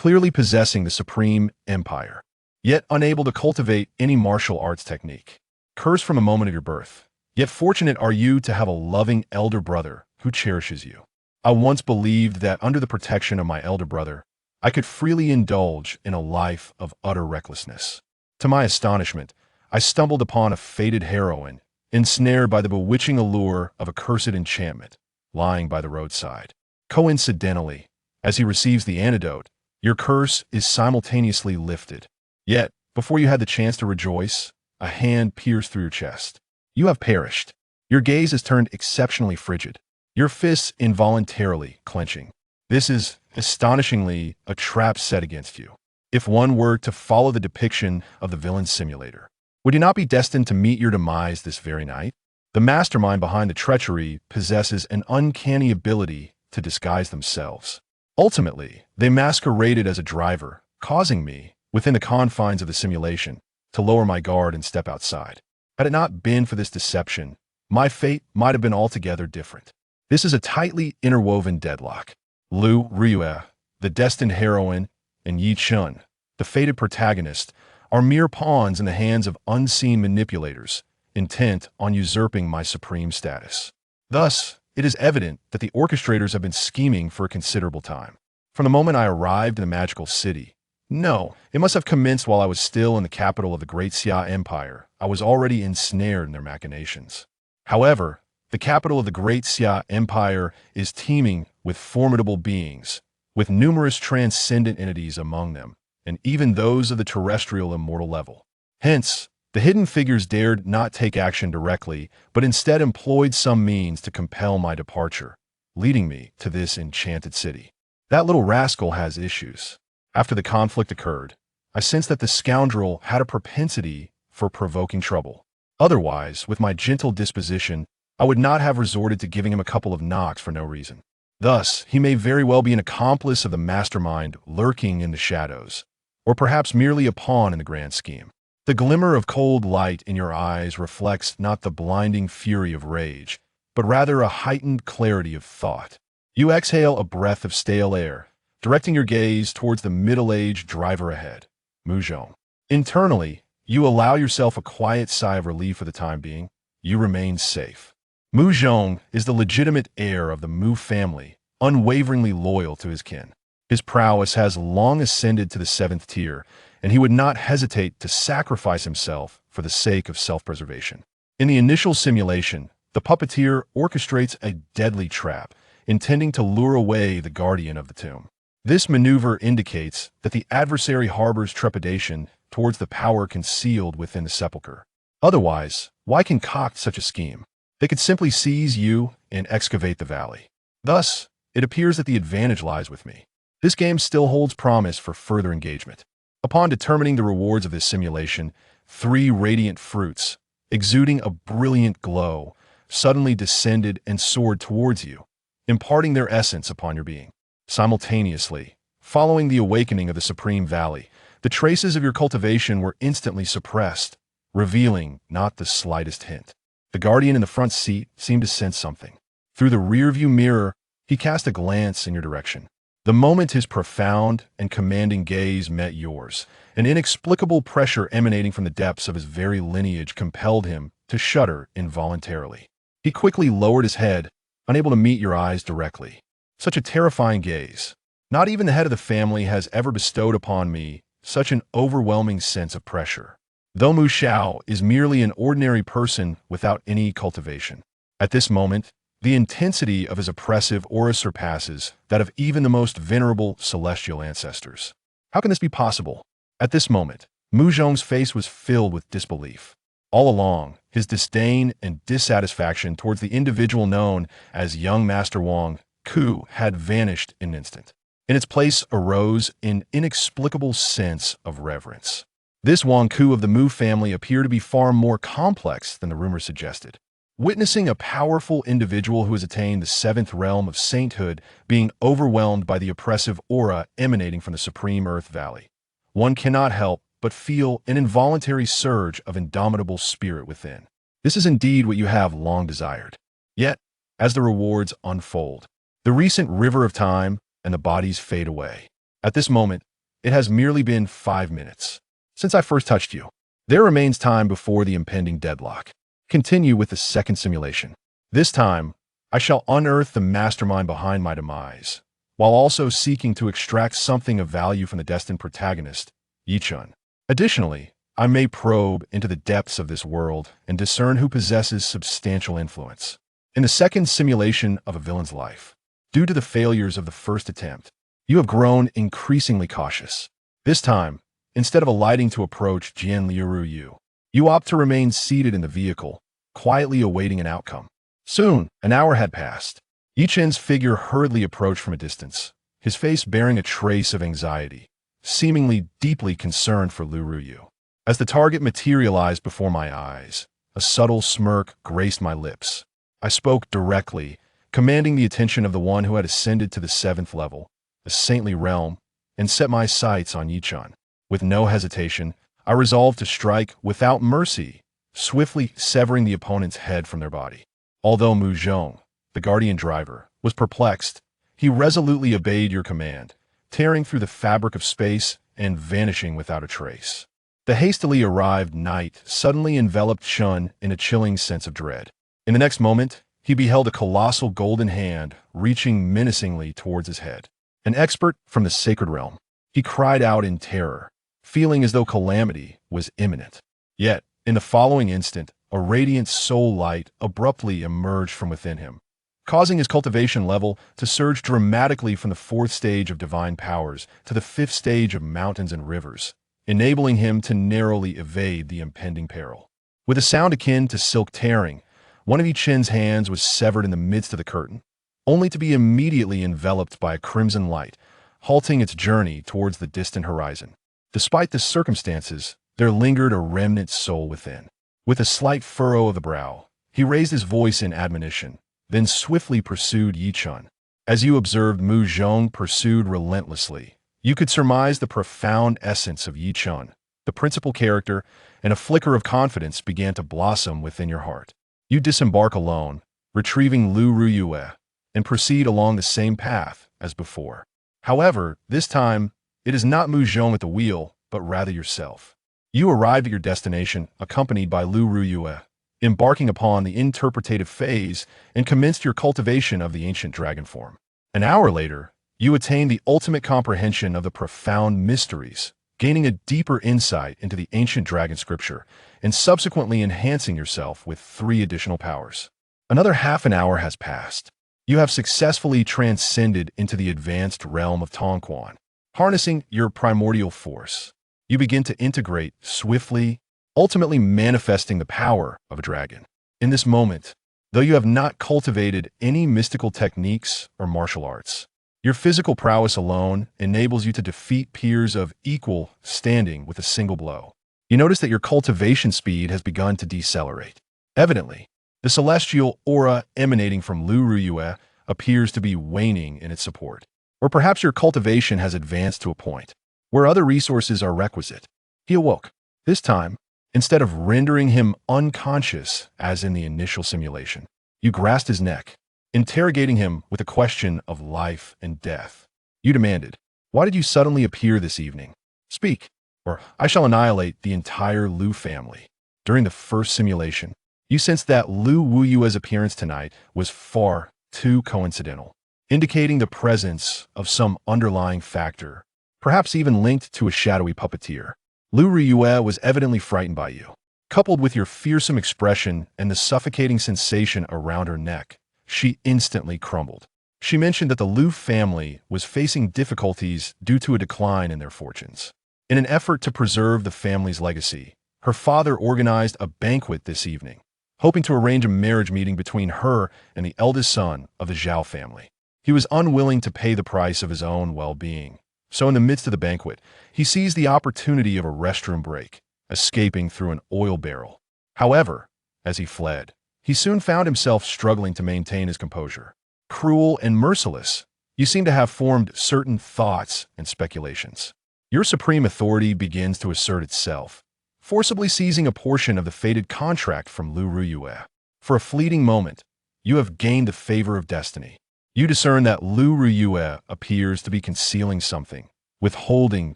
clearly possessing the supreme empire, yet unable to cultivate any martial arts technique. Cursed from a moment of your birth, yet fortunate are you to have a loving elder brother who cherishes you. I once believed that under the protection of my elder brother, I could freely indulge in a life of utter recklessness. To my astonishment, I stumbled upon a fated heroine, ensnared by the bewitching allure of a cursed enchantment, lying by the roadside. Coincidentally, as he receives the antidote, your curse is simultaneously lifted. Yet, before you had the chance to rejoice, a hand pierced through your chest. You have perished. Your gaze has turned exceptionally frigid, your fists involuntarily clenching. This is, astonishingly, a trap set against you. If one were to follow the depiction of the villain's simulator, would you not be destined to meet your demise this very night? The mastermind behind the treachery possesses an uncanny ability to disguise themselves. Ultimately, they masqueraded as a driver, causing me, within the confines of the simulation, to lower my guard and step outside. Had it not been for this deception, my fate might have been altogether different. This is a tightly interwoven deadlock. Liu Ruyue, the destined heroine, and Yi Chun, the fated protagonist, are mere pawns in the hands of unseen manipulators, intent on usurping my supreme status. Thus, it is evident that the orchestrators have been scheming for a considerable time. From the moment I arrived in the magical city, no, it must have commenced while I was still in the capital of the Great Xia Empire. I was already ensnared in their machinations. However, the capital of the Great Xia Empire is teeming with formidable beings, with numerous transcendent entities among them, and even those of the terrestrial immortal level. Hence, the hidden figures dared not take action directly, but instead employed some means to compel my departure, leading me to this enchanted city. That little rascal has issues. After the conflict occurred, I sensed that the scoundrel had a propensity for provoking trouble. Otherwise, with my gentle disposition, I would not have resorted to giving him a couple of knocks for no reason. Thus, he may very well be an accomplice of the mastermind lurking in the shadows, or perhaps merely a pawn in the grand scheme. The glimmer of cold light in your eyes reflects not the blinding fury of rage, but rather a heightened clarity of thought. You exhale a breath of stale air, directing your gaze towards the middle-aged driver ahead, Mu Zhong. Internally, you allow yourself a quiet sigh of relief for the time being. You remain safe. Mu Zhong is the legitimate heir of the Mu family, unwaveringly loyal to his kin. His prowess has long ascended to the 7th tier, and he would not hesitate to sacrifice himself for the sake of self-preservation. In the initial simulation, the puppeteer orchestrates a deadly trap, intending to lure away the guardian of the tomb. This maneuver indicates that the adversary harbors trepidation towards the power concealed within the sepulchre. Otherwise, why concoct such a scheme? They could simply seize you and excavate the valley. Thus, it appears that the advantage lies with me. This game still holds promise for further engagement. Upon determining the rewards of this simulation, 3 radiant fruits, exuding a brilliant glow, suddenly descended and soared towards you, imparting their essence upon your being. Simultaneously, following the awakening of the Supreme Valley, the traces of your cultivation were instantly suppressed, revealing not the slightest hint. The guardian in the front seat seemed to sense something. Through the rearview mirror, he cast a glance in your direction. The moment his profound and commanding gaze met yours, an inexplicable pressure emanating from the depths of his very lineage compelled him to shudder involuntarily. He quickly lowered his head, unable to meet your eyes directly. Such a terrifying gaze. Not even the head of the family has ever bestowed upon me such an overwhelming sense of pressure. Though Mu Xiao is merely an ordinary person without any cultivation. At this moment, the intensity of his oppressive aura surpasses that of even the most venerable celestial ancestors. How can this be possible? At this moment, Mu Zhong's face was filled with disbelief. All along, his disdain and dissatisfaction towards the individual known as Young Master Wang Ku had vanished in an instant. In its place arose an inexplicable sense of reverence. This Wang Ku of the Mu family appeared to be far more complex than the rumor suggested. Witnessing a powerful individual who has attained the 7th realm of sainthood being overwhelmed by the oppressive aura emanating from the Supreme Earth Valley, one cannot help but feel an involuntary surge of indomitable spirit within. This is indeed what you have long desired. Yet, as the rewards unfold, the recent river of time and the bodies fade away. At this moment, It has merely been 5 minutes since I first touched you. There remains time before the impending deadlock. Continue with the second simulation. This time, I shall unearth the mastermind behind my demise, while also seeking to extract something of value from the destined protagonist, Yichun. Additionally, I may probe into the depths of this world and discern who possesses substantial influence. In the second simulation of a villain's life, due to the failures of the first attempt, you have grown increasingly cautious. This time, instead of alighting to approach Qian Liu Ruyue, you opt to remain seated in the vehicle, quietly awaiting an outcome. Soon, an hour had passed. Yichun's figure hurriedly approached from a distance, his face bearing a trace of anxiety, seemingly deeply concerned for Liu Ruyue. As the target materialized before my eyes, a subtle smirk graced my lips. I spoke directly, commanding the attention of the one who had ascended to the 7th level, a saintly realm, and set my sights on Yichun. With no hesitation, I resolved to strike without mercy, swiftly severing the opponent's head from their body. Although Mu Zhong, the guardian driver, was perplexed, he resolutely obeyed your command, tearing through the fabric of space and vanishing without a trace. The hastily arrived night suddenly enveloped Shun in a chilling sense of dread. In the next moment, he beheld a colossal golden hand reaching menacingly towards his head. An expert from the sacred realm, he cried out in terror, feeling as though calamity was imminent. Yet, in the following instant, a radiant soul light abruptly emerged from within him, causing his cultivation level to surge dramatically from the 4th stage of divine powers to the 5th stage of mountains and rivers, enabling him to narrowly evade the impending peril. With a sound akin to silk tearing, one of Yichun's hands was severed in the midst of the curtain, only to be immediately enveloped by a crimson light, halting its journey towards the distant horizon. Despite the circumstances, there lingered a remnant soul within. With a slight furrow of the brow, he raised his voice in admonition, then swiftly pursued Yichun. As you observed Mu Zhong pursued relentlessly, you could surmise the profound essence of Yichun, the principal character, and a flicker of confidence began to blossom within your heart. You disembark alone, retrieving Liu Ruyue, and proceed along the same path as before. However, this time, it is not Mu Zhong at the wheel, but rather yourself. You arrived at your destination, accompanied by Liu Ruyue, embarking upon the interpretative phase and commenced your cultivation of the ancient dragon form. An hour later, you attained the ultimate comprehension of the profound mysteries, gaining a deeper insight into the ancient dragon scripture, and subsequently enhancing yourself with 3 additional powers. Another half an hour has passed. You have successfully transcended into the advanced realm of Tongquan. Harnessing your primordial force, you begin to integrate swiftly, ultimately manifesting the power of a dragon. In this moment, though you have not cultivated any mystical techniques or martial arts, your physical prowess alone enables you to defeat peers of equal standing with a single blow. You notice that your cultivation speed has begun to decelerate. Evidently, the celestial aura emanating from Liu Ruyue appears to be waning in its support. Or perhaps your cultivation has advanced to a point where other resources are requisite. He awoke. This time, instead of rendering him unconscious as in the initial simulation, you grasped his neck, interrogating him with a question of life and death. You demanded, "Why did you suddenly appear this evening? Speak, or I shall annihilate the entire Liu family." During the first simulation, you sensed that Liu Ruyue's appearance tonight was far too coincidental, indicating the presence of some underlying factor, perhaps even linked to a shadowy puppeteer. Liu Ruyue was evidently frightened by you. Coupled with your fearsome expression and the suffocating sensation around her neck, she instantly crumbled. She mentioned that the Liu family was facing difficulties due to a decline in their fortunes. In an effort to preserve the family's legacy, her father organized a banquet this evening, hoping to arrange a marriage meeting between her and the eldest son of the Zhao family. He was unwilling to pay the price of his own well-being, so in the midst of the banquet, he seized the opportunity of a restroom break, escaping through an oil barrel. However, as he fled, he soon found himself struggling to maintain his composure. Cruel and merciless, you seem to have formed certain thoughts and speculations. Your supreme authority begins to assert itself, forcibly seizing a portion of the fated contract from Liu Ruyue. For a fleeting moment, you have gained the favor of destiny. You discern that Liu Ruyue appears to be concealing something, withholding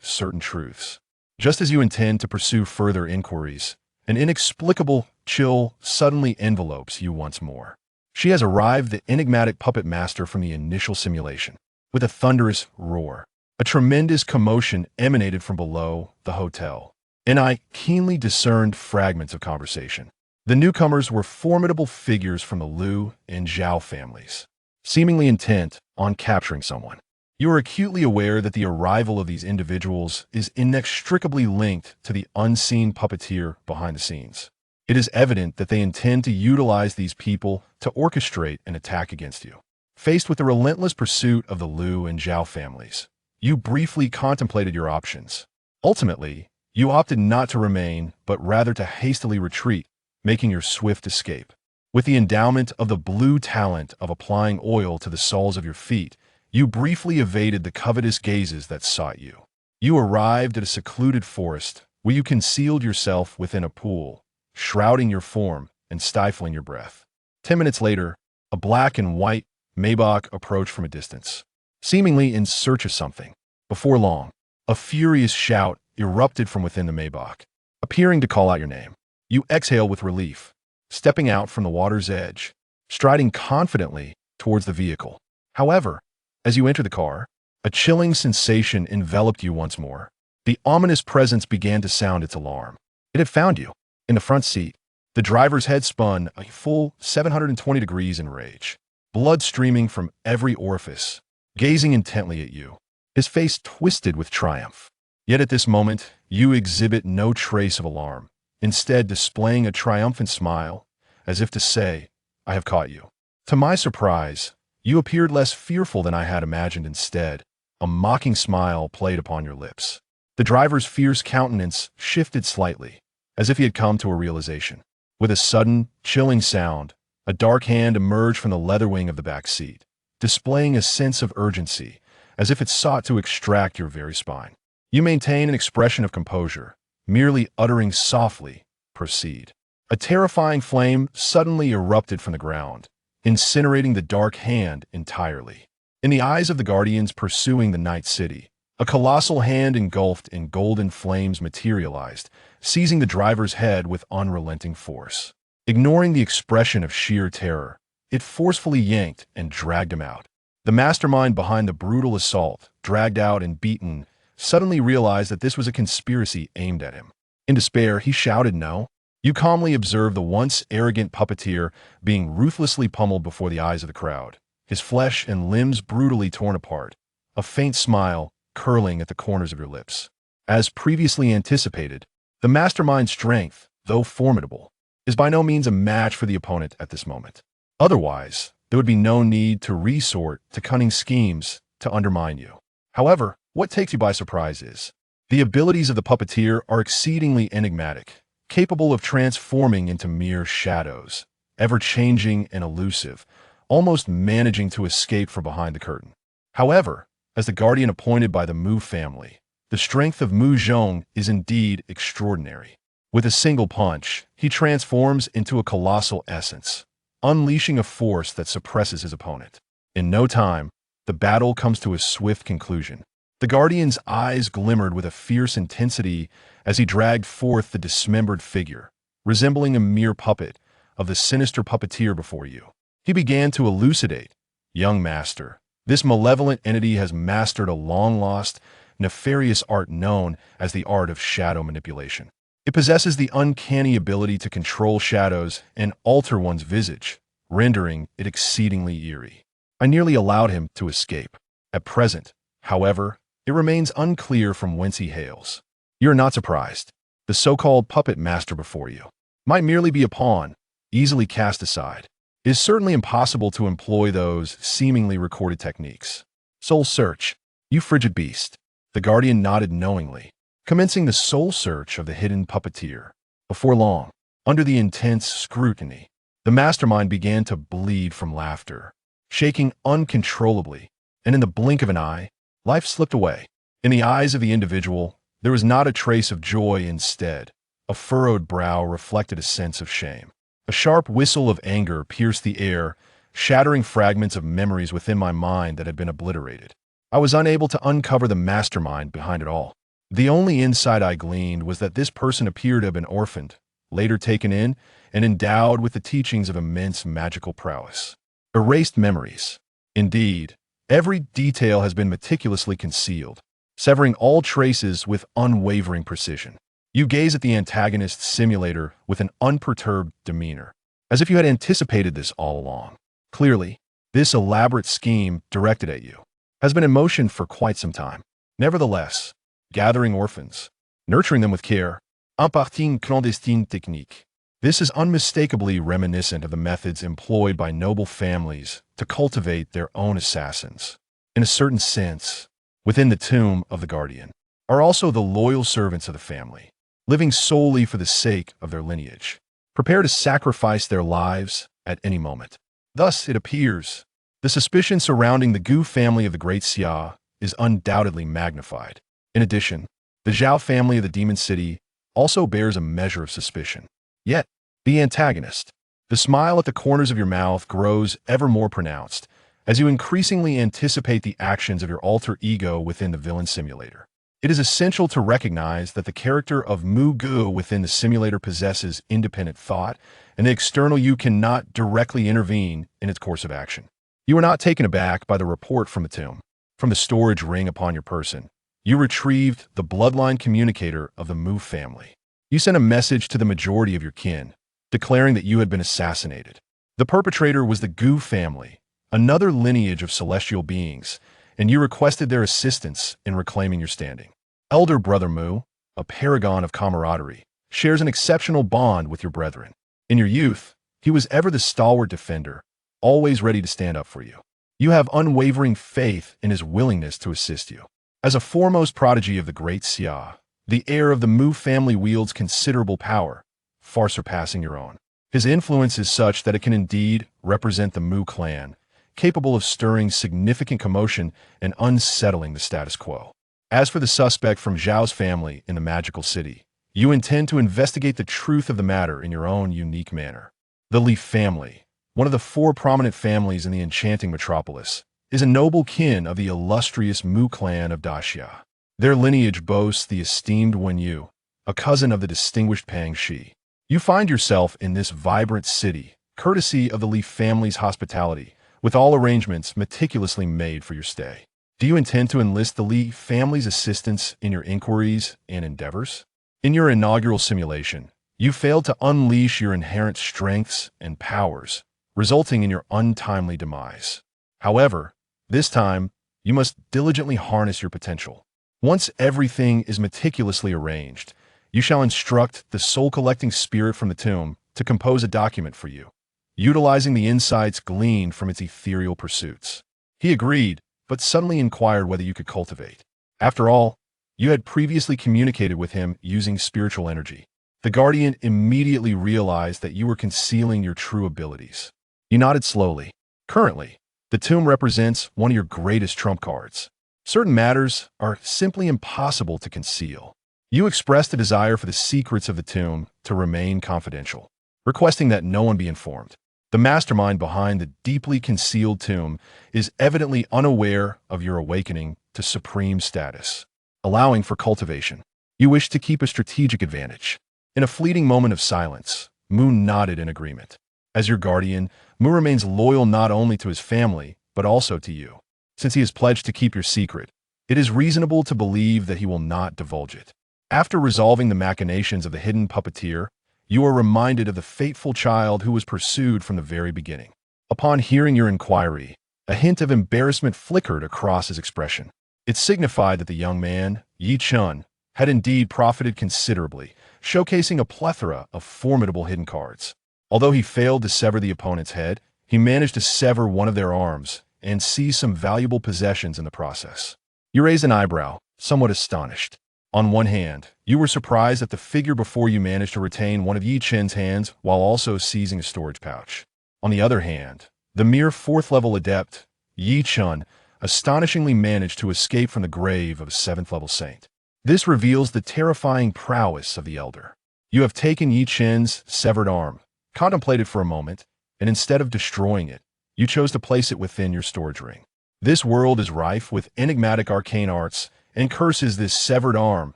certain truths. Just as you intend to pursue further inquiries, an inexplicable chill suddenly envelopes you once more. She has arrived, the enigmatic puppet master from the initial simulation. With a thunderous roar, a tremendous commotion emanated from below the hotel, and I keenly discerned fragments of conversation. The newcomers were formidable figures from the Liu and Zhao families, seemingly intent on capturing someone. You are acutely aware that the arrival of these individuals is inextricably linked to the unseen puppeteer behind the scenes. It is evident that they intend to utilize these people to orchestrate an attack against you. Faced with the relentless pursuit of the Liu and Zhao families, you briefly contemplated your options. Ultimately, you opted not to remain, but rather to hastily retreat, making your swift escape. With the endowment of the blue talent of applying oil to the soles of your feet, you briefly evaded the covetous gazes that sought you. You arrived at a secluded forest where you concealed yourself within a pool, shrouding your form and stifling your breath. 10 minutes later, a black and white Maybach approached from a distance, seemingly in search of something. Before long, a furious shout erupted from within the Maybach, appearing to call out your name. You exhale with relief, stepping out from the water's edge, striding confidently towards the vehicle. However, as you enter the car, a chilling sensation enveloped you once more. The ominous presence began to sound its alarm. It had found you. In the front seat, the driver's head spun a full 720 degrees in rage, blood streaming from every orifice, gazing intently at you, his face twisted with triumph. Yet at this moment, you exhibit no trace of alarm, instead displaying a triumphant smile, as if to say, "I have caught you." To my surprise, you appeared less fearful than I had imagined. Instead, a mocking smile played upon your lips. The driver's fierce countenance shifted slightly, as if he had come to a realization. With a sudden, chilling sound, a dark hand emerged from the leather wing of the back seat, displaying a sense of urgency, as if it sought to extract your very spine. You maintain an expression of composure, merely uttering softly, "Proceed." A terrifying flame suddenly erupted from the ground, incinerating the dark hand entirely. In the eyes of the guardians pursuing the night city, a colossal hand engulfed in golden flames materialized, seizing the driver's head with unrelenting force. Ignoring the expression of sheer terror, it forcefully yanked and dragged him out. The mastermind behind the brutal assault, dragged out and beaten, suddenly realized that this was a conspiracy aimed at him. In despair, he shouted no. You calmly observed the once arrogant puppeteer being ruthlessly pummeled before the eyes of the crowd, his flesh and limbs brutally torn apart, a faint smile curling at the corners of your lips. As previously anticipated, the mastermind's strength, though formidable, is by no means a match for the opponent at this moment. Otherwise, there would be no need to resort to cunning schemes to undermine you. However, what takes you by surprise is, the abilities of the puppeteer are exceedingly enigmatic, capable of transforming into mere shadows, ever-changing and elusive, almost managing to escape from behind the curtain. However, as the guardian appointed by the Mu family, the strength of Mu Zhong is indeed extraordinary. With a single punch, he transforms into a colossal essence, unleashing a force that suppresses his opponent. In no time, the battle comes to a swift conclusion. The guardian's eyes glimmered with a fierce intensity as he dragged forth the dismembered figure, resembling a mere puppet, of the sinister puppeteer before you. He began to elucidate. "Young master, this malevolent entity has mastered a long-lost, nefarious art known as the art of shadow manipulation. It possesses the uncanny ability to control shadows and alter one's visage, rendering it exceedingly eerie. I nearly allowed him to escape. At present, however, it remains unclear from whence he hails. You are not surprised. The so-called puppet master before you might merely be a pawn, easily cast aside. It is certainly impossible to employ those seemingly recorded techniques. Soul search, you frigid beast." The guardian nodded knowingly, commencing the soul search of the hidden puppeteer. Before long, under the intense scrutiny, the mastermind began to bleed from laughter, shaking uncontrollably, and in the blink of an eye, life slipped away. In the eyes of the individual, there was not a trace of joy. Instead, a furrowed brow reflected a sense of shame. A sharp whistle of anger pierced the air, shattering fragments of memories within my mind that had been obliterated. I was unable to uncover the mastermind behind it all. The only insight I gleaned was that this person appeared to have been orphaned, later taken in, and endowed with the teachings of immense magical prowess. Erased memories. Indeed, every detail has been meticulously concealed, severing all traces with unwavering precision. You gaze at the antagonist's simulator with an unperturbed demeanor, as if you had anticipated this all along. Clearly, this elaborate scheme directed at you has been in motion for quite some time. Nevertheless, gathering orphans, nurturing them with care, imparting clandestine technique. This is unmistakably reminiscent of the methods employed by noble families to cultivate their own assassins. In a certain sense, within the tomb of the guardian are also the loyal servants of the family, living solely for the sake of their lineage, prepared to sacrifice their lives at any moment. Thus, it appears, the suspicion surrounding the Gu family of the Great Xia is undoubtedly magnified. In addition, the Zhao family of the Demon City also bears a measure of suspicion. Yet, the antagonist, the smile at the corners of your mouth grows ever more pronounced as you increasingly anticipate the actions of your alter ego within the villain simulator. It is essential to recognize that the character of Mu Gu within the simulator possesses independent thought, and the external you cannot directly intervene in its course of action. You are not taken aback by the report from the tomb. From the storage ring upon your person, you retrieved the bloodline communicator of the Mu family. You sent a message to the majority of your kin, declaring that you had been assassinated. The perpetrator was the Gu family, another lineage of celestial beings, and you requested their assistance in reclaiming your standing. Elder Brother Mu, a paragon of camaraderie, shares an exceptional bond with your brethren. In your youth, he was ever the stalwart defender, always ready to stand up for you. You have unwavering faith in his willingness to assist you. As a foremost prodigy of the Great Xia, the heir of the Mu family wields considerable power, far surpassing your own. His influence is such that it can indeed represent the Mu clan, capable of stirring significant commotion and unsettling the status quo. As for the suspect from Zhao's family in the magical city, you intend to investigate the truth of the matter in your own unique manner. The Li family, one of the 4 prominent families in the enchanting metropolis, is a noble kin of the illustrious Mu clan of Daxia. Their lineage boasts the esteemed Wen Yu, a cousin of the distinguished Pang Shi. You find yourself in this vibrant city, courtesy of the Li family's hospitality, with all arrangements meticulously made for your stay. Do you intend to enlist the Li family's assistance in your inquiries and endeavors? In your inaugural simulation, you failed to unleash your inherent strengths and powers, resulting in your untimely demise. However, this time, you must diligently harness your potential. Once everything is meticulously arranged, you shall instruct the soul-collecting spirit from the tomb to compose a document for you, utilizing the insights gleaned from its ethereal pursuits. He agreed, but suddenly inquired whether you could cultivate. After all, you had previously communicated with him using spiritual energy. The guardian immediately realized that you were concealing your true abilities. You nodded slowly. Currently, the tomb represents one of your greatest trump cards. Certain matters are simply impossible to conceal. You expressed a desire for the secrets of the tomb to remain confidential, requesting that no one be informed. The mastermind behind the deeply concealed tomb is evidently unaware of your awakening to supreme status, allowing for cultivation. You wish to keep a strategic advantage. In a fleeting moment of silence, Mu nodded in agreement. As your guardian, Mu remains loyal not only to his family, but also to you. Since he has pledged to keep your secret, it is reasonable to believe that he will not divulge it. After resolving the machinations of the hidden puppeteer, you are reminded of the fateful child who was pursued from the very beginning. Upon hearing your inquiry, a hint of embarrassment flickered across his expression. It signified that the young man, Yi Chun, had indeed profited considerably, showcasing a plethora of formidable hidden cards. Although he failed to sever the opponent's head, he managed to sever one of their arms and seize some valuable possessions in the process. You raised an eyebrow, somewhat astonished. On one hand, you were surprised that the figure before you managed to retain one of Yi Chen's hands while also seizing a storage pouch. On the other hand, the mere 4th-level adept, Yi Chun, astonishingly managed to escape from the grave of a 7th-level saint. This reveals the terrifying prowess of the elder. You have taken Yi Chen's severed arm, contemplated for a moment, and instead of destroying it, you chose to place it within your storage ring. This world is rife with enigmatic arcane arts, and curses this severed arm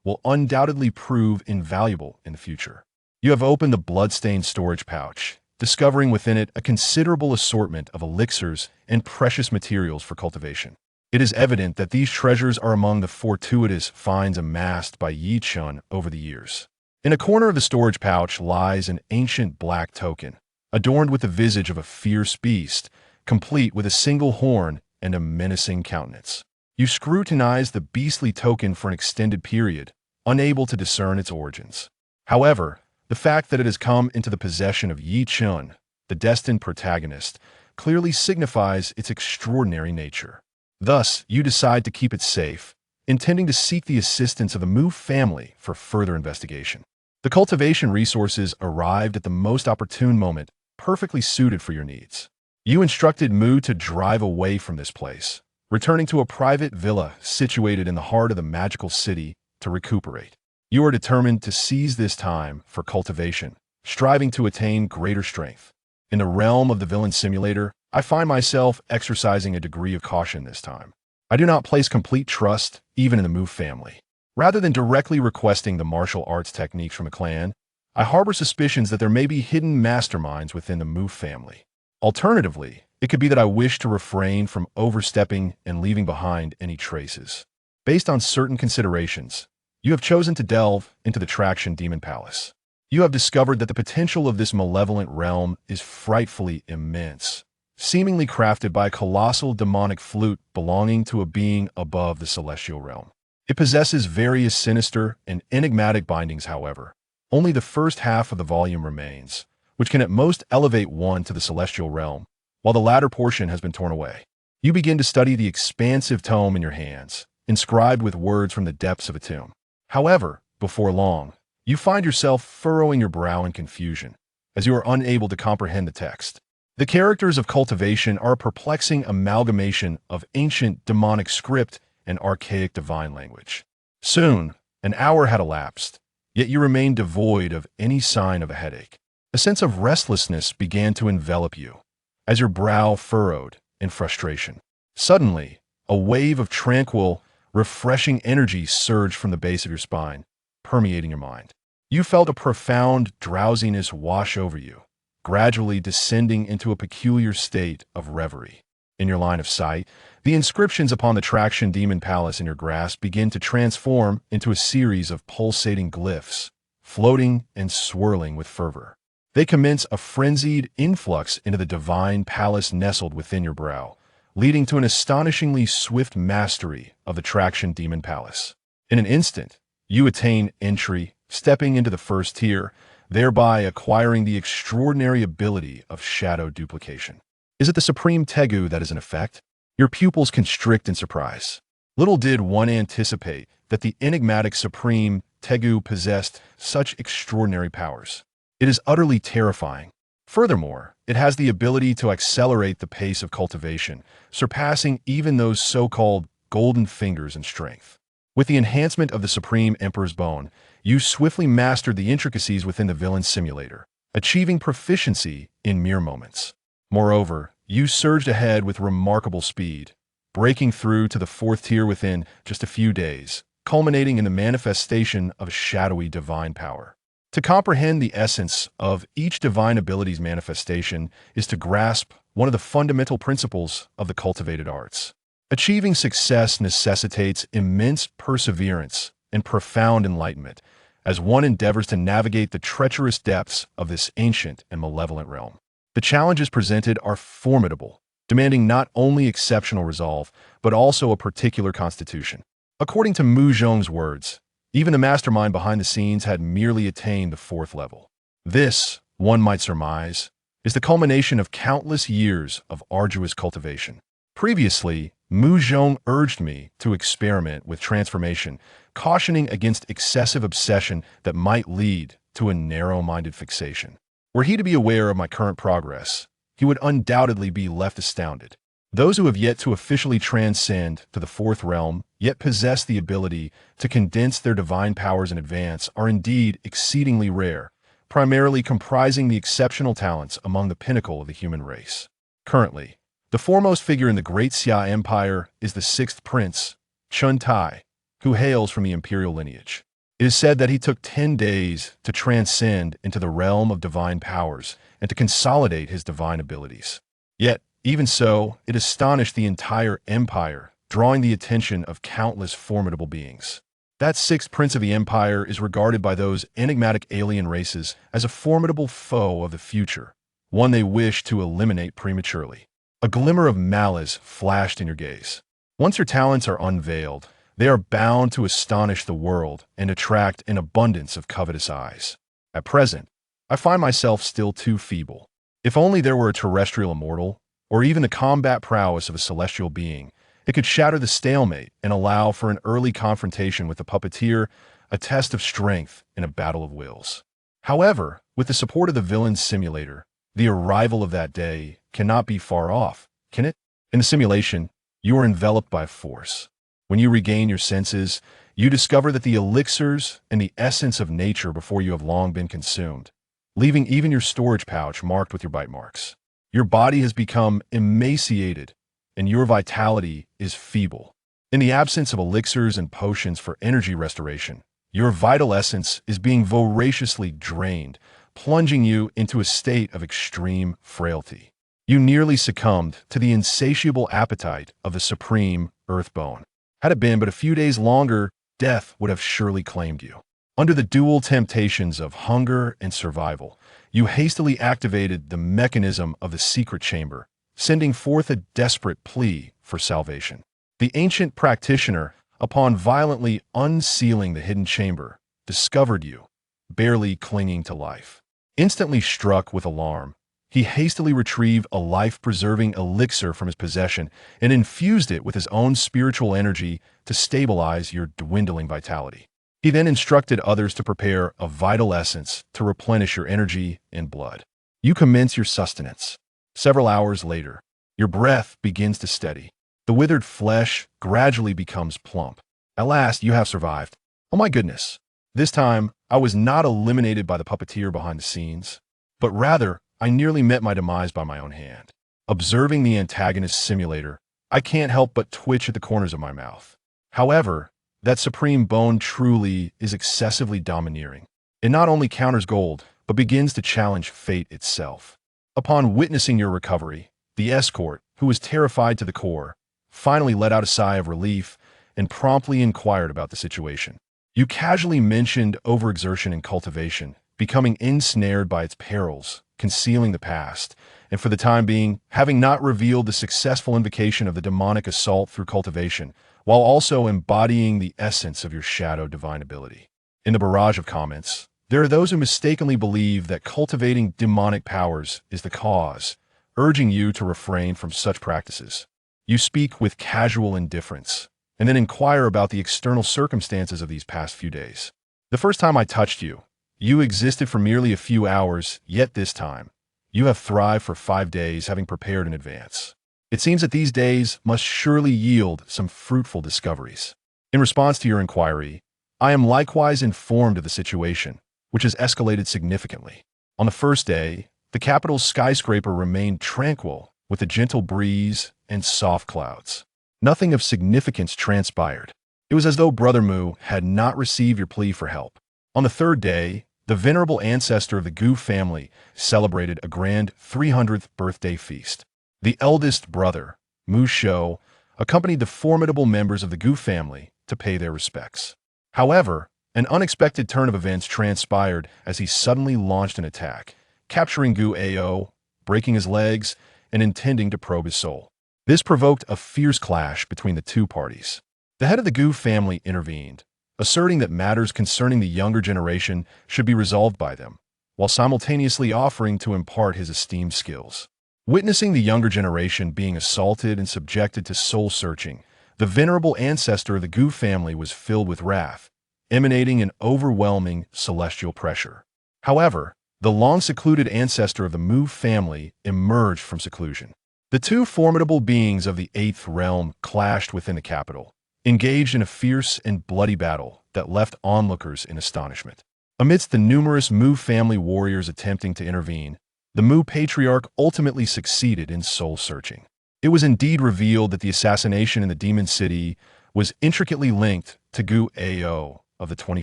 will undoubtedly prove invaluable in the future. You have opened the bloodstained storage pouch, discovering within it a considerable assortment of elixirs and precious materials for cultivation. It is evident that these treasures are among the fortuitous finds amassed by Yi Chun over the years. In a corner of the storage pouch lies an ancient black token, adorned with the visage of a fierce beast, complete with a single horn and a menacing countenance. You scrutinize the beastly token for an extended period, unable to discern its origins. However, the fact that it has come into the possession of Yi Chun, the destined protagonist, clearly signifies its extraordinary nature. Thus, you decide to keep it safe, intending to seek the assistance of the Mu family for further investigation. The cultivation resources arrived at the most opportune moment, perfectly suited for your needs. You instructed Mu to drive away from this place, returning to a private villa situated in the heart of the magical city to recuperate. You are determined to seize this time for cultivation, striving to attain greater strength. In the realm of the villain simulator, I find myself exercising a degree of caution this time. I do not place complete trust even in the Mu family. Rather than directly requesting the martial arts techniques from a clan, I harbor suspicions that there may be hidden masterminds within the Mu family. Alternatively, it could be that I wish to refrain from overstepping and leaving behind any traces. Based on certain considerations, you have chosen to delve into the Traction Demon Palace. You have discovered that the potential of this malevolent realm is frightfully immense, seemingly crafted by a colossal demonic flute belonging to a being above the celestial realm. It possesses various sinister and enigmatic bindings, however. Only the first half of the volume remains, which can at most elevate one to the celestial realm, while the latter portion has been torn away. You begin to study the expansive tome in your hands, inscribed with words from the depths of a tomb. However, before long, you find yourself furrowing your brow in confusion, as you are unable to comprehend the text. The characters of cultivation are a perplexing amalgamation of ancient demonic script and archaic divine language. Soon, an hour had elapsed, yet you remained devoid of any sign of a headache. A sense of restlessness began to envelop you, as your brow furrowed in frustration. Suddenly, a wave of tranquil, refreshing energy surged from the base of your spine, permeating your mind. You felt a profound drowsiness wash over you, gradually descending into a peculiar state of reverie. In your line of sight, the inscriptions upon the Traction Demon Palace in your grasp begin to transform into a series of pulsating glyphs, floating and swirling with fervor. They commence a frenzied influx into the divine palace nestled within your brow, leading to an astonishingly swift mastery of the Traction Demon Palace. In an instant, you attain entry, stepping into the first tier, thereby acquiring the extraordinary ability of shadow duplication. Is it the supreme Tegu that is in effect? Your pupils constrict in surprise. Little did one anticipate that the enigmatic supreme Tegu possessed such extraordinary powers. It is utterly terrifying. Furthermore, it has the ability to accelerate the pace of cultivation, surpassing even those so-called golden fingers in strength. With the enhancement of the Supreme Emperor's Bone, you swiftly mastered the intricacies within the villain simulator, achieving proficiency in mere moments. Moreover, you surged ahead with remarkable speed, breaking through to the fourth tier within just a few days, culminating in the manifestation of a shadowy divine power. To comprehend the essence of each divine ability's manifestation is to grasp one of the fundamental principles of the cultivated arts. Achieving success necessitates immense perseverance and profound enlightenment as one endeavors to navigate the treacherous depths of this ancient and malevolent realm. The challenges presented are formidable, demanding not only exceptional resolve, but also a particular constitution. According to Mu Zhong's words, even the mastermind behind the scenes had merely attained the fourth level. This, one might surmise, is the culmination of countless years of arduous cultivation. Previously, Mu Zhong urged me to experiment with transformation, cautioning against excessive obsession that might lead to a narrow-minded fixation. Were he to be aware of my current progress, he would undoubtedly be left astounded. Those who have yet to officially transcend to the fourth realm, yet possess the ability to condense their divine powers in advance, are indeed exceedingly rare, primarily comprising the exceptional talents among the pinnacle of the human race. Currently, The foremost figure in the Great Xia Empire is the sixth prince, Chun Tai, who hails from the imperial lineage. It is said that he took 10 days to transcend into the realm of divine powers and to consolidate his divine abilities. Yet, even so, it astonished the entire empire, drawing the attention of countless formidable beings. That sixth prince of the empire is regarded by those enigmatic alien races as a formidable foe of the future, one they wish to eliminate prematurely. A glimmer of malice flashed in your gaze. Once your talents are unveiled, they are bound to astonish the world and attract an abundance of covetous eyes. At present, I find myself still too feeble. If only there were a terrestrial immortal, or even the combat prowess of a celestial being, it could shatter the stalemate and allow for an early confrontation with the puppeteer, a test of strength in a battle of wills. However, with the support of the villain's simulator, the arrival of that day cannot be far off, can it? In the simulation, you are enveloped by force. When you regain your senses, you discover that the elixirs and the essence of nature before you have long been consumed, leaving even your storage pouch marked with your bite marks. Your body has become emaciated, and your vitality is feeble. In the absence of elixirs and potions for energy restoration, your vital essence is being voraciously drained, plunging you into a state of extreme frailty. You nearly succumbed to the insatiable appetite of the supreme earthbone. Had it been but a few days longer, death would have surely claimed you. Under the dual temptations of hunger and survival, you hastily activated the mechanism of the secret chamber, sending forth a desperate plea for salvation. The ancient practitioner, upon violently unsealing the hidden chamber, discovered you, barely clinging to life. Instantly struck with alarm, he hastily retrieved a life-preserving elixir from his possession and infused it with his own spiritual energy to stabilize your dwindling vitality. He then instructed others to prepare a vital essence to replenish your energy and blood. You commence your sustenance. Several hours later, your breath begins to steady. The withered flesh gradually becomes plump. At last, you have survived. Oh my goodness. This time, I was not eliminated by the puppeteer behind the scenes, but rather, I nearly met my demise by my own hand. Observing the antagonist's simulator, I can't help but twitch at the corners of my mouth. However, that supreme bone truly is excessively domineering. It not only counters gold, but begins to challenge fate itself. Upon witnessing your recovery, the escort, who was terrified to the core, finally let out a sigh of relief and promptly inquired about the situation. You casually mentioned overexertion and cultivation, becoming ensnared by its perils, concealing the past, and for the time being, having not revealed the successful invocation of the demonic assault through cultivation, while also embodying the essence of your shadow divine ability. In the barrage of comments, there are those who mistakenly believe that cultivating demonic powers is the cause, urging you to refrain from such practices. You speak with casual indifference, and then inquire about the external circumstances of these past few days. The first time I touched you, you existed for merely a few hours, yet this time, you have thrived for 5 days, having prepared in advance. It seems that these days must surely yield some fruitful discoveries. In response to your inquiry, I am likewise informed of the situation, which has escalated significantly. On the first day, the capital's skyscraper remained tranquil, with a gentle breeze and soft clouds. Nothing of significance transpired. It was as though Brother Mu had not received your plea for help. On the third day, the venerable ancestor of the Gu family celebrated a grand 300th birthday feast. The eldest brother, Mu Shou, accompanied the formidable members of the Gu family to pay their respects. However, an unexpected turn of events transpired as he suddenly launched an attack, capturing Gu Ao, breaking his legs, and intending to probe his soul. This provoked a fierce clash between the two parties. The head of the Gu family intervened, asserting that matters concerning the younger generation should be resolved by them, while simultaneously offering to impart his esteemed skills. Witnessing the younger generation being assaulted and subjected to soul-searching, the venerable ancestor of the Gu family was filled with wrath, emanating an overwhelming celestial pressure. However, the long-secluded ancestor of the Mu family emerged from seclusion. The two formidable beings of the Eighth Realm clashed within the capital, engaged in a fierce and bloody battle that left onlookers in astonishment. Amidst the numerous Mu family warriors attempting to intervene, the Mu patriarch ultimately succeeded in soul-searching. It was indeed revealed that the assassination in the Demon City was intricately linked to Gu Ao of the 20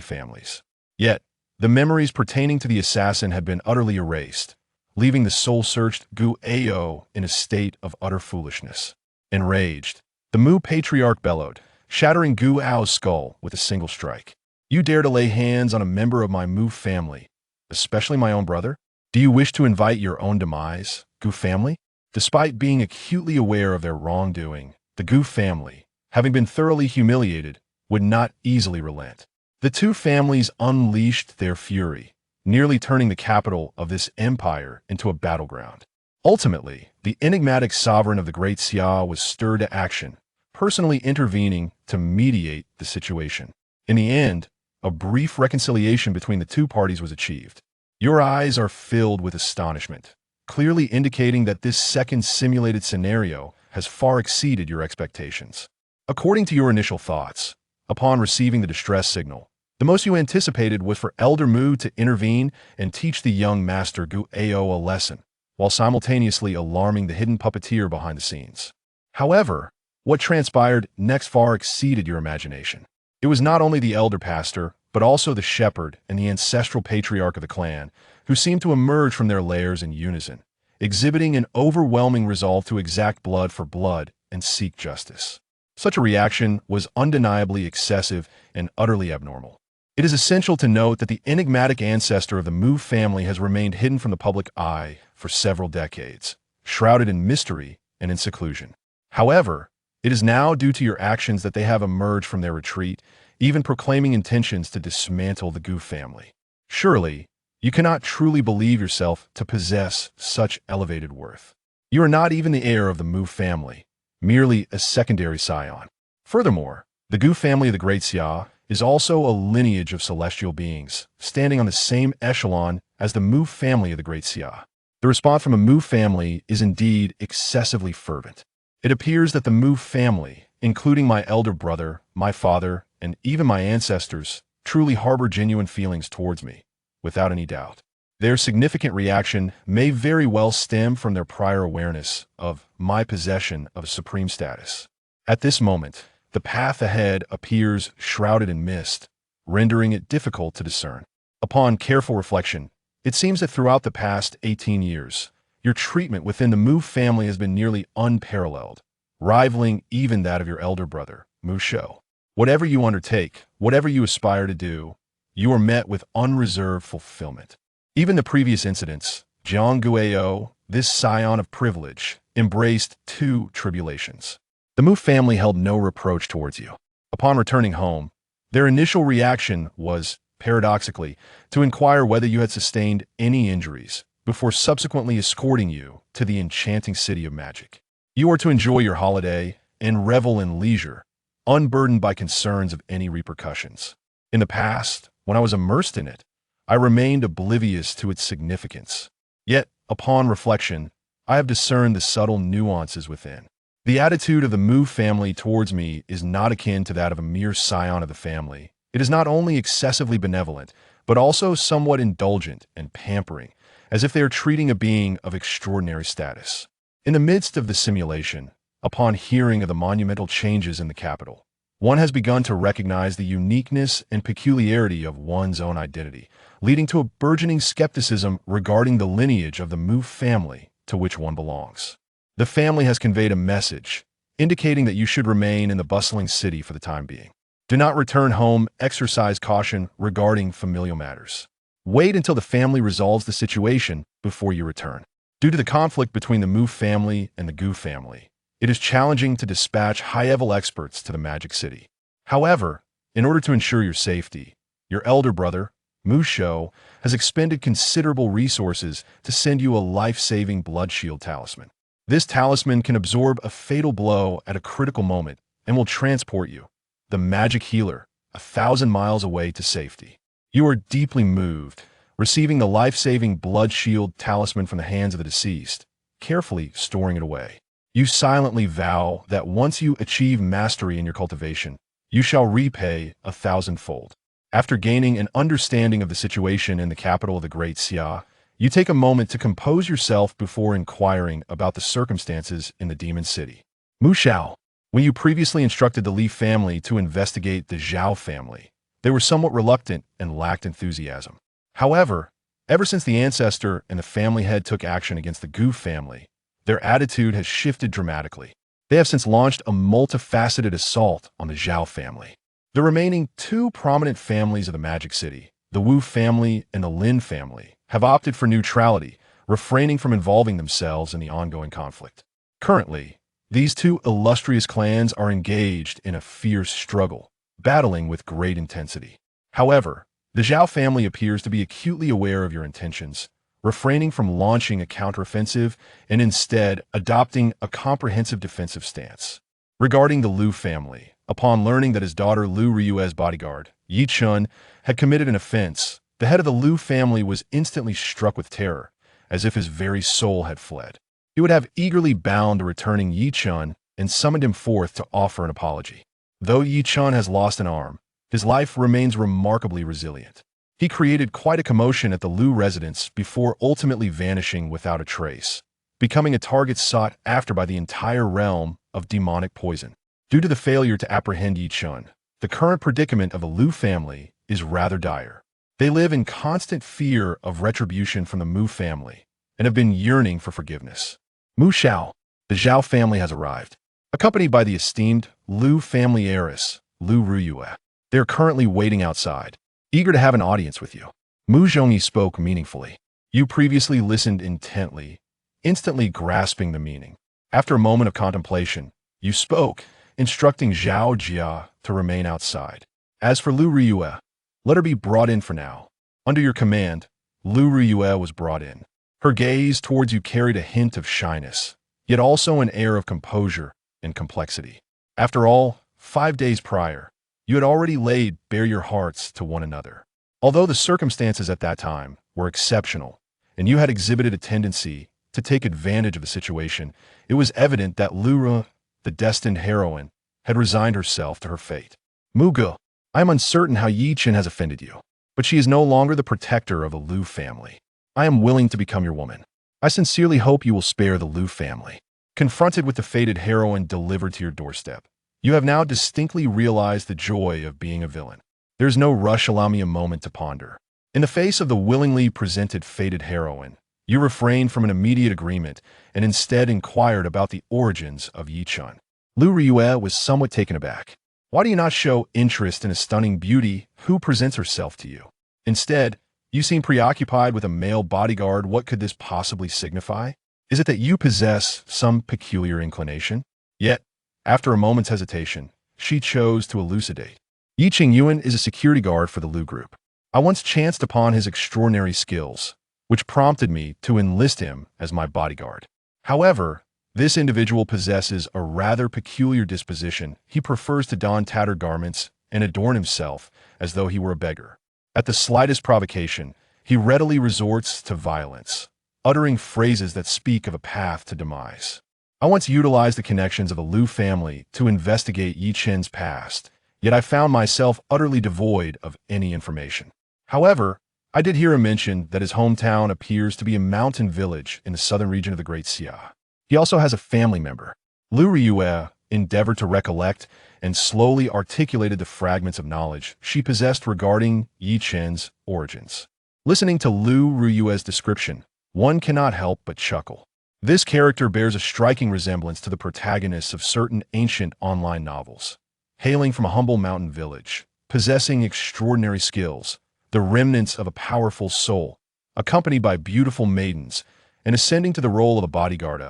families. Yet, the memories pertaining to the assassin had been utterly erased, leaving the soul-searched Gu Ao in a state of utter foolishness. Enraged, the Mu patriarch bellowed, shattering Gu Ao's skull with a single strike. "You dare to lay hands on a member of my Mu family, especially my own brother? Do you wish to invite your own demise, Gu family?" Despite being acutely aware of their wrongdoing, the Gu family, having been thoroughly humiliated, would not easily relent. The two families unleashed their fury, nearly turning the capital of this empire into a battleground. Ultimately, the enigmatic sovereign of the Great Xia was stirred to action, personally intervening to mediate the situation. In the end, a brief reconciliation between the two parties was achieved. Your eyes are filled with astonishment, clearly indicating that this second simulated scenario has far exceeded your expectations. According to your initial thoughts, upon receiving the distress signal, the most you anticipated was for Elder Mu to intervene and teach the young master Gu Ao a lesson, while simultaneously alarming the hidden puppeteer behind the scenes. However, what transpired next far exceeded your imagination. It was not only the elder pastor, but also the shepherd and the ancestral patriarch of the clan, who seemed to emerge from their lairs in unison, exhibiting an overwhelming resolve to exact blood for blood and seek justice. Such a reaction was undeniably excessive and utterly abnormal. It is essential to note that the enigmatic ancestor of the Mu family has remained hidden from the public eye for several decades, shrouded in mystery and in seclusion. However, it is now due to your actions that they have emerged from their retreat, even proclaiming intentions to dismantle the Gu family. Surely, you cannot truly believe yourself to possess such elevated worth. You are not even the heir of the Mu family, merely a secondary scion. Furthermore, the Gu family of the Great Xia is also a lineage of celestial beings, standing on the same echelon as the Mu family of the Great Xia. The response from a Mu family is indeed excessively fervent. It appears that the Mu family, including my elder brother, my father, and even my ancestors, truly harbor genuine feelings towards me, without any doubt. Their significant reaction may very well stem from their prior awareness of my possession of a supreme status. At this moment, the path ahead appears shrouded in mist, rendering it difficult to discern. Upon careful reflection, it seems that throughout the past 18 years, your treatment within the Mu family has been nearly unparalleled, rivaling even that of your elder brother, Mu Shou. Whatever you undertake, whatever you aspire to do, you are met with unreserved fulfillment. Even the previous incidents, Jiang Guao, this scion of privilege, embraced two tribulations. The Mu family held no reproach towards you. Upon returning home, their initial reaction was, paradoxically, to inquire whether you had sustained any injuries, before subsequently escorting you to the enchanting city of magic. You are to enjoy your holiday and revel in leisure, unburdened by concerns of any repercussions. In the past, when I was immersed in it, I remained oblivious to its significance. Yet, upon reflection, I have discerned the subtle nuances within. The attitude of the Mu family towards me is not akin to that of a mere scion of the family. It is not only excessively benevolent, but also somewhat indulgent and pampering, as if they are treating a being of extraordinary status. In the midst of the simulation, upon hearing of the monumental changes in the capital, one has begun to recognize the uniqueness and peculiarity of one's own identity, leading to a burgeoning skepticism regarding the lineage of the Mu family to which one belongs. The family has conveyed a message, indicating that you should remain in the bustling city for the time being. Do not return home, exercise caution regarding familial matters. Wait until the family resolves the situation before you return. Due to the conflict between the Mu family and the Gu family, it is challenging to dispatch high-level experts to the Magic City. However, in order to ensure your safety, your elder brother, Mu Shou, has expended considerable resources to send you a life-saving blood shield talisman. This talisman can absorb a fatal blow at a critical moment and will transport you, the magic healer, 1,000 miles away to safety. You are deeply moved, receiving the life-saving blood shield talisman from the hands of the deceased, carefully storing it away. You silently vow that once you achieve mastery in your cultivation, you shall repay 1,000-fold. After gaining an understanding of the situation in the capital of the Great Xia, You take a moment to compose yourself before inquiring about the circumstances in the demon city. Mu Xiao, when you previously instructed the Li family to investigate the Zhao family, they were somewhat reluctant and lacked enthusiasm. However, ever since the ancestor and the family head took action against the Gu family, their attitude has shifted dramatically. They have since launched a multifaceted assault on the Zhao family. The remaining two prominent families of the Magic City, the Wu family and the Lin family, have opted for neutrality, refraining from involving themselves in the ongoing conflict. Currently, these two illustrious clans are engaged in a fierce struggle, battling with great intensity. However, the Zhao family appears to be acutely aware of your intentions, refraining from launching a counteroffensive and instead adopting a comprehensive defensive stance. Regarding the Liu family, upon learning that his daughter Liu Ruyue's bodyguard, Yi Chun, had committed an offense, the head of the Liu family was instantly struck with terror, as if his very soul had fled. He would have eagerly bound the returning Yi Chun and summoned him forth to offer an apology. Though Yi Chun has lost an arm, his life remains remarkably resilient. He created quite a commotion at the Liu residence before ultimately vanishing without a trace, becoming a target sought after by the entire realm of demonic poison. Due to the failure to apprehend Yi Chun, the current predicament of the Liu family is rather dire. They live in constant fear of retribution from the Mu family and have been yearning for forgiveness. Mu Xiao, the Zhao family has arrived, accompanied by the esteemed Liu family heiress, Liu Ruyue. They are currently waiting outside, eager to have an audience with you. Mu Zhongyi spoke meaningfully. You previously listened intently, instantly grasping the meaning. After a moment of contemplation, you spoke, instructing Zhao Jia to remain outside. As for Liu Ruyue, let her be brought in for now. Under your command, Liu Ruyue was brought in. Her gaze towards you carried a hint of shyness, yet also an air of composure and complexity. After all, 5 days prior, you had already laid bare your hearts to one another. Although the circumstances at that time were exceptional, and you had exhibited a tendency to take advantage of the situation, it was evident that Liu Ruyue, the destined heroine, had resigned herself to her fate. Mu Ge, I am uncertain how Yi Chen has offended you, but she is no longer the protector of the Liu family. I am willing to become your woman. I sincerely hope you will spare the Liu family. Confronted with the fated heroine delivered to your doorstep, you have now distinctly realized the joy of being a villain. There is no rush, allow me a moment to ponder. In the face of the willingly presented fated heroine, you refrained from an immediate agreement and instead inquired about the origins of Yi Chun. Liu Ruyue was somewhat taken aback. Why do you not show interest in a stunning beauty who presents herself to you? Instead, you seem preoccupied with a male bodyguard. What could this possibly signify? Is it that you possess some peculiar inclination? Yet, after a moment's hesitation, she chose to elucidate. Yi Qingyuan is a security guard for the Liu group. I once chanced upon his extraordinary skills, which prompted me to enlist him as my bodyguard. However, this individual possesses a rather peculiar disposition. He prefers to don tattered garments and adorn himself as though he were a beggar. At the slightest provocation, he readily resorts to violence, uttering phrases that speak of a path to demise. I once utilized the connections of the Liu family to investigate Yi Chen's past, yet I found myself utterly devoid of any information. However, I did hear him mention that his hometown appears to be a mountain village in the southern region of the Great Xia. He also has a family member. Liu Ruyue endeavored to recollect and slowly articulated the fragments of knowledge she possessed regarding Yi Chen's origins. Listening to Liu Ruyue's description, one cannot help but chuckle. This character bears a striking resemblance to the protagonists of certain ancient online novels. Hailing from a humble mountain village, possessing extraordinary skills, the remnants of a powerful soul, accompanied by beautiful maidens, and ascending to the role of a bodyguard,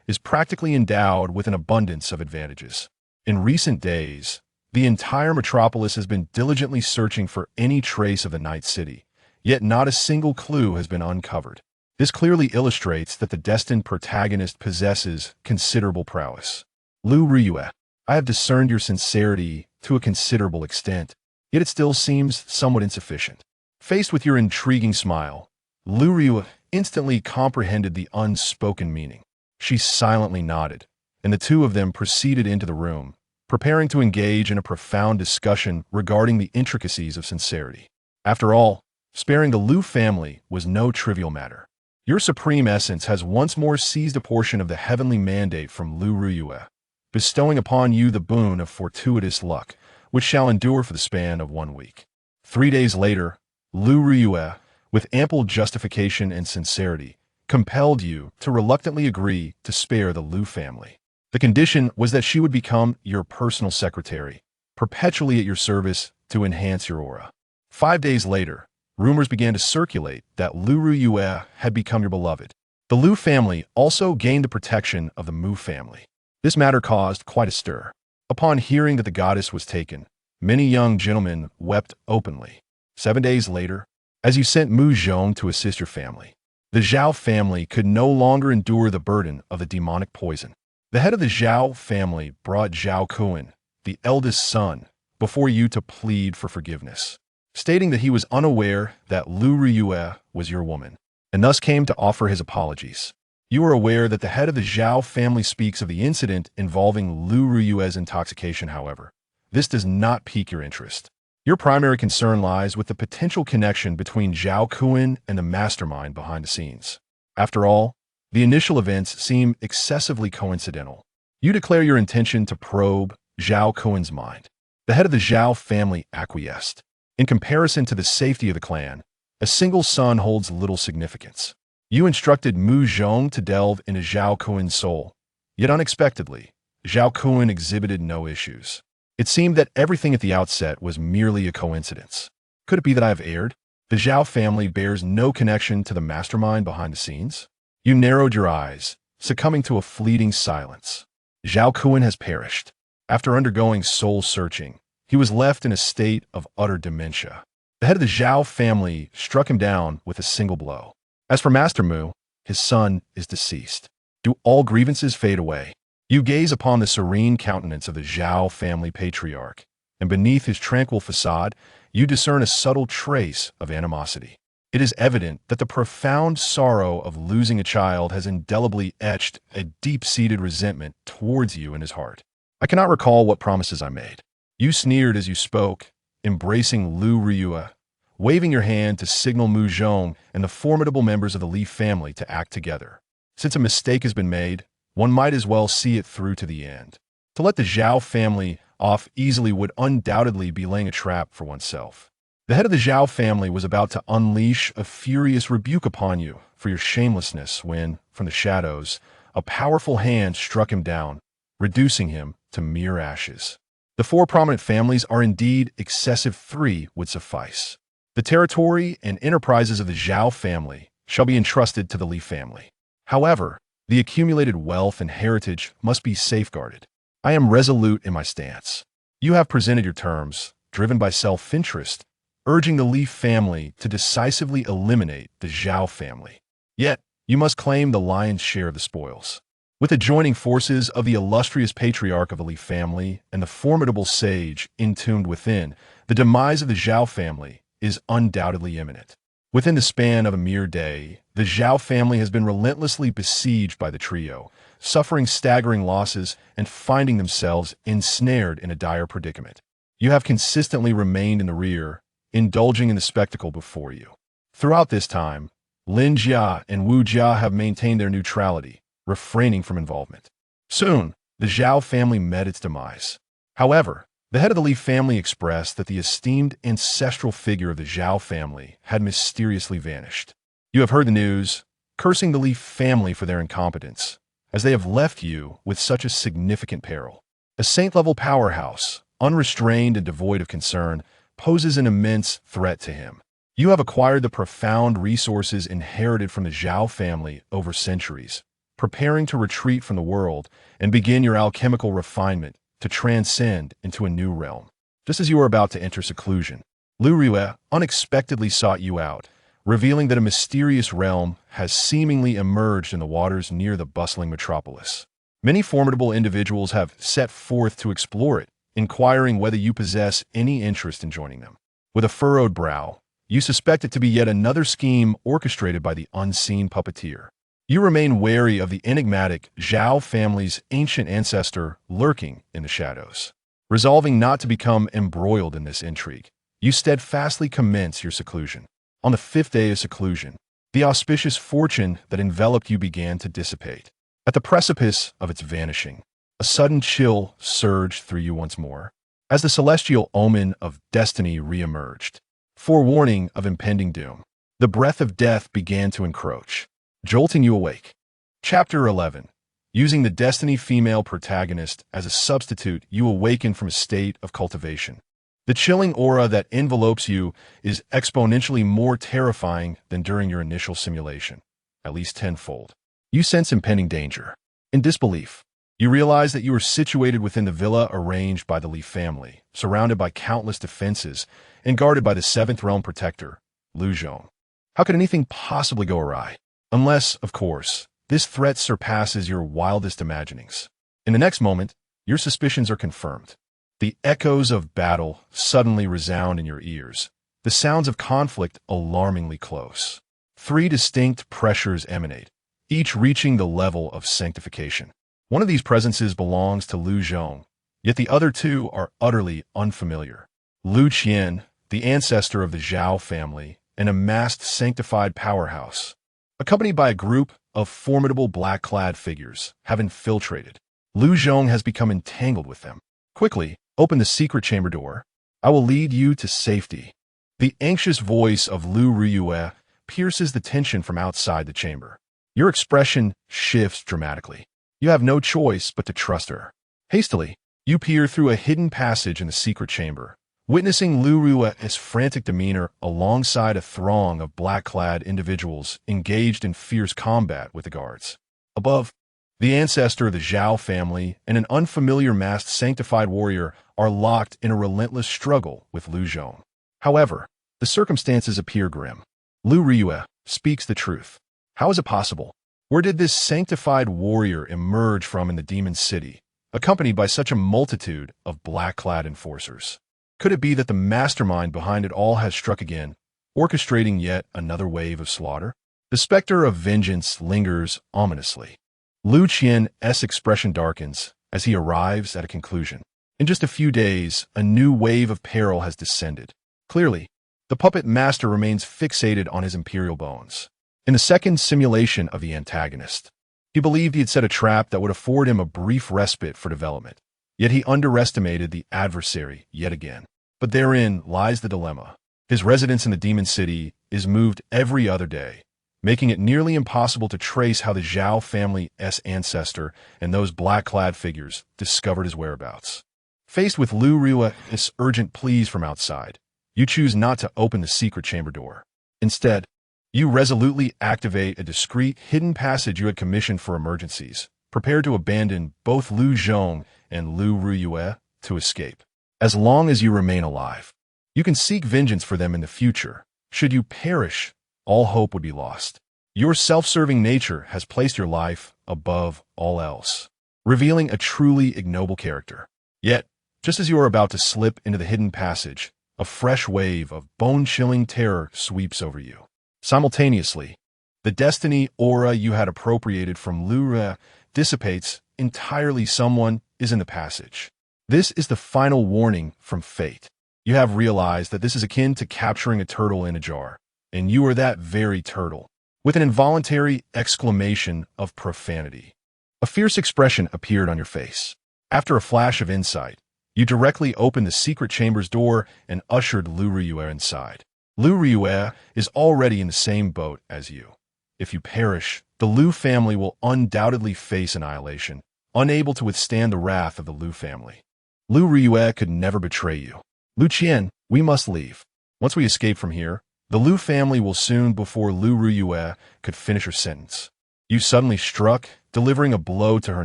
is practically endowed with an abundance of advantages. In recent days, the entire metropolis has been diligently searching for any trace of the Night City, yet not a single clue has been uncovered. This clearly illustrates that the destined protagonist possesses considerable prowess. Liu Ruyue, I have discerned your sincerity to a considerable extent, yet it still seems somewhat insufficient. Faced with your intriguing smile, Liu Ruyue instantly comprehended the unspoken meaning. She silently nodded, and the two of them proceeded into the room, preparing to engage in a profound discussion regarding the intricacies of sincerity. After all, sparing the Liu family was no trivial matter. Your supreme essence has once more seized a portion of the heavenly mandate from Liu Ruyue, bestowing upon you the boon of fortuitous luck, which shall endure for the span of 1 week. 3 days later, Liu Ruyue, with ample justification and sincerity, compelled you to reluctantly agree to spare the Liu family. The condition was that she would become your personal secretary, perpetually at your service to enhance your aura. 5 days later, rumors began to circulate that Liu Ruyue had become your beloved. The Liu family also gained the protection of the Mu family. This matter caused quite a stir. Upon hearing that the goddess was taken, many young gentlemen wept openly. 7 days later, as you sent Mu Zhong to assist your family, the Zhao family could no longer endure the burden of the demonic poison. The head of the Zhao family brought Zhao Qian, the eldest son, before you to plead for forgiveness, stating that he was unaware that Liu Ruyue was your woman, and thus came to offer his apologies. You are aware that the head of the Zhao family speaks of the incident involving Liu Ruyue's intoxication, however. This does not pique your interest. Your primary concern lies with the potential connection between Zhao Qian and the mastermind behind the scenes. After all, the initial events seem excessively coincidental. You declare your intention to probe Zhao Qian's mind. The head of the Zhao family acquiesced. In comparison to the safety of the clan, a single son holds little significance. You instructed Mu Zhong to delve into Zhao Qian's soul, yet unexpectedly, Zhao Qian exhibited no issues. It seemed that everything at the outset was merely a coincidence. Could it be that I have erred? The Zhao family bears no connection to the mastermind behind the scenes? You narrowed your eyes, succumbing to a fleeting silence. Zhao Qian has perished. After undergoing soul-searching, he was left in a state of utter dementia. The head of the Zhao family struck him down with a single blow. As for Master Mu, his son is deceased. Do all grievances fade away? You gaze upon the serene countenance of the Zhao family patriarch, and beneath his tranquil facade, you discern a subtle trace of animosity. It is evident that the profound sorrow of losing a child has indelibly etched a deep-seated resentment towards you in his heart. I cannot recall what promises I made. You sneered as you spoke, embracing Liu Ruyue, waving your hand to signal Mu Zhong and the formidable members of the Li family to act together. Since a mistake has been made, one might as well see it through to the end. To let the Zhao family off easily would undoubtedly be laying a trap for oneself. The head of the Zhao family was about to unleash a furious rebuke upon you for your shamelessness when, from the shadows, a powerful hand struck him down, reducing him to mere ashes. The 4 prominent families are indeed excessive. 3 would suffice. The territory and enterprises of the Zhao family shall be entrusted to the Li family. However, the accumulated wealth and heritage must be safeguarded. I am resolute in my stance. You have presented your terms, driven by self-interest, urging the Li family to decisively eliminate the Zhao family. Yet, you must claim the lion's share of the spoils. With the joining forces of the illustrious patriarch of the Li family and the formidable sage entombed within, the demise of the Zhao family is undoubtedly imminent. Within the span of a mere day, the Zhao family has been relentlessly besieged by the trio, suffering staggering losses and finding themselves ensnared in a dire predicament. You have consistently remained in the rear, indulging in the spectacle before you. Throughout this time, Lin Jia and Wu Jia have maintained their neutrality, refraining from involvement. Soon, the Zhao family met its demise. However, the head of the Li family expressed that the esteemed ancestral figure of the Zhao family had mysteriously vanished. You have heard the news, cursing the Li family for their incompetence, as they have left you with such a significant peril. A saint-level powerhouse, unrestrained and devoid of concern, poses an immense threat to him. You have acquired the profound resources inherited from the Zhao family over centuries, preparing to retreat from the world and begin your alchemical refinement to transcend into a new realm. Just as you are about to enter seclusion, Liu Ruyue unexpectedly sought you out, revealing that a mysterious realm has seemingly emerged in the waters near the bustling metropolis. Many formidable individuals have set forth to explore it, inquiring whether you possess any interest in joining them. With a furrowed brow, you suspect it to be yet another scheme orchestrated by the unseen puppeteer. You remain wary of the enigmatic Zhao family's ancient ancestor lurking in the shadows. Resolving not to become embroiled in this intrigue, you steadfastly commence your seclusion. On the 5th day of seclusion, The auspicious fortune that enveloped you began to dissipate. At the precipice of its vanishing, a sudden chill surged through you once more, as the celestial omen of destiny re-emerged, forewarning of impending doom. The breath of death began to encroach, jolting you awake. Chapter 11. Using the destiny female protagonist as a substitute, you awaken from a state of cultivation. The chilling aura that envelopes you is exponentially more terrifying than during your initial simulation, at least tenfold. You sense impending danger. In disbelief, you realize that you are situated within the villa arranged by the Li family, surrounded by countless defenses and guarded by the seventh realm protector, Liu Ruyue. How could anything possibly go awry? Unless, of course, this threat surpasses your wildest imaginings. In the next moment, your suspicions are confirmed. The echoes of battle suddenly resound in your ears, the sounds of conflict alarmingly close. 3 distinct pressures emanate, each reaching the level of sanctification. One of these presences belongs to Liu Ruyue, yet the other 2 are utterly unfamiliar. Liu Qian, the ancestor of the Zhao family, an amassed sanctified powerhouse, accompanied by a group of formidable black-clad figures, have infiltrated. Liu Ruyue has become entangled with them. Quickly, open the secret chamber door. I will lead you to safety. The anxious voice of Liu Ruyue pierces the tension from outside the chamber. Your expression shifts dramatically. You have no choice but to trust her. Hastily, you peer through a hidden passage in the secret chamber, witnessing Liu Ruyue's frantic demeanor alongside a throng of black-clad individuals engaged in fierce combat with the guards. Above, the ancestor of the Zhao family and an unfamiliar masked sanctified warrior are locked in a relentless struggle with Liu Ruyue. However, the circumstances appear grim. Liu Ruyue speaks the truth. How is it possible? Where did this sanctified warrior emerge from in the demon city, accompanied by such a multitude of black-clad enforcers? Could it be that the mastermind behind it all has struck again, orchestrating yet another wave of slaughter? The specter of vengeance lingers ominously. Liu Qian's expression darkens as he arrives at a conclusion. In just a few days, a new wave of peril has descended. Clearly, the puppet master remains fixated on his imperial bones. In the second simulation of the antagonist, he believed he had set a trap that would afford him a brief respite for development. Yet he underestimated the adversary yet again. But therein lies the dilemma. His residence in the demon city is moved every other day, making it nearly impossible to trace how the Zhao family's ancestor and those black-clad figures discovered his whereabouts. Faced with Liu Ruyue's urgent pleas from outside, you choose not to open the secret chamber door. Instead, you resolutely activate a discreet, hidden passage you had commissioned for emergencies, prepared to abandon both Liu Ruyue and Liu Ruyue to escape. As long as you remain alive, you can seek vengeance for them in the future. Should you perish, all hope would be lost. Your self-serving nature has placed your life above all else, revealing a truly ignoble character. Yet, just as you are about to slip into the hidden passage, a fresh wave of bone-chilling terror sweeps over you. Simultaneously, the destiny aura you had appropriated from Liu Ruyue dissipates entirely. Someone is in the passage. This is the final warning from fate. You have realized that this is akin to capturing a turtle in a jar, and you are that very turtle. With an involuntary exclamation of profanity, a fierce expression appeared on your face. After a flash of insight, you directly opened the secret chamber's door and ushered Liu Ruyue inside. Liu Ruyue is already in the same boat as you. If you perish, the Liu family will undoubtedly face annihilation, unable to withstand the wrath of the Liu family. Liu Ruyue could never betray you. Liu Qian, we must leave. Once we escape from here, the Liu family will soon before Liu Ruyue could finish her sentence. You suddenly struck, delivering a blow to her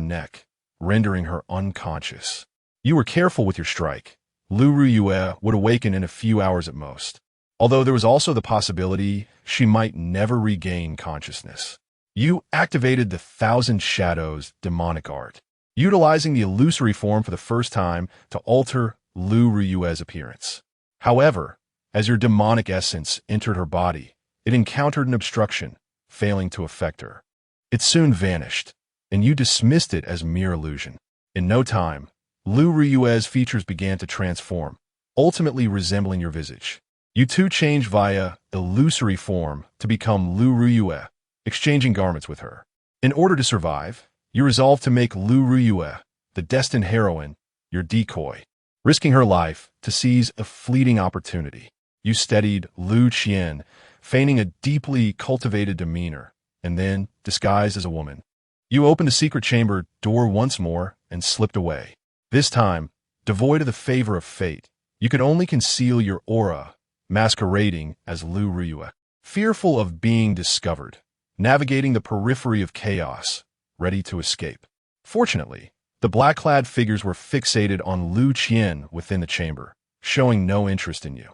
neck, rendering her unconscious. You were careful with your strike. Liu Ruyue would awaken in a few hours at most, although there was also the possibility she might never regain consciousness. You activated the Thousand Shadows demonic art, utilizing the illusory form for the first time to alter Liu Ruyue's appearance. However, as your demonic essence entered her body, it encountered an obstruction, failing to affect her. It soon vanished, and you dismissed it as mere illusion. In no time, Liu Ruyue's features began to transform, ultimately resembling your visage. You two change via illusory form to become Liu Ruyue, exchanging garments with her. In order to survive, you resolve to make Liu Ruyue, the destined heroine, your decoy, risking her life to seize a fleeting opportunity. You steadied Liu Qian, feigning a deeply cultivated demeanor, and then, disguised as a woman, you opened the secret chamber door once more and slipped away. This time, devoid of the favor of fate, you could only conceal your aura, masquerading as Liu Ruyue, fearful of being discovered, navigating the periphery of chaos, ready to escape. Fortunately, the black-clad figures were fixated on Liu Qian within the chamber, showing no interest in you.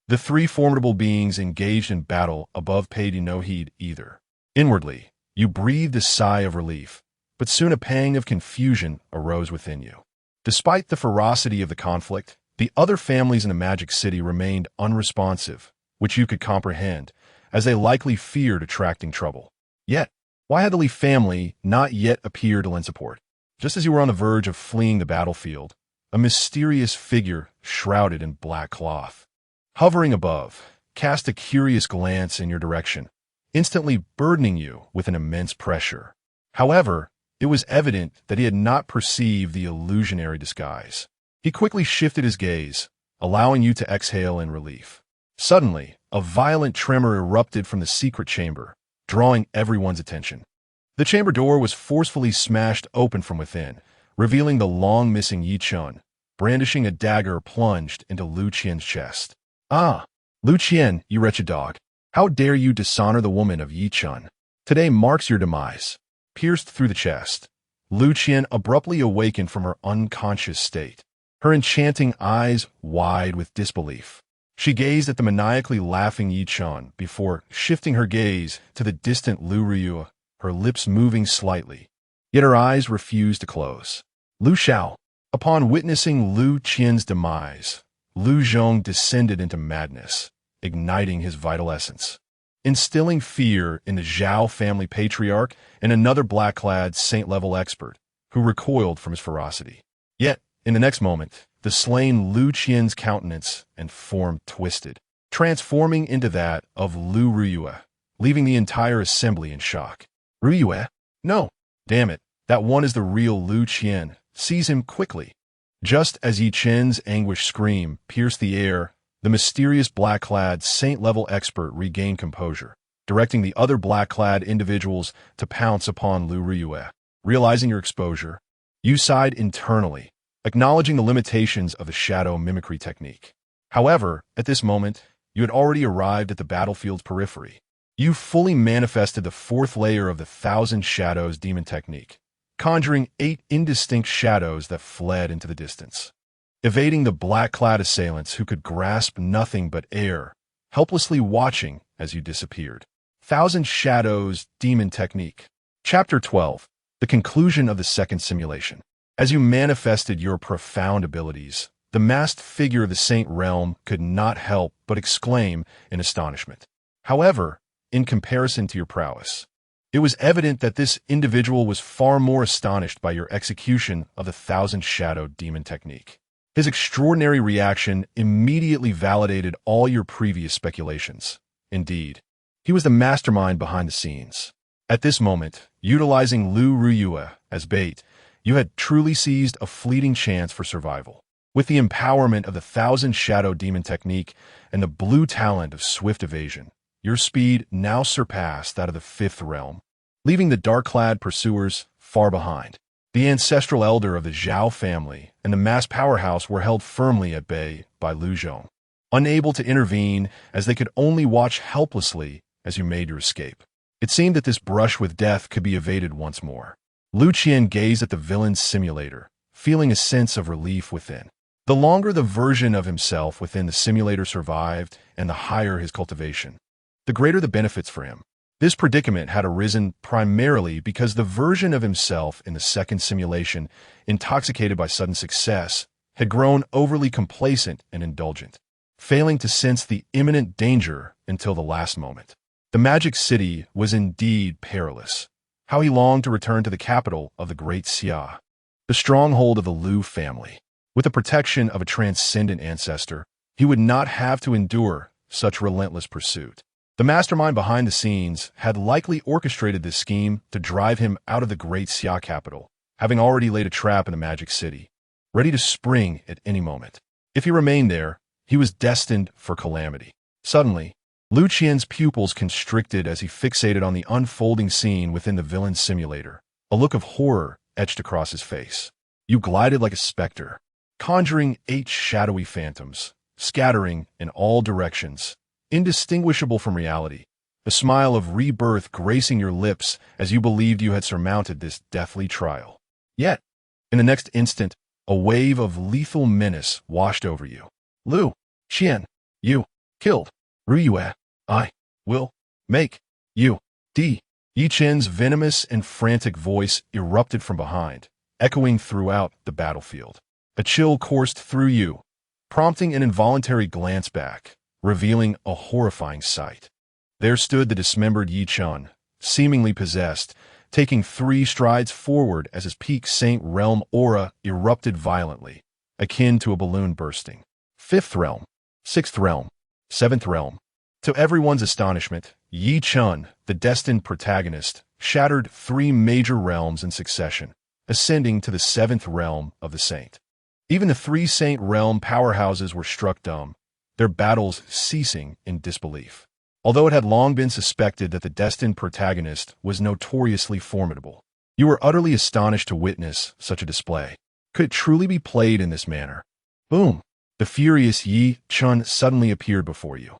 The three formidable beings engaged in battle above paid you no heed either. Inwardly, you breathed a sigh of relief, but soon a pang of confusion arose within you. Despite the ferocity of the conflict, the other families in the Magic City remained unresponsive, which you could comprehend, as they likely feared attracting trouble. Yet, why had the Li family not yet appeared to lend support? Just as you were on the verge of fleeing the battlefield, a mysterious figure shrouded in black cloth, hovering above, cast a curious glance in your direction, instantly burdening you with an immense pressure. However, it was evident that he had not perceived the illusionary disguise. He quickly shifted his gaze, allowing you to exhale in relief. Suddenly, a violent tremor erupted from the secret chamber, drawing everyone's attention. The chamber door was forcefully smashed open from within, revealing the long-missing Yi Chun, brandishing a dagger plunged into Liu Qian's chest. "Ah, Liu Qian, you wretched dog. How dare you dishonor the woman of Yi Chun? Today marks your demise." Pierced through the chest, Liu Qian abruptly awakened from her unconscious state, her enchanting eyes wide with disbelief. She gazed at the maniacally laughing Yi Chun before shifting her gaze to the distant Liu Ruyue, her lips moving slightly, yet her eyes refused to close. Liu Xiao. Upon witnessing Liu Qian's demise, Liu Zhong descended into madness, igniting his vital essence, instilling fear in the Zhao family patriarch and another black-clad saint-level expert who recoiled from his ferocity. Yet, in the next moment, the slain Liu Qian's countenance and form twisted, transforming into that of Liu Ruyue, leaving the entire assembly in shock. "Ruyue? No! Damn it, that one is the real Liu Qian. Seize him quickly." Just as Yi Chen's anguished scream pierced the air, the mysterious black-clad saint-level expert regained composure, directing the other black-clad individuals to pounce upon Liu Ruyue. Realizing your exposure, you sighed internally, acknowledging the limitations of the shadow mimicry technique. However, at this moment, you had already arrived at the battlefield's periphery. You fully manifested the fourth layer of the Thousand Shadows demon technique, conjuring 8 indistinct shadows that fled into the distance, evading the black-clad assailants who could grasp nothing but air, helplessly watching as you disappeared. Thousand Shadows demon technique. Chapter 12. The conclusion of the second simulation. As you manifested your profound abilities, the masked figure of the Saint Realm could not help but exclaim in astonishment. However, in comparison to your prowess, it was evident that this individual was far more astonished by your execution of the Thousand Shadow demon technique. His extraordinary reaction immediately validated all your previous speculations. Indeed, he was the mastermind behind the scenes. At this moment, utilizing Liu Ruyue as bait, you had truly seized a fleeting chance for survival. With the empowerment of the Thousand Shadow demon technique and the blue talent of swift evasion, your speed now surpassed that of the Fifth Realm, leaving the dark-clad pursuers far behind. The ancestral elder of the Zhao family and the mass powerhouse were held firmly at bay by Liu Zhong, unable to intervene as they could only watch helplessly as you made your escape. It seemed that this brush with death could be evaded once more. Liu Qian gazed at the villain's simulator, feeling a sense of relief within. The longer the version of himself within the simulator survived and the higher his cultivation, the greater the benefits for him. This predicament had arisen primarily because the version of himself in the second simulation, intoxicated by sudden success, had grown overly complacent and indulgent, failing to sense the imminent danger until the last moment. The Magic City was indeed perilous. How he longed to return to the capital of the Great Xia, the stronghold of the Liu family. With the protection of a transcendent ancestor, he would not have to endure such relentless pursuit. The mastermind behind the scenes had likely orchestrated this scheme to drive him out of the Great Xia capital, having already laid a trap in the Magic City, ready to spring at any moment. If he remained there, he was destined for calamity. Suddenly, Liu Qian's pupils constricted as he fixated on the unfolding scene within the villain's simulator. A look of horror etched across his face. You glided like a specter, conjuring 8 shadowy phantoms, scattering in all directions, indistinguishable from reality, a smile of rebirth gracing your lips as you believed you had surmounted this deathly trial. Yet, in the next instant, a wave of lethal menace washed over you. Liu Qian, you killed Ruyue. I will make you. Yi Qian's venomous and frantic voice erupted from behind, echoing throughout the battlefield. A chill coursed through you, prompting an involuntary glance back, revealing a horrifying sight. There stood the dismembered Yi Qian, seemingly possessed, taking 3 strides forward as his peak Saint Realm aura erupted violently, akin to a balloon bursting. 5th Realm, 6th Realm, 7th Realm. To everyone's astonishment, Yi Qian, the destined protagonist, shattered 3 major realms in succession, ascending to the 7th Realm of the Saint. Even the 3 Saint Realm powerhouses were struck dumb, their battles ceasing in disbelief. Although it had long been suspected that the destined protagonist was notoriously formidable, you were utterly astonished to witness such a display. Could it truly be played in this manner? Boom! The furious Yi Qian suddenly appeared before you,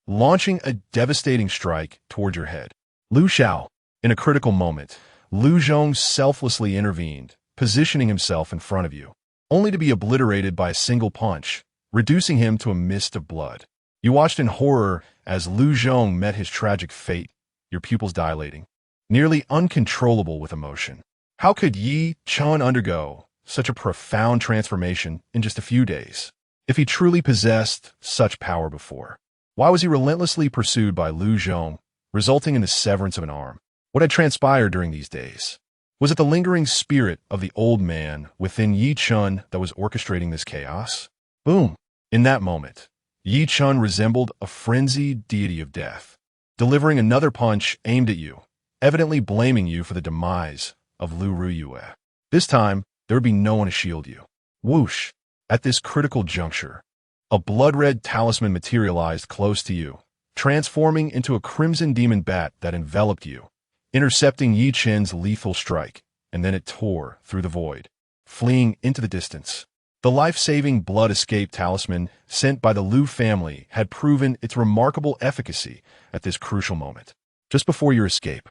launching a devastating strike toward your head. Liu Xiao. In a critical moment, Liu Zhong selflessly intervened, positioning himself in front of you, only to be obliterated by a single punch, reducing him to a mist of blood. You watched in horror as Liu Zhong met his tragic fate, your pupils dilating, nearly uncontrollable with emotion. How could Yi Qian undergo such a profound transformation in just a few days? If he truly possessed such power before, why was he relentlessly pursued by Liu Zhong, resulting in the severance of an arm? What had transpired during these days? Was it the lingering spirit of the old man within Yi Qian that was orchestrating this chaos? Boom! In that moment, Yi Qian resembled a frenzied deity of death, delivering another punch aimed at you, evidently blaming you for the demise of Liu Ruyue. This time, there would be no one to shield you. Whoosh! At this critical juncture, a blood-red talisman materialized close to you, transforming into a crimson demon bat that enveloped you, intercepting Yi Qian's lethal strike, and then it tore through the void, fleeing into the distance. The life-saving blood escape talisman sent by the Liu family had proven its remarkable efficacy at this crucial moment. Just before your escape,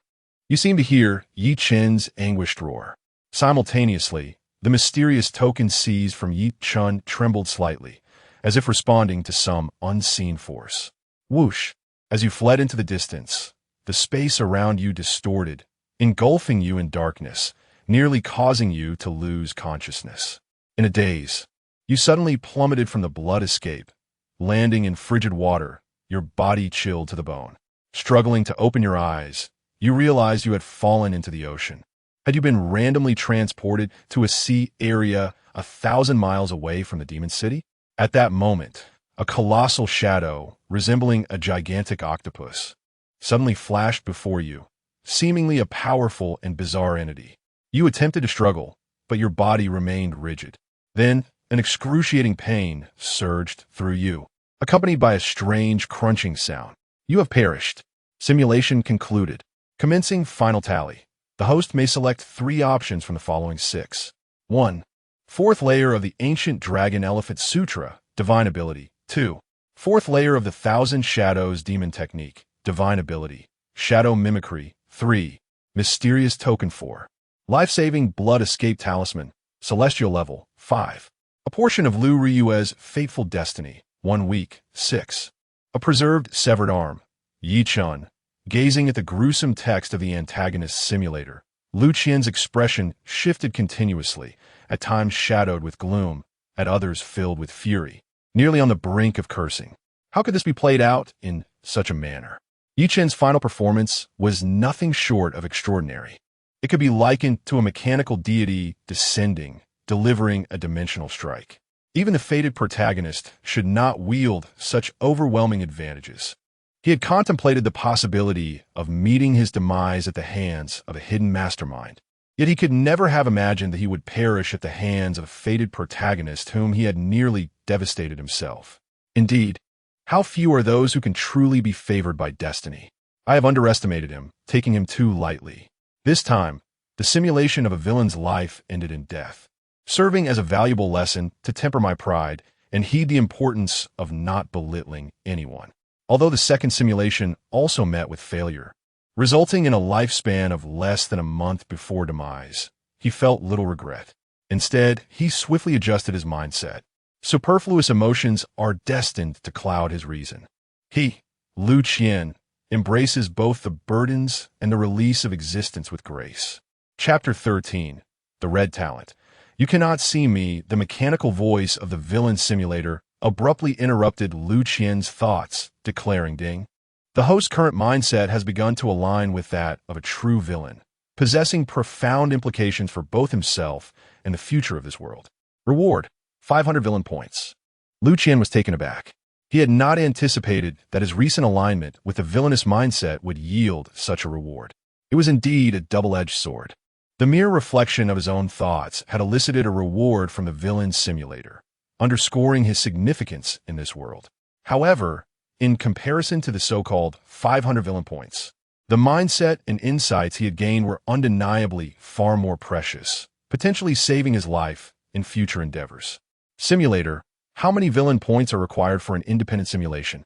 you seemed to hear Yi Qian's anguished roar. Simultaneously, the mysterious token seized from Yi Qian trembled slightly, as if responding to some unseen force. Whoosh! As you fled into the distance, the space around you distorted, engulfing you in darkness, nearly causing you to lose consciousness. In a daze, you suddenly plummeted from the blood escape, landing in frigid water, your body chilled to the bone. Struggling to open your eyes, you realized you had fallen into the ocean. Had you been randomly transported to a sea area 1,000 miles away from the demon city? At that moment, a colossal shadow, resembling a gigantic octopus, suddenly flashed before you, seemingly a powerful and bizarre entity. You attempted to struggle, but your body remained rigid. Then, an excruciating pain surged through you, accompanied by a strange crunching sound. You have perished. Simulation concluded. Commencing final tally. The host may select 3 options from the following 6. 1. 4th layer of the Ancient Dragon Elephant Sutra, Divine Ability. 2. 4th layer of the Thousand Shadows Demon Technique, Divine Ability, Shadow Mimicry. 3. Mysterious Token 4. Life-Saving Blood Escape Talisman, Celestial Level. 5. A portion of Liu Ruyue's Fateful Destiny. 1 week. 6. A preserved severed arm. Yi Qian. Gazing at the gruesome text of the antagonist's simulator, Liu Qian's expression shifted continuously, at times shadowed with gloom, at others filled with fury, nearly on the brink of cursing. How could this be played out in such a manner? Yi Qian's final performance was nothing short of extraordinary. It could be likened to a mechanical deity descending, delivering a dimensional strike. Even the fated protagonist should not wield such overwhelming advantages. He had contemplated the possibility of meeting his demise at the hands of a hidden mastermind. Yet he could never have imagined that he would perish at the hands of a fated protagonist whom he had nearly devastated himself. Indeed, how few are those who can truly be favored by destiny. I have underestimated him, taking him too lightly. This time, the simulation of a villain's life ended in death, serving as a valuable lesson to temper my pride and heed the importance of not belittling anyone. Although the second simulation also met with failure, resulting in a lifespan of less than a month before demise, he felt little regret. Instead, he swiftly adjusted his mindset. Superfluous emotions are destined to cloud his reason. He, Liu Qian, embraces both the burdens and the release of existence with grace. Chapter 13. The Red Talent. You cannot see me, the mechanical voice of the villain simulator abruptly interrupted Liu Qian's thoughts, declaring, "Ding." The host's current mindset has begun to align with that of a true villain, possessing profound implications for both himself and the future of this world. Reward: 500 villain points. Liu Qian was taken aback. He had not anticipated that his recent alignment with the villainous mindset would yield such a reward. It was indeed a double-edged sword. The mere reflection of his own thoughts had elicited a reward from the villain simulator, underscoring his significance in this world. However, in comparison to the so-called 500 villain points, the mindset and insights he had gained were undeniably far more precious, potentially saving his life in future endeavors. Simulator: how many villain points are required for an independent simulation?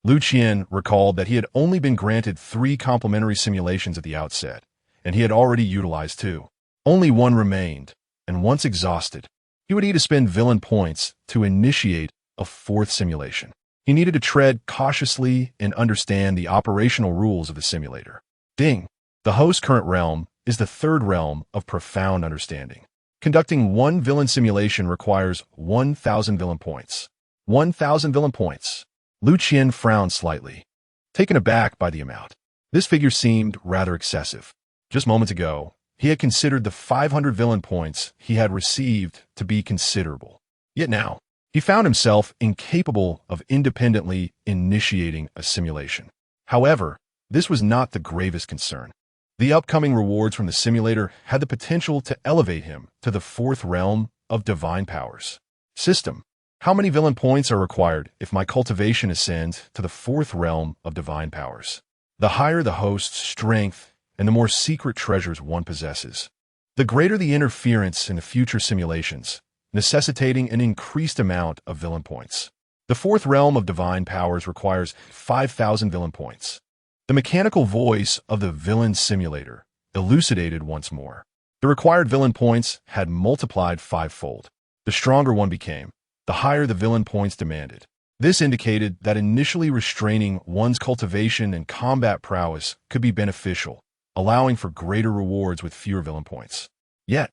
Liu Qian recalled that he had only been granted 3 complementary simulations at the outset, and he had already utilized 2. Only 1 remained, and once exhausted, he would need to spend villain points to initiate a 4th simulation. He needed to tread cautiously and understand the operational rules of the simulator. Ding. The host's current realm is the 3rd realm of profound understanding. Conducting 1 villain simulation requires 1,000 villain points. 1,000 villain points. Liu Qian frowned slightly, taken aback by the amount. This figure seemed rather excessive. Just moments ago, he had considered the 500 villain points he had received to be considerable. Yet now, he found himself incapable of independently initiating a simulation. However, this was not the gravest concern. The upcoming rewards from the simulator had the potential to elevate him to the 4th realm of divine powers. System: how many villain points are required if my cultivation ascends to the 4th realm of divine powers? The higher the host's strength and the more secret treasures one possesses, the greater the interference in the future simulations, necessitating an increased amount of villain points. The 4th realm of divine powers requires 5,000 villain points. The mechanical voice of the villain simulator elucidated once more. The required villain points had multiplied 5-fold. The stronger one became, the higher the villain points demanded. This indicated that initially restraining one's cultivation and combat prowess could be beneficial, allowing for greater rewards with fewer villain points. Yet,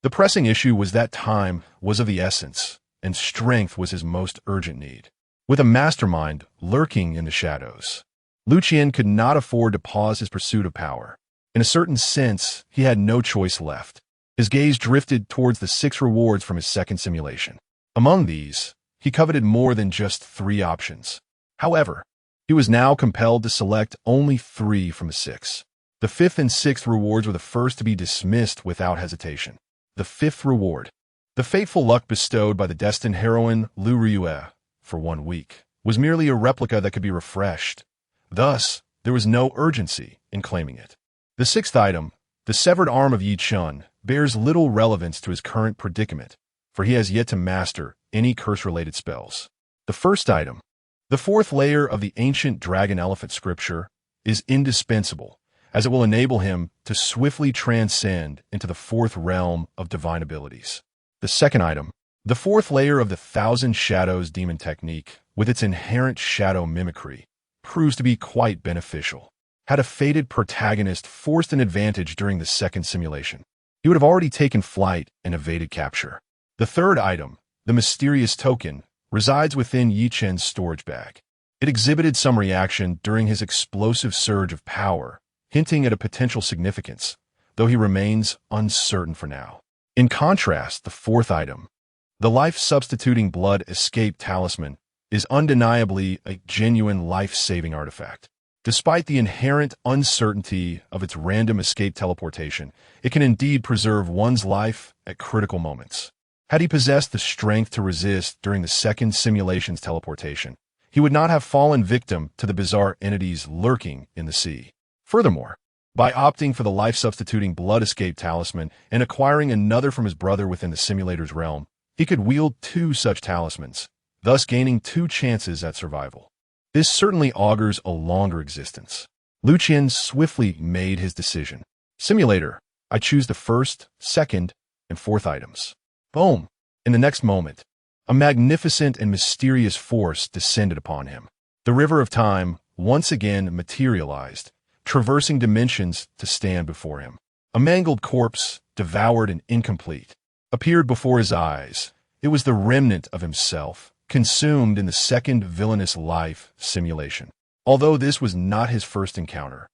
the pressing issue was that time was of the essence, and strength was his most urgent need. With a mastermind lurking in the shadows, Liu Qian could not afford to pause his pursuit of power. In a certain sense, he had no choice left. His gaze drifted towards the 6 rewards from his second simulation. Among these, he coveted more than just 3 options. However, he was now compelled to select only 3 from the 6. The 5th and 6th rewards were the first to be dismissed without hesitation. The 5th reward: the fateful luck bestowed by the destined heroine Liu Ruyue for 1 week, was merely a replica that could be refreshed. Thus, there was no urgency in claiming it. The 6th item, the severed arm of Yi Chun, bears little relevance to his current predicament, for he has yet to master any curse-related spells. The 1st item, the 4th layer of the ancient dragon elephant scripture, is indispensable, as it will enable him to swiftly transcend into the 4th realm of divine abilities. The 2nd item, the 4th layer of the Thousand Shadows demon technique, with its inherent shadow mimicry, proves to be quite beneficial. Had a fated protagonist forced an advantage during the 2nd simulation, he would have already taken flight and evaded capture. The 3rd item, the mysterious token, resides within Yi Chen's storage bag. It exhibited some reaction during his explosive surge of power, hinting at a potential significance, though he remains uncertain for now. In contrast, the 4th item, The life-substituting blood escape talisman is undeniably a genuine life-saving artifact. Despite the inherent uncertainty of its random escape teleportation, it can indeed preserve one's life at critical moments. Had he possessed the strength to resist during the second simulation's teleportation, he would not have fallen victim to the bizarre entities lurking in the sea. Furthermore, by opting for the life-substituting blood escape talisman and acquiring another from his brother within the simulator's realm, he could wield two such talismans, thus gaining two chances at survival. This certainly augurs a longer existence. Liu Qian swiftly made his decision. Simulator, I choose the first, second, and fourth items. Boom! In the next moment, a magnificent and mysterious force descended upon him. The river of time once again materialized, traversing dimensions to stand before him. A mangled corpse, devoured and incomplete, appeared before his eyes. It was the remnant of himself, consumed in the second villainous life simulation. Although this was not his first encounter,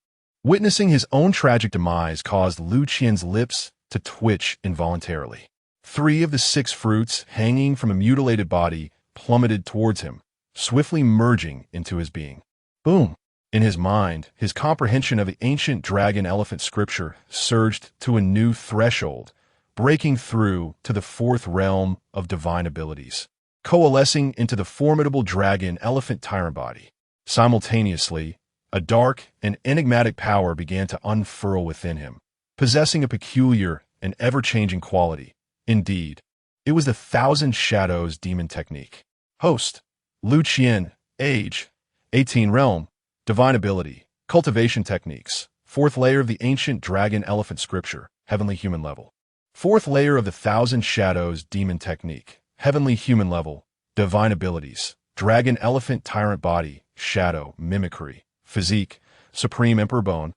witnessing his own tragic demise caused Liu Qian's lips to twitch involuntarily. 3 of the 6 fruits hanging from a mutilated body plummeted towards him, swiftly merging into his being. Boom! In his mind, his comprehension of the ancient dragon-elephant scripture surged to a new threshold, breaking through to the 4th realm of divine abilities, coalescing into the formidable dragon-elephant tyrant body. Simultaneously, a dark and enigmatic power began to unfurl within him, possessing a peculiar and ever-changing quality. Indeed, it was the Thousand Shadows demon technique. Host, Liu Qian. Age, 18. Realm, divine ability, cultivation techniques. 4th layer of the ancient dragon-elephant scripture, heavenly human level. 4th layer of the Thousand Shadows demon technique, heavenly human level, divine abilities, dragon-elephant tyrant body, shadow, mimicry, physique, supreme emperor bone.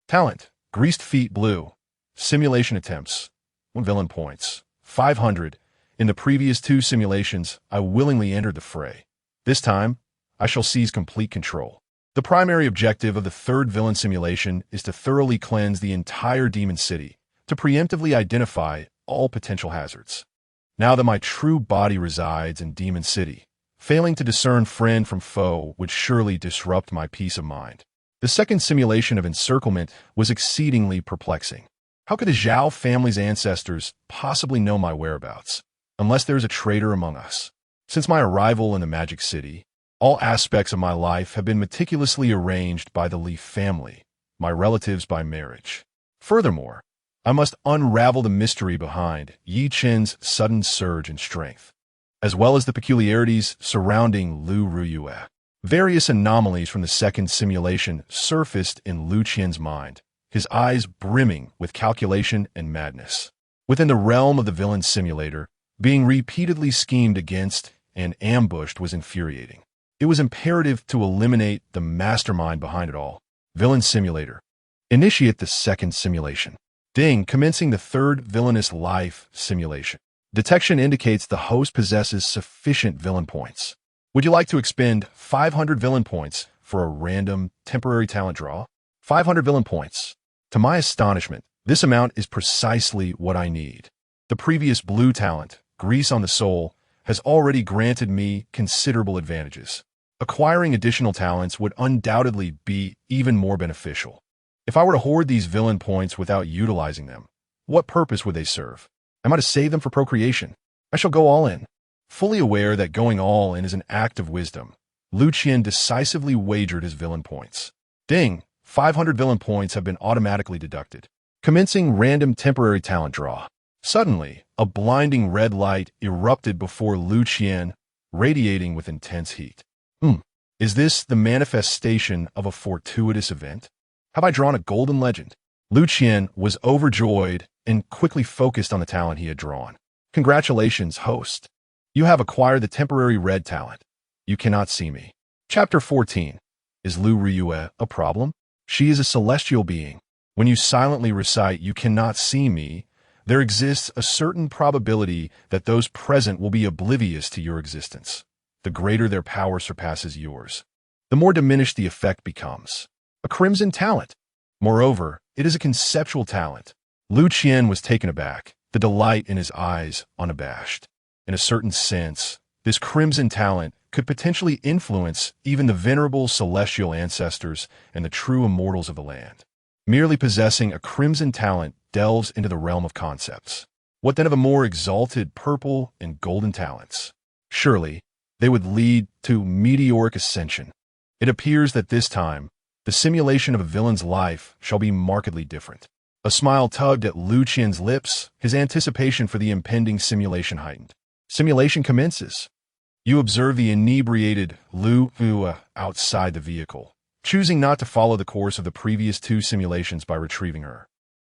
Talent, greased feet blue. Simulation attempts, 1 villain points, 500. In the previous 2 simulations, I willingly entered the fray. This time, I shall seize complete control. The primary objective of the 3rd villain simulation is to thoroughly cleanse the entire demon city, to preemptively identify all potential hazards. Now that my true body resides in Demon City, failing to discern friend from foe would surely disrupt my peace of mind. The 2nd simulation of encirclement was exceedingly perplexing. How could the Zhao family's ancestors possibly know my whereabouts, unless there is a traitor among us? Since my arrival in the Magic City, all aspects of my life have been meticulously arranged by the Li family, my relatives by marriage. Furthermore, I must unravel the mystery behind Yi Qin's sudden surge in strength, as well as the peculiarities surrounding Liu Ruyue. Various anomalies from the 2nd simulation surfaced in Liu Qian's mind, his eyes brimming with calculation and madness. Within the realm of the villain simulator, being repeatedly schemed against and ambushed was infuriating. It was imperative to eliminate the mastermind behind it all. Villain simulator. Initiate the 2nd simulation. Ding, commencing the 3rd villainous life simulation. Detection indicates the host possesses sufficient villain points. Would you like to expend 500 villain points for a random temporary talent draw? 500 villain points. To my astonishment, this amount is precisely what I need. The previous blue talent, Grease on the Soul, has already granted me considerable advantages. Acquiring additional talents would undoubtedly be even more beneficial. If I were to hoard these villain points without utilizing them, what purpose would they serve? Am I to save them for procreation? I shall go all in. Fully aware that going all in is an act of wisdom, Liu Qian decisively wagered his villain points. Ding! 500 villain points have been automatically deducted. Commencing random temporary talent draw. Suddenly, a blinding red light erupted before Liu Qian, radiating with intense heat. Is this the manifestation of a fortuitous event? Have I drawn a golden legend? Liu Qian was overjoyed and quickly focused on the talent he had drawn. Congratulations, host. You have acquired the temporary red talent. You cannot see me. Chapter 14. Is Liu Ruyue a problem? She is a celestial being. When you silently recite, "You cannot see me," there exists a certain probability that those present will be oblivious to your existence. The greater their power surpasses yours, the more diminished the effect becomes. A crimson talent. Moreover, it is a conceptual talent. Liu Qian was taken aback, the delight in his eyes unabashed. In a certain sense, this crimson talent could potentially influence even the venerable celestial ancestors and the true immortals of the land. Merely possessing a crimson talent delves into the realm of concepts. What then of a more exalted purple and golden talents? Surely, they would lead to meteoric ascension. It appears that this time, the simulation of a villain's life shall be markedly different. A smile tugged at Lu Qian's lips, his anticipation for the impending simulation heightened. Simulation commences. You observe the inebriated Liu Ruyue outside the vehicle, choosing not to follow the course of the previous two simulations by retrieving her,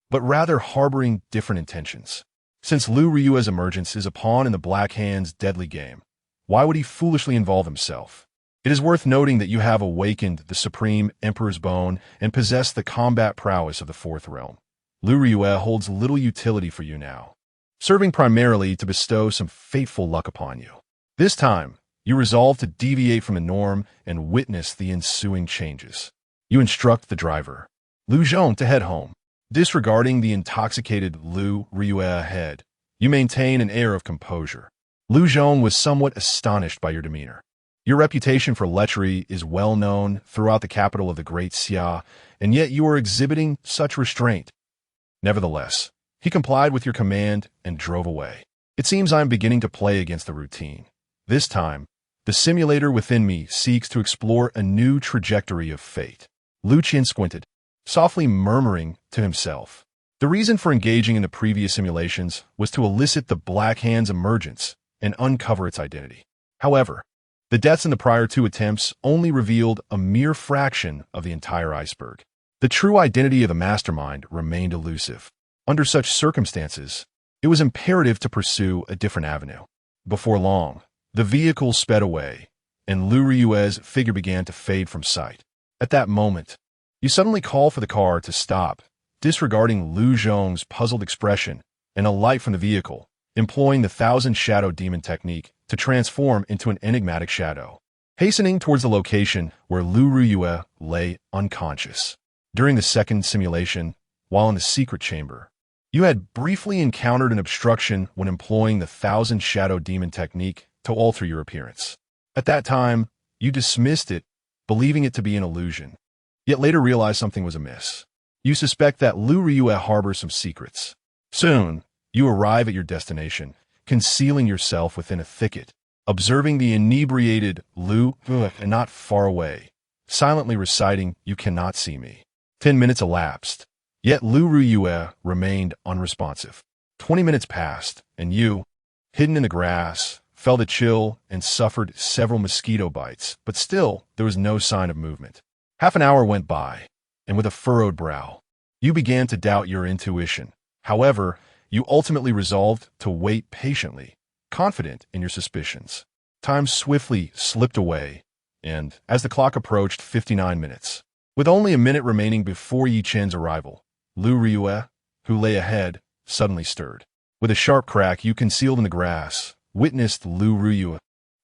but rather harboring different intentions. Since Liu Ruyue's emergence is a pawn in the Black Hand's deadly game, why would he foolishly involve himself? It is worth noting that you have awakened the Supreme Emperor's Bone and possess the combat prowess of the Fourth Realm. Liu Ruyue holds little utility for you now, serving primarily to bestow some fateful luck upon you. This time, you resolve to deviate from the norm and witness the ensuing changes. You instruct the driver, Liu Zhong, to head home. Disregarding the intoxicated Liu Ruyue ahead, you maintain an air of composure. Liu Zhong was somewhat astonished by your demeanor. Your reputation for lechery is well known throughout the capital of the Great Xia, and yet you are exhibiting such restraint. Nevertheless, he complied with your command and drove away. It seems I am beginning to play against the routine. This time, the simulator within me seeks to explore a new trajectory of fate. Lu Qian squinted, softly murmuring to himself. The reason for engaging in the previous simulations was to elicit the Black Hand's emergence and uncover its identity. However, the deaths in the prior two attempts only revealed a mere fraction of the entire iceberg. The true identity of the mastermind remained elusive. Under such circumstances, it was imperative to pursue a different avenue. Before long, the vehicle sped away, and Liu Ruyue's figure began to fade from sight. At that moment, you suddenly call for the car to stop, disregarding Liu Zhong's puzzled expression and alight from the vehicle, employing the Thousand Shadow Demon technique to transform into an enigmatic shadow, hastening towards the location where Liu Ruyue lay unconscious. During the second simulation, while in the secret chamber, you had briefly encountered an obstruction when employing the Thousand Shadow Demon technique to alter your appearance. At that time, you dismissed it, believing it to be an illusion, yet later realized something was amiss. You suspect that Liu Ruyue harbors some secrets. Soon, you arrive at your destination, concealing yourself within a thicket, observing the inebriated Liu Ruyue not far away, silently reciting, "You cannot see me." 10 minutes elapsed, yet Liu Ruyue remained unresponsive. 20 minutes passed, and you, hidden in the grass, felt a chill and suffered several mosquito bites, but still there was no sign of movement. Half an hour went by, and with a furrowed brow, you began to doubt your intuition. However, you ultimately resolved to wait patiently, confident in your suspicions. Time swiftly slipped away, and as the clock approached 59 minutes, with only a minute remaining before Yi Chen's arrival, Liu Ruyue, who lay ahead, suddenly stirred. With a sharp crack, you concealed in the grass, witnessed Liu Ruyue,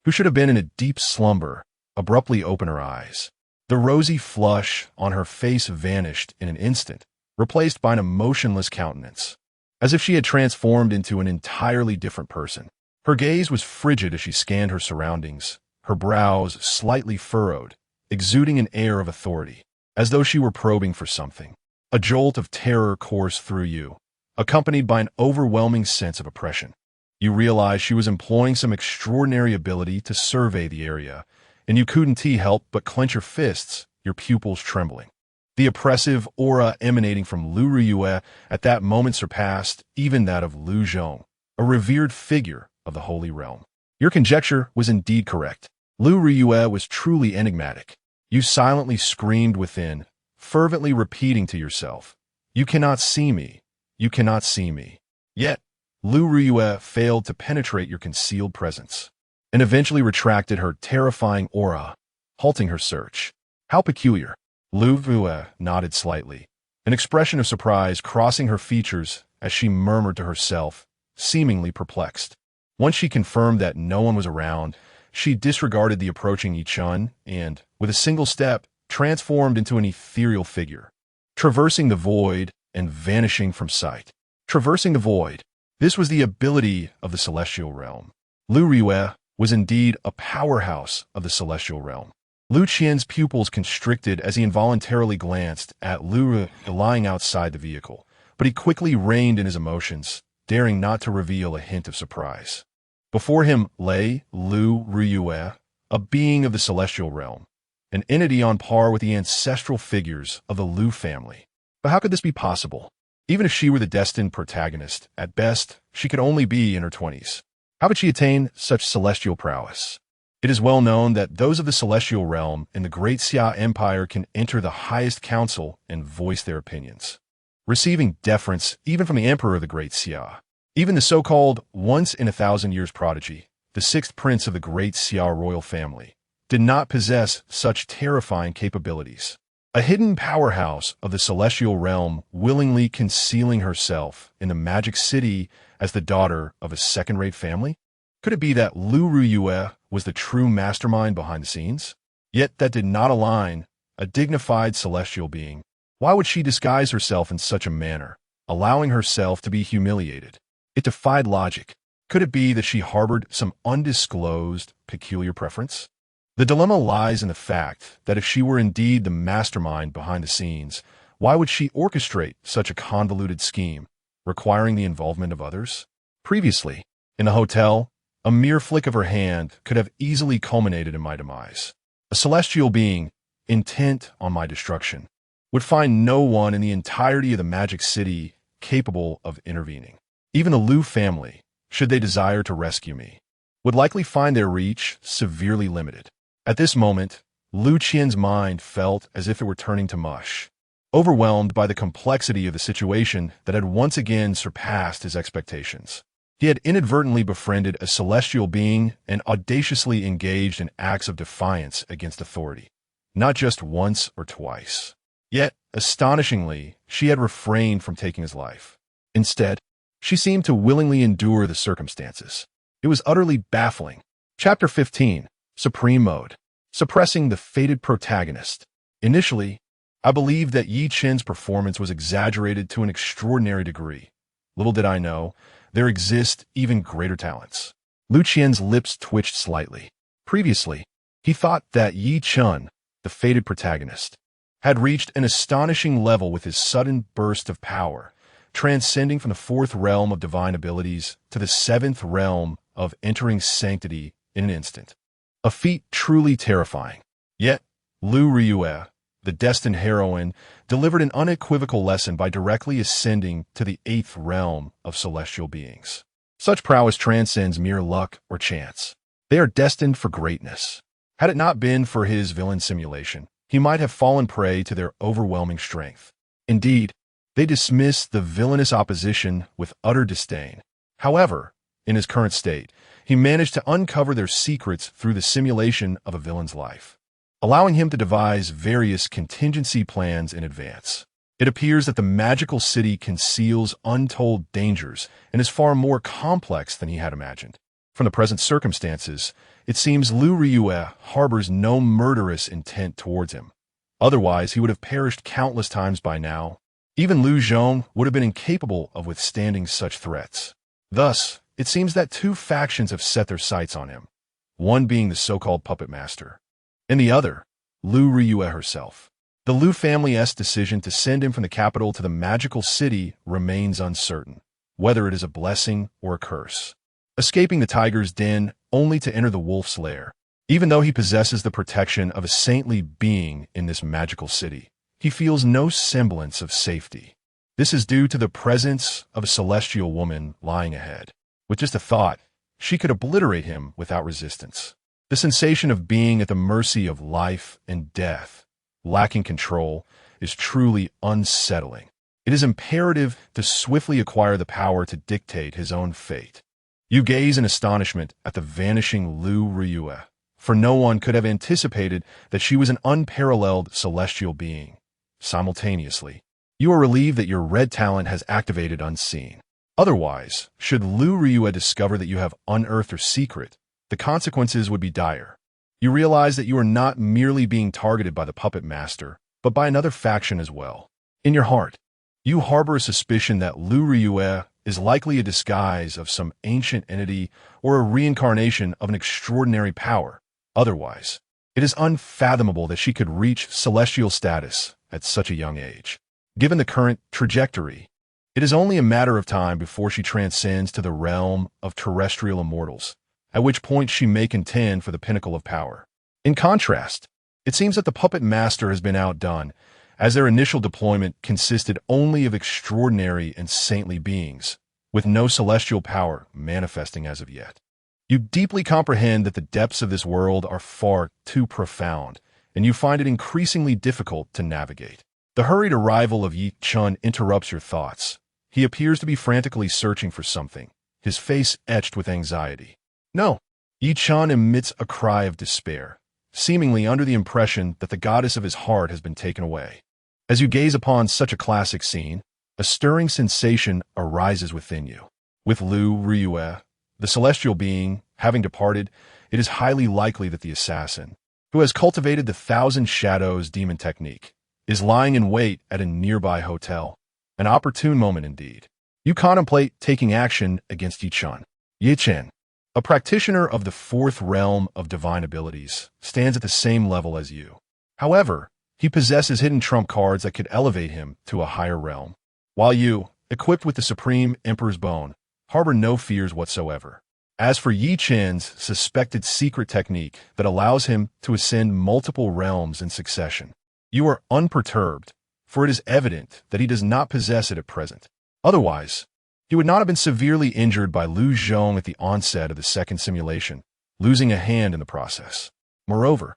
who should have been in a deep slumber, abruptly open her eyes. The rosy flush on her face vanished in an instant, replaced by an emotionless countenance, as if she had transformed into an entirely different person. Her gaze was frigid as she scanned her surroundings, her brows slightly furrowed, exuding an air of authority, as though she were probing for something. A jolt of terror coursed through you, accompanied by an overwhelming sense of oppression. You realized she was employing some extraordinary ability to survey the area, and you couldn't help but clench your fists, your pupils trembling. The oppressive aura emanating from Liu Ruyue at that moment surpassed even that of Liu Zhong, a revered figure of the Holy Realm. Your conjecture was indeed correct. Liu Ruyue was truly enigmatic. You silently screamed within, fervently repeating to yourself, "You cannot see me. You cannot see me." Yet, Liu Ruyue failed to penetrate your concealed presence, and eventually retracted her terrifying aura, halting her search. How peculiar. Liu Ruyue nodded slightly, an expression of surprise crossing her features as she murmured to herself, seemingly perplexed. Once she confirmed that no one was around, she disregarded the approaching Yi Chen and, with a single step, transformed into an ethereal figure, traversing the void and vanishing from sight. Traversing the void. This was the ability of the celestial realm. Liu Ruyue was indeed a powerhouse of the celestial realm. Liu Qian's pupils constricted as he involuntarily glanced at Liu Ruyue lying outside the vehicle, but he quickly reined in his emotions, daring not to reveal a hint of surprise. Before him lay Liu Ruyue, a being of the celestial realm, an entity on par with the ancestral figures of the Liu family. But how could this be possible? Even if she were the destined protagonist, at best, she could only be in her 20s. How could she attain such celestial prowess? It is well known that those of the celestial realm in the Great Xia Empire can enter the highest council and voice their opinions, receiving deference even from the emperor of the Great Xia. Even the so-called once-in-a-thousand-years prodigy, the sixth prince of the Great Xia royal family, did not possess such terrifying capabilities. A hidden powerhouse of the celestial realm willingly concealing herself in the magic city as the daughter of a second-rate family? Could it be that Liu Ruyue was the true mastermind behind the scenes? Yet that did not align, a dignified celestial being. Why would she disguise herself in such a manner, allowing herself to be humiliated? It defied logic. Could it be that she harbored some undisclosed, peculiar preference? The dilemma lies in the fact that if she were indeed the mastermind behind the scenes, why would she orchestrate such a convoluted scheme, requiring the involvement of others? Previously, in the hotel, a mere flick of her hand could have easily culminated in my demise. A celestial being, intent on my destruction, would find no one in the entirety of the magic city capable of intervening. Even the Liu family, should they desire to rescue me, would likely find their reach severely limited. At this moment, Liu Qian's mind felt as if it were turning to mush, overwhelmed by the complexity of the situation that had once again surpassed his expectations. He had inadvertently befriended a celestial being and audaciously engaged in acts of defiance against authority, not just once or twice. Yet, astonishingly, she had refrained from taking his life. Instead, she seemed to willingly endure the circumstances. It was utterly baffling. Chapter 15, Supreme Mode. Suppressing the fated protagonist. Initially, I believed that Yi Qin's performance was exaggerated to an extraordinary degree. Little did I know, there exist even greater talents. Liu Qian's lips twitched slightly. Previously, he thought that Yi Qin, the fated protagonist, had reached an astonishing level with his sudden burst of power, transcending from the fourth realm of divine abilities to the seventh realm of entering sanctity in an instant. A feat truly terrifying. Yet, Liu Ruyue, the destined heroine, delivered an unequivocal lesson by directly ascending to the eighth realm of celestial beings. Such prowess transcends mere luck or chance. They are destined for greatness. Had it not been for his villain simulation, he might have fallen prey to their overwhelming strength. Indeed, they dismiss the villainous opposition with utter disdain. However, in his current state, he managed to uncover their secrets through the simulation of a villain's life, allowing him to devise various contingency plans in advance. It appears that the magical city conceals untold dangers and is far more complex than he had imagined. From the present circumstances, it seems Liu Ruyue harbors no murderous intent towards him. Otherwise, he would have perished countless times by now. Even Liu Zhong would have been incapable of withstanding such threats. Thus, it seems that two factions have set their sights on him, one being the so-called puppet master, and the other, Liu Ruyue herself. The Liu family's decision to send him from the capital to the magical city remains uncertain, whether it is a blessing or a curse. Escaping the tiger's den only to enter the wolf's lair. Even though he possesses the protection of a saintly being in this magical city, he feels no semblance of safety. This is due to the presence of a celestial woman lying ahead. With just a thought, she could obliterate him without resistance. The sensation of being at the mercy of life and death, lacking control, is truly unsettling. It is imperative to swiftly acquire the power to dictate his own fate. You gaze in astonishment at the vanishing Liu Ruyue, for no one could have anticipated that she was an unparalleled celestial being. Simultaneously, you are relieved that your red talent has activated unseen. Otherwise, should Liu Ruyue discover that you have unearthed her secret, the consequences would be dire. You realize that you are not merely being targeted by the puppet master, but by another faction as well. In your heart, you harbor a suspicion that Liu Ruyue is likely a disguise of some ancient entity or a reincarnation of an extraordinary power. Otherwise, it is unfathomable that she could reach celestial status at such a young age. Given the current trajectory, it is only a matter of time before she transcends to the realm of terrestrial immortals, at which point she may contend for the pinnacle of power. In contrast, it seems that the puppet master has been outdone, as their initial deployment consisted only of extraordinary and saintly beings, with no celestial power manifesting as of yet. You deeply comprehend that the depths of this world are far too profound, and you find it increasingly difficult to navigate. The hurried arrival of Yi Chun interrupts your thoughts. He appears to be frantically searching for something, his face etched with anxiety. No! Yi Chun emits a cry of despair, seemingly under the impression that the goddess of his heart has been taken away. As you gaze upon such a classic scene, a stirring sensation arises within you. With Liu Ruyue, the celestial being, having departed, it is highly likely that the assassin, who has cultivated the Thousand Shadows demon technique, is lying in wait at a nearby hotel. An opportune moment indeed. You contemplate taking action against Yi Chun. Yi Chun, a practitioner of the fourth realm of divine abilities, stands at the same level as you. However, he possesses hidden trump cards that could elevate him to a higher realm, while you, equipped with the Supreme Emperor's Bone, harbor no fears whatsoever. As for Yi Chun's suspected secret technique that allows him to ascend multiple realms in succession, you are unperturbed, for it is evident that he does not possess it at present. Otherwise, he would not have been severely injured by Liu Zhong at the onset of the second simulation, losing a hand in the process. Moreover,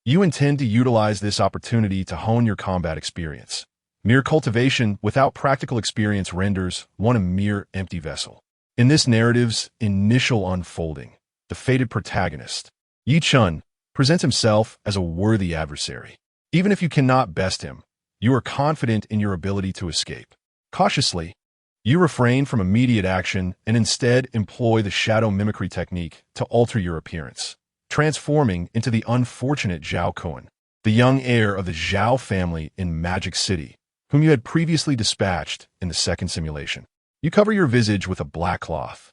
you intend to utilize this opportunity to hone your combat experience. Mere cultivation without practical experience renders one a mere empty vessel. In this narrative's initial unfolding, the fated protagonist, Yi Chun, presents himself as a worthy adversary. Even if you cannot best him, you are confident in your ability to escape. Cautiously, you refrain from immediate action and instead employ the shadow mimicry technique to alter your appearance, transforming into the unfortunate Zhao Kuan, the young heir of the Zhao family in Magic City, whom you had previously dispatched in the second simulation. You cover your visage with a black cloth,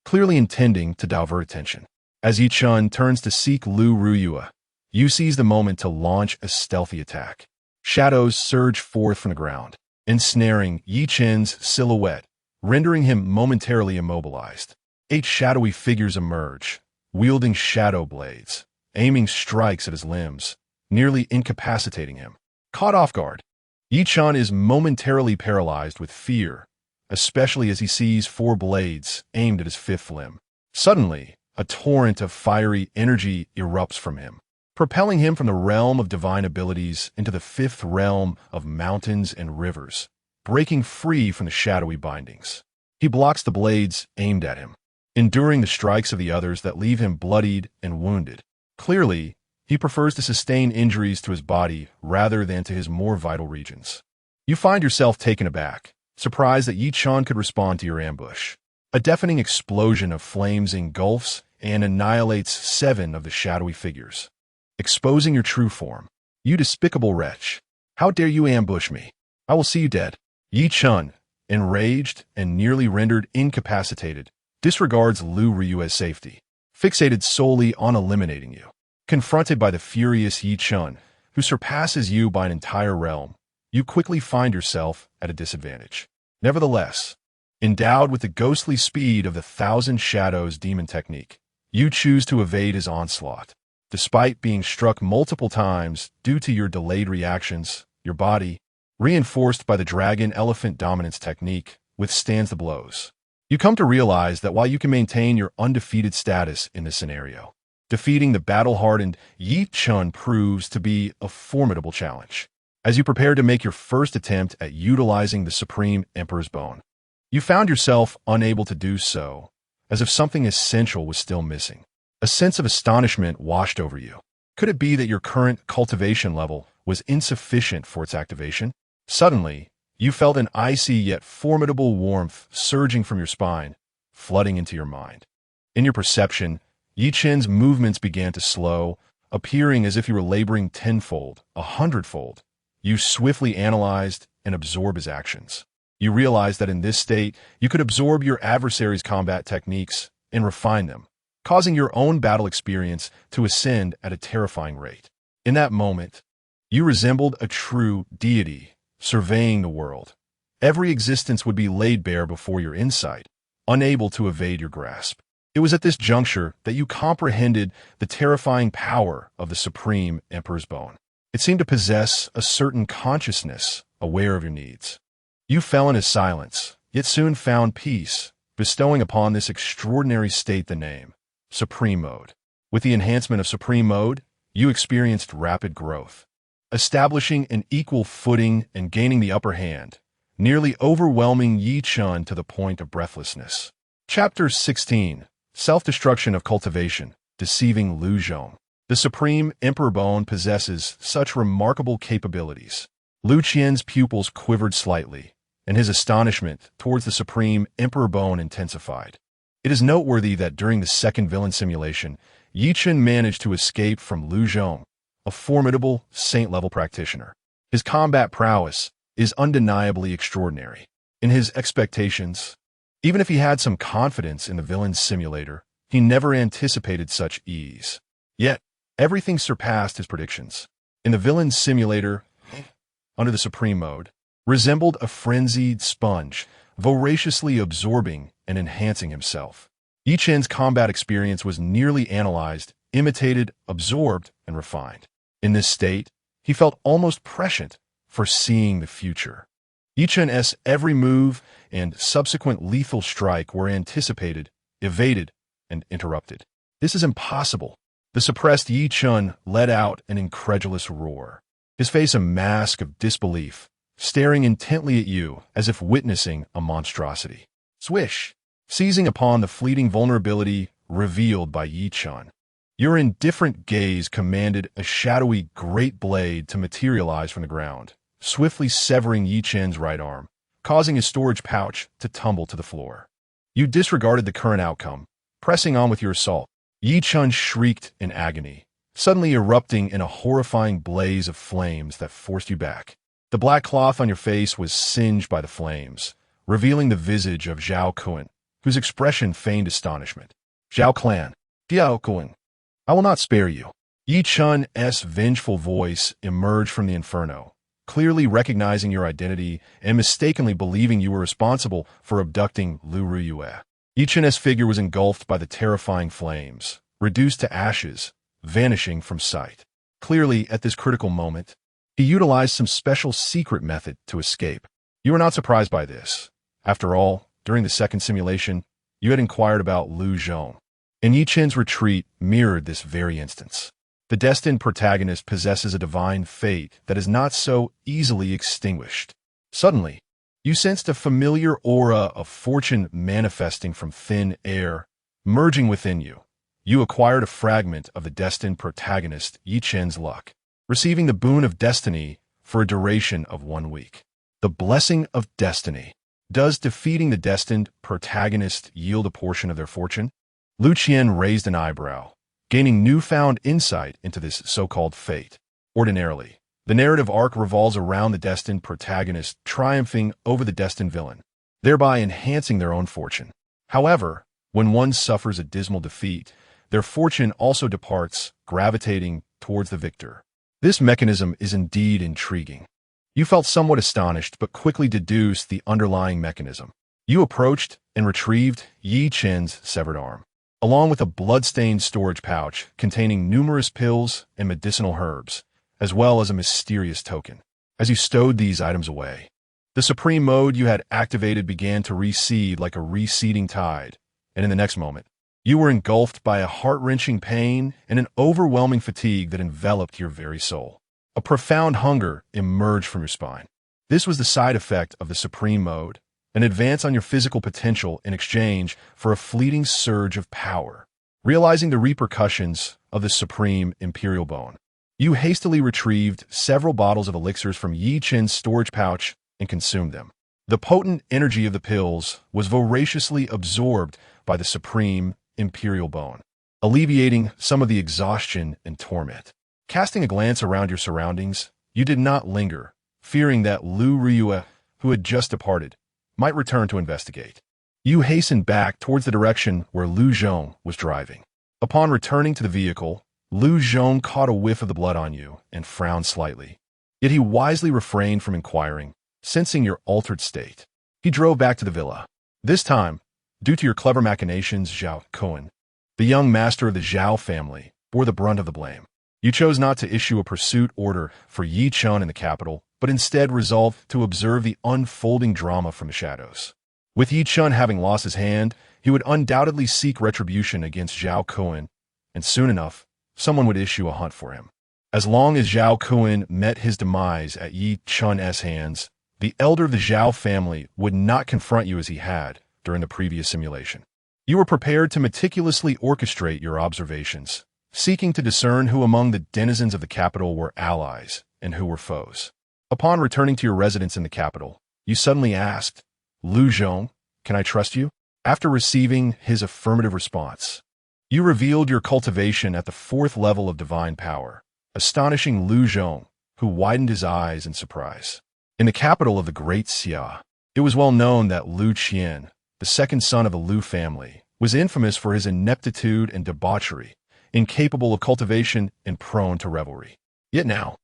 clearly intending to divert attention. As Yi Chun turns to seek Liu Ruyue, you seize the moment to launch a stealthy attack. Shadows surge forth from the ground, ensnaring Yi Chun's silhouette, rendering him momentarily immobilized. 8 shadowy figures emerge, wielding shadow blades, aiming strikes at his limbs, nearly incapacitating him. Caught off guard, Yi Chun is momentarily paralyzed with fear, especially as he sees 4 blades aimed at his 5th limb. Suddenly, a torrent of fiery energy erupts from him, propelling him from the realm of divine abilities into the 5th realm of mountains and rivers, breaking free from the shadowy bindings. He blocks the blades aimed at him, enduring the strikes of the others that leave him bloodied and wounded. Clearly, he prefers to sustain injuries to his body rather than to his more vital regions. You find yourself taken aback, surprised that Yi Chun could respond to your ambush. A deafening explosion of flames engulfs and annihilates 7 of the shadowy figures, exposing your true form. You despicable wretch! How dare you ambush me? I will see you dead. Yi Chun, enraged and nearly rendered incapacitated, disregards Liu Ruyue's safety, fixated solely on eliminating you. Confronted by the furious Yi Chun, who surpasses you by an entire realm, you quickly find yourself at a disadvantage. Nevertheless, endowed with the ghostly speed of the Thousand Shadows demon technique, you choose to evade his onslaught. Despite being struck multiple times due to your delayed reactions, your body, reinforced by the dragon elephant dominance technique, withstands the blows. You come to realize that while you can maintain your undefeated status in this scenario, defeating the battle-hardened Yi Chun proves to be a formidable challenge. As you prepare to make your first attempt at utilizing the Supreme Emperor's Bone, you found yourself unable to do so, as if something essential was still missing. A sense of astonishment washed over you. Could it be that your current cultivation level was insufficient for its activation? Suddenly, you felt an icy yet formidable warmth surging from your spine, flooding into your mind. In your perception, Yi Chun's movements began to slow, appearing as if you were laboring tenfold, 100-fold. You swiftly analyzed and absorbed his actions. You realized that in this state, you could absorb your adversary's combat techniques and refine them, causing your own battle experience to ascend at a terrifying rate. In that moment, you resembled a true deity, surveying the world. Every existence would be laid bare before your insight, unable to evade your grasp. It was at this juncture that you comprehended the terrifying power of the Supreme Emperor's Bone. It seemed to possess a certain consciousness, aware of your needs. You fell in his silence, yet soon found peace, bestowing upon this extraordinary state the name, Supreme Mode. With the enhancement of Supreme Mode, you experienced rapid growth, establishing an equal footing and gaining the upper hand, nearly overwhelming Yi Chun to the point of breathlessness. Chapter 16. Self-Destruction of Cultivation, Deceiving Liu Zhong. The Supreme Emperor Bone possesses such remarkable capabilities. Liu Qian's pupils quivered slightly, and his astonishment towards the Supreme Emperor Bone intensified. It is noteworthy that during the second villain simulation, Yi Chun managed to escape from Liu Zhong, a formidable saint-level practitioner. His combat prowess is undeniably extraordinary. In his expectations, even if he had some confidence in the villain's simulator, he never anticipated such ease. Yet, everything surpassed his predictions. In the villain's simulator, under the Supreme Mode, resembled a frenzied sponge, voraciously absorbing and enhancing himself. Yi Chen's combat experience was nearly analyzed, imitated, absorbed, and refined. In this state, he felt almost prescient, foreseeing the future. Yi Chen's every move and subsequent lethal strike were anticipated, evaded, and interrupted. This is impossible. The suppressed Yi Chun let out an incredulous roar, his face a mask of disbelief, staring intently at you as if witnessing a monstrosity. Swish! Seizing upon the fleeting vulnerability revealed by Yi Chun, your indifferent gaze commanded a shadowy great blade to materialize from the ground, swiftly severing Yi Chen's right arm, causing his storage pouch to tumble to the floor. You disregarded the current outcome, pressing on with your assault. Yi Chun shrieked in agony, suddenly erupting in a horrifying blaze of flames that forced you back. The black cloth on your face was singed by the flames, revealing the visage of Zhao Kuan, whose expression feigned astonishment. Zhao Clan, Diao Kuan, I will not spare you. Yi Chun's vengeful voice emerged from the inferno, clearly recognizing your identity and mistakenly believing you were responsible for abducting Liu Ruyue. Yi Chun's figure was engulfed by the terrifying flames, reduced to ashes, vanishing from sight. Clearly, at this critical moment, he utilized some special secret method to escape. You were not surprised by this. After all, during the second simulation, you had inquired about Liu Zhong, and Yi Chen's retreat mirrored this very instance. The destined protagonist possesses a divine fate that is not so easily extinguished. Suddenly, you sensed a familiar aura of fortune manifesting from thin air, merging within you. You acquired a fragment of the destined protagonist Yi Chen's luck, receiving the boon of destiny for a duration of 1 week. The blessing of destiny. Does defeating the destined protagonist yield a portion of their fortune? Liu Qian raised an eyebrow, gaining newfound insight into this so-called fate. Ordinarily, the narrative arc revolves around the destined protagonist triumphing over the destined villain, thereby enhancing their own fortune. However, when one suffers a dismal defeat, their fortune also departs, gravitating towards the victor. This mechanism is indeed intriguing. You felt somewhat astonished, but quickly deduced the underlying mechanism. You approached and retrieved Yi Chen's severed arm, along with a blood-stained storage pouch containing numerous pills and medicinal herbs, as well as a mysterious token. As you stowed these items away, the Supreme Mode you had activated began to recede like a receding tide, and in the next moment, you were engulfed by a heart-wrenching pain and an overwhelming fatigue that enveloped your very soul. A profound hunger emerged from your spine. This was the side effect of the Supreme Mode, an advance on your physical potential in exchange for a fleeting surge of power. Realizing the repercussions of the Supreme Imperial Bone, you hastily retrieved several bottles of elixirs from Yi Chen's storage pouch and consumed them. The potent energy of the pills was voraciously absorbed by the Supreme Imperial Bone, alleviating some of the exhaustion and torment. Casting a glance around your surroundings, you did not linger, fearing that Liu Ruyue, who had just departed, might return to investigate. You hastened back towards the direction where Liu Zhong was driving. Upon returning to the vehicle, Liu Zhong caught a whiff of the blood on you and frowned slightly. Yet he wisely refrained from inquiring, sensing your altered state. He drove back to the villa. This time, due to your clever machinations, Zhao Qian, the young master of the Zhao family, bore the brunt of the blame. You chose not to issue a pursuit order for Yichun in the capital, but instead resolved to observe the unfolding drama from the shadows. With Yichun having lost his hand, he would undoubtedly seek retribution against Zhao Qian, and soon enough, someone would issue a hunt for him. As long as Zhao Qian met his demise at Yichun's hands, the elder of the Zhao family would not confront you as he had during the previous simulation. You were prepared to meticulously orchestrate your observations, seeking to discern who among the denizens of the capital were allies and who were foes. Upon returning to your residence in the capital, you suddenly asked, Liu Zhong, can I trust you? After receiving his affirmative response, you revealed your cultivation at the 4th level of divine power, astonishing Liu Zhong, who widened his eyes in surprise. In the capital of the Great Xia, it was well known that Liu Qian, the second son of the Liu family, was infamous for his ineptitude and debauchery, incapable of cultivation and prone to revelry. Yet now,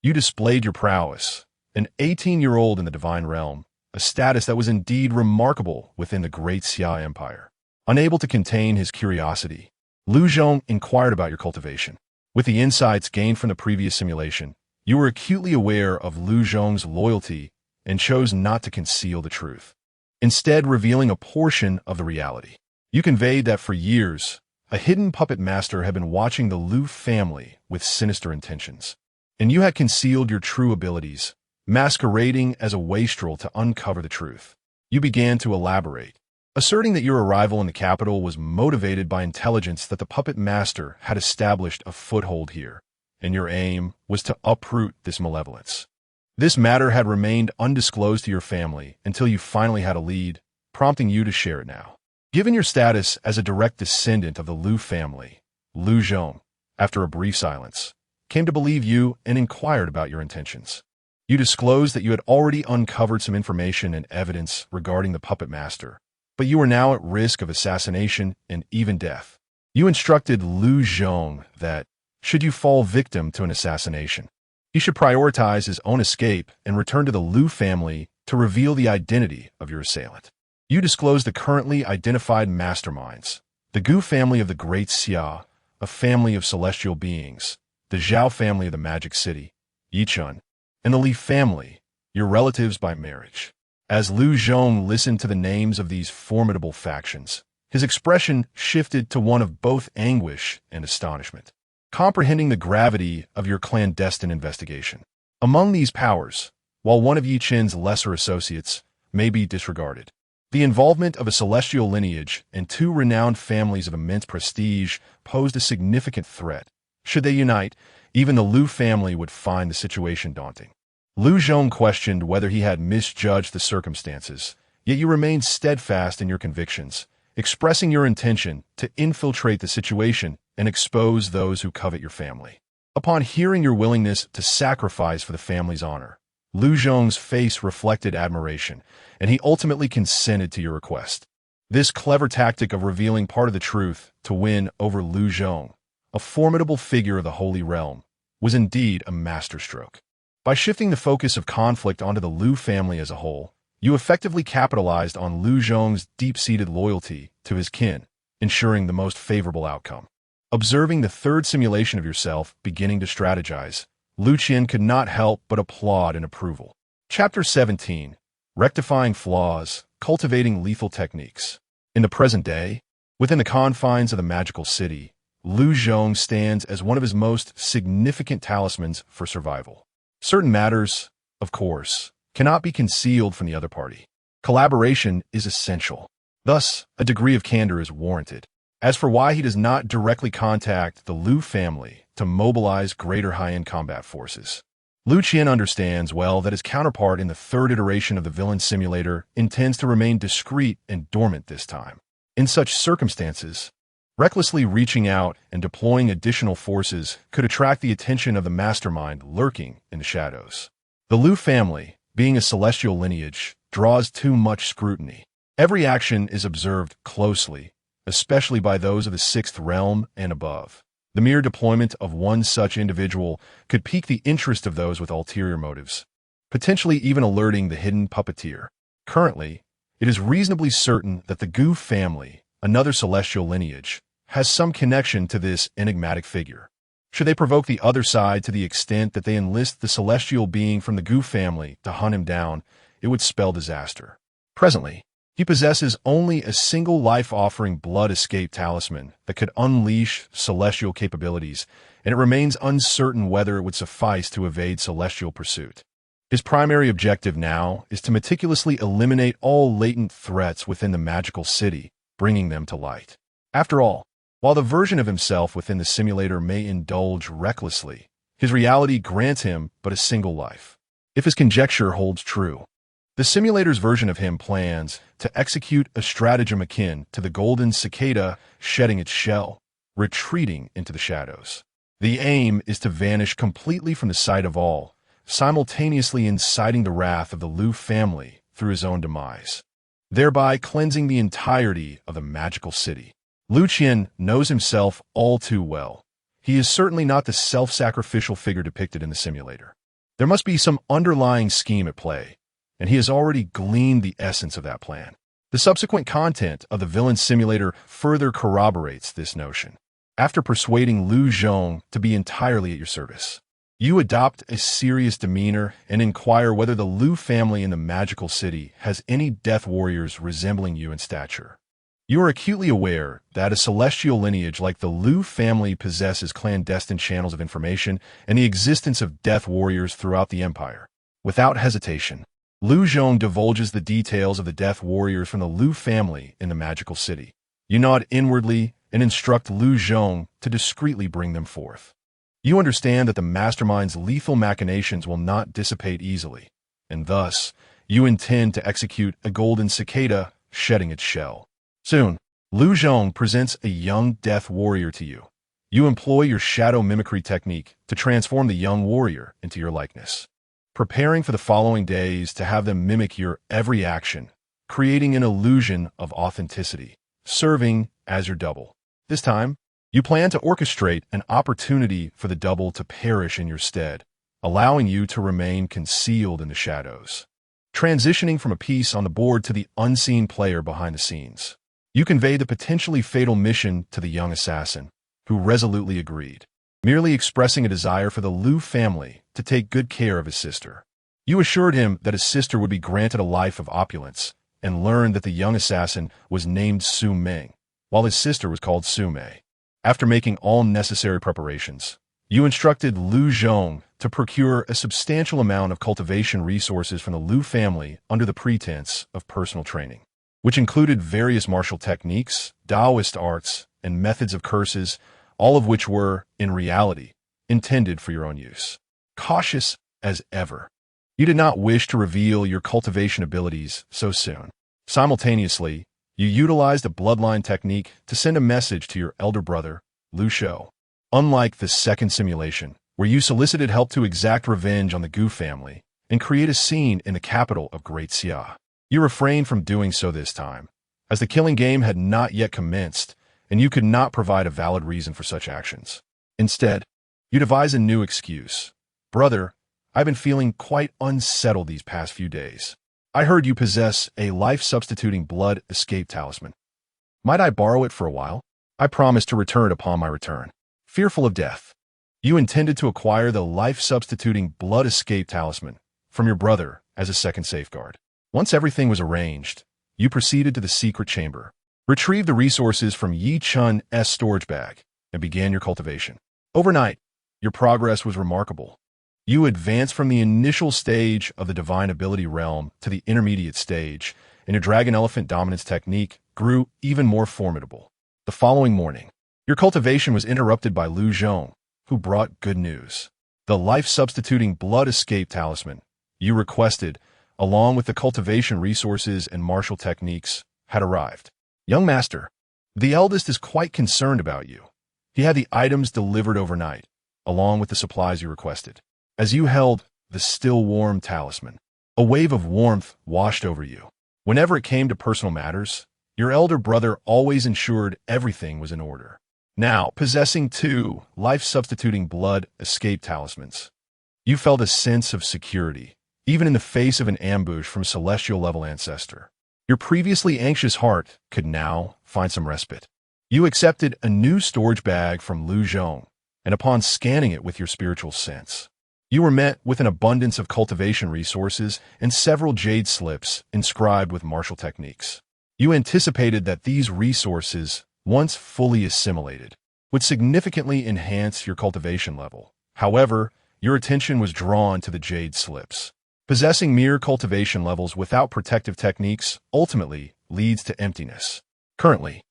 you displayed your prowess, an 18-year-old in the divine realm, a status that was indeed remarkable within the Great Xia Empire. Unable to contain his curiosity, Liu Zhong inquired about your cultivation. With the insights gained from the previous simulation, you were acutely aware of Liu Zhong's loyalty and chose not to conceal the truth, instead revealing a portion of the reality. You conveyed that for years, a hidden puppet master had been watching the Liu family with sinister intentions, and you had concealed your true abilities, masquerading as a wastrel to uncover the truth. You began to elaborate, asserting that your arrival in the capital was motivated by intelligence that the puppet master had established a foothold here, and your aim was to uproot this malevolence. This matter had remained undisclosed to your family until you finally had a lead, prompting you to share it now. Given your status as a direct descendant of the Liu family, Liu Zhong, after a brief silence, came to believe you and inquired about your intentions. You disclosed that you had already uncovered some information and evidence regarding the puppet master, but you were now at risk of assassination and even death. You instructed Liu Zhong that, should you fall victim to an assassination, he should prioritize his own escape and return to the Liu family to reveal the identity of your assailant. You disclosed the currently identified masterminds, the Gu family of the Great Xia, a family of celestial beings, the Zhao family of the Magic City, Yichun, and the Li family, your relatives by marriage. As Liu Zhong listened to the names of these formidable factions, his expression shifted to one of both anguish and astonishment, comprehending the gravity of your clandestine investigation. Among these powers, while one of Yi Qin's lesser associates may be disregarded, the involvement of a celestial lineage and 2 renowned families of immense prestige posed a significant threat. Should they unite, even the Liu family would find the situation daunting. Liu Zhong questioned whether he had misjudged the circumstances, yet you remained steadfast in your convictions, expressing your intention to infiltrate the situation and expose those who covet your family. Upon hearing your willingness to sacrifice for the family's honor, Liu Zhong's face reflected admiration, and he ultimately consented to your request. This clever tactic of revealing part of the truth to win over Liu Zhong, a formidable figure of the Holy Realm, was indeed a masterstroke. By shifting the focus of conflict onto the Liu family as a whole, you effectively capitalized on Liu Zhong's deep-seated loyalty to his kin, ensuring the most favorable outcome. Observing the 3rd simulation of yourself beginning to strategize, Liu Qian could not help but applaud in approval. Chapter 17. Rectifying Flaws, Cultivating Lethal Techniques. In the present day, within the confines of the magical city, Liu Zhong stands as one of his most significant talismans for survival. Certain matters, of course, cannot be concealed from the other party. Collaboration is essential. Thus, a degree of candor is warranted. As for why he does not directly contact the Liu family to mobilize greater high-end combat forces, Liu Qian understands well that his counterpart in the 3rd iteration of the villain simulator intends to remain discreet and dormant this time. In such circumstances, recklessly reaching out and deploying additional forces could attract the attention of the mastermind lurking in the shadows. The Liu family, being a celestial lineage, draws too much scrutiny. Every action is observed closely, especially by those of the sixth realm and above. The mere deployment of one such individual could pique the interest of those with ulterior motives, potentially even alerting the hidden puppeteer. Currently, it is reasonably certain that the Gu family, another celestial lineage, has some connection to this enigmatic figure. Should they provoke the other side to the extent that they enlist the celestial being from the Gu family to hunt him down, it would spell disaster. Presently, he possesses only a single life-offering blood escape talisman that could unleash celestial capabilities, and it remains uncertain whether it would suffice to evade celestial pursuit. His primary objective now is to meticulously eliminate all latent threats within the magical city, bringing them to light. After all, while the version of himself within the simulator may indulge recklessly, his reality grants him but a single life. If his conjecture holds true, the simulator's version of him plans to execute a stratagem akin to the golden cicada shedding its shell, retreating into the shadows. The aim is to vanish completely from the sight of all, simultaneously inciting the wrath of the Liu family through his own demise, thereby cleansing the entirety of the magical city. Liu Qian knows himself all too well. He is certainly not the self-sacrificial figure depicted in the simulator. There must be some underlying scheme at play, and he has already gleaned the essence of that plan. The subsequent content of the villain simulator further corroborates this notion. After persuading Liu Zhong to be entirely at your service, you adopt a serious demeanor and inquire whether the Liu family in the magical city has any death warriors resembling you in stature. You are acutely aware that a celestial lineage like the Liu family possesses clandestine channels of information and the existence of death warriors throughout the empire. Without hesitation, Liu Zhong divulges the details of the death warriors from the Liu family in the magical city. You nod inwardly and instruct Liu Zhong to discreetly bring them forth. You understand that the mastermind's lethal machinations will not dissipate easily, and thus, you intend to execute a golden cicada shedding its shell. Soon, Liu Zhong presents a young death warrior to you. You employ your shadow mimicry technique to transform the young warrior into your likeness, preparing for the following days to have them mimic your every action, creating an illusion of authenticity, serving as your double. This time, you plan to orchestrate an opportunity for the double to perish in your stead, allowing you to remain concealed in the shadows. Transitioning from a piece on the board to the unseen player behind the scenes, you convey the potentially fatal mission to the young assassin, who resolutely agreed, merely expressing a desire for the Liu family to take good care of his sister. You assured him that his sister would be granted a life of opulence, and learned that the young assassin was named Su Ming, while his sister was called Su Mei. After making all necessary preparations, you instructed Liu Zhong to procure a substantial amount of cultivation resources from the Liu family under the pretense of personal training, which included various martial techniques, Taoist arts, and methods of curses, all of which were, in reality, intended for your own use. Cautious as ever, you did not wish to reveal your cultivation abilities so soon. Simultaneously, you utilized a bloodline technique to send a message to your elder brother, Liu Shou. Unlike the second simulation, where you solicited help to exact revenge on the Gu family and create a scene in the capital of Great Xia, you refrained from doing so this time, as the killing game had not yet commenced and you could not provide a valid reason for such actions. Instead, you devise a new excuse. Brother, I've been feeling quite unsettled these past few days. I heard you possess a life-substituting blood escape talisman. Might I borrow it for a while? I promise to return it upon my return. Fearful of death, you intended to acquire the life-substituting blood escape talisman from your brother as a second safeguard. Once everything was arranged, you proceeded to the secret chamber, retrieved the resources from Yi Chun's storage bag, and began your cultivation. Overnight, your progress was remarkable. You advanced from the initial stage of the divine ability realm to the intermediate stage, and your dragon elephant dominance technique grew even more formidable. The following morning, your cultivation was interrupted by Liu Zhong, who brought good news. The life-substituting blood escape talisman you requested, along with the cultivation resources and martial techniques, had arrived. Young master, the eldest is quite concerned about you. He had the items delivered overnight, along with the supplies you requested. As you held the still-warm talisman, A wave of warmth washed over you. Whenever it came to personal matters, your elder brother always ensured everything was in order. Now, possessing two life-substituting blood escape talismans, you felt a sense of security, even in the face of an ambush from a celestial-level ancestor. Your previously anxious heart could now find some respite. You accepted a new storage bag from Liu Zhong, and upon scanning it with your spiritual sense, you were met with an abundance of cultivation resources and several jade slips inscribed with martial techniques. You anticipated that these resources, once fully assimilated, would significantly enhance your cultivation level. However, your attention was drawn to the jade slips. Possessing mere cultivation levels without protective techniques ultimately leads to emptiness. Currently,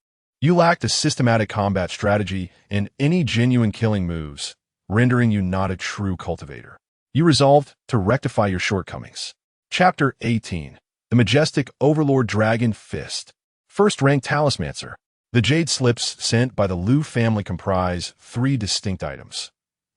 you lacked a systematic combat strategy and any genuine killing moves, rendering you not a true cultivator. You resolved to rectify your shortcomings. Chapter 18. The Majestic Overlord Dragon Fist. First-rank Talismancer. The jade slips sent by the Liu family comprise 3 distinct items.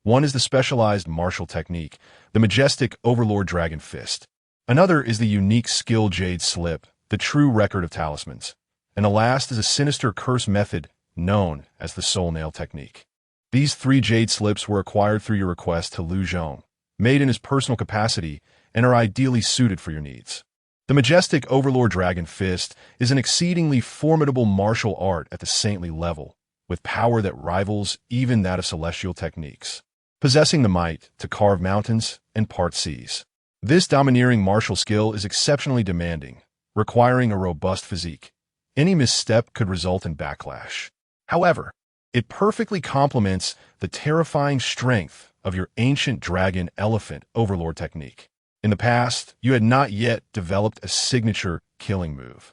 One is the specialized martial technique, the Majestic Overlord Dragon Fist. Another is the unique skill jade slip, the true record of talismans. And the last is a sinister curse method known as the soul nail technique. These 3 jade slips were acquired through your request to Liu Zhong, made in his personal capacity, and are ideally suited for your needs. The Majestic Overlord Dragon Fist is an exceedingly formidable martial art at the saintly level, with power that rivals even that of celestial techniques, possessing the might to carve mountains and part seas. This domineering martial skill is exceptionally demanding, requiring a robust physique. Any misstep could result in backlash. However, it perfectly complements the terrifying strength of your ancient dragon elephant overlord technique. In the past, you had not yet developed a signature killing move,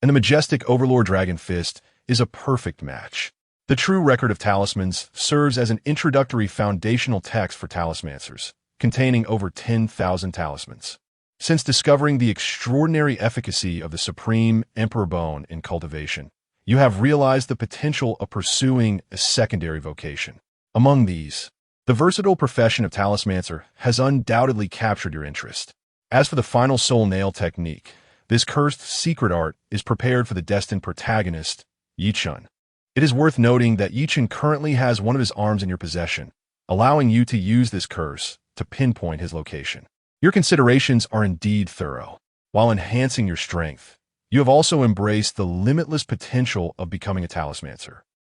and the Majestic Overlord Dragon Fist is a perfect match. The true record of talismans serves as an introductory foundational text for talismancers, containing over 10,000 talismans. Since discovering the extraordinary efficacy of the Supreme Emperor Bone in cultivation, you have realized the potential of pursuing a secondary vocation. Among these, the versatile profession of talismancer has undoubtedly captured your interest. As for the final soul nail technique, this cursed secret art is prepared for the destined protagonist, Yichun. It is worth noting that Yichun currently has one of his arms in your possession, allowing you to use this curse to pinpoint his location. Your considerations are indeed thorough. While enhancing your strength, you have also embraced the limitless potential of becoming a talismancer.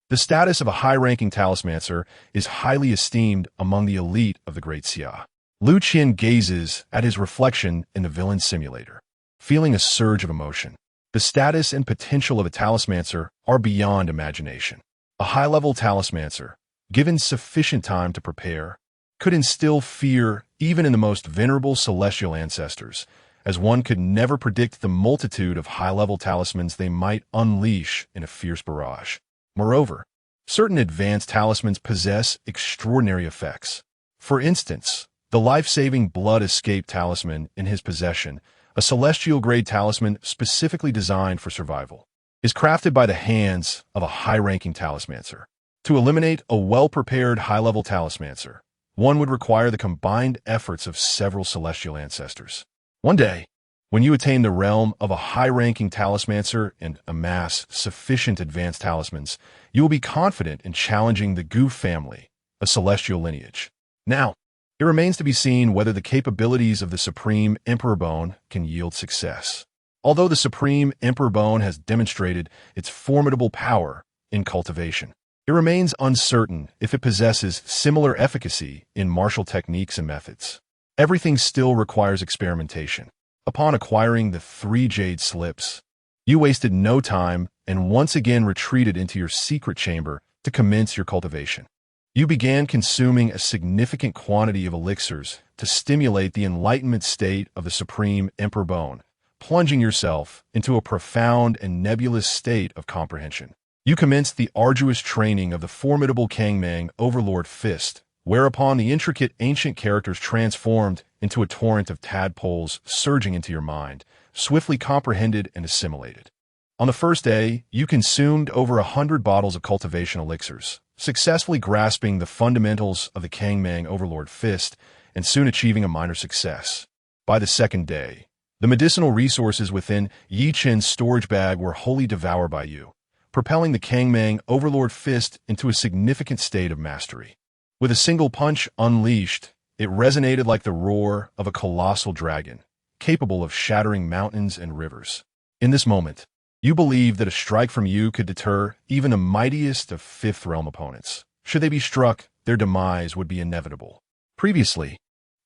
The status of a high-ranking talismancer is highly esteemed among the elite of the Great Xia. Liu Qian gazes at his reflection in the villain simulator, feeling a surge of emotion. The status and potential of a talismancer are beyond imagination. A high-level talismancer, given sufficient time to prepare, could instill fear even in the most venerable celestial ancestors, as one could never predict the multitude of high-level talismans they might unleash in a fierce barrage. Moreover, certain advanced talismans possess extraordinary effects. For instance, the life-saving blood escape talisman in his possession, a celestial-grade talisman specifically designed for survival, is crafted by the hands of a high-ranking talismancer. To eliminate a well-prepared high-level talismancer, one would require the combined efforts of several celestial ancestors. One day, when you attain the realm of a high-ranking talismancer and amass sufficient advanced talismans, you will be confident in challenging the Gu family, a celestial lineage. Now, it remains to be seen whether the capabilities of the Supreme Emperor Bone can yield success. Although the Supreme Emperor Bone has demonstrated its formidable power in cultivation, it remains uncertain if it possesses similar efficacy in martial techniques and methods. Everything still requires experimentation. Upon acquiring the 3 jade slips, you wasted no time and once again retreated into your secret chamber to commence your cultivation. You began consuming a significant quantity of elixirs to stimulate the enlightenment state of the Supreme Emperor Bone, plunging yourself into a profound and nebulous state of comprehension. You commenced the arduous training of the formidable Tianming Overlord Fist, whereupon the intricate ancient characters transformed into a torrent of tadpoles surging into your mind, swiftly comprehended and assimilated. On the first day, you consumed over 100 bottles of cultivation elixirs, successfully grasping the fundamentals of the Tianming Overlord Fist and soon achieving a minor success. By the second day, the medicinal resources within Yi Qin's storage bag were wholly devoured by you, propelling the Tianming overlord fist into a significant state of mastery. With a single punch unleashed, it resonated like the roar of a colossal dragon, capable of shattering mountains and rivers. In this moment, you believed that a strike from you could deter even the mightiest of Fifth Realm opponents. Should they be struck, their demise would be inevitable. Previously,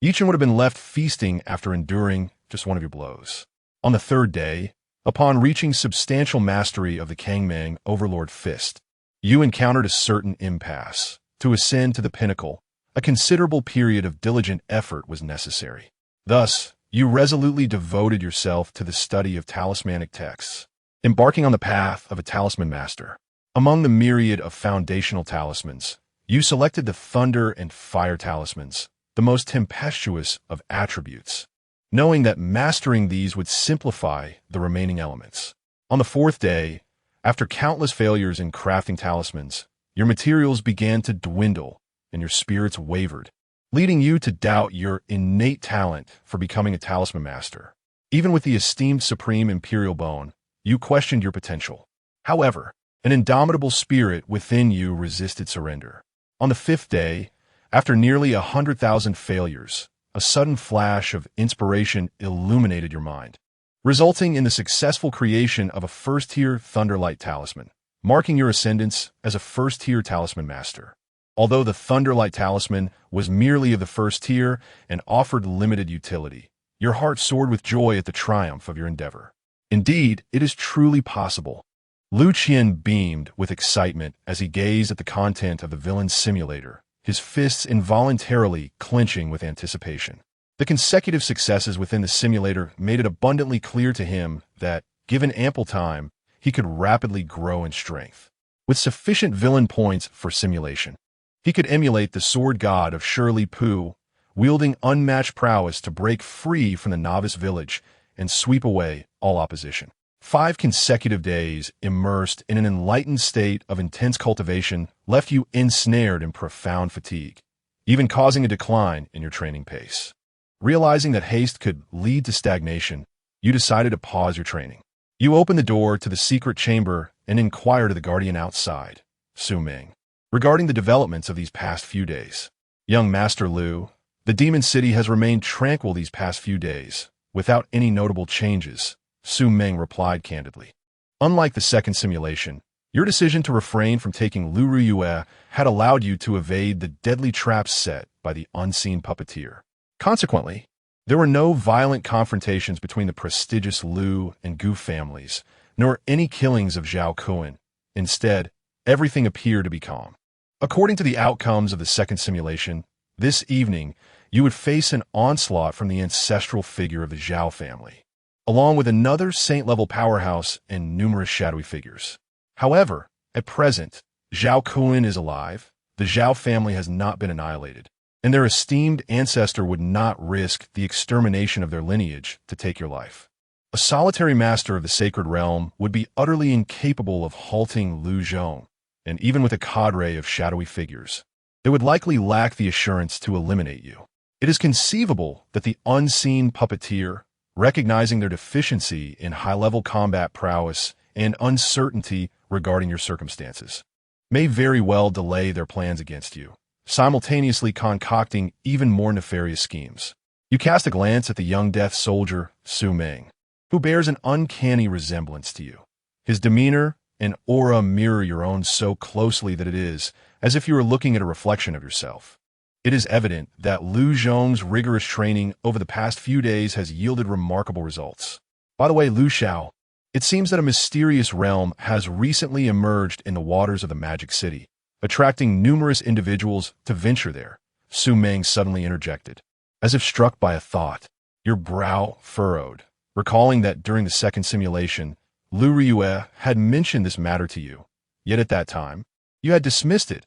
Yi Qin would have been left feasting after enduring just one of your blows. On the third day, upon reaching substantial mastery of the Tianming overlord fist, you encountered a certain impasse. To ascend to the pinnacle, a considerable period of diligent effort was necessary. Thus, you resolutely devoted yourself to the study of talismanic texts, embarking on the path of a talisman master. Among the myriad of foundational talismans, you selected the thunder and fire talismans, the most tempestuous of attributes, knowing that mastering these would simplify the remaining elements. On the fourth day, after countless failures in crafting talismans, your materials began to dwindle and your spirits wavered, leading you to doubt your innate talent for becoming a talisman master. Even with the esteemed supreme imperial bone, you questioned your potential. However, an indomitable spirit within you resisted surrender. On the fifth day, after nearly 100,000 failures, a sudden flash of inspiration illuminated your mind, resulting in the successful creation of a first-tier Thunderlight talisman, marking your ascendance as a first-tier talisman master. Although the Thunderlight talisman was merely of the first tier and offered limited utility, your heart soared with joy at the triumph of your endeavor. Indeed, it is truly possible. Liu Qian beamed with excitement as he gazed at the content of the villain's simulator, his fists involuntarily clenching with anticipation. The consecutive successes within the simulator made it abundantly clear to him that, given ample time, he could rapidly grow in strength. With sufficient villain points for simulation, he could emulate the sword god of Shirley Pu, wielding unmatched prowess to break free from the novice village and sweep away all opposition. 5 consecutive days immersed in an enlightened state of intense cultivation left you ensnared in profound fatigue, even causing a decline in your training pace. Realizing that haste could lead to stagnation, you decided to pause your training. You opened the door to the secret chamber and inquired of the guardian outside, Su Ming, regarding the developments of these past few days. Young Master Liu, the Demon City has remained tranquil these past few days, without any notable changes, Su Ming replied candidly. Unlike the second simulation, your decision to refrain from taking Liu Ruyue had allowed you to evade the deadly traps set by the unseen puppeteer. Consequently, there were no violent confrontations between the prestigious Liu and Gu families, nor any killings of Zhao Kuan. Instead, everything appeared to be calm. According to the outcomes of the second simulation, this evening, you would face an onslaught from the ancestral figure of the Zhao family, along with another saint-level powerhouse and numerous shadowy figures. However, at present, Zhao Kuan is alive, the Zhao family has not been annihilated, and their esteemed ancestor would not risk the extermination of their lineage to take your life. A solitary master of the sacred realm would be utterly incapable of halting Liu Zhong, and even with a cadre of shadowy figures, they would likely lack the assurance to eliminate you. It is conceivable that the unseen puppeteer, recognizing their deficiency in high-level combat prowess and uncertainty regarding your circumstances, may very well delay their plans against you, simultaneously concocting even more nefarious schemes. You cast a glance at the young death soldier, Su Ming, who bears an uncanny resemblance to you. His demeanor and aura mirror your own so closely that it is as if you were looking at a reflection of yourself. It is evident that Liu Zhong's rigorous training over the past few days has yielded remarkable results. By the way, Liu Xiao, it seems that a mysterious realm has recently emerged in the waters of the Magic City, attracting numerous individuals to venture there, Su Ming suddenly interjected. As if struck by a thought, your brow furrowed, recalling that during the second simulation, Liu Ruyue had mentioned this matter to you, yet at that time, you had dismissed it,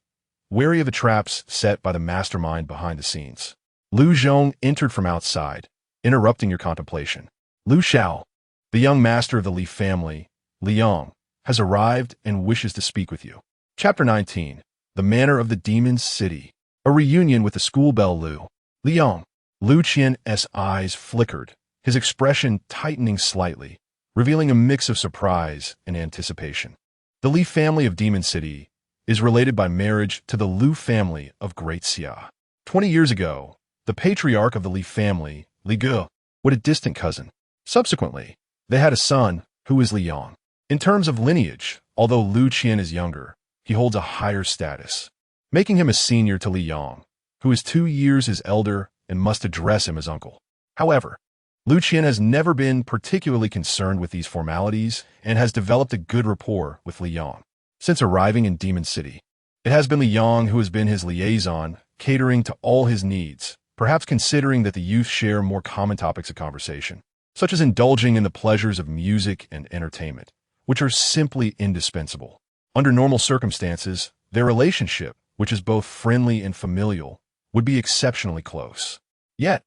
wary of the traps set by the mastermind behind the scenes. Liu Zhong entered from outside, interrupting your contemplation. Liu Xiao, the young master of the Li family, Liang, has arrived and wishes to speak with you. Chapter 19. The Manor of the Demon City. A reunion with the school belle Liu. Liang, Liu Qian's eyes flickered, his expression tightening slightly, revealing a mix of surprise and anticipation. The Li family of Demon City is related by marriage to the Liu family of Great Xia. 20 years ago, the patriarch of the Li family, Li Gu, was a distant cousin. Subsequently, they had a son who is Li Yang. In terms of lineage, although Liu Qian is younger, he holds a higher status, making him a senior to Li Yang, who is 2 years his elder and must address him as uncle. However, Liu Qian has never been particularly concerned with these formalities and has developed a good rapport with Li Yang. Since arriving in Demon City, it has been Li Yang who has been his liaison, catering to all his needs, perhaps considering that the youth share more common topics of conversation, such as indulging in the pleasures of music and entertainment, which are simply indispensable. Under normal circumstances, their relationship, which is both friendly and familial, would be exceptionally close. Yet,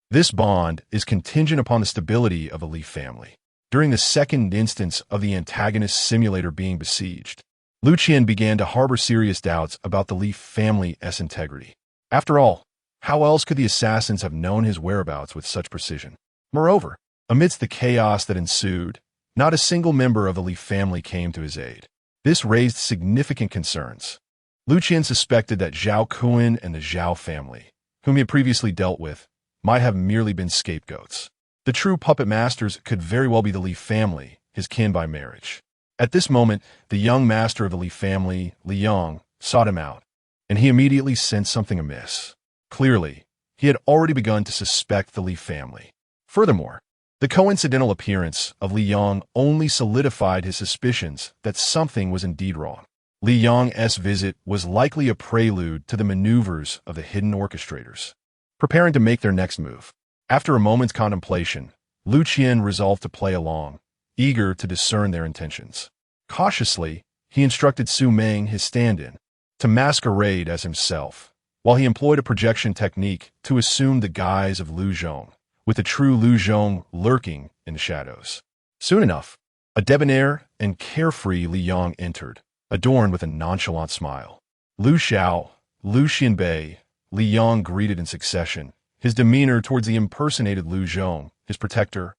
this bond is contingent upon the stability of a Li family. During the second instance of the antagonist simulator being besieged, Liu Qian began to harbor serious doubts about the Li family's integrity. After all, how else could the assassins have known his whereabouts with such precision? Moreover, amidst the chaos that ensued, not a single member of the Li family came to his aid. This raised significant concerns. Liu Qian suspected that Zhao Kuan and the Zhao family, whom he had previously dealt with, might have merely been scapegoats. The true puppet masters could very well be the Li family, his kin by marriage. At this moment, the young master of the Li family, Li Yang, sought him out, and he immediately sensed something amiss. Clearly, he had already begun to suspect the Li family. Furthermore, the coincidental appearance of Li Yang only solidified his suspicions that something was indeed wrong. Li Yang's visit was likely a prelude to the maneuvers of the hidden orchestrators, preparing to make their next move. After a moment's contemplation, Liu Qian resolved to play along, eager to discern their intentions. Cautiously, he instructed Su Meng, his stand-in, to masquerade as himself, while he employed a projection technique to assume the guise of Liu Zhong, with the true Liu Zhong lurking in the shadows. Soon enough, a debonair and carefree Li Yang entered, adorned with a nonchalant smile. Liu Xiao, Liu Xianbei, Li Yang greeted in succession, his demeanor towards the impersonated Liu Zhong, his protector,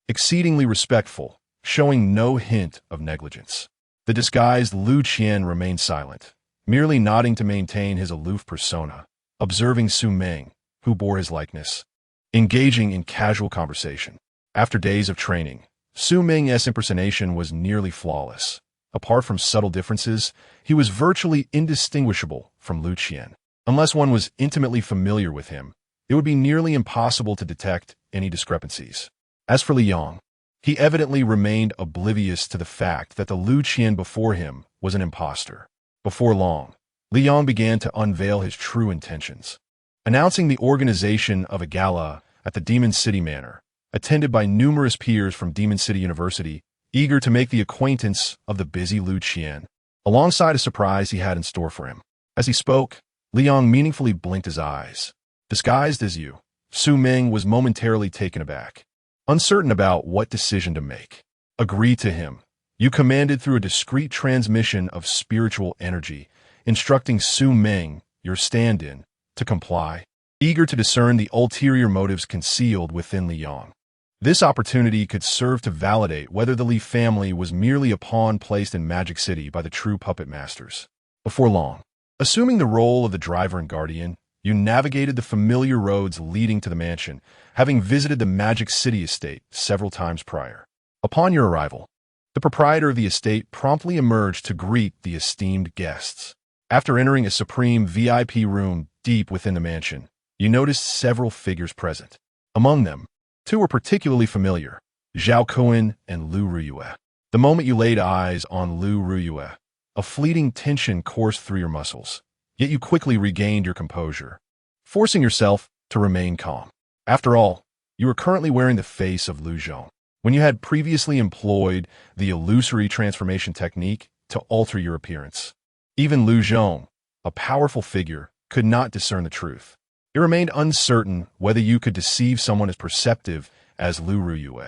exceedingly respectful, showing no hint of negligence. The disguised Liu Qian remained silent, merely nodding to maintain his aloof persona, observing Su Meng, who bore his likeness, engaging in casual conversation. After days of training, Su Meng's impersonation was nearly flawless. Apart from subtle differences, he was virtually indistinguishable from Liu Qian. Unless one was intimately familiar with him, it would be nearly impossible to detect any discrepancies. As for Li Yang, he evidently remained oblivious to the fact that the Liu Qian before him was an impostor. Before long, Li Yang began to unveil his true intentions, announcing the organization of a gala at the Demon City Manor, attended by numerous peers from Demon City University, eager to make the acquaintance of the busy Liu Qian, alongside a surprise he had in store for him. As he spoke, Li Yang meaningfully blinked his eyes. Disguised as you, Su Meng was momentarily taken aback, uncertain about what decision to make. Agree to him, you commanded through a discreet transmission of spiritual energy, instructing Su Meng, your stand-in, to comply, eager to discern the ulterior motives concealed within Li Yang. This opportunity could serve to validate whether the Li family was merely a pawn placed in Magic City by the true puppet masters. Before long, assuming the role of the driver and guardian, you navigated the familiar roads leading to the mansion, having visited the Magic City estate several times prior. Upon your arrival, the proprietor of the estate promptly emerged to greet the esteemed guests. After entering a supreme VIP room deep within the mansion, you noticed several figures present. Among them, two were particularly familiar, Zhao Kuan and Liu Ruyue. The moment you laid eyes on Liu Ruyue, a fleeting tension coursed through your muscles, yet you quickly regained your composure, forcing yourself to remain calm. After all, you were currently wearing the face of Liu Zhong, when you had previously employed the illusory transformation technique to alter your appearance. Even Liu Zhong, a powerful figure, could not discern the truth. It remained uncertain whether you could deceive someone as perceptive as Liu Ruyue.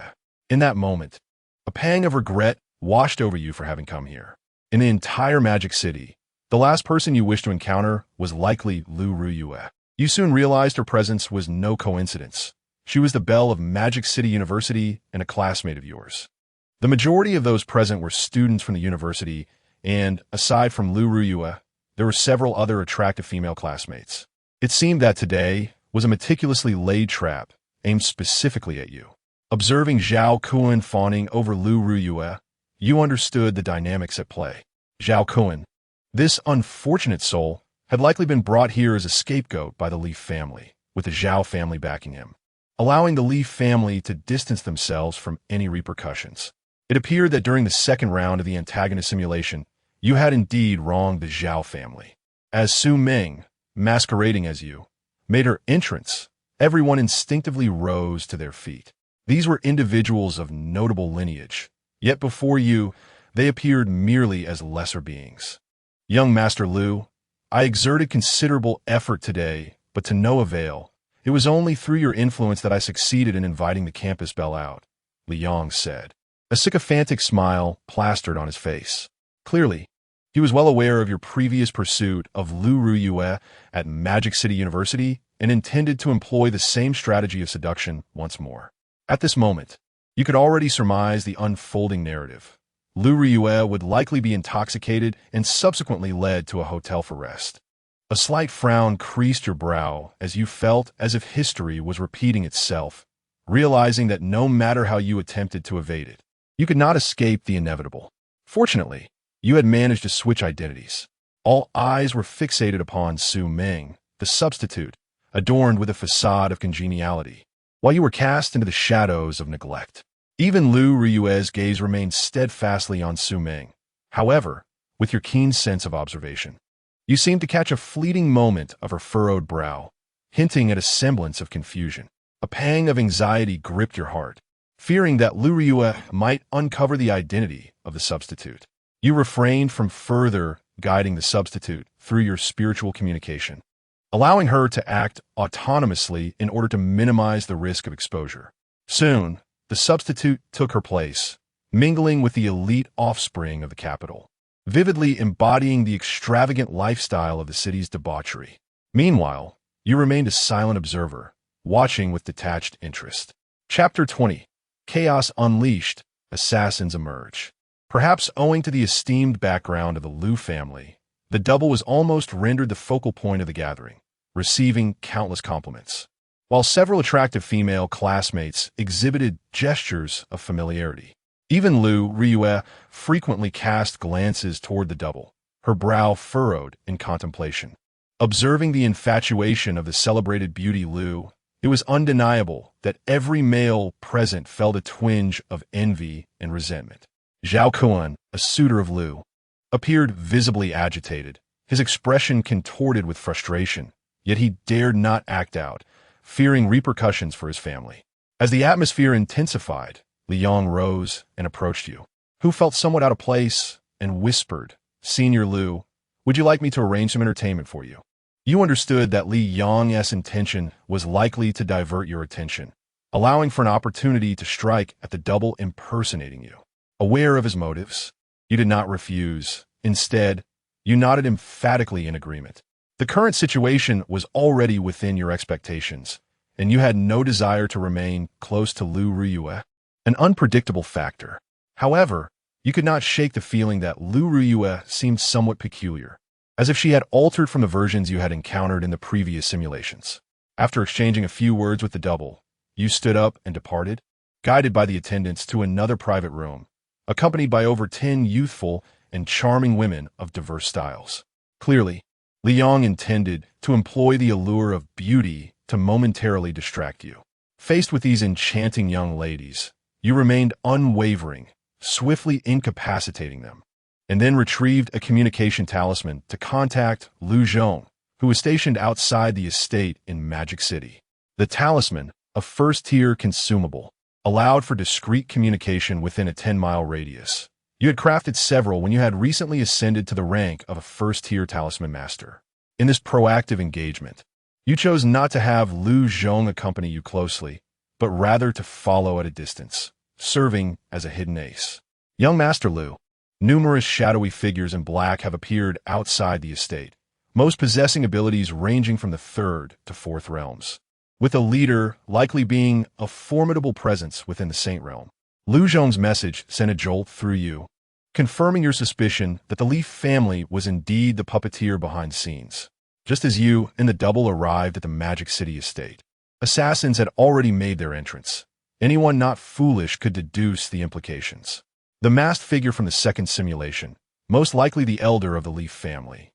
In that moment, a pang of regret washed over you for having come here. In the entire Magic City, the last person you wished to encounter was likely Liu Ruyue. You soon realized her presence was no coincidence. She was the belle of Magic City University and a classmate of yours. The majority of those present were students from the university, and, aside from Liu Ruyue, there were several other attractive female classmates. It seemed that today was a meticulously laid trap aimed specifically at you. Observing Zhao Kuan fawning over Liu Ruyue, you understood the dynamics at play. Zhao Kuan, this unfortunate soul, had likely been brought here as a scapegoat by the Li family, with the Zhao family backing him, allowing the Li family to distance themselves from any repercussions. It appeared that during the second round of the antagonist simulation, you had indeed wronged the Zhao family. As Su Ming, masquerading as you, made her entrance, everyone instinctively rose to their feet. These were individuals of notable lineage, yet before you, they appeared merely as lesser beings. Young Master Liu, I exerted considerable effort today, but to no avail. It was only through your influence that I succeeded in inviting the campus belle out, Li Yang said. A sycophantic smile plastered on his face. Clearly, he was well aware of your previous pursuit of Liu Ruyue at Magic City University and intended to employ the same strategy of seduction once more. At this moment, you could already surmise the unfolding narrative. Liu Ruyue would likely be intoxicated and subsequently led to a hotel for rest. A slight frown creased your brow as you felt as if history was repeating itself, realizing that no matter how you attempted to evade it, you could not escape the inevitable. Fortunately, you had managed to switch identities. All eyes were fixated upon Su Ming, the substitute, adorned with a facade of congeniality, while you were cast into the shadows of neglect. Even Liu Ruyue's gaze remained steadfastly on Su Ming. However, with your keen sense of observation, you seemed to catch a fleeting moment of her furrowed brow, hinting at a semblance of confusion. A pang of anxiety gripped your heart, fearing that Liu Ruyue might uncover the identity of the substitute. You refrained from further guiding the substitute through your spiritual communication, allowing her to act autonomously in order to minimize the risk of exposure. Soon, the substitute took her place, mingling with the elite offspring of the capital, vividly embodying the extravagant lifestyle of the city's debauchery. Meanwhile, you remained a silent observer, watching with detached interest. Chapter 20. Chaos Unleashed, Assassins Emerge. Perhaps owing to the esteemed background of the Liu family, the double was almost rendered the focal point of the gathering, receiving countless compliments. While several attractive female classmates exhibited gestures of familiarity, even Liu Ruyue frequently cast glances toward the double, her brow furrowed in contemplation. Observing the infatuation of the celebrated beauty Liu, it was undeniable that every male present felt a twinge of envy and resentment. Zhao Kuan, a suitor of Liu, appeared visibly agitated, his expression contorted with frustration, yet he dared not act out, fearing repercussions for his family. As the atmosphere intensified, Li Yang rose and approached you, who felt somewhat out of place, and whispered, "Senior Liu, would you like me to arrange some entertainment for you?" You understood that Li Yang's intention was likely to divert your attention, allowing for an opportunity to strike at the double impersonating you. Aware of his motives, you did not refuse. Instead, you nodded emphatically in agreement. The current situation was already within your expectations, and you had no desire to remain close to Liu Ruyue, an unpredictable factor. However, you could not shake the feeling that Liu Ruyue seemed somewhat peculiar, as if she had altered from the versions you had encountered in the previous simulations. After exchanging a few words with the double, you stood up and departed, guided by the attendants to another private room, accompanied by over 10 youthful and charming women of diverse styles. Clearly, Li Yang intended to employ the allure of beauty to momentarily distract you. Faced with these enchanting young ladies, you remained unwavering, swiftly incapacitating them, and then retrieved a communication talisman to contact Liu Zhong, who was stationed outside the estate in Magic City. The talisman, a first-tier consumable, allowed for discreet communication within a 10-mile radius. You had crafted several when you had recently ascended to the rank of a first-tier talisman master. In this proactive engagement, you chose not to have Liu Zhong accompany you closely, but rather to follow at a distance, serving as a hidden ace. Young Master Liu, numerous shadowy figures in black have appeared outside the estate, most possessing abilities ranging from the third to fourth realms, with a leader likely being a formidable presence within the Saint realm. Liu Zhong's message sent a jolt through you, confirming your suspicion that the Li family was indeed the puppeteer behind scenes. Just as you and the double arrived at the Magic City estate, assassins had already made their entrance. Anyone not foolish could deduce the implications. The masked figure from the second simulation, most likely the elder of the Li family,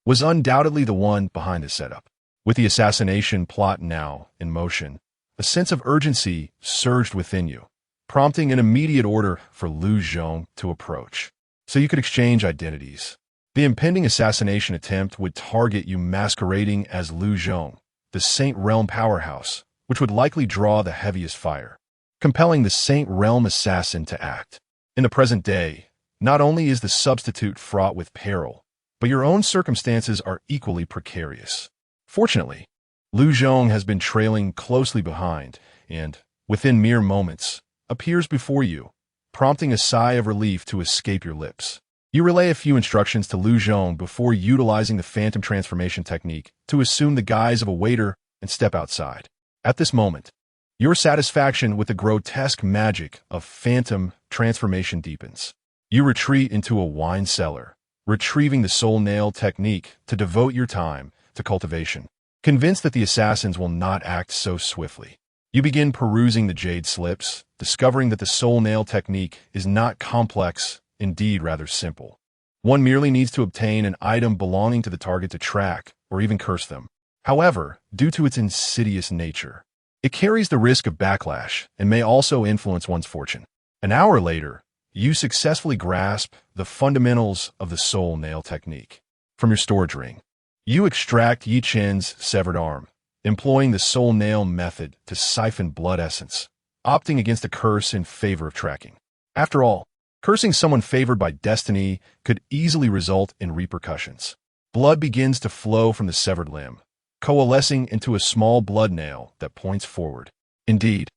was undoubtedly the one behind the setup. With the assassination plot now in motion, a sense of urgency surged within you, prompting an immediate order for Liu Zhong to approach, so you could exchange identities. The impending assassination attempt would target you masquerading as Liu Zhong, the Saint Realm powerhouse, which would likely draw the heaviest fire, compelling the Saint Realm assassin to act. In the present day, not only is the substitute fraught with peril, but your own circumstances are equally precarious. Fortunately, Liu Zhong has been trailing closely behind and, within mere moments, appears before you, prompting a sigh of relief to escape your lips. You relay a few instructions to Liu Zhong before utilizing the phantom transformation technique to assume the guise of a waiter and step outside. At this moment, your satisfaction with the grotesque magic of phantom transformation deepens. You retreat into a wine cellar, retrieving the soul nail technique to devote your time to cultivation. Convinced that the assassins will not act so swiftly, you begin perusing the jade slips, discovering that the soul nail technique is not complex, indeed rather simple. One merely needs to obtain an item belonging to the target to track or even curse them. However, due to its insidious nature, it carries the risk of backlash and may also influence one's fortune. An hour later, you successfully grasp the fundamentals of the soul nail technique. From your storage ring, you extract Yi Qian's severed arm, employing the soul nail method to siphon blood essence, opting against a curse in favor of tracking. After all, cursing someone favored by destiny could easily result in repercussions. Blood begins to flow from the severed limb, coalescing into a small blood nail that points forward. Indeed,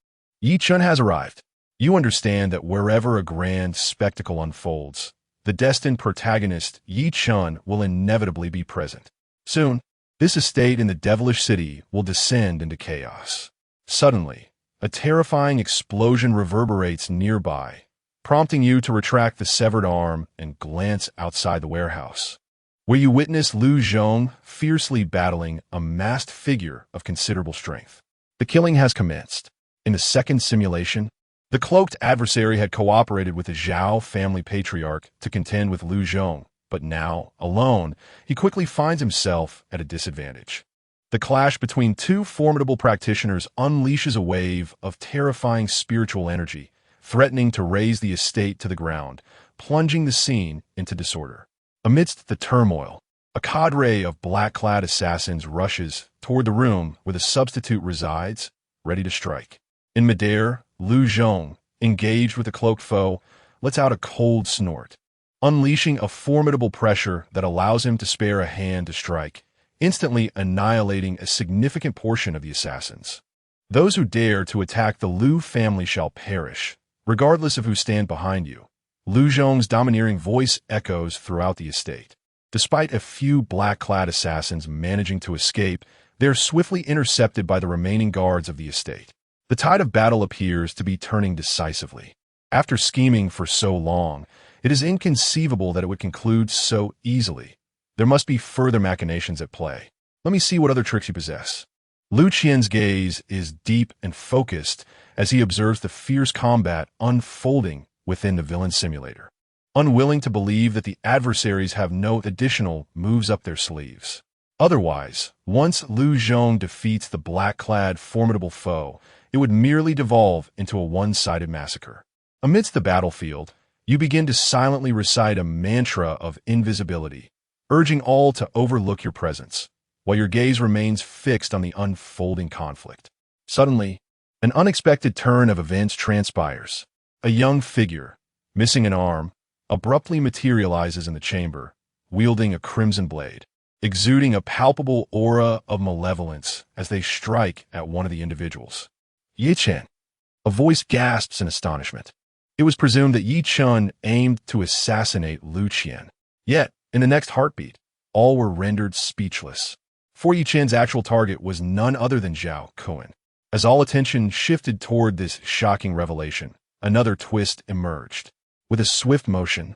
Yi Qian has arrived. You understand that wherever a grand spectacle unfolds, the destined protagonist Yi Qian will inevitably be present. Soon, this estate in the devilish city will descend into chaos. Suddenly, a terrifying explosion reverberates nearby, prompting you to retract the severed arm and glance outside the warehouse, where you witness Liu Zhong fiercely battling a masked figure of considerable strength. The killing has commenced. In the second simulation, the cloaked adversary had cooperated with the Zhao family patriarch to contend with Liu Zhong, but now, alone, he quickly finds himself at a disadvantage. The clash between two formidable practitioners unleashes a wave of terrifying spiritual energy, threatening to raze the estate to the ground, plunging the scene into disorder. Amidst the turmoil, a cadre of black-clad assassins rushes toward the room where the substitute resides, ready to strike. In midair, Liu Zhong, engaged with the cloaked foe, lets out a cold snort, unleashing a formidable pressure that allows him to spare a hand to strike, instantly annihilating a significant portion of the assassins. Those who dare to attack the Liu family shall perish, regardless of who stand behind you. Liu Zhong's domineering voice echoes throughout the estate. Despite a few black-clad assassins managing to escape, they are swiftly intercepted by the remaining guards of the estate. The tide of battle appears to be turning decisively. After scheming for so long, it is inconceivable that it would conclude so easily. There must be further machinations at play. Let me see what other tricks you possess. Liu Qian's gaze is deep and focused as he observes the fierce combat unfolding within the villain simulator, unwilling to believe that the adversaries have no additional moves up their sleeves. Otherwise, once Liu Zhong defeats the black-clad formidable foe, it would merely devolve into a one-sided massacre. Amidst the battlefield, you begin to silently recite a mantra of invisibility, urging all to overlook your presence, while your gaze remains fixed on the unfolding conflict. Suddenly, an unexpected turn of events transpires. A young figure, missing an arm, abruptly materializes in the chamber, wielding a crimson blade, exuding a palpable aura of malevolence as they strike at one of the individuals. Yi Qian. A voice gasps in astonishment. It was presumed that Yi Qian aimed to assassinate Liu Qian. Yet, in the next heartbeat, all were rendered speechless. For Yi Qian's actual target was none other than Zhao Kuan. As all attention shifted toward this shocking revelation, another twist emerged. With a swift motion,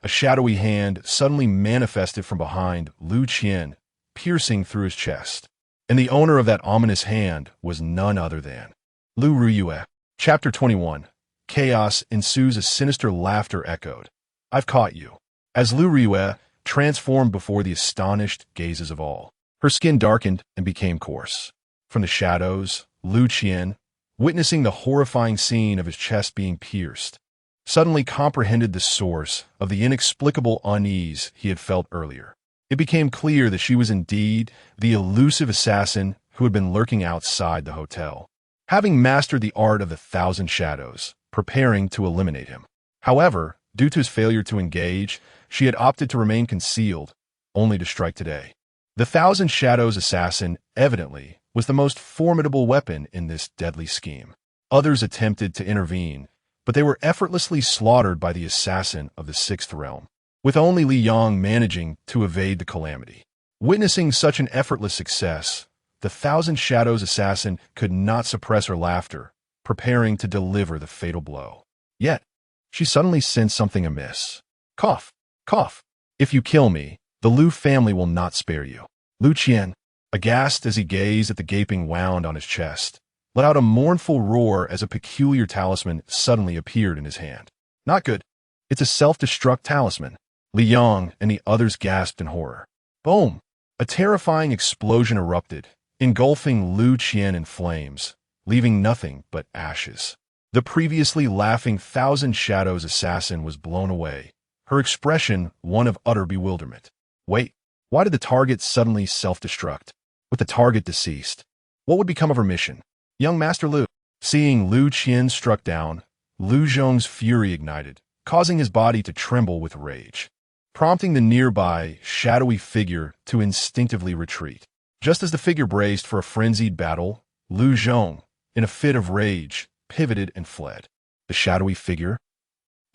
a shadowy hand suddenly manifested from behind Liu Qian, piercing through his chest. And the owner of that ominous hand was none other than Liu Ruyue. Chapter 21. Chaos ensues as sinister laughter echoed. I've caught you. As Liu Ruyue transformed before the astonished gazes of all, her skin darkened and became coarse. From the shadows, Liu Qian, witnessing the horrifying scene of his chest being pierced, suddenly comprehended the source of the inexplicable unease he had felt earlier. It became clear that she was indeed the elusive assassin who had been lurking outside the hotel, having mastered the art of the thousand shadows, preparing to eliminate him. However, due to his failure to engage, she had opted to remain concealed, only to strike today. The Thousand Shadows assassin, evidently, was the most formidable weapon in this deadly scheme. Others attempted to intervene, but they were effortlessly slaughtered by the assassin of the Sixth Realm, with only Li Yang managing to evade the calamity. Witnessing such an effortless success, the Thousand Shadows assassin could not suppress her laughter, preparing to deliver the fatal blow. Yet, she suddenly sensed something amiss. Cough, cough. If you kill me, the Liu family will not spare you. Liu Qian, aghast as he gazed at the gaping wound on his chest, let out a mournful roar as a peculiar talisman suddenly appeared in his hand. Not good. It's a self-destruct talisman. Li Yang and the others gasped in horror. Boom! A terrifying explosion erupted, engulfing Liu Qian in flames, leaving nothing but ashes. The previously laughing Thousand Shadows assassin was blown away, her expression one of utter bewilderment. Wait, why did the target suddenly self-destruct? With the target deceased, what would become of her mission? Young Master Liu. Seeing Liu Qian struck down, Liu Zhong's fury ignited, causing his body to tremble with rage, prompting the nearby, shadowy figure to instinctively retreat. Just as the figure braced for a frenzied battle, Liu Zhong, in a fit of rage, pivoted and fled. The shadowy figure?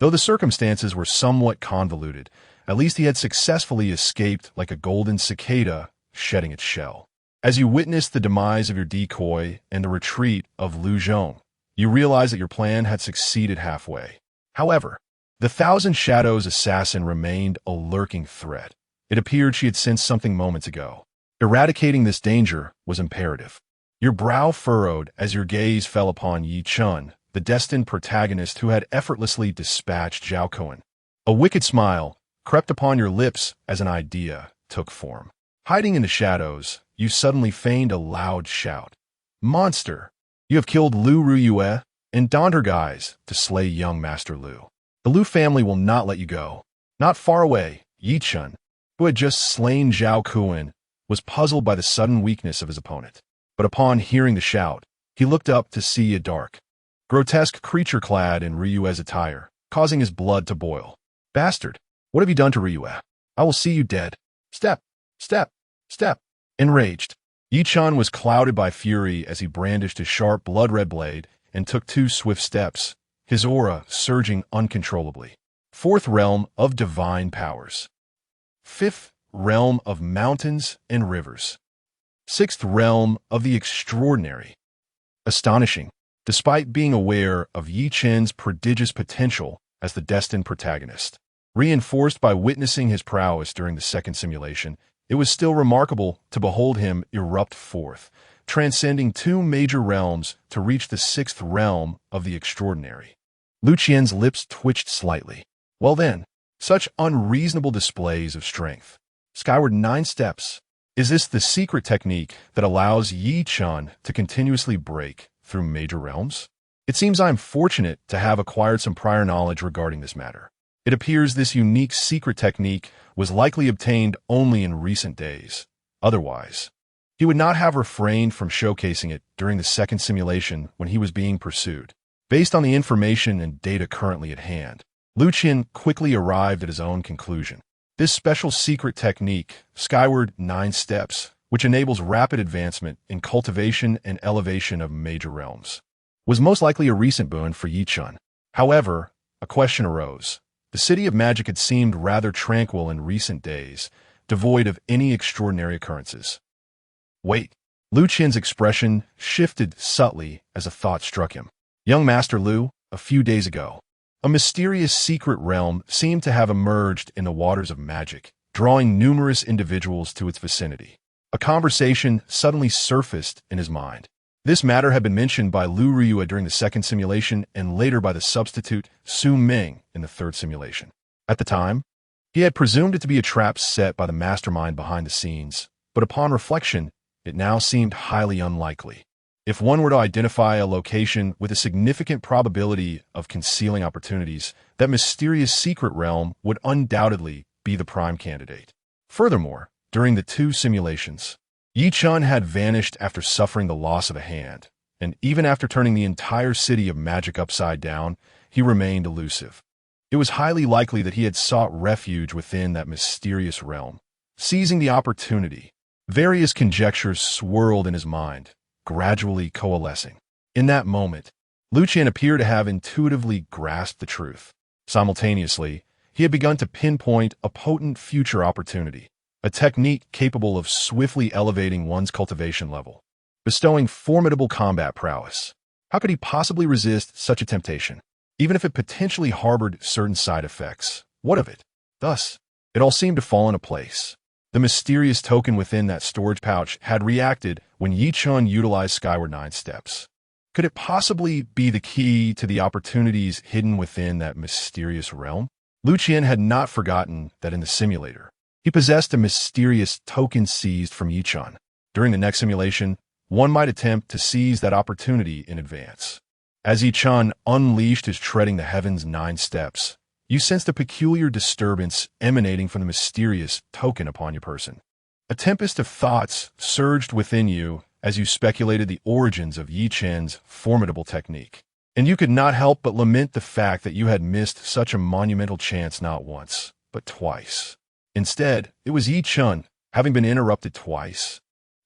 Though the circumstances were somewhat convoluted, at least he had successfully escaped like a golden cicada shedding its shell. As you witnessed the demise of your decoy and the retreat of Liu Zhong, you realized that your plan had succeeded halfway. However, the Thousand Shadows assassin remained a lurking threat. It appeared she had sensed something moments ago. Eradicating this danger was imperative. Your brow furrowed as your gaze fell upon Yi Qian, the destined protagonist who had effortlessly dispatched Zhao Kuan. A wicked smile crept upon your lips as an idea took form. Hiding in the shadows, you suddenly feigned a loud shout. Monster! You have killed Liu Ruyue and donned her guise to slay young Master Liu. The Liu family will not let you go. Not far away, Yi Qian, who had just slain Zhao Kuan, was puzzled by the sudden weakness of his opponent. But upon hearing the shout, he looked up to see a dark, grotesque creature clad in Ruyue's attire, causing his blood to boil. Bastard! What have you done to Ruyue? I will see you dead. Step! Step! Step! Enraged, Yi Qian was clouded by fury as he brandished his sharp blood-red blade and took 2 swift steps, his aura surging uncontrollably. 4th realm of divine powers. 5th realm of mountains and rivers. 6th realm of the extraordinary. Astonishing, despite being aware of Yi Qian's prodigious potential as the destined protagonist. Reinforced by witnessing his prowess during the second simulation, it was still remarkable to behold him erupt forth, transcending 2 major realms to reach the 6th realm of the extraordinary. Liu Qian's lips twitched slightly. Well then, such unreasonable displays of strength. Skyward 9 steps. Is this the secret technique that allows Yi Qian to continuously break through major realms? It seems I am fortunate to have acquired some prior knowledge regarding this matter. It appears this unique secret technique was likely obtained only in recent days. Otherwise, he would not have refrained from showcasing it during the second simulation when he was being pursued. Based on the information and data currently at hand, Liu Qian quickly arrived at his own conclusion. This special secret technique, Skyward 9 Steps, which enables rapid advancement in cultivation and elevation of major realms, was most likely a recent boon for Yi Qian. However, a question arose. The City of Magic had seemed rather tranquil in recent days, devoid of any extraordinary occurrences. Wait. Lu Qian's expression shifted subtly as a thought struck him. Young Master Liu, a few days ago, a mysterious secret realm seemed to have emerged in the waters of magic, drawing numerous individuals to its vicinity. A conversation suddenly surfaced in his mind. This matter had been mentioned by Liu Ruyue during the second simulation and later by the substitute Su Ming in the third simulation. At the time, he had presumed it to be a trap set by the mastermind behind the scenes, but upon reflection, it now seemed highly unlikely. If one were to identify a location with a significant probability of concealing opportunities, that mysterious secret realm would undoubtedly be the prime candidate. Furthermore, during the two simulations, Qian had vanished after suffering the loss of a hand, and even after turning the entire city of magic upside down, he remained elusive. It was highly likely that he had sought refuge within that mysterious realm. Seizing the opportunity, various conjectures swirled in his mind, gradually coalescing. In that moment, Liu Qian appeared to have intuitively grasped the truth. Simultaneously, he had begun to pinpoint a potent future opportunity, a technique capable of swiftly elevating one's cultivation level, bestowing formidable combat prowess. How could he possibly resist such a temptation? Even if it potentially harbored certain side effects, what of it? Thus, it all seemed to fall into place. The mysterious token within that storage pouch had reacted when Qian utilized Skyward 9 steps. Could it possibly be the key to the opportunities hidden within that mysterious realm? Liu Qian had not forgotten that in the simulator, he possessed a mysterious token seized from Qian. During the next simulation, one might attempt to seize that opportunity in advance. As Qian unleashed his treading the heavens 9 steps, you sensed a peculiar disturbance emanating from the mysterious token upon your person. A tempest of thoughts surged within you as you speculated the origins of Qian's formidable technique. And you could not help but lament the fact that you had missed such a monumental chance not once, but twice. Instead, it was Qian, having been interrupted twice,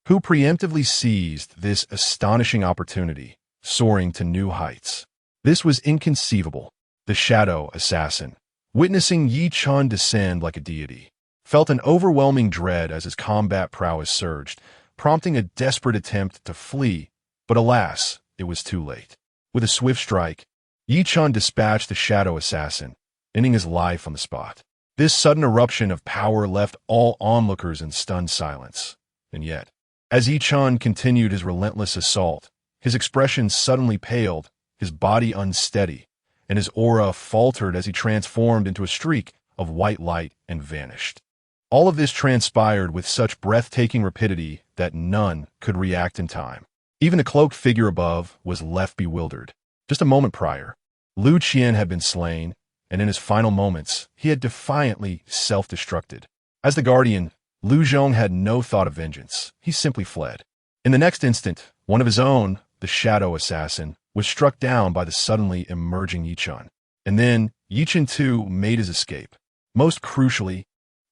who preemptively seized this astonishing opportunity, soaring to new heights. This was inconceivable. The shadow assassin, witnessing Qian descend like a deity, felt an overwhelming dread as his combat prowess surged, prompting a desperate attempt to flee, but alas, it was too late. With a swift strike, Qian dispatched the shadow assassin, ending his life on the spot. This sudden eruption of power left all onlookers in stunned silence. And yet, as Qian continued his relentless assault, his expression suddenly paled, his body unsteady, and his aura faltered as he transformed into a streak of white light and vanished. All of this transpired with such breathtaking rapidity that none could react in time. Even the cloaked figure above was left bewildered. Just a moment prior, Liu Qian had been slain, and in his final moments, he had defiantly self-destructed. As the guardian, Liu Zhong had no thought of vengeance. He simply fled. In the next instant, one of his own, the shadow assassin, was struck down by the suddenly emerging Qian. And then, Qian too made his escape. Most crucially,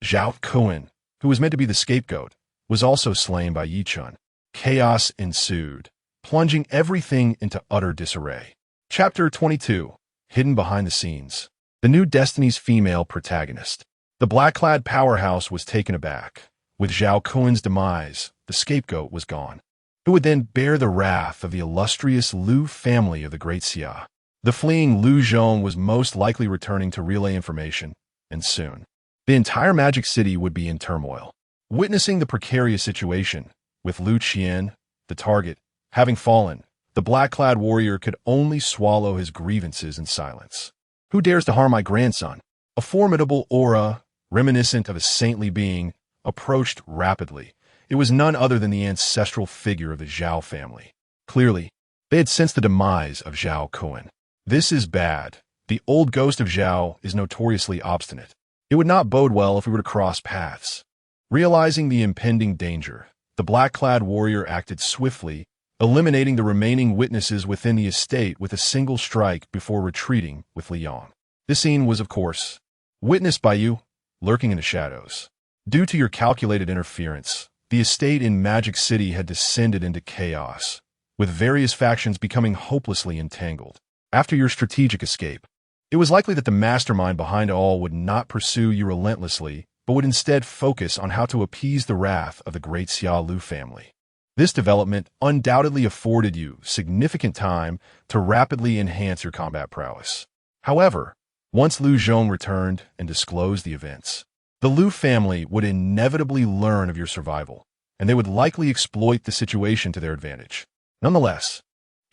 Zhao Qian, who was meant to be the scapegoat, was also slain by Qian. Chaos ensued, plunging everything into utter disarray. Chapter 22. Hidden behind the scenes. The new Destiny's female protagonist. The black-clad powerhouse was taken aback. With Zhao Qian's demise, the scapegoat was gone. Who would then bear the wrath of the illustrious Liu family of the Great Xia? The fleeing Liu Zhong was most likely returning to relay information, and soon. The entire Magic City would be in turmoil. Witnessing the precarious situation, with Liu Qian, the target, having fallen, the black-clad warrior could only swallow his grievances in silence. Who dares to harm my grandson? A formidable aura, reminiscent of a saintly being, approached rapidly. It was none other than the ancestral figure of the Zhao family. Clearly, they had sensed the demise of Zhao Qian. This is bad. The old ghost of Zhao is notoriously obstinate. It would not bode well if we were to cross paths. Realizing the impending danger, the black-clad warrior acted swiftly, eliminating the remaining witnesses within the estate with a single strike before retreating with Liang. This scene was, of course, witnessed by you, lurking in the shadows. Due to your calculated interference, the estate in Magic City had descended into chaos, with various factions becoming hopelessly entangled. After your strategic escape, it was likely that the mastermind behind it all would not pursue you relentlessly, but would instead focus on how to appease the wrath of the Great Xia Lu family. This development undoubtedly afforded you significant time to rapidly enhance your combat prowess. However, once Liu Zhong returned and disclosed the events, the Liu family would inevitably learn of your survival, and they would likely exploit the situation to their advantage. Nonetheless,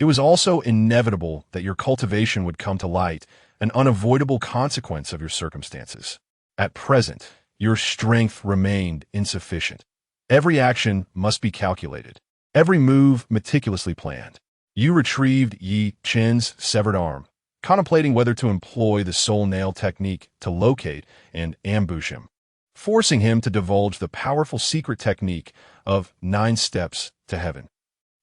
it was also inevitable that your cultivation would come to light, an unavoidable consequence of your circumstances. At present, your strength remained insufficient. Every action must be calculated, every move meticulously planned. You retrieved Yi Qin's severed arm, contemplating whether to employ the soul nail technique to locate and ambush him, forcing him to divulge the powerful secret technique of 9 steps to heaven.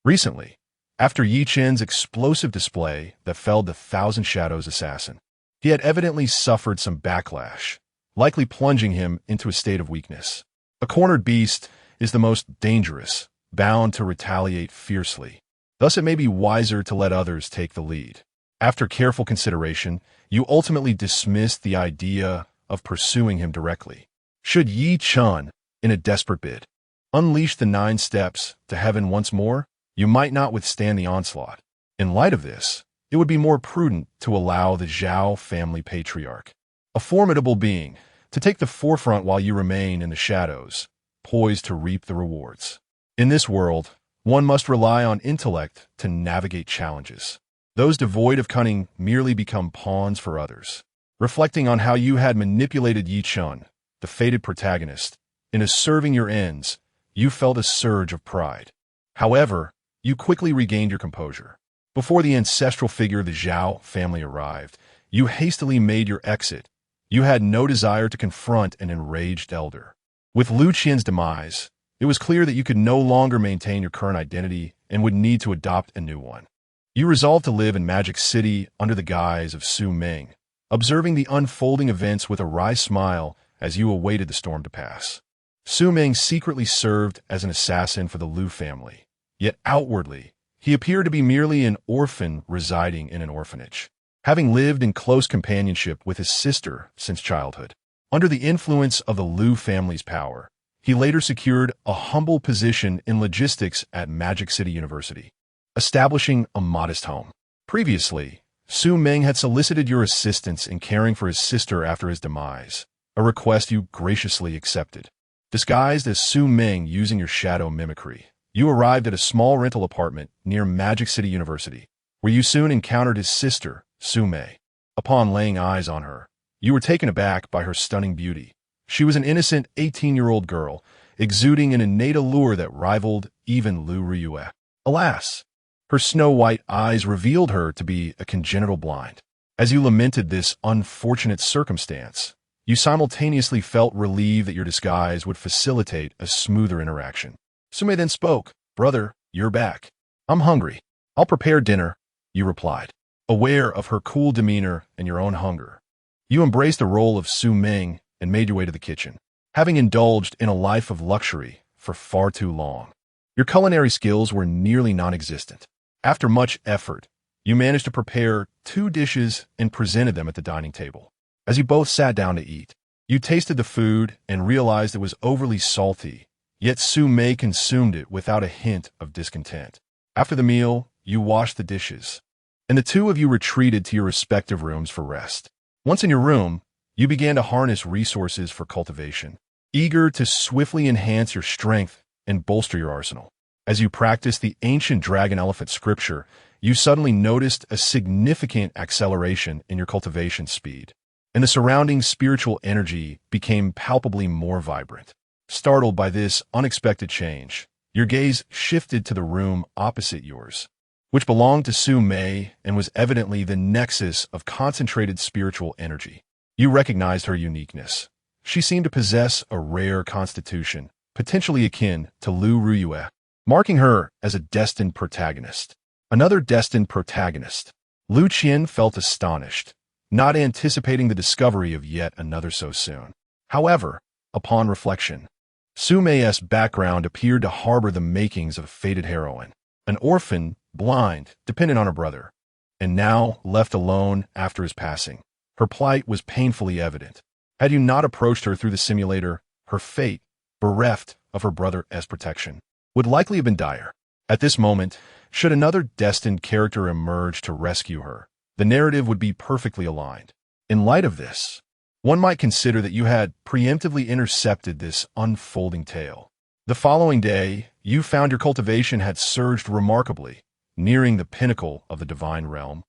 Recently, after Yi Qin's explosive display that felled the 1,000 Shadows assassin, he had evidently suffered some backlash, likely plunging him into a state of weakness. A cornered beast is the most dangerous, bound to retaliate fiercely. Thus, it may be wiser to let others take the lead. After careful consideration, you ultimately dismissed the idea of pursuing him directly. Should Yi Qin, in a desperate bid, unleash the 9 steps to heaven once more, you might not withstand the onslaught. In light of this, it would be more prudent to allow the Zhao family patriarch, a formidable being, to take the forefront while you remain in the shadows, poised to reap the rewards. In this world, one must rely on intellect to navigate challenges. Those devoid of cunning merely become pawns for others. Reflecting on how you had manipulated Yi Qin, the fated protagonist, into serving your ends, you felt a surge of pride. However, you quickly regained your composure. Before the ancestral figure of the Zhao family arrived, you hastily made your exit. You had no desire to confront an enraged elder. With Liu Qian's demise, it was clear that you could no longer maintain your current identity and would need to adopt a new one. You resolved to live in Magic City under the guise of Su Ming, observing the unfolding events with a wry smile as you awaited the storm to pass. Su Ming secretly served as an assassin for the Liu family, yet outwardly, he appeared to be merely an orphan residing in an orphanage, having lived in close companionship with his sister since childhood. Under the influence of the Liu family's power, he later secured a humble position in logistics at Magic City University, establishing a modest home. Previously, Su Ming had solicited your assistance in caring for his sister after his demise, a request you graciously accepted. Disguised as Su Ming using your shadow mimicry, you arrived at a small rental apartment near Magic City University, where you soon encountered his sister, Su Mei. Upon laying eyes on her, you were taken aback by her stunning beauty. She was an innocent 18-year-old girl, exuding an innate allure that rivaled even Liu Ruyue. Alas, her snow-white eyes revealed her to be a congenital blind. As you lamented this unfortunate circumstance, you simultaneously felt relieved that your disguise would facilitate a smoother interaction. Su Mei then spoke. "Brother, you're back. I'm hungry. I'll prepare dinner," you replied. Aware of her cool demeanor and your own hunger, you embraced the role of Su Ming and made your way to the kitchen. Having indulged in a life of luxury for far too long, your culinary skills were nearly non-existent. After much effort, you managed to prepare 2 dishes and presented them at the dining table. As you both sat down to eat, you tasted the food and realized it was overly salty, yet Su Mei consumed it without a hint of discontent. After the meal, you washed the dishes, and the 2 of you retreated to your respective rooms for rest. Once in your room, you began to harness resources for cultivation, eager to swiftly enhance your strength and bolster your arsenal. As you practiced the ancient dragon elephant scripture, you suddenly noticed a significant acceleration in your cultivation speed, and the surrounding spiritual energy became palpably more vibrant. Startled by this unexpected change, your gaze shifted to the room opposite yours, which belonged to Su Mei and was evidently the nexus of concentrated spiritual energy. You recognized her uniqueness. She seemed to possess a rare constitution, potentially akin to Liu Ruyue, marking her as a destined protagonist. Another destined protagonist. Liu Qian felt astonished, not anticipating the discovery of yet another so soon. However, upon reflection, Su Mei's background appeared to harbor the makings of a fated heroine, an orphan, blind, dependent on her brother, and now left alone after his passing. Her plight was painfully evident. Had you not approached her through the simulator, her fate, bereft of her brother's protection, would likely have been dire. At this moment, should another destined character emerge to rescue her, the narrative would be perfectly aligned. In light of this, one might consider that you had preemptively intercepted this unfolding tale. The following day, you found your cultivation had surged remarkably, nearing the pinnacle of the divine realm,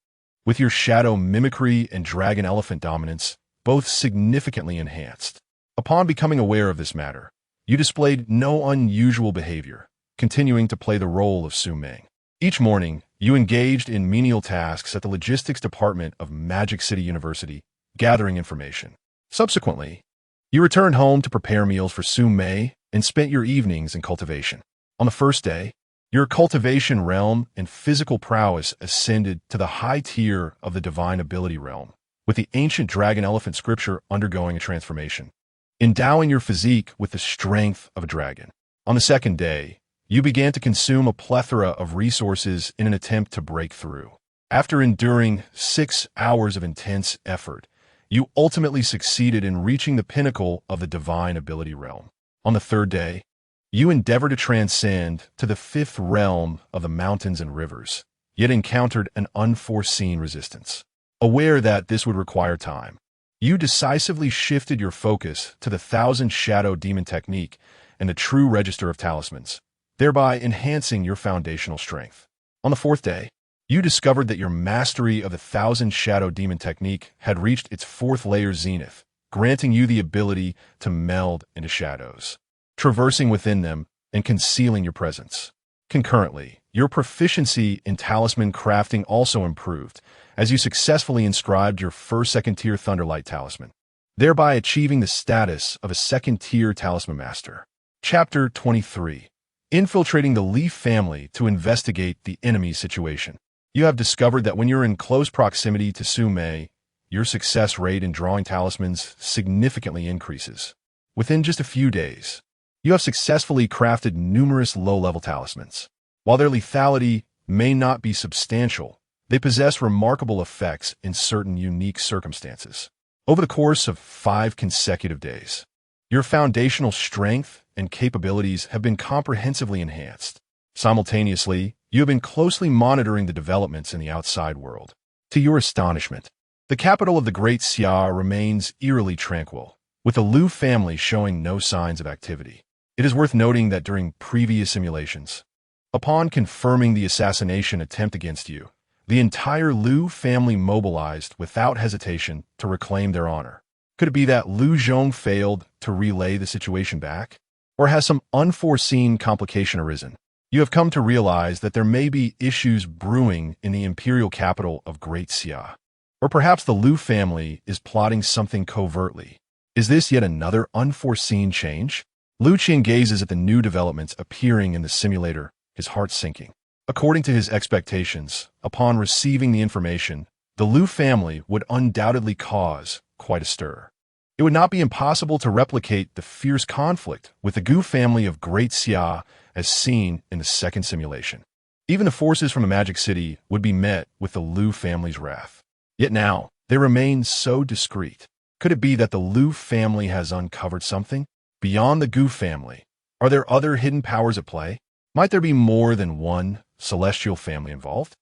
with your shadow mimicry and dragon elephant dominance both significantly enhanced. Upon becoming aware of this matter, you displayed no unusual behavior, continuing to play the role of Su Ming. Each morning, you engaged in menial tasks at the logistics department of Magic City University, gathering information. Subsequently, you returned home to prepare meals for Su Mei and spent your evenings in cultivation. On the first day, your cultivation realm and physical prowess ascended to the high tier of the divine ability realm, with the ancient dragon elephant scripture undergoing a transformation, endowing your physique with the strength of a dragon. On the second day, you began to consume a plethora of resources in an attempt to break through. After enduring 6 hours of intense effort, you ultimately succeeded in reaching the pinnacle of the divine ability realm. On the third day, you endeavored to transcend to the 5th realm of the mountains and rivers, yet encountered an unforeseen resistance. Aware that this would require time, you decisively shifted your focus to the 1,000 Shadow Demon technique and the true register of talismans, thereby enhancing your foundational strength. On the 4th day, you discovered that your mastery of the 1,000 Shadow Demon technique had reached its 4th layer zenith, granting you the ability to meld into shadows, traversing within them and concealing your presence. Concurrently, your proficiency in talisman crafting also improved, as you successfully inscribed your first second-tier Thunderlight talisman, thereby achieving the status of a second-tier talisman master. Chapter 23. Infiltrating the Li family to investigate the enemy's situation. You have discovered that when you're in close proximity to Su Mei, your success rate in drawing talismans significantly increases. Within just a few days, you have successfully crafted numerous low-level talismans. While their lethality may not be substantial, they possess remarkable effects in certain unique circumstances. Over the course of 5 consecutive days, your foundational strength and capabilities have been comprehensively enhanced. Simultaneously, you have been closely monitoring the developments in the outside world. To your astonishment, the capital of the Great Xia remains eerily tranquil, with the Liu family showing no signs of activity. It is worth noting that during previous simulations, upon confirming the assassination attempt against you, the entire Liu family mobilized without hesitation to reclaim their honor. Could it be that Liu Zhong failed to relay the situation back? Or has some unforeseen complication arisen? You have come to realize that there may be issues brewing in the imperial capital of Great Xia. Or perhaps the Liu family is plotting something covertly. Is this yet another unforeseen change? Liu Qian gazes at the new developments appearing in the simulator, his heart sinking. According to his expectations, upon receiving the information, the Liu family would undoubtedly cause quite a stir. It would not be impossible to replicate the fierce conflict with the Gu family of Great Xia as seen in the second simulation. Even the forces from the Magic City would be met with the Liu family's wrath. Yet now, they remain so discreet. Could it be that the Liu family has uncovered something? Beyond the Gu family, are there other hidden powers at play? Might there be more than one celestial family involved?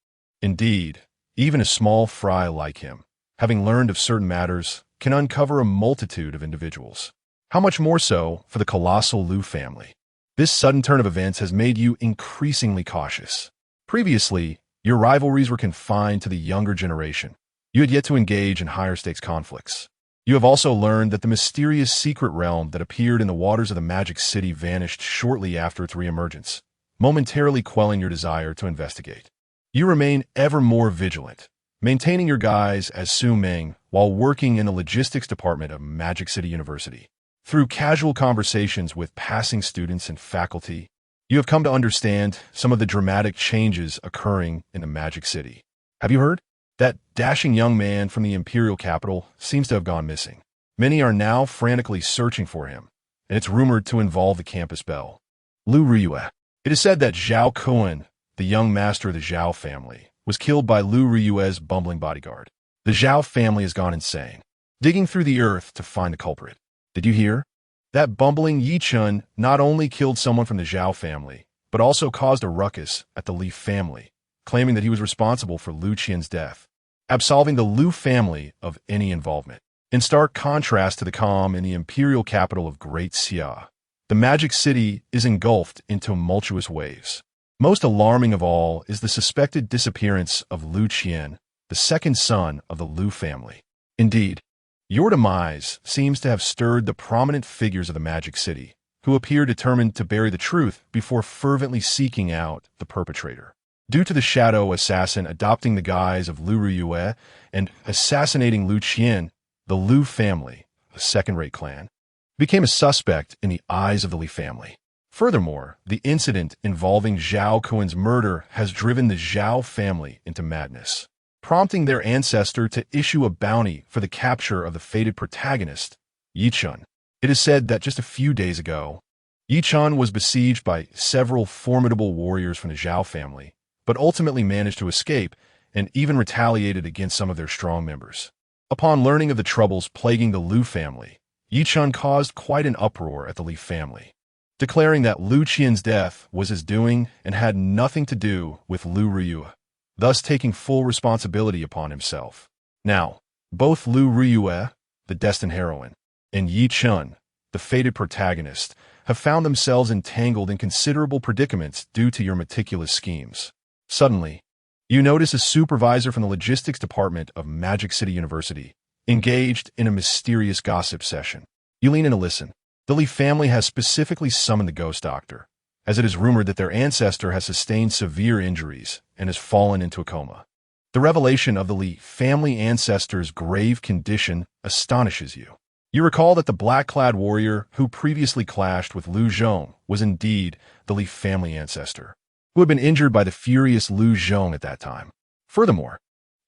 Indeed, even a small fry like him, having learned of certain matters, can uncover a multitude of individuals. How much more so for the colossal Liu family? This sudden turn of events has made you increasingly cautious. Previously, your rivalries were confined to the younger generation. You had yet to engage in higher-stakes conflicts. You have also learned that the mysterious secret realm that appeared in the waters of the Magic City vanished shortly after its reemergence, momentarily quelling your desire to investigate. You remain ever more vigilant, maintaining your guise as Su Ming while working in the logistics department of Magic City University. Through casual conversations with passing students and faculty, you have come to understand some of the dramatic changes occurring in the Magic City. Have you heard? That dashing young man from the imperial capital seems to have gone missing. Many are now frantically searching for him, and it's rumored to involve the campus belle, Liu Ruyue. It is said that Zhao Qian, the young master of the Zhao family, was killed by Liu Ruyue's bumbling bodyguard. The Zhao family has gone insane, digging through the earth to find the culprit. Did you hear? That bumbling Yi Chun not only killed someone from the Zhao family, but also caused a ruckus at the Li family, claiming that he was responsible for Liu Qian's death, absolving the Liu family of any involvement. In stark contrast to the calm in the imperial capital of Great Xia, the magic city is engulfed in tumultuous waves. Most alarming of all is the suspected disappearance of Liu Qian, the second son of the Liu family. Indeed, your demise seems to have stirred the prominent figures of the magic city, who appear determined to bury the truth before fervently seeking out the perpetrator. Due to the shadow assassin adopting the guise of Liu Ruyue and assassinating Liu Qian, the Liu family, a second-rate clan, became a suspect in the eyes of the Li family. Furthermore, the incident involving Zhao Kuan's murder has driven the Zhao family into madness, prompting their ancestor to issue a bounty for the capture of the fated protagonist, Yi Chun. It is said that just a few days ago, Yi Chun was besieged by several formidable warriors from the Zhao family, but ultimately managed to escape and even retaliated against some of their strong members. Upon learning of the troubles plaguing the Liu family, Yi Chun caused quite an uproar at the Li family, declaring that Liu Qian's death was his doing and had nothing to do with Liu Ruyue, thus taking full responsibility upon himself. Now, both Liu Ruyue, the destined heroine, and Yi Chun, the fated protagonist, have found themselves entangled in considerable predicaments due to your meticulous schemes. Suddenly, you notice a supervisor from the logistics department of Magic City University engaged in a mysterious gossip session. You lean in to listen. The Li family has specifically summoned the ghost doctor, as it is rumored that their ancestor has sustained severe injuries and has fallen into a coma. The revelation of the Li family ancestor's grave condition astonishes you. You recall that the black-clad warrior who previously clashed with Liu Zhong was indeed the Li family ancestor, who had been injured by the furious Liu Zhong at that time. Furthermore,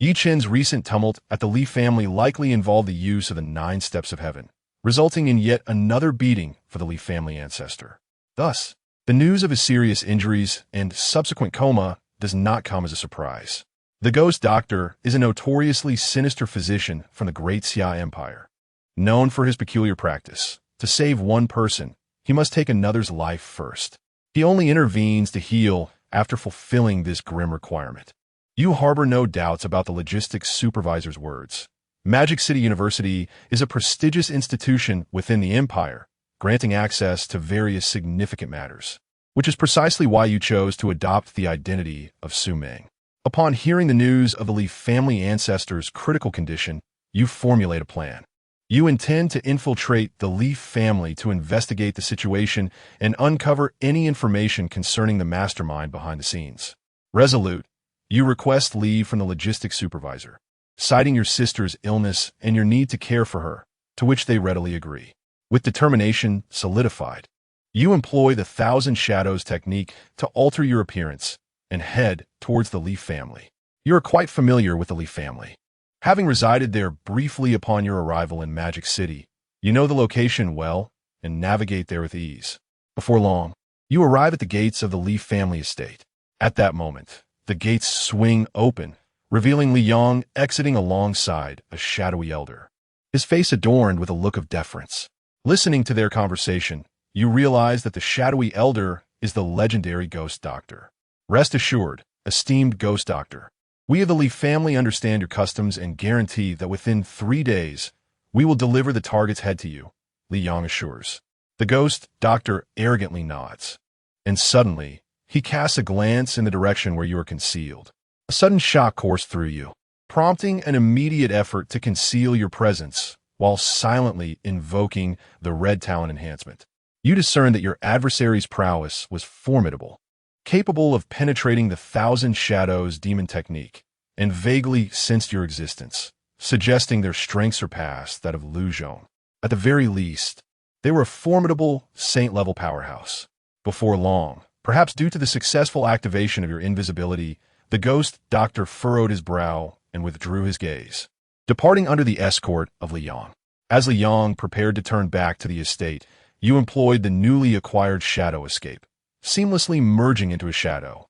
Yi Chen's recent tumult at the Li family likely involved the use of the 9 steps of heaven, resulting in yet another beating for the Li family ancestor. Thus, the news of his serious injuries and subsequent coma does not come as a surprise. The ghost doctor is a notoriously sinister physician from the Great Xia Empire. Known for his peculiar practice, to save one person, he must take another's life first. He only intervenes to heal after fulfilling this grim requirement. You harbor no doubts about the logistics supervisor's words. Magic City University is a prestigious institution within the Empire, granting access to various significant matters, which is precisely why you chose to adopt the identity of Su Meng. Upon hearing the news of the Li family ancestor's critical condition, you formulate a plan. You intend to infiltrate the Li family to investigate the situation and uncover any information concerning the mastermind behind the scenes. Resolute, you request leave from the logistics supervisor, citing your sister's illness and your need to care for her, to which they readily agree. With determination solidified, you employ the 1,000 Shadows technique to alter your appearance and head towards the Li family. You are quite familiar with the Li family. Having resided there briefly upon your arrival in Magic City, you know the location well and navigate there with ease. Before long, you arrive at the gates of the Li family estate. At that moment, the gates swing open, revealing Li Yong exiting alongside a shadowy elder, his face adorned with a look of deference. Listening to their conversation, you realize that the shadowy elder is the legendary ghost doctor. Rest assured, esteemed ghost doctor, we of the Li family understand your customs and guarantee that within 3 days, we will deliver the target's head to you, Li Yong assures. The ghost doctor arrogantly nods, and suddenly, he casts a glance in the direction where you are concealed. A sudden shock coursed through you, prompting an immediate effort to conceal your presence while silently invoking the red talent enhancement. You discerned that your adversary's prowess was formidable, capable of penetrating the 1,000 Shadows demon technique, and vaguely sensed your existence, suggesting their strength surpassed that of Liu Zhong. At the very least, they were a formidable saint-level powerhouse. Before long, perhaps due to the successful activation of your invisibility, the ghost doctor furrowed his brow and withdrew his gaze, departing under the escort of Li Yong. As Li Yong prepared to turn back to the estate, you employed the newly acquired shadow escape, seamlessly merging into a shadow,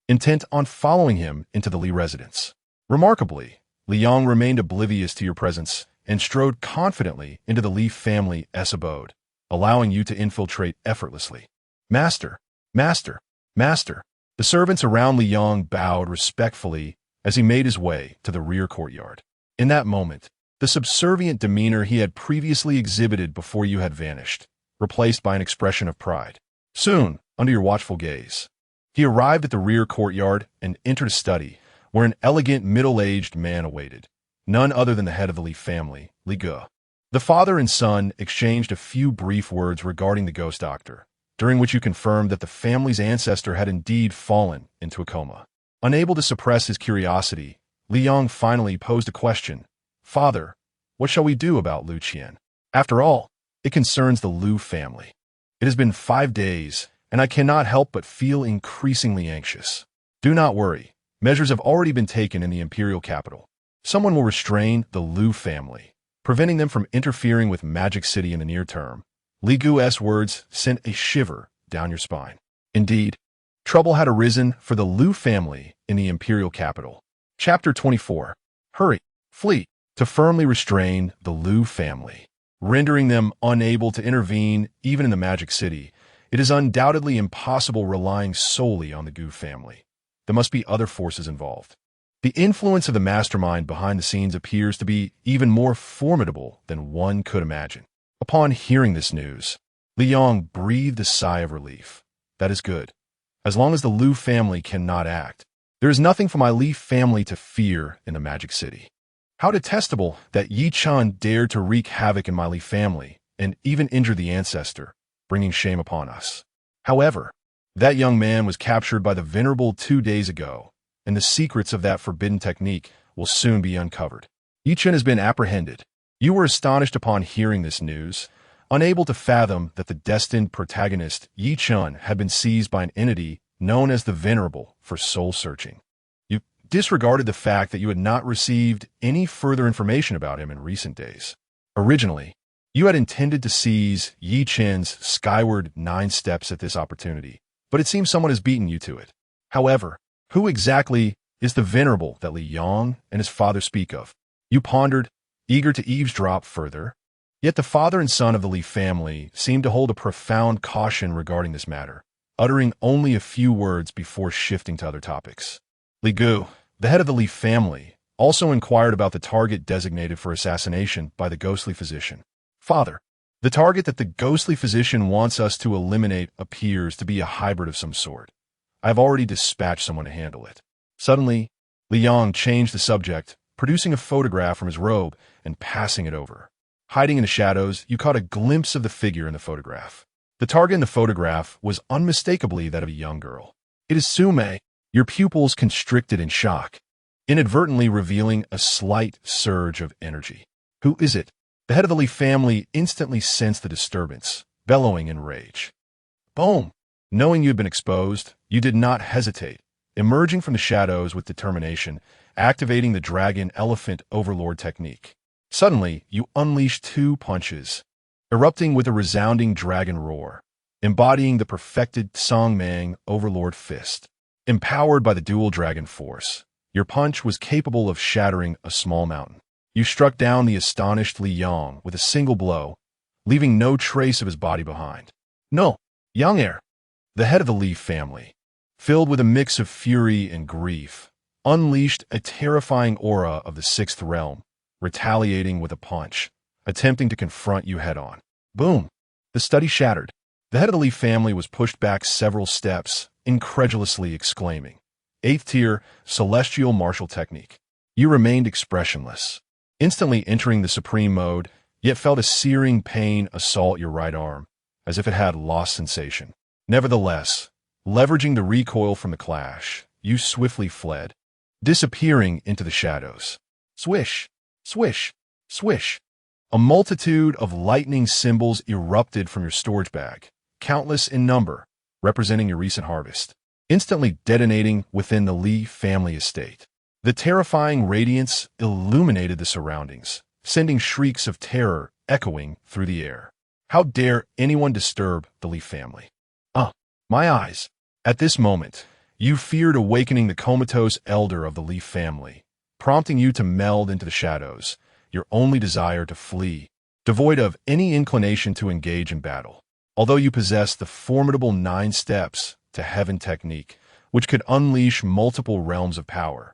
intent on following him into the Li residence. Remarkably, Li Yong remained oblivious to your presence and strode confidently into the Li family's abode, allowing you to infiltrate effortlessly. Master, master, master. The servants around Li Yong bowed respectfully as he made his way to the rear courtyard. In that moment, the subservient demeanor he had previously exhibited before you had vanished, replaced by an expression of pride. Soon, under your watchful gaze, he arrived at the rear courtyard and entered a study where an elegant middle-aged man awaited, none other than the head of the Li family, Li Ge. The father and son exchanged a few brief words regarding the ghost doctor, during which you confirmed that the family's ancestor had indeed fallen into a coma. Unable to suppress his curiosity, Li Yong finally posed a question. Father, what shall we do about Liu Qian? After all, it concerns the Liu family. It has been 5 days, and I cannot help but feel increasingly anxious. Do not worry. Measures have already been taken in the imperial capital. Someone will restrain the Liu family, preventing them from interfering with Magic City in the near term. Li Gu's words sent a shiver down your spine. Indeed, trouble had arisen for the Liu family in the imperial capital. Chapter 24. Hurry, flee, to firmly restrain the Liu family, rendering them unable to intervene even in the Magic City. It is undoubtedly impossible relying solely on the Gu family. There must be other forces involved. The influence of the mastermind behind the scenes appears to be even more formidable than one could imagine. Upon hearing this news, Li Yong breathed a sigh of relief. That is good. As long as the Liu family cannot act, there is nothing for my Li family to fear in the Magic City. How detestable that Yi Qian dared to wreak havoc in my Li family and even injure the ancestor, bringing shame upon us. However, that young man was captured by the Venerable 2 days ago, and the secrets of that forbidden technique will soon be uncovered. Yi Qian has been apprehended. You were astonished upon hearing this news, unable to fathom that the destined protagonist, Yi Qian, had been seized by an entity known as the Venerable for soul-searching. You disregarded the fact that you had not received any further information about him in recent days. Originally, you had intended to seize Yi Qian's skyward 9 steps at this opportunity, but it seems someone has beaten you to it. However, who exactly is the Venerable that Li Yong and his father speak of? You pondered, eager to eavesdrop further. Yet the father and son of the Li family seemed to hold a profound caution regarding this matter, uttering only a few words before shifting to other topics. Li Gu, the head of the Li family, also inquired about the target designated for assassination by the ghostly physician. Father, the target that the ghostly physician wants us to eliminate appears to be a hybrid of some sort. I have already dispatched someone to handle it. Suddenly, Li Yong changed the subject, producing a photograph from his robe and passing it over. Hiding in the shadows, you caught a glimpse of the figure in the photograph. The target in the photograph was unmistakably that of a young girl. It is Sume, your pupils constricted in shock, inadvertently revealing a slight surge of energy. Who is it? The head of the Li family instantly sensed the disturbance, bellowing in rage. Boom! Knowing you had been exposed, you did not hesitate, emerging from the shadows with determination, activating the Dragon Elephant Overlord technique. Suddenly, you unleashed 2 punches, erupting with a resounding dragon roar, embodying the perfected Songmang Overlord Fist. Empowered by the dual dragon force, your punch was capable of shattering a small mountain. You struck down the astonished Li Yong with a single blow, leaving no trace of his body behind. No, young heir, the head of the Li family, filled with a mix of fury and grief, unleashed a terrifying aura of the 6th realm, retaliating with a punch, attempting to confront you head-on. Boom! The study shattered. The head of the Li family was pushed back several steps, incredulously exclaiming, 8th tier, celestial martial technique. You remained expressionless, instantly entering the supreme mode, yet felt a searing pain assault your right arm, as if it had lost sensation. Nevertheless, leveraging the recoil from the clash, you swiftly fled, disappearing into the shadows. Swish, swish, swish. A multitude of lightning symbols erupted from your storage bag, countless in number, representing your recent harvest, instantly detonating within the Li family estate. The terrifying radiance illuminated the surroundings, sending shrieks of terror echoing through the air. How dare anyone disturb the Li family? My eyes. At this moment, you feared awakening the comatose elder of the Li family, prompting you to meld into the shadows, your only desire to flee. devoid of any inclination to engage in battle. Although you possess the formidable 9 steps to heaven technique, which could unleash multiple realms of power,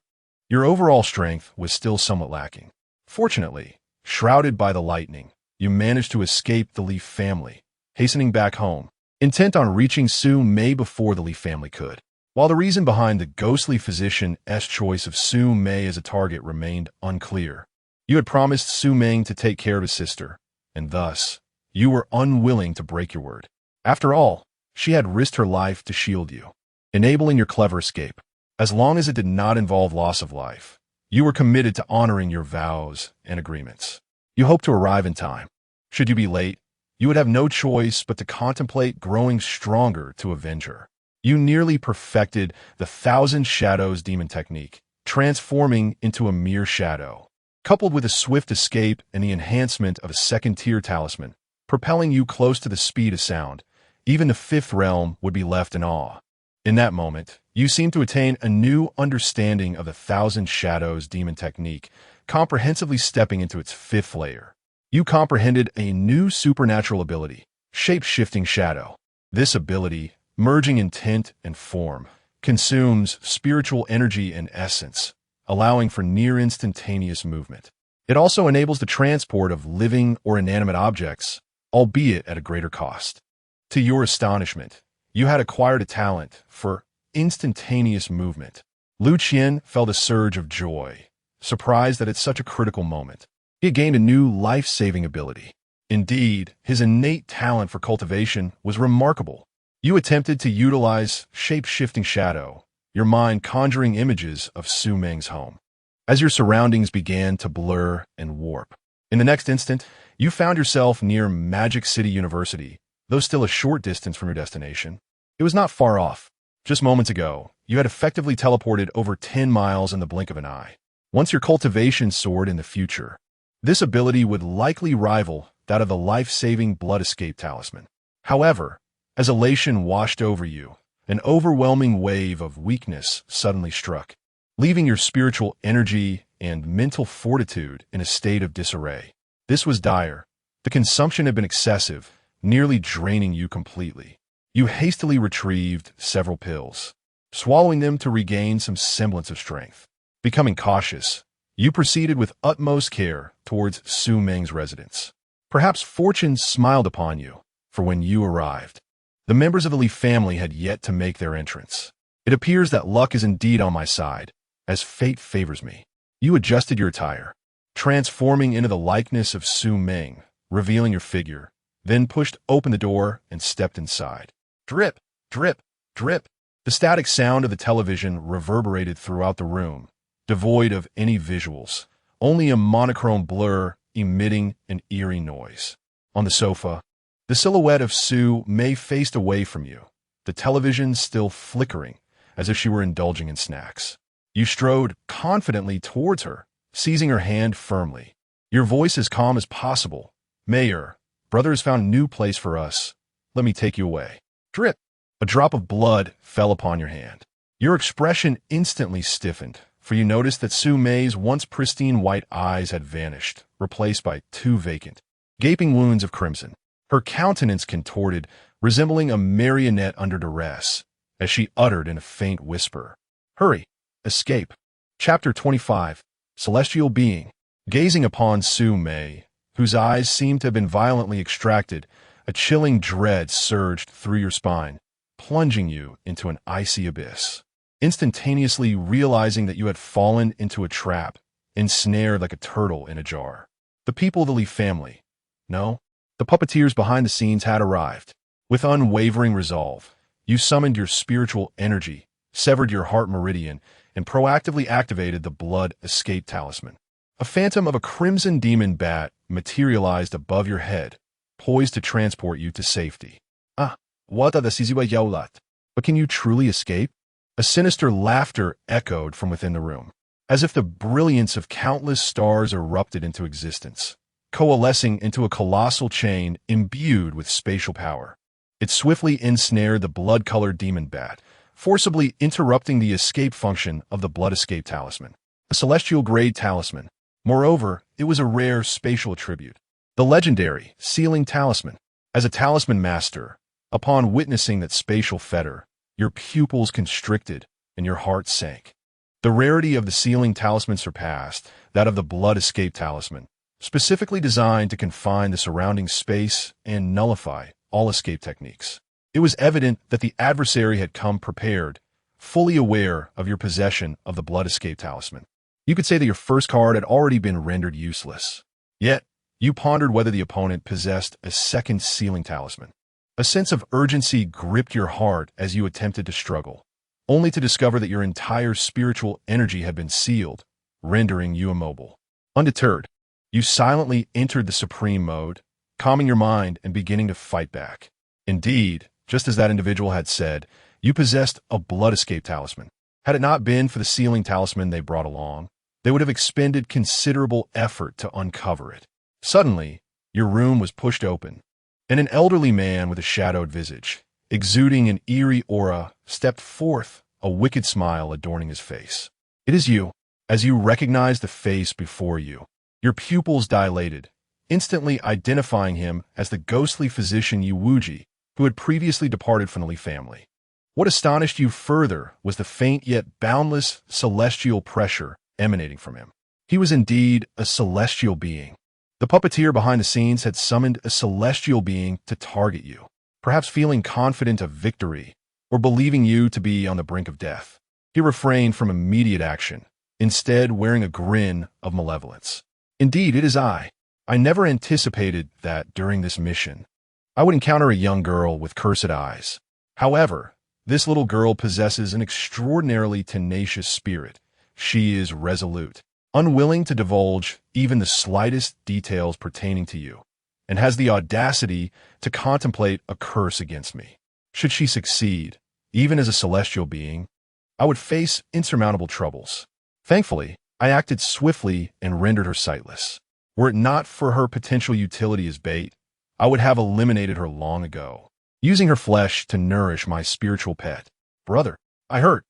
your overall strength was still somewhat lacking. Fortunately, shrouded by the lightning, you managed to escape the Li family, hastening back home, intent on reaching Su Mei before the Li family could. While the reason behind the ghostly physician's choice of Su Mei as a target remained unclear, you had promised Su Ming to take care of his sister, and thus, you were unwilling to break your word. After all, she had risked her life to shield you, enabling your clever escape. As long as it did not involve loss of life, you were committed to honoring your vows and agreements. You hoped to arrive in time. Should you be late, you would have no choice but to contemplate growing stronger to avenge her. You nearly perfected the 1,000 Shadows demon technique, transforming into a mere shadow, coupled with a swift escape and the enhancement of a second-tier talisman, propelling you close to the speed of sound. Even the 5th realm would be left in awe. In that moment, you seemed to attain a new understanding of the 1,000 Shadows demon technique, comprehensively stepping into its 5th layer. You comprehended a new supernatural ability, shape-shifting shadow. This ability, merging intent and form, consumes spiritual energy and essence, allowing for near-instantaneous movement. It also enables the transport of living or inanimate objects, albeit at a greater cost. To your astonishment, you had acquired a talent for instantaneous movement. Liu Qian felt a surge of joy, surprised that at such a critical moment, he had gained a new life-saving ability. Indeed, his innate talent for cultivation was remarkable. You attempted to utilize shape-shifting shadow, your mind conjuring images of Su Ming's home, as your surroundings began to blur and warp. In the next instant, you found yourself near Magic City University, though still a short distance from your destination. It was not far off. Just moments ago, you had effectively teleported over 10 miles in the blink of an eye. Once your cultivation soared in the future, this ability would likely rival that of the life-saving blood escape talisman. However, as elation washed over you, an overwhelming wave of weakness suddenly struck, leaving your spiritual energy and mental fortitude in a state of disarray. This was dire. The consumption had been excessive, nearly draining you completely. You hastily retrieved several pills, swallowing them to regain some semblance of strength. Becoming cautious, you proceeded with utmost care towards Su Ming's residence. Perhaps fortune smiled upon you, for when you arrived, the members of the Li family had yet to make their entrance. It appears that luck is indeed on my side, as fate favors me. You adjusted your attire, transforming into the likeness of Su Ming, revealing your figure, then pushed open the door and stepped inside. Drip, drip, drip. The static sound of the television reverberated throughout the room, devoid of any visuals, only a monochrome blur emitting an eerie noise. On the sofa, the silhouette of Su Mei faced away from you, the television still flickering, as if she were indulging in snacks. You strode confidently towards her, seizing her hand firmly. Your voice as calm as possible. Mayor, brother has found a new place for us. Let me take you away. Drip. A drop of blood fell upon your hand. Your expression instantly stiffened, for you noticed that Su Mei's once pristine white eyes had vanished, replaced by 2 vacant, gaping wounds of crimson. Her countenance contorted, resembling a marionette under duress, as she uttered in a faint whisper, "Hurry! Escape!" Chapter 25. Celestial Being. Gazing upon Su Mei, whose eyes seemed to have been violently extracted, a chilling dread surged through your spine, plunging you into an icy abyss. Instantaneously realizing that you had fallen into a trap, ensnared like a turtle in a jar. The people of the Li family, no, the puppeteers behind the scenes had arrived. With unwavering resolve, you summoned your spiritual energy, severed your heart meridian, and proactively activated the blood escape talisman. A phantom of a crimson demon bat materialized above your head, poised to transport you to safety. What the Siziwa Yaulat? But can you truly escape? A sinister laughter echoed from within the room, as if the brilliance of countless stars erupted into existence, coalescing into a colossal chain imbued with spatial power. It swiftly ensnared the blood-colored demon bat, forcibly interrupting the escape function of the blood escape talisman. A celestial grade talisman. Moreover, it was a rare spatial attribute, The legendary sealing talisman. As a talisman master, upon witnessing that spatial fetter, your pupils constricted and your heart sank. The rarity of the sealing talisman surpassed that of the blood escape talisman, specifically designed to confine the surrounding space and nullify all escape techniques. It was evident that the adversary had come prepared, fully aware of your possession of the blood escape talisman. You could say that your first card had already been rendered useless. Yet, you pondered whether the opponent possessed a second sealing talisman. A sense of urgency gripped your heart as you attempted to struggle, only to discover that your entire spiritual energy had been sealed, rendering you immobile. Undeterred, you silently entered the supreme mode, calming your mind and beginning to fight back. Indeed, just as that individual had said, you possessed a blood escape talisman. Had it not been for the sealing talisman they brought along, they would have expended considerable effort to uncover it. Suddenly, your room was pushed open, and an elderly man with a shadowed visage, exuding an eerie aura, stepped forth, a wicked smile adorning his face. It is you. As you recognize the face before you, your pupils dilated, instantly identifying him as the ghostly physician Liu Ruyue, who had previously departed from the Li family. What astonished you further was the faint yet boundless celestial pressure emanating from him. He was indeed a celestial being. The puppeteer behind the scenes had summoned a celestial being to target you, perhaps feeling confident of victory or believing you to be on the brink of death. He refrained from immediate action, instead wearing a grin of malevolence. Indeed, it is I. I never anticipated that during this mission, I would encounter a young girl with cursed eyes. However, this little girl possesses an extraordinarily tenacious spirit. She is resolute, unwilling to divulge even the slightest details pertaining to you, and has the audacity to contemplate a curse against me. Should she succeed, even as a celestial being, I would face insurmountable troubles. Thankfully, I acted swiftly and rendered her sightless. Were it not for her potential utility as bait, I would have eliminated her long ago, using her flesh to nourish my spiritual pet. Brother, I hurt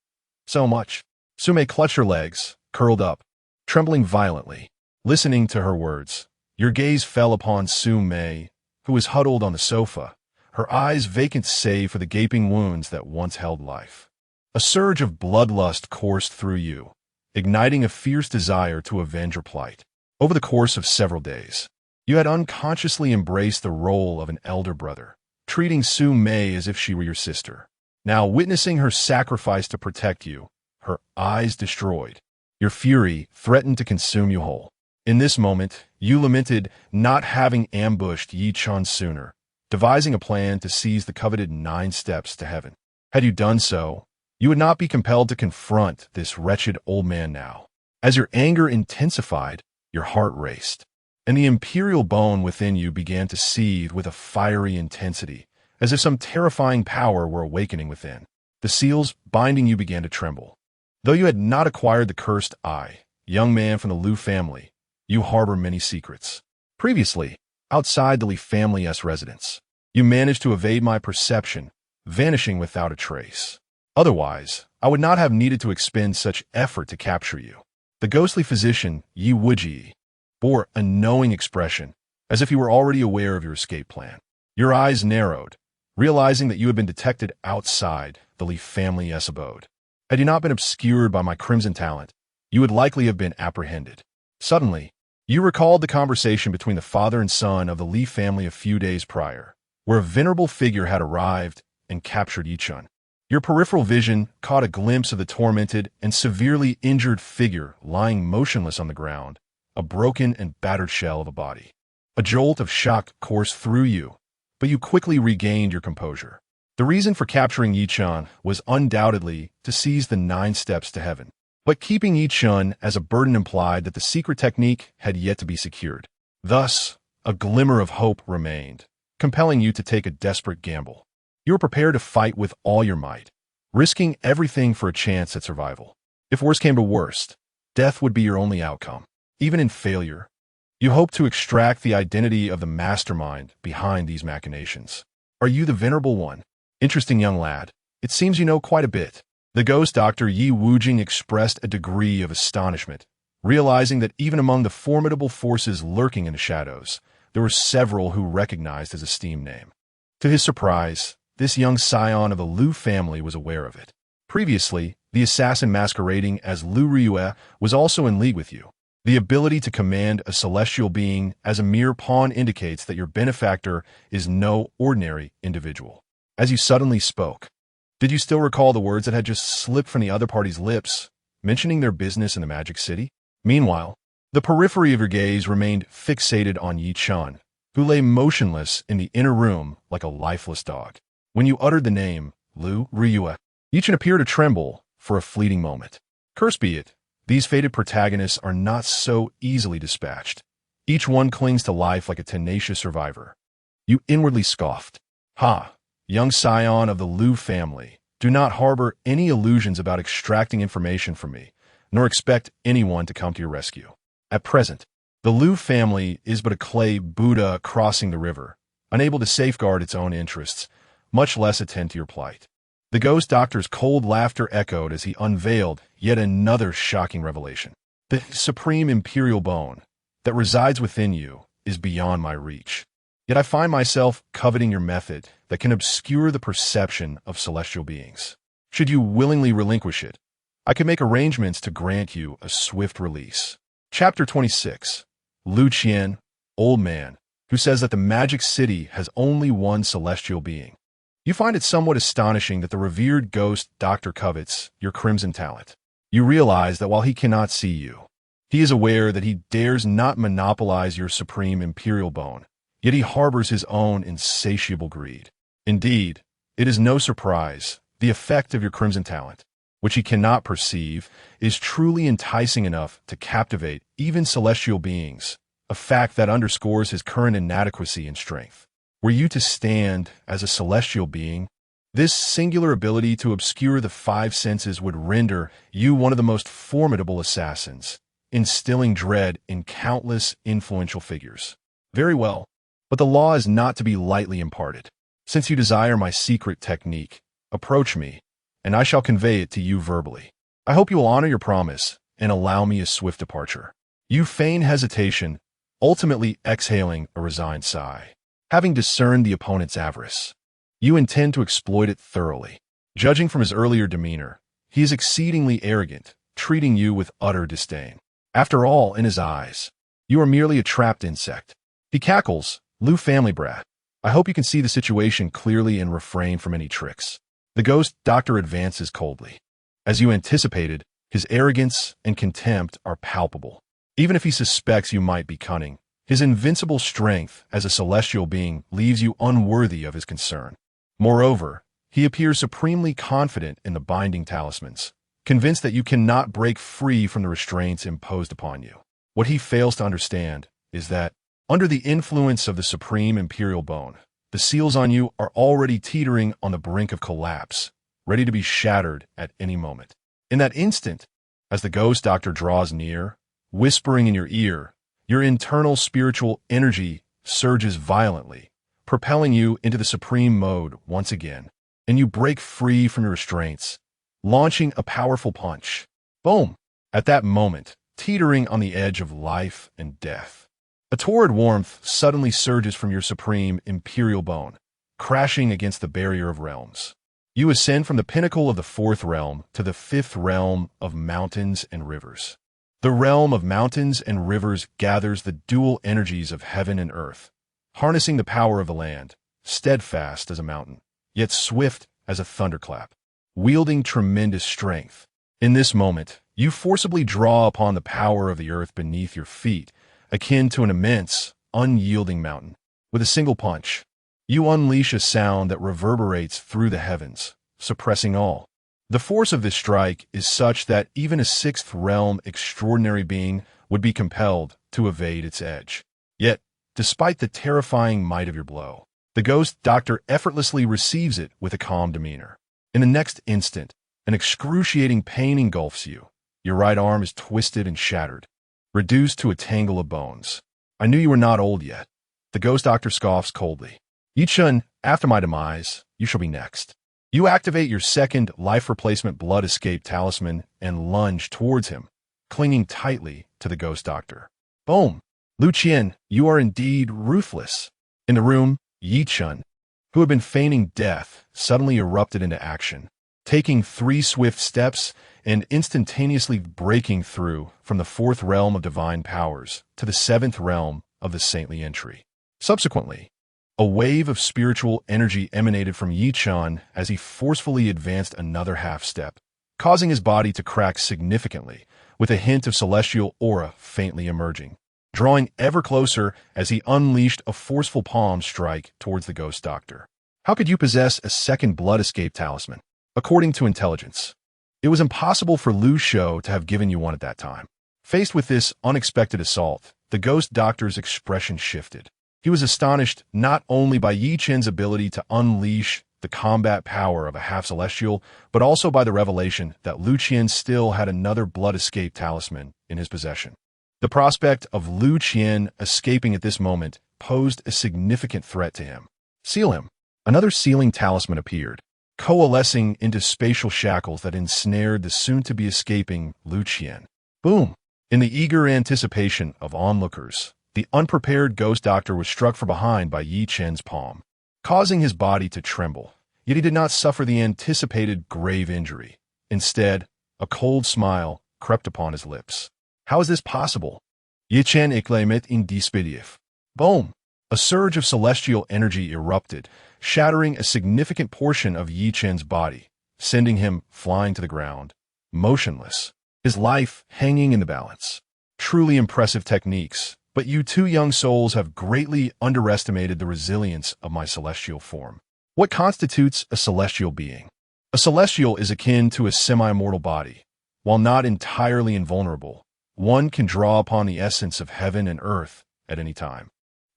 so much. Sume clutched her legs, curled up, trembling violently. Listening to her words, your gaze fell upon Sume, who was huddled on the sofa, her eyes vacant save for the gaping wounds that once held life. A surge of bloodlust coursed through you, igniting a fierce desire to avenge her plight. Over the course of several days, you had unconsciously embraced the role of an elder brother, treating Sume as if she were your sister. Now, witnessing her sacrifice to protect you, her eyes destroyed, your fury threatened to consume you whole. In this moment, you lamented not having ambushed Yi Chun sooner, devising a plan to seize the coveted 9 steps to heaven. Had you done so, you would not be compelled to confront this wretched old man now. As your anger intensified, your heart raced, and the imperial bone within you began to seethe with a fiery intensity, as if some terrifying power were awakening within. The seals binding you began to tremble. Though you had not acquired the cursed eye, young man from the Liu family, you harbor many secrets. Previously, outside the Li family's residence, you managed to evade my perception, vanishing without a trace. Otherwise, I would not have needed to expend such effort to capture you. The ghostly physician, Liu Ruyue, bore a knowing expression, as if he were already aware of your escape plan. Your eyes narrowed, realizing that you had been detected outside the Li family's abode. Had you not been obscured by my crimson talent, you would likely have been apprehended. Suddenly, you recalled the conversation between the father and son of the Li family a few days prior, where a venerable figure had arrived and captured Yi Chun. Your peripheral vision caught a glimpse of the tormented and severely injured figure lying motionless on the ground, a broken and battered shell of a body. A jolt of shock coursed through you, but you quickly regained your composure. The reason for capturing Yi Chun was undoubtedly to seize the 9 steps to heaven. But keeping Yi Chun as a burden implied that the secret technique had yet to be secured. Thus, a glimmer of hope remained, compelling you to take a desperate gamble. You were prepared to fight with all your might, risking everything for a chance at survival. If worst came to worst, death would be your only outcome. Even in failure, you hoped to extract the identity of the mastermind behind these machinations. Are you the venerable one? Interesting young lad. It seems you know quite a bit. The ghost doctor Liu Ruyue expressed a degree of astonishment, realizing that even among the formidable forces lurking in the shadows, there were several who recognized his esteemed name. To his surprise, this young scion of the Liu family was aware of it. Previously, the assassin masquerading as Liu Ruyue was also in league with you. The ability to command a celestial being as a mere pawn indicates that your benefactor is no ordinary individual. As you suddenly spoke, did you still recall the words that had just slipped from the other party's lips, mentioning their business in the Magic City? Meanwhile, the periphery of your gaze remained fixated on Qian, who lay motionless in the inner room like a lifeless dog. When you uttered the name, Liu Ruyue, Qian appeared to tremble for a fleeting moment. Cursed be it, these fated protagonists are not so easily dispatched. Each one clings to life like a tenacious survivor. You inwardly scoffed. Ha, young scion of the Liu family, do not harbor any illusions about extracting information from me, nor expect anyone to come to your rescue. At present, the Liu family is but a clay Buddha crossing the river, unable to safeguard its own interests, much less attend to your plight. The ghost doctor's cold laughter echoed as he unveiled yet another shocking revelation. The supreme imperial bone that resides within you is beyond my reach. Yet I find myself coveting your method that can obscure the perception of celestial beings. Should you willingly relinquish it, I can make arrangements to grant you a swift release. Chapter 26. Liu Qian, old man, who says that the Magic City has only one celestial being. You find it somewhat astonishing that the revered ghost doctor covets your crimson talent. You realize that while he cannot see you, he is aware that he dares not monopolize your supreme imperial bone, yet he harbors his own insatiable greed. Indeed, it is no surprise, the effect of your crimson talent, which he cannot perceive, is truly enticing enough to captivate even celestial beings, a fact that underscores his current inadequacy in strength. Were you to stand as a celestial being, this singular ability to obscure the five senses would render you one of the most formidable assassins, instilling dread in countless influential figures. Very well, but the law is not to be lightly imparted. Since you desire my secret technique, approach me, and I shall convey it to you verbally. I hope you will honor your promise and allow me a swift departure. You feign hesitation, ultimately exhaling a resigned sigh. Having discerned the opponent's avarice, you intend to exploit it thoroughly. Judging from his earlier demeanor, he is exceedingly arrogant, treating you with utter disdain. After all, in his eyes, you are merely a trapped insect. He cackles, Liu family brat. I hope you can see the situation clearly and refrain from any tricks. The ghost doctor advances coldly. As you anticipated, his arrogance and contempt are palpable. Even if he suspects you might be cunning, his invincible strength as a celestial being leaves you unworthy of his concern. Moreover, he appears supremely confident in the binding talismans, convinced that you cannot break free from the restraints imposed upon you. What he fails to understand is that, under the influence of the supreme imperial bone, the seals on you are already teetering on the brink of collapse, ready to be shattered at any moment. In that instant, as the ghost doctor draws near, whispering in your ear, your internal spiritual energy surges violently, propelling you into the supreme mode once again, and you break free from your restraints, launching a powerful punch. Boom! At that moment, teetering on the edge of life and death, a torrid warmth suddenly surges from your supreme imperial bone, crashing against the barrier of realms. You ascend from the pinnacle of the fourth realm to the fifth realm of mountains and rivers. The realm of mountains and rivers gathers the dual energies of heaven and earth, harnessing the power of the land, steadfast as a mountain, yet swift as a thunderclap, wielding tremendous strength. In this moment, you forcibly draw upon the power of the earth beneath your feet, akin to an immense, unyielding mountain. With a single punch, you unleash a sound that reverberates through the heavens, suppressing all. The force of this strike is such that even a sixth realm extraordinary being would be compelled to evade its edge. Yet, despite the terrifying might of your blow, the ghost doctor effortlessly receives it with a calm demeanor. In the next instant, an excruciating pain engulfs you. Your right arm is twisted and shattered, reduced to a tangle of bones. I knew you were not old yet. The ghost doctor scoffs coldly. Qian, after my demise, you shall be next. You activate your second life replacement blood escape talisman and lunge towards him, clinging tightly to the ghost doctor. Boom! Liu Qian, you are indeed ruthless. In the room, Yi Chun, who had been feigning death, suddenly erupted into action, taking 3 swift steps and instantaneously breaking through from the 4th realm of divine powers to the 7th realm of the saintly entry. Subsequently, a wave of spiritual energy emanated from Yi Chun as he forcefully advanced another half-step, causing his body to crack significantly, with a hint of celestial aura faintly emerging, drawing ever closer as he unleashed a forceful palm strike towards the ghost doctor. How could you possess a second blood escape talisman? According to intelligence, it was impossible for Liu Shou to have given you one at that time. Faced with this unexpected assault, the ghost doctor's expression shifted. He was astonished not only by Yi Chen's ability to unleash the combat power of a half-celestial, but also by the revelation that Liu Qian still had another blood escape talisman in his possession. The prospect of Liu Qian escaping at this moment posed a significant threat to him. Seal him. Another sealing talisman appeared, coalescing into spatial shackles that ensnared the soon-to-be escaping Liu Qian. Boom! In the eager anticipation of onlookers, the unprepared ghost doctor was struck from behind by Yi Chen's palm, causing his body to tremble. Yet he did not suffer the anticipated grave injury. Instead, a cold smile crept upon his lips. How is this possible? Yi Chen éclatait in disbelief. Boom! A surge of celestial energy erupted, shattering a significant portion of Yi Chen's body, sending him flying to the ground, motionless, his life hanging in the balance. Truly impressive techniques, but you 2 young souls have greatly underestimated the resilience of my celestial form. What constitutes a celestial being? A celestial is akin to a semi-mortal body. While not entirely invulnerable, one can draw upon the essence of heaven and earth at any time,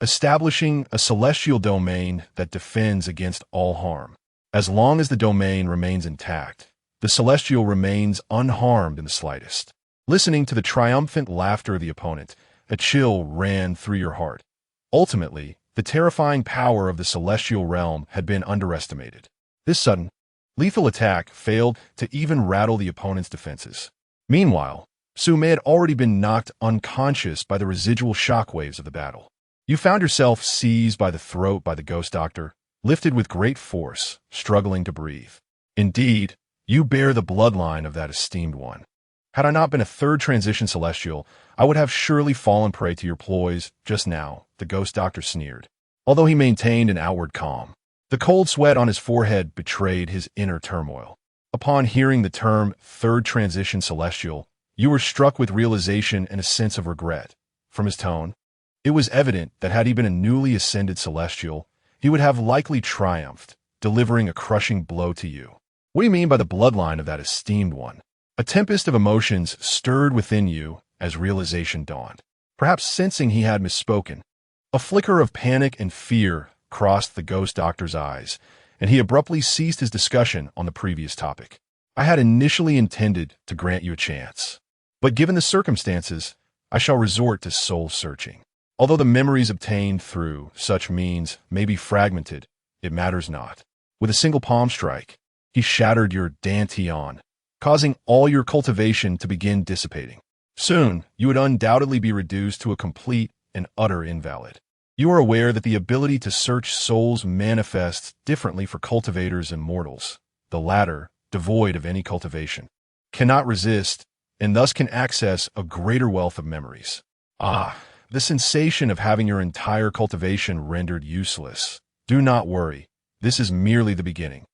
establishing a celestial domain that defends against all harm. As long as the domain remains intact, the celestial remains unharmed in the slightest. Listening to the triumphant laughter of the opponent, a chill ran through your heart. Ultimately, the terrifying power of the celestial realm had been underestimated. This sudden, lethal attack failed to even rattle the opponent's defenses. Meanwhile, Su Mei had already been knocked unconscious by the residual shockwaves of the battle. You found yourself seized by the throat by the ghost doctor, lifted with great force, struggling to breathe. Indeed, you bear the bloodline of that esteemed one. Had I not been a 3rd transition celestial, I would have surely fallen prey to your ploys just now, the ghost doctor sneered, although he maintained an outward calm. The cold sweat on his forehead betrayed his inner turmoil. Upon hearing the term 3rd transition celestial, you were struck with realization and a sense of regret. From his tone, it was evident that had he been a newly ascended celestial, he would have likely triumphed, delivering a crushing blow to you. What do you mean by the bloodline of that esteemed one? A tempest of emotions stirred within you as realization dawned. Perhaps sensing he had misspoken, a flicker of panic and fear crossed the ghost doctor's eyes, and he abruptly ceased his discussion on the previous topic. I had initially intended to grant you a chance, but given the circumstances, I shall resort to soul searching. Although the memories obtained through such means may be fragmented, it matters not. With a single palm strike, he shattered your dantian, causing all your cultivation to begin dissipating. Soon, you would undoubtedly be reduced to a complete and utter invalid. You are aware that the ability to search souls manifests differently for cultivators and mortals. The latter, devoid of any cultivation, cannot resist and thus can access a greater wealth of memories. The sensation of having your entire cultivation rendered useless. Do not worry, this is merely the beginning.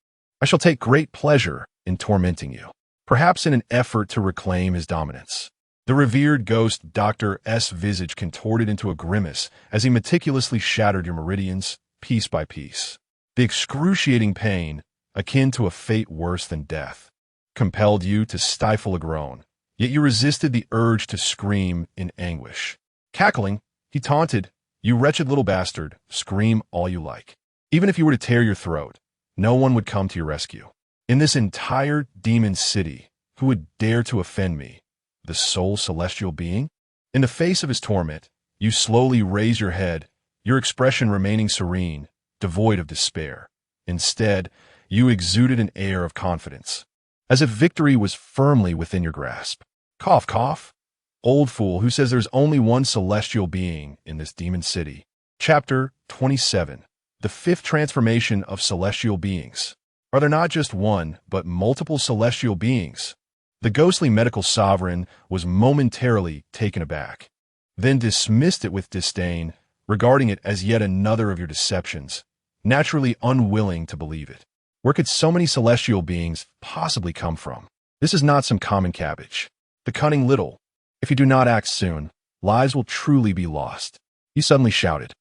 I shall take great pleasure in tormenting you, perhaps in an effort to reclaim his dominance. The revered ghost Dr. S. visage contorted into a grimace as he meticulously shattered your meridians, piece by piece. The excruciating pain, akin to a fate worse than death, compelled you to stifle a groan, yet you resisted the urge to scream in anguish. Cackling, he taunted, "You wretched little bastard, scream all you like. Even if you were to tear your throat, no one would come to your rescue. In this entire demon city, who would dare to offend me, the sole celestial being?" In the face of his torment, you slowly raise your head, your expression remaining serene, devoid of despair. Instead, you exuded an air of confidence, as if victory was firmly within your grasp. Cough, cough. Old fool who says there's only one celestial being in this demon city. Chapter 27. The fifth transformation of celestial beings. Are there not just one, but multiple celestial beings? The ghostly medical sovereign was momentarily taken aback, then dismissed it with disdain, regarding it as yet another of your deceptions, naturally unwilling to believe it. Where could so many celestial beings possibly come from? This is not some common cabbage. The cunning little. If you do not act soon, lives will truly be lost. He suddenly shouted.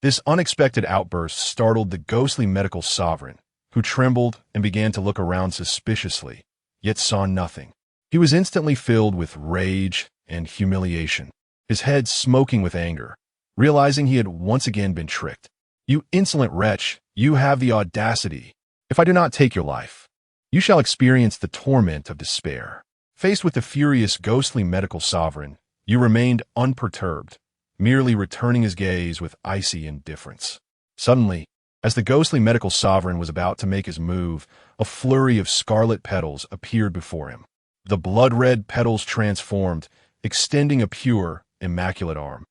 This unexpected outburst startled the ghostly medical sovereign, who trembled and began to look around suspiciously, yet saw nothing. He was instantly filled with rage and humiliation, his head smoking with anger, realizing he had once again been tricked. You insolent wretch, you have the audacity. If I do not take your life, you shall experience the torment of despair. Faced with the furious ghostly medical sovereign, you remained unperturbed, merely returning his gaze with icy indifference. Suddenly, as the ghostly medical sovereign was about to make his move, a flurry of scarlet petals appeared before him. The blood-red petals transformed, extending a pure, immaculate arm,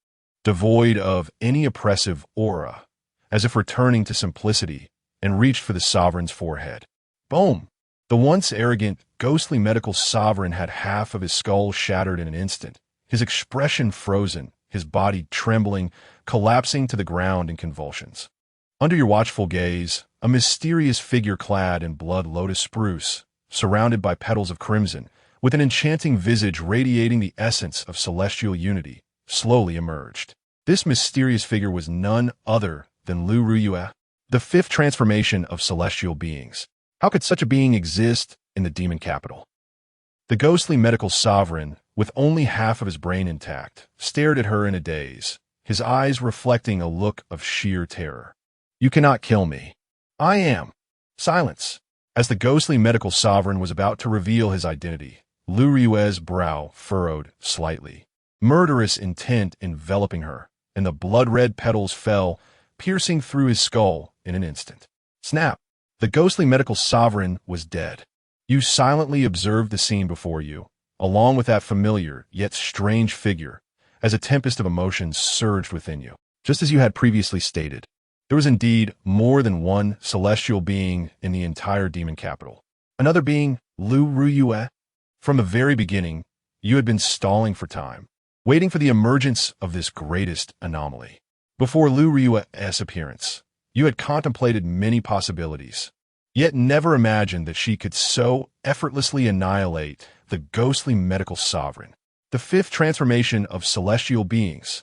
devoid of any oppressive aura, as if returning to simplicity, and reached for the sovereign's forehead. Boom! The once arrogant, ghostly medical sovereign had half of his skull shattered in an instant, his expression frozen, his body trembling, collapsing to the ground in convulsions. Under your watchful gaze, a mysterious figure clad in blood lotus spruce, surrounded by petals of crimson, with an enchanting visage radiating the essence of celestial unity, slowly emerged. This mysterious figure was none other than Liu Ruyue, the fifth transformation of celestial beings. How could such a being exist in the demon capital? The ghostly medical sovereign, with only half of his brain intact, stared at her in a daze, his eyes reflecting a look of sheer terror. You cannot kill me. I am. Silence. As the ghostly medical sovereign was about to reveal his identity, Liu Ruyue's brow furrowed slightly, murderous intent enveloping her, and the blood-red petals fell, piercing through his skull in an instant. Snap! The ghostly medical sovereign was dead. You silently observed the scene before you, along with that familiar yet strange figure, as a tempest of emotions surged within you. Just as you had previously stated, there was indeed more than one celestial being in the entire demon capital. Another being, Liu Ruyue. From the very beginning, you had been stalling for time, waiting for the emergence of this greatest anomaly. Before Liu Ruyue's appearance, you had contemplated many possibilities, yet never imagined that she could so effortlessly annihilate the ghostly medical sovereign, the fifth transformation of celestial beings.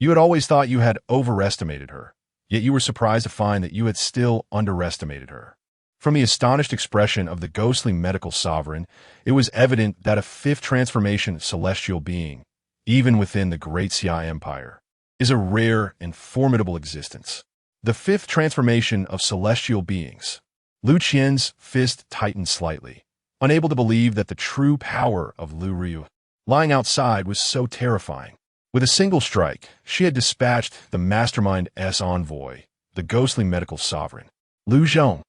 You had always thought you had overestimated her, yet you were surprised to find that you had still underestimated her. From the astonished expression of the ghostly medical sovereign, it was evident that a fifth transformation celestial being, even within the Great Xia Empire, is a rare and formidable existence. The fifth transformation of celestial beings. Liu Qian's fist tightened slightly, unable to believe that the true power of Liu Ruyue lying outside was so terrifying. With a single strike, she had dispatched the mastermind's envoy, the ghostly medical sovereign. Liu Zhong,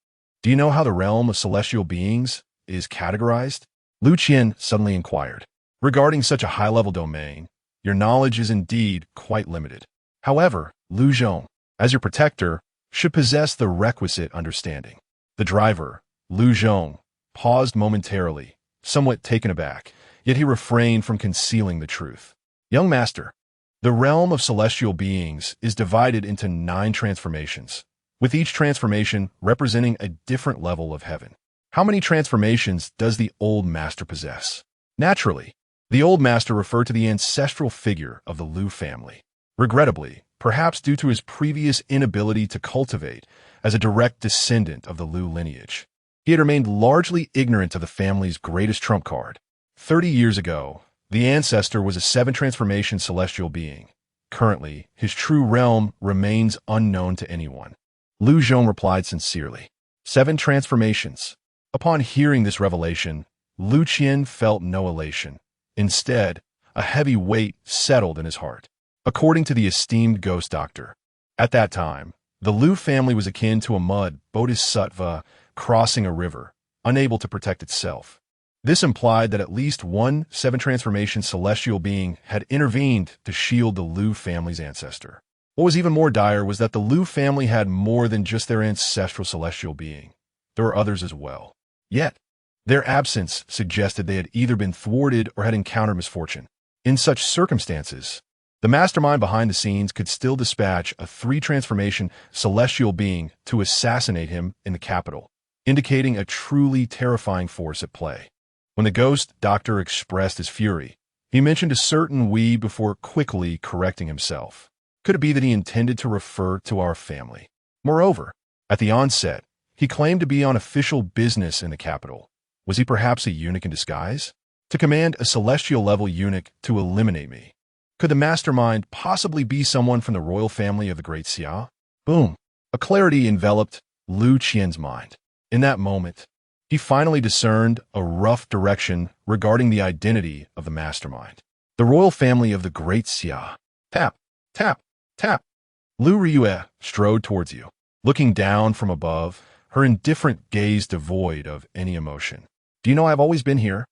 do you know how the realm of celestial beings is categorized? Liu Qian suddenly inquired. Regarding such a high-level domain, your knowledge is indeed quite limited. However, Liu Zhong, as your protector, should possess the requisite understanding. The driver, Liu Zhong, paused momentarily, somewhat taken aback, yet he refrained from concealing the truth. Young master, the realm of celestial beings is divided into 9 transformations, with each transformation representing a different level of heaven. How many transformations does the old master possess? Naturally, the old master referred to the ancestral figure of the Liu family. Regrettably, perhaps due to his previous inability to cultivate as a direct descendant of the Liu lineage, he had remained largely ignorant of the family's greatest trump card. 30 years ago, the ancestor was a 7-transformation celestial being. Currently, his true realm remains unknown to anyone. Liu Zhong replied sincerely. 7 transformations. Upon hearing this revelation, Liu Qian felt no elation. Instead, a heavy weight settled in his heart. According to the esteemed ghost doctor, at that time, the Liu family was akin to a mud bodhisattva crossing a river, unable to protect itself. This implied that at least one seven-transformation celestial being had intervened to shield the Liu family's ancestor. What was even more dire was that the Liu family had more than just their ancestral celestial being. There were others as well. Yet, their absence suggested they had either been thwarted or had encountered misfortune. In such circumstances, the mastermind behind the scenes could still dispatch a three-transformation celestial being to assassinate him in the capital, indicating a truly terrifying force at play. When the ghost doctor expressed his fury, he mentioned a certain we before quickly correcting himself. Could it be that he intended to refer to our family? Moreover, at the onset, he claimed to be on official business in the capital. Was he perhaps a eunuch in disguise? To command a celestial-level eunuch to eliminate me? Could the mastermind possibly be someone from the royal family of the Great Xia? Boom! A clarity enveloped Liu Qian's mind. In that moment, he finally discerned a rough direction regarding the identity of the mastermind. The royal family of the Great Xia. Tap, tap, tap. Liu Ruyue strode towards you, looking down from above, her indifferent gaze devoid of any emotion. Do you know I've always been here?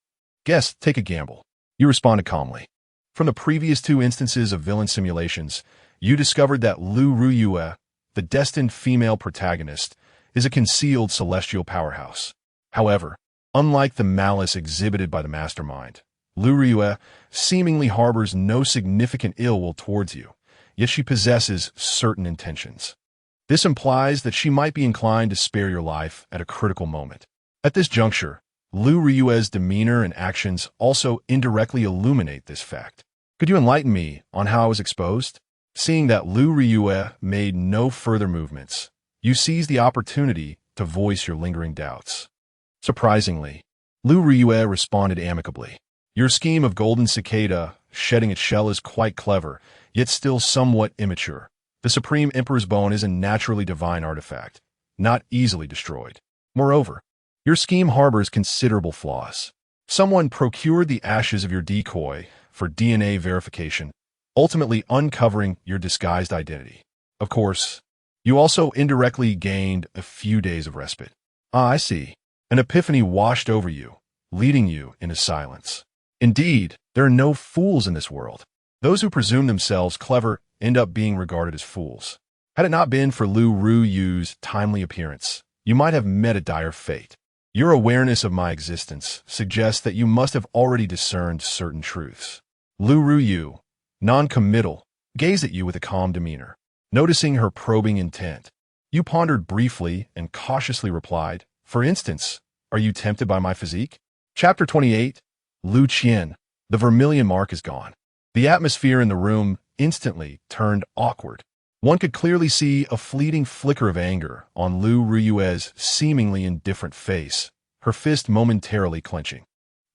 Guess, take a gamble. You responded calmly. From the previous two instances of villain simulations, you discovered that Liu Ruyue, the destined female protagonist, is a concealed celestial powerhouse. However, unlike the malice exhibited by the mastermind, Liu Ruyue seemingly harbors no significant ill will towards you, yet she possesses certain intentions. This implies that she might be inclined to spare your life at a critical moment. At this juncture, Liu Ruyue's demeanor and actions also indirectly illuminate this fact. Could you enlighten me on how I was exposed? Seeing that Liu Ruyue made no further movements, you seized the opportunity to voice your lingering doubts. Surprisingly, Liu Ruyue responded amicably. Your scheme of golden cicada shedding its shell is quite clever, yet still somewhat immature. The Supreme Emperor's bone is a naturally divine artifact, not easily destroyed. Moreover, your scheme harbors considerable flaws. Someone procured the ashes of your decoy for DNA verification, ultimately uncovering your disguised identity. Of course, you also indirectly gained a few days of respite. Ah, I see. An epiphany washed over you, leading you into silence. Indeed, there are no fools in this world. Those who presume themselves clever end up being regarded as fools. Had it not been for Liu Ruyue's timely appearance, you might have met a dire fate. Your awareness of my existence suggests that you must have already discerned certain truths. Liu Ruyue, non-committal, gazed at you with a calm demeanor. Noticing her probing intent, you pondered briefly and cautiously replied, "For instance, are you tempted by my physique?" Chapter 28, Liu Qian. The vermilion mark is gone. The atmosphere in the room instantly turned awkward. One could clearly see a fleeting flicker of anger on Liu Ruyue's seemingly indifferent face, her fist momentarily clenching.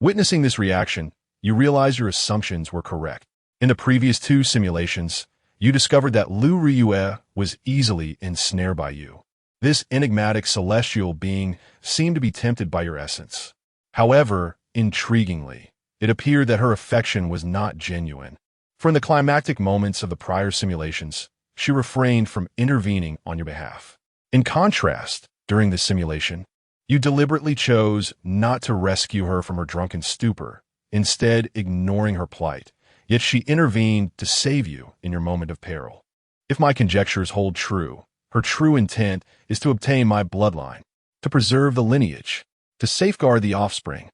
Witnessing this reaction, you realize your assumptions were correct. In the previous two simulations, you discovered that Liu Ruyue was easily ensnared by you. This enigmatic celestial being seemed to be tempted by your essence. However, intriguingly, it appeared that her affection was not genuine. For in the climactic moments of the prior simulations, she refrained from intervening on your behalf. In contrast, during this simulation, you deliberately chose not to rescue her from her drunken stupor, instead ignoring her plight, yet she intervened to save you in your moment of peril. If my conjectures hold true, her true intent is to obtain my bloodline, to preserve the lineage, to safeguard the offspring.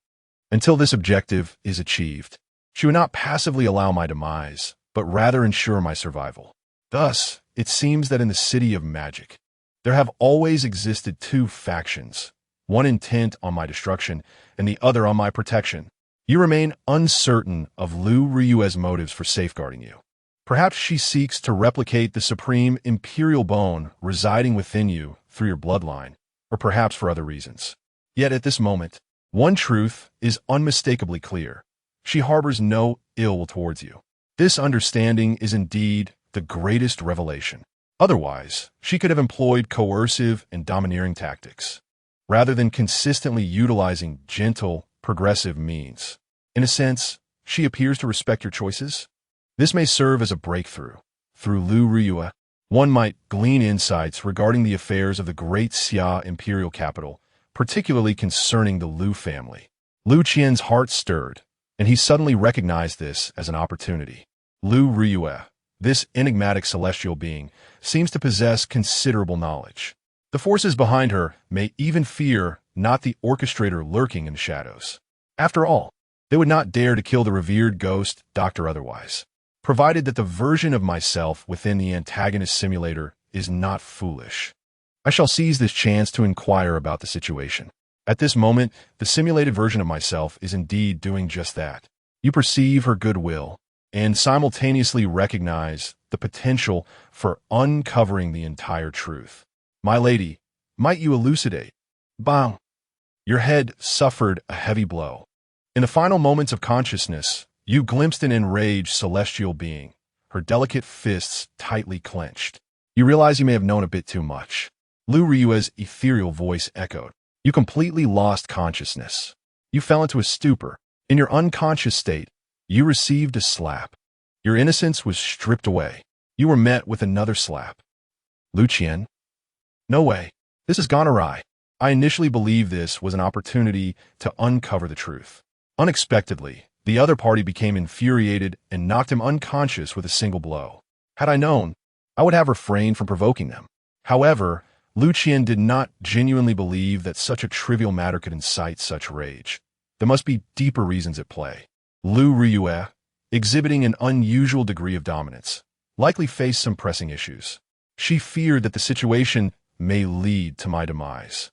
Until this objective is achieved, she would not passively allow my demise, but rather ensure my survival. Thus, it seems that in the city of magic, there have always existed two factions, one intent on my destruction and the other on my protection. You remain uncertain of Liu Ruyue's motives for safeguarding you. Perhaps she seeks to replicate the supreme imperial bone residing within you through your bloodline, or perhaps for other reasons. Yet at this moment, one truth is unmistakably clear. She harbors no ill will towards you. This understanding is indeed the greatest revelation. Otherwise, she could have employed coercive and domineering tactics, rather than consistently utilizing gentle, progressive means. In a sense, she appears to respect your choices. This may serve as a breakthrough. Through Liu Ruyue, one might glean insights regarding the affairs of the Great Xia imperial capital, particularly concerning the Liu family. Liu Qian's heart stirred, and he suddenly recognized this as an opportunity. Liu Ruyue, this enigmatic celestial being, seems to possess considerable knowledge. The forces behind her may even fear not the orchestrator lurking in the shadows. After all, they would not dare to kill the revered ghost, doctor otherwise, provided that the version of myself within the antagonist simulator is not foolish. I shall seize this chance to inquire about the situation. At this moment, the simulated version of myself is indeed doing just that. You perceive her goodwill and simultaneously recognize the potential for uncovering the entire truth. My lady, might you elucidate? Bang! Your head suffered a heavy blow. In the final moments of consciousness, you glimpsed an enraged celestial being, her delicate fists tightly clenched. You realize you may have known a bit too much. Liu Ruyue's ethereal voice echoed. You completely lost consciousness. You fell into a stupor. In your unconscious state, you received a slap. Your innocence was stripped away. You were met with another slap. Liu Qian? No way. This has gone awry. I initially believed this was an opportunity to uncover the truth. Unexpectedly, the other party became infuriated and knocked him unconscious with a single blow. Had I known, I would have refrained from provoking them. However, Liu Qian did not genuinely believe that such a trivial matter could incite such rage. There must be deeper reasons at play. Liu Ruyue, exhibiting an unusual degree of dominance, likely faced some pressing issues. She feared that the situation may lead to my demise,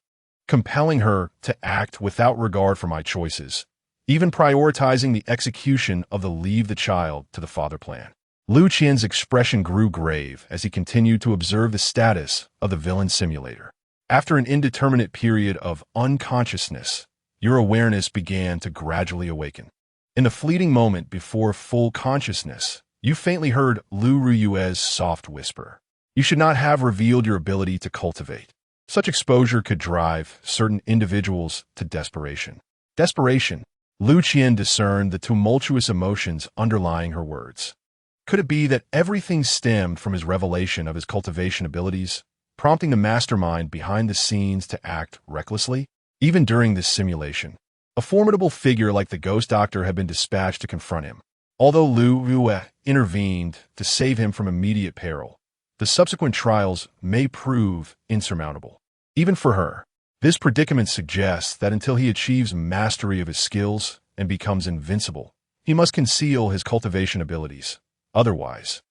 compelling her to act without regard for my choices, even prioritizing the execution of the leave the child to the father plan. Liu Qian's expression grew grave as he continued to observe the status of the villain simulator. After an indeterminate period of unconsciousness, your awareness began to gradually awaken. In the fleeting moment before full consciousness, you faintly heard Liu Ruyue's soft whisper. You should not have revealed your ability to cultivate. Such exposure could drive certain individuals to desperation. Desperation. Liu Qian discerned the tumultuous emotions underlying her words. Could it be that everything stemmed from his revelation of his cultivation abilities, prompting the mastermind behind the scenes to act recklessly? Even during this simulation, a formidable figure like the ghost doctor had been dispatched to confront him. Although Liu Ruyue intervened to save him from immediate peril, the subsequent trials may prove insurmountable. Even for her, this predicament suggests that until he achieves mastery of his skills and becomes invincible, he must conceal his cultivation abilities. Otherwise,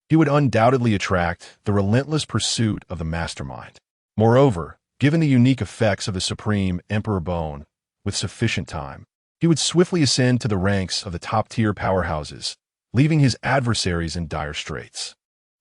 he would undoubtedly attract the relentless pursuit of the mastermind. Moreover, given the unique effects of the Supreme Emperor Bone, with sufficient time, he would swiftly ascend to the ranks of the top-tier powerhouses, leaving his adversaries in dire straits.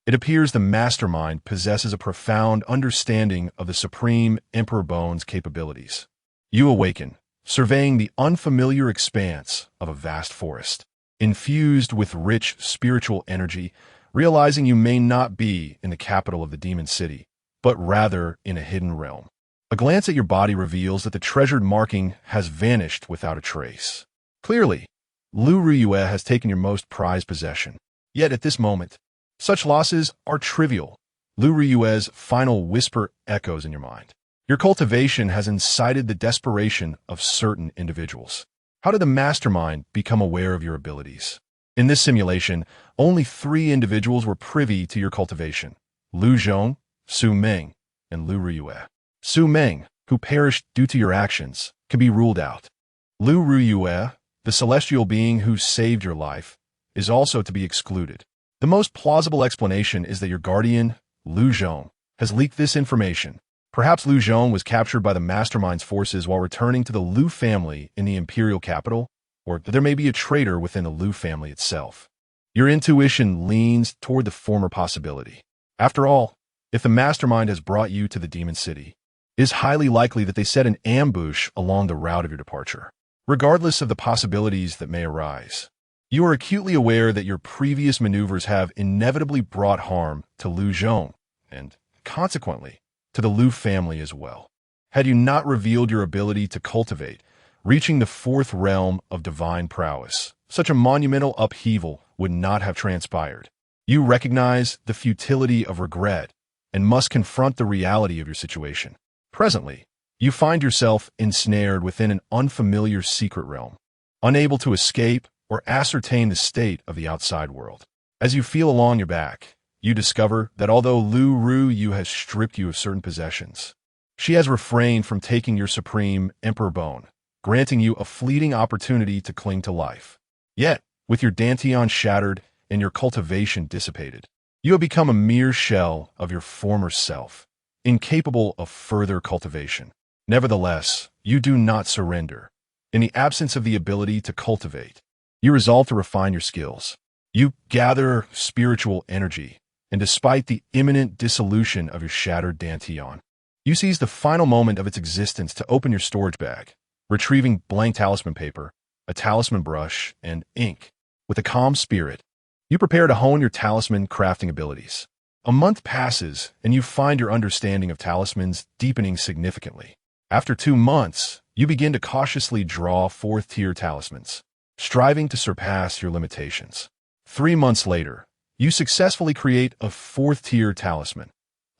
It appears the mastermind possesses a profound understanding of the Supreme Emperor Bone's capabilities. You awaken, surveying the unfamiliar expanse of a vast forest, infused with rich spiritual energy, realizing you may not be in the capital of the demon city, but rather in a hidden realm. A glance at your body reveals that the treasured marking has vanished without a trace. Clearly, Liu Ruyue has taken your most prized possession. Yet at this moment, such losses are trivial. Liu Ruyue's final whisper echoes in your mind. Your cultivation has incited the desperation of certain individuals. How did the mastermind become aware of your abilities? In this simulation, only 3 individuals were privy to your cultivation: Liu Zhong, Su Meng, and Liu Ruyue. Su Meng, who perished due to your actions, can be ruled out. Liu Ruyue, the celestial being who saved your life, is also to be excluded. The most plausible explanation is that your guardian, Liu Zhong, has leaked this information. Perhaps Liu Zhong was captured by the mastermind's forces while returning to the Liu family in the imperial capital, or that there may be a traitor within the Liu family itself. Your intuition leans toward the former possibility. After all, if the mastermind has brought you to the demon city, it is highly likely that they set an ambush along the route of your departure. Regardless of the possibilities that may arise, you are acutely aware that your previous maneuvers have inevitably brought harm to Liu Zhong, and, consequently, to the Liu family as well. Had you not revealed your ability to cultivate, reaching the 4th realm of divine prowess, such a monumental upheaval would not have transpired. You recognize the futility of regret and must confront the reality of your situation. Presently, You find yourself ensnared within an unfamiliar secret realm, unable to escape or ascertain the state of the outside world. As you feel along your back, you discover that although Liu Ruyue has stripped you of certain possessions, she has refrained from taking your supreme emperor bone, granting you a fleeting opportunity to cling to life. Yet, with your dantian shattered and your cultivation dissipated, you have become a mere shell of your former self, incapable of further cultivation. Nevertheless, you do not surrender. In the absence of the ability to cultivate, you resolve to refine your skills. You gather spiritual energy, and despite the imminent dissolution of your shattered dantian, you seize the final moment of its existence to open your storage bag, retrieving blank talisman paper, a talisman brush, and ink. With a calm spirit, you prepare to hone your talisman crafting abilities. A month passes, and you find your understanding of talismans deepening significantly. After 2 months, you begin to cautiously draw 4th-tier talismans, striving to surpass your limitations. 3 months later, you successfully create a 4th-tier talisman,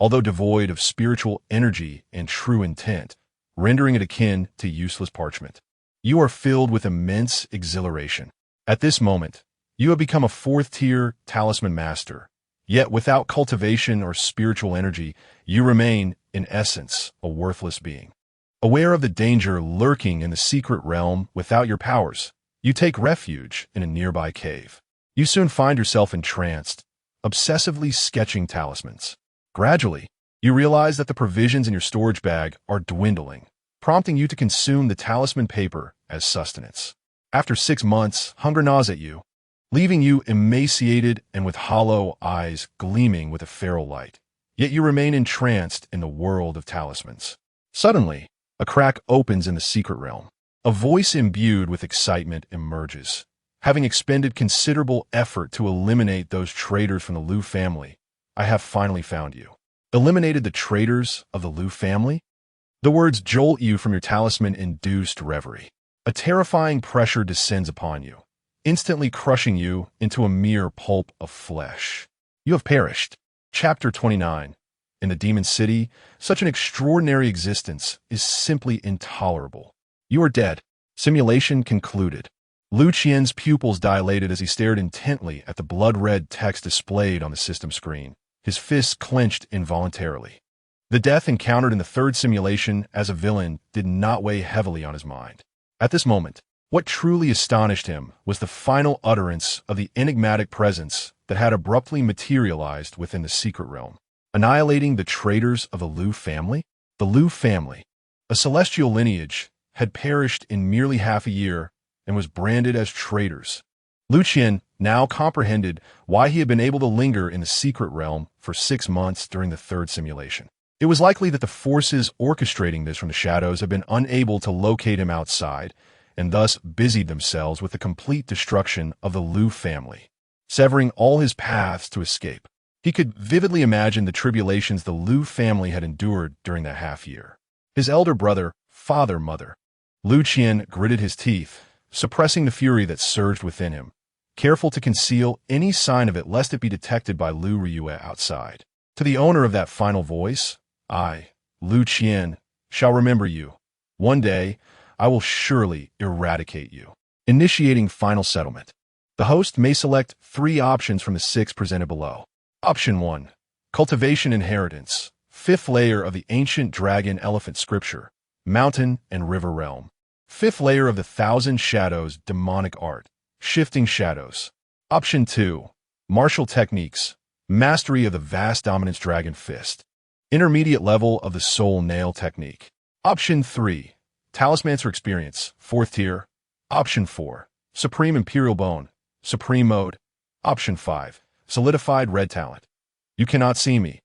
although devoid of spiritual energy and true intent, rendering it akin to useless parchment. You are filled with immense exhilaration. At this moment, you have become a 4th-tier talisman master, yet without cultivation or spiritual energy, you remain, in essence, a worthless being. Aware of the danger lurking in the secret realm without your powers, you take refuge in a nearby cave. You soon find yourself entranced, obsessively sketching talismans. Gradually, you realize that the provisions in your storage bag are dwindling, prompting you to consume the talisman paper as sustenance. After 6 months, hunger gnaws at you, leaving you emaciated and with hollow eyes gleaming with a feral light. Yet you remain entranced in the world of talismans. Suddenly, a crack opens in the secret realm. A voice imbued with excitement emerges. Having expended considerable effort to eliminate those traitors from the Liu family, I have finally found you. Eliminated the traitors of the Liu family? The words jolt you from your talisman-induced reverie. A terrifying pressure descends upon you, instantly crushing you into a mere pulp of flesh. You have perished. Chapter 29. In the Demon City, such an extraordinary existence is simply intolerable. You are dead. Simulation concluded. Liu Qian's pupils dilated as he stared intently at the blood-red text displayed on the system screen, his fists clenched involuntarily. The death encountered in the 3rd simulation as a villain did not weigh heavily on his mind. At this moment, what truly astonished him was the final utterance of the enigmatic presence that had abruptly materialized within the secret realm. Annihilating the traitors of the Liu family? The Liu family, a celestial lineage, had perished in merely half a year and was branded as traitors. Liu Qian now comprehended why he had been able to linger in the secret realm for 6 months during the 3rd simulation. It was likely that the forces orchestrating this from the shadows had been unable to locate him outside, and thus busied themselves with the complete destruction of the Liu family, severing all his paths to escape. He could vividly imagine the tribulations the Liu family had endured during that half year. His elder brother, father, mother. Liu Qian gritted his teeth, suppressing the fury that surged within him, careful to conceal any sign of it lest it be detected by Liu Ruyue outside. To the owner of that final voice, I, Liu Qian, shall remember you. One day, I will surely eradicate you. Initiating final settlement. The host may select 3 options from the 6 presented below. Option 1. Cultivation Inheritance, 5th layer of the ancient dragon elephant scripture, mountain and river realm. 5th layer of the 1,000 shadows demonic art, shifting shadows. Option 2. Martial techniques, mastery of the vast dominance dragon fist. Intermediate level of the soul nail technique. Option 3. Talismancer experience, 4th tier. Option 4. Supreme imperial bone, supreme mode. Option 5. Solidified red talent. You cannot see me.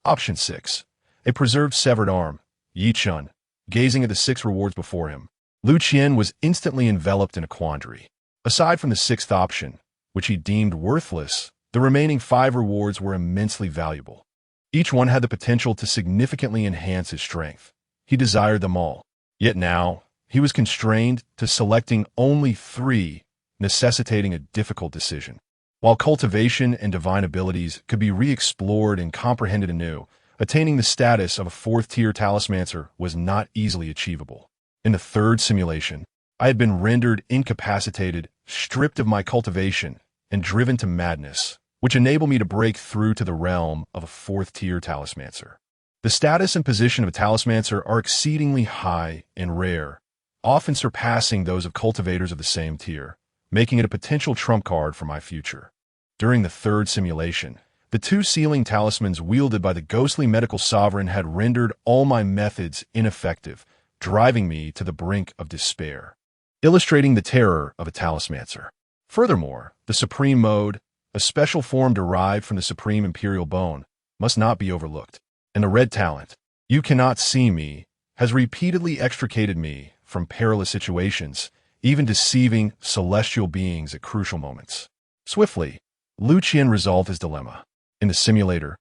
Option 6. A preserved severed arm, Yi Chun. Gazing at the 6 rewards before him, Liu Qian was instantly enveloped in a quandary. Aside from the 6th option, which he deemed worthless, the remaining 5 rewards were immensely valuable. Each one had the potential to significantly enhance his strength. He desired them all. Yet now, he was constrained to selecting only 3, necessitating a difficult decision. While cultivation and divine abilities could be re-explored and comprehended anew, attaining the status of a fourth-tier talismancer was not easily achievable. In the third simulation, I had been rendered incapacitated, stripped of my cultivation, and driven to madness, which enabled me to break through to the realm of a fourth-tier talismancer. The status and position of a talismancer are exceedingly high and rare, often surpassing those of cultivators of the same tier, making it a potential trump card for my future. During the third simulation, the two sealing talismans wielded by the ghostly medical sovereign had rendered all my methods ineffective, driving me to the brink of despair, illustrating the terror of a talismancer. Furthermore, the Supreme Mode, a special form derived from the Supreme Imperial Bone, must not be overlooked. And the red talent, You Cannot See Me, has repeatedly extricated me from perilous situations, even deceiving celestial beings at crucial moments. Swiftly, Liu Qian resolved his dilemma. In the simulator,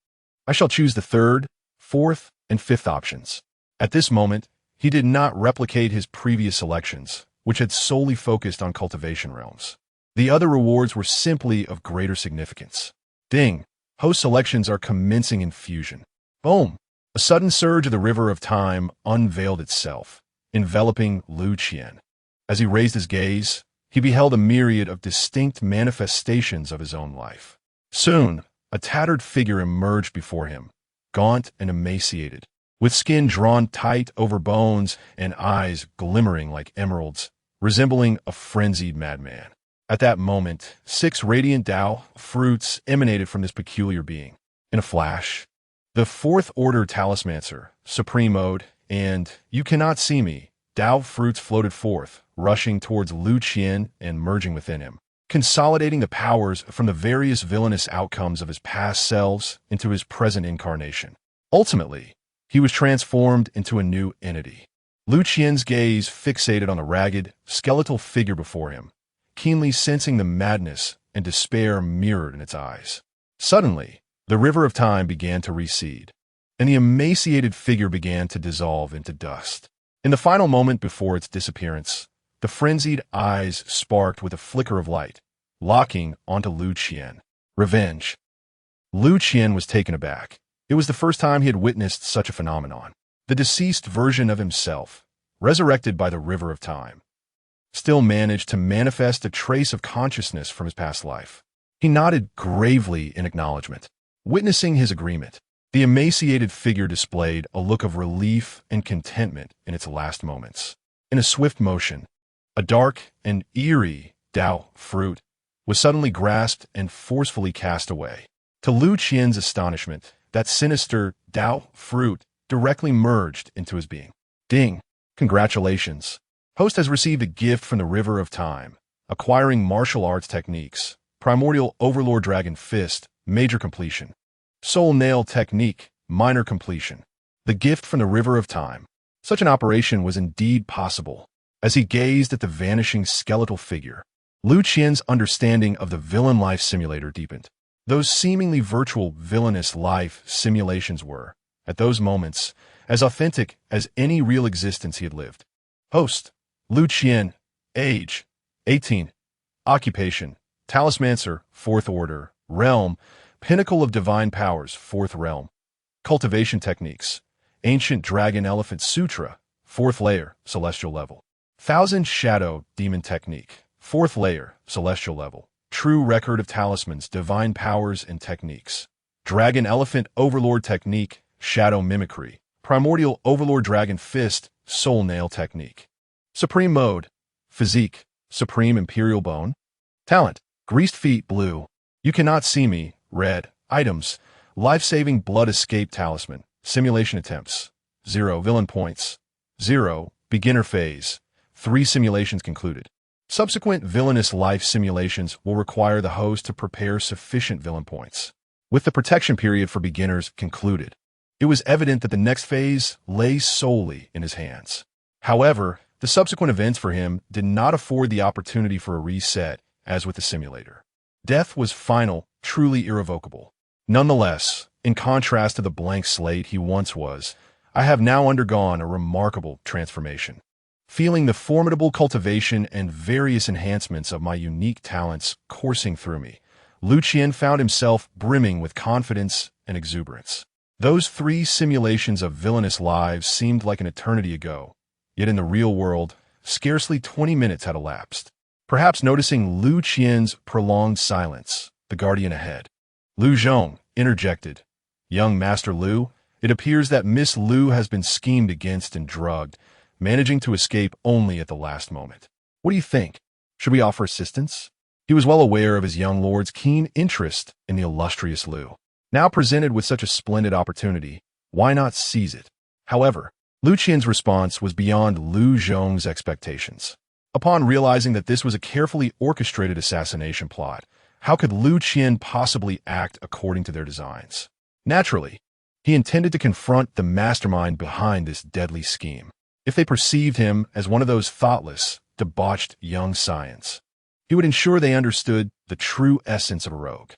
I shall choose the third, fourth, and fifth options. At this moment, he did not replicate his previous selections, which had solely focused on cultivation realms. The other rewards were simply of greater significance. Ding! Host selections are commencing infusion. Boom! A sudden surge of the river of time unveiled itself, enveloping Liu Qian. As he raised his gaze, he beheld a myriad of distinct manifestations of his own life. Soon, a tattered figure emerged before him, gaunt and emaciated, with skin drawn tight over bones and eyes glimmering like emeralds, resembling a frenzied madman. At that moment, 6 radiant Dao fruits emanated from this peculiar being. In a flash, the fourth-order talismancer, Supreme Mode, and You Cannot See Me, Dao fruits floated forth, rushing towards Liu Qian and merging within him, consolidating the powers from the various villainous outcomes of his past selves into his present incarnation. Ultimately, he was transformed into a new entity. Liu Qian's gaze fixated on the ragged, skeletal figure before him, keenly sensing the madness and despair mirrored in its eyes. Suddenly, the river of time began to recede, and the emaciated figure began to dissolve into dust. In the final moment before its disappearance, the frenzied eyes sparked with a flicker of light, locking onto Liu Qian. Revenge. Liu Qian was taken aback. It was the first time he had witnessed such a phenomenon. The deceased version of himself, resurrected by the river of time, still managed to manifest a trace of consciousness from his past life. He nodded gravely in acknowledgement. Witnessing his agreement, the emaciated figure displayed a look of relief and contentment in its last moments. In a swift motion, a dark and eerie Dao fruit was suddenly grasped and forcefully cast away. To Liu Qian's astonishment, that sinister Dao fruit directly merged into his being. Ding! Congratulations! Host has received a gift from the River of Time, acquiring martial arts techniques, Primordial Overlord Dragon Fist, major completion. Soul Nail Technique, minor completion. The gift from the River of Time. Such an operation was indeed possible. As he gazed at the vanishing skeletal figure, Liu Qian's understanding of the villain life simulator deepened. Those seemingly virtual villainous life simulations were, at those moments, as authentic as any real existence he had lived. Host, Liu Qian, age, 18, occupation, talismancer, 4th order, realm, pinnacle of divine powers, 4th realm, cultivation techniques, ancient dragon elephant sutra, 4th layer, celestial level, thousand shadow demon technique, 4th layer, celestial level, true record of talismans, divine powers and techniques, dragon elephant overlord technique, shadow mimicry, primordial overlord dragon fist, soul nail technique, supreme mode, physique, supreme imperial bone, talent, greased feet, blue, You Cannot See Me, red, items, life-saving blood escape talisman, simulation attempts, 0 villain points, 0 beginner phase, 3 simulations concluded. Subsequent villainous life simulations will require the host to prepare sufficient villain points. With the protection period for beginners concluded, it was evident that the next phase lay solely in his hands. However, the subsequent events for him did not afford the opportunity for a reset, as with the simulator. Death was final, truly irrevocable. Nonetheless, in contrast to the blank slate he once was, I have now undergone a remarkable transformation. Feeling the formidable cultivation and various enhancements of my unique talents coursing through me, Liu Qian found himself brimming with confidence and exuberance. Those 3 simulations of villainous lives seemed like an eternity ago, yet in the real world, scarcely 20 minutes had elapsed. Perhaps noticing Lu Qian's prolonged silence, the guardian ahead, Lu Zhong interjected, "Young Master Liu, it appears that Miss Liu has been schemed against and drugged, managing to escape only at the last moment. What do you think? Should we offer assistance?" He was well aware of his young lord's keen interest in the illustrious Liu. Now presented with such a splendid opportunity, why not seize it? However, Lu Qian's response was beyond Lu Zhong's expectations. Upon realizing that this was a carefully orchestrated assassination plot, how could Lu Qian possibly act according to their designs? Naturally, he intended to confront the mastermind behind this deadly scheme. If they perceived him as one of those thoughtless, debauched young scions, he would ensure they understood the true essence of a rogue.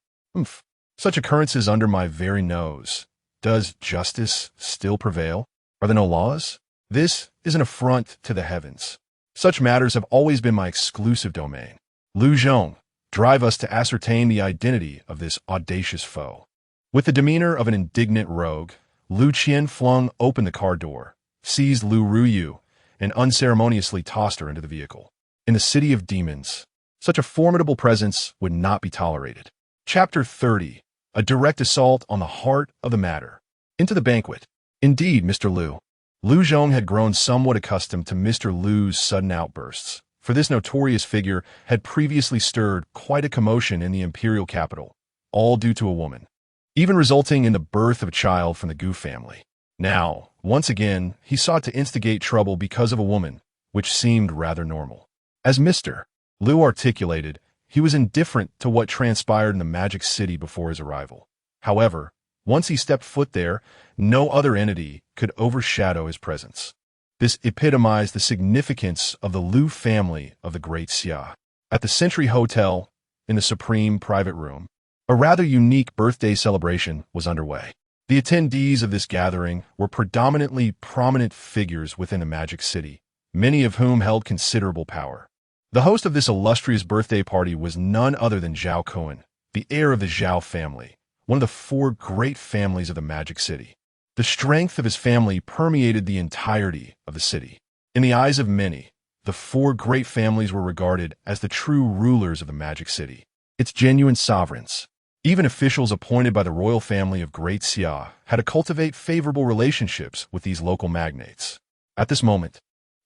Such occurrences under my very nose. Does justice still prevail? Are there no laws? This is an affront to the heavens. Such matters have always been my exclusive domain. Lu Zhong, drive us to ascertain the identity of this audacious foe. With the demeanor of an indignant rogue, Lu Qian flung open the car door, seized Liu Ruyue, and unceremoniously tossed her into the vehicle. In the city of demons, such a formidable presence would not be tolerated. Chapter 30. A direct assault on the heart of the matter. Into the banquet. Indeed, Mr. Liu. Lu Zhong had grown somewhat accustomed to Mr. Liu's sudden outbursts, for this notorious figure had previously stirred quite a commotion in the imperial capital, all due to a woman, even resulting in the birth of a child from the Gu family. Now, once again, he sought to instigate trouble because of a woman, which seemed rather normal. As Mr. Liu articulated, he was indifferent to what transpired in the Magic City before his arrival. However, once he stepped foot there, no other entity could overshadow his presence. This epitomized the significance of the Liu family of the Great Xia. At the Century Hotel, in the supreme private room, a rather unique birthday celebration was underway. The attendees of this gathering were predominantly prominent figures within the Magic City, many of whom held considerable power. The host of this illustrious birthday party was none other than Zhao Qian, the heir of the Zhao family, one of the 4 great families of the Magic City. The strength of his family permeated the entirety of the city. In the eyes of many, the 4 great families were regarded as the true rulers of the Magic City, its genuine sovereigns. Even officials appointed by the royal family of Great Xia had to cultivate favorable relationships with these local magnates. At this moment,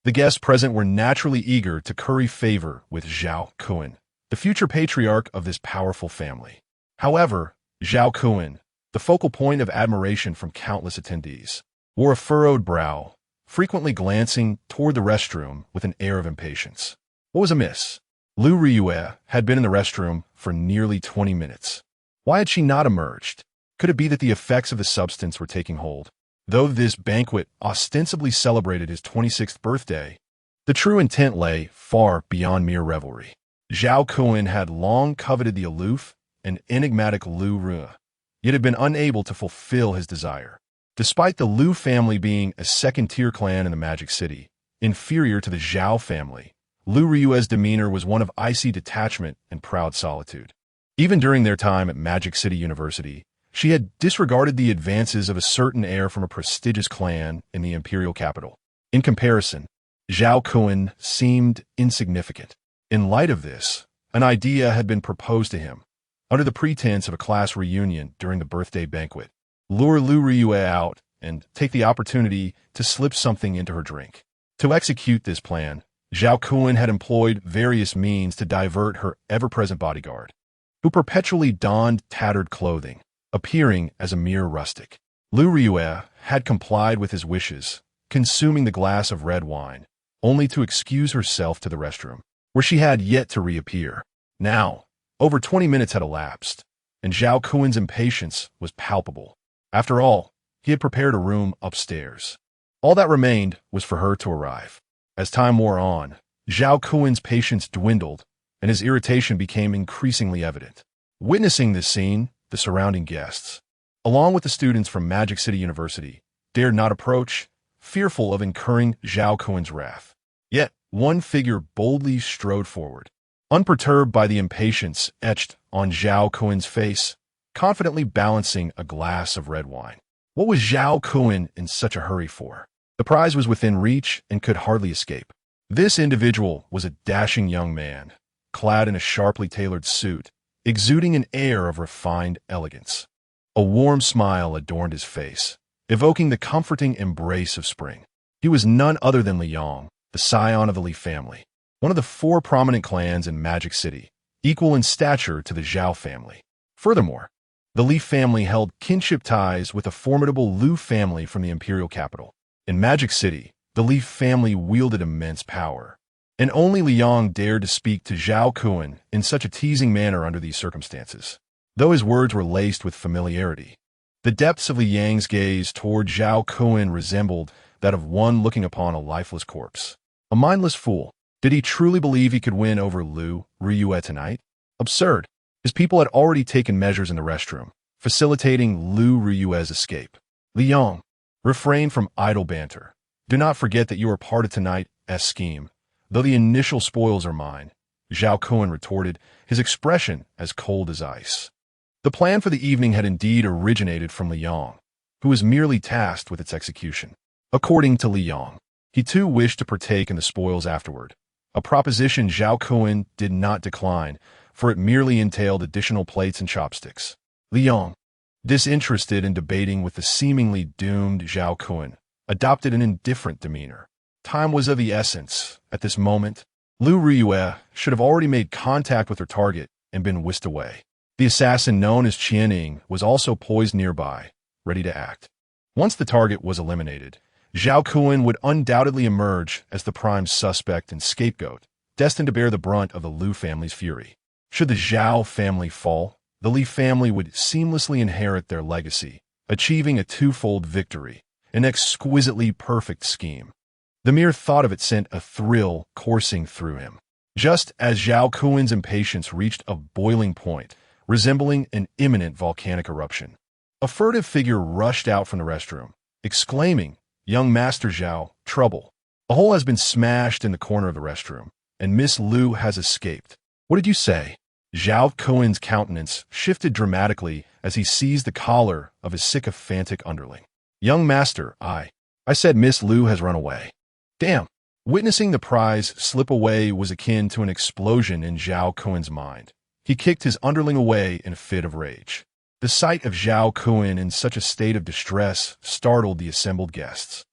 the guests present were naturally eager to curry favor with Zhao Qian, the future patriarch of this powerful family. However, Zhao Qian, the focal point of admiration from countless attendees, wore a furrowed brow, frequently glancing toward the restroom with an air of impatience. What was amiss? Liu Ruyue had been in the restroom for nearly 20 minutes. Why had she not emerged? Could it be that the effects of the substance were taking hold? Though this banquet ostensibly celebrated his 26th birthday, the true intent lay far beyond mere revelry. Zhao Qian had long coveted the aloof and enigmatic Liu Ruyue, yet had been unable to fulfill his desire. Despite the Liu family being a second-tier clan in the Magic City, inferior to the Zhao family, Liu Ruyue's demeanor was one of icy detachment and proud solitude. Even during their time at Magic City University, she had disregarded the advances of a certain heir from a prestigious clan in the imperial capital. In comparison, Zhao Qian seemed insignificant. In light of this, an idea had been proposed to him, under the pretense of a class reunion during the birthday banquet. Lure Liu Ruyue out and take the opportunity to slip something into her drink. To execute this plan, Zhao Qian had employed various means to divert her ever-present bodyguard, who perpetually donned tattered clothing, appearing as a mere rustic. Liu Ruyue had complied with his wishes, consuming the glass of red wine, only to excuse herself to the restroom, where she had yet to reappear. Now, over 20 minutes had elapsed, and Zhao Qian's impatience was palpable. After all, he had prepared a room upstairs. All that remained was for her to arrive. As time wore on, Zhao Qian's patience dwindled, and his irritation became increasingly evident. Witnessing this scene, the surrounding guests, along with the students from Magic City University, dared not approach, fearful of incurring Zhao Qian's wrath. Yet, one figure boldly strode forward, unperturbed by the impatience etched on Zhao Qian's face, confidently balancing a glass of red wine. What was Zhao Kun in such a hurry for? The prize was within reach and could hardly escape. This individual was a dashing young man, clad in a sharply tailored suit, exuding an air of refined elegance. A warm smile adorned his face, evoking the comforting embrace of spring. He was none other than Liang, the scion of the Li family, one of the 4 prominent clans in Magic City, equal in stature to the Zhao family. Furthermore, the Li family held kinship ties with a formidable Liu family from the imperial capital. In Magic City, the Li family wielded immense power, and only Liang dared to speak to Zhao Kun in such a teasing manner under these circumstances, though his words were laced with familiarity. The depths of Liang's gaze toward Zhao Kun resembled that of one looking upon a lifeless corpse. A mindless fool. Did he truly believe he could win over Liu Ruyue tonight? Absurd. His people had already taken measures in the restroom, facilitating Liu Ruyue's escape. Liang, refrain from idle banter. Do not forget that you are part of tonight's scheme, though the initial spoils are mine, Zhao Kun retorted, his expression as cold as ice. The plan for the evening had indeed originated from Liang, who was merely tasked with its execution. According to Liang, he too wished to partake in the spoils afterward, a proposition Zhao Kun did not decline, for it merely entailed additional plates and chopsticks. Liang, disinterested in debating with the seemingly doomed Zhao Kun, adopted an indifferent demeanor. Time was of the essence. At this moment, Liu Ruyue should have already made contact with her target and been whisked away. The assassin known as Tianming was also poised nearby, ready to act. Once the target was eliminated, Zhao Kun would undoubtedly emerge as the prime suspect and scapegoat, destined to bear the brunt of the Liu family's fury. Should the Zhao family fall, the Li family would seamlessly inherit their legacy, achieving a twofold victory, an exquisitely perfect scheme. The mere thought of it sent a thrill coursing through him. Just as Zhao Kun's impatience reached a boiling point, resembling an imminent volcanic eruption, a furtive figure rushed out from the restroom, exclaiming, "Young Master Zhao, trouble. A hole has been smashed in the corner of the restroom, and Miss Liu has escaped." "What did you say?" Zhao Kun's countenance shifted dramatically as he seized the collar of his sycophantic underling. "Young Master, I said Miss Liu has run away." Damn. Witnessing the prize slip away was akin to an explosion in Zhao Kun's mind. He kicked his underling away in a fit of rage. The sight of Zhao Kun in such a state of distress startled the assembled guests,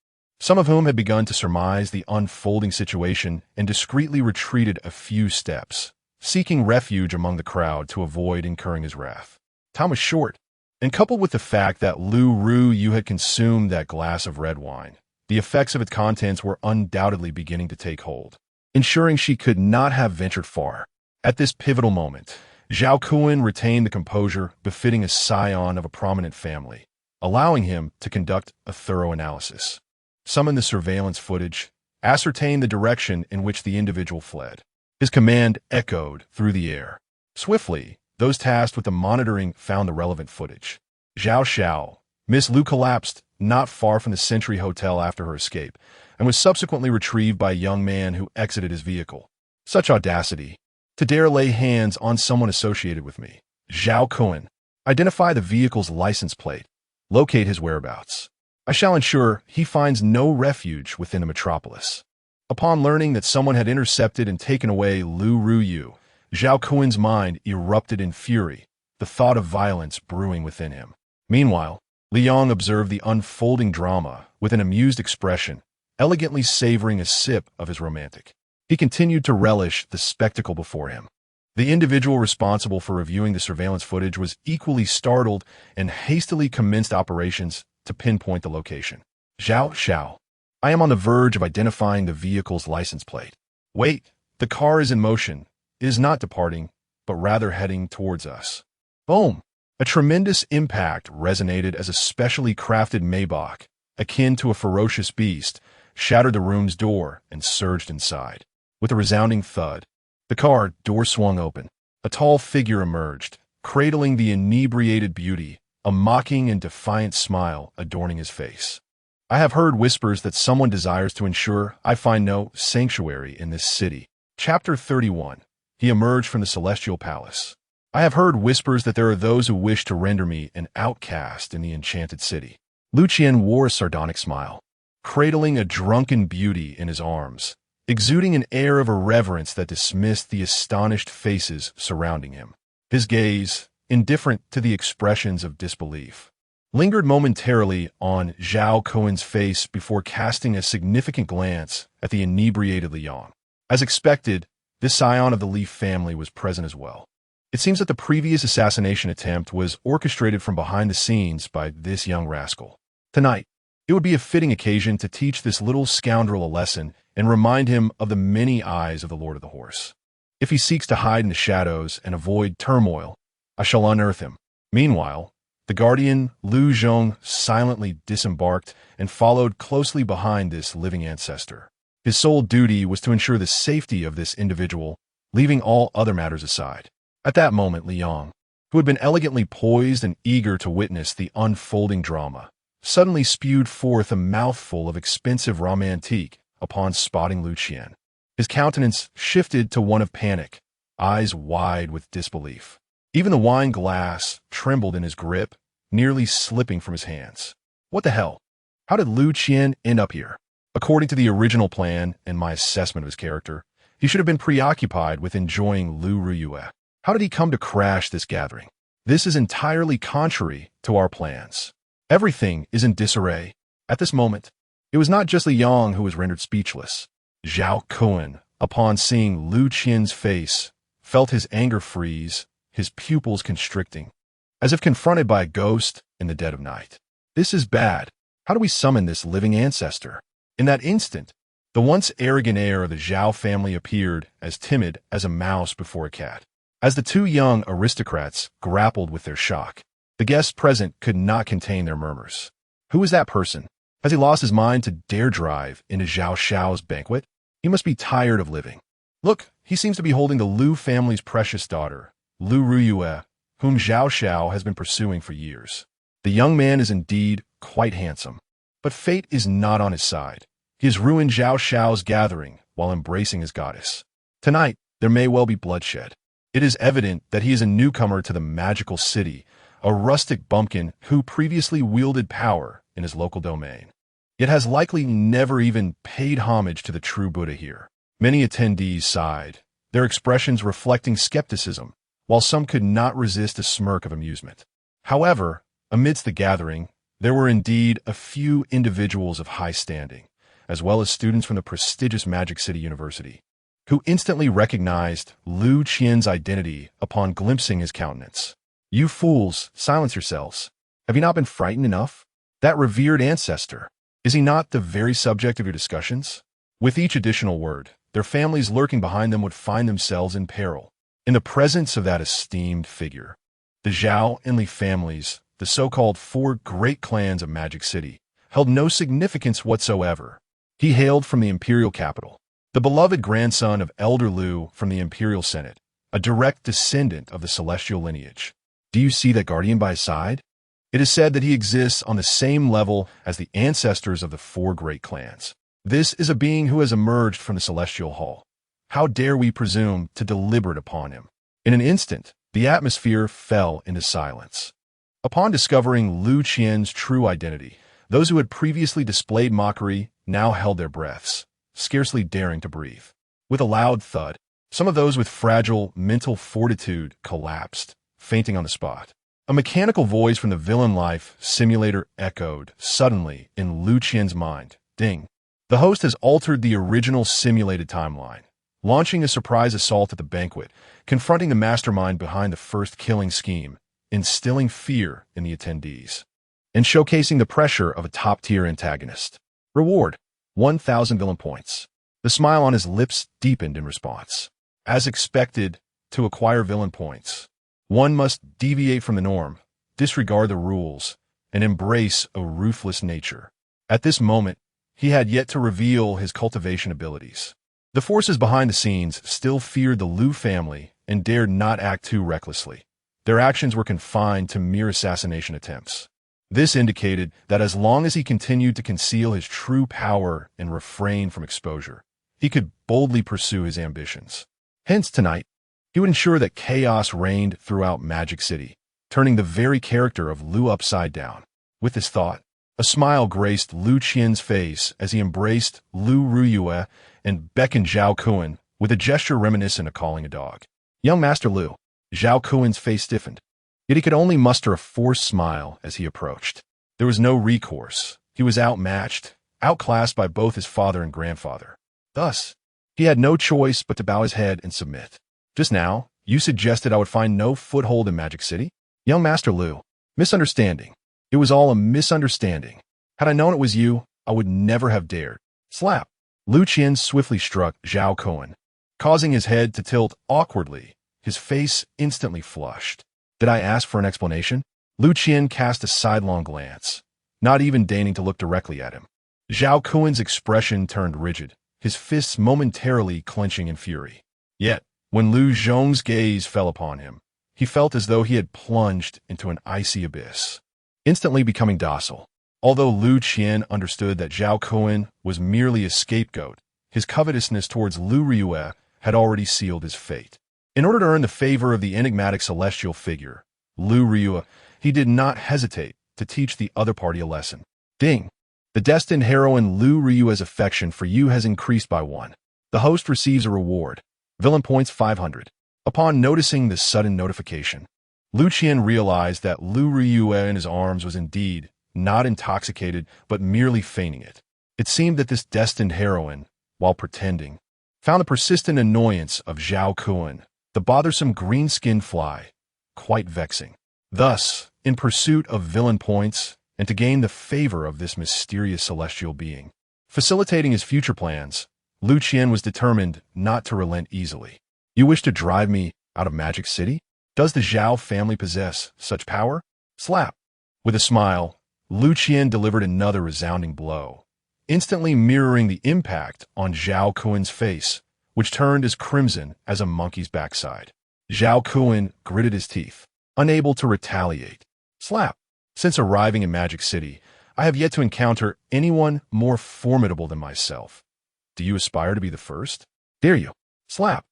some of whom had begun to surmise the unfolding situation and discreetly retreated a few steps, seeking refuge among the crowd to avoid incurring his wrath. Time was short, and coupled with the fact that Liu Ruyue had consumed that glass of red wine, the effects of its contents were undoubtedly beginning to take hold, ensuring she could not have ventured far. At this pivotal moment, Zhao Kun retained the composure befitting a scion of a prominent family, allowing him to conduct a thorough analysis, summon the surveillance footage, ascertain the direction in which the individual fled. His command echoed through the air. Swiftly, those tasked with the monitoring found the relevant footage. Zhao, Miss Liu collapsed not far from the Century Hotel after her escape, and was subsequently retrieved by a young man who exited his vehicle. Such audacity! To dare lay hands on someone associated with me. Zhao Kun. Identify the vehicle's license plate. Locate his whereabouts. I shall ensure he finds no refuge within the metropolis. Upon learning that someone had intercepted and taken away Liu Ruyue, Zhao Kun's mind erupted in fury, the thought of violence brewing within him. Meanwhile, Liang observed the unfolding drama with an amused expression, elegantly savoring a sip of his romantic. He continued to relish the spectacle before him. The individual responsible for reviewing the surveillance footage was equally startled and hastily commenced operations to pinpoint the location. Zhao, I am on the verge of identifying the vehicle's license plate. Wait, the car is in motion. It is not departing, but rather heading towards us. Boom! A tremendous impact resonated as a specially crafted Maybach, akin to a ferocious beast, shattered the room's door and surged inside. With a resounding thud, the car door swung open. A tall figure emerged, cradling the inebriated beauty, a mocking and defiant smile adorning his face. I have heard whispers that someone desires to ensure I find no sanctuary in this city. Chapter 31. He emerged from the celestial palace. I have heard whispers that there are those who wish to render me an outcast in the enchanted city. Liu Qian wore a sardonic smile, cradling a drunken beauty in his arms, exuding an air of irreverence that dismissed the astonished faces surrounding him. His gaze, indifferent to the expressions of disbelief, lingered momentarily on Zhao Cohen's face before casting a significant glance at the inebriated Liang. As expected, this scion of the Li family was present as well. It seems that the previous assassination attempt was orchestrated from behind the scenes by this young rascal. Tonight, it would be a fitting occasion to teach this little scoundrel a lesson and remind him of the many eyes of the Lord of the Horse. If he seeks to hide in the shadows and avoid turmoil, I shall unearth him. Meanwhile, the guardian Liu Zhong silently disembarked and followed closely behind this living ancestor. His sole duty was to ensure the safety of this individual, leaving all other matters aside. At that moment, Liang, who had been elegantly poised and eager to witness the unfolding drama, suddenly spewed forth a mouthful of expensive romantique upon spotting Liu Qian. His countenance shifted to one of panic, eyes wide with disbelief. Even the wine glass trembled in his grip, nearly slipping from his hands. What the hell? How did Liu Qian end up here? According to the original plan and my assessment of his character, he should have been preoccupied with enjoying Liu Ruyue. How did he come to crash this gathering? This is entirely contrary to our plans. Everything is in disarray. At this moment, it was not just Liang who was rendered speechless. Zhao Cohen, upon seeing Liu Qian's face, felt his anger freeze, his pupils constricting, as if confronted by a ghost in the dead of night. This is bad. How do we summon this living ancestor? In that instant, the once arrogant heir of the Zhao family appeared as timid as a mouse before a cat. As the two young aristocrats grappled with their shock, the guests present could not contain their murmurs. Who is that person? Has he lost his mind to dare drive into Zhao Xiao's banquet? He must be tired of living. Look, he seems to be holding the Liu family's precious daughter, Liu Ruyue, whom Zhao Xiao has been pursuing for years. The young man is indeed quite handsome, but fate is not on his side. He has ruined Zhao Xiao's gathering while embracing his goddess. Tonight, there may well be bloodshed. It is evident that he is a newcomer to the magical city, a rustic bumpkin who previously wielded power in his local domain, yet has likely never even paid homage to the true Buddha here. Many attendees sighed, their expressions reflecting skepticism, while some could not resist a smirk of amusement. However, amidst the gathering, there were indeed a few individuals of high standing, as well as students from the prestigious Magic City University, who instantly recognized Liu Qian's identity upon glimpsing his countenance. You fools, silence yourselves. Have you not been frightened enough? That revered ancestor, is he not the very subject of your discussions? With each additional word, their families lurking behind them would find themselves in peril. In the presence of that esteemed figure, the Zhao and Li families, the so-called four great clans of Magic City, held no significance whatsoever. He hailed from the imperial capital, the beloved grandson of Elder Liu from the imperial senate, a direct descendant of the celestial lineage. Do you see that guardian by his side? It is said that he exists on the same level as the ancestors of the four great clans. This is a being who has emerged from the celestial hall. How dare we presume to deliberate upon him? In an instant, the atmosphere fell into silence. Upon discovering Liu Qian's true identity, those who had previously displayed mockery now held their breaths, scarcely daring to breathe. With a loud thud, some of those with fragile mental fortitude collapsed, fainting on the spot. A mechanical voice from the villain life simulator echoed suddenly in Liu Qian's mind. Ding. The host has altered the original simulated timeline, launching a surprise assault at the banquet, confronting the mastermind behind the first killing scheme, instilling fear in the attendees, and showcasing the pressure of a top-tier antagonist. Reward: 1,000 villain points. The smile on his lips deepened in response. As expected, to acquire villain points, one must deviate from the norm, disregard the rules, and embrace a ruthless nature. At this moment, he had yet to reveal his cultivation abilities. The forces behind the scenes still feared the Liu family and dared not act too recklessly. Their actions were confined to mere assassination attempts. This indicated that as long as he continued to conceal his true power and refrain from exposure, he could boldly pursue his ambitions. Hence, tonight, he would ensure that chaos reigned throughout Magic City, turning the very character of Liu upside down. With this thought, A smile graced Liu Qian's face as he embraced Liu Ruyue and beckoned Zhao Kun with a gesture reminiscent of calling a dog. Young Master Liu. Zhao Kun's face stiffened, yet he could only muster a forced smile as he approached. There was no recourse. He was outmatched, outclassed by both his father and grandfather. Thus, he had no choice but to bow his head and submit. Just now, you suggested I would find no foothold in Magic City? Young Master Liu. Misunderstanding. It was all a misunderstanding. Had I known it was you, I would never have dared. Slap. Liu Qian swiftly struck Zhao Kun, causing his head to tilt awkwardly. His face instantly flushed. Did I ask for an explanation? Liu Qian cast a sidelong glance, not even deigning to look directly at him. Zhao Kun's expression turned rigid, his fists momentarily clenching in fury. Yet, when Liu Zhong's gaze fell upon him, he felt as though he had plunged into an icy abyss, instantly becoming docile. Although Liu Qian understood that Zhao Kun was merely a scapegoat, his covetousness towards Liu Ruyue had already sealed his fate. In order to earn the favor of the enigmatic celestial figure, Liu Ruyue, he did not hesitate to teach the other party a lesson. Ding! The destined heroine Liu Ruyue's affection for you has increased by 1. The host receives a reward. Villain points 500. Upon noticing this sudden notification, Liu Qian realized that Liu Ruyue in his arms was indeed not intoxicated, but merely feigning it. It seemed that this destined heroine, while pretending, found the persistent annoyance of Zhao Kun, the bothersome green-skinned fly, quite vexing. Thus, in pursuit of villain points, and to gain the favor of this mysterious celestial being, facilitating his future plans, Liu Qian was determined not to relent easily. You wish to drive me out of Magic City? Does the Zhao family possess such power? Slap. With a smile, Liu Qian delivered another resounding blow, instantly mirroring the impact on Zhao Kun's face, which turned as crimson as a monkey's backside. Zhao Kun gritted his teeth, unable to retaliate. Slap. Since arriving in Magic City, I have yet to encounter anyone more formidable than myself. Do you aspire to be the first? Dare you? Slap.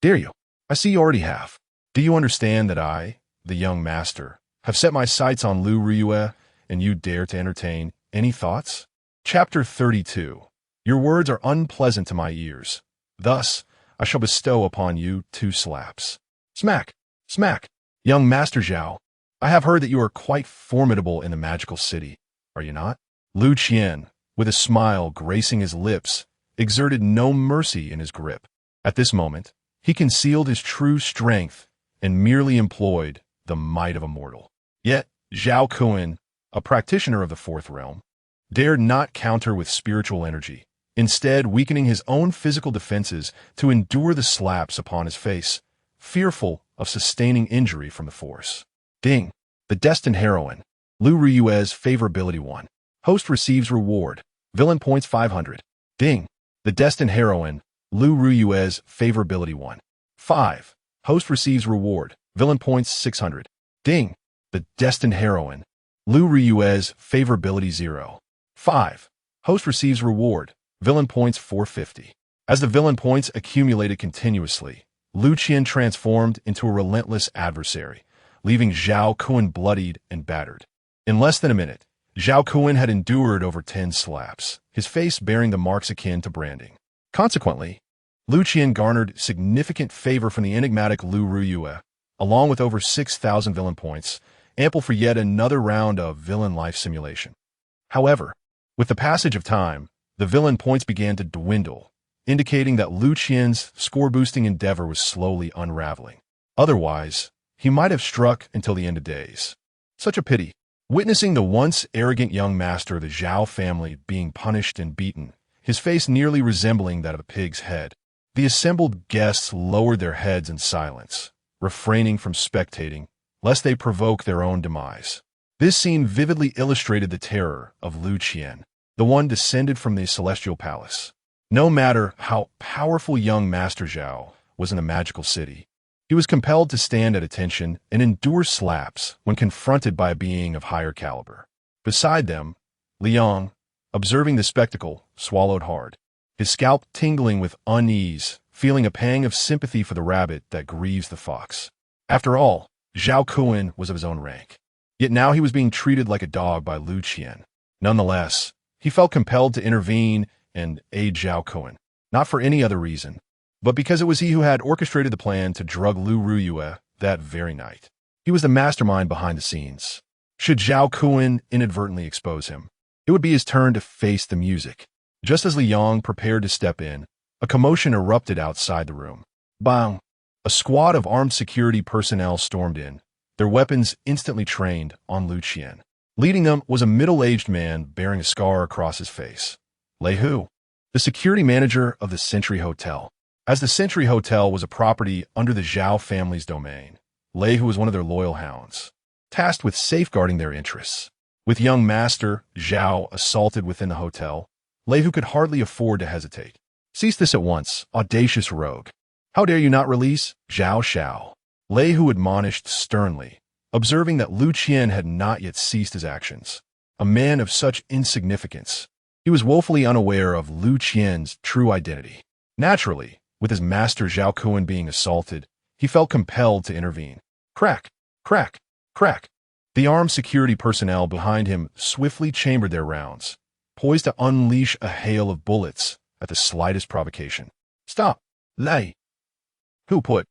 Dare you? I see you already have. Do you understand that I, the young master, have set my sights on Liu Ruyue, and you dare to entertain any thoughts? Chapter 32. Your words are unpleasant to my ears. Thus, I shall bestow upon you 2 slaps. Smack! Smack! Young Master Zhao, I have heard that you are quite formidable in the magical city, are you not? Liu Qian, with a smile gracing his lips, exerted no mercy in his grip. At this moment, he concealed his true strength and merely employed the might of a mortal. Yet, Zhao Kun, a practitioner of the 4th realm, dared not counter with spiritual energy, instead weakening his own physical defenses to endure the slaps upon his face, fearful of sustaining injury from the force. Ding! The destined heroine, Liu Ruyue's favorability 1. Host receives reward. Villain points 500. Ding! The destined heroine, Liu Ruyue's favorability 1. 5. Host receives reward. Villain points 600. Ding! The destined heroine, Liu Ruyue's favorability 0. 5. Host receives reward. Villain points 450. As the villain points accumulated continuously, Liu Qian transformed into a relentless adversary, leaving Zhao Kun bloodied and battered. In less than a minute, Zhao Kun had endured over 10 slaps, his face bearing the marks akin to branding. Consequently, Liu Qian garnered significant favor from the enigmatic Liu Ruyue, along with over 6,000 villain points, ample for yet another round of villain life simulation. However, with the passage of time, the villain points began to dwindle, indicating that Liu Qian's score-boosting endeavor was slowly unraveling. Otherwise, he might have struck until the end of days. Such a pity. Witnessing the once arrogant young master of the Zhao family being punished and beaten, his face nearly resembling that of a pig's head, the assembled guests lowered their heads in silence, refraining from spectating, lest they provoke their own demise. This scene vividly illustrated the terror of Liu Qian, the one descended from the celestial palace. No matter how powerful young Master Zhao was in a magical city, he was compelled to stand at attention and endure slaps when confronted by a being of higher caliber. Beside them, Liang, observing the spectacle, swallowed hard, his scalp tingling with unease, feeling a pang of sympathy for the rabbit that grieves the fox. After all, Zhao Kun was of his own rank. Yet now he was being treated like a dog by Liu Qian. Nonetheless, he felt compelled to intervene and aid Zhao Kun, not for any other reason, but because it was he who had orchestrated the plan to drug Liu Ruyue that very night. He was the mastermind behind the scenes. Should Zhao Kun inadvertently expose him, it would be his turn to face the music. Just as Liang prepared to step in, a commotion erupted outside the room. Bang! A squad of armed security personnel stormed in, their weapons instantly trained on Liu Qian. Leading them was a middle-aged man bearing a scar across his face. Lei Hu, the security manager of the Century Hotel. As the Century Hotel was a property under the Zhao family's domain, Lei Hu was one of their loyal hounds, tasked with safeguarding their interests. With young master Zhao assaulted within the hotel, Lei Hu could hardly afford to hesitate. Cease this at once, audacious rogue. How dare you not release Zhao Xiao? Lei Hu admonished sternly, observing that Liu Qian had not yet ceased his actions. A man of such insignificance, he was woefully unaware of Liu Qian's true identity. Naturally, with his master Zhao Kun being assaulted, he felt compelled to intervene. Crack! Crack! Crack! The armed security personnel behind him swiftly chambered their rounds, poised to unleash a hail of bullets at the slightest provocation. Stop! Lei! Who put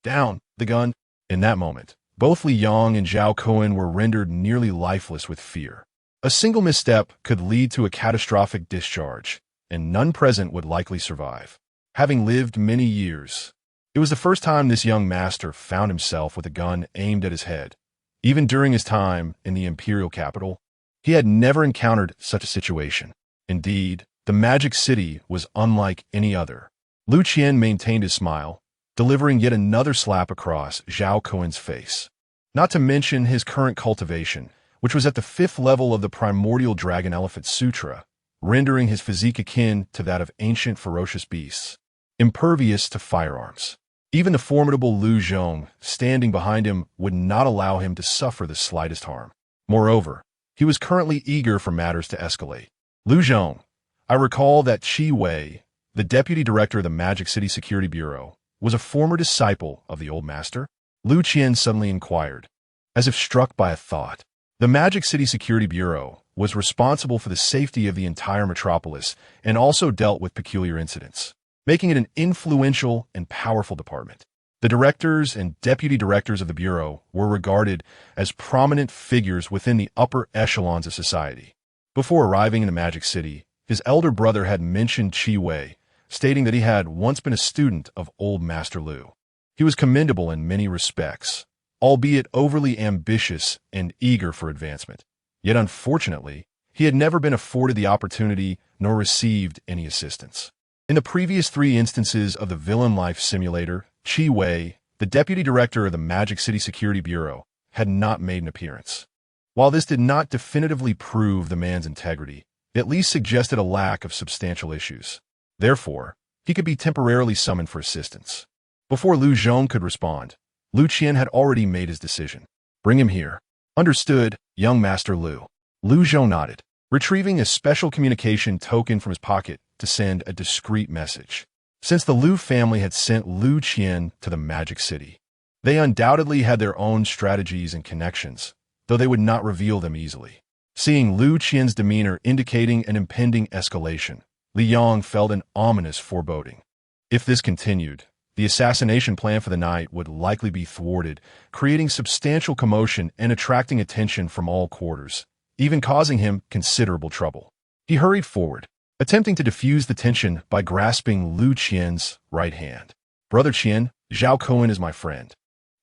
down the gun? In that moment, both Liang and Zhao Kun were rendered nearly lifeless with fear. A single misstep could lead to a catastrophic discharge, and none present would likely survive. Having lived many years, it was the first time this young master found himself with a gun aimed at his head. Even during his time in the imperial capital, he had never encountered such a situation. Indeed, the Magic City was unlike any other. Liu Qian maintained his smile, delivering yet another slap across Zhao Kun's face. Not to mention his current cultivation, which was at the 5th level of the primordial Dragon Elephant Sutra, rendering his physique akin to that of ancient ferocious beasts, impervious to firearms. Even the formidable Liu Zhong, standing behind him, would not allow him to suffer the slightest harm. Moreover, he was currently eager for matters to escalate. Liu Zhong, I recall that Qi Wei, the deputy director of the Magic City Security Bureau, was a former disciple of the old master? Liu Qian suddenly inquired, as if struck by a thought. The Magic City Security Bureau was responsible for the safety of the entire metropolis and also dealt with peculiar incidents, making it an influential and powerful department. The directors and deputy directors of the Bureau were regarded as prominent figures within the upper echelons of society. Before arriving in the Magic City, his elder brother had mentioned Qi Wei, stating that he had once been a student of old Master Liu. He was commendable in many respects, albeit overly ambitious and eager for advancement. Yet unfortunately, he had never been afforded the opportunity nor received any assistance. In the previous 3 instances of the Villain Life Simulator, Qi Wei, the deputy director of the Magic City Security Bureau, had not made an appearance. While this did not definitively prove the man's integrity, it at least suggested a lack of substantial issues. Therefore, he could be temporarily summoned for assistance. Before Liu Zhong could respond, Liu Qian had already made his decision. Bring him here. Understood, young Master Liu. Liu Zhong nodded, retrieving a special communication token from his pocket to send a discreet message. Since the Liu family had sent Liu Qian to the Magic City, they undoubtedly had their own strategies and connections, though they would not reveal them easily. Seeing Liu Qian's demeanor indicating an impending escalation, Liang felt an ominous foreboding. If this continued, the assassination plan for the night would likely be thwarted, creating substantial commotion and attracting attention from all quarters, even causing him considerable trouble. He hurried forward, attempting to diffuse the tension by grasping Liu Qian's right hand. Brother Qian, Zhao Kun is my friend.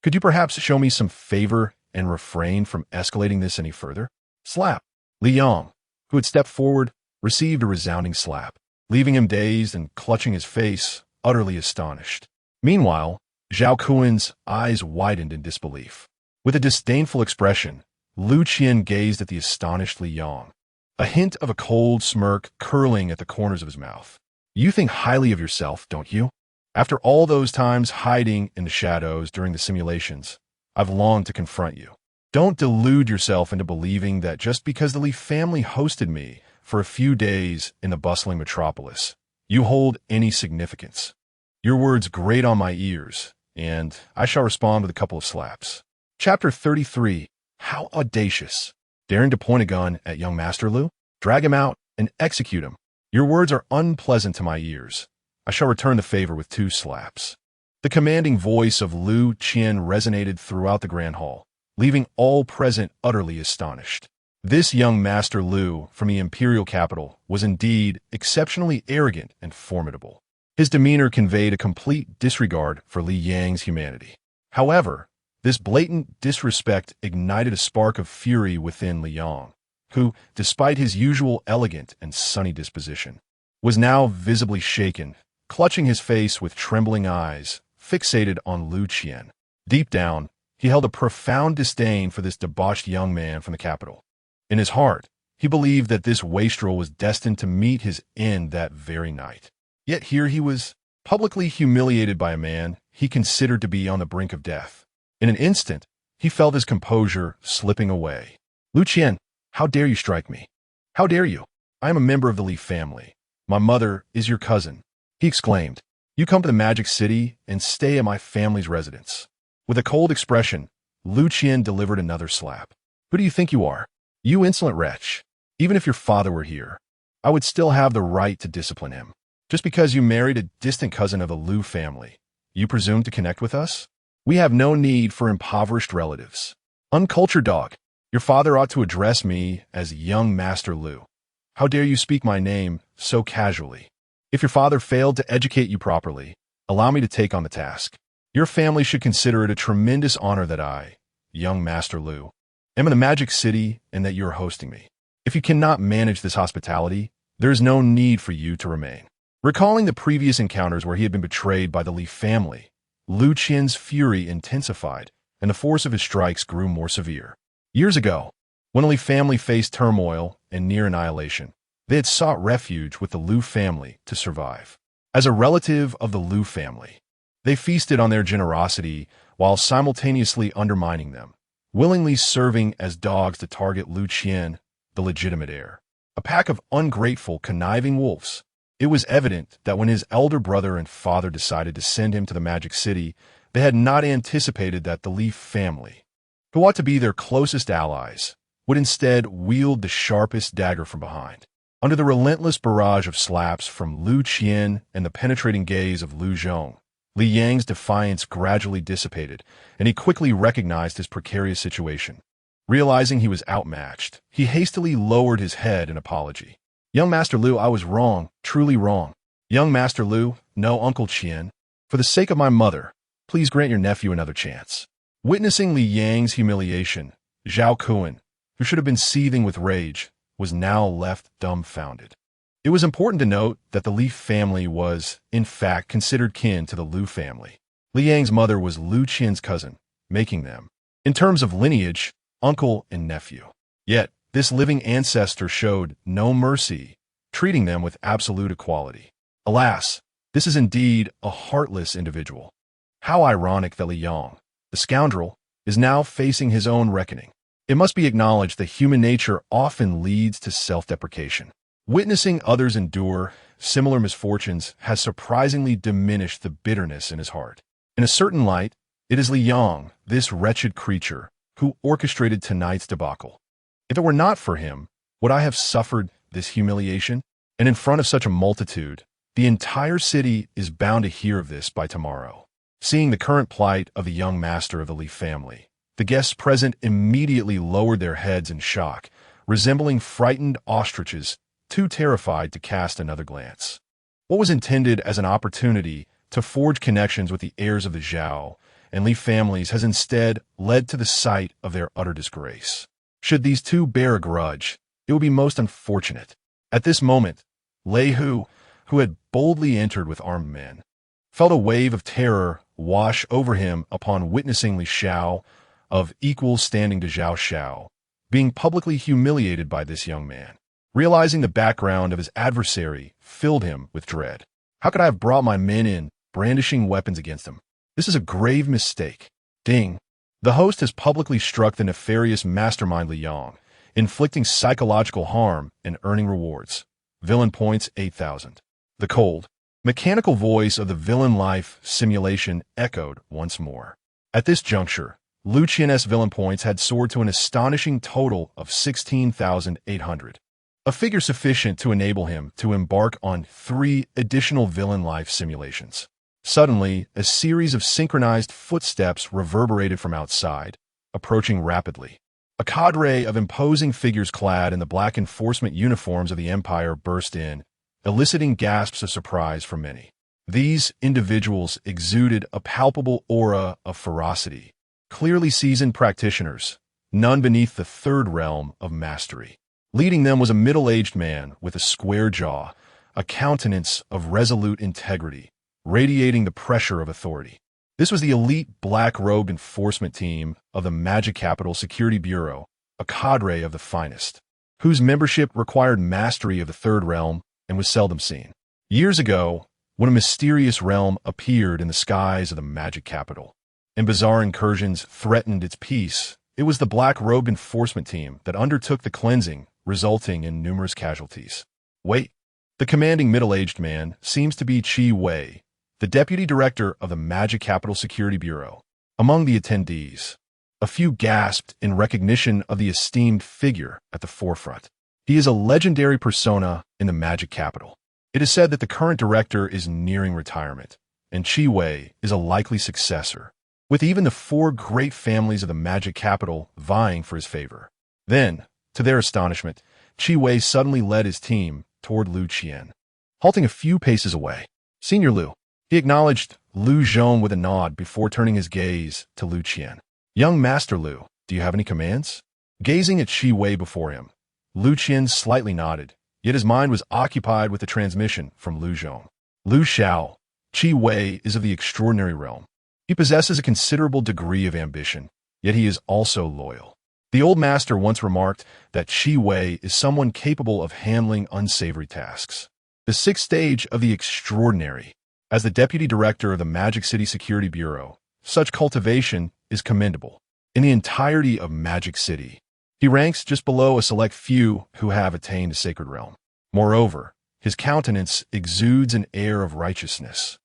Could you perhaps show me some favor and refrain from escalating this any further? Slap. Liang, who had stepped forward, received a resounding slap, leaving him dazed and clutching his face, utterly astonished. Meanwhile, Zhao Kun's eyes widened in disbelief. With a disdainful expression, Liu Qian gazed at the astonished Liang, a hint of a cold smirk curling at the corners of his mouth. You think highly of yourself, don't you? After all those times hiding in the shadows during the simulations, I've longed to confront you. Don't delude yourself into believing that just because the Li family hosted me for a few days in the bustling metropolis, you hold any significance. Your words grate on my ears, and I shall respond with a couple of slaps. Chapter 33. How audacious. daring to point a gun at young Master Liu? Drag him out and execute him. Your words are unpleasant to my ears. I shall return the favor with 2 slaps. The commanding voice of Liu Qian resonated throughout the grand hall, leaving all present utterly astonished. This young Master Liu from the imperial capital was indeed exceptionally arrogant and formidable. His demeanor conveyed a complete disregard for Li Yang's humanity. However, this blatant disrespect ignited a spark of fury within Li Yang, who, despite his usual elegant and sunny disposition, was now visibly shaken, clutching his face with trembling eyes, fixated on Liu Qian. Deep down, he held a profound disdain for this debauched young man from the capital. In his heart, he believed that this wastrel was destined to meet his end that very night. Yet here he was, publicly humiliated by a man he considered to be on the brink of death. In an instant, he felt his composure slipping away. Liu Qian, how dare you strike me? How dare you? I am a member of the Li family. My mother is your cousin, he exclaimed. You come to the Magic City and stay at my family's residence. With a cold expression, Liu Qian delivered another slap. Who do you think you are? You insolent wretch. Even if your father were here, I would still have the right to discipline him. Just because you married a distant cousin of the Liu family, you presume to connect with us? We have no need for impoverished relatives. Uncultured dog, your father ought to address me as young Master Liu. How dare you speak my name so casually? If your father failed to educate you properly, allow me to take on the task. Your family should consider it a tremendous honor that I, young Master Liu, am in the Magic City and that you are hosting me. If you cannot manage this hospitality, there is no need for you to remain. Recalling the previous encounters where he had been betrayed by the Li family, Liu Qian's fury intensified, and the force of his strikes grew more severe. Years ago, when the Li family faced turmoil and near annihilation, they had sought refuge with the Liu family to survive. As a relative of the Liu family, they feasted on their generosity while simultaneously undermining them, willingly serving as dogs to target Liu Qian, the legitimate heir. A pack of ungrateful, conniving wolves. It was evident that when his elder brother and father decided to send him to the Magic City, they had not anticipated that the Li family, who ought to be their closest allies, would instead wield the sharpest dagger from behind. Under the relentless barrage of slaps from Liu Qian and the penetrating gaze of Liu Zhong, Li Yang's defiance gradually dissipated, and he quickly recognized his precarious situation. Realizing he was outmatched, he hastily lowered his head in apology. Young Master Liu, I was wrong, truly wrong. Young Master Liu, no Uncle Qian. For the sake of my mother, please grant your nephew another chance. Witnessing Li Yang's humiliation, Zhao Kuan, who should have been seething with rage, was now left dumbfounded. It was important to note that the Li family was, in fact, considered kin to the Liu family. Li Yang's mother was Liu Qian's cousin, making them, in terms of lineage, uncle and nephew. Yet, this living ancestor showed no mercy, treating them with absolute equality. Alas, this is indeed a heartless individual. How ironic that Li Yang, the scoundrel, is now facing his own reckoning. It must be acknowledged that human nature often leads to self-deprecation. Witnessing others endure similar misfortunes has surprisingly diminished the bitterness in his heart. In a certain light, it is Li Yang, this wretched creature, who orchestrated tonight's debacle. If it were not for him, would I have suffered this humiliation? And in front of such a multitude, the entire city is bound to hear of this by tomorrow. Seeing the current plight of the young master of the Li family, the guests present immediately lowered their heads in shock, resembling frightened ostriches, too terrified to cast another glance. What was intended as an opportunity to forge connections with the heirs of the Zhao and Li families has instead led to the sight of their utter disgrace. Should these two bear a grudge, it would be most unfortunate. At this moment, Lei Hu, who had boldly entered with armed men, felt a wave of terror wash over him upon witnessing Li Xiao, of equal standing to Zhao Xiao, being publicly humiliated by this young man. Realizing the background of his adversary filled him with dread. How could I have brought my men in, brandishing weapons against him? This is a grave mistake. Ding. The host has publicly struck the nefarious mastermind Li Yang, inflicting psychological harm and earning rewards. Villain points 8,000. The cold, mechanical voice of the villain life simulation echoed once more. At this juncture, Liu Qian's villain points had soared to an astonishing total of 16,800, a figure sufficient to enable him to embark on 3 additional villain life simulations. Suddenly, a series of synchronized footsteps reverberated from outside, approaching rapidly. A cadre of imposing figures clad in the black enforcement uniforms of the Empire burst in, eliciting gasps of surprise from many. These individuals exuded a palpable aura of ferocity, clearly seasoned practitioners, none beneath the third realm of mastery. Leading them was a middle-aged man with a square jaw, a countenance of resolute integrity, radiating the pressure of authority. This was the elite black-robed enforcement team of the Magic Capital Security Bureau, a cadre of the finest, whose membership required mastery of the third realm and was seldom seen. Years ago, when a mysterious realm appeared in the skies of the Magic Capital, and bizarre incursions threatened its peace, it was the black-robed enforcement team that undertook the cleansing, resulting in numerous casualties. Wait, the commanding middle-aged man seems to be Qi Wei, the deputy director of the Magic Capital Security Bureau. Among the attendees, a few gasped in recognition of the esteemed figure at the forefront. He is a legendary persona in the Magic Capital. It is said that the current director is nearing retirement, and Qi Wei is a likely successor, with even the 4 great families of the Magic Capital vying for his favor. Then, to their astonishment, Qi Wei suddenly led his team toward Liu Qian, halting a few paces away. "Senior Liu," he acknowledged Liu Zhong with a nod before turning his gaze to Liu Qian. "Young Master Liu, do you have any commands?" Gazing at Qi Wei before him, Liu Qian slightly nodded, yet his mind was occupied with the transmission from Liu Zhong. "Liu Xiao, Qi Wei is of the extraordinary realm. He possesses a considerable degree of ambition, yet he is also loyal. The old master once remarked that Qi Wei is someone capable of handling unsavory tasks. The 6th stage of the extraordinary. As the deputy director of the Magic City Security Bureau, such cultivation is commendable. In the entirety of Magic City, he ranks just below a select few who have attained the sacred realm. Moreover, his countenance exudes an air of righteousness.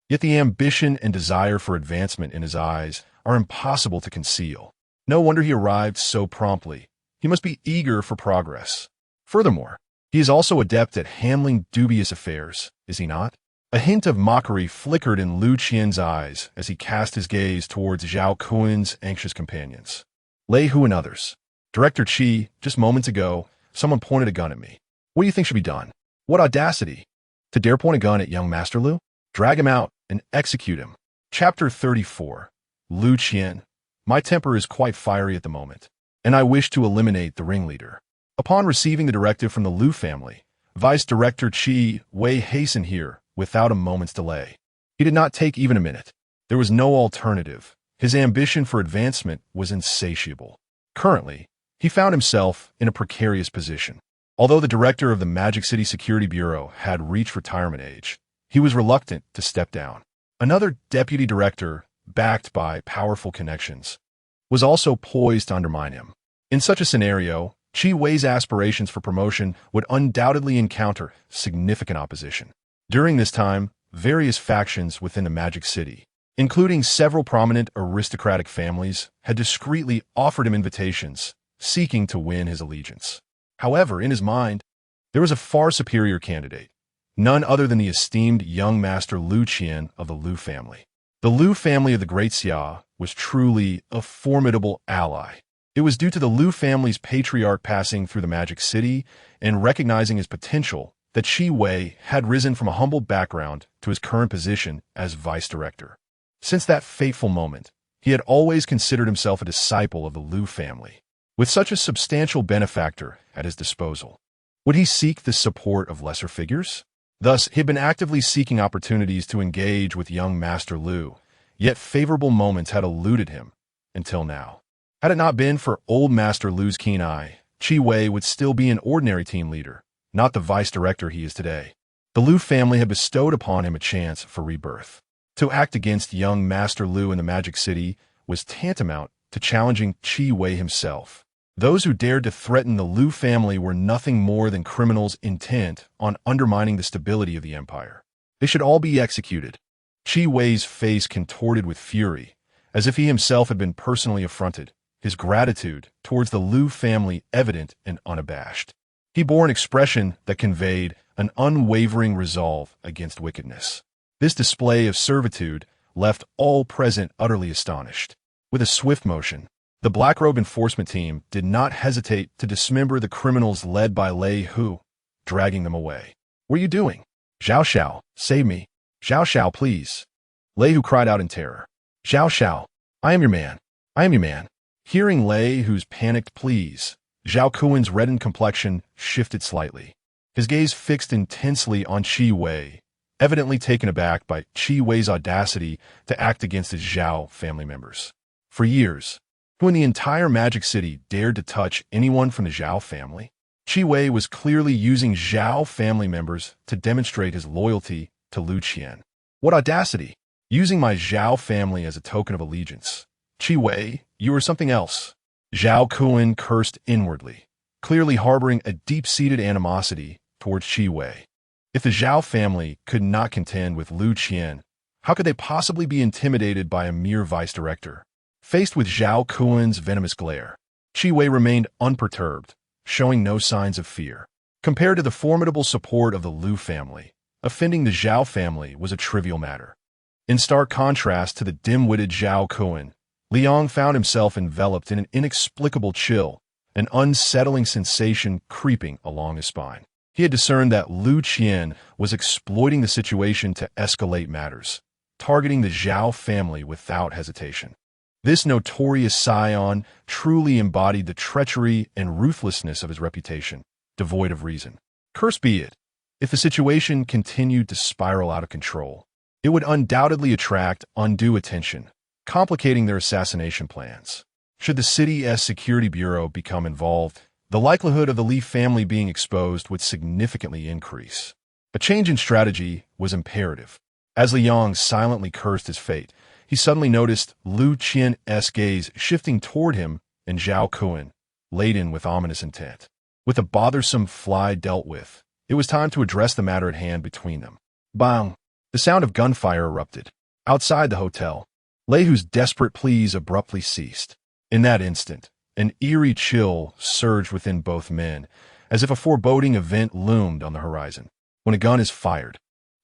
Yet the ambition and desire for advancement in his eyes are impossible to conceal. No wonder he arrived so promptly. He must be eager for progress. Furthermore, he is also adept at handling dubious affairs, is he not?" A hint of mockery flickered in Liu Qian's eyes as he cast his gaze towards Zhao Kuin's anxious companions. Lei Hu and others. "Director Qi, just moments ago, someone pointed a gun at me. What do you think should be done?" "What audacity! To dare point a gun at young Master Liu? Drag him out and execute him." Chapter 34. Liu Qian. "My temper is quite fiery at the moment, and I wish to eliminate the ringleader." Upon receiving the directive from the Liu family, Vice Director Qi Wei hastened here without a moment's delay. He did not take even a minute. There was no alternative. His ambition for advancement was insatiable. Currently, he found himself in a precarious position. Although the director of the Magic City Security Bureau had reached retirement age, he was reluctant to step down. Another deputy director, backed by powerful connections, was also poised to undermine him. In such a scenario, Qi Wei's aspirations for promotion would undoubtedly encounter significant opposition. During this time, various factions within the Magic City, including several prominent aristocratic families, had discreetly offered him invitations, seeking to win his allegiance. However, in his mind, there was a far superior candidate, none other than the esteemed young master Liu Qian of the Liu family. The Liu family of the Great Xia was truly a formidable ally. It was due to the Liu family's patriarch passing through the Magic City and recognizing his potential that Qi Wei had risen from a humble background to his current position as vice director. Since that fateful moment, he had always considered himself a disciple of the Liu family. With such a substantial benefactor at his disposal, would he seek the support of lesser figures? Thus, he had been actively seeking opportunities to engage with young Master Liu, yet favorable moments had eluded him until now. Had it not been for old Master Liu's keen eye, Qi Wei would still be an ordinary team leader, not the vice director he is today. The Liu family had bestowed upon him a chance for rebirth. To act against young Master Liu in the Magic City was tantamount to challenging Qi Wei himself. Those who dared to threaten the Liu family were nothing more than criminals intent on undermining the stability of the empire. They should all be executed. Qi Wei's face contorted with fury as if he himself had been personally affronted, his gratitude towards the Liu family evident and unabashed. He bore an expression that conveyed an unwavering resolve against wickedness. This display of servitude left all present utterly astonished. With a swift motion, the black-robe enforcement team did not hesitate to dismember the criminals led by Lei Hu, dragging them away. "What are you doing? Xiao Xiao, save me. Xiao Xiao, please." Lei Hu cried out in terror. "Xiao Xiao, I am your man. I am your man." Hearing Lei Hu's panicked pleas, Zhao Kuan's reddened complexion shifted slightly. His gaze fixed intensely on Qi Wei, evidently taken aback by Qi Wei's audacity to act against his Zhao family members. For years, when the entire Magic City dared to touch anyone from the Zhao family, Qi Wei was clearly using Zhao family members to demonstrate his loyalty to Liu Qian. What audacity! Using my Zhao family as a token of allegiance. Qi Wei, you are something else. Zhao Kuan cursed inwardly, clearly harboring a deep-seated animosity towards Qi Wei. If the Zhao family could not contend with Liu Qian, how could they possibly be intimidated by a mere vice-director? Faced with Zhao Kuan's venomous glare, Qi Wei remained unperturbed, showing no signs of fear. Compared to the formidable support of the Liu family, offending the Zhao family was a trivial matter. In stark contrast to the dim-witted Zhao Kuan, Liang found himself enveloped in an inexplicable chill, an unsettling sensation creeping along his spine. He had discerned that Liu Qian was exploiting the situation to escalate matters, targeting the Zhao family without hesitation. This notorious scion truly embodied the treachery and ruthlessness of his reputation, devoid of reason. Cursed be it, if the situation continued to spiral out of control, it would undoubtedly attract undue attention, complicating their assassination plans. Should the city's security bureau become involved, the likelihood of the Li family being exposed would significantly increase. A change in strategy was imperative. As Liang silently cursed his fate, he suddenly noticed Liu Qian's gaze shifting toward him and Zhao Kuan, laden with ominous intent. With the bothersome fly dealt with, it was time to address the matter at hand between them. Bang! The sound of gunfire erupted. Outside the hotel, Lei Hu's desperate pleas abruptly ceased. In that instant, an eerie chill surged within both men, as if a foreboding event loomed on the horizon. When a gun is fired,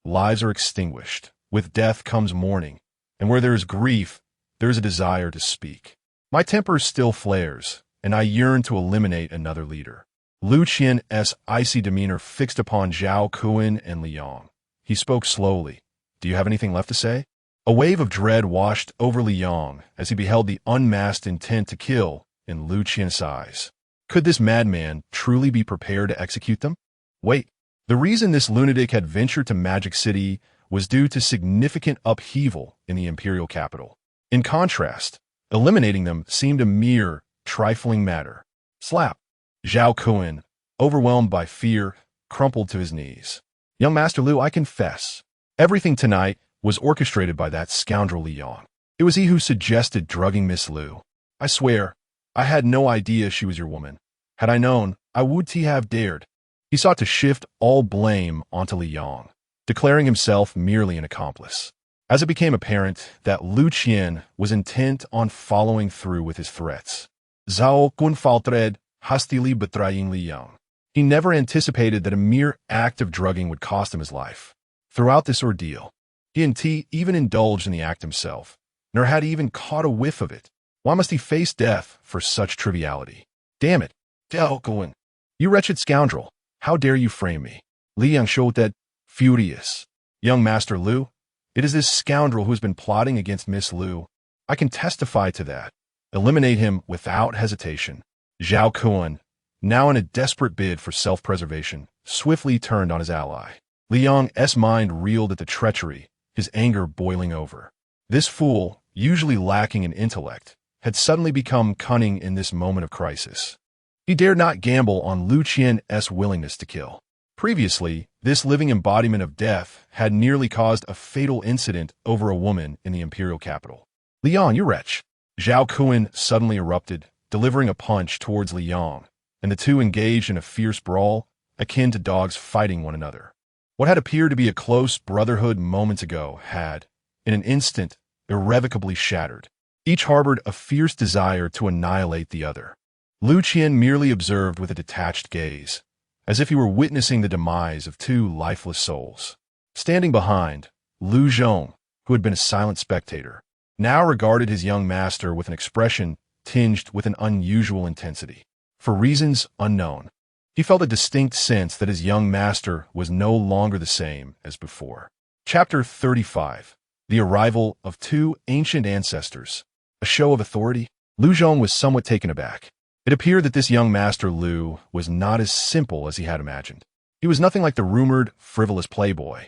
lives are extinguished. With death comes mourning, and where there is grief, there is a desire to speak. My temper still flares, and I yearn to eliminate another leader. Liu Qian's icy demeanor fixed upon Zhao Kuan and Liang. He spoke slowly. "Do you have anything left to say?" A wave of dread washed over Liang as he beheld the unmasked intent to kill in Liu Qian's eyes. Could this madman truly be prepared to execute them? Wait, the reason this lunatic had ventured to Magic City was due to significant upheaval in the imperial capital. In contrast, eliminating them seemed a mere, trifling matter. Slap! Zhao Kuan, overwhelmed by fear, crumpled to his knees. "Young Master Liu, I confess, everything tonight was orchestrated by that scoundrel Liang. It was he who suggested drugging Miss Liu. I swear, I had no idea she was your woman. Had I known, I would have dared." He sought to shift all blame onto Liang, declaring himself merely an accomplice. As it became apparent that Liu Qian was intent on following through with his threats, Zhao Kun faltered, hastily betraying Liang. He never anticipated that a mere act of drugging would cost him his life. Throughout this ordeal, he hadn't even indulged in the act himself, nor had he even caught a whiff of it. Why must he face death for such triviality? Damn it, Zhao Kuan, you wretched scoundrel, how dare you frame me? Liang showed that, furious. "Young Master Liu, it is this scoundrel who has been plotting against Miss Liu. I can testify to that. Eliminate him without hesitation." Zhao Kuan, now in a desperate bid for self-preservation, swiftly turned on his ally. Liang's mind reeled at the treachery, his anger boiling over. This fool, usually lacking in intellect, had suddenly become cunning in this moment of crisis. He dared not gamble on Liu Qian's willingness to kill. Previously, this living embodiment of death had nearly caused a fatal incident over a woman in the imperial capital. "Liang, you wretch!" Zhao Kuan suddenly erupted, delivering a punch towards Liang, and the two engaged in a fierce brawl, akin to dogs fighting one another. What had appeared to be a close brotherhood moments ago had, in an instant, irrevocably shattered. Each harbored a fierce desire to annihilate the other. Liu Qian merely observed with a detached gaze, as if he were witnessing the demise of two lifeless souls. Standing behind, Liu Zhong, who had been a silent spectator, now regarded his young master with an expression tinged with an unusual intensity. For reasons unknown, he felt a distinct sense that his young master was no longer the same as before. Chapter 35. The Arrival of Two Ancient Ancestors. A show of authority? Liu Zhong was somewhat taken aback. It appeared that this young master Liu was not as simple as he had imagined. He was nothing like the rumored frivolous playboy.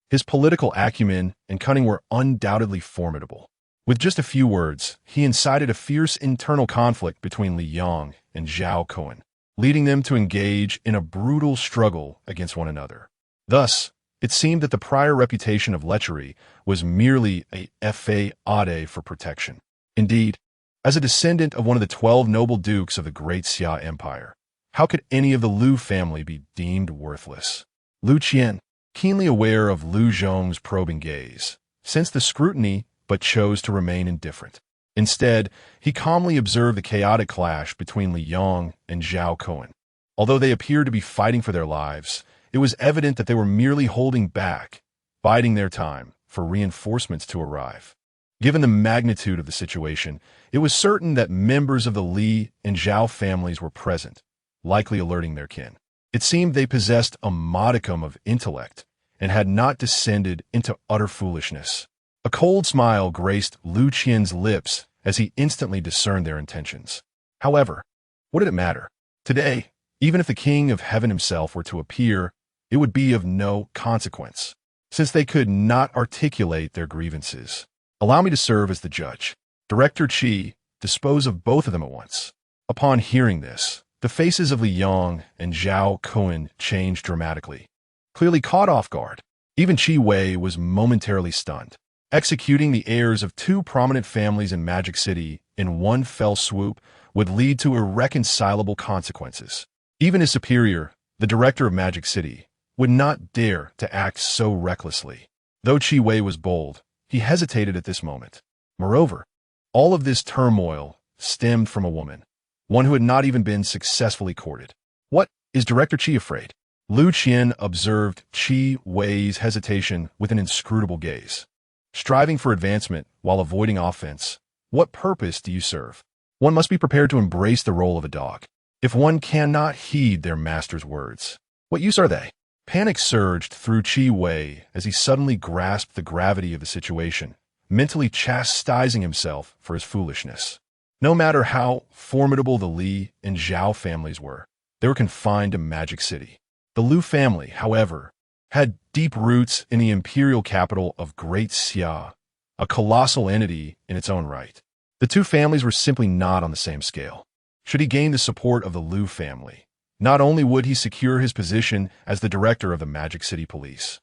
His political acumen and cunning were undoubtedly formidable. With just a few words, he incited a fierce internal conflict between Li Yang and Zhao Kuan, leading them to engage in a brutal struggle against one another. Thus, it seemed that the prior reputation of lechery was merely a fade for protection. Indeed, as a descendant of one of the 12 noble dukes of the Great Xia Empire, how could any of the Liu family be deemed worthless? Liu Qian, keenly aware of Liu Zhong's probing gaze, sensed the scrutiny but chose to remain indifferent. Instead, he calmly observed the chaotic clash between Li Yang and Zhao Kuan. Although they appeared to be fighting for their lives, it was evident that they were merely holding back, biding their time for reinforcements to arrive. Given the magnitude of the situation, it was certain that members of the Li and Zhao families were present, likely alerting their kin. It seemed they possessed a modicum of intellect and had not descended into utter foolishness. A cold smile graced Liu Qian's lips as he instantly discerned their intentions. However, what did it matter? Today, even if the King of Heaven himself were to appear, it would be of no consequence, since they could not articulate their grievances. Allow me to serve as the judge. Director Qi, dispose of both of them at once. Upon hearing this, the faces of Li Yang and Zhao Kuan changed dramatically. Clearly caught off guard, even Qi Wei was momentarily stunned. Executing the heirs of two prominent families in Magic City in one fell swoop would lead to irreconcilable consequences. Even his superior, the director of Magic City, would not dare to act so recklessly. Though Qi Wei was bold, he hesitated at this moment. Moreover, all of this turmoil stemmed from a woman, one who had not even been successfully courted. What, is Director Qi afraid? Liu Qian observed Qi Wei's hesitation with an inscrutable gaze. Striving for advancement while avoiding offense, what purpose do you serve? One must be prepared to embrace the role of a dog. If one cannot heed their master's words, what use are they? Panic surged through Qi Wei as he suddenly grasped the gravity of the situation, mentally chastising himself for his foolishness. No matter how formidable the Li and Zhao families were, they were confined to Magic City. The Liu family, however, had deep roots in the imperial capital of Great Xia, a colossal entity in its own right. The two families were simply not on the same scale. Should he gain the support of the Liu family, not only would he secure his position as the director of the Magic City Police,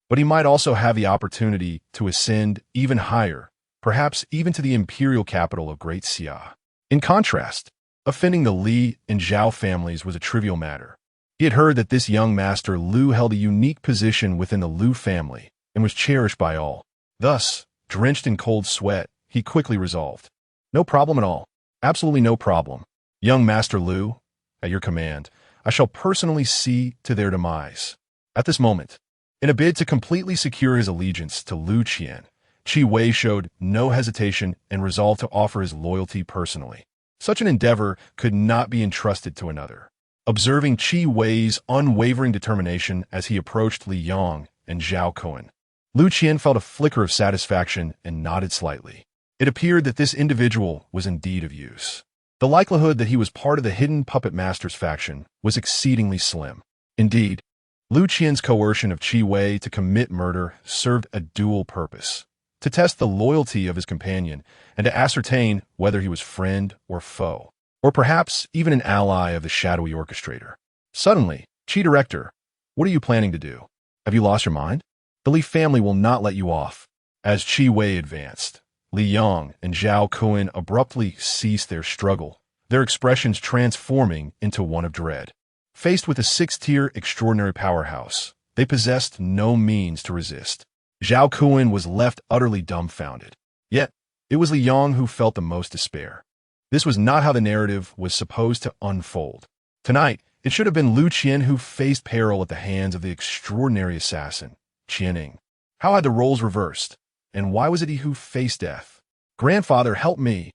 but he might also have the opportunity to ascend even higher, perhaps even to the imperial capital of Great Xia. In contrast, offending the Li and Zhao families was a trivial matter. He had heard that this young master Liu held a unique position within the Liu family and was cherished by all. Thus, drenched in cold sweat, he quickly resolved, "No problem at all. Absolutely no problem. Young Master Liu, at your command, I shall personally see to their demise." At this moment, in a bid to completely secure his allegiance to Liu Qian, Qi Wei showed no hesitation and resolved to offer his loyalty personally. Such an endeavor could not be entrusted to another. Observing Qi Wei's unwavering determination as he approached Li Yang and Zhao Kuan, Liu Qian felt a flicker of satisfaction and nodded slightly. It appeared that this individual was indeed of use. The likelihood that he was part of the hidden puppet master's faction was exceedingly slim. Indeed, Liu Qian's coercion of Qi Wei to commit murder served a dual purpose: to test the loyalty of his companion and to ascertain whether he was friend or foe, or perhaps even an ally of the shadowy orchestrator. Suddenly, Qi Director, what are you planning to do? Have you lost your mind? The Li family will not let you off. As Qi Wei advanced, Li Yang and Zhao Kuan abruptly ceased their struggle, their expressions transforming into one of dread. Faced with a six-tier extraordinary powerhouse, they possessed no means to resist. Zhao Kuan was left utterly dumbfounded. Yet, It was Liang who felt the most despair. This was not how the narrative was supposed to unfold. Tonight, it should have been Liu Qian who faced peril at the hands of the extraordinary assassin, Tianming. How had the roles reversed? And why was it he who faced death? Grandfather, help me!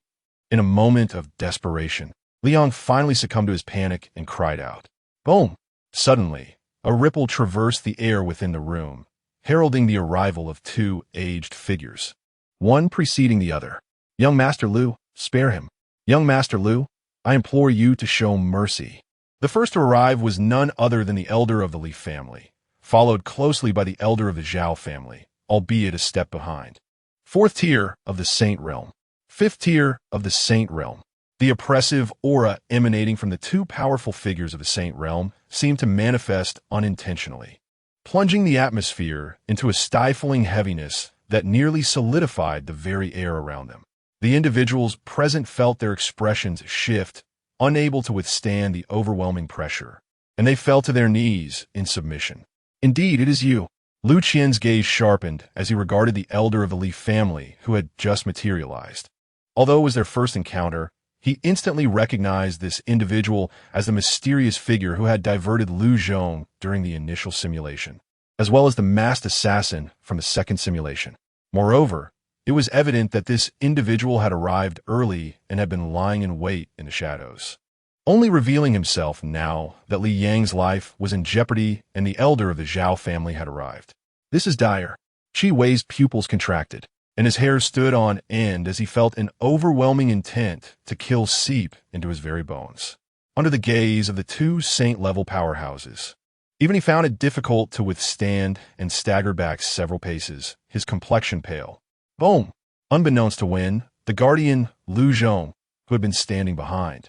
In a moment of desperation, Liang finally succumbed to his panic and cried out. Boom! Suddenly, a ripple traversed the air within the room, heralding the arrival of two aged figures, one preceding the other. Young Master Liu, spare him. Young Master Liu, I implore you to show mercy. The first to arrive was none other than the elder of the Li family, followed closely by the elder of the Zhao family, albeit a step behind. Fourth tier of the Saint Realm. Fifth tier of the Saint Realm. The oppressive aura emanating from the two powerful figures of the Saint Realm seemed to manifest unintentionally, plunging the atmosphere into a stifling heaviness that nearly solidified the very air around them. The individuals present felt their expressions shift, unable to withstand the overwhelming pressure, and they fell to their knees in submission. Indeed, it is you. Liu Qian's gaze sharpened as he regarded the elder of the Li family who had just materialized. Although it was their first encounter, he instantly recognized this individual as the mysterious figure who had diverted Liu Zhong during the initial simulation, as well as the masked assassin from the second simulation. Moreover, it was evident that this individual had arrived early and had been lying in wait in the shadows, only revealing himself now that Li Yang's life was in jeopardy and the elder of the Zhao family had arrived. This is dire. Qi Wei's pupils contracted, and his hair stood on end as he felt an overwhelming intent to kill seep into his very bones, under the gaze of the two saint-level powerhouses. Even he found it difficult to withstand and staggered back several paces, his complexion pale. Boom! Unbeknownst to Wen, the guardian, Liu Zhong, who had been standing behind,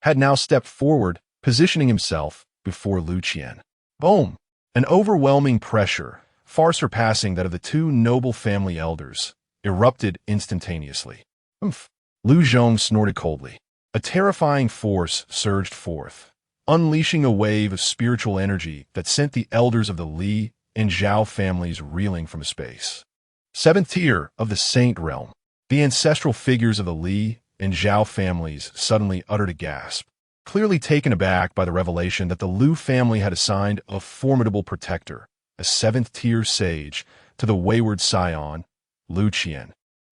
had now stepped forward, positioning himself before Liu Qian. Boom! An overwhelming pressure, far surpassing that of the two noble family elders, erupted instantaneously. Oomph! Liu Zhong snorted coldly. A terrifying force surged forth, unleashing a wave of spiritual energy that sent the elders of the Li and Zhao families reeling from space. Seventh tier of the Saint Realm. The ancestral figures of the Li and Zhao families suddenly uttered a gasp, clearly taken aback by the revelation that the Liu family had assigned a formidable protector, a seventh-tier sage, to the wayward scion, Liu Qian.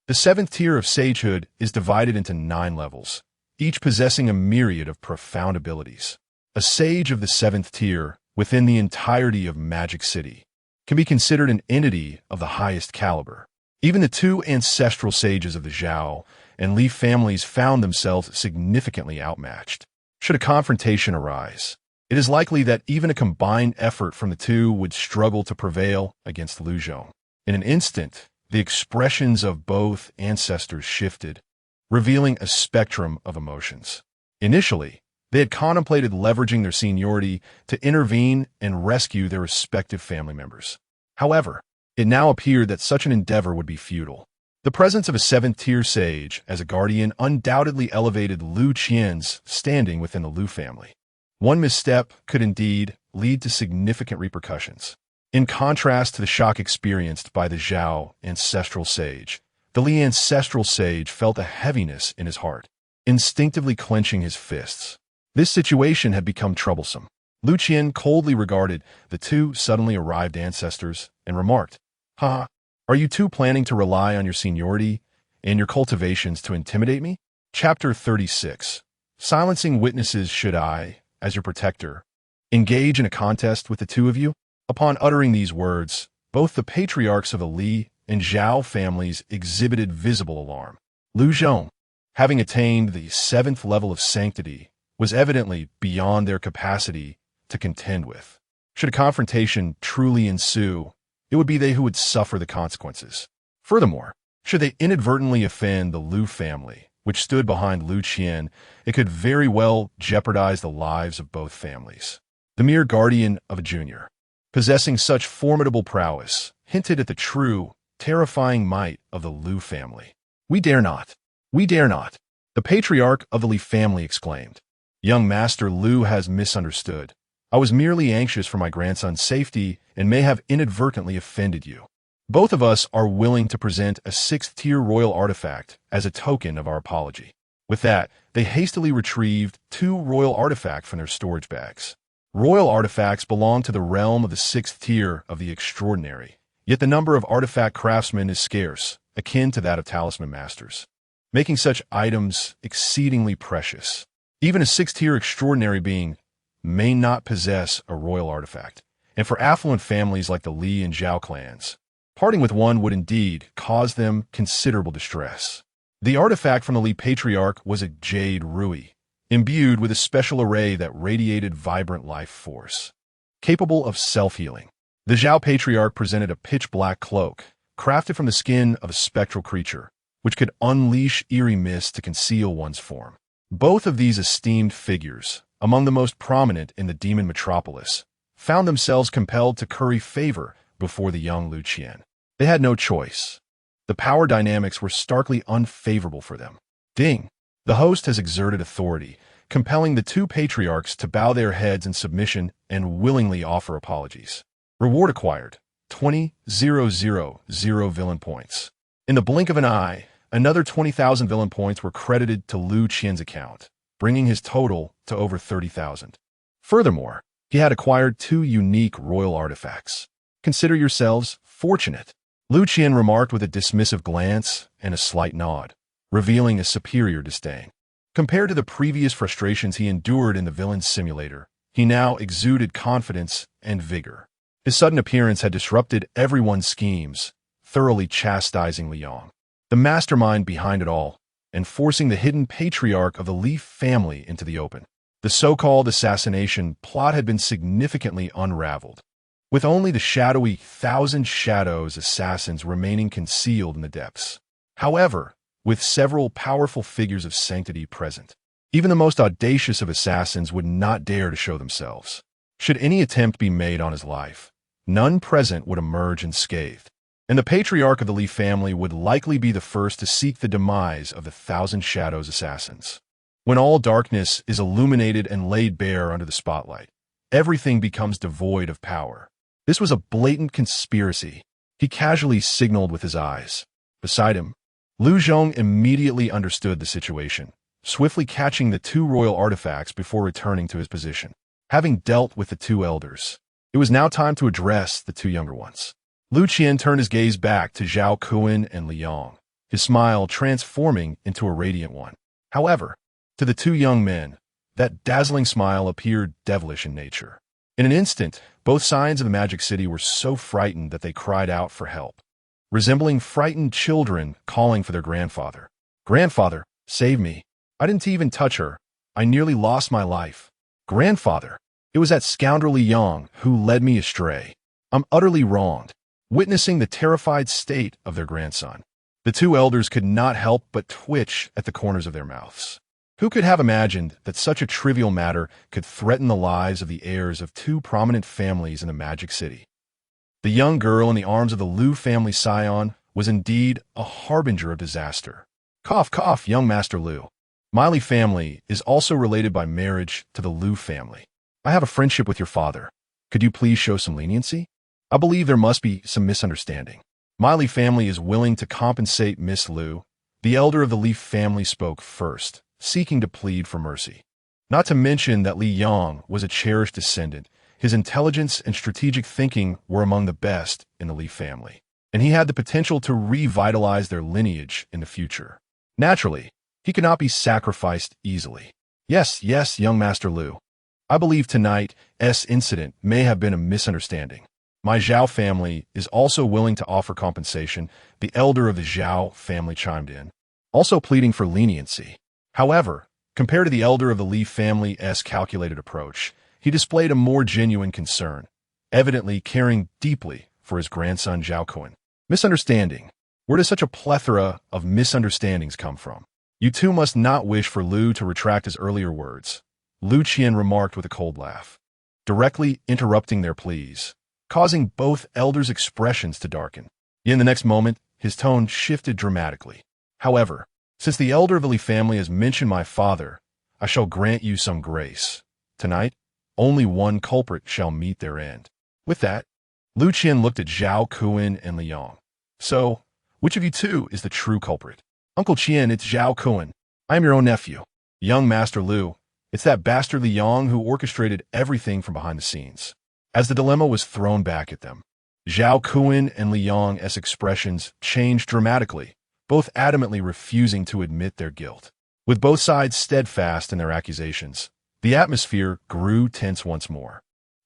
The seventh tier of sagehood is divided into 9 levels, each possessing a myriad of profound abilities. A sage of the seventh tier, within the entirety of Magic City, can be considered an entity of the highest caliber. Even the two ancestral sages of the Zhao and Li families found themselves significantly outmatched. Should a confrontation arise, it is likely that even a combined effort from the two would struggle to prevail against Liu Zhong. In an instant, the expressions of both ancestors shifted, revealing a spectrum of emotions. Initially, they had contemplated leveraging their seniority to intervene and rescue their respective family members. However, it now appeared that such an endeavor would be futile. The presence of a seventh-tier sage as a guardian undoubtedly elevated Liu Qian's standing within the Liu family. One misstep could indeed lead to significant repercussions. In contrast to the shock experienced by the Zhao ancestral sage, the Li ancestral sage felt a heaviness in his heart, instinctively clenching his fists. This situation had become troublesome. Liu Qian coldly regarded the two suddenly arrived ancestors and remarked, "Ha, are you two planning to rely on your seniority and your cultivations to intimidate me?" Chapter 36. Silencing witnesses. Should I, as your protector, engage in a contest with the two of you? Upon uttering these words, both the patriarchs of the Li and Zhao families exhibited visible alarm. Liu Zhong, having attained the 7th level of sanctity, was evidently beyond their capacity to contend with. Should a confrontation truly ensue, it would be they who would suffer the consequences. Furthermore, should they inadvertently offend the Liu family, which stood behind Liu Qian, it could very well jeopardize the lives of both families. The mere guardian of a junior, possessing such formidable prowess, hinted at the true, terrifying might of the Liu family. "We dare not! We dare not!" the patriarch of the Li family exclaimed. "Young Master Liu has misunderstood. I was merely anxious for my grandson's safety and may have inadvertently offended you." Both of us are willing to present a 6th-tier royal artifact as a token of our apology. With that, they hastily retrieved 2 royal artifacts from their storage bags. Royal artifacts belong to the realm of the 6th tier of the extraordinary, yet the number of artifact craftsmen is scarce, akin to that of talisman masters, making such items exceedingly precious. Even a 6th-tier extraordinary being may not possess a royal artifact, and for affluent families like the Li and Zhao clans, parting with one would indeed cause them considerable distress. The artifact from the Li patriarch was a jade rui, imbued with a special array that radiated vibrant life force, capable of self-healing. The Zhao patriarch presented a pitch-black cloak, crafted from the skin of a spectral creature, which could unleash eerie mist to conceal one's form. Both of these esteemed figures, among the most prominent in the demon metropolis, found themselves compelled to curry favor before the young Liu Qian. They had no choice. The power dynamics were starkly unfavorable for them. Ding! The host has exerted authority, compelling the 2 patriarchs to bow their heads in submission and willingly offer apologies. Reward acquired, 20,000 villain points. In the blink of an eye, another 20,000 villain points were credited to Liu Qian's account, bringing his total to over 30,000. Furthermore, he had acquired 2 unique royal artifacts. Consider yourselves fortunate, Liu Qian remarked with a dismissive glance and a slight nod, revealing a superior disdain. Compared to the previous frustrations he endured in the villain's simulator, he now exuded confidence and vigor. His sudden appearance had disrupted everyone's schemes, thoroughly chastising Liang, the mastermind behind it all, and forcing the hidden patriarch of the Li family into the open. The so-called assassination plot had been significantly unraveled, with only the shadowy Thousand Shadows assassins remaining concealed in the depths. However, with several powerful figures of sanctity present, even the most audacious of assassins would not dare to show themselves. Should any attempt be made on his life, none present would emerge unscathed, and the patriarch of the Li family would likely be the first to seek the demise of the Thousand Shadows assassins. When all darkness is illuminated and laid bare under the spotlight, everything becomes devoid of power. This was a blatant conspiracy. He casually signaled with his eyes. Beside him, Liu Zhong immediately understood the situation, swiftly catching the 2 royal artifacts before returning to his position. Having dealt with the 2 elders, it was now time to address the 2 younger ones. Liu Qian turned his gaze back to Zhao Kuan and Liang, his smile transforming into a radiant one. However, to the 2 young men, that dazzling smile appeared devilish in nature. In an instant, both sides of the magic city were so frightened that they cried out for help, resembling frightened children calling for their grandfather. "Grandfather, save me. I didn't even touch her. I nearly lost my life. Grandfather, it was that scoundrel Liang who led me astray. I'm utterly wronged." Witnessing the terrified state of their grandson, the 2 elders could not help but twitch at the corners of their mouths. Who could have imagined that such a trivial matter could threaten the lives of the heirs of 2 prominent families in the Magic City? The young girl in the arms of the Liu family scion was indeed a harbinger of disaster. Cough, cough, young Master Liu. My Li family is also related by marriage to the Liu family. I have a friendship with your father. Could you please show some leniency? I believe there must be some misunderstanding. My Li family is willing to compensate Miss Liu. The elder of the Li family spoke first, seeking to plead for mercy. Not to mention that Li Yang was a cherished descendant. His intelligence and strategic thinking were among the best in the Li family, and he had the potential to revitalize their lineage in the future. Naturally, he could not be sacrificed easily. Yes, young Master Liu. I believe tonight's incident may have been a misunderstanding. My Zhao family is also willing to offer compensation, the elder of the Zhao family chimed in, also pleading for leniency. However, compared to the elder of the Li family's calculated approach, he displayed a more genuine concern, evidently caring deeply for his grandson Zhao Kuan. Misunderstanding. Where does such a plethora of misunderstandings come from? You 2 must not wish for Liu to retract his earlier words, Liu Qian remarked with a cold laugh, directly interrupting their pleas, causing both elders' expressions to darken. In the next moment, his tone shifted dramatically. However, since the elder of the Li family has mentioned my father, I shall grant you some grace. Tonight, only one culprit shall meet their end. With that, Lu Qian looked at Zhao Kuan and Liang. So, which of you two is the true culprit? Uncle Qian, it's Zhao Kuan. I am your own nephew. Young Master Liu, it's that bastard Liang who orchestrated everything from behind the scenes. As the dilemma was thrown back at them, Zhao Kuan and Liang's expressions changed dramatically, both adamantly refusing to admit their guilt. With both sides steadfast in their accusations, the atmosphere grew tense once more.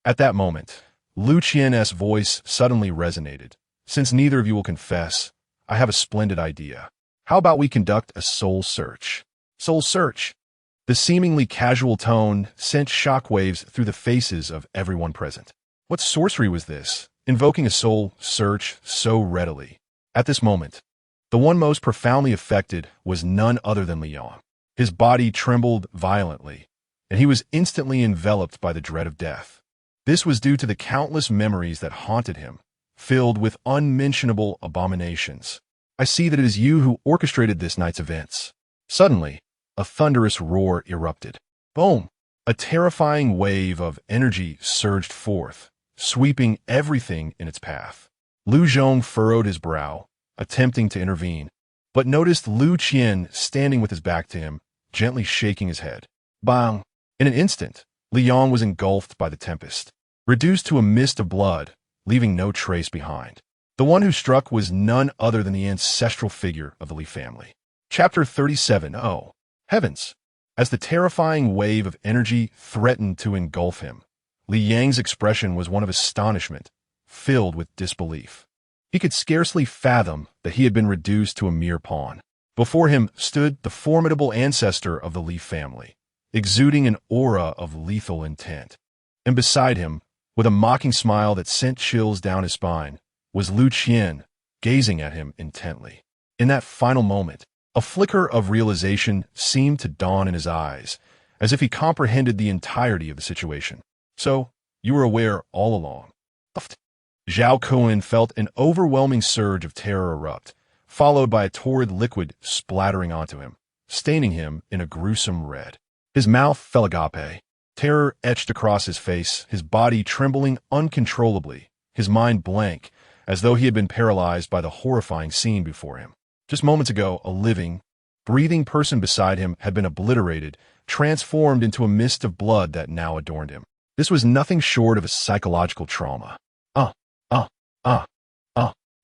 At that moment, Lu Qian's voice suddenly resonated. Since neither of you will confess, I have a splendid idea. How about we conduct a soul search? Soul search? The seemingly casual tone sent shockwaves through the faces of everyone present. What sorcery was this, invoking a soul search so readily? At this moment, the one most profoundly affected was none other than Liang. His body trembled violently, and he was instantly enveloped by the dread of death. This was due to the countless memories that haunted him, filled with unmentionable abominations. I see that it is you who orchestrated this night's events. Suddenly, a thunderous roar erupted. Boom! A terrifying wave of energy surged forth, sweeping everything in its path. Lu Zhong furrowed his brow, attempting to intervene, but noticed Lu Qian standing with his back to him, gently shaking his head. Bang! In an instant, Liang was engulfed by the tempest, reduced to a mist of blood, leaving no trace behind. The one who struck was none other than the ancestral figure of the Li family. Chapter 37. Oh, heavens! As the terrifying wave of energy threatened to engulf him, Li Yang's expression was one of astonishment, filled with disbelief. He could scarcely fathom that he had been reduced to a mere pawn. Before him stood the formidable ancestor of the Li family, exuding an aura of lethal intent. And beside him, with a mocking smile that sent chills down his spine, was Lu Qian, gazing at him intently. In that final moment, a flicker of realization seemed to dawn in his eyes, as if he comprehended the entirety of the situation. So, you were aware all along. Zhao Kuan felt an overwhelming surge of terror erupt, followed by a torrid liquid splattering onto him, staining him in a gruesome red. His mouth fell agape. Terror etched across his face, his body trembling uncontrollably, his mind blank, as though he had been paralyzed by the horrifying scene before him. Just moments ago, a living, breathing person beside him had been obliterated, transformed into a mist of blood that now adorned him. This was nothing short of a psychological trauma.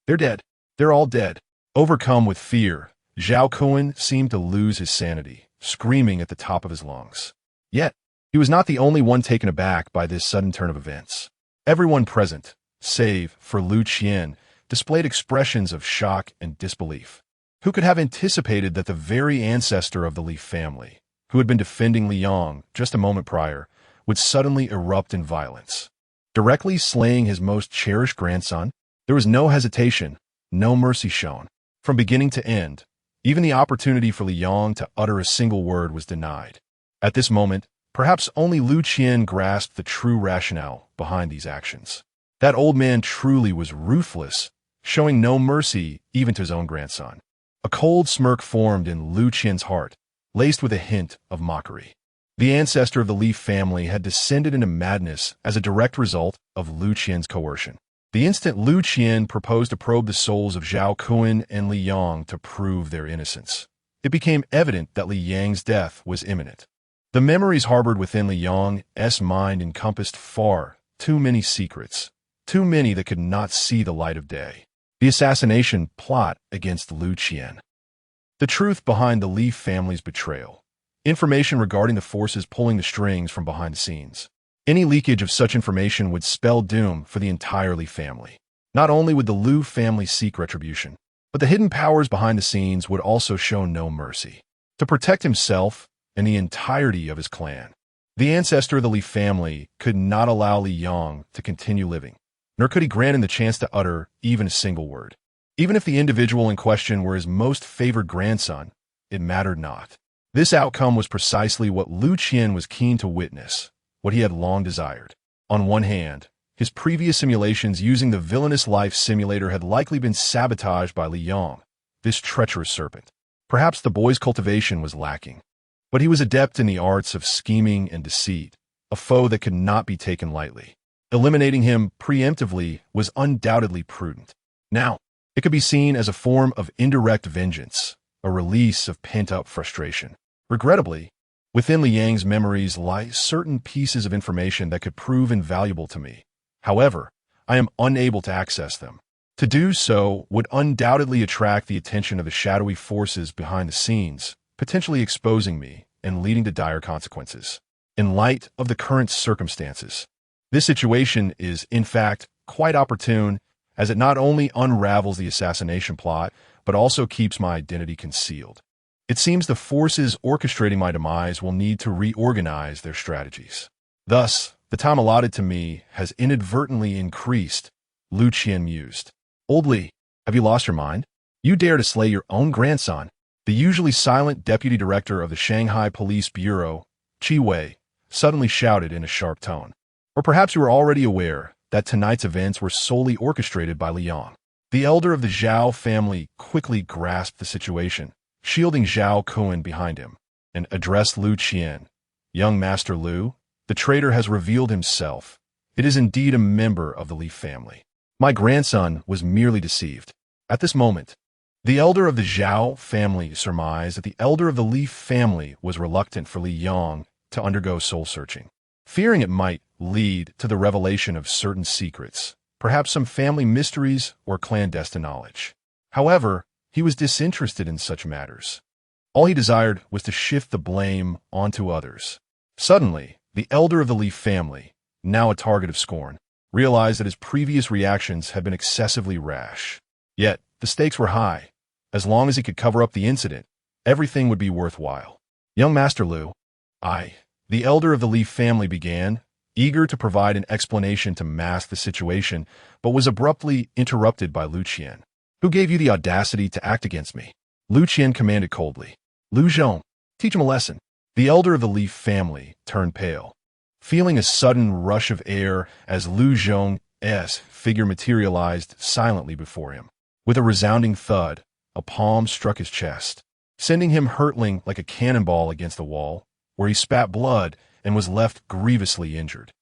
They're dead. They're all dead. Overcome with fear, Zhao Kuan seemed to lose his sanity, screaming at the top of his lungs. Yet, he was not the only one taken aback by this sudden turn of events. Everyone present, save for Lu Qian, displayed expressions of shock and disbelief. Who could have anticipated that the very ancestor of the Li family, who had been defending Liang just a moment prior, would suddenly erupt in violence, directly slaying his most cherished grandson? There was no hesitation, no mercy shown. From beginning to end, even the opportunity for Liang to utter a single word was denied. At this moment, perhaps only Lu Qian grasped the true rationale behind these actions. That old man truly was ruthless, showing no mercy even to his own grandson. A cold smirk formed in Lu Qian's heart, laced with a hint of mockery. The ancestor of the Li family had descended into madness as a direct result of Lu Qian's coercion. The instant Lu Qian proposed to probe the souls of Zhao Kuan and Liang to prove their innocence, it became evident that Liang's death was imminent. The memories harbored within Liang's mind encompassed far too many secrets, too many that could not see the light of day. The assassination plot against Lu Qian. The truth behind the Li family's betrayal. Information regarding the forces pulling the strings from behind the scenes. Any leakage of such information would spell doom for the entire Li family. Not only would the Liu family seek retribution, but the hidden powers behind the scenes would also show no mercy. To protect himself and the entirety of his clan, the ancestor of the Li family could not allow Liang to continue living, nor could he grant him the chance to utter even a single word. Even if the individual in question were his most favored grandson, it mattered not. This outcome was precisely what Lu Qian was keen to witness, what he had long desired. On one hand, his previous simulations using the villainous life simulator had likely been sabotaged by Liang, this treacherous serpent. Perhaps the boy's cultivation was lacking, but he was adept in the arts of scheming and deceit, a foe that could not be taken lightly. Eliminating him preemptively was undoubtedly prudent. Now, it could be seen as a form of indirect vengeance, a release of pent-up frustration. Regrettably, within Liang's memories lie certain pieces of information that could prove invaluable to me. However, I am unable to access them. To do so would undoubtedly attract the attention of the shadowy forces behind the scenes, potentially exposing me and leading to dire consequences. In light of the current circumstances, this situation is, in fact, quite opportune, as it not only unravels the assassination plot, but also keeps my identity concealed. It seems the forces orchestrating my demise will need to reorganize their strategies. Thus, the time allotted to me has inadvertently increased, Liu Qian mused. Old Li, have you lost your mind? You dare to slay your own grandson? The usually silent deputy director of the Shanghai Police Bureau, Qi Wei, suddenly shouted in a sharp tone. Or perhaps you were already aware that tonight's events were solely orchestrated by Liang. The elder of the Zhao family quickly grasped the situation, shielding Zhao Kun behind him, and addressed Liu Qian. Young Master Liu, the traitor has revealed himself. It is indeed a member of the Li family. My grandson was merely deceived. At this moment, the elder of the Zhao family surmised that the elder of the Li family was reluctant for Li Yang to undergo soul-searching, fearing it might lead to the revelation of certain secrets, perhaps some family mysteries or clandestine knowledge. However, he was disinterested in such matters. All he desired was to shift the blame onto others. Suddenly, the elder of the Li family, now a target of scorn, realized that his previous reactions had been excessively rash. Yet, the stakes were high. As long as he could cover up the incident, everything would be worthwhile. Young Master Liu, the elder of the Li family began, eager to provide an explanation to mask the situation, but was abruptly interrupted by Liu Qian. Who gave you the audacity to act against me? Liu Qian commanded coldly. Liu Zhong, teach him a lesson. The elder of the Li family turned pale, feeling a sudden rush of air as Liu Zhong's figure materialized silently before him. With a resounding thud, a palm struck his chest, sending him hurtling like a cannonball against the wall, where he spat blood and was left grievously injured.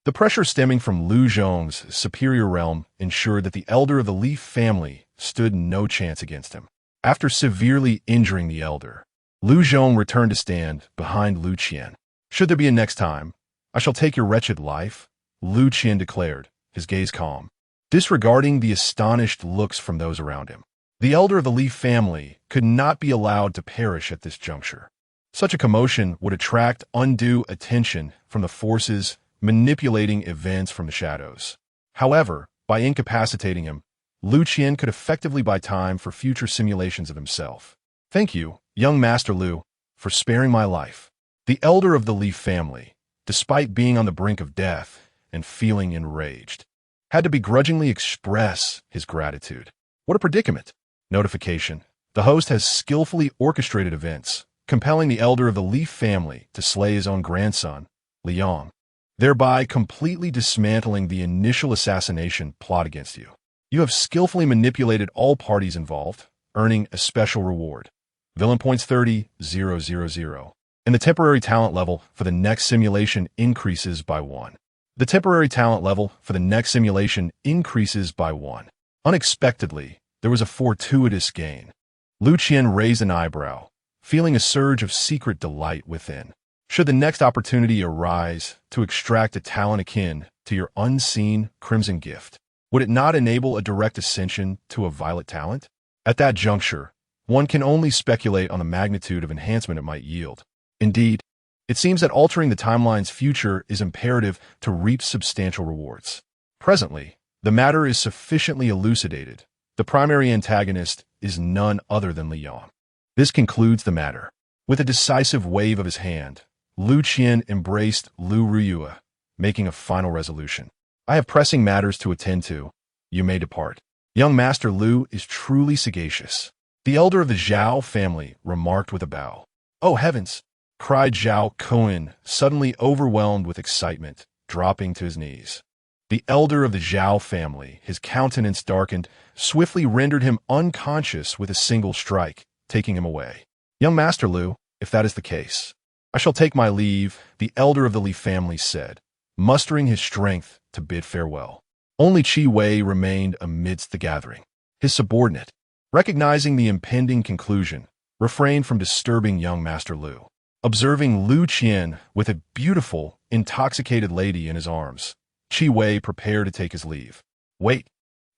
The pressure stemming from Liu Zhong's superior realm ensured that the elder of the Li family stood no chance against him. After severely injuring the elder, Liu Zhong returned to stand behind Liu Qian. Should there be a next time, I shall take your wretched life, Liu Qian declared, his gaze calm, disregarding the astonished looks from those around him. The elder of the Li family could not be allowed to perish at this juncture. Such a commotion would attract undue attention from the forces manipulating events from the shadows. However, by incapacitating him, Liu Qian could effectively buy time for future simulations of himself. Thank you, young Master Liu, for sparing my life. The elder of the Li family, despite being on the brink of death and feeling enraged, had to begrudgingly express his gratitude. What a predicament! Notification. The host has skillfully orchestrated events, compelling the elder of the Li family to slay his own grandson, Liang, thereby completely dismantling the initial assassination plot against you. You have skillfully manipulated all parties involved, earning a special reward. Villain points 30,000. And the temporary talent level for the next simulation increases by 1. The temporary talent level for the next simulation increases by 1. Unexpectedly, there was a fortuitous gain. Liu Qian raised an eyebrow, feeling a surge of secret delight within. Should the next opportunity arise to extract a talent akin to your unseen crimson gift, would it not enable a direct ascension to a violet talent? At that juncture, one can only speculate on the magnitude of enhancement it might yield. Indeed, it seems that altering the timeline's future is imperative to reap substantial rewards. Presently, the matter is sufficiently elucidated. The primary antagonist is none other than Liang. This concludes the matter. With a decisive wave of his hand, Liu Qian embraced Liu Ruyue, making a final resolution. I have pressing matters to attend to. You may depart. Young Master Liu is truly sagacious. The elder of the Zhao family remarked with a bow. Oh heavens! Cried Zhao Kun, suddenly overwhelmed with excitement, dropping to his knees. The elder of the Zhao family, his countenance darkened, swiftly rendered him unconscious with a single strike, taking him away. Young Master Liu, if that is the case, I shall take my leave, the elder of the Li family said, mustering his strength to bid farewell. Only Qi Wei remained amidst the gathering. His subordinate, recognizing the impending conclusion, refrained from disturbing young Master Liu. Observing Liu Qian with a beautiful, intoxicated lady in his arms, Qi Wei prepared to take his leave. "Wait,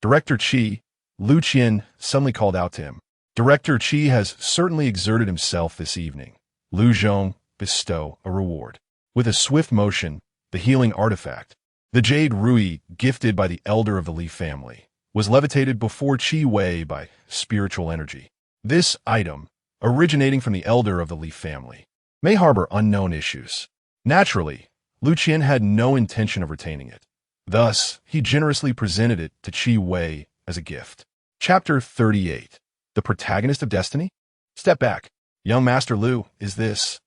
Director Qi," Liu Qian suddenly called out to him. "Director Qi has certainly exerted himself this evening. Liu Zhong, bestow a reward." With a swift motion, the healing artifact, the jade rui gifted by the elder of the Li family, was levitated before Qi Wei by spiritual energy. This item, originating from the elder of the Li family, may harbor unknown issues. Naturally, Liu Qian had no intention of retaining it. Thus, he generously presented it to Qi Wei as a gift. Chapter 38. The Protagonist of Destiny? Step back. Young Master Liu, is this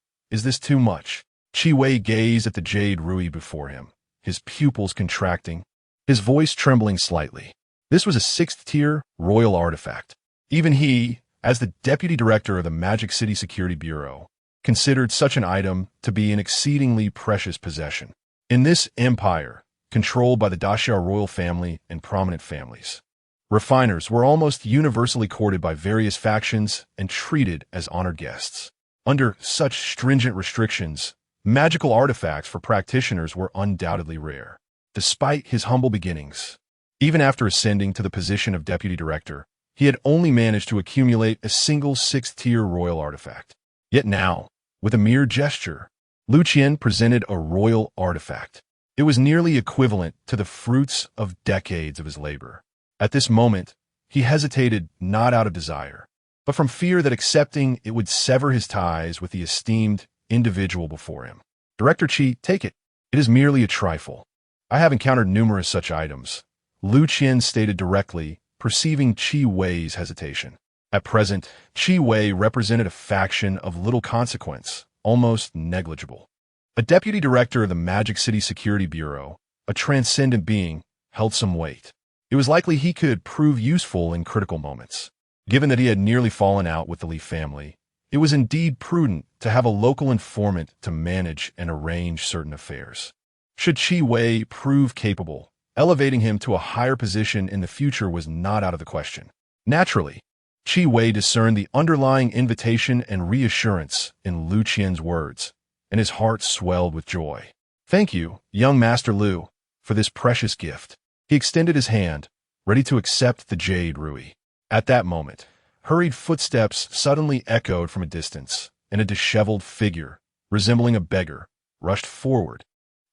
too much? Qi Wei gazed at the jade rui before him, his pupils contracting, his voice trembling slightly. This was a 6th-tier royal artifact. Even he, as the deputy director of the Magic City Security Bureau, considered such an item to be an exceedingly precious possession. In this empire, controlled by the Daxia royal family and prominent families, refiners were almost universally courted by various factions and treated as honored guests. Under such stringent restrictions, magical artifacts for practitioners were undoubtedly rare. Despite his humble beginnings, even after ascending to the position of deputy director, he had only managed to accumulate a single 6th-tier royal artifact. Yet now, with a mere gesture, Liu Qian presented a royal artifact. It was nearly equivalent to the fruits of decades of his labor. At this moment, he hesitated not out of desire, but from fear that accepting it would sever his ties with the esteemed individual before him. "Director Qi, take it. It is merely a trifle. I have encountered numerous such items," Liu Qian stated directly, perceiving Qi Wei's hesitation. At present, Qi Wei represented a faction of little consequence, almost negligible. A deputy director of the Magic City Security Bureau, a transcendent being, held some weight. It was likely he could prove useful in critical moments. Given that he had nearly fallen out with the Li family, it was indeed prudent to have a local informant to manage and arrange certain affairs. Should Qi Wei prove capable, elevating him to a higher position in the future was not out of the question. Naturally, Qi Wei discerned the underlying invitation and reassurance in Liu Qian's words, and his heart swelled with joy. "Thank you, young Master Liu, for this precious gift." He extended his hand, ready to accept the jade rui. At that moment, hurried footsteps suddenly echoed from a distance, and a disheveled figure, resembling a beggar, rushed forward,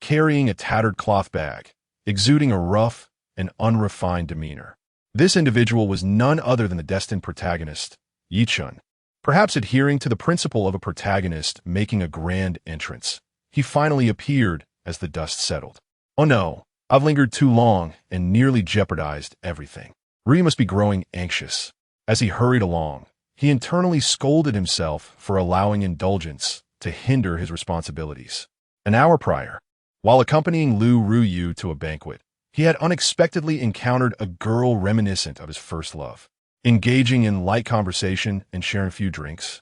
carrying a tattered cloth bag, exuding a rough and unrefined demeanor. This individual was none other than the destined protagonist, Yichun. Perhaps adhering to the principle of a protagonist making a grand entrance, he finally appeared as the dust settled. "Oh no, I've lingered too long and nearly jeopardized everything." Rui must be growing anxious. As he hurried along, he internally scolded himself for allowing indulgence to hinder his responsibilities. An hour prior, while accompanying Liu Ruyue to a banquet, he had unexpectedly encountered a girl reminiscent of his first love. Engaging in light conversation and sharing a few drinks,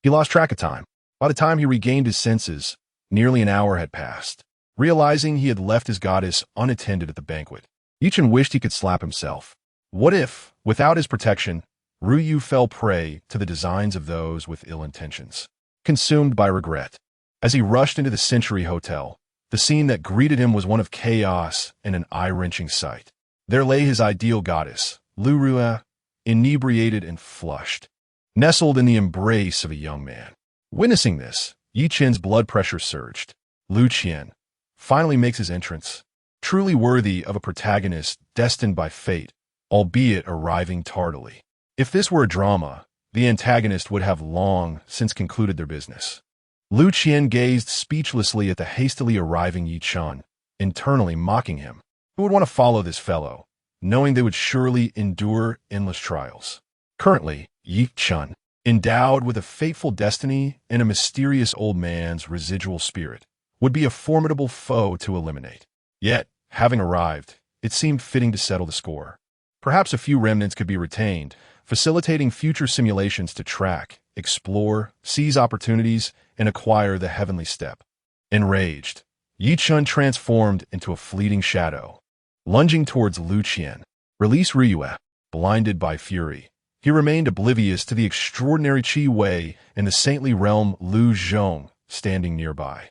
he lost track of time. By the time he regained his senses, nearly an hour had passed. Realizing he had left his goddess unattended at the banquet, Yichun wished he could slap himself. What if, without his protection, Ruyue fell prey to the designs of those with ill intentions? Consumed by regret, as he rushed into the Century Hotel, the scene that greeted him was one of chaos and an eye-wrenching sight. There lay his ideal goddess, Liu Ruyue, inebriated and flushed, nestled in the embrace of a young man. Witnessing this, Yi Qin's blood pressure surged. Liu Qian finally makes his entrance, truly worthy of a protagonist destined by fate, albeit arriving tardily. If this were a drama, the antagonist would have long since concluded their business. Liu Qian gazed speechlessly at the hastily arriving Yi Chun, internally mocking him. Who would want to follow this fellow, knowing they would surely endure endless trials? Currently, Yi Chun, endowed with a fateful destiny and a mysterious old man's residual spirit, would be a formidable foe to eliminate. Yet, having arrived, it seemed fitting to settle the score. Perhaps a few remnants could be retained, facilitating future simulations to track, explore, seize opportunities, and acquire the heavenly step. Enraged, Yi Chun transformed into a fleeting shadow. Lunging towards Liu Qian. Release Ruyue. Blinded by fury, he remained oblivious to the extraordinary Qi Wei and the saintly realm Liu Zhong standing nearby.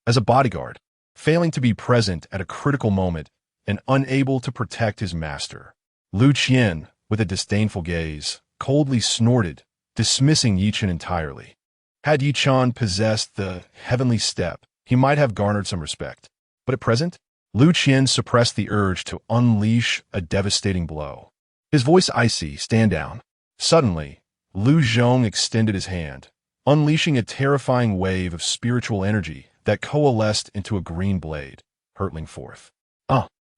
As a bodyguard, failing to be present at a critical moment and unable to protect his master, Liu Qian, with a disdainful gaze, coldly snorted, dismissing Yi Chun entirely. Had Yi Chun possessed the heavenly step, he might have garnered some respect. But at present, Liu Qian suppressed the urge to unleash a devastating blow. His voice icy, stand down. Suddenly, Liu Zhong extended his hand, unleashing a terrifying wave of spiritual energy that coalesced into a green blade, hurtling forth.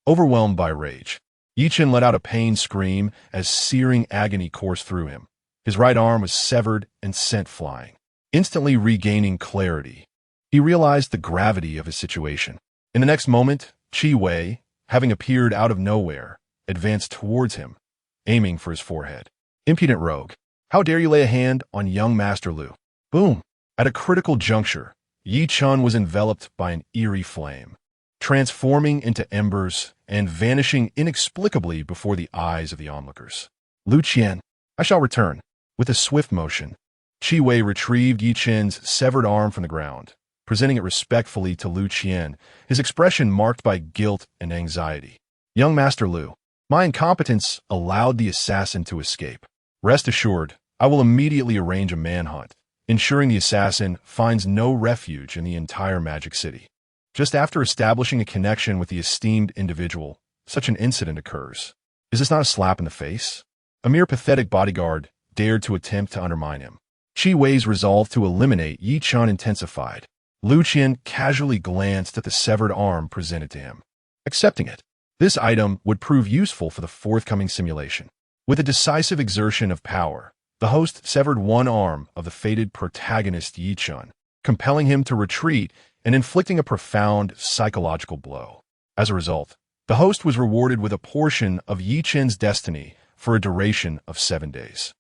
Overwhelmed by rage, Yi Chun let out a pained scream as searing agony coursed through him. His right arm was severed and sent flying. Instantly regaining clarity, he realized the gravity of his situation. In the next moment, Qi Wei, having appeared out of nowhere, advanced towards him, aiming for his forehead. Impudent rogue, how dare you lay a hand on young Master Liu? Boom! At a critical juncture, Yi Chun was enveloped by an eerie flame, transforming into embers and vanishing inexplicably before the eyes of the onlookers. Liu Qian, I shall return. With a swift motion, Qi Wei retrieved Yi Chun's severed arm from the ground, presenting it respectfully to Liu Qian, his expression marked by guilt and anxiety. Young Master Liu, my incompetence allowed the assassin to escape. Rest assured, I will immediately arrange a manhunt, ensuring the assassin finds no refuge in the entire Magic City. Just after establishing a connection with the esteemed individual, such an incident occurs. Is this not a slap in the face? A mere pathetic bodyguard dared to attempt to undermine him. Qi Wei's resolve to eliminate Yi Chun intensified. Liu Qian casually glanced at the severed arm presented to him. Accepting it, this item would prove useful for the forthcoming simulation. With a decisive exertion of power, the host severed one arm of the fated protagonist Yi Chun, compelling him to retreat and inflicting a profound psychological blow. As a result, the host was rewarded with a portion of Yi Chun's destiny for a duration of 7 days.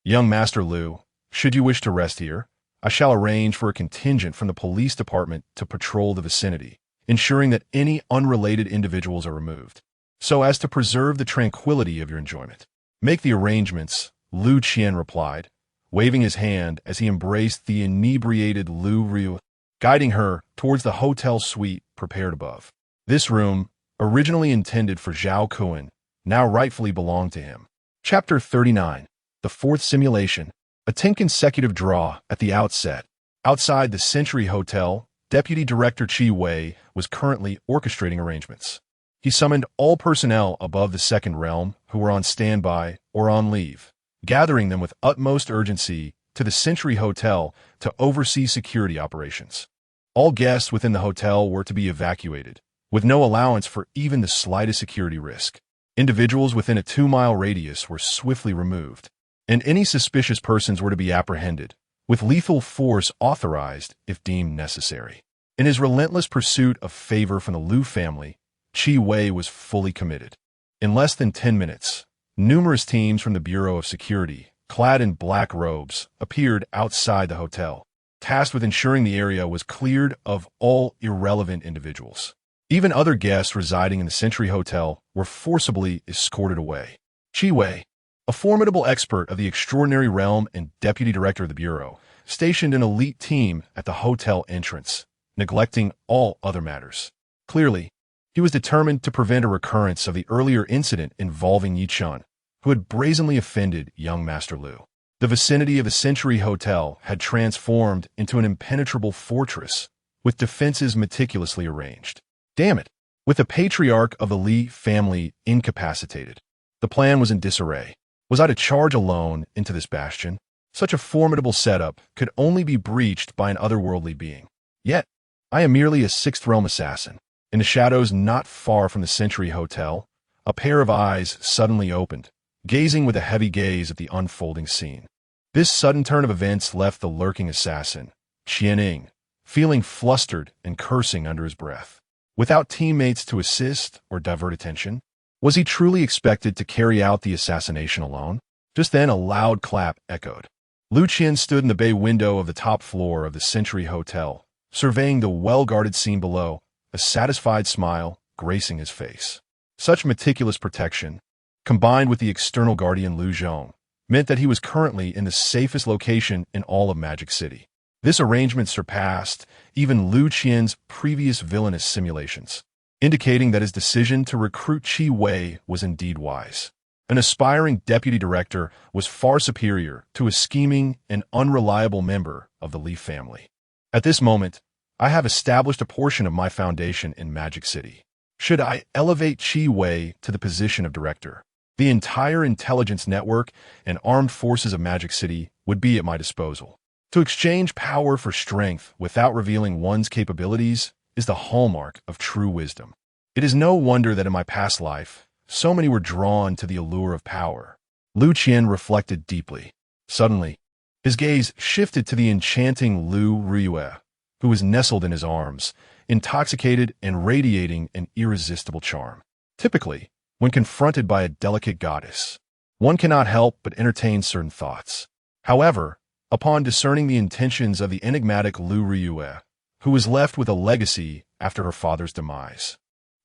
Young Master Liu, should you wish to rest here, I shall arrange for a contingent from the police department to patrol the vicinity, ensuring that any unrelated individuals are removed, so as to preserve the tranquility of your enjoyment. Make the arrangements, Liu Qian replied, waving his hand as he embraced the inebriated Liu Ruyue, guiding her towards the hotel suite prepared above. This room, originally intended for Zhao Kuan, now rightfully belonged to him. Chapter 39. The Fourth Simulation. A 10 consecutive draw at the outset. Outside the Century Hotel, Deputy Director Qi Wei was currently orchestrating arrangements. He summoned all personnel above the Second Realm who were on standby or on leave, gathering them with utmost urgency to the Century Hotel to oversee security operations. All guests within the hotel were to be evacuated, with no allowance for even the slightest security risk. Individuals within a 2-mile radius were swiftly removed, and any suspicious persons were to be apprehended, with lethal force authorized if deemed necessary. In his relentless pursuit of favor from the Liu family, Qi Wei was fully committed. In less than 10 minutes, numerous teams from the Bureau of Security, clad in black robes, appeared outside the hotel, tasked with ensuring the area was cleared of all irrelevant individuals. Even other guests residing in the Century Hotel were forcibly escorted away. Qi Wei, a formidable expert of the extraordinary realm and deputy director of the Bureau, stationed an elite team at the hotel entrance, neglecting all other matters. Clearly, he was determined to prevent a recurrence of the earlier incident involving Yi Chun, who had brazenly offended young Master Liu. The vicinity of the Century Hotel had transformed into an impenetrable fortress, with defenses meticulously arranged. Damn it! With the patriarch of the Li family incapacitated, the plan was in disarray. Was I to charge alone into this bastion? Such a formidable setup could only be breached by an otherworldly being. Yet, I am merely a Sixth Realm assassin. In the shadows not far from the Century Hotel, a pair of eyes suddenly opened, gazing with a heavy gaze at the unfolding scene. This sudden turn of events left the lurking assassin, Tianming, feeling flustered and cursing under his breath. Without teammates to assist or divert attention, was he truly expected to carry out the assassination alone? Just then a loud clap echoed. Liu Qian stood in the bay window of the top floor of the Century Hotel, surveying the well-guarded scene below, a satisfied smile gracing his face. Such meticulous protection, combined with the external guardian Liu Zhong, meant that he was currently in the safest location in all of Magic City. This arrangement surpassed even Liu Qian's previous villainous simulations, indicating that his decision to recruit Qi Wei was indeed wise. An aspiring deputy director was far superior to a scheming and unreliable member of the Li family. At this moment, I have established a portion of my foundation in Magic City. Should I elevate Qi Wei to the position of director, the entire intelligence network and armed forces of Magic City would be at my disposal. To exchange power for strength without revealing one's capabilities is the hallmark of true wisdom. It is no wonder that in my past life, so many were drawn to the allure of power. Liu Qian reflected deeply. Suddenly, his gaze shifted to the enchanting Liu Ruyue, who was nestled in his arms, intoxicated and radiating an irresistible charm. Typically, when confronted by a delicate goddess, one cannot help but entertain certain thoughts. However, upon discerning the intentions of the enigmatic Liu Ruyue, who was left with a legacy after her father's demise,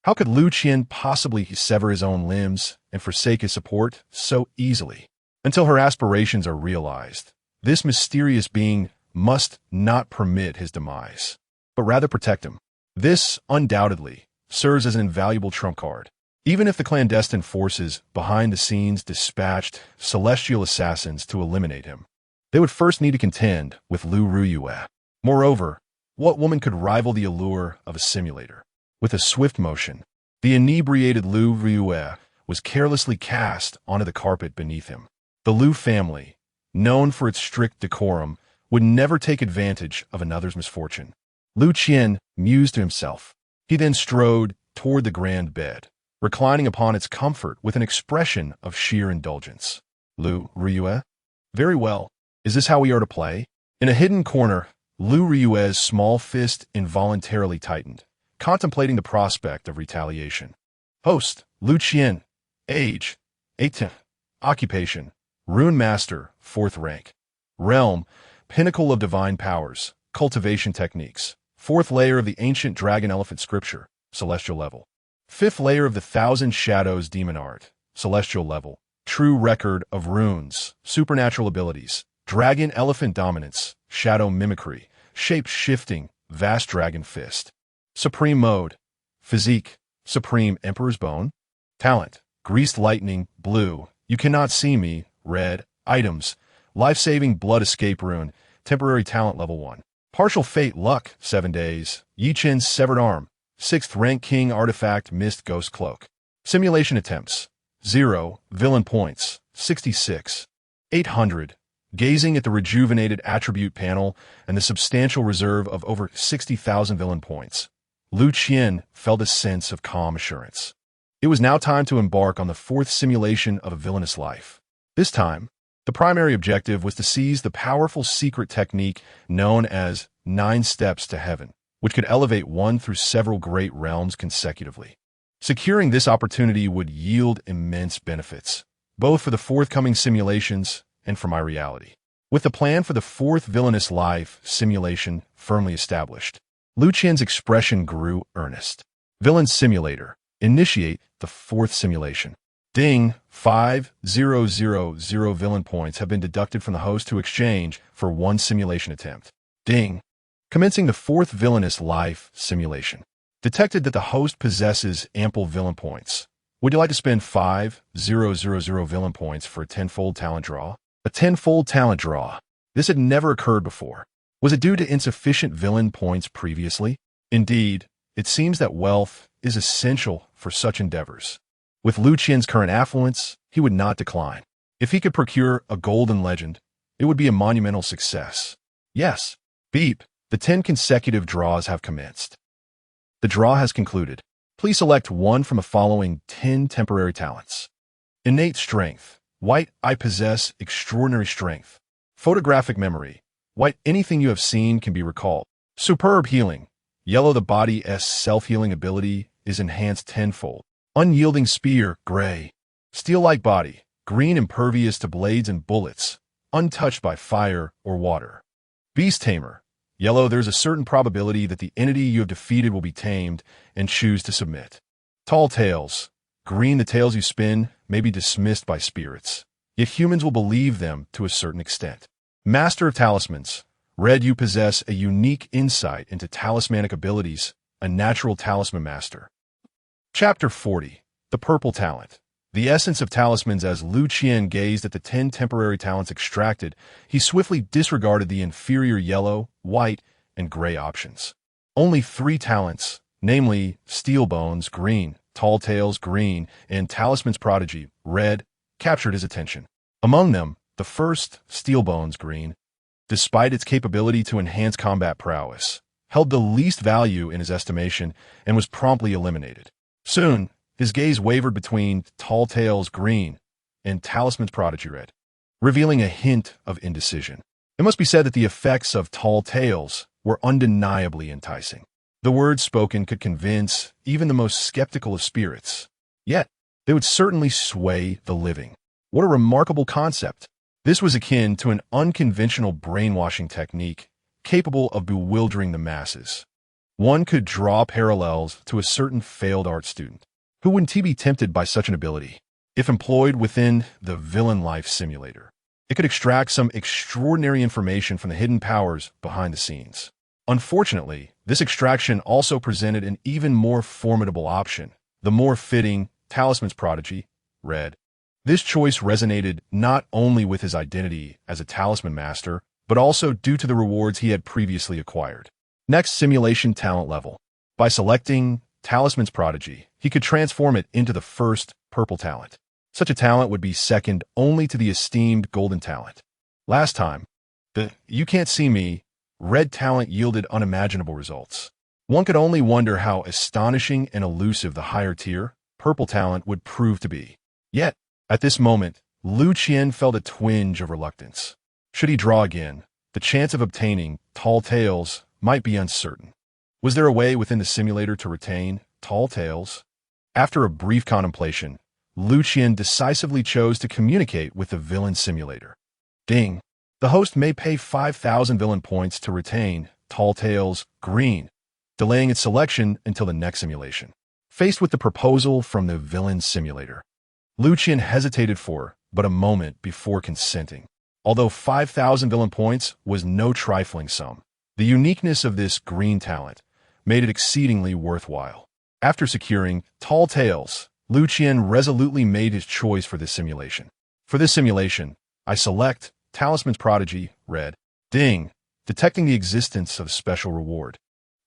how could Liu Qian possibly sever his own limbs and forsake his support so easily? Until her aspirations are realized, this mysterious being must not permit his demise, but rather protect him. This, undoubtedly, serves as an invaluable trump card. Even if the clandestine forces behind the scenes dispatched celestial assassins to eliminate him, they would first need to contend with Liu Ruyue. Moreover, what woman could rival the allure of a simulator? With a swift motion, the inebriated Liu Ruyue was carelessly cast onto the carpet beneath him. The Liu family, known for its strict decorum, would never take advantage of another's misfortune. Liu Qian mused to himself. He then strode toward the grand bed, reclining upon its comfort with an expression of sheer indulgence. Liu Ruyue? Very well. Is this how we are to play? In a hidden corner, Liu Ruyue's small fist involuntarily tightened, contemplating the prospect of retaliation. Host, Liu Qian. Age, 18. Occupation, Rune Master, 4th rank. Realm, Pinnacle of Divine Powers, Cultivation Techniques. 4th layer of the Ancient Dragon Elephant Scripture, Celestial level. 5th layer of the Thousand Shadows Demon Art, Celestial level. True Record of Runes, Supernatural Abilities. Dragon Elephant Dominance, Shadow Mimicry, Shape-Shifting, Vast Dragon Fist. Supreme Mode, Physique, Supreme Emperor's Bone. Talent, Greased Lightning, Blue, You Cannot See Me, Red. Items, Life-Saving Blood Escape Rune, Temporary Talent Level 1. Partial Fate Luck, 7 days. Yi Chen's Severed Arm, 6th Rank King Artifact Mist Ghost Cloak. Simulation Attempts, 0. Villain Points, 66. 800. Gazing at the rejuvenated attribute panel and the substantial reserve of over 60,000 villain points, Liu Qian felt a sense of calm assurance. It was now time to embark on the 4th simulation of a villainous life. This time, the primary objective was to seize the powerful secret technique known as 9 Steps to Heaven, which could elevate one through several great realms consecutively. Securing this opportunity would yield immense benefits, both for the forthcoming simulations and for my reality. With the plan for the 4th villainous life simulation firmly established, Liu Qian's expression grew earnest. Villain Simulator. Initiate the 4th simulation. Ding, 5,000 villain points have been deducted from the host to exchange for 1 simulation attempt. Ding. Commencing the 4th villainous life simulation. Detected that the host possesses ample villain points. Would you like to spend 5,000 villain points for a 10-fold talent draw? A 10-fold talent draw. This had never occurred before. Was it due to insufficient villain points previously? Indeed, it seems that wealth is essential for such endeavors. With Liu Qian's current affluence, he would not decline. If he could procure a golden legend, it would be a monumental success. Yes, beep, the 10 consecutive draws have commenced. The draw has concluded. Please select one from the following 10 temporary talents. Innate Strength. White, I possess extraordinary strength. Photographic memory. White, anything you have seen can be recalled. Superb Healing. Yellow, the body's self-healing ability is enhanced 10-fold. Unyielding Spear, gray. Steel-like body. Green, impervious to blades and bullets. Untouched by fire or water. Beast Tamer. Yellow, there's a certain probability that the entity you have defeated will be tamed and choose to submit. Tall tales. Green, the tales you spin may be dismissed by spirits, yet humans will believe them to a certain extent. Master of Talismans. Red, you possess a unique insight into talismanic abilities, a natural talisman master. Chapter 40. The Purple Talent. The essence of talismans. As Liu Qian gazed at the 10 temporary talents extracted, he swiftly disregarded the inferior yellow, white, and gray options. Only 3 talents, namely Steel Bones, green, Tall Tales, green, and Talisman's Prodigy, red, captured his attention. Among them, the first, Steel Bones, green, despite its capability to enhance combat prowess, held the least value in his estimation and was promptly eliminated. Soon, his gaze wavered between Tall Tales, green, and Talisman's Prodigy, red, revealing a hint of indecision. It must be said that the effects of Tall Tales were undeniably enticing. The words spoken could convince even the most skeptical of spirits. Yet, they would certainly sway the living. What a remarkable concept! This was akin to an unconventional brainwashing technique capable of bewildering the masses. One could draw parallels to a certain failed art student. Who wouldn't be tempted by such an ability? If employed within the villain life simulator, it could extract some extraordinary information from the hidden powers behind the scenes. Unfortunately, this extraction also presented an even more formidable option, the more fitting Talisman's Prodigy, red. This choice resonated not only with his identity as a talisman master, but also due to the rewards he had previously acquired. Next, simulation talent level. By selecting Talisman's Prodigy, he could transform it into the first purple talent. Such a talent would be second only to the esteemed golden talent. Last time, the You Can't See Me red talent yielded unimaginable results. One could only wonder how astonishing and elusive the higher tier, purple talent would prove to be. Yet, at this moment, Liu Qian felt a twinge of reluctance. Should he draw again, the chance of obtaining Tall Tales might be uncertain. Was there a way within the simulator to retain Tall Tales? After a brief contemplation, Liu Qian decisively chose to communicate with the villain simulator. Ding! The host may pay 5,000 villain points to retain Tall Tales, green, delaying its selection until the next simulation. Faced with the proposal from the villain simulator, Liu Qian hesitated for but a moment before consenting. Although 5,000 villain points was no trifling sum, the uniqueness of this green talent made it exceedingly worthwhile. After securing Tall Tales, Liu Qian resolutely made his choice for this simulation. For this simulation, I select Talisman's Prodigy, red. Ding! Detecting the existence of special reward.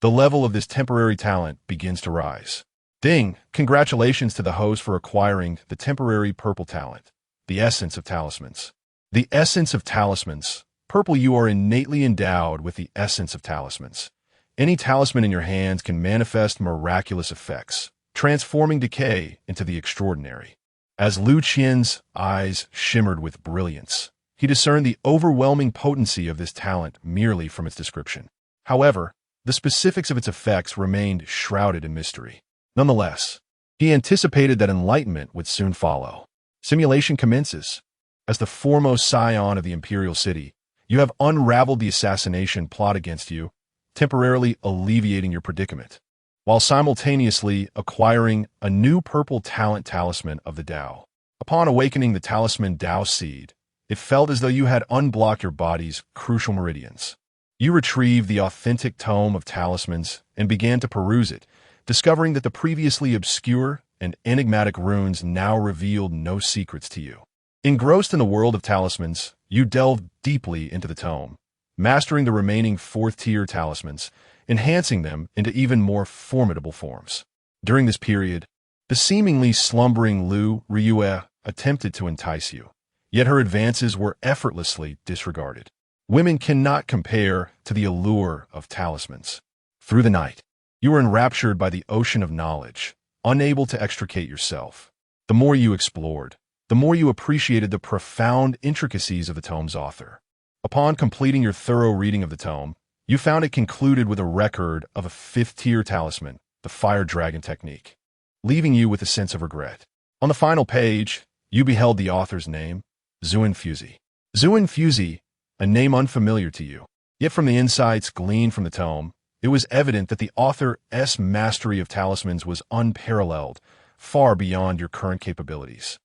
The level of this temporary talent begins to rise. Ding! Congratulations to the host for acquiring the temporary purple talent, the essence of talismans. The essence of talismans. Purple, you are innately endowed with the essence of talismans. Any talisman in your hands can manifest miraculous effects, transforming decay into the extraordinary. As Liu Qian's eyes shimmered with brilliance, he discerned the overwhelming potency of this talent merely from its description. However, the specifics of its effects remained shrouded in mystery. Nonetheless, he anticipated that enlightenment would soon follow. Simulation commences. As the foremost scion of the imperial city, you have unraveled the assassination plot against you, temporarily alleviating your predicament, while simultaneously acquiring a new purple talent talisman of the Tao. Upon awakening the talisman Tao seed, it felt as though you had unblocked your body's crucial meridians. You retrieved the authentic tome of talismans and began to peruse it, discovering that the previously obscure and enigmatic runes now revealed no secrets to you. Engrossed in the world of talismans, you delved deeply into the tome, mastering the remaining fourth-tier talismans, enhancing them into even more formidable forms. During this period, the seemingly slumbering Liu Ruyue attempted to entice you, yet her advances were effortlessly disregarded. Women cannot compare to the allure of talismans. Through the night, you were enraptured by the ocean of knowledge, unable to extricate yourself. The more you explored, the more you appreciated the profound intricacies of the tome's author. Upon completing your thorough reading of the tome, you found it concluded with a record of a fifth-tier talisman, the Fire Dragon technique, leaving you with a sense of regret. On the final page, you beheld the author's name, Xuan Fuzi. Xuan Fuzi, a name unfamiliar to you. Yet from the insights gleaned from the tome, it was evident that the author's mastery of talismans was unparalleled, far beyond your current capabilities.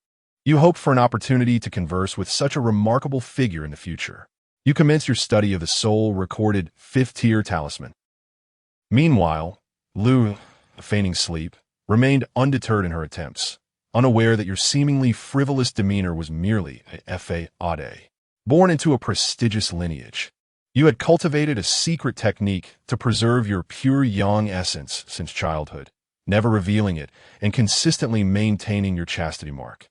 You hoped for an opportunity to converse with such a remarkable figure in the future. You commenced your study of the soul-recorded fifth-tier talisman. Meanwhile, Liu, feigning sleep, remained undeterred in her attempts, unaware that your seemingly frivolous demeanor was merely a fade. Born into a prestigious lineage, you had cultivated a secret technique to preserve your pure yang essence since childhood, never revealing it and consistently maintaining your chastity mark.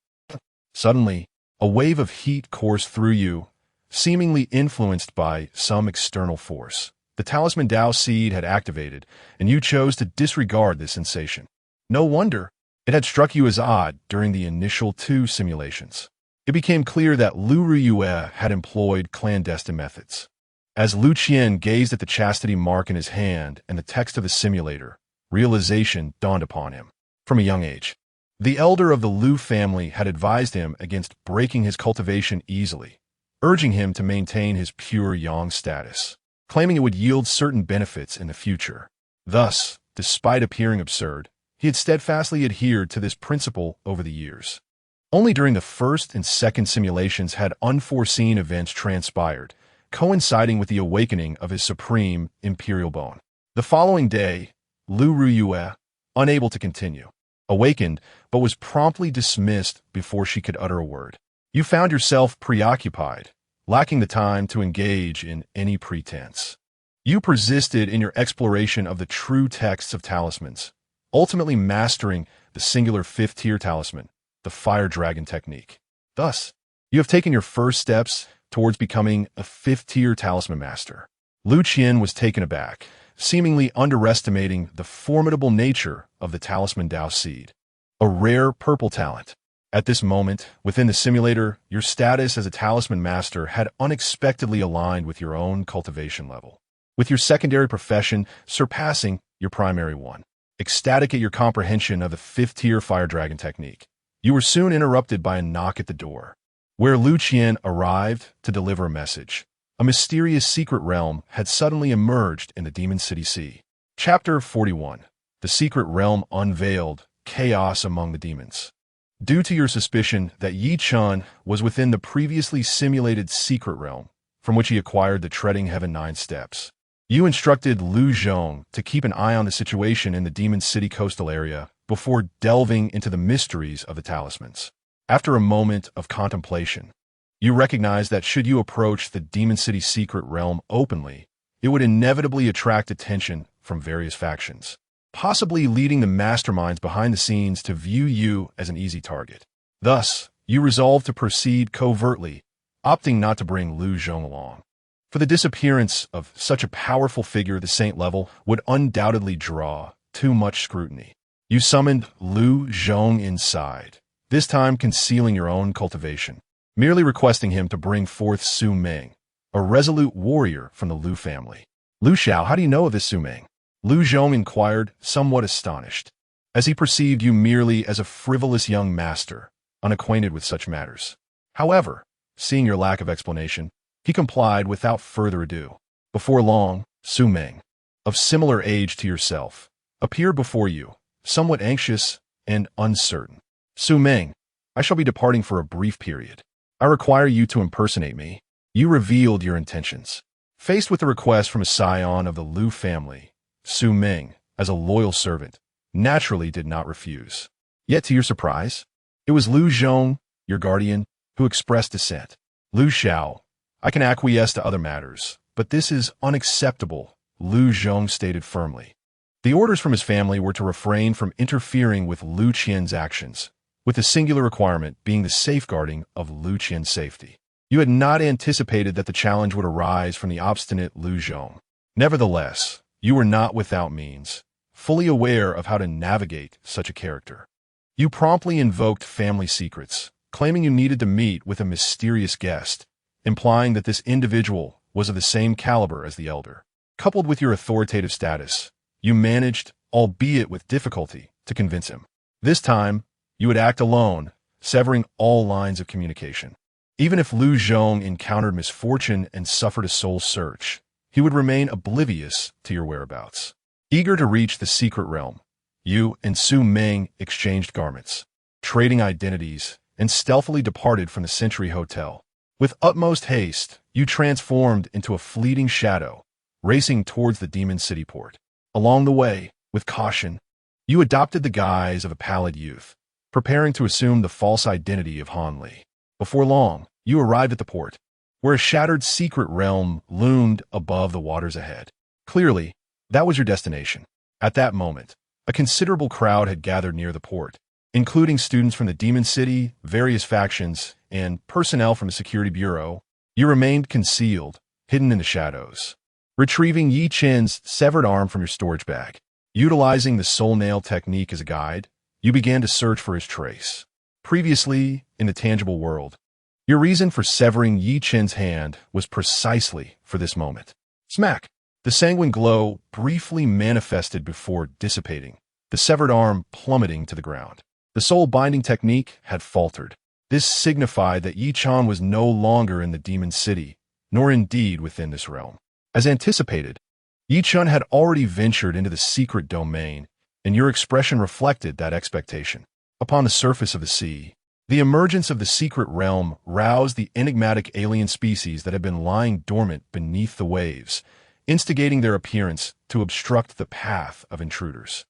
Suddenly, a wave of heat coursed through you, seemingly influenced by some external force. The talisman Dao seed had activated, and you chose to disregard this sensation. No wonder it had struck you as odd during the initial 2 simulations. It became clear that Liu Ruyue had employed clandestine methods. As Liu Qian gazed at the chastity mark in his hand and the text of the simulator, realization dawned upon him. From a young age, the elder of the Liu family had advised him against breaking his cultivation easily, urging him to maintain his pure yang status, claiming it would yield certain benefits in the future. Thus, despite appearing absurd, he had steadfastly adhered to this principle over the years. Only during the first and second simulations had unforeseen events transpired, coinciding with the awakening of his supreme imperial bone. The following day, Liu Ruyue, unable to continue, awakened but was promptly dismissed before she could utter a word. You found yourself preoccupied, lacking the time to engage in any pretense. You persisted in your exploration of the true texts of talismans, ultimately mastering the singular fifth-tier talisman, the fire dragon technique. Thus, you have taken your first steps towards becoming a fifth-tier talisman master. Liu Qian was taken aback, seemingly underestimating the formidable nature of the talisman Dao seed, a rare purple talent. At this moment, within the simulator, your status as a talisman master had unexpectedly aligned with your own cultivation level, with your secondary profession surpassing your primary one. Ecstatic at your comprehension of the fifth-tier fire dragon technique, you were soon interrupted by a knock at the door, where Liu Qian arrived to deliver a message. A mysterious secret realm had suddenly emerged in the Demon City Sea. Chapter 41. The Secret Realm Unveiled, Chaos Among the Demons. Due to your suspicion that Yi Chun was within the previously simulated secret realm, from which he acquired the Treading Heaven 9 steps, you instructed Liu Zhong to keep an eye on the situation in the Demon City coastal area before delving into the mysteries of the talismans. After a moment of contemplation, you recognized that should you approach the Demon City secret realm openly, it would inevitably attract attention from various factions, possibly leading the masterminds behind the scenes to view you as an easy target. Thus, you resolved to proceed covertly, opting not to bring Liu Zhong along. For the disappearance of such a powerful figure at the saint level would undoubtedly draw too much scrutiny. You summoned Liu Zhong inside, this time concealing your own cultivation, merely requesting him to bring forth Su Ming, a resolute warrior from the Liu family. Liu Xiao, how do you know of this Su Ming? Liu Zhong inquired, somewhat astonished, as he perceived you merely as a frivolous young master, unacquainted with such matters. However, seeing your lack of explanation, he complied without further ado. Before long, Su Ming, of similar age to yourself, appeared before you, somewhat anxious and uncertain. Su Ming, I shall be departing for a brief period. I require you to impersonate me. You revealed your intentions. Faced with a request from a scion of the Liu family, Su Ming, as a loyal servant, naturally did not refuse. Yet to your surprise, it was Liu Zhong, your guardian, who expressed dissent. Liu Xiao, I can acquiesce to other matters, but this is unacceptable, Liu Zhong stated firmly. The orders from his family were to refrain from interfering with Liu Qian's actions, with the singular requirement being the safeguarding of Liu Qian's safety. You had not anticipated that the challenge would arise from the obstinate Liu Zhong. Nevertheless, you were not without means, fully aware of how to navigate such a character. You promptly invoked family secrets, claiming you needed to meet with a mysterious guest, implying that this individual was of the same caliber as the elder. Coupled with your authoritative status, you managed, albeit with difficulty, to convince him. This time, you would act alone, severing all lines of communication. Even if Liu Zhong encountered misfortune and suffered a soul search, he would remain oblivious to your whereabouts. Eager to reach the secret realm, you and Su Ming exchanged garments, trading identities, and stealthily departed from the Century Hotel. With utmost haste, you transformed into a fleeting shadow, racing towards the Demon City port. Along the way, with caution, you adopted the guise of a pallid youth, preparing to assume the false identity of Han Li. Before long, you arrived at the port, where a shattered secret realm loomed above the waters ahead. Clearly, that was your destination. At that moment, a considerable crowd had gathered near the port, including students from the Demon City, various factions, and personnel from the Security Bureau. You remained concealed, hidden in the shadows, retrieving Yi Qin's severed arm from your storage bag. Utilizing the soul nail technique as a guide, you began to search for his trace. Previously, in the tangible world, your reason for severing Yi Qin's hand was precisely for this moment. Smack! The sanguine glow briefly manifested before dissipating, the severed arm plummeting to the ground. The soul binding technique had faltered. This signified that Yi Qin was no longer in the Demon City, nor indeed within this realm. As anticipated, Yi Qin had already ventured into the secret domain, and your expression reflected that expectation. Upon the surface of the sea, the emergence of the secret realm roused the enigmatic alien species that had been lying dormant beneath the waves, instigating their appearance to obstruct the path of intruders.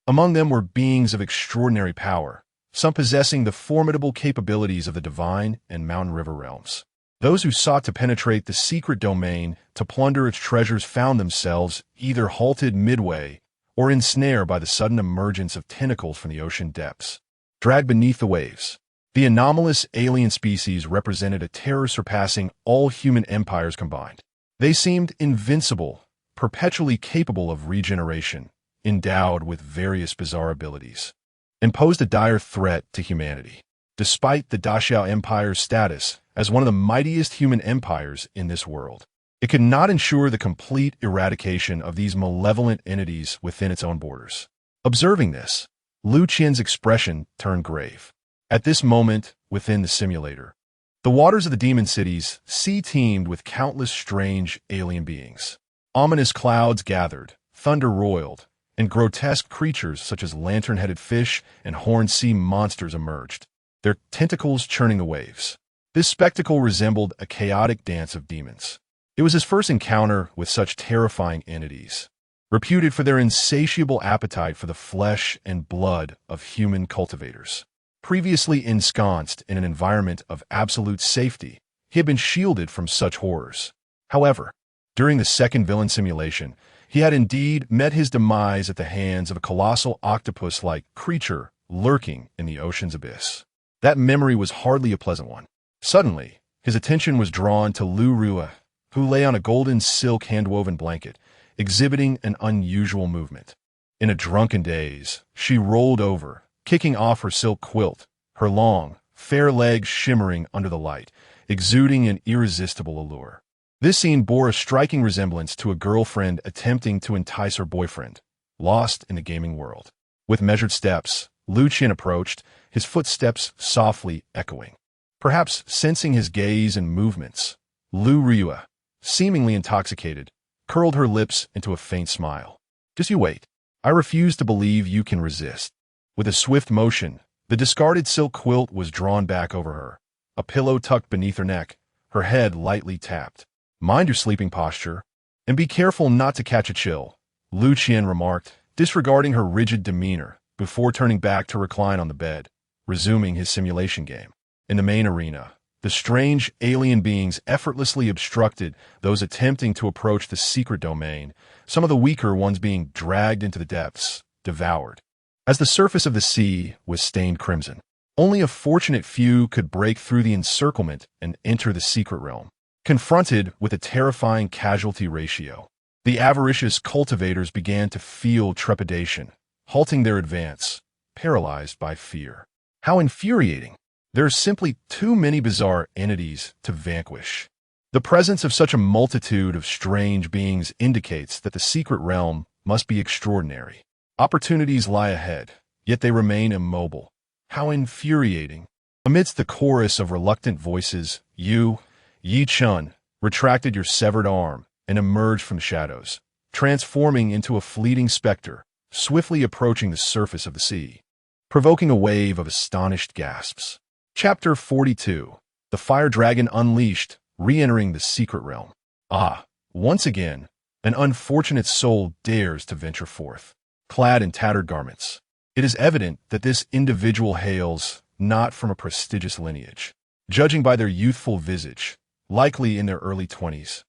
Among them were beings of extraordinary power, some possessing the formidable capabilities of the divine and mountain river realms. Those who sought to penetrate the secret domain to plunder its treasures found themselves either halted midway or ensnared by the sudden emergence of tentacles from the ocean depths. Dragged beneath the waves, the anomalous alien species represented a terror surpassing all human empires combined. They seemed invincible, perpetually capable of regeneration, endowed with various bizarre abilities, and posed a dire threat to humanity. Despite the Daxia Empire's status as one of the mightiest human empires in this world, it could not ensure the complete eradication of these malevolent entities within its own borders. Observing this, Liu Qian's expression turned grave. At this moment, within the simulator, the waters of the demon cities sea teemed with countless strange alien beings. Ominous clouds gathered, thunder roiled, and grotesque creatures such as lantern-headed fish and horned sea monsters emerged, their tentacles churning the waves. This spectacle resembled a chaotic dance of demons. It was his first encounter with such terrifying entities, reputed for their insatiable appetite for the flesh and blood of human cultivators. Previously ensconced in an environment of absolute safety, he had been shielded from such horrors. However, during the second villain simulation, he had indeed met his demise at the hands of a colossal octopus-like creature lurking in the ocean's abyss. That memory was hardly a pleasant one. Suddenly, his attention was drawn to Liu Ruyue, who lay on a golden silk hand-woven blanket, exhibiting an unusual movement. In a drunken daze, she rolled over, kicking off her silk quilt, her long, fair legs shimmering under the light, exuding an irresistible allure. This scene bore a striking resemblance to a girlfriend attempting to entice her boyfriend, lost in the gaming world. With measured steps, Liu Qian approached, his footsteps softly echoing. Perhaps sensing his gaze and movements, Liu Ruyue, seemingly intoxicated, curled her lips into a faint smile. "Just you wait. I refuse to believe you can resist." With a swift motion, the discarded silk quilt was drawn back over her, a pillow tucked beneath her neck, her head lightly tapped. "Mind your sleeping posture, and be careful not to catch a chill," Liu Qian remarked, disregarding her rigid demeanor before turning back to recline on the bed, resuming his simulation game. In the main arena, the strange alien beings effortlessly obstructed those attempting to approach the secret domain, some of the weaker ones being dragged into the depths, devoured. As the surface of the sea was stained crimson, only a fortunate few could break through the encirclement and enter the secret realm. Confronted with a terrifying casualty ratio, the avaricious cultivators began to feel trepidation, halting their advance, paralyzed by fear. How infuriating! There are simply too many bizarre entities to vanquish. The presence of such a multitude of strange beings indicates that the secret realm must be extraordinary. Opportunities lie ahead, yet they remain immobile. How infuriating! Amidst the chorus of reluctant voices, you, Yi Qin, retracted your severed arm and emerged from the shadows, transforming into a fleeting specter, swiftly approaching the surface of the sea, provoking a wave of astonished gasps. Chapter 42. The Fire Dragon Unleashed, Re-entering the Secret Realm. Once again, an unfortunate soul dares to venture forth, clad in tattered garments. It is evident that this individual hails not from a prestigious lineage. Judging by their youthful visage, likely in their early 20s,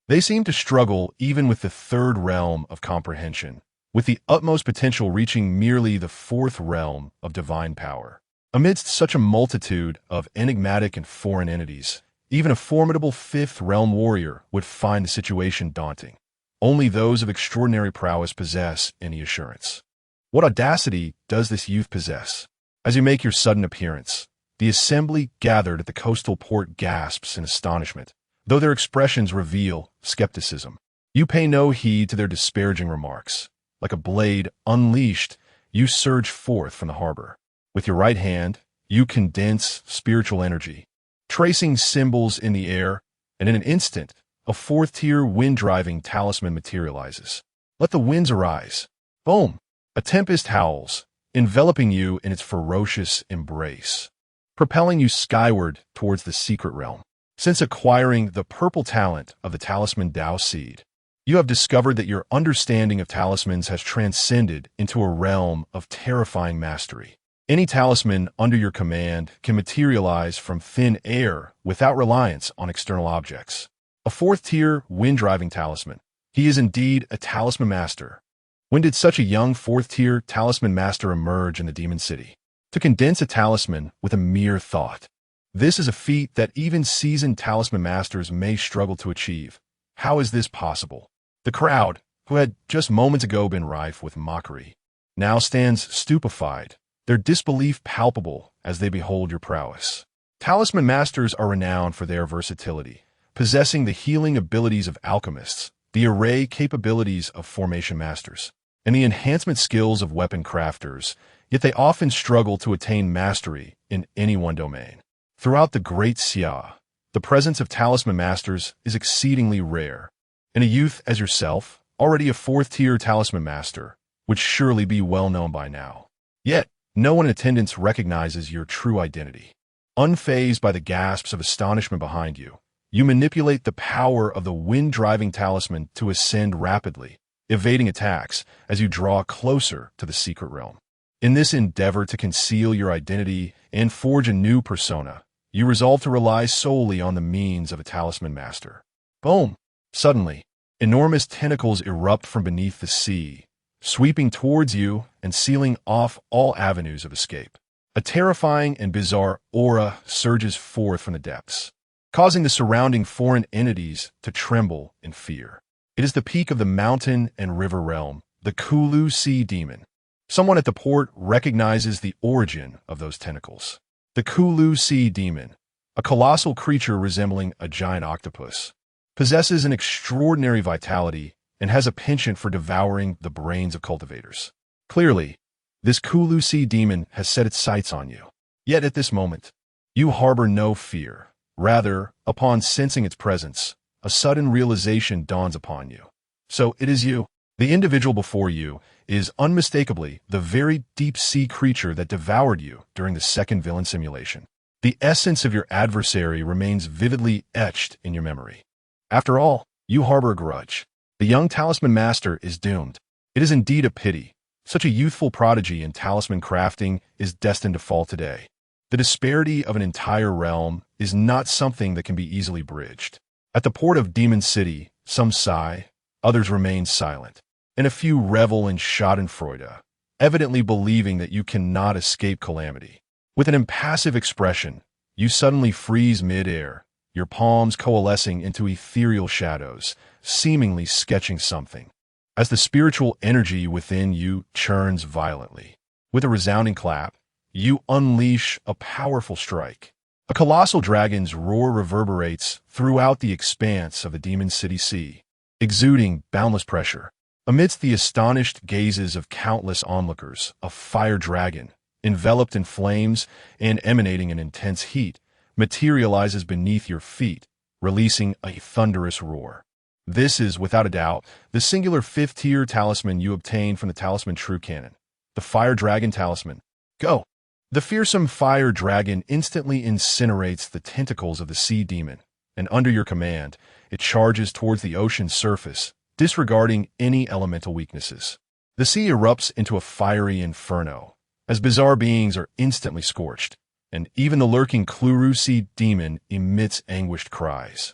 they seem to struggle even with the third realm of comprehension, with the utmost potential reaching merely the fourth realm of divine power. Amidst such a multitude of enigmatic and foreign entities, even a formidable fifth realm warrior would find the situation daunting. Only those of extraordinary prowess possess any assurance. What audacity does this youth possess? As you make your sudden appearance, the assembly gathered at the coastal port gasps in astonishment, though their expressions reveal skepticism. You pay no heed to their disparaging remarks. Like a blade unleashed, you surge forth from the harbor. With your right hand, you condense spiritual energy, tracing symbols in the air, and in an instant, a fourth-tier wind-driving talisman materializes. Let the winds arise. Boom! A tempest howls, enveloping you in its ferocious embrace, propelling you skyward towards the secret realm. Since acquiring the purple talent of the talisman Dao Seed, you have discovered that your understanding of talismans has transcended into a realm of terrifying mastery. Any talisman under your command can materialize from thin air without reliance on external objects. A fourth-tier wind-driving talisman. He is indeed a talisman master. When did such a young fourth-tier talisman master emerge in the Demon City? To condense a talisman with a mere thought. This is a feat that even seasoned talisman masters may struggle to achieve. How is this possible? The crowd, who had just moments ago been rife with mockery, now stands stupefied, their disbelief palpable as they behold your prowess. Talisman masters are renowned for their versatility, possessing the healing abilities of alchemists, the array capabilities of formation masters, and the enhancement skills of weapon crafters, yet they often struggle to attain mastery in any one domain. Throughout the Great Xia, the presence of talisman masters is exceedingly rare, and a youth as yourself, already a fourth-tier talisman master, would surely be well known by now. Yet, no one in attendance recognizes your true identity. Unfazed by the gasps of astonishment behind you, you manipulate the power of the wind-driving talisman to ascend rapidly, evading attacks as you draw closer to the secret realm. In this endeavor to conceal your identity and forge a new persona, you resolve to rely solely on the means of a talisman master. Boom! Suddenly, enormous tentacles erupt from beneath the sea, sweeping towards you and sealing off all avenues of escape. A terrifying and bizarre aura surges forth from the depths, causing the surrounding foreign entities to tremble in fear. It is the peak of the mountain and river realm, the Kulu Sea Demon. Someone at the port recognizes the origin of those tentacles. The Kulu Sea Demon, a colossal creature resembling a giant octopus, possesses an extraordinary vitality and has a penchant for devouring the brains of cultivators. Clearly, this Kulu Sea Demon has set its sights on you. Yet at this moment, you harbor no fear. Rather, upon sensing its presence, a sudden realization dawns upon you. So it is you. The individual before you is unmistakably the very deep-sea creature that devoured you during the second villain simulation. The essence of your adversary remains vividly etched in your memory. After all, you harbor a grudge. The young talisman master is doomed. It is indeed a pity. Such a youthful prodigy in talisman crafting is destined to fall today. The disparity of an entire realm is not something that can be easily bridged. At the port of Demon City, some sigh, others remain silent, and a few revel in schadenfreude, evidently believing that you cannot escape calamity. With an impassive expression, you suddenly freeze mid-air, your palms coalescing into ethereal shadows, seemingly sketching something. As the spiritual energy within you churns violently, with a resounding clap, you unleash a powerful strike. A colossal dragon's roar reverberates throughout the expanse of the Demon City Sea, exuding boundless pressure. Amidst the astonished gazes of countless onlookers, a fire dragon, enveloped in flames and emanating an intense heat, materializes beneath your feet, releasing a thunderous roar. This is, without a doubt, the singular fifth-tier talisman you obtain from the talisman True Canon, the Fire Dragon Talisman. Go! The fearsome fire dragon instantly incinerates the tentacles of the sea demon, and under your command, it charges towards the ocean's surface, disregarding any elemental weaknesses. The sea erupts into a fiery inferno, as bizarre beings are instantly scorched, and even the lurking Kluru Sea demon emits anguished cries.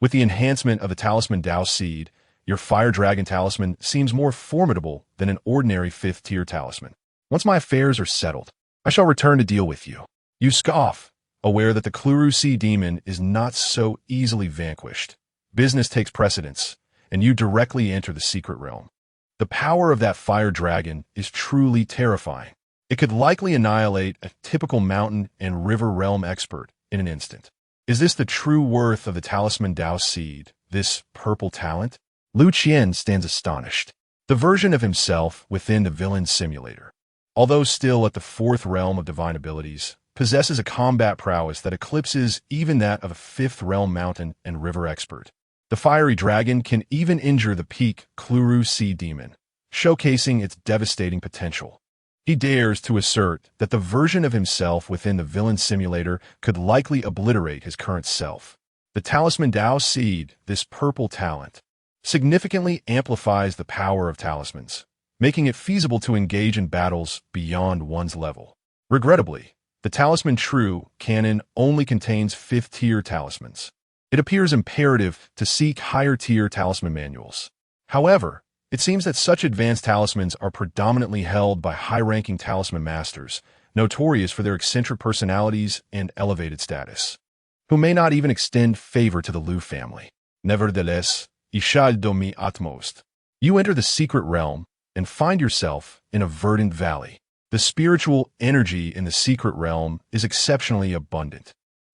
With the enhancement of the talisman Dao Seed, your Fire Dragon Talisman seems more formidable than an ordinary fifth-tier talisman. Once my affairs are settled, I shall return to deal with you. You scoff, aware that the Kluru Sea demon is not so easily vanquished. Business takes precedence, and you directly enter the secret realm. The power of that fire dragon is truly terrifying. It could likely annihilate a typical mountain and river realm expert in an instant. Is this the true worth of the talisman Dao Seed, this purple talent? Liu Qian stands astonished. The version of himself within the villain simulator, although still at the fourth realm of divine abilities, possesses a combat prowess that eclipses even that of a fifth realm mountain and river expert. The fiery dragon can even injure the peak Kluru Sea demon, showcasing its devastating potential. He dares to assert that the version of himself within the villain simulator could likely obliterate his current self. The talisman Dao Seed, this purple talent, significantly amplifies the power of talismans, making it feasible to engage in battles beyond one's level. Regrettably, the talisman True Canon only contains fifth-tier talismans. It appears imperative to seek higher-tier talisman manuals. However, it seems that such advanced talismans are predominantly held by high-ranking talisman masters, notorious for their eccentric personalities and elevated status, who may not even extend favor to the Liu family. Nevertheless, Ishal do mi utmost. You enter the secret realm and find yourself in a verdant valley. The spiritual energy in the secret realm is exceptionally abundant,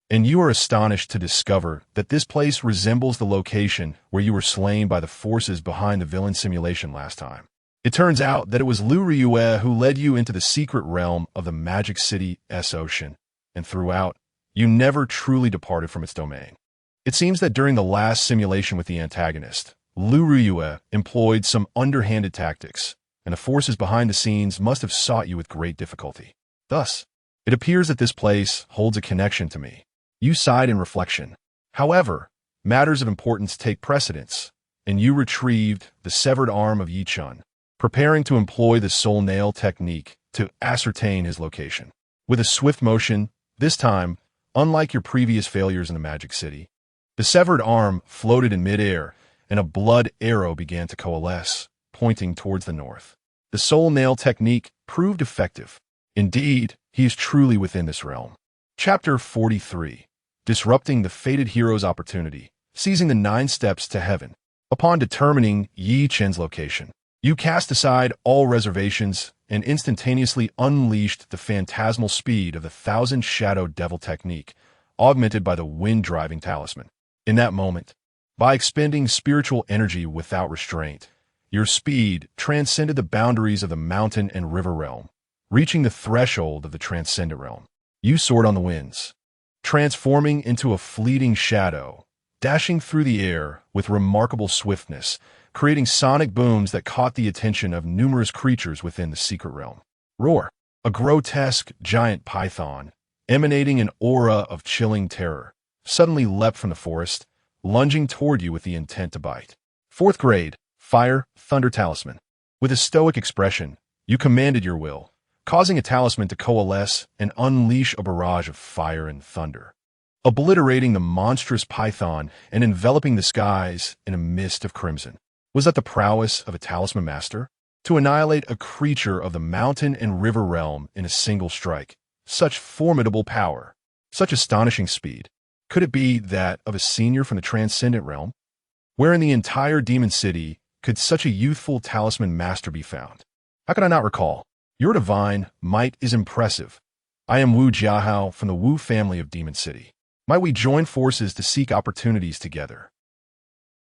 and you are astonished to discover that this place resembles the location where you were slain by the forces behind the villain simulation last time. It turns out that it was Liu Ruyue who led you into the secret realm of the Magic City S-Ocean, and throughout, you never truly departed from its domain. It seems that during the last simulation with the antagonist, Liu Ruyue employed some underhanded tactics, and the forces behind the scenes must have sought you with great difficulty. Thus, it appears that this place holds a connection to me. You sighed in reflection. However, matters of importance take precedence, and you retrieved the severed arm of Yichun, preparing to employ the soul nail technique to ascertain his location. With a swift motion, this time, unlike your previous failures in the Magic City, the severed arm floated in midair, and a blood arrow began to coalesce, pointing towards the north. The soul nail technique proved effective. Indeed, he is truly within this realm. Chapter 43. Disrupting the fated hero's opportunity, seizing the 9 steps to heaven. Upon determining Yi Chen's location, you cast aside all reservations and instantaneously unleashed the phantasmal speed of the 1,000 Shadow Devil technique, augmented by the wind-driving talisman. In that moment, by expending spiritual energy without restraint, your speed transcended the boundaries of the mountain and river realm, reaching the threshold of the transcendent realm. You soared on the winds, transforming into a fleeting shadow, dashing through the air with remarkable swiftness, creating sonic booms that caught the attention of numerous creatures within the secret realm. Roar! A grotesque giant python, emanating an aura of chilling terror, suddenly leapt from the forest, lunging toward you with the intent to bite. 4th grade, Fire, Thunder Talisman. With a stoic expression, you commanded your will, causing a talisman to coalesce and unleash a barrage of fire and thunder, obliterating the monstrous python and enveloping the skies in a mist of crimson. Was that the prowess of a talisman master? To annihilate a creature of the mountain and river realm in a single strike. Such formidable power, such astonishing speed. Could it be that of a senior from the transcendent realm? Where in the entire demon city could such a youthful talisman master be found? How could I not recall? Your divine might is impressive. I am Wu Jiahao from the Wu family of Demon City. Might we join forces to seek opportunities together?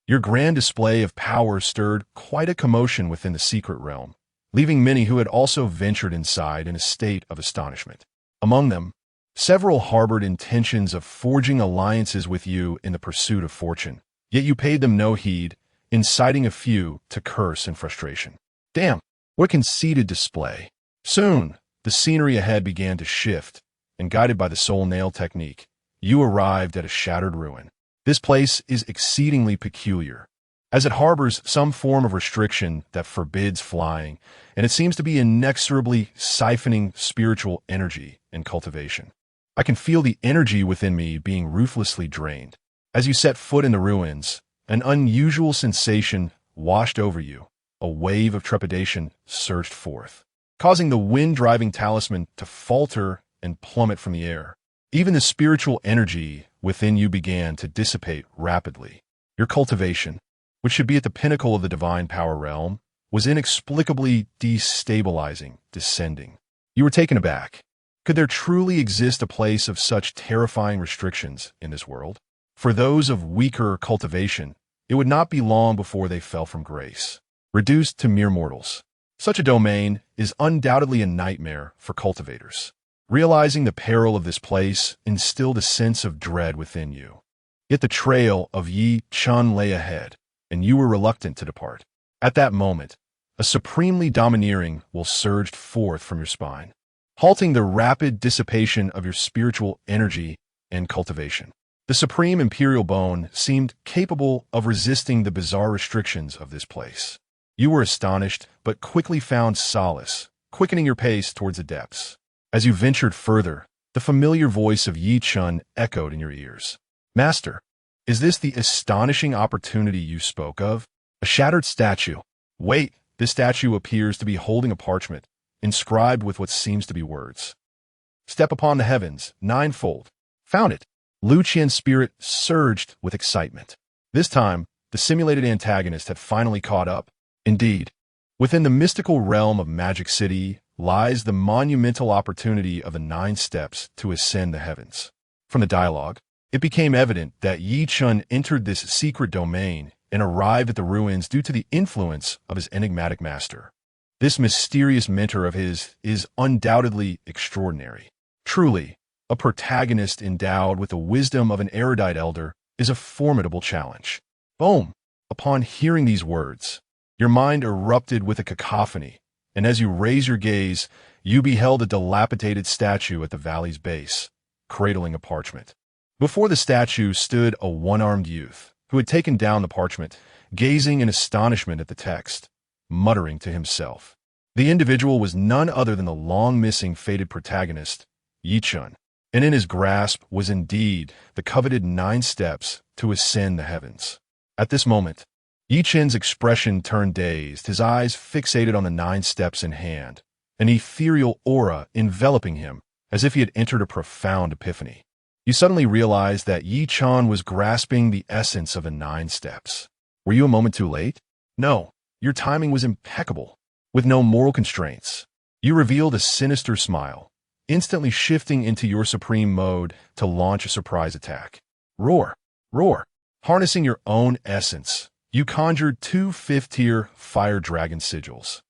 Your grand display of power stirred quite a commotion within the secret realm, leaving many who had also ventured inside in a state of astonishment. Among them, several harbored intentions of forging alliances with you in the pursuit of fortune, yet you paid them no heed, inciting a few to curse in frustration. Damn, what a conceited display. Soon, the scenery ahead began to shift, and guided by the soul nail technique, you arrived at a shattered ruin. This place is exceedingly peculiar, as it harbors some form of restriction that forbids flying, and it seems to be inexorably siphoning spiritual energy and cultivation. I can feel the energy within me being ruthlessly drained. As you set foot in the ruins, an unusual sensation washed over you. A wave of trepidation surged forth, causing the wind-driving talisman to falter and plummet from the air. Even the spiritual energy within you began to dissipate rapidly. Your cultivation, which should be at the pinnacle of the divine power realm, was inexplicably destabilizing, descending. You were taken aback. Could there truly exist a place of such terrifying restrictions in this world? For those of weaker cultivation, it would not be long before they fell from grace, reduced to mere mortals. Such a domain is undoubtedly a nightmare for cultivators. Realizing the peril of this place instilled a sense of dread within you. Yet the trail of Qian lay ahead, and you were reluctant to depart. At that moment, a supremely domineering will surged forth from your spine, halting the rapid dissipation of your spiritual energy and cultivation. The supreme imperial bone seemed capable of resisting the bizarre restrictions of this place. You were astonished, but quickly found solace, quickening your pace towards the depths. As you ventured further, the familiar voice of Yi Chun echoed in your ears. Master, is this the astonishing opportunity you spoke of? A shattered statue. Wait, this statue appears to be holding a parchment, inscribed with what seems to be words. Step upon the heavens, ninefold. Found it. Liu Qian's spirit surged with excitement. This time, the simulated antagonist had finally caught up. Indeed, within the mystical realm of Magic City lies the monumental opportunity of the 9 steps to ascend the heavens. From the dialogue, it became evident that Yi Chun entered this secret domain and arrived at the ruins due to the influence of his enigmatic master. This mysterious mentor of his is undoubtedly extraordinary. Truly, a protagonist endowed with the wisdom of an erudite elder is a formidable challenge. Boom! Upon hearing these words, your mind erupted with a cacophony, and as you raise your gaze, you beheld a dilapidated statue at the valley's base, cradling a parchment. Before the statue stood a one-armed youth, who had taken down the parchment, gazing in astonishment at the text, muttering to himself. The individual was none other than the long-missing fated protagonist, Yi Chun, and in his grasp was indeed the coveted 9 steps to ascend the heavens. At this moment, Yi Chun's expression turned dazed, his eyes fixated on the 9 steps in hand, an ethereal aura enveloping him as if he had entered a profound epiphany. You suddenly realized that Yi Chun was grasping the essence of the 9 steps. Were you a moment too late? No, your timing was impeccable. With no moral constraints, you revealed a sinister smile, instantly shifting into your supreme mode to launch a surprise attack. Roar! Roar! Harnessing your own essence, you conjured 2 5th-tier fire dragon sigils,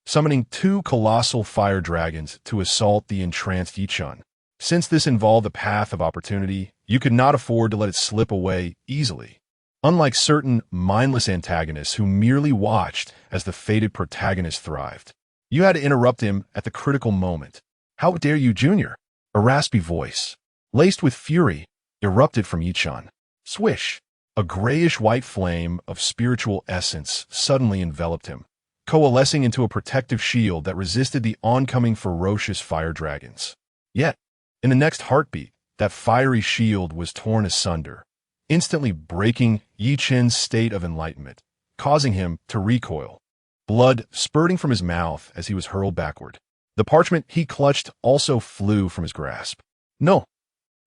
summoning 2 colossal fire dragons to assault the entranced Yi Chun. Since this involved the path of opportunity, you could not afford to let it slip away easily. Unlike certain mindless antagonists who merely watched as the fated protagonist thrived, you had to interrupt him at the critical moment. How dare you, Junior? A raspy voice, laced with fury, erupted from Yi Chun. Swish! A grayish-white flame of spiritual essence suddenly enveloped him, coalescing into a protective shield that resisted the oncoming ferocious fire dragons. Yet, in the next heartbeat, that fiery shield was torn asunder, instantly breaking Yi Chun's state of enlightenment, causing him to recoil, blood spurting from his mouth as he was hurled backward. The parchment he clutched also flew from his grasp. No!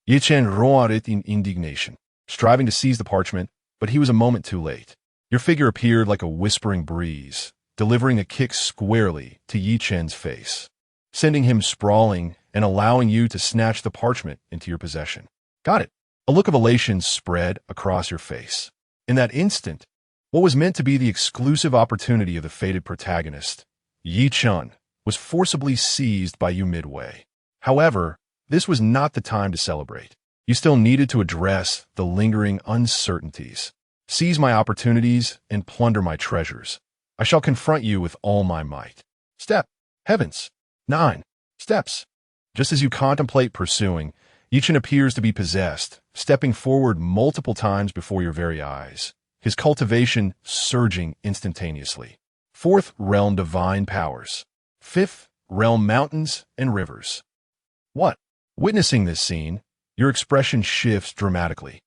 Yi Chun roared in indignation, striving to seize the parchment, but he was a moment too late. Your figure appeared like a whispering breeze, delivering a kick squarely to Yi Chun's face, sending him sprawling and allowing you to snatch the parchment into your possession. Got it. A look of elation spread across your face. In that instant, what was meant to be the exclusive opportunity of the fated protagonist, Yi Chun, was forcibly seized by you midway. However, this was not the time to celebrate. You still needed to address the lingering uncertainties. Seize my opportunities and plunder my treasures. I shall confront you with all my might. Step. Heavens. 9 steps. Just as you contemplate pursuing, Yichen appears to be possessed, stepping forward multiple times before your very eyes, his cultivation surging instantaneously. Fourth realm divine powers. Fifth realm mountains and rivers. What? Witnessing this scene, your expression shifts dramatically.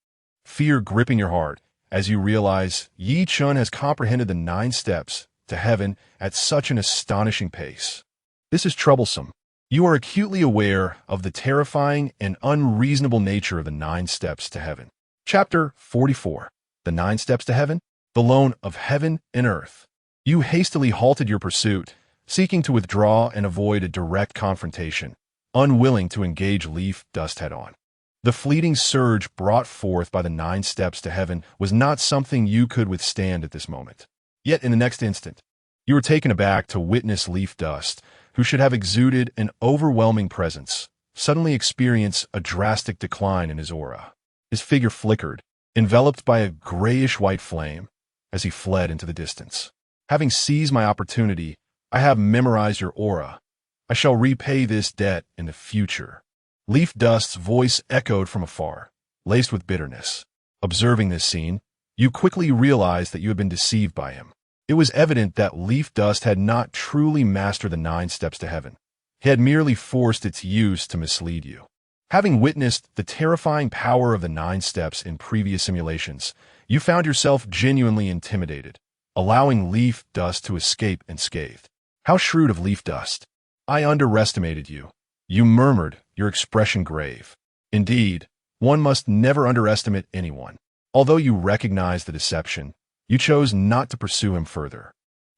Fear gripping your heart as you realize Yi Chun has comprehended the 9 steps to heaven at such an astonishing pace. This is troublesome. You are acutely aware of the terrifying and unreasonable nature of the 9 steps to heaven. Chapter 44. The 9 steps to heaven, the loan of heaven and earth. You hastily halted your pursuit, seeking to withdraw and avoid a direct confrontation, unwilling to engage leaf dust head-on. The fleeting surge brought forth by the 9 steps to heaven was not something you could withstand at this moment. Yet in the next instant, you were taken aback to witness leaf dust, who should have exuded an overwhelming presence, suddenly experience a drastic decline in his aura. His figure flickered, enveloped by a grayish-white flame, as he fled into the distance. Having seized my opportunity, I have memorized your aura. I shall repay this debt in the future. Leaf Dust's voice echoed from afar, laced with bitterness. Observing this scene, you quickly realized that you had been deceived by him. It was evident that Leaf Dust had not truly mastered the 9 steps to heaven. He had merely forced its use to mislead you. Having witnessed the terrifying power of the 9 steps in previous simulations, you found yourself genuinely intimidated, allowing Leaf Dust to escape unscathed. How shrewd of Leaf Dust! I underestimated you. You murmured, your expression grave. Indeed, one must never underestimate anyone. Although you recognized the deception, you chose not to pursue him further,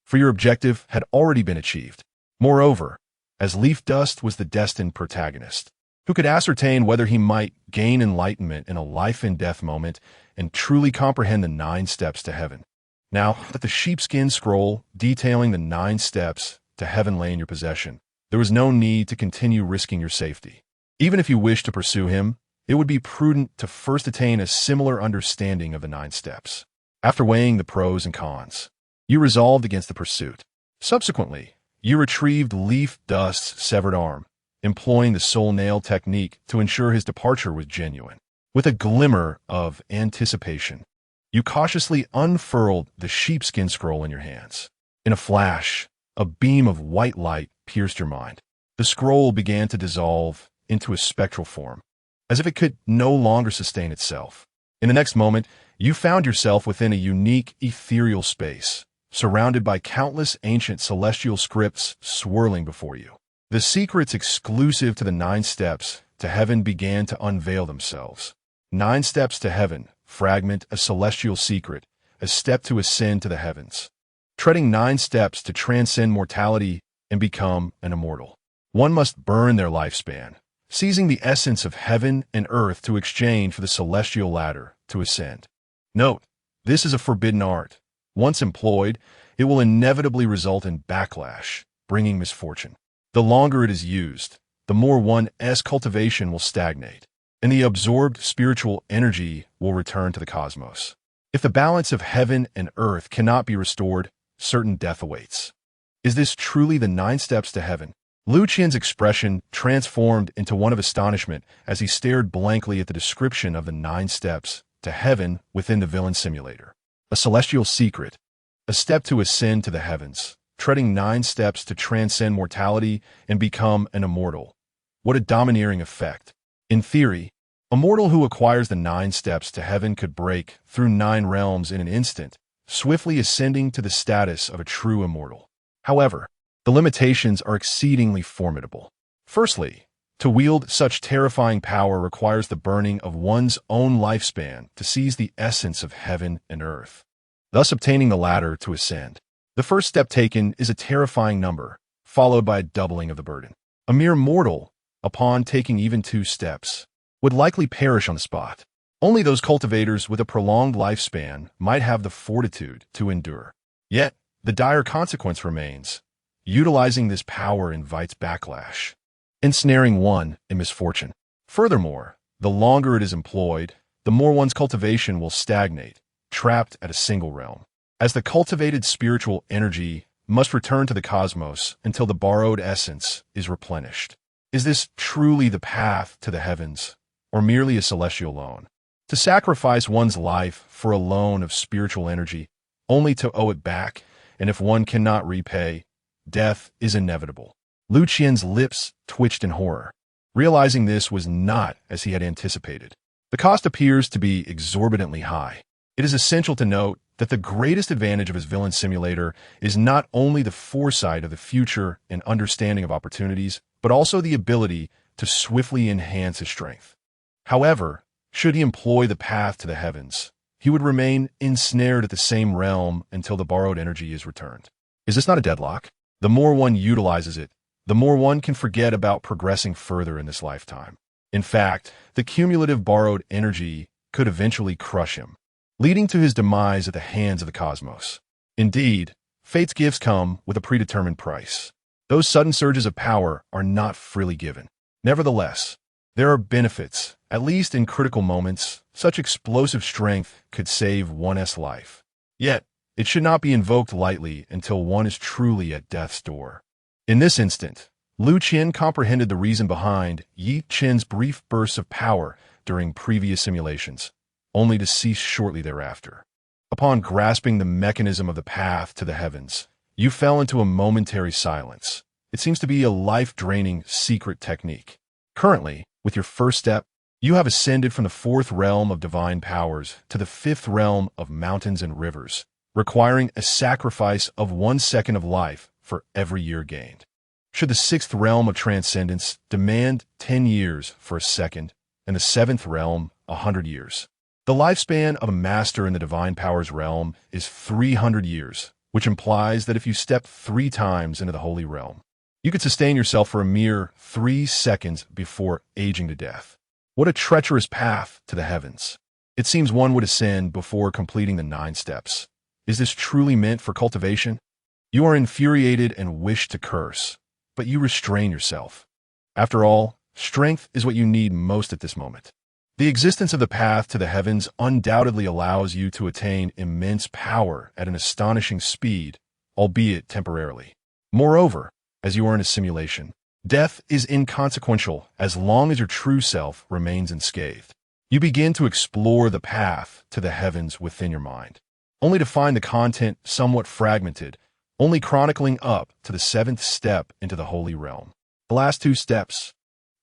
for your objective had already been achieved. Moreover, as Leaf Dust was the destined protagonist, who could ascertain whether he might gain enlightenment in a life-and-death moment and truly comprehend the 9 steps to heaven. Now that the sheepskin scroll detailing the 9 steps to heaven lay in your possession, there was no need to continue risking your safety. Even if you wished to pursue him, it would be prudent to first attain a similar understanding of the 9 steps. After weighing the pros and cons, you resolved against the pursuit. Subsequently, you retrieved Leaf Dust's severed arm, employing the soul nail technique to ensure his departure was genuine. With a glimmer of anticipation, you cautiously unfurled the sheepskin scroll in your hands. In a flash, a beam of white light pierced your mind. The scroll began to dissolve into a spectral form, as if it could no longer sustain itself. In the next moment, you found yourself within a unique ethereal space, surrounded by countless ancient celestial scripts swirling before you. The secrets exclusive to the 9 steps to heaven began to unveil themselves. 9 steps to heaven, fragment a celestial secret, a step to ascend to the heavens. Treading 9 steps to transcend mortality and become an immortal. One must burn their lifespan, seizing the essence of heaven and earth to exchange for the celestial ladder to ascend. Note, this is a forbidden art. Once employed, it will inevitably result in backlash, bringing misfortune. The longer it is used, the more one's cultivation will stagnate, and the absorbed spiritual energy will return to the cosmos. If the balance of heaven and earth cannot be restored, certain death awaits. Is this truly the 9 steps to heaven? Liu Qian's expression transformed into one of astonishment as he stared blankly at the description of the 9 steps to heaven within the villain simulator. A celestial secret, a step to ascend to the heavens, treading 9 steps to transcend mortality and become an immortal. What a domineering effect. In theory, a mortal who acquires the 9 steps to heaven could break through 9 realms in an instant, swiftly ascending to the status of a true immortal. However, the limitations are exceedingly formidable. Firstly, to wield such terrifying power requires the burning of one's own lifespan to seize the essence of heaven and earth, thus obtaining the ladder to ascend. The first step taken is a terrifying number, followed by a doubling of the burden. A mere mortal, upon taking even 2 steps, would likely perish on the spot. Only those cultivators with a prolonged lifespan might have the fortitude to endure. Yet, the dire consequence remains. Utilizing this power invites backlash, ensnaring one in misfortune. Furthermore, the longer it is employed, the more one's cultivation will stagnate, trapped at a single realm. As the cultivated spiritual energy must return to the cosmos until the borrowed essence is replenished. Is this truly the path to the heavens, or merely a celestial loan? To sacrifice one's life for a loan of spiritual energy, only to owe it back, and if one cannot repay, death is inevitable. Liu Qian's lips twitched in horror. Realizing this was not as he had anticipated. The cost appears to be exorbitantly high. It is essential to note that the greatest advantage of his villain simulator is not only the foresight of the future and understanding of opportunities, but also the ability to swiftly enhance his strength. However, should he employ the path to the heavens, he would remain ensnared at the same realm until the borrowed energy is returned. Is this not a deadlock? The more one utilizes it, the more one can forget about progressing further in this lifetime. In fact, the cumulative borrowed energy could eventually crush him, leading to his demise at the hands of the cosmos. Indeed, fate's gifts come with a predetermined price. Those sudden surges of power are not freely given. Nevertheless, there are benefits, at least in critical moments. Such explosive strength could save one's life. Yet, it should not be invoked lightly until one is truly at death's door. In this instant, Liu Qian comprehended the reason behind Yi Qin's brief bursts of power during previous simulations, only to cease shortly thereafter. Upon grasping the mechanism of the path to the heavens, you fell into a momentary silence. It seems to be a life-draining secret technique. Currently, with your first step, you have ascended from the fourth realm of divine powers to the fifth realm of mountains and rivers, requiring a sacrifice of 1 second of life for every year gained. Should the sixth realm of transcendence demand 10 years for a second, and the seventh realm 100 years? The lifespan of a master in the divine powers realm is 300 years, which implies that if you step 3 times into the holy realm, you could sustain yourself for a mere 3 seconds before aging to death. What a treacherous path to the heavens. It seems one would ascend before completing the 9 steps. Is this truly meant for cultivation? You are infuriated and wish to curse, but you restrain yourself. After all, strength is what you need most at this moment. The existence of the path to the heavens undoubtedly allows you to attain immense power at an astonishing speed, albeit temporarily. Moreover, as you are in a simulation, death is inconsequential as long as your true self remains unscathed. You begin to explore the path to the heavens within your mind, only to find the content somewhat fragmented, only chronicling up to the 7th step into the holy realm. The last 2 steps,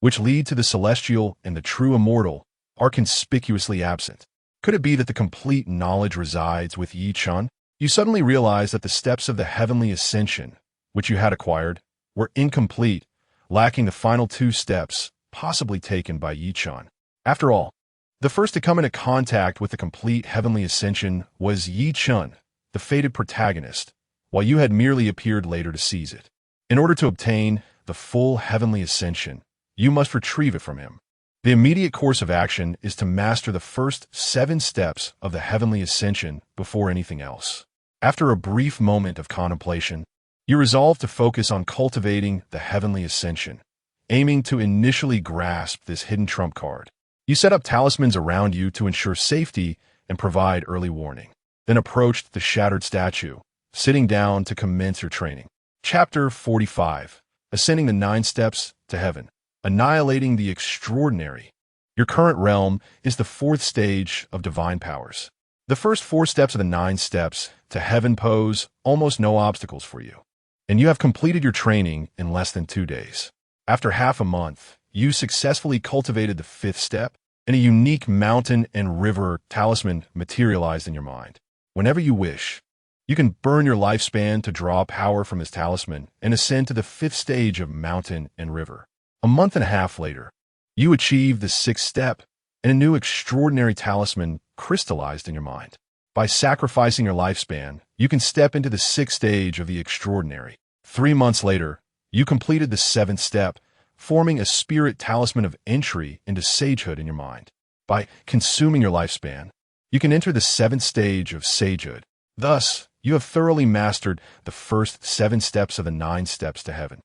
which lead to the celestial and the true immortal, are conspicuously absent. Could it be that the complete knowledge resides with Yi Qin? You suddenly realize that the steps of the heavenly ascension, which you had acquired, were incomplete, lacking the final 2 steps, possibly taken by Yi Qin. After all, the first to come into contact with the complete heavenly ascension was Yi Qin, the fated protagonist, while you had merely appeared later to seize it. In order to obtain the full heavenly ascension, you must retrieve it from him. The immediate course of action is to master the first 7 steps of the heavenly ascension before anything else. After a brief moment of contemplation, you resolve to focus on cultivating the heavenly ascension, aiming to initially grasp this hidden trump card. You set up talismans around you to ensure safety and provide early warning, then approached the shattered statue, sitting down to commence your training. Chapter 45. Ascending the 9 steps to heaven. Annihilating the extraordinary. Your current realm is the 4th stage of divine powers. The first 4 steps of the 9 steps to heaven pose almost no obstacles for you, and you have completed your training in less than 2 days. After half a month, you successfully cultivated the 5th step, and a unique mountain and river talisman materialized in your mind. Whenever you wish, you can burn your lifespan to draw power from this talisman and ascend to the 5th stage of mountain and river. A month and a half later, you achieve the 6th step, and a new extraordinary talisman crystallized in your mind. By sacrificing your lifespan, you can step into the 6th stage of the extraordinary. 3 months later, you completed the 7th step, forming a spirit talisman of entry into sagehood in your mind. By consuming your lifespan, you can enter the 7th stage of sagehood. Thus, you have thoroughly mastered the first 7 steps of the 9 steps to heaven,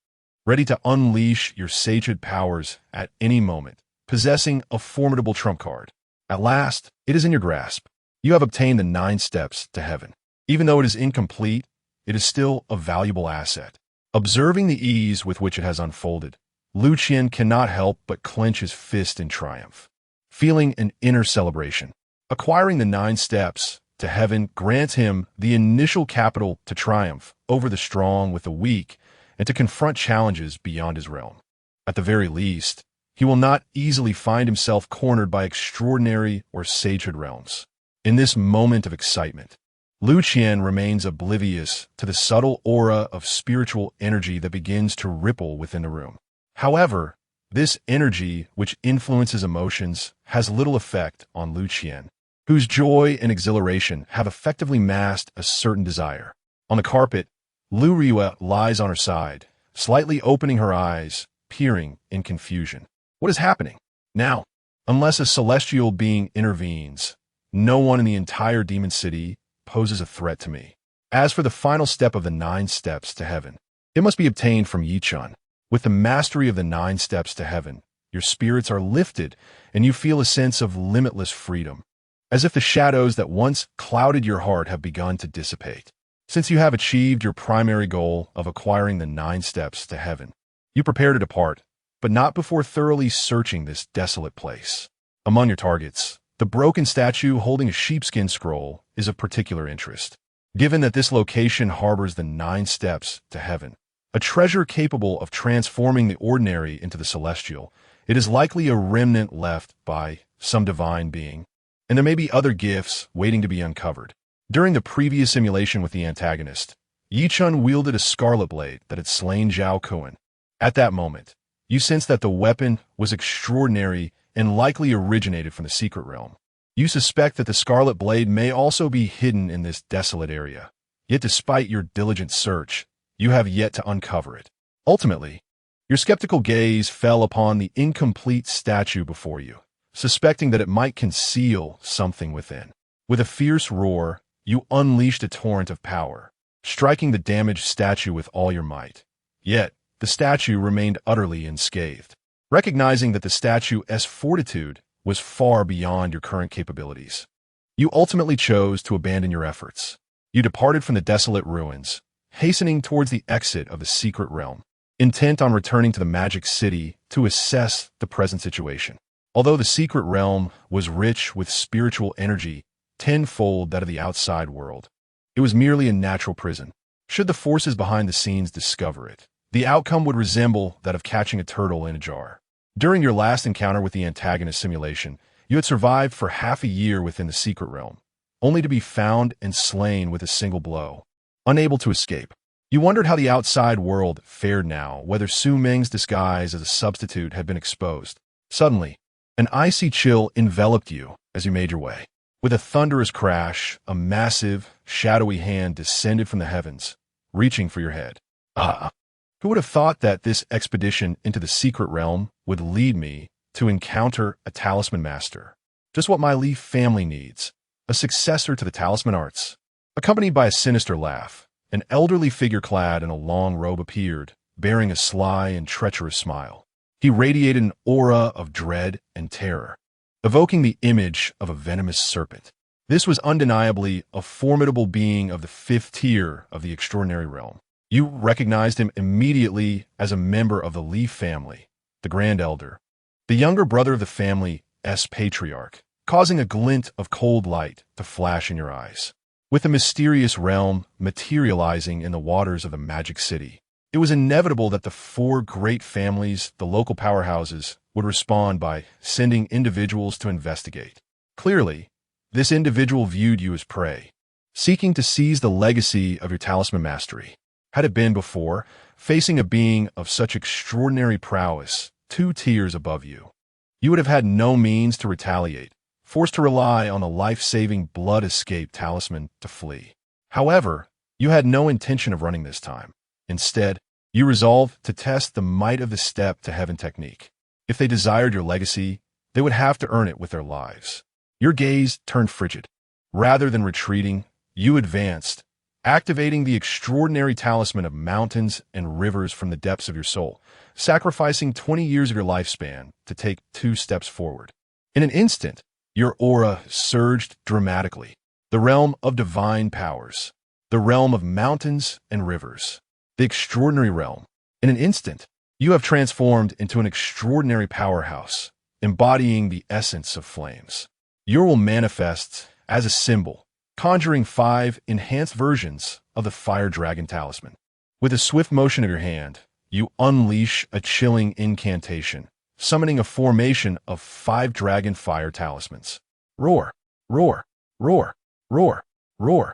ready to unleash your sagehood powers at any moment, possessing a formidable trump card. At last, it is in your grasp. You have obtained the 9 steps to heaven. Even though it is incomplete, it is still a valuable asset. Observing the ease with which it has unfolded, Liu Qian cannot help but clench his fist in triumph, feeling an inner celebration. Acquiring the 9 steps to heaven grants him the initial capital to triumph over the strong with the weak and to confront challenges beyond his realm. At the very least, he will not easily find himself cornered by extraordinary or sagehood realms. In this moment of excitement, Liu Qian remains oblivious to the subtle aura of spiritual energy that begins to ripple within the room. However, this energy, which influences emotions, has little effect on Liu Qian, whose joy and exhilaration have effectively masked a certain desire. On the carpet, Liu Ruyue lies on her side, slightly opening her eyes, peering in confusion. What is happening? Now, unless a celestial being intervenes, no one in the entire demon city poses a threat to me. As for the final step of the 9 steps to heaven, it must be obtained from Yichun. With the mastery of the 9 steps to heaven, your spirits are lifted and you feel a sense of limitless freedom, as if the shadows that once clouded your heart have begun to dissipate. Since you have achieved your primary goal of acquiring the 9 steps to heaven, you prepare to depart, but not before thoroughly searching this desolate place. Among your targets, the broken statue holding a sheepskin scroll is of particular interest. Given that this location harbors the 9 steps to heaven, a treasure capable of transforming the ordinary into the celestial, it is likely a remnant left by some divine being, and there may be other gifts waiting to be uncovered. During the previous simulation with the antagonist, Yichun wielded a scarlet blade that had slain Zhao Kuan. At that moment, you sensed that the weapon was extraordinary and likely originated from the secret realm. You suspect that the scarlet blade may also be hidden in this desolate area. Yet despite your diligent search, you have yet to uncover it. Ultimately, your skeptical gaze fell upon the incomplete statue before you, suspecting that it might conceal something within. With a fierce roar, you unleashed a torrent of power, striking the damaged statue with all your might. Yet, the statue remained utterly unscathed. Recognizing that the statue's fortitude was far beyond your current capabilities, you ultimately chose to abandon your efforts. You departed from the desolate ruins, hastening towards the exit of the secret realm, intent on returning to the magic city to assess the present situation. Although the secret realm was rich with spiritual energy tenfold that of the outside world, it was merely a natural prison. Should the forces behind the scenes discover it, the outcome would resemble that of catching a turtle in a jar. During your last encounter with the antagonist simulation, you had survived for half a year within the secret realm, only to be found and slain with a single blow. Unable to escape, you wondered how the outside world fared now, whether Su Ming's disguise as a substitute had been exposed. Suddenly, an icy chill enveloped you as you made your way. With a thunderous crash, a massive, shadowy hand descended from the heavens, reaching for your head. Who would have thought that this expedition into the secret realm would lead me to encounter a talisman master? Just what my Li family needs, a successor to the talisman arts. Accompanied by a sinister laugh, an elderly figure clad in a long robe appeared, bearing a sly and treacherous smile. He radiated an aura of dread and terror, evoking the image of a venomous serpent. This was undeniably a formidable being of the 5th tier of the extraordinary realm. You recognized him immediately as a member of the Li family, the Grand Elder, the younger brother of the family's patriarch, causing a glint of cold light to flash in your eyes. With the mysterious realm materializing in the waters of the magic city, it was inevitable that the 4 great families, the local powerhouses, would respond by sending individuals to investigate. Clearly, this individual viewed you as prey, seeking to seize the legacy of your talisman mastery. Had it been before, facing a being of such extraordinary prowess 2 tiers above you, you would have had no means to retaliate, forced to rely on the life-saving blood escape talisman to flee. However, you had no intention of running this time. Instead, you resolved to test the might of the step to heaven technique. If they desired your legacy, they would have to earn it with their lives. Your gaze turned frigid. Rather than retreating, you advanced, activating the extraordinary talisman of mountains and rivers from the depths of your soul, sacrificing 20 years of your lifespan to take 2 steps forward. In an instant, Your aura surged dramatically. The realm of divine powers. The realm of mountains and rivers. The extraordinary realm. In an instant, you have transformed into an extraordinary powerhouse, embodying the essence of flames. Your will manifests as a symbol, conjuring 5 enhanced versions of the fire dragon talisman. With a swift motion of your hand, you unleash a chilling incantation, summoning a formation of 5 dragon fire talismans. Roar, roar, roar, roar, roar.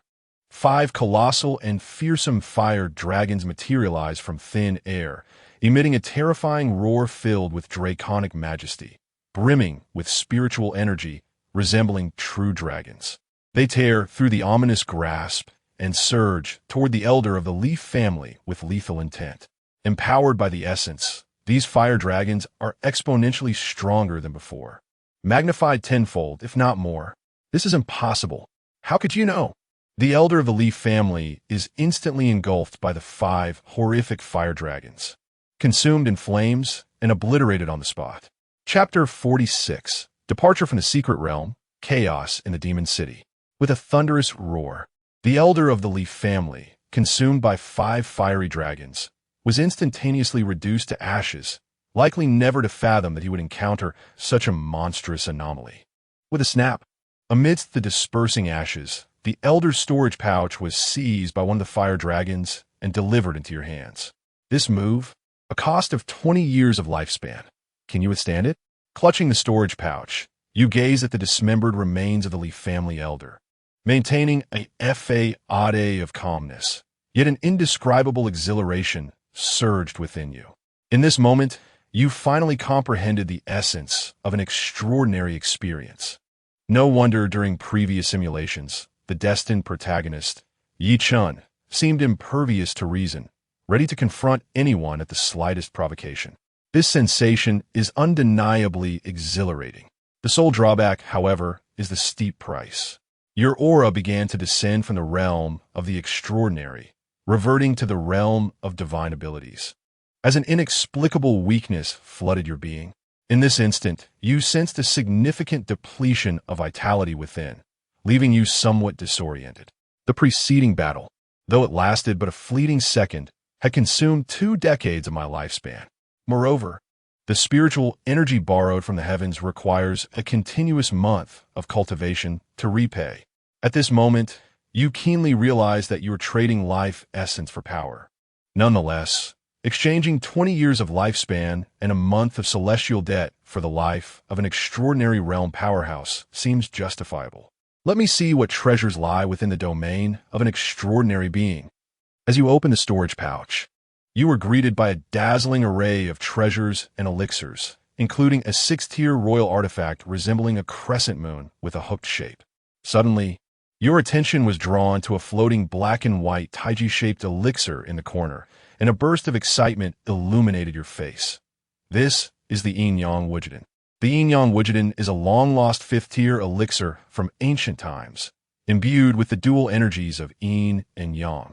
5 colossal and fearsome fire dragons materialize from thin air, emitting a terrifying roar filled with draconic majesty, brimming with spiritual energy, resembling true dragons. They tear through the ominous grasp and surge toward the elder of the Leaf family with lethal intent. Empowered by the essence, these fire dragons are exponentially stronger than before. Magnified tenfold, if not more. This is impossible. How could you know? The elder of the Leaf family is instantly engulfed by the 5 horrific fire dragons, consumed in flames and obliterated on the spot. Chapter 46. Departure from the Secret Realm, Chaos in the Demon City. With a thunderous roar, the elder of the Leaf family, consumed by 5 fiery dragons, was instantaneously reduced to ashes, likely never to fathom that he would encounter such a monstrous anomaly. With a snap, amidst the dispersing ashes, the elder's storage pouch was seized by one of the fire dragons and delivered into your hands. This move, a cost of 20 years of lifespan. Can you withstand it? Clutching the storage pouch, you gaze at the dismembered remains of the Leaf family elder, maintaining a facade of calmness, yet an indescribable exhilaration surged within you. In this moment, you finally comprehended the essence of an extraordinary experience. No wonder during previous simulations, the destined protagonist, Qian, seemed impervious to reason, ready to confront anyone at the slightest provocation. This sensation is undeniably exhilarating. The sole drawback, however, is the steep price. Your aura began to descend from the realm of the extraordinary, reverting to the realm of divine abilities. As an inexplicable weakness flooded your being, in this instant, you sensed a significant depletion of vitality within, leaving you somewhat disoriented. The preceding battle, though it lasted but a fleeting second, had consumed 2 decades of my lifespan. Moreover, the spiritual energy borrowed from the heavens requires a continuous month of cultivation to repay. At this moment, you keenly realize that you are trading life essence for power. Nonetheless, exchanging 20 years of lifespan and a month of celestial debt for the life of an extraordinary realm powerhouse seems justifiable. Let me see what treasures lie within the domain of an extraordinary being. As you open the storage pouch, you were greeted by a dazzling array of treasures and elixirs, including a 6-tier royal artifact resembling a crescent moon with a hooked shape. Suddenly, your attention was drawn to a floating black and white Taiji-shaped elixir in the corner, and a burst of excitement illuminated your face. This is the Yin-Yang Wujidan. The Yin-Yang Wujidan is a long-lost 5th-tier elixir from ancient times, imbued with the dual energies of Yin and Yang,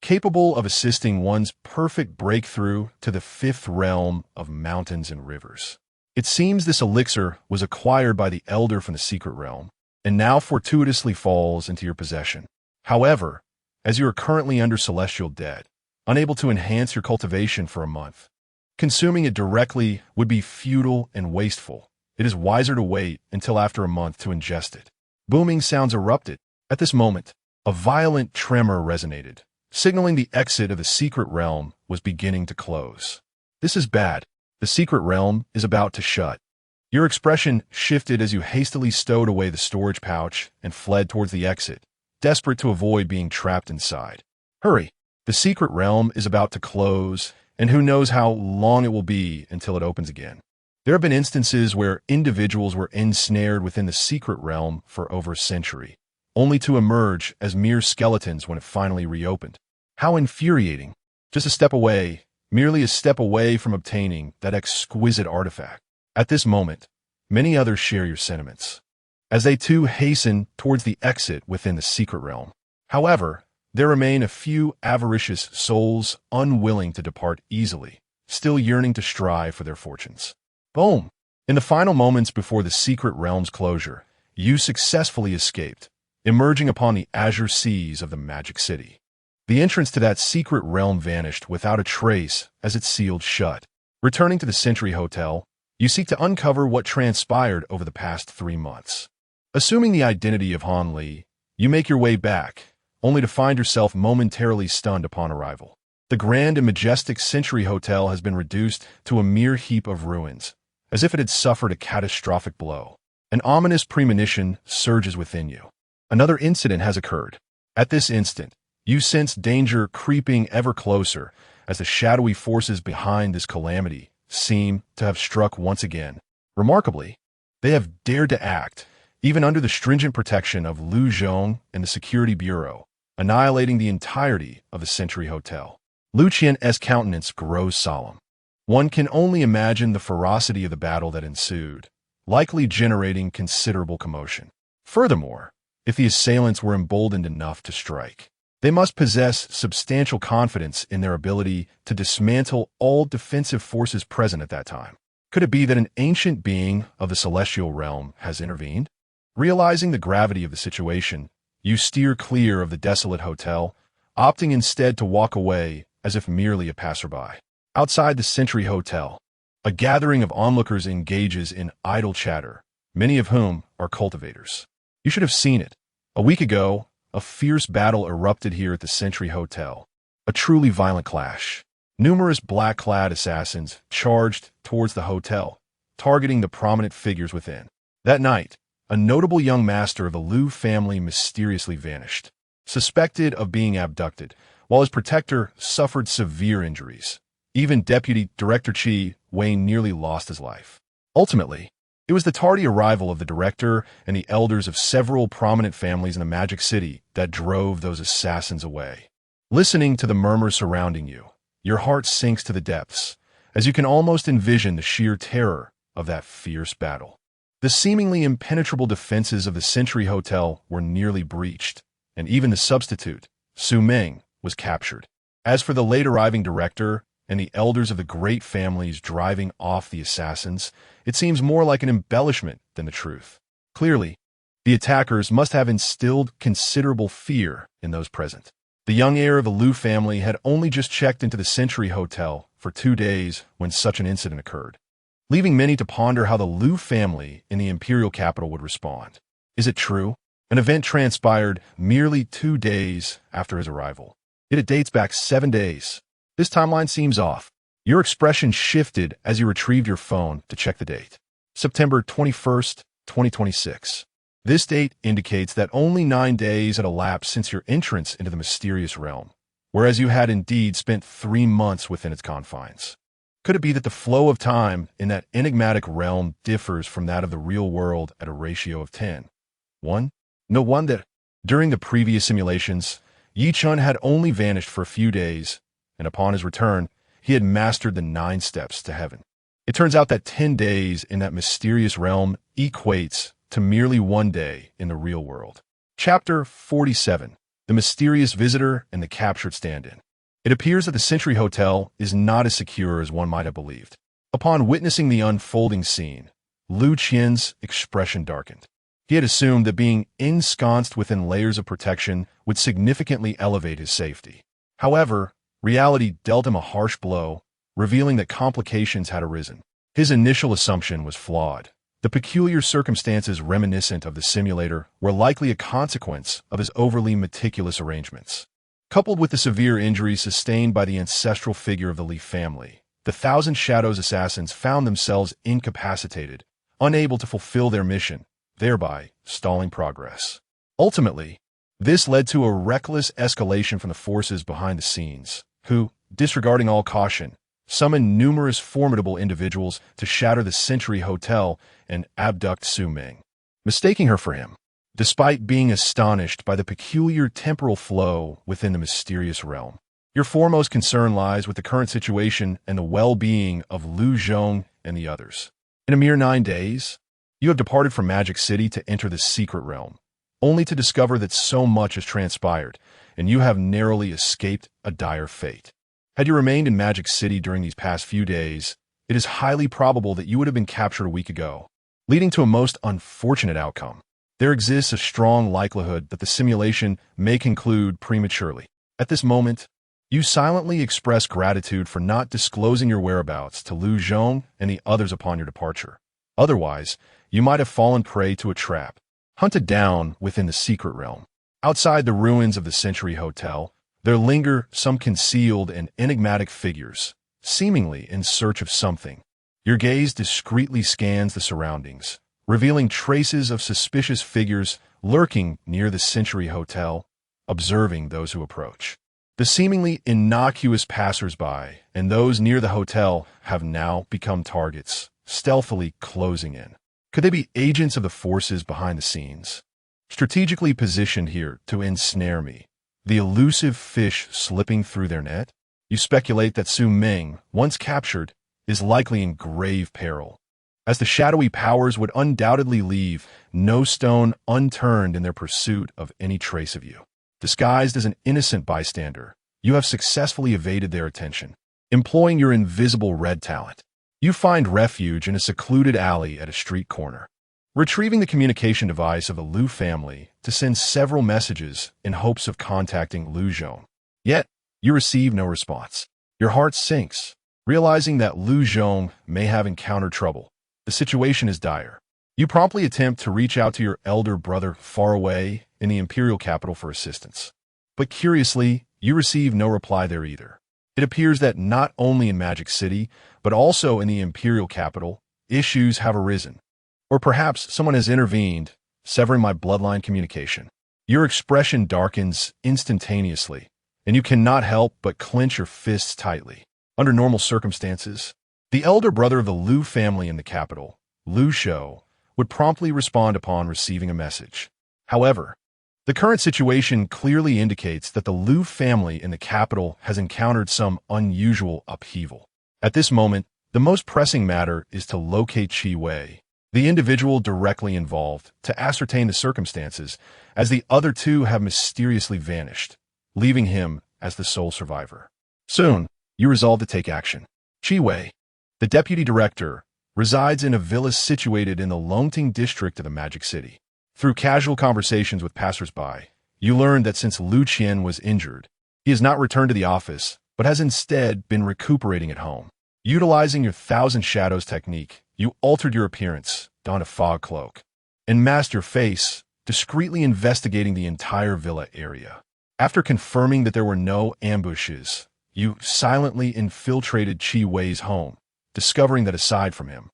capable of assisting one's perfect breakthrough to the 5th realm of mountains and rivers. It seems this elixir was acquired by the elder from the secret realm, and now fortuitously falls into your possession. However, as you are currently under celestial debt, unable to enhance your cultivation for a month, consuming it directly would be futile and wasteful. It is wiser to wait until after a month to ingest it. Booming sounds erupted. At this moment, a violent tremor resonated, signaling the exit of the secret realm was beginning to close. This is bad. The secret realm is about to shut. Your expression shifted as you hastily stowed away the storage pouch and fled towards the exit, desperate to avoid being trapped inside. Hurry! The secret realm is about to close, and who knows how long it will be until it opens again. There have been instances where individuals were ensnared within the secret realm for over a century, only to emerge as mere skeletons when it finally reopened. How infuriating! Just a step away, merely a step away from obtaining that exquisite artifact. At this moment, many others share your sentiments, as they too hasten towards the exit within the secret realm. However, there remain a few avaricious souls unwilling to depart easily, still yearning to strive for their fortunes. Boom! In the final moments before the secret realm's closure, you successfully escaped, emerging upon the azure seas of the Magic City. The entrance to that secret realm vanished without a trace as it sealed shut. Returning to the Century Hotel, you seek to uncover what transpired over the past 3 months. Assuming the identity of Han Li, you make your way back, only to find yourself momentarily stunned upon arrival. The grand and majestic Century Hotel has been reduced to a mere heap of ruins, as if it had suffered a catastrophic blow. An ominous premonition surges within you. Another incident has occurred. At this instant, you sense danger creeping ever closer as the shadowy forces behind this calamity seem to have struck once again. Remarkably, they have dared to act, even under the stringent protection of Liu Zhong and the Security Bureau, annihilating the entirety of the Century Hotel. Liu Qian's countenance grows solemn. One can only imagine the ferocity of the battle that ensued, likely generating considerable commotion. Furthermore, if the assailants were emboldened enough to strike, they must possess substantial confidence in their ability to dismantle all defensive forces present at that time. Could it be that an ancient being of the celestial realm has intervened? Realizing the gravity of the situation, you steer clear of the desolate hotel, opting instead to walk away as if merely a passerby. Outside the Century Hotel, a gathering of onlookers engages in idle chatter, many of whom are cultivators. You should have seen it. A week ago, a fierce battle erupted here at the Century Hotel, a truly violent clash. Numerous black-clad assassins charged towards the hotel, targeting the prominent figures within. That night, a notable young master of the Liu family mysteriously vanished, suspected of being abducted, while his protector suffered severe injuries. Even Deputy Director Qi Wayne nearly lost his life. Ultimately, it was the tardy arrival of the director and the elders of several prominent families in the Magic City that drove those assassins away. Listening to the murmur surrounding you, your heart sinks to the depths, as you can almost envision the sheer terror of that fierce battle. The seemingly impenetrable defenses of the Century Hotel were nearly breached, and even the substitute, Su Ming, was captured. As for the late-arriving director and the elders of the great families driving off the assassins, it seems more like an embellishment than the truth. Clearly, the attackers must have instilled considerable fear in those present. The young heir of the Liu family had only just checked into the Century Hotel for 2 days when such an incident occurred, leaving many to ponder how the Liu family in the imperial capital would respond. Is it true? An event transpired merely 2 days after his arrival. Yet it dates back 7 days. This timeline seems off. Your expression shifted as you retrieved your phone to check the date. September 21st, 2026. This date indicates that only 9 days had elapsed since your entrance into the mysterious realm, whereas you had indeed spent 3 months within its confines. Could it be that the flow of time in that enigmatic realm differs from that of the real world at a ratio of 10:1? No wonder. During the previous simulations, Yi Chun had only vanished for a few days, and upon his return, he had mastered the 9 steps to heaven. It turns out that 10 days in that mysterious realm equates to merely 1 day in the real world. Chapter 47. The Mysterious Visitor and the Captured Stand-in. It appears that the Century Hotel is not as secure as one might have believed. Upon witnessing the unfolding scene, Liu Qian's expression darkened. He had assumed that being ensconced within layers of protection would significantly elevate his safety. However, reality dealt him a harsh blow, revealing that complications had arisen. His initial assumption was flawed. The peculiar circumstances reminiscent of the simulator were likely a consequence of his overly meticulous arrangements. Coupled with the severe injuries sustained by the ancestral figure of the Li family, the Thousand Shadows assassins found themselves incapacitated, unable to fulfill their mission, thereby stalling progress. Ultimately, this led to a reckless escalation from the forces behind the scenes, who, disregarding all caution, summoned numerous formidable individuals to shatter the Century Hotel and abduct Su Ming, mistaking her for him. Despite being astonished by the peculiar temporal flow within the mysterious realm, your foremost concern lies with the current situation and the well-being of Liu Zhong and the others. In a mere 9 days, you have departed from Magic City to enter the secret realm, only to discover that so much has transpired, and you have narrowly escaped a dire fate. Had you remained in Magic City during these past few days, it is highly probable that you would have been captured a week ago, leading to a most unfortunate outcome. there exists a strong likelihood that the simulation may conclude prematurely. At this moment, you silently express gratitude for not disclosing your whereabouts to Liu Zhong and the others upon your departure. Otherwise, you might have fallen prey to a trap, hunted down within the secret realm. Outside the ruins of the Century Hotel, there linger some concealed and enigmatic figures, seemingly in search of something. Your gaze discreetly scans the surroundings, revealing traces of suspicious figures lurking near the Century Hotel, observing those who approach. The seemingly innocuous passers-by and those near the hotel have now become targets, stealthily closing in. Could they be agents of the forces behind the scenes, strategically positioned here to ensnare me, the elusive fish slipping through their net? You speculate that Su Ming, once captured, is likely in grave peril, as the shadowy powers would undoubtedly leave no stone unturned in their pursuit of any trace of you. Disguised as an innocent bystander, you have successfully evaded their attention. Employing your invisible red talent, you find refuge in a secluded alley at a street corner, retrieving the communication device of the Liu family to send several messages in hopes of contacting Liu Zhong. Yet, you receive no response. Your heart sinks, realizing that Liu Zhong may have encountered trouble. The situation is dire. You promptly attempt to reach out to your elder brother far away in the imperial capital for assistance. But curiously, you receive no reply there either. It appears that not only in Magic City, but also in the imperial capital, issues have arisen. Or perhaps someone has intervened, severing my bloodline communication. Your expression darkens instantaneously, and you cannot help but clench your fists tightly. Under normal circumstances, the elder brother of the Liu family in the capital, Liu Shou, would promptly respond upon receiving a message. However, the current situation clearly indicates that the Liu family in the capital has encountered some unusual upheaval. At this moment, the most pressing matter is to locate Qi Wei, the individual directly involved, to ascertain the circumstances, as the other two have mysteriously vanished, leaving him as the sole survivor. Soon, you resolve to take action. Qi Wei, the deputy director, resides in a villa situated in the Longting district of the Magic City. Through casual conversations with passers-by, you learn that since Liu Qian was injured, he has not returned to the office, but has instead been recuperating at home. Utilizing your Thousand Shadows technique, you altered your appearance, donned a fog cloak, and masked your face, discreetly investigating the entire villa area. After confirming that there were no ambushes, you silently infiltrated Qi Wei's home, discovering that aside from him,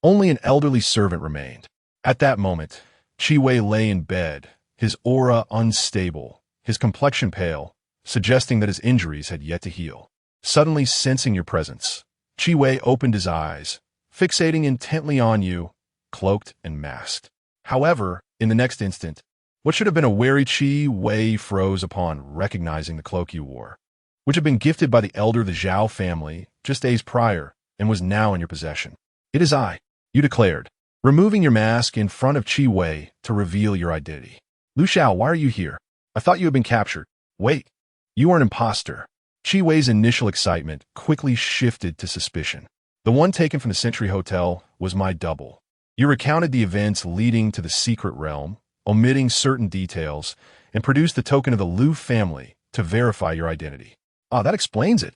only an elderly servant remained. At that moment, Qi Wei lay in bed, his aura unstable, his complexion pale, suggesting that his injuries had yet to heal. Suddenly sensing your presence, Qi Wei opened his eyes, fixating intently on you, cloaked and masked. However, in the next instant, what should have been a wary Qi Wei froze upon recognizing the cloak you wore, which had been gifted by the elder of the Zhao family just days prior and was now in your possession. "It is I," you declared, removing your mask in front of Qi Wei to reveal your identity. "Liu Xiao, why are you here? I thought you had been captured." "Wait, you are an imposter." Qi Wei's initial excitement quickly shifted to suspicion. "The one taken from the Century Hotel was my double." You recounted the events leading to the secret realm, omitting certain details, and produced the token of the Liu family to verify your identity. "Ah, that explains it.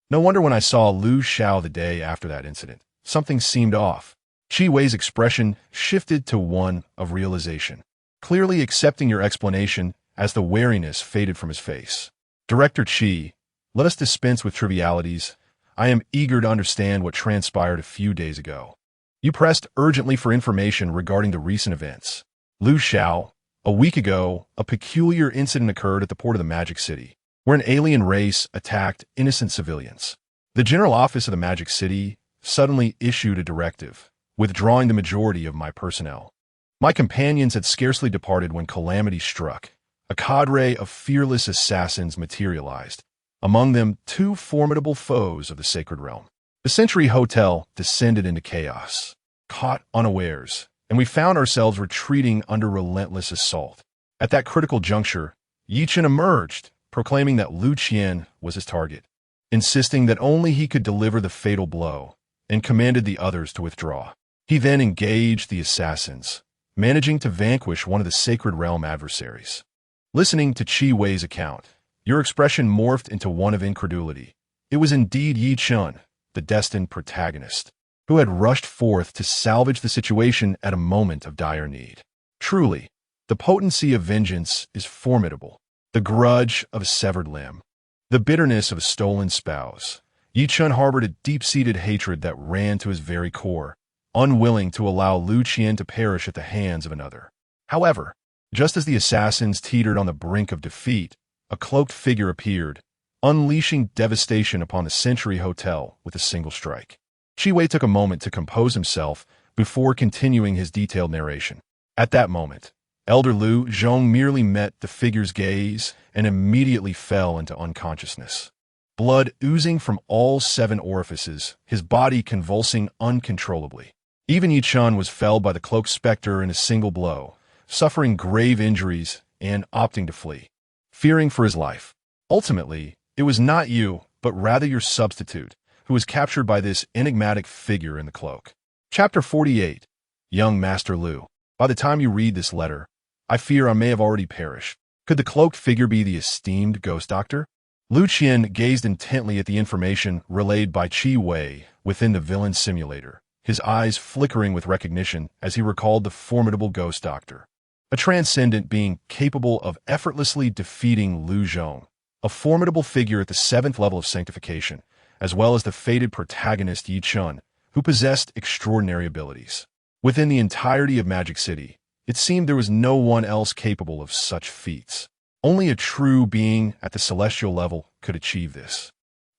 No wonder when I saw Liu Xiao the day after that incident, something seemed off." Qi Wei's expression shifted to one of realization, clearly accepting your explanation as the wariness faded from his face. "Director Qi, let us dispense with trivialities. I am eager to understand what transpired a few days ago." You pressed urgently for information regarding the recent events. "Liu Xiao, a week ago, a peculiar incident occurred at the port of the Magic City, where an alien race attacked innocent civilians. The General Office of the Magic City suddenly issued a directive, withdrawing the majority of my personnel. My companions had scarcely departed when calamity struck. A cadre of fearless assassins materialized, among them two formidable foes of the sacred realm. The Century Hotel descended into chaos, caught unawares, and we found ourselves retreating under relentless assault. At that critical juncture, Yichen emerged, proclaiming that Liu Qian was his target, insisting that only he could deliver the fatal blow, and commanded the others to withdraw. He then engaged the assassins, managing to vanquish one of the Sacred Realm adversaries. Listening to Qi Wei's account, your expression morphed into one of incredulity. It was indeed Yi Chun, the destined protagonist, who had rushed forth to salvage the situation at a moment of dire need. Truly, the potency of vengeance is formidable. The grudge of a severed limb, the bitterness of a stolen spouse. Yi Chun harbored a deep-seated hatred that ran to his very core, unwilling to allow Liu Qian to perish at the hands of another. However, just as the assassins teetered on the brink of defeat, a cloaked figure appeared, unleashing devastation upon the Century Hotel with a single strike. Qi Wei took a moment to compose himself before continuing his detailed narration. At that moment, Elder Liu Zhong merely met the figure's gaze and immediately fell into unconsciousness. Blood oozing from all 7 orifices, his body convulsing uncontrollably. Even Yi Chun was felled by the cloaked specter in a single blow, suffering grave injuries and opting to flee, fearing for his life. Ultimately, it was not you, but rather your substitute, who was captured by this enigmatic figure in the cloak. Chapter 48. Young Master Liu. By the time you read this letter, I fear I may have already perished. Could the cloaked figure be the esteemed ghost doctor? Liu Qian gazed intently at the information relayed by Qi Wei within the villain simulator, his eyes flickering with recognition as he recalled the formidable ghost doctor, a transcendent being capable of effortlessly defeating Liu Zhong, a formidable figure at the 7th level of sanctification, as well as the fated protagonist Yi Chun, who possessed extraordinary abilities. Within the entirety of Magic City, it seemed there was no one else capable of such feats. Only a true being at the celestial level could achieve this.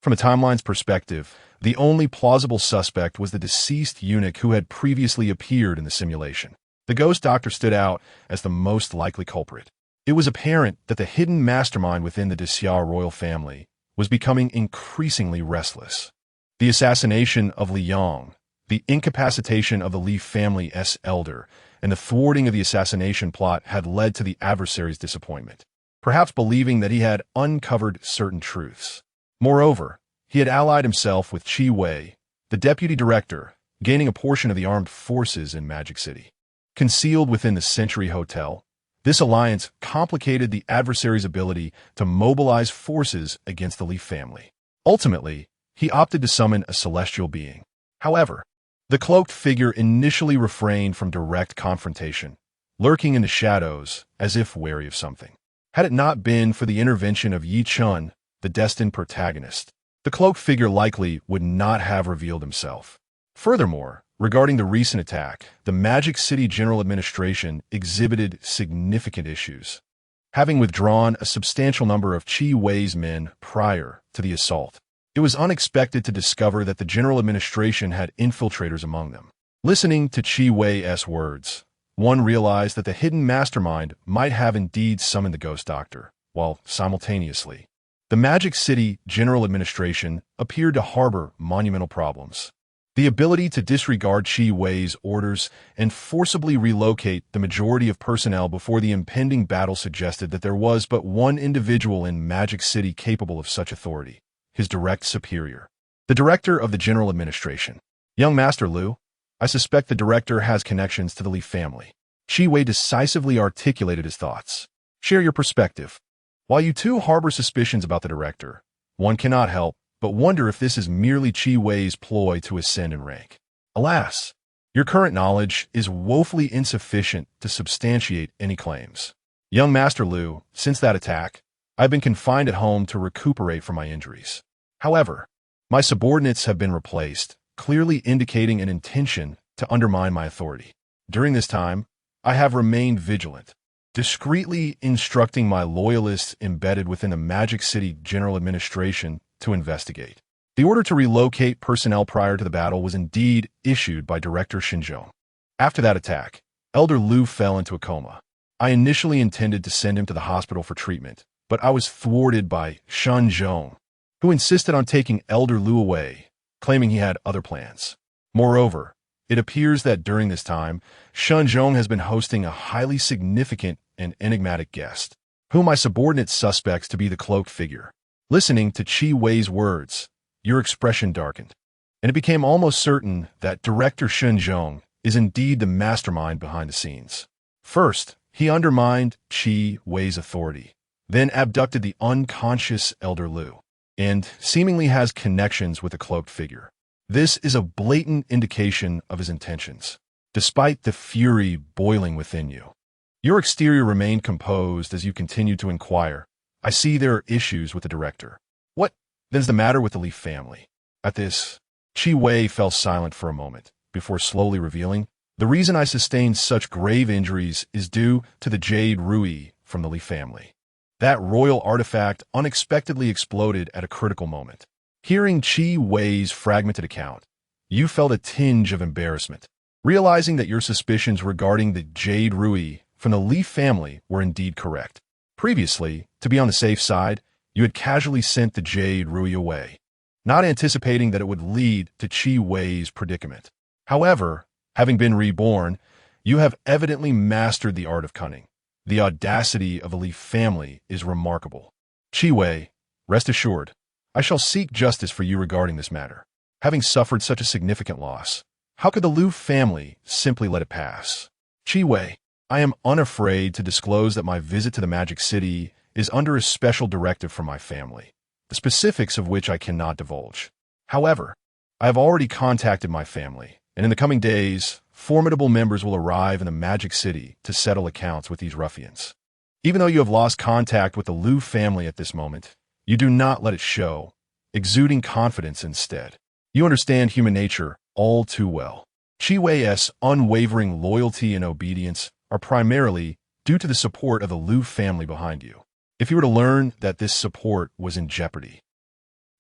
From a timeline's perspective, the only plausible suspect was the deceased eunuch who had previously appeared in the simulation. The ghost doctor stood out as the most likely culprit. It was apparent that the hidden mastermind within the Daxia royal family was becoming increasingly restless. The assassination of Li Yang, the incapacitation of the Li family's elder, and the thwarting of the assassination plot had led to the adversary's disappointment, perhaps believing that he had uncovered certain truths. Moreover, he had allied himself with Qi Wei, the deputy director, gaining a portion of the armed forces in Magic City. Concealed within the Century Hotel, this alliance complicated the adversary's ability to mobilize forces against the Li family. Ultimately, he opted to summon a celestial being. However, the cloaked figure initially refrained from direct confrontation, lurking in the shadows as if wary of something. Had it not been for the intervention of Yi Chun, the destined protagonist, the cloaked figure likely would not have revealed himself. Furthermore, regarding the recent attack, the Magic City General Administration exhibited significant issues, having withdrawn a substantial number of Qi Wei's men prior to the assault. It was unexpected to discover that the General Administration had infiltrators among them. Listening to Qi Wei's words, one realized that the hidden mastermind might have indeed summoned the ghost doctor, while simultaneously, the Magic City General Administration appeared to harbor monumental problems. The ability to disregard Qi Wei's orders and forcibly relocate the majority of personnel before the impending battle suggested that there was but one individual in Magic City capable of such authority: his direct superior, the director of the General Administration. Young Master Liu, I suspect the director has connections to the Li family. Qi Wei decisively articulated his thoughts. Share your perspective. While you two harbor suspicions about the director, one cannot help but wonder if this is merely Qi Wei's ploy to ascend in rank. Alas, your current knowledge is woefully insufficient to substantiate any claims. Young Master Liu, since that attack, I've been confined at home to recuperate from my injuries. However, my subordinates have been replaced, clearly indicating an intention to undermine my authority. During this time, I have remained vigilant, discreetly instructing my loyalists embedded within the Magic City General Administration to investigate. The order to relocate personnel prior to the battle was indeed issued by Director Xinzhong. After that attack, Elder Liu fell into a coma. I initially intended to send him to the hospital for treatment, but I was thwarted by Xinzhong, who insisted on taking Elder Liu away, claiming he had other plans. Moreover, it appears that during this time, Xinzhong has been hosting a highly significant and enigmatic guest, whom my subordinate suspects to be the cloaked figure. Listening to Qi Wei's words, your expression darkened, and it became almost certain that Director Xinzhong is indeed the mastermind behind the scenes. First, he undermined Qi Wei's authority, then abducted the unconscious Elder Liu, and seemingly has connections with the cloaked figure. This is a blatant indication of his intentions, despite the fury boiling within you. Your exterior remained composed as you continued to inquire. I see there are issues with the director. What, then, is the matter with the Li family? At this, Qi Wei fell silent for a moment, before slowly revealing, the reason I sustained such grave injuries is due to the jade Ruyue from the Li family. That royal artifact unexpectedly exploded at a critical moment. Hearing Qi Wei's fragmented account, you felt a tinge of embarrassment, realizing that your suspicions regarding the jade Ruyue from the Li family were indeed correct. Previously, to be on the safe side, you had casually sent the jade Ruyue away, not anticipating that it would lead to Qi Wei's predicament. However, having been reborn, you have evidently mastered the art of cunning. The audacity of the Li family is remarkable. Qi Wei, rest assured, I shall seek justice for you regarding this matter. Having suffered such a significant loss, how could the Liu family simply let it pass? Qi Wei, I am unafraid to disclose that my visit to the Magic City is under a special directive from my family, the specifics of which I cannot divulge. However, I have already contacted my family, and in the coming days, formidable members will arrive in the Magic City to settle accounts with these ruffians. Even though you have lost contact with the Liu family at this moment, you do not let it show, exuding confidence instead. You understand human nature all too well. Qi Wei's unwavering loyalty and obedience are primarily due to the support of the Liu family behind you. If you were to learn that this support was in jeopardy,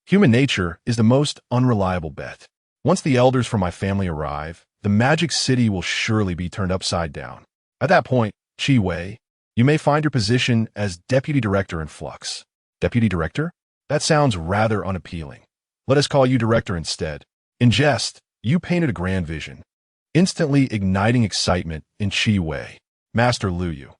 human nature is the most unreliable bet. Once the elders from my family arrive, the Magic City will surely be turned upside down. At that point, Qi Wei, you may find your position as deputy director in flux. Deputy director? That sounds rather unappealing. Let us call you director instead. In jest, you painted a grand vision, instantly igniting excitement in Qi Wei. Master Liu,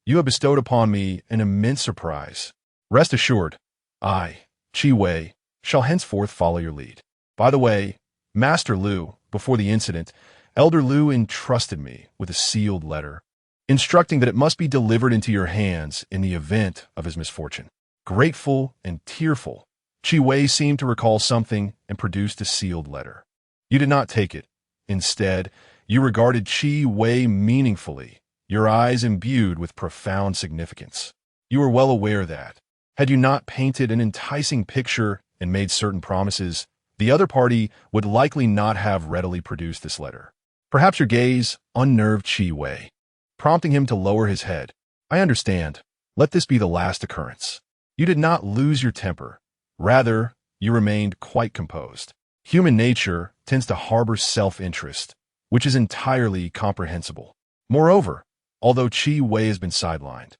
you have bestowed upon me an immense surprise. Rest assured, I, Qi Wei, shall henceforth follow your lead. By the way, Master Liu, before the incident, Elder Liu entrusted me with a sealed letter, instructing that it must be delivered into your hands in the event of his misfortune. Grateful and tearful, Qi Wei seemed to recall something and produced a sealed letter. You did not take it. Instead, you regarded Qi Wei meaningfully, your eyes imbued with profound significance. You were well aware that, had you not painted an enticing picture and made certain promises, the other party would likely not have readily produced this letter. Perhaps your gaze unnerved Qi Wei, prompting him to lower his head. I understand. Let this be the last occurrence. You did not lose your temper. Rather, you remained quite composed. Human nature tends to harbor self-interest, which is entirely comprehensible. Moreover, although Qi Wei has been sidelined,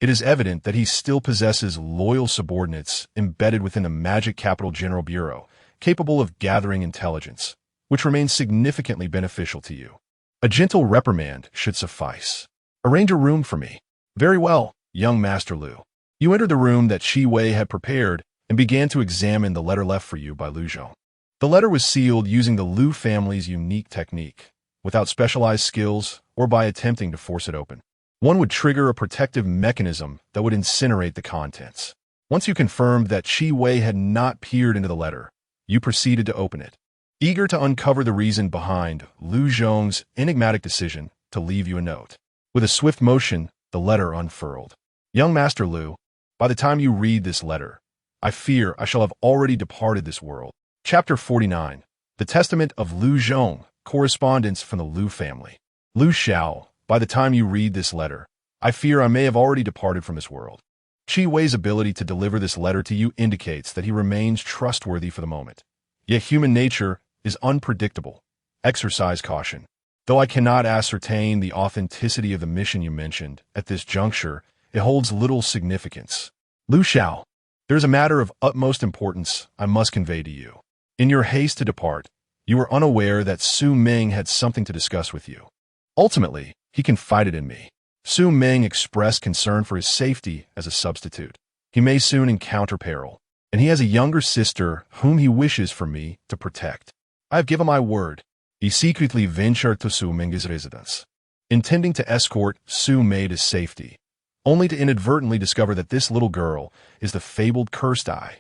it is evident that he still possesses loyal subordinates embedded within the Magic Capital General Bureau, capable of gathering intelligence, which remains significantly beneficial to you. A gentle reprimand should suffice. Arrange a room for me. Very well, young Master Liu. You entered the room that Qi Wei had prepared and began to examine the letter left for you by Liu Zhong. The letter was sealed using the Liu family's unique technique, without specialized skills or by attempting to force it open. One would trigger a protective mechanism that would incinerate the contents. Once you confirmed that Qi Wei had not peered into the letter, you proceeded to open it, eager to uncover the reason behind Liu Zhong's enigmatic decision to leave you a note. With a swift motion, the letter unfurled. Young Master Liu, by the time you read this letter, I fear I shall have already departed this world. Chapter 49. The Testament of Liu Zhong, Correspondence from the Liu family. Liu Xiao, by the time you read this letter, I fear I may have already departed from this world. Qi Wei's ability to deliver this letter to you indicates that he remains trustworthy for the moment. Yet human nature is unpredictable. Exercise caution. Though I cannot ascertain the authenticity of the mission you mentioned, at this juncture, it holds little significance. Liu Xiao, there is a matter of utmost importance I must convey to you. In your haste to depart, you were unaware that Su Ming had something to discuss with you. Ultimately, he confided in me. Su Ming expressed concern for his safety as a substitute. He may soon encounter peril, and he has a younger sister whom he wishes for me to protect. I have given my word. he secretly ventured to Su Ming's residence, intending to escort Su Mei to safety, only to inadvertently discover that this little girl is the fabled cursed eye.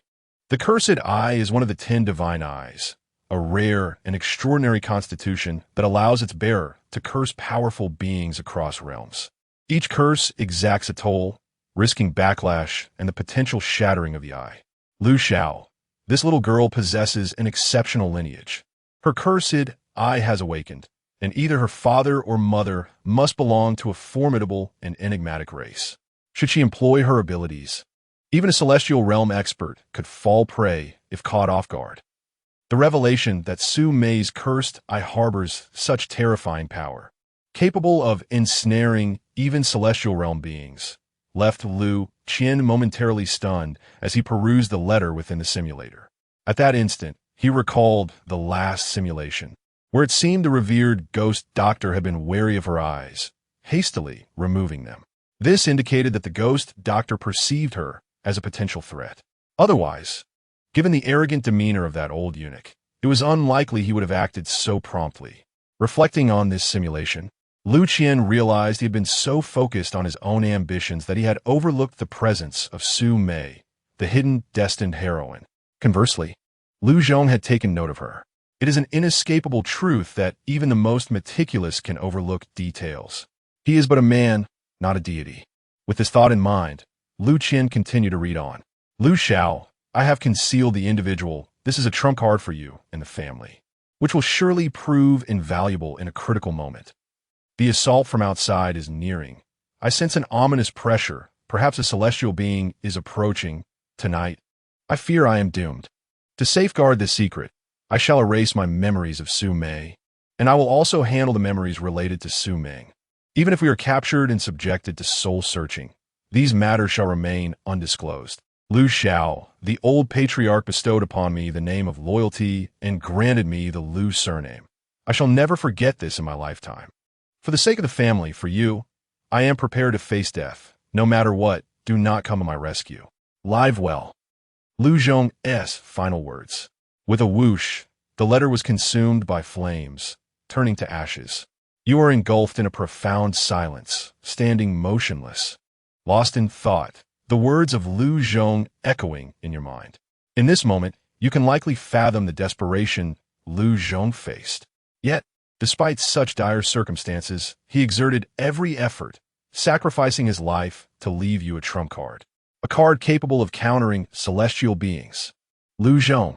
The cursed eye is one of the 10 divine eyes, a rare and extraordinary constitution that allows its bearer to curse powerful beings across realms. Each curse exacts a toll, risking backlash and the potential shattering of the eye. Lu Xiao, this little girl possesses an exceptional lineage. Her cursed eye has awakened, and either her father or mother must belong to a formidable and enigmatic race. Should she employ her abilities, even a celestial realm expert could fall prey if caught off guard. The revelation that Su Mei's cursed eye harbors such terrifying power, capable of ensnaring even celestial realm beings, left Liu Qian momentarily stunned as he perused the letter within the simulator. At that instant, he recalled the last simulation, where it seemed the revered ghost doctor had been wary of her eyes, hastily removing them. This indicated that the ghost doctor perceived her as a potential threat. Otherwise, given the arrogant demeanor of that old eunuch, it was unlikely he would have acted so promptly. Reflecting on this simulation, Liu Qian realized he had been so focused on his own ambitions that he had overlooked the presence of Su Mei, the hidden, destined heroine. Conversely, Liu Zhong had taken note of her. It is an inescapable truth that even the most meticulous can overlook details. He is but a man, not a deity. With this thought in mind, Liu Qian continued to read on. Lu Xiao, I have concealed the individual. This is a trump card for you and the family, which will surely prove invaluable in a critical moment. The assault from outside is nearing. I sense an ominous pressure. Perhaps a celestial being is approaching. Tonight, I fear I am doomed. To safeguard this secret, I shall erase my memories of Su Mei, and I will also handle the memories related to Su Ming. Even if we are captured and subjected to soul-searching, these matters shall remain undisclosed. Lu Xiao, the old patriarch bestowed upon me the name of loyalty and granted me the Liu surname. I shall never forget this in my lifetime. For the sake of the family, for you, I am prepared to face death. No matter what, do not come to my rescue. Live well. Liu Zhong's final words. With a whoosh, the letter was consumed by flames, turning to ashes. You are engulfed in a profound silence, standing motionless, lost in thought, the words of Liu Zhong echoing in your mind. In this moment, you can likely fathom the desperation Liu Zhong faced. Yet, despite such dire circumstances, he exerted every effort, sacrificing his life to leave you a trump card. A card capable of countering celestial beings. Liu Zhong,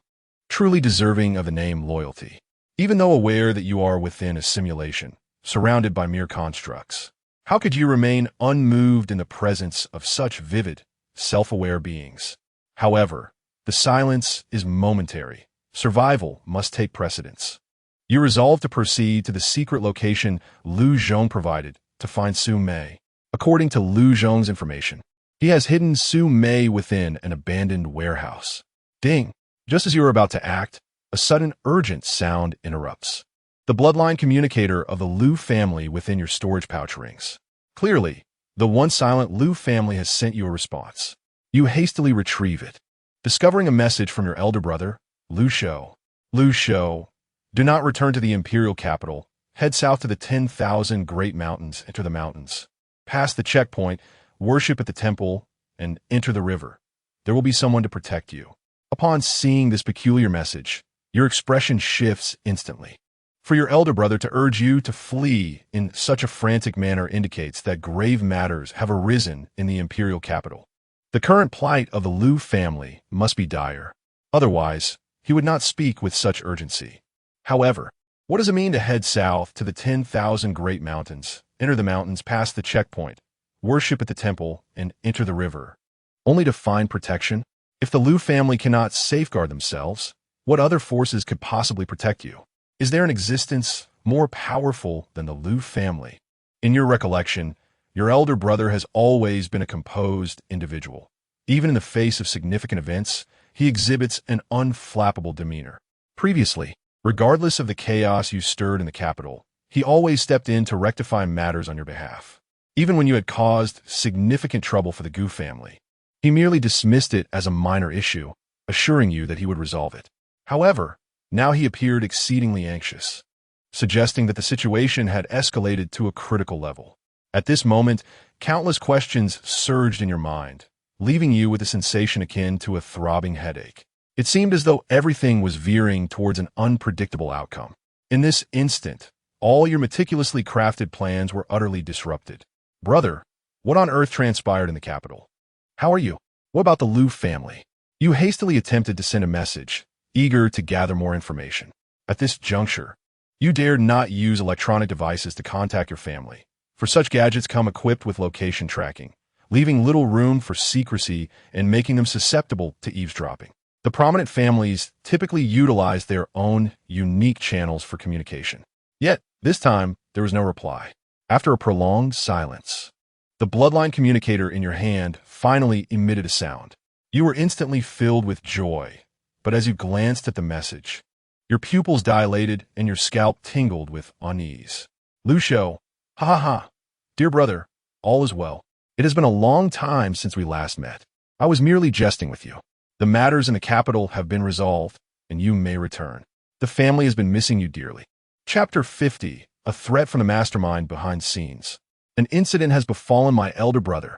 truly deserving of the name loyalty. Even though aware that you are within a simulation, surrounded by mere constructs, how could you remain unmoved in the presence of such vivid, self-aware beings? However, the silence is momentary. Survival must take precedence. You resolve to proceed to the secret location Liu Zhong provided to find Su Mei. According to Liu Zhong's information, he has hidden Su Mei within an abandoned warehouse. Ding! Just as you are about to act, a sudden urgent sound interrupts. The bloodline communicator of the Liu family within your storage pouch rings. Clearly, the once silent Liu family has sent you a response. You hastily retrieve it, discovering a message from your elder brother, Liu Shou. Liu Shou, do not return to the imperial capital. Head south to the 10,000 Great Mountains. Enter the mountains. Pass the checkpoint, worship at the temple, and enter the river. There will be someone to protect you. Upon seeing this peculiar message, your expression shifts instantly. For your elder brother to urge you to flee in such a frantic manner indicates that grave matters have arisen in the imperial capital. The current plight of the Liu family must be dire. Otherwise, he would not speak with such urgency. However, what does it mean to head south to the 10,000 Great Mountains, enter the mountains, pass the checkpoint, worship at the temple, and enter the river, only to find protection? If the Liu family cannot safeguard themselves, what other forces could possibly protect you? Is there an existence more powerful than the Liu family? In your recollection, your elder brother has always been a composed individual. Even in the face of significant events, he exhibits an unflappable demeanor. Previously, regardless of the chaos you stirred in the capital, he always stepped in to rectify matters on your behalf. Even when you had caused significant trouble for the Gu family, he merely dismissed it as a minor issue, assuring you that he would resolve it. However, now he appeared exceedingly anxious. suggesting that the situation had escalated to a critical level. At this moment, countless questions surged in your mind, leaving you with a sensation akin to a throbbing headache. It seemed as though everything was veering towards an unpredictable outcome. In this instant, all your meticulously crafted plans were utterly disrupted. Brother, what on earth transpired in the capital? How are you? What about the Liu family? You hastily attempted to send a message, eager to gather more information. At this juncture, you dared not use electronic devices to contact your family, for such gadgets come equipped with location tracking, leaving little room for secrecy and making them susceptible to eavesdropping. The prominent families typically utilize their own unique channels for communication. Yet, this time, there was no reply. After a prolonged silence, the bloodline communicator in your hand finally emitted a sound. You were instantly filled with joy, but as you glanced at the message, your pupils dilated and your scalp tingled with unease. Liu Shou, ha ha ha. Dear brother, all is well. It has been a long time since we last met. I was merely jesting with you. The matters in the capital have been resolved, and you may return. The family has been missing you dearly. Chapter 50, A Threat from the Mastermind Behind Scenes. An incident has befallen my elder brother.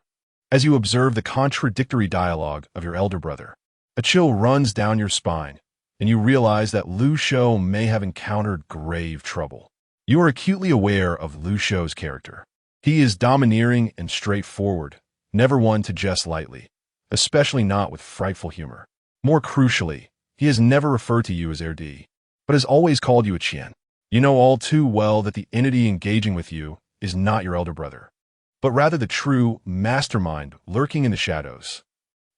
As you observe the contradictory dialogue of your elder brother, a chill runs down your spine, and you realize that Liu Shou may have encountered grave trouble. You are acutely aware of Liu Shou's character. He is domineering and straightforward, never one to jest lightly, especially not with frightful humor. More crucially, he has never referred to you as RD, but has always called you a Qian. You know all too well that the entity engaging with you is not your elder brother, but rather the true mastermind lurking in the shadows.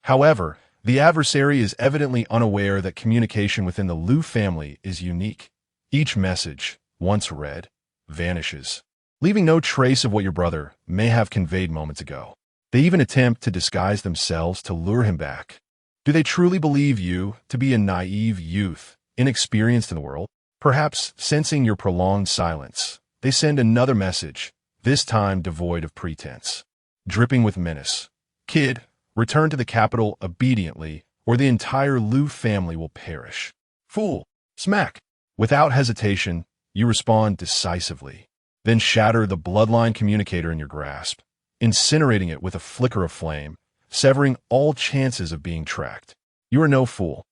However, the adversary is evidently unaware that communication within the Liu family is unique. Each message, once read, vanishes, leaving no trace of what your brother may have conveyed moments ago. They even attempt to disguise themselves to lure him back. Do they truly believe you to be a naive youth, inexperienced in the world? Perhaps, sensing your prolonged silence, they send another message, this time devoid of pretense. Dripping with menace. Kid, return to the capital obediently, or the entire Liu family will perish. Fool! Smack! Without hesitation, you respond decisively. Then shatter the bloodline communicator in your grasp, incinerating it with a flicker of flame, severing all chances of being tracked. You are no fool.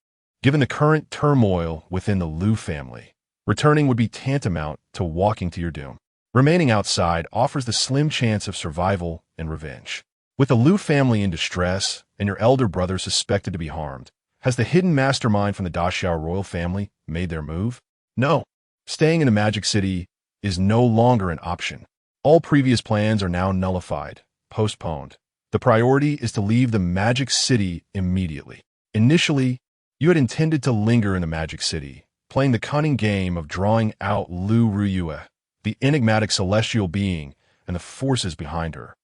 Given the current turmoil within the Liu family, returning would be tantamount to walking to your doom. Remaining outside offers the slim chance of survival and revenge. With the Liu family in distress and your elder brother suspected to be harmed, has the hidden mastermind from the Daxia royal family made their move? No. Staying in the Magic City is no longer an option. All previous plans are now nullified, postponed. The priority is to leave the Magic City immediately. Initially, you had intended to linger in the Magic City, playing the cunning game of drawing out Liu Ruyue, the enigmatic celestial being, and the forces behind her.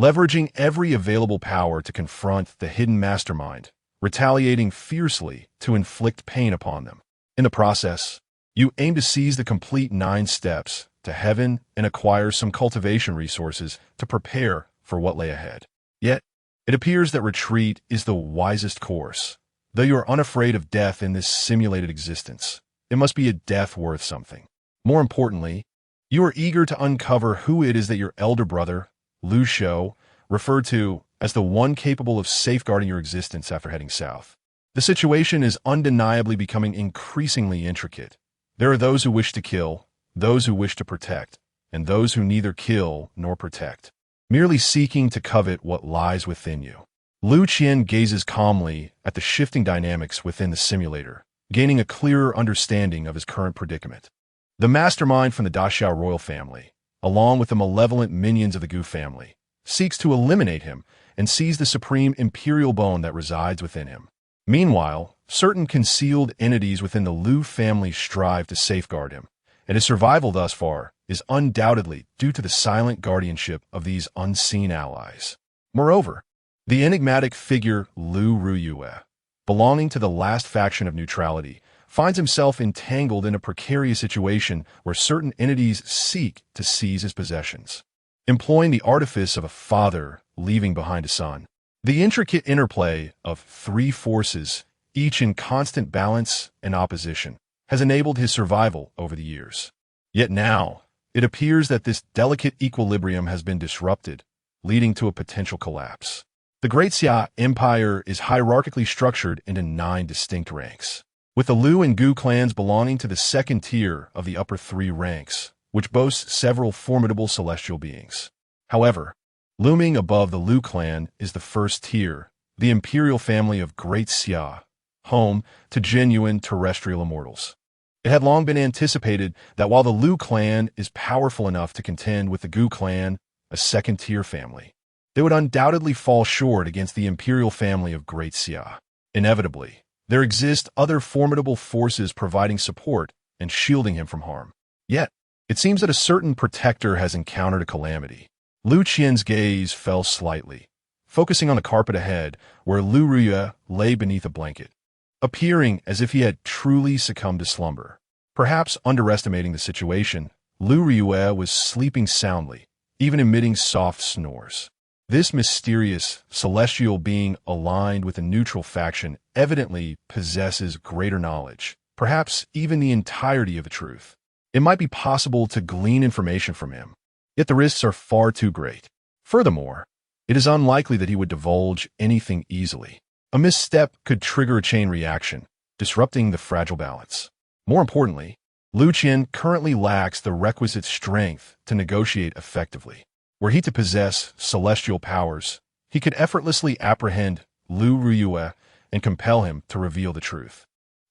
Leveraging every available power to confront the hidden mastermind, retaliating fiercely to inflict pain upon them. In the process, you aim to seize the complete 9 steps to heaven and acquire some cultivation resources to prepare for what lay ahead. Yet, it appears that retreat is the wisest course. Though you are unafraid of death in this simulated existence, it must be a death worth something. More importantly, you are eager to uncover who it is that your elder brother, Liu Shou, referred to as the one capable of safeguarding your existence after heading south. The situation is undeniably becoming increasingly intricate. There are those who wish to kill, those who wish to protect, and those who neither kill nor protect, merely seeking to covet what lies within you. Liu Qian gazes calmly at the shifting dynamics within the simulator, gaining a clearer understanding of his current predicament. The mastermind from the Daxia royal family, along with the malevolent minions of the Gu family, seeks to eliminate him and seize the supreme imperial bone that resides within him. Meanwhile, certain concealed entities within the Liu family strive to safeguard him, and his survival thus far is undoubtedly due to the silent guardianship of these unseen allies. Moreover, the enigmatic figure Liu Ruyue, belonging to the last faction of neutrality, finds himself entangled in a precarious situation where certain entities seek to seize his possessions, employing the artifice of a father leaving behind a son. The intricate interplay of 3 forces, each in constant balance and opposition, has enabled his survival over the years. Yet now, it appears that this delicate equilibrium has been disrupted, leading to a potential collapse. The Great Xia Empire is hierarchically structured into 9 distinct ranks, with the Liu and Gu clans belonging to the second tier of the upper 3 ranks, which boasts several formidable celestial beings. However, looming above the Liu clan is the first tier, the imperial family of Great Xia, home to genuine terrestrial immortals. It had long been anticipated that while the Liu clan is powerful enough to contend with the Gu clan, a second-tier family, they would undoubtedly fall short against the imperial family of Great Xia. Inevitably, there exist other formidable forces providing support and shielding him from harm. Yet, it seems that a certain protector has encountered a calamity. Liu Qian's gaze fell slightly, focusing on the carpet ahead where Liu Ruyue lay beneath a blanket, appearing as if he had truly succumbed to slumber. Perhaps underestimating the situation, Liu Ruyue was sleeping soundly, even emitting soft snores. This mysterious, celestial being aligned with a neutral faction evidently possesses greater knowledge, perhaps even the entirety of the truth. It might be possible to glean information from him, yet the risks are far too great. Furthermore, it is unlikely that he would divulge anything easily. A misstep could trigger a chain reaction, disrupting the fragile balance. More importantly, Liu Qian currently lacks the requisite strength to negotiate effectively. Were he to possess celestial powers, he could effortlessly apprehend Liu Ruyue and compel him to reveal the truth.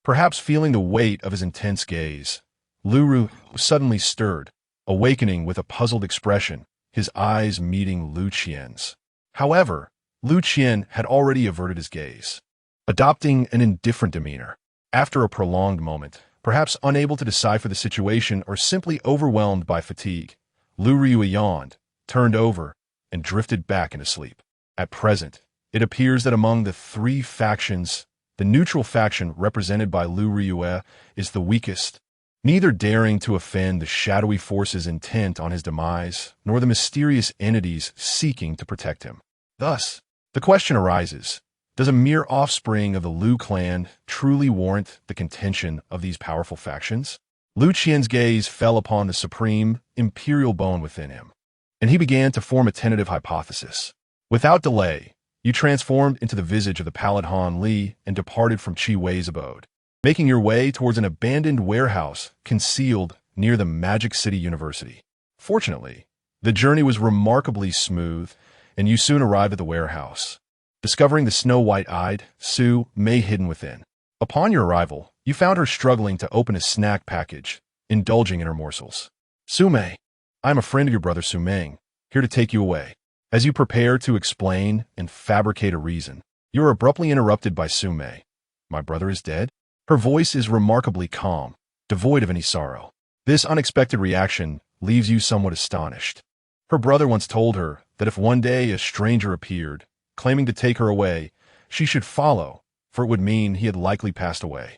Perhaps feeling the weight of his intense gaze, Liu Ruyue suddenly stirred, awakening with a puzzled expression, his eyes meeting Liu Qian's. However, Liu Qian had already averted his gaze, adopting an indifferent demeanor. After a prolonged moment, perhaps unable to decipher the situation or simply overwhelmed by fatigue, Liu Ruyue yawned, turned over, and drifted back into sleep. At present, it appears that among the 3 factions, the neutral faction represented by Liu Ruyue is the weakest, neither daring to offend the shadowy forces intent on his demise, nor the mysterious entities seeking to protect him. Thus, the question arises, does a mere offspring of the Liu clan truly warrant the contention of these powerful factions? Liu Qian's gaze fell upon the supreme, imperial bone within him, and he began to form a tentative hypothesis. Without delay, you transformed into the visage of the pallid Han Li and departed from Qi Wei's abode, making your way towards an abandoned warehouse concealed near the Magic City University. Fortunately, the journey was remarkably smooth, and you soon arrived at the warehouse, discovering the snow-white-eyed Su Mei hidden within. Upon your arrival, you found her struggling to open a snack package, indulging in her morsels. Su Mei, I am a friend of your brother Su Meng, here to take you away. As you prepare to explain and fabricate a reason, you are abruptly interrupted by Su Mei. My brother is dead? Her voice is remarkably calm, devoid of any sorrow. This unexpected reaction leaves you somewhat astonished. Her brother once told her that if one day a stranger appeared, claiming to take her away, she should follow, for it would mean he had likely passed away.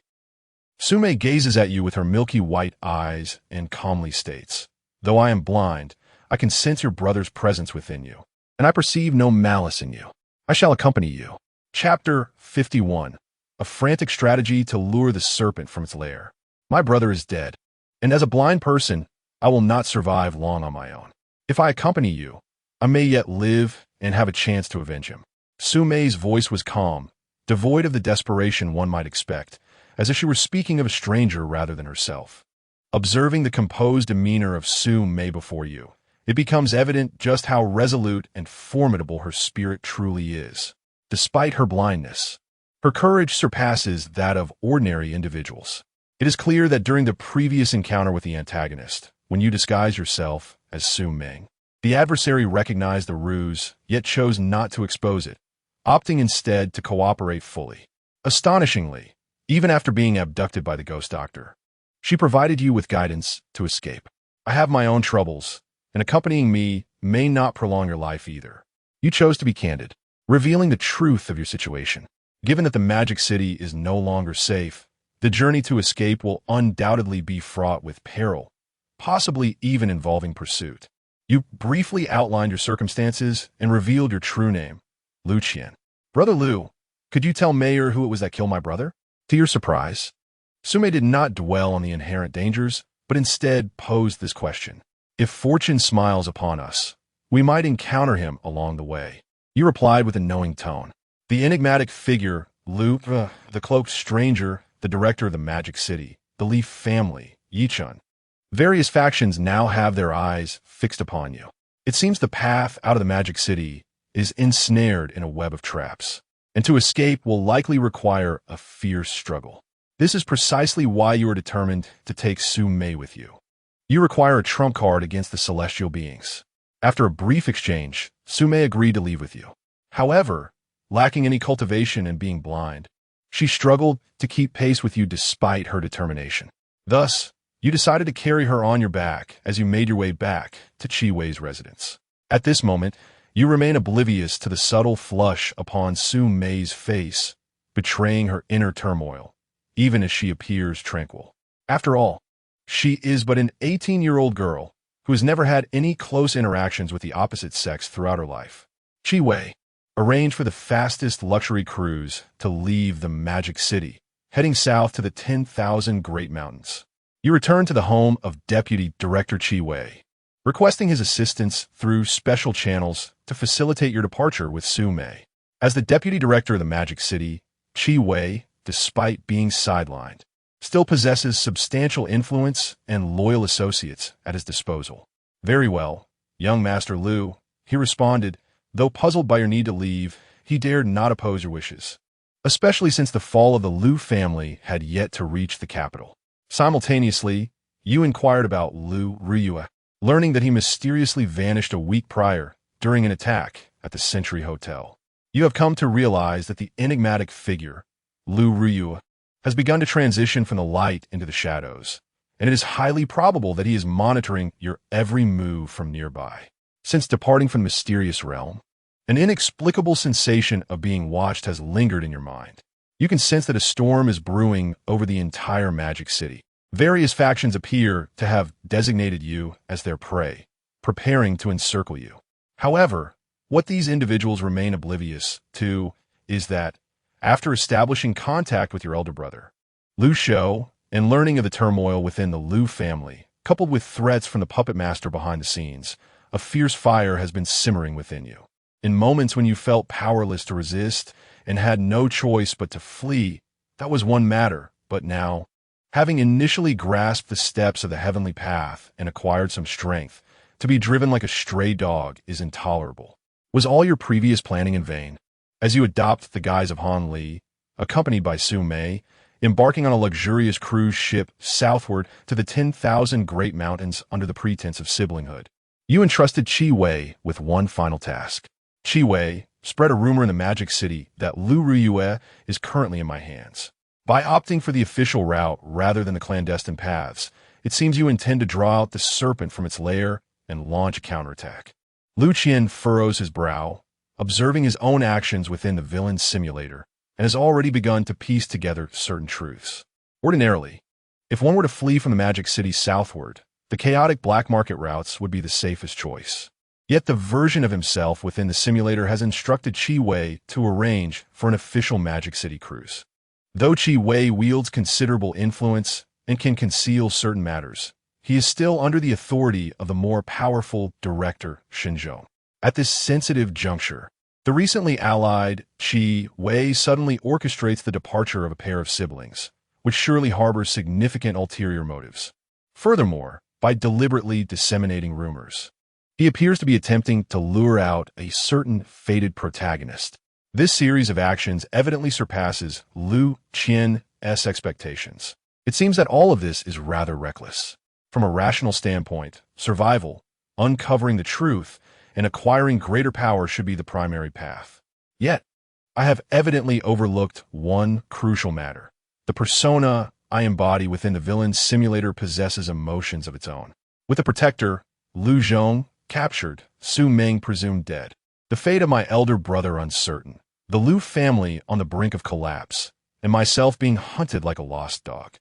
Su Mei gazes at you with her milky white eyes and calmly states, Though I am blind, I can sense your brother's presence within you, and I perceive no malice in you. I shall accompany you. Chapter 51. A frantic strategy to lure the serpent from its lair. My brother is dead, and as a blind person, I will not survive long on my own. If I accompany you, I may yet live and have a chance to avenge him. Su Mei's voice was calm, devoid of the desperation one might expect, as if she were speaking of a stranger rather than herself. Observing the composed demeanor of Su Mei before you, it becomes evident just how resolute and formidable her spirit truly is. Despite her blindness, her courage surpasses that of ordinary individuals. It is clear that during the previous encounter with the antagonist, when you disguised yourself as Su Meng, the adversary recognized the ruse, yet chose not to expose it, opting instead to cooperate fully. Astonishingly, even after being abducted by the ghost doctor, she provided you with guidance to escape. I have my own troubles, and accompanying me may not prolong your life either. You chose to be candid, revealing the truth of your situation. Given that the Magic City is no longer safe, the journey to escape will undoubtedly be fraught with peril, possibly even involving pursuit. You briefly outlined your circumstances and revealed your true name, Liu Qian. Brother Liu, could you tell Mayor who it was that killed my brother? To your surprise, Su Mei did not dwell on the inherent dangers, but instead posed this question. If fortune smiles upon us, we might encounter him along the way. You replied with a knowing tone. The enigmatic figure, Liu, the cloaked stranger, the director of the Magic City, the Li family, Yichun. Various factions now have their eyes fixed upon you. It seems the path out of the Magic City is ensnared in a web of traps, and to escape will likely require a fierce struggle. This is precisely why you are determined to take Su Mei with you. You require a trump card against the celestial beings. After a brief exchange, Su Mei agreed to leave with you. However, lacking any cultivation and being blind, she struggled to keep pace with you despite her determination. Thus, you decided to carry her on your back as you made your way back to Qi Wei's residence. At this moment, you remain oblivious to the subtle flush upon Su Mei's face, betraying her inner turmoil, even as she appears tranquil. After all, she is but an 18-year-old girl who has never had any close interactions with the opposite sex throughout her life. Qi Wei, arrange for the fastest luxury cruise to leave the Magic City, heading south to the 10,000 Great Mountains. You return to the home of Deputy Director Qi Wei, requesting his assistance through special channels to facilitate your departure with Su Mei. As the Deputy Director of the Magic City, Qi Wei, despite being sidelined, still possesses substantial influence and loyal associates at his disposal. Very well, young Master Liu, he responded. Though puzzled by your need to leave, he dared not oppose your wishes, especially since the fall of the Liu family had yet to reach the capital. Simultaneously, you inquired about Liu Ruyue, learning that he mysteriously vanished a week prior during an attack at the Century Hotel. You have come to realize that the enigmatic figure, Liu Ruyue, has begun to transition from the light into the shadows, and it is highly probable that he is monitoring your every move from nearby. Since departing from the mysterious realm, an inexplicable sensation of being watched has lingered in your mind. You can sense that a storm is brewing over the entire Magic City. Various factions appear to have designated you as their prey, preparing to encircle you. However, what these individuals remain oblivious to is that, after establishing contact with your elder brother, Liu Shou, and learning of the turmoil within the Liu family, coupled with threats from the puppet master behind the scenes, a fierce fire has been simmering within you. In moments when you felt powerless to resist and had no choice but to flee, that was one matter, but now, having initially grasped the steps of the heavenly path and acquired some strength, to be driven like a stray dog is intolerable. Was all your previous planning in vain? As you adopt the guise of Han Li, accompanied by Su Mei, embarking on a luxurious cruise ship southward to the 10,000 Great Mountains under the pretense of siblinghood, you entrusted Qi Wei with one final task. Qi Wei spread a rumor in the Magic City that Liu Ruyue is currently in my hands. By opting for the official route rather than the clandestine paths, it seems you intend to draw out the serpent from its lair and launch a counterattack. Liu Qian furrows his brow, observing his own actions within the villain simulator, and has already begun to piece together certain truths. Ordinarily, if one were to flee from the Magic City southward, the chaotic black market routes would be the safest choice. Yet the version of himself within the simulator has instructed Qi Wei to arrange for an official Magic City cruise. Though Qi Wei wields considerable influence and can conceal certain matters, he is still under the authority of the more powerful director, Shenzhou. At this sensitive juncture, the recently allied Qi Wei suddenly orchestrates the departure of a pair of siblings, which surely harbors significant ulterior motives. Furthermore, by deliberately disseminating rumors, he appears to be attempting to lure out a certain fated protagonist. This series of actions evidently surpasses Liu Qian's expectations. It seems that all of this is rather reckless. From a rational standpoint, survival, uncovering the truth, and acquiring greater power should be the primary path. Yet, I have evidently overlooked one crucial matter. The persona I embody within the villain simulator possesses emotions of its own. With the protector, Liu Zhong, captured, Su Meng presumed dead, the fate of my elder brother uncertain, the Liu family on the brink of collapse, and myself being hunted like a lost dog.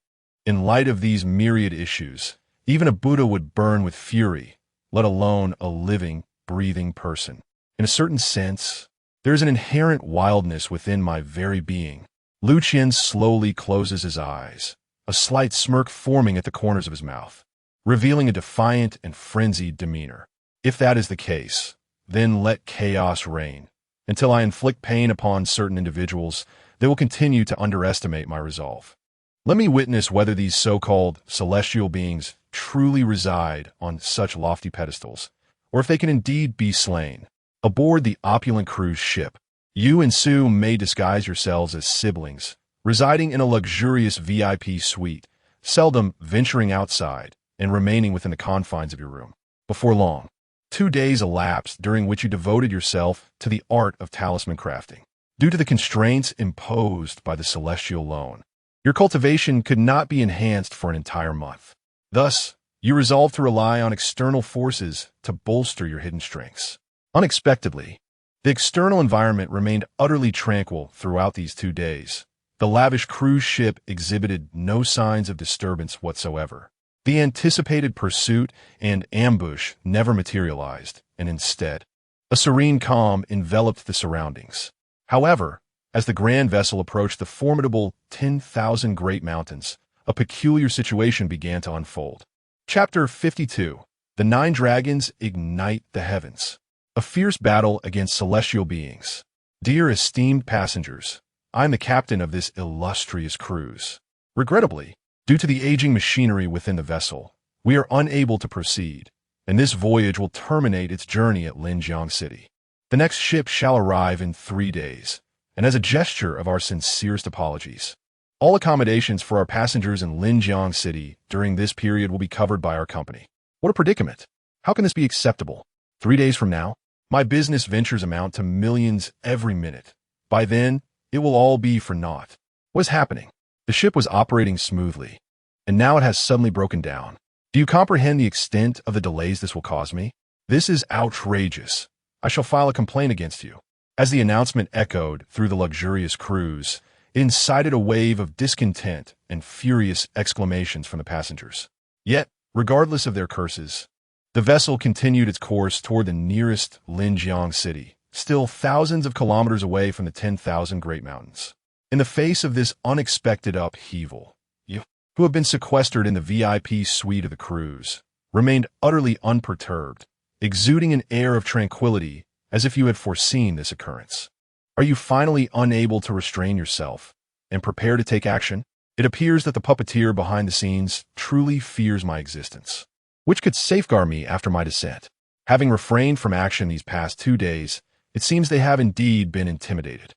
In light of these myriad issues, even a Buddha would burn with fury, let alone a living, breathing person. In a certain sense, there is an inherent wildness within my very being. Liu Qian slowly closes his eyes, a slight smirk forming at the corners of his mouth. revealing a defiant and frenzied demeanor. If that is the case, then let chaos reign. Until I inflict pain upon certain individuals, they will continue to underestimate my resolve. Let me witness whether these so-called celestial beings truly reside on such lofty pedestals, or if they can indeed be slain. Aboard the opulent cruise ship, you and Sue may disguise yourselves as siblings, residing in a luxurious VIP suite, seldom venturing outside and remaining within the confines of your room. Before long, 2 days elapsed during which you devoted yourself to the art of talisman crafting. Due to the constraints imposed by the celestial loan, your cultivation could not be enhanced for an entire month. Thus, you resolved to rely on external forces to bolster your hidden strengths. Unexpectedly, the external environment remained utterly tranquil throughout these 2 days. The lavish cruise ship exhibited no signs of disturbance whatsoever. The anticipated pursuit and ambush never materialized, and instead, a serene calm enveloped the surroundings. However, as the grand vessel approached the formidable 10,000 Great Mountains, a peculiar situation began to unfold. Chapter 52. The 9 Dragons Ignite the Heavens. A fierce battle against celestial beings. Dear esteemed passengers, I am the captain of this illustrious cruise. Regrettably, due to the aging machinery within the vessel, we are unable to proceed, and this voyage will terminate its journey at Linjiang City. The next ship shall arrive in 3 days, and as a gesture of our sincerest apologies, all accommodations for our passengers in Linjiang City during this period will be covered by our company. What a predicament! How can this be acceptable? 3 days from now, my business ventures amount to millions every minute. By then, it will all be for naught. What is happening? The ship was operating smoothly, and now it has suddenly broken down. Do you comprehend the extent of the delays this will cause me? This is outrageous. I shall file a complaint against you. As the announcement echoed through the luxurious cruise, it incited a wave of discontent and furious exclamations from the passengers. Yet, regardless of their curses, the vessel continued its course toward the nearest Linjiang City, still thousands of kilometers away from the 10,000 Great Mountains. In the face of this unexpected upheaval, you, who have been sequestered in the VIP suite of the cruise, remained utterly unperturbed, exuding an air of tranquility as if you had foreseen this occurrence. Are you finally unable to restrain yourself and prepare to take action? It appears that the puppeteer behind the scenes truly fears my existence, which could safeguard me after my descent. Having refrained from action these past 2 days, it seems they have indeed been intimidated.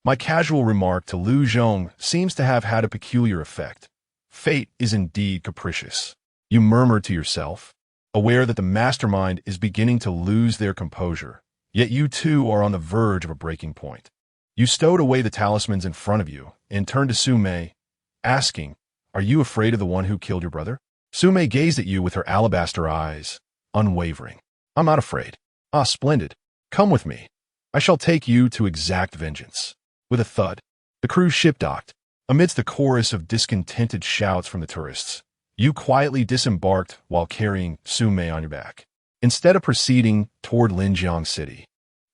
My casual remark to Liu Zhong seems to have had a peculiar effect. Fate is indeed capricious. You murmur to yourself, aware that the mastermind is beginning to lose their composure, yet you too are on the verge of a breaking point. You stowed away the talismans in front of you and turned to Sume, asking, "Are you afraid of the one who killed your brother?" Sume gazed at you with her alabaster eyes, unwavering. "I'm not afraid." "Ah, splendid. Come with me. I shall take you to exact vengeance." With a thud, the cruise ship docked. Amidst the chorus of discontented shouts from the tourists, you quietly disembarked while carrying Sume on your back. Instead of proceeding toward Linjiang City,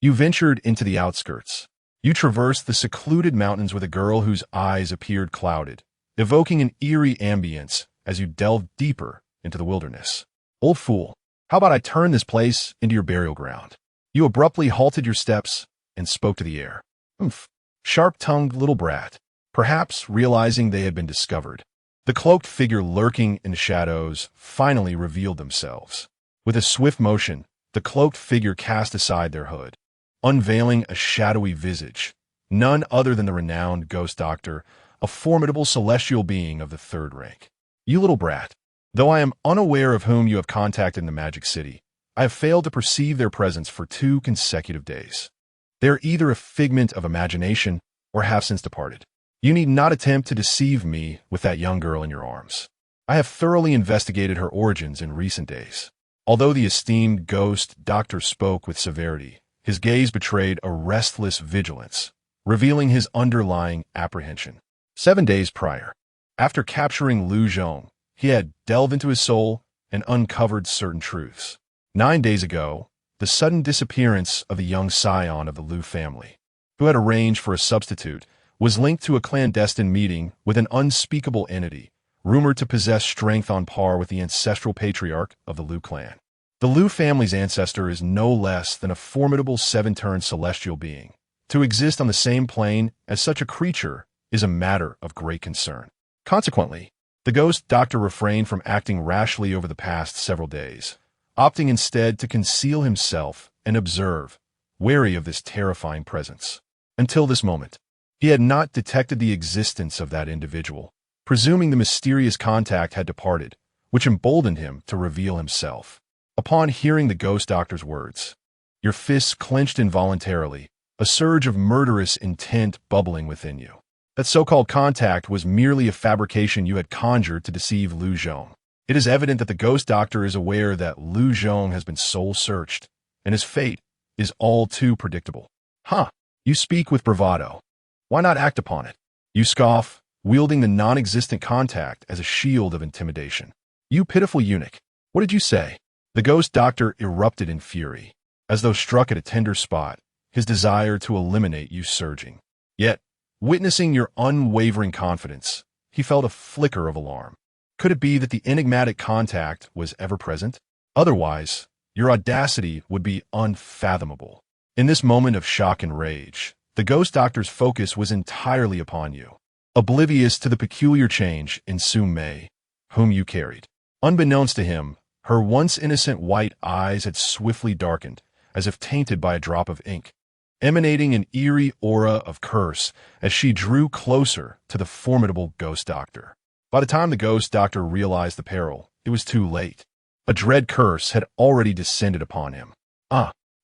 you ventured into the outskirts. You traversed the secluded mountains with a girl whose eyes appeared clouded, evoking an eerie ambience as you delved deeper into the wilderness. "Old fool, how about I turn this place into your burial ground?" You abruptly halted your steps and spoke to the air. "Humph, sharp-tongued little brat." Perhaps realizing they had been discovered, the cloaked figure lurking in the shadows finally revealed themselves. With a swift motion, the cloaked figure cast aside their hood, unveiling a shadowy visage, none other than the renowned ghost doctor, a formidable celestial being of the 3rd rank. "You little brat, though I am unaware of whom you have contacted in the Magic City, I have failed to perceive their presence for 2 consecutive days. They are either a figment of imagination or have since departed. You need not attempt to deceive me with that young girl in your arms. I have thoroughly investigated her origins in recent days." Although the esteemed ghost doctor spoke with severity, his gaze betrayed a restless vigilance, revealing his underlying apprehension. 7 days prior, after capturing Liu Zhong, he had delved into his soul and uncovered certain truths. 9 days ago, the sudden disappearance of the young scion of the Liu family, who had arranged for a substitute, was linked to a clandestine meeting with an unspeakable entity, rumored to possess strength on par with the ancestral patriarch of the Liu clan. The Liu family's ancestor is no less than a formidable seven-turned celestial being. To exist on the same plane as such a creature is a matter of great concern. Consequently, the ghost doctor refrained from acting rashly over the past several days, opting instead to conceal himself and observe, wary of this terrifying presence. Until this moment, he had not detected the existence of that individual, presuming the mysterious contact had departed, which emboldened him to reveal himself. Upon hearing the ghost doctor's words, your fists clenched involuntarily, a surge of murderous intent bubbling within you. That so-called contact was merely a fabrication you had conjured to deceive Liu Zhong. It is evident that the ghost doctor is aware that Liu Zhong has been soul-searched, and his fate is all too predictable. Huh, you speak with bravado. Why not act upon it? You scoff, wielding the non-existent contact as a shield of intimidation. You pitiful eunuch, what did you say? The ghost doctor erupted in fury, as though struck at a tender spot, his desire to eliminate you surging. Yet, witnessing your unwavering confidence, he felt a flicker of alarm. Could it be that the enigmatic contact was ever present? Otherwise, your audacity would be unfathomable. In this moment of shock and rage, the ghost doctor's focus was entirely upon you, oblivious to the peculiar change in Su Mei, whom you carried. Unbeknownst to him, her once innocent white eyes had swiftly darkened, as if tainted by a drop of ink, emanating an eerie aura of curse as she drew closer to the formidable ghost doctor. By the time the ghost doctor realized the peril, it was too late. A dread curse had already descended upon him.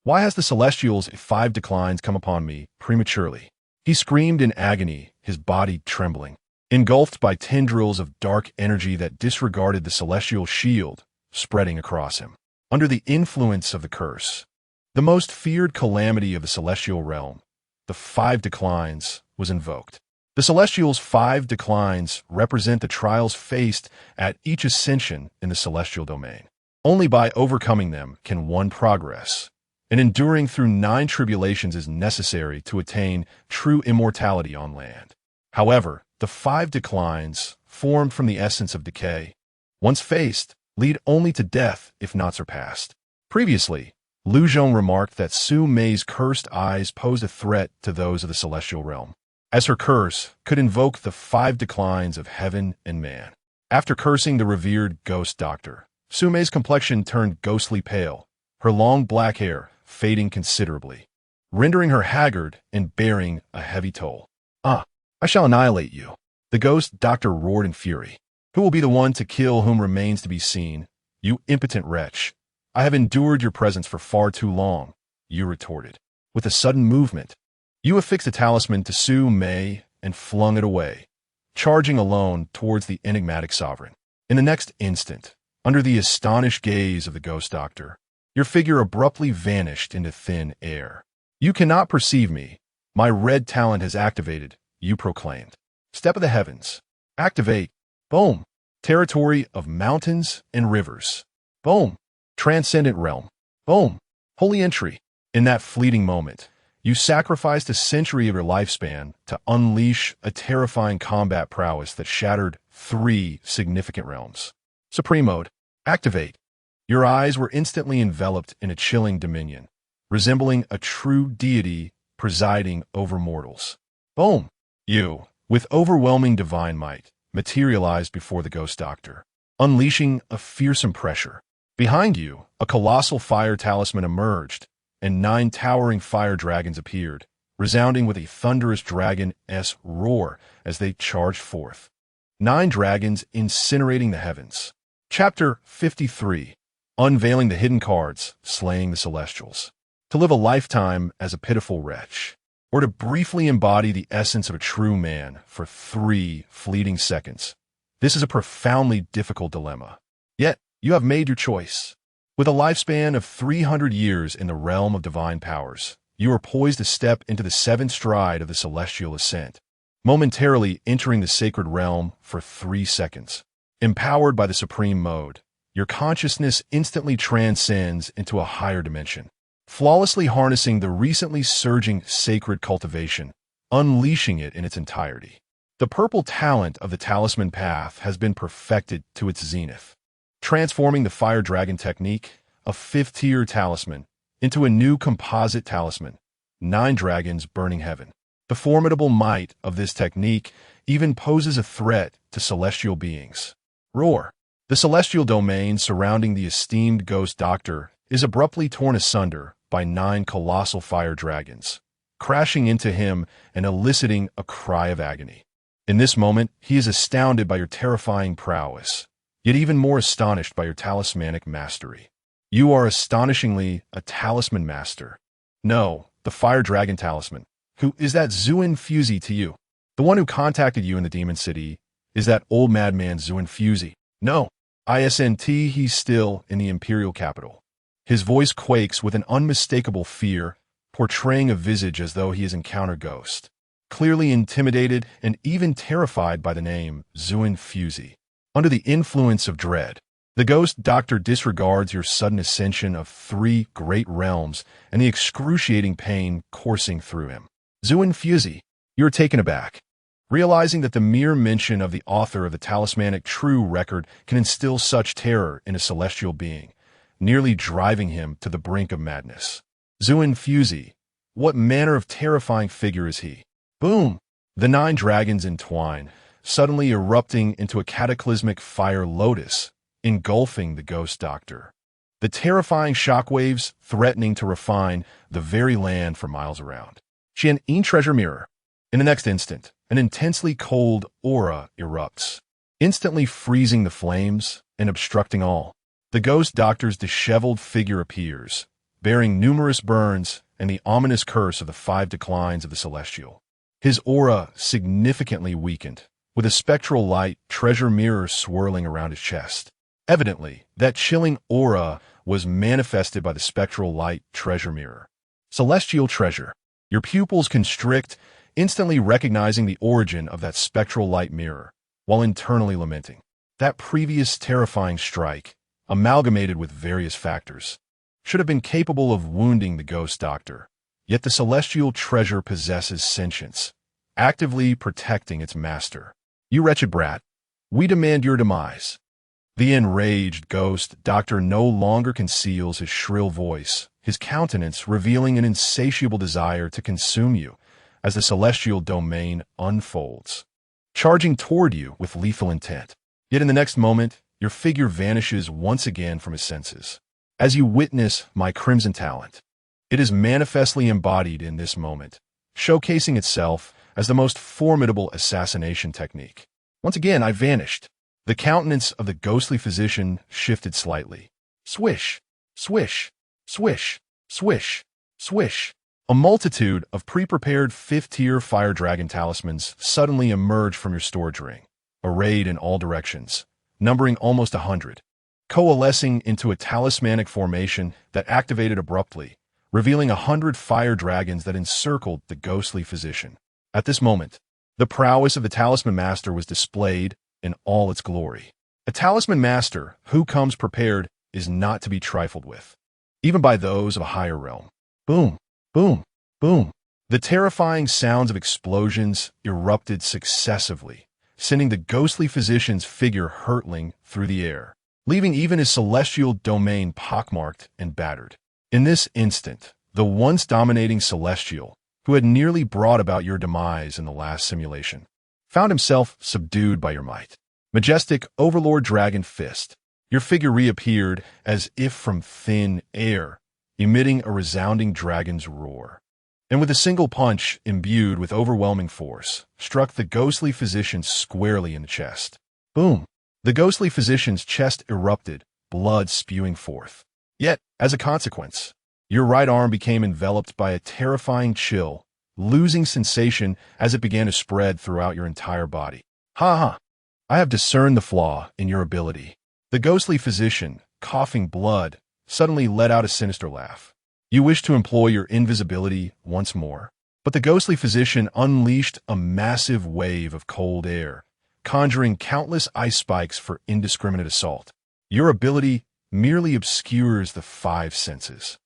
Why has the Celestial's 5 declines come upon me prematurely? He screamed in agony, his body trembling, engulfed by tendrils of dark energy that disregarded the celestial shield spreading across him. Under the influence of the curse, the most feared calamity of the celestial realm, the 5 declines, was invoked. The Celestial's 5 declines represent the trials faced at each ascension in the celestial domain. Only by overcoming them can one progress, and enduring through 9 tribulations is necessary to attain true immortality on land. However, the 5 declines, formed from the essence of decay, once faced, lead only to death if not surpassed. Previously, Liu Zhong remarked that Su Mei's cursed eyes posed a threat to those of the celestial realm, as her curse could invoke the 5 declines of heaven and man. After cursing the revered ghost doctor, Su Mei's complexion turned ghostly pale, her long black hair fading considerably, rendering her haggard and bearing a heavy toll. I shall annihilate you. The ghost doctor roared in fury. Who will be the one to kill whom remains to be seen? You impotent wretch. I have endured your presence for far too long, you retorted. With a sudden movement, you affixed a talisman to Su Mei and flung it away, charging alone towards the enigmatic sovereign. In the next instant, under the astonished gaze of the ghost doctor, your figure abruptly vanished into thin air. You cannot perceive me. My red talent has activated, you proclaimed. Step of the heavens. Activate. Boom. Territory of mountains and rivers. Boom. Transcendent realm. Boom. Holy entry. In that fleeting moment, you sacrificed a century of your lifespan to unleash a terrifying combat prowess that shattered 3 significant realms. Supreme mode. Activate. Your eyes were instantly enveloped in a chilling dominion, resembling a true deity presiding over mortals. Boom! You, with overwhelming divine might, materialized before the ghost doctor, unleashing a fearsome pressure. Behind you, a colossal fire talisman emerged, and 9 towering fire dragons appeared, resounding with a thunderous dragon-esque roar as they charged forth. 9 dragons incinerating the heavens. Chapter 53. Unveiling the hidden cards, slaying the Celestials. To live a lifetime as a pitiful wretch, or to briefly embody the essence of a true man for 3 fleeting seconds. This is a profoundly difficult dilemma. Yet, you have made your choice. With a lifespan of 300 years in the realm of divine powers, you are poised to step into the 7th stride of the celestial ascent, momentarily entering the sacred realm for 3 seconds. Empowered by the supreme mode, your consciousness instantly transcends into a higher dimension, flawlessly harnessing the recently surging sacred cultivation, unleashing it in its entirety. The purple talent of the talisman path has been perfected to its zenith, transforming the fire dragon technique, a fifth-tier talisman, into a new composite talisman, 9 dragons burning heaven. The formidable might of this technique even poses a threat to celestial beings. Roar! The celestial domain surrounding the esteemed ghost doctor is abruptly torn asunder by 9 colossal fire dragons, crashing into him and eliciting a cry of agony. In this moment, he is astounded by your terrifying prowess, yet even more astonished by your talismanic mastery. You are astonishingly a talisman master. No, the fire dragon talisman. Who is that Zuin Fuzi to you? The one who contacted you in the Demon City is that old madman Zuin Fuzi. No, ISNT, he's still in the imperial capital. His voice quakes with an unmistakable fear, portraying a visage as though he has encountered ghost. Clearly intimidated and even terrified by the name Zuin Fuzi. Under the influence of dread, the ghost doctor disregards your sudden ascension of 3 great realms and the excruciating pain coursing through him. Zuin Fuzi, you're taken aback, realizing that the mere mention of the author of the talismanic true record can instill such terror in a celestial being, nearly driving him to the brink of madness. Zuin Fuzi, what manner of terrifying figure is he? Boom! The 9 dragons entwine, suddenly erupting into a cataclysmic fire lotus, engulfing the ghost doctor. The terrifying shockwaves threatening to refine the very land for miles around. Qian treasure mirror. In the next instant, an intensely cold aura erupts, instantly freezing the flames and obstructing all. The ghost doctor's disheveled figure appears, bearing numerous burns and the ominous curse of the 5 declines of the celestial. His aura significantly weakened, with a spectral light treasure mirror swirling around his chest. Evidently, that chilling aura was manifested by the spectral light treasure mirror. Celestial treasure. Your pupils constrict, instantly recognizing the origin of that spectral light mirror, while internally lamenting. That previous terrifying strike, amalgamated with various factors, should have been capable of wounding the ghost doctor. Yet the celestial treasure possesses sentience, actively protecting its master. You wretched brat, we demand your demise. The enraged ghost doctor no longer conceals his shrill voice, his countenance revealing an insatiable desire to consume you as the celestial domain unfolds, charging toward you with lethal intent. Yet in the next moment, your figure vanishes once again from his senses. As you witness my crimson talent, it is manifestly embodied in this moment, showcasing itself as the most formidable assassination technique. Once again, I vanished. The countenance of the ghostly physician shifted slightly. Swish, swish, swish, swish, swish. A multitude of pre-prepared 5th-tier fire dragon talismans suddenly emerged from your storage ring, arrayed in all directions, numbering almost 100, coalescing into a talismanic formation that activated abruptly, revealing 100 fire dragons that encircled the ghostly physician. At this moment, the prowess of the talisman master was displayed in all its glory. A talisman master who comes prepared is not to be trifled with, even by those of a higher realm. Boom, boom, boom. The terrifying sounds of explosions erupted successively, sending the ghostly physician's figure hurtling through the air, leaving even his celestial domain pockmarked and battered. In this instant, the once dominating celestial, who had nearly brought about your demise in the last simulation, found himself subdued by your might. Majestic Overlord Dragon Fist, your figure reappeared as if from thin air, emitting a resounding dragon's roar, and with a single punch imbued with overwhelming force, struck the ghostly physician squarely in the chest. Boom! The ghostly physician's chest erupted, blood spewing forth. Yet, as a consequence, your right arm became enveloped by a terrifying chill, losing sensation as it began to spread throughout your entire body. Ha ha! I have discerned the flaw in your ability. The ghostly physician, coughing blood, suddenly let out a sinister laugh. You wish to employ your invisibility once more, but the ghostly physician unleashed a massive wave of cold air, conjuring countless ice spikes for indiscriminate assault. Your ability merely obscures the 5 senses.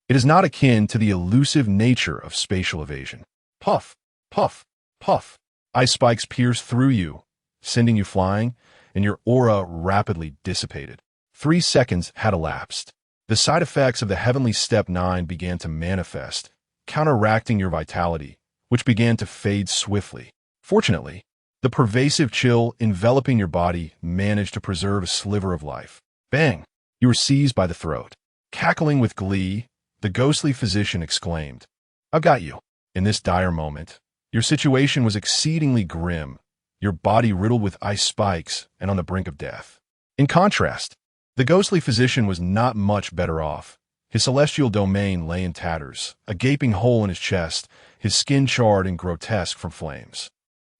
It is not akin to the elusive nature of spatial evasion. Puff, puff, puff. Ice spikes pierced through you, sending you flying, and your aura rapidly dissipated. 3 seconds had elapsed. The side effects of the heavenly Step 9 began to manifest, counteracting your vitality, which began to fade swiftly. Fortunately, the pervasive chill enveloping your body managed to preserve a sliver of life. Bang! You were seized by the throat. Cackling with glee, the ghostly physician exclaimed, "I've got you." In this dire moment, your situation was exceedingly grim, your body riddled with ice spikes and on the brink of death. In contrast, the ghostly physician was not much better off. His celestial domain lay in tatters, a gaping hole in his chest, his skin charred and grotesque from flames.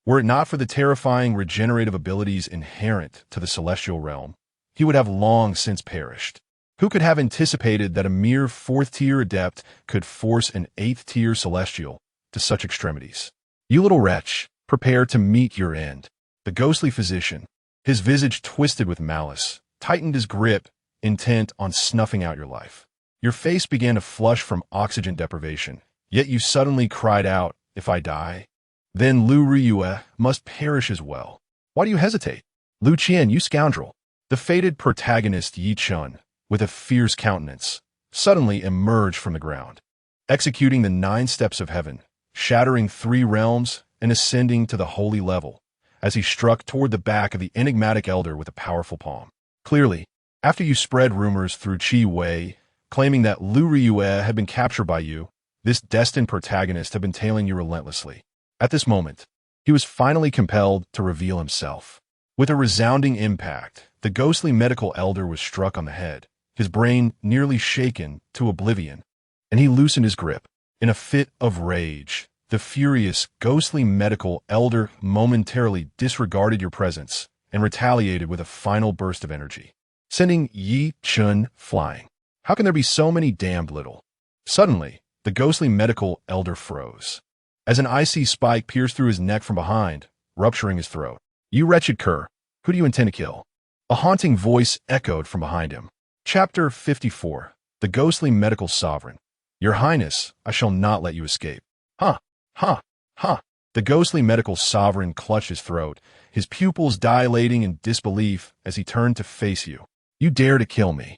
Were it not for the terrifying regenerative abilities inherent to the celestial realm, he would have long since perished. Who could have anticipated that a mere 4th-tier adept could force an 8th-tier celestial to such extremities? You little wretch, prepare to meet your end. The ghostly physician, his visage twisted with malice, tightened his grip, intent on snuffing out your life. Your face began to flush from oxygen deprivation, yet you suddenly cried out, "If I die, then Liu Ruyue must perish as well." Why do you hesitate? Liu Qian, you scoundrel. The fated protagonist Yi Chun, with a fierce countenance, suddenly emerged from the ground, executing the 9 steps of heaven, shattering 3 realms and ascending to the holy level, as he struck toward the back of the enigmatic elder with a powerful palm. Clearly, after you spread rumors through Qi Wei, claiming that Liu Ruyue had been captured by you, this destined protagonist had been tailing you relentlessly. At this moment, he was finally compelled to reveal himself. With a resounding impact, the ghostly medical elder was struck on the head, his brain nearly shaken to oblivion, and he loosened his grip. In a fit of rage, the furious, ghostly medical elder momentarily disregarded your presence and retaliated with a final burst of energy, sending Yi Chun flying. How can there be so many damned little? Suddenly, the ghostly medical elder froze, as an icy spike pierced through his neck from behind, rupturing his throat. "You wretched cur, who do you intend to kill?" A haunting voice echoed from behind him. Chapter 54. The Ghostly Medical Sovereign. "Your Highness, I shall not let you escape." "Huh, huh, huh." The ghostly medical sovereign clutched his throat, his pupils dilating in disbelief as he turned to face you. "You dare to kill me?"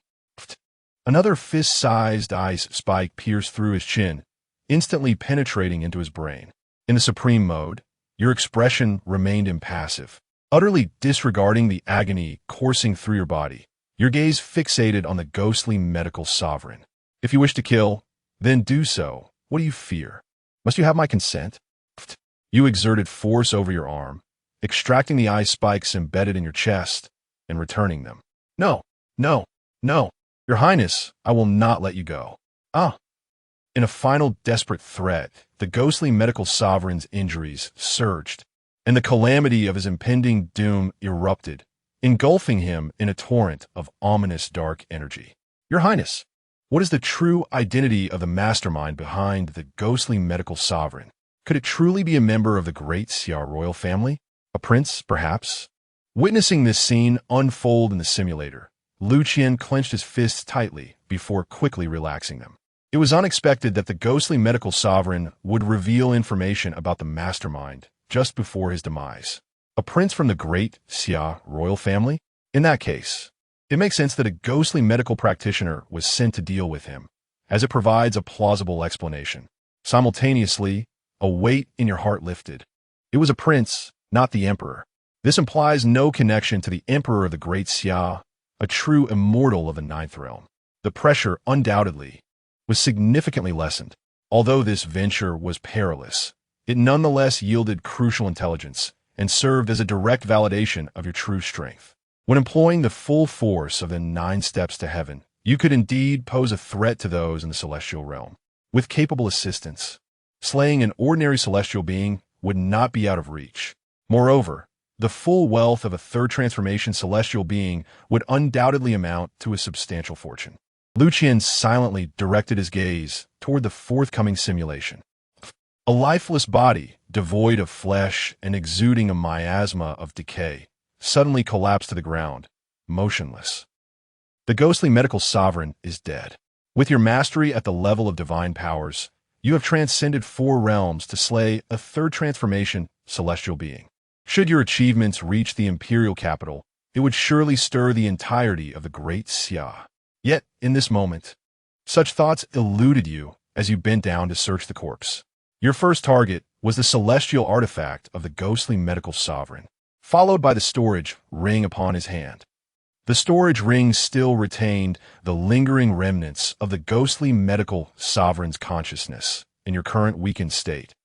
Another fist-sized ice spike pierced through his chin, instantly penetrating into his brain. In the supreme mode, your expression remained impassive, utterly disregarding the agony coursing through your body, your gaze fixated on the ghostly medical sovereign. "If you wish to kill, then do so. What do you fear? Must you have my consent?" You exerted force over your arm, extracting the ice spikes embedded in your chest and returning them. "No, no, no. Your Highness, I will not let you go." "Ah." In a final desperate threat, the ghostly medical sovereign's injuries surged, and the calamity of his impending doom erupted, engulfing him in a torrent of ominous dark energy. "Your Highness, what is the true identity of the mastermind behind the ghostly medical sovereign? Could it truly be a member of the Great Xia royal family? A prince, perhaps?" Witnessing this scene unfold in the simulator, Liu Qian clenched his fists tightly before quickly relaxing them. It was unexpected that the ghostly medical sovereign would reveal information about the mastermind just before his demise. A prince from the Great Xia royal family? In that case, it makes sense that a ghostly medical practitioner was sent to deal with him, as it provides a plausible explanation. Simultaneously, a weight in your heart lifted. It was a prince, not the emperor. This implies no connection to the emperor of the Great Xia, a true immortal of the 9th realm. The pressure, undoubtedly, was significantly lessened. Although this venture was perilous, it nonetheless yielded crucial intelligence and served as a direct validation of your true strength. When employing the full force of the 9 steps to heaven, you could indeed pose a threat to those in the celestial realm. With capable assistance, slaying an ordinary celestial being would not be out of reach. Moreover, the full wealth of a 3rd transformation celestial being would undoubtedly amount to a substantial fortune. Liu Qian silently directed his gaze toward the forthcoming simulation. A lifeless body, devoid of flesh and exuding a miasma of decay, suddenly collapsed to the ground, motionless. The ghostly medical sovereign is dead. With your mastery at the level of divine powers, You have transcended 4 realms to slay a 3rd transformation, celestial being. Should your achievements reach the imperial capital, it would surely stir the entirety of the Great Xia. Yet, in this moment, such thoughts eluded you as you bent down to search the corpse. Your first target was the celestial artifact of the ghostly medical sovereign, followed by the storage ring upon his hand. The storage ring still retained the lingering remnants of the ghostly medical sovereign's consciousness in your current weakened state.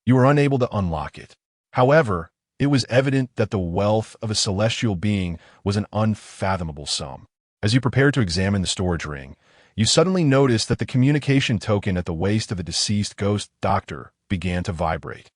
You were unable to unlock it. However, it was evident that the wealth of a celestial being was an unfathomable sum. As you prepared to examine the storage ring, you suddenly noticed that the communication token at the waist of the deceased ghost doctor began to vibrate.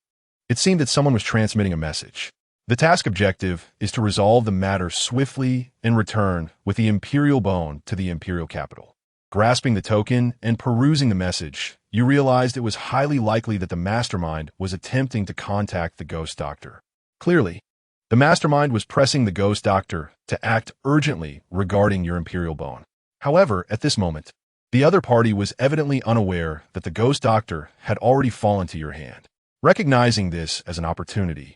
It seemed that someone was transmitting a message. The task objective is to resolve the matter swiftly and return with the imperial bone to the imperial capital. Grasping the token and perusing the message, you realized it was highly likely that the mastermind was attempting to contact the ghost doctor. Clearly, the mastermind was pressing the ghost doctor to act urgently regarding your imperial bone. However, at this moment, the other party was evidently unaware that the ghost doctor had already fallen to your hand. Recognizing this as an opportunity,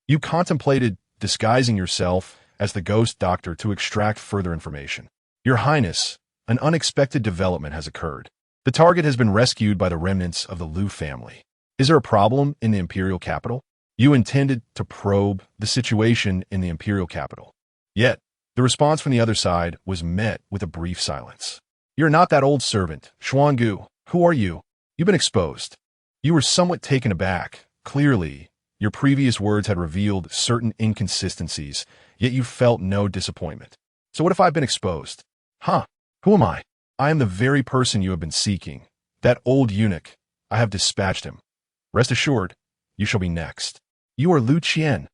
you contemplated disguising yourself as the ghost doctor to extract further information. Your Highness, an unexpected development has occurred. The target has been rescued by the remnants of the Liu family. Is there a problem in the imperial capital? You intended to probe the situation in the imperial capital. Yet, the response from the other side was met with a brief silence. You're not that old servant, Xuangu. Who are you? You've been exposed. You were somewhat taken aback. Clearly, your previous words had revealed certain inconsistencies, yet you felt no disappointment. So what if I've been exposed? Huh? Who am I? I am the very person you have been seeking. That old eunuch. I have dispatched him. Rest assured, you shall be next. You are Liu Qian.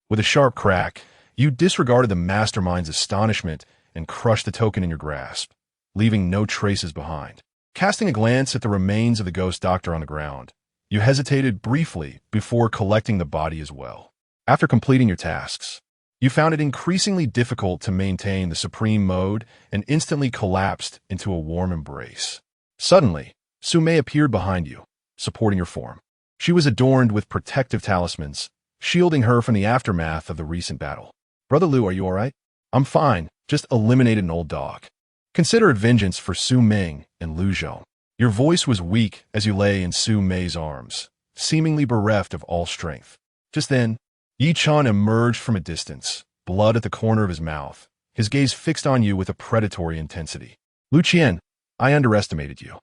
With a sharp crack, you disregarded the mastermind's astonishment and crushed the token in your grasp, leaving no traces behind. Casting a glance at the remains of the ghost doctor on the ground, you hesitated briefly before collecting the body as well. After completing your tasks, you found it increasingly difficult to maintain the supreme mode and instantly collapsed into a warm embrace. Suddenly, Su Mei appeared behind you, supporting your form. She was adorned with protective talismans, shielding her from the aftermath of the recent battle. Brother Liu, are you all right? I'm fine, just eliminated an old dog. Consider it vengeance for Su Ming and Liu Zhou. Your voice was weak as you lay in Su Mei's arms, seemingly bereft of all strength. Just then, Yi Chan emerged from a distance, blood at the corner of his mouth, his gaze fixed on you with a predatory intensity. Liu Qian, I underestimated you.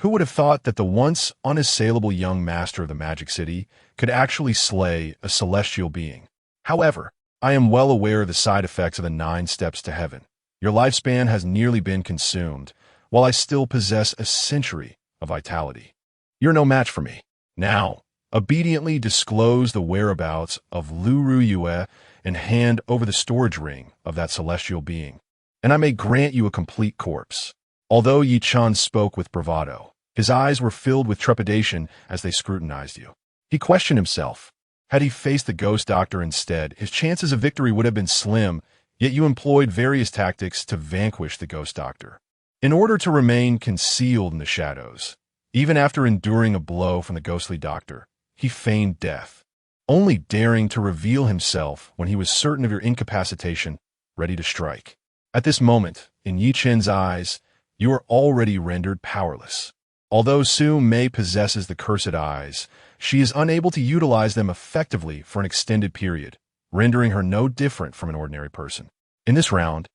Who would have thought that the once unassailable young master of the Magic City could actually slay a celestial being? However, I am well aware of the side effects of the 9 steps to heaven. Your lifespan has nearly been consumed, while I still possess a century of vitality. You're no match for me. Now, obediently disclose the whereabouts of Liu Ruyue and hand over the storage ring of that celestial being, and I may grant you a complete corpse. Although Yi Chan spoke with bravado, his eyes were filled with trepidation as they scrutinized you. He questioned himself. Had he faced the ghost doctor instead, his chances of victory would have been slim, yet you employed various tactics to vanquish the ghost doctor. In order to remain concealed in the shadows, even after enduring a blow from the ghostly doctor, he feigned death, only daring to reveal himself when he was certain of your incapacitation, ready to strike. At this moment, in Yi Chen's eyes, you are already rendered powerless. Although Su Mei possesses the cursed eyes, she is unable to utilize them effectively for an extended period, rendering her no different from an ordinary person. In this round,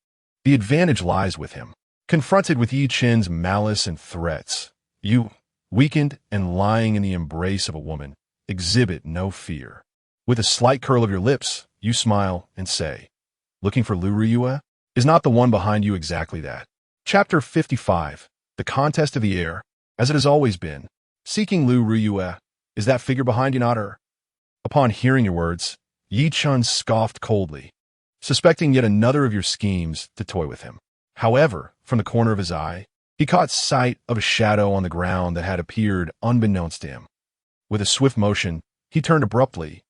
the advantage lies with him. Confronted with Yi Chen's malice and threats, you, weakened and lying in the embrace of a woman, exhibit no fear. With a slight curl of your lips, you smile and say, looking for Liu Ruyue? Is not the one behind you exactly that? Chapter 55, The Contest of the Air. As it has always been, seeking Liu Ruyue, is that figure behind you not her? Upon hearing your words, Yi Chun scoffed coldly, suspecting yet another of your schemes to toy with him. However, from the corner of his eye, he caught sight of a shadow on the ground that had appeared unbeknownst to him. With a swift motion, he turned abruptly,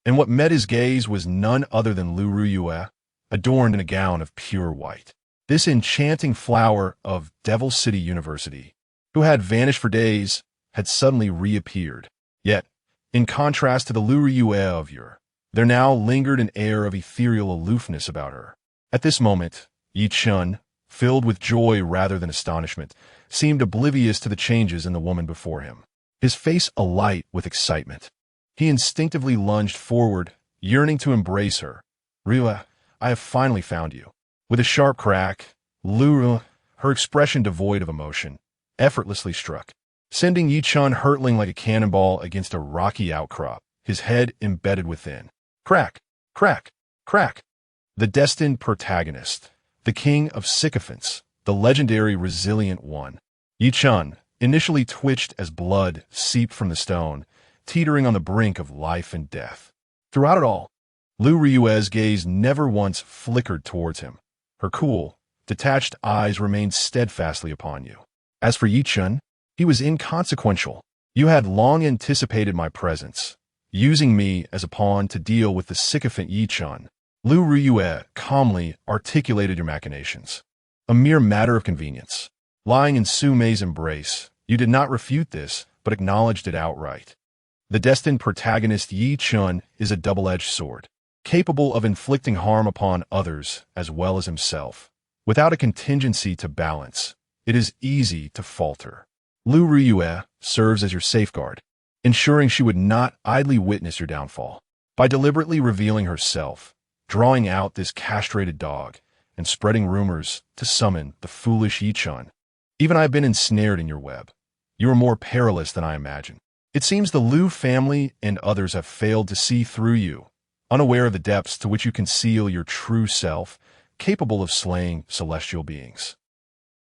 and what met his gaze was none other than Liu Ruyue, adorned in a gown of pure white. This enchanting flower of Devil City University, who had vanished for days, had suddenly reappeared. Yet, in contrast to the Liu Ruyue of yore, there now lingered an air of ethereal aloofness about her. At this moment, Yi Chun, filled with joy rather than astonishment, seemed oblivious to the changes in the woman before him. His face alight with excitement. He instinctively lunged forward, yearning to embrace her. "Ruyue, I have finally found you." With a sharp crack, Liu, her expression devoid of emotion, effortlessly struck, sending Yi Chun hurtling like a cannonball against a rocky outcrop, his head embedded within. Crack! Crack! Crack! The destined protagonist, the king of sycophants, the legendary resilient one. Yi Chun initially twitched as blood seeped from the stone, teetering on the brink of life and death. Throughout it all, Liu Ruyue's gaze never once flickered towards him. Her cool, detached eyes remained steadfastly upon you. As for Yi Chun, he was inconsequential. You had long anticipated my presence, using me as a pawn to deal with the sycophant Yi Chun. Liu Ruyue calmly articulated your machinations. A mere matter of convenience. Lying in Su Mei's embrace, you did not refute this, but acknowledged it outright. The destined protagonist Yi Chun is a double-edged sword, capable of inflicting harm upon others as well as himself. Without a contingency to balance, it is easy to falter. Liu Ruyue serves as your safeguard, ensuring she would not idly witness your downfall. By deliberately revealing herself, drawing out this castrated dog, and spreading rumors to summon the foolish Yi Chun, even I have been ensnared in your web. You are more perilous than I imagined. It seems the Liu family and others have failed to see through you, unaware of the depths to which you conceal your true self, capable of slaying celestial beings.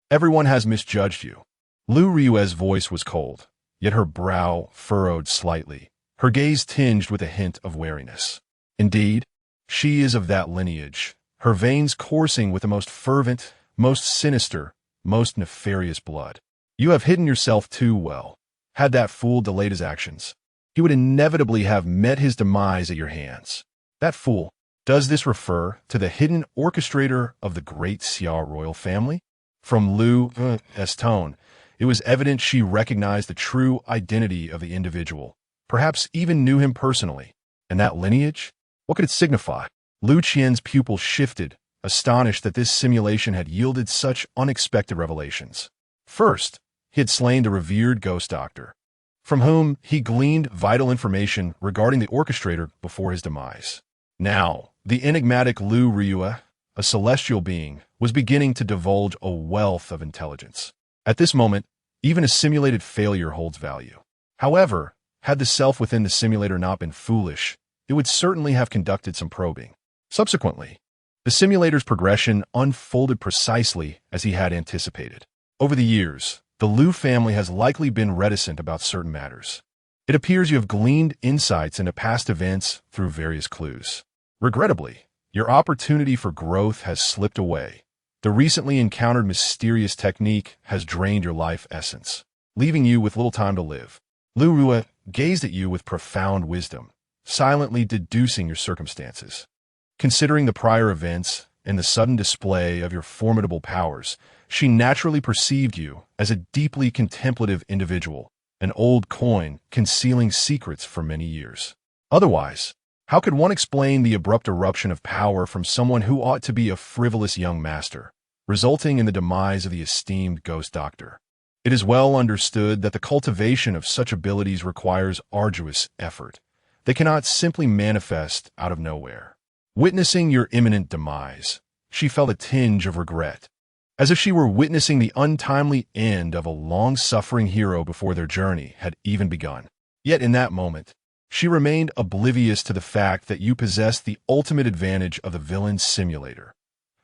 Everyone has misjudged you. Liu Ruyue's voice was cold, yet her brow furrowed slightly, her gaze tinged with a hint of wariness. Indeed, she is of that lineage, her veins coursing with the most fervent, most sinister, most nefarious blood. You have hidden yourself too well. Had that fool delayed his actions, he would inevitably have met his demise at your hands. That fool. Does this refer to the hidden orchestrator of the Great Xia royal family? From Liu's tone, it was evident she recognized the true identity of the individual, perhaps even knew him personally. And that lineage? What could it signify? Liu Qian's pupil shifted, astonished that this simulation had yielded such unexpected revelations. First, he had slain the revered ghost doctor, from whom he gleaned vital information regarding the orchestrator before his demise. Now, the enigmatic Liu Ruyue, a celestial being, was beginning to divulge a wealth of intelligence. At this moment, even a simulated failure holds value. However, had the self within the simulator not been foolish, it would certainly have conducted some probing. Subsequently, the simulator's progression unfolded precisely as he had anticipated. Over the years, the Liu family has likely been reticent about certain matters. It appears you have gleaned insights into past events through various clues. Regrettably, your opportunity for growth has slipped away. The recently encountered mysterious technique has drained your life essence, leaving you with little time to live. Liu Ruyue gazed at you with profound wisdom, silently deducing your circumstances. Considering the prior events and the sudden display of your formidable powers, she naturally perceived you as a deeply contemplative individual, an old coin concealing secrets for many years. Otherwise, how could one explain the abrupt eruption of power from someone who ought to be a frivolous young master, resulting in the demise of the esteemed ghost doctor? It is well understood that the cultivation of such abilities requires arduous effort. They cannot simply manifest out of nowhere. Witnessing your imminent demise, she felt a tinge of regret, as if she were witnessing the untimely end of a long-suffering hero before their journey had even begun. Yet in that moment, she remained oblivious to the fact that you possessed the ultimate advantage of the villain's simulator,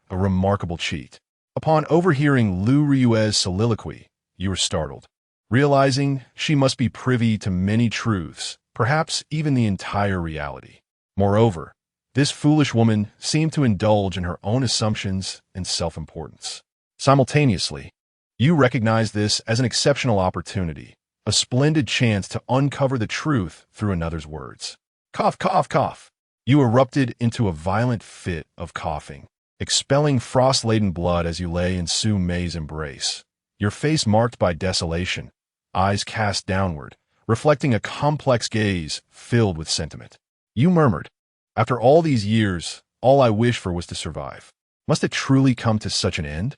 a remarkable cheat. Upon overhearing Liu Ruyue's soliloquy, you were startled, realizing she must be privy to many truths, perhaps even the entire reality. Moreover, this foolish woman seemed to indulge in her own assumptions and self-importance. Simultaneously, you recognized this as an exceptional opportunity, a splendid chance to uncover the truth through another's words. Cough, cough, cough. You erupted into a violent fit of coughing, expelling frost-laden blood as you lay in Su Mei's embrace, your face marked by desolation, eyes cast downward, reflecting a complex gaze filled with sentiment. You murmured, "After all these years, all I wish for was to survive. Must it truly come to such an end?"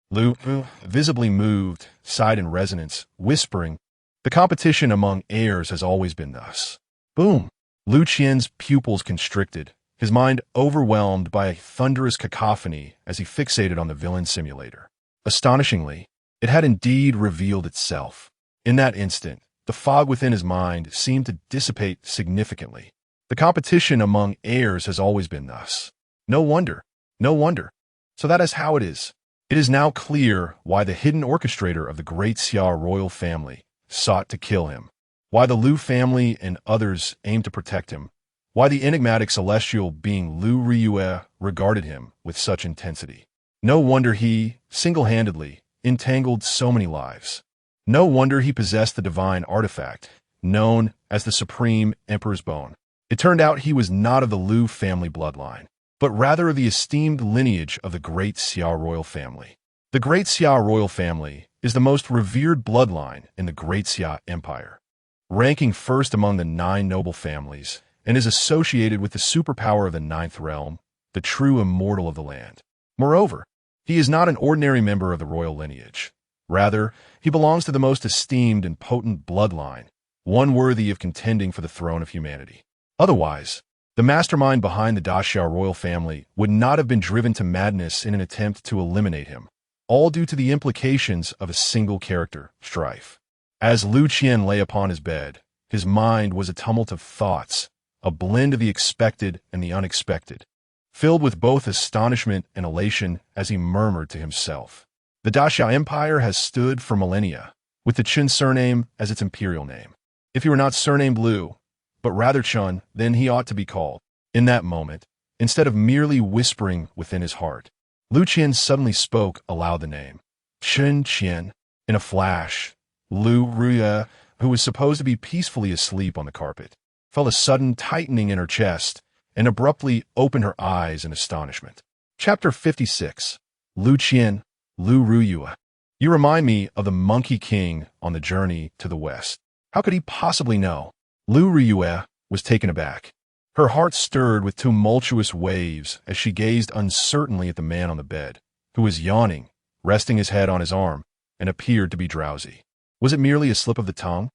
Liu, visibly moved, sighed in resonance, whispering, "The competition among heirs has always been thus." Boom! Lu Qian's pupils constricted, his mind overwhelmed by a thunderous cacophony as he fixated on the villain simulator. Astonishingly, it had indeed revealed itself. In that instant, the fog within his mind seemed to dissipate significantly. The competition among heirs has always been thus. No wonder, no wonder. So that is how it is. It is now clear why the hidden orchestrator of the Great Xia royal family sought to kill him, why the Liu family and others aimed to protect him, why the enigmatic celestial being Liu Ruyue regarded him with such intensity. No wonder he, single-handedly, entangled so many lives. No wonder he possessed the divine artifact, known as the Supreme Emperor's Bone. It turned out he was not of the Liu family bloodline, but rather of the esteemed lineage of the Great Xia royal family. The Great Xia royal family is the most revered bloodline in the Great Xia Empire, ranking first among the 9 noble families, and is associated with the superpower of the 9th realm, the true immortal of the land. Moreover, he is not an ordinary member of the royal lineage. Rather, he belongs to the most esteemed and potent bloodline, one worthy of contending for the throne of humanity. Otherwise, the mastermind behind the Daxia royal family would not have been driven to madness in an attempt to eliminate him, all due to the implications of a single character, strife. As Liu Qian lay upon his bed, his mind was a tumult of thoughts, a blend of the expected and the unexpected, filled with both astonishment and elation as he murmured to himself. The Daxia Empire has stood for millennia, with the Qian surname as its imperial name. If he were not surnamed Liu, but rather Qian, then he ought to be called. In that moment, instead of merely whispering within his heart, Liu Qian suddenly spoke aloud the name. Qian. In a flash, Liu Ruyue, who was supposed to be peacefully asleep on the carpet, felt a sudden tightening in her chest and abruptly opened her eyes in astonishment. Chapter 56. Liu Qian, Liu Ruyue. You remind me of the Monkey King on the journey to the west. How could he possibly know? Liu Ruyue was taken aback. Her heart stirred with tumultuous waves as she gazed uncertainly at the man on the bed, who was yawning, resting his head on his arm, and appeared to be drowsy. Was it merely a slip of the tongue?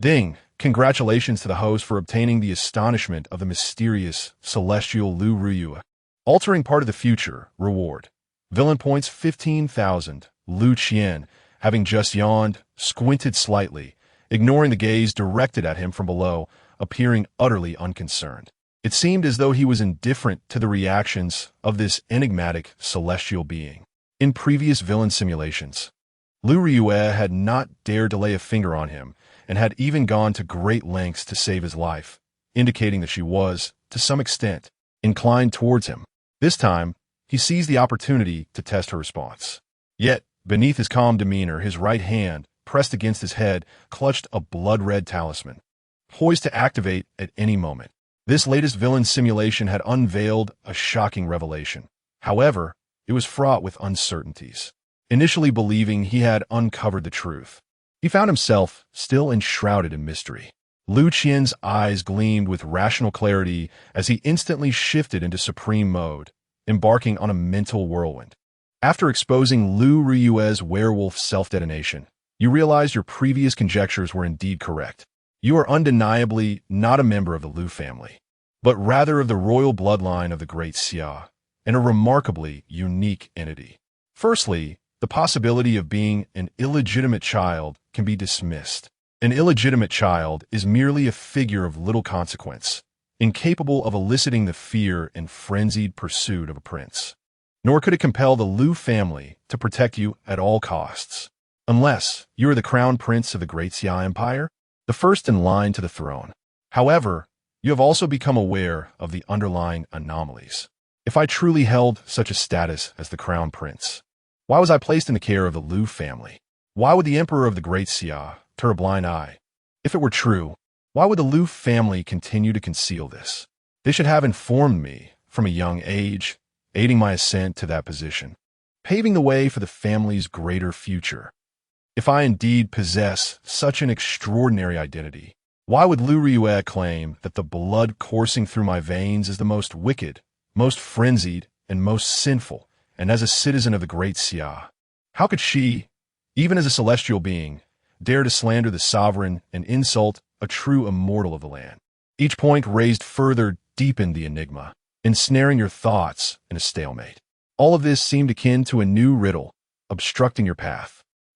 Ding! Congratulations to the host for obtaining the astonishment of the mysterious, celestial Liu Ruyue. Altering part of the future, reward. Villain points 15,000. Liu Qian, having just yawned, squinted slightly, ignoring the gaze directed at him from below, appearing utterly unconcerned. It seemed as though he was indifferent to the reactions of this enigmatic celestial being. In previous villain simulations, Liu Ruyue had not dared to lay a finger on him and had even gone to great lengths to save his life, indicating that she was, to some extent, inclined towards him. This time, he seized the opportunity to test her response. Yet, beneath his calm demeanor, his right hand, pressed against his head, clutched a blood-red talisman, poised to activate at any moment. This latest villain simulation had unveiled a shocking revelation. However, it was fraught with uncertainties. Initially believing he had uncovered the truth, he found himself still enshrouded in mystery. Liu Qian's eyes gleamed with rational clarity as he instantly shifted into supreme mode, embarking on a mental whirlwind. After exposing Liu Ruyue's werewolf self-detonation, you realize your previous conjectures were indeed correct. You are undeniably not a member of the Liu family, but rather of the royal bloodline of the Great Xia, and a remarkably unique entity. Firstly, the possibility of being an illegitimate child can be dismissed. An illegitimate child is merely a figure of little consequence, incapable of eliciting the fear and frenzied pursuit of a prince. Nor could it compel the Liu family to protect you at all costs. Unless you are the crown prince of the Great Xia Empire, the first in line to the throne. However, you have also become aware of the underlying anomalies. If I truly held such a status as the crown prince, why was I placed in the care of the Liu family? Why would the emperor of the Great Xia turn a blind eye? If it were true, why would the Liu family continue to conceal this? They should have informed me from a young age, aiding my ascent to that position, paving the way for the family's greater future. If I indeed possess such an extraordinary identity, why would Liu Ruyue claim that the blood coursing through my veins is the most wicked, most frenzied, and most sinful, and as a citizen of the Great Xia? How could she, even as a celestial being, dare to slander the sovereign and insult a true immortal of the land? Each point raised further deepened the enigma, ensnaring your thoughts in a stalemate. All of this seemed akin to a new riddle, obstructing your path.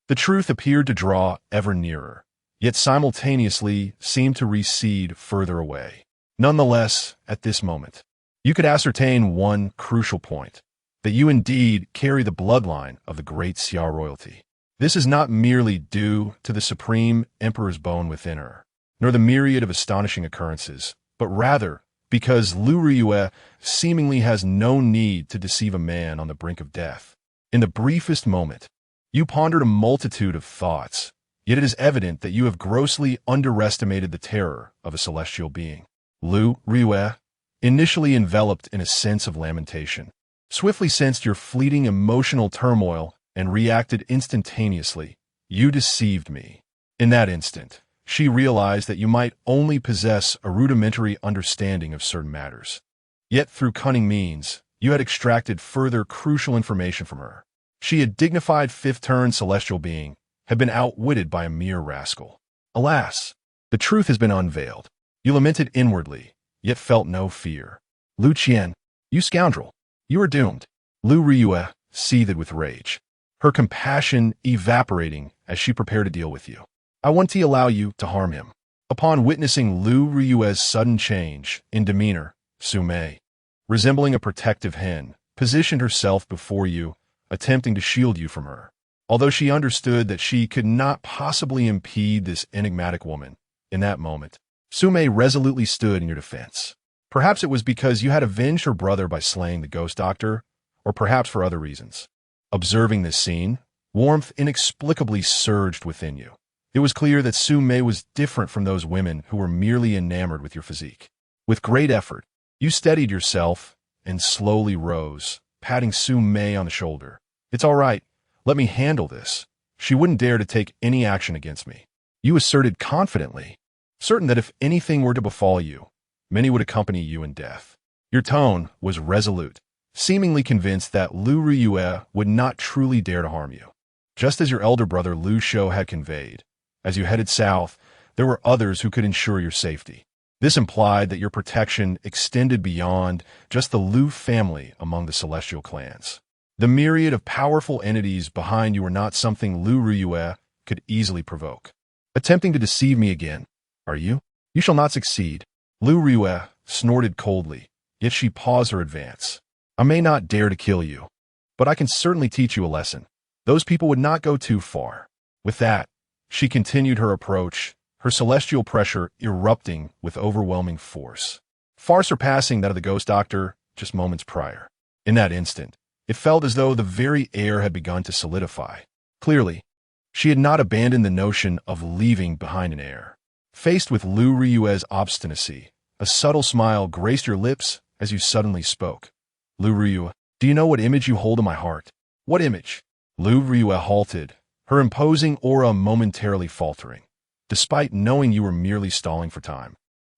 The truth appeared to draw ever nearer, yet simultaneously seemed to recede further away. Nonetheless, at this moment, you could ascertain one crucial point, that you indeed carry the bloodline of the Great Xia royalty. This is not merely due to the supreme emperor's bone within her, nor the myriad of astonishing occurrences, but rather because Liu Ruyue seemingly has no need to deceive a man on the brink of death. In the briefest moment, you pondered a multitude of thoughts, yet it is evident that you have grossly underestimated the terror of a celestial being. Liu Ruyue, initially enveloped in a sense of lamentation, swiftly sensed your fleeting emotional turmoil and reacted instantaneously. You deceived me. In that instant, she realized that you might only possess a rudimentary understanding of certain matters. Yet through cunning means, you had extracted further crucial information from her. She, a dignified fifth-turn celestial being, had been outwitted by a mere rascal. Alas, the truth has been unveiled. You lamented inwardly, yet felt no fear. Liu Qian, you scoundrel, you are doomed. Liu Ruyue seethed with rage, her compassion evaporating as she prepared to deal with you. I want to allow you to harm him. Upon witnessing Liu Ruyue's sudden change in demeanor, Su Mei, resembling a protective hen, positioned herself before you, attempting to shield you from her. Although she understood that she could not possibly impede this enigmatic woman, in that moment, Su Mei resolutely stood in your defense. Perhaps it was because you had avenged her brother by slaying the ghost doctor, or perhaps for other reasons. Observing this scene, warmth inexplicably surged within you. It was clear that Su Mei was different from those women who were merely enamored with your physique. With great effort, you steadied yourself and slowly rose, patting Su Mei on the shoulder. It's all right. Let me handle this. She wouldn't dare to take any action against me. You asserted confidently, certain that if anything were to befall you, many would accompany you in death. Your tone was resolute, seemingly convinced that Liu Ruyue would not truly dare to harm you. Just as your elder brother Liu Shou had conveyed, as you headed south, there were others who could ensure your safety. This implied that your protection extended beyond just the Liu family among the celestial clans. The myriad of powerful entities behind you were not something Liu Ruyue could easily provoke. Attempting to deceive me again, are you? You shall not succeed. Liu Ruyue snorted coldly, yet she paused her advance. I may not dare to kill you, but I can certainly teach you a lesson. Those people would not go too far. With that, she continued her approach, her celestial pressure erupting with overwhelming force, far surpassing that of the ghost doctor just moments prior. In that instant, it felt as though the very air had begun to solidify. Clearly, she had not abandoned the notion of leaving behind an heir. Faced with Liu Ruyue's obstinacy, a subtle smile graced your lips as you suddenly spoke. Liu Ruyue, do you know what image you hold in my heart? What image? Liu Ruyue halted, her imposing aura momentarily faltering, despite knowing you were merely stalling for time.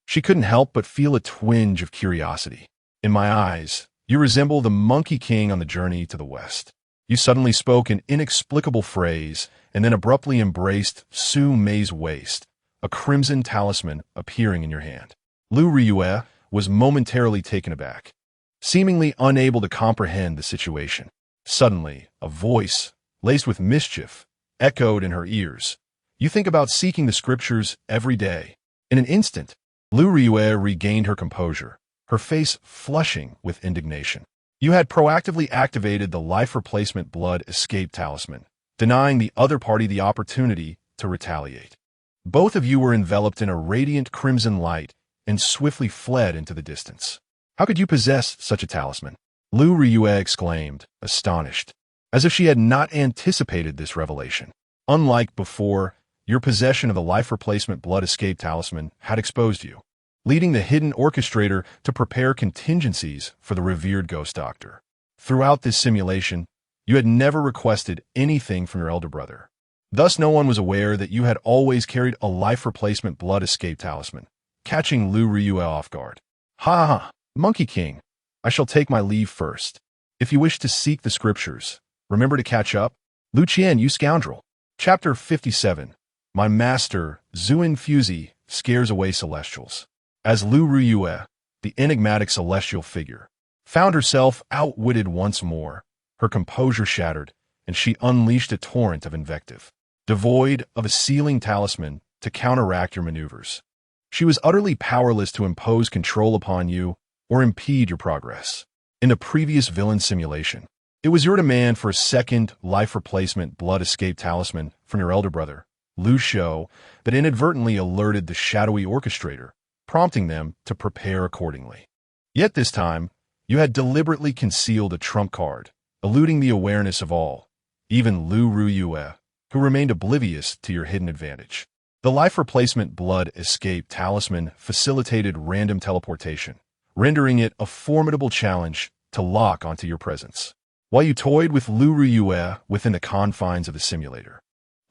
She couldn't help but feel a twinge of curiosity. In my eyes, you resemble the Monkey King on the journey to the west. You suddenly spoke an inexplicable phrase and then abruptly embraced Su Mei's waist, a crimson talisman appearing in your hand. Liu Ruyue was momentarily taken aback, seemingly unable to comprehend the situation. Suddenly, a voice, laced with mischief, echoed in her ears. You think about seeking the scriptures every day. In an instant, Liu Ruyue regained her composure, her face flushing with indignation. You had proactively activated the life replacement blood escape talisman, denying the other party the opportunity to retaliate. Both of you were enveloped in a radiant crimson light and swiftly fled into the distance. How could you possess such a talisman? Liu Ruyue exclaimed, astonished, as if she had not anticipated this revelation. Unlike before, your possession of the life replacement blood escape talisman had exposed you, leading the hidden orchestrator to prepare contingencies for the revered ghost doctor. Throughout this simulation, you had never requested anything from your elder brother. Thus no one was aware that you had always carried a life replacement blood escape talisman, catching Liu Ruyue off guard. Ha ha, Monkey King, I shall take my leave first. If you wish to seek the scriptures, remember to catch up. Liu Qian, you scoundrel. Chapter 57. My master, Zuin Fuzi, scares away celestials. As Liu Ruyue, the enigmatic celestial figure, found herself outwitted once more, her composure shattered, and she unleashed a torrent of invective, devoid of a sealing talisman to counteract your maneuvers. She was utterly powerless to impose control upon you or impede your progress. In a previous villain simulation, it was your demand for a second life replacement blood escape talisman from your elder brother, Liu Shou, that inadvertently alerted the shadowy orchestrator, prompting them to prepare accordingly. Yet this time, you had deliberately concealed a trump card, eluding the awareness of all, even Liu Ruyue, who remained oblivious to your hidden advantage. The life replacement blood escape talisman facilitated random teleportation, rendering it a formidable challenge to lock onto your presence. While you toyed with Liu Ruyue within the confines of the simulator,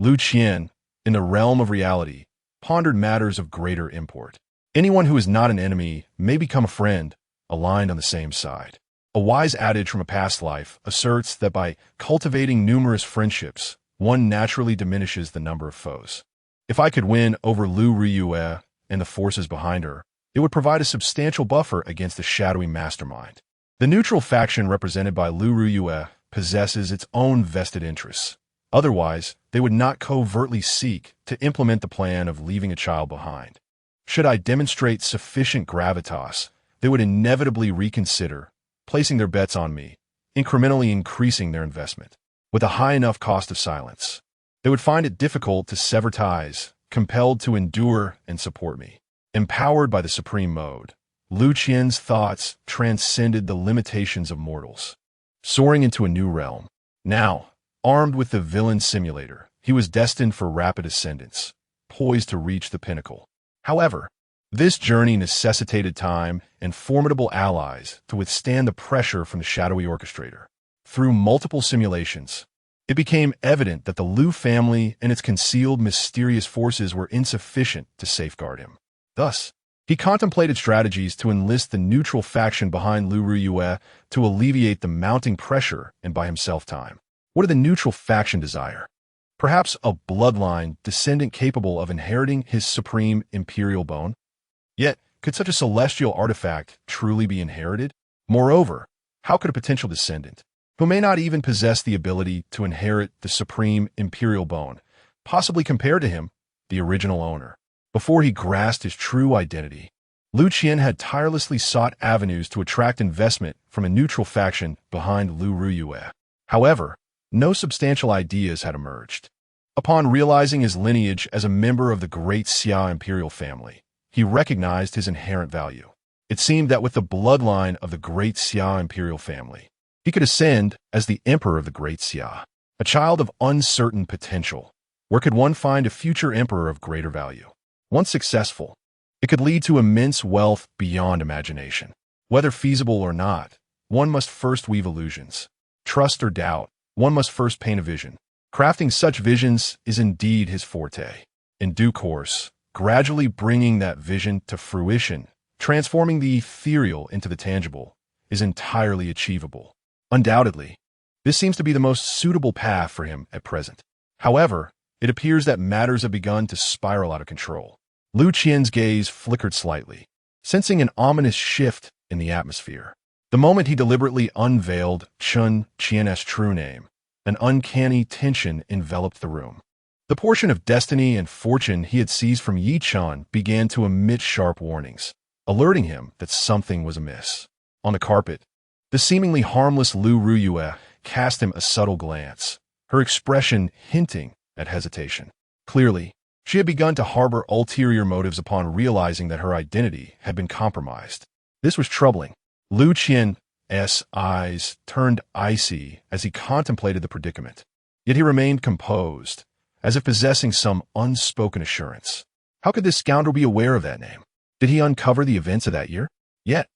Liu Qian, in the realm of reality, pondered matters of greater import. Anyone who is not an enemy may become a friend, aligned on the same side. A wise adage from a past life asserts that by cultivating numerous friendships, one naturally diminishes the number of foes. If I could win over Liu Ruyue and the forces behind her, it would provide a substantial buffer against the shadowy mastermind. The neutral faction represented by Liu Ruyue possesses its own vested interests. Otherwise, they would not covertly seek to implement the plan of leaving a child behind. Should I demonstrate sufficient gravitas, they would inevitably reconsider, placing their bets on me, incrementally increasing their investment. With a high enough cost of silence, they would find it difficult to sever ties, compelled to endure and support me. Empowered by the supreme mode, Liu Qian's thoughts transcended the limitations of mortals, soaring into a new realm. Now, armed with the villain simulator, he was destined for rapid ascendance, poised to reach the pinnacle. However, this journey necessitated time and formidable allies to withstand the pressure from the shadowy orchestrator. Through multiple simulations, it became evident that the Liu family and its concealed mysterious forces were insufficient to safeguard him. Thus, he contemplated strategies to enlist the neutral faction behind Liu Ruyue to alleviate the mounting pressure and buy himself time. What did the neutral faction desire? Perhaps a bloodline descendant capable of inheriting his supreme imperial bone? Yet, could such a celestial artifact truly be inherited? Moreover, how could a potential descendant, who may not even possess the ability to inherit the supreme imperial bone, possibly compare to him, the original owner? Before he grasped his true identity, Liu Qian had tirelessly sought avenues to attract investment from a neutral faction behind Liu Ruyue. However, no substantial ideas had emerged. Upon realizing his lineage as a member of the Great Xia Imperial family, he recognized his inherent value. It seemed that with the bloodline of the Great Xia Imperial family, he could ascend as the Emperor of the Great Xia, a child of uncertain potential. Where could one find a future emperor of greater value? Once successful, it could lead to immense wealth beyond imagination. Whether feasible or not, one must first weave illusions. Trust or doubt, one must first paint a vision. Crafting such visions is indeed his forte. In due course, gradually bringing that vision to fruition, transforming the ethereal into the tangible, is entirely achievable. Undoubtedly, this seems to be the most suitable path for him at present. However, it appears that matters have begun to spiral out of control. Liu Qian's gaze flickered slightly, sensing an ominous shift in the atmosphere. The moment he deliberately unveiled Qian's true name, an uncanny tension enveloped the room. The portion of destiny and fortune he had seized from Yi Qian began to emit sharp warnings, alerting him that something was amiss. On the carpet, the seemingly harmless Liu Ruyue cast him a subtle glance, her expression hinting at hesitation. Clearly, she had begun to harbor ulterior motives upon realizing that her identity had been compromised. This was troubling. Liu Qian's eyes turned icy as he contemplated the predicament. Yet he remained composed, as if possessing some unspoken assurance. How could this scoundrel be aware of that name? Did he uncover the events of that year? Yet,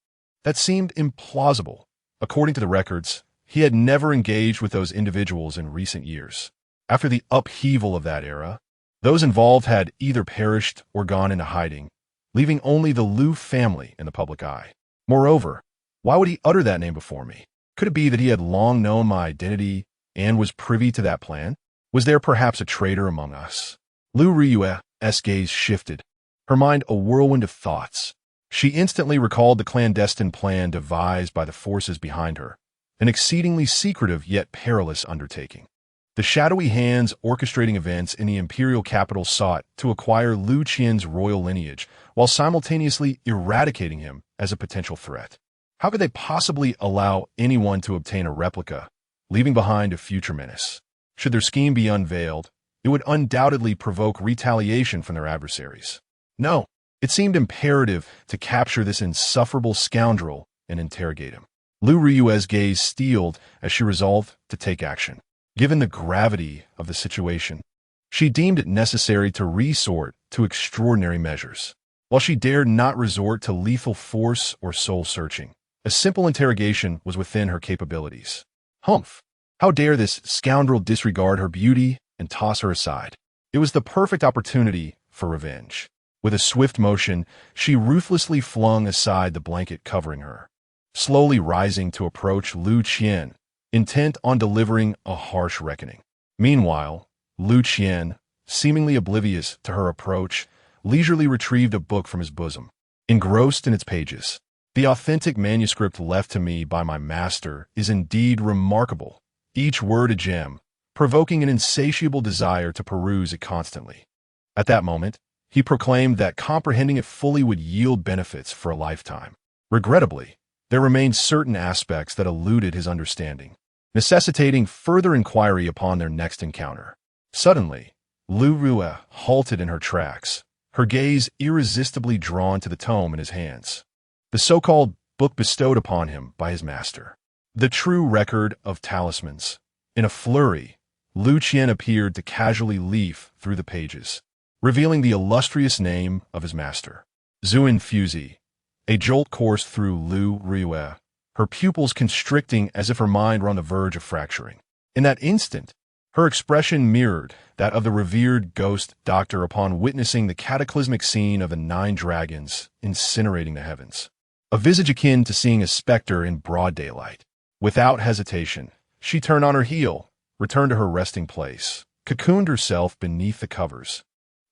that seemed implausible. According to the records, he had never engaged with those individuals in recent years. After the upheaval of that era, those involved had either perished or gone into hiding, leaving only the Liu family in the public eye. Moreover, why would he utter that name before me? Could it be that he had long known my identity and was privy to that plan? Was there perhaps a traitor among us? Liu Ruyue's gaze shifted, her mind a whirlwind of thoughts. She instantly recalled the clandestine plan devised by the forces behind her, an exceedingly secretive yet perilous undertaking. The shadowy hands orchestrating events in the imperial capital sought to acquire Liu Qian's royal lineage while simultaneously eradicating him as a potential threat. How could they possibly allow anyone to obtain a replica, leaving behind a future menace? Should their scheme be unveiled, it would undoubtedly provoke retaliation from their adversaries. No, it seemed imperative to capture this insufferable scoundrel and interrogate him. Liu Ruyue's gaze steeled as she resolved to take action. Given the gravity of the situation, she deemed it necessary to resort to extraordinary measures. While she dared not resort to lethal force or soul-searching, a simple interrogation was within her capabilities. Humph! How dare this scoundrel disregard her beauty and toss her aside? It was the perfect opportunity for revenge. With a swift motion, she ruthlessly flung aside the blanket covering her, slowly rising to approach Liu Qian, intent on delivering a harsh reckoning. Meanwhile, Liu Qian, seemingly oblivious to her approach, leisurely retrieved a book from his bosom. Engrossed in its pages, the authentic manuscript left to me by my master is indeed remarkable, each word a gem, provoking an insatiable desire to peruse it constantly. At that moment, he proclaimed that comprehending it fully would yield benefits for a lifetime. Regrettably, there remained certain aspects that eluded his understanding, necessitating further inquiry upon their next encounter. Suddenly, Liu Ruyue halted in her tracks, her gaze irresistibly drawn to the tome in his hands, the so-called book bestowed upon him by his master. The true record of talismans. In a flurry, Liu Qian appeared to casually leaf through the pages, revealing the illustrious name of his master, Zhuan Fuzi. A jolt coursed through Liu Ruyue, her pupils constricting as if her mind were on the verge of fracturing. In that instant, her expression mirrored that of the revered ghost doctor upon witnessing the cataclysmic scene of the 9 dragons incinerating the heavens. A visage akin to seeing a specter in broad daylight. Without hesitation, she turned on her heel, returned to her resting place, cocooned herself beneath the covers,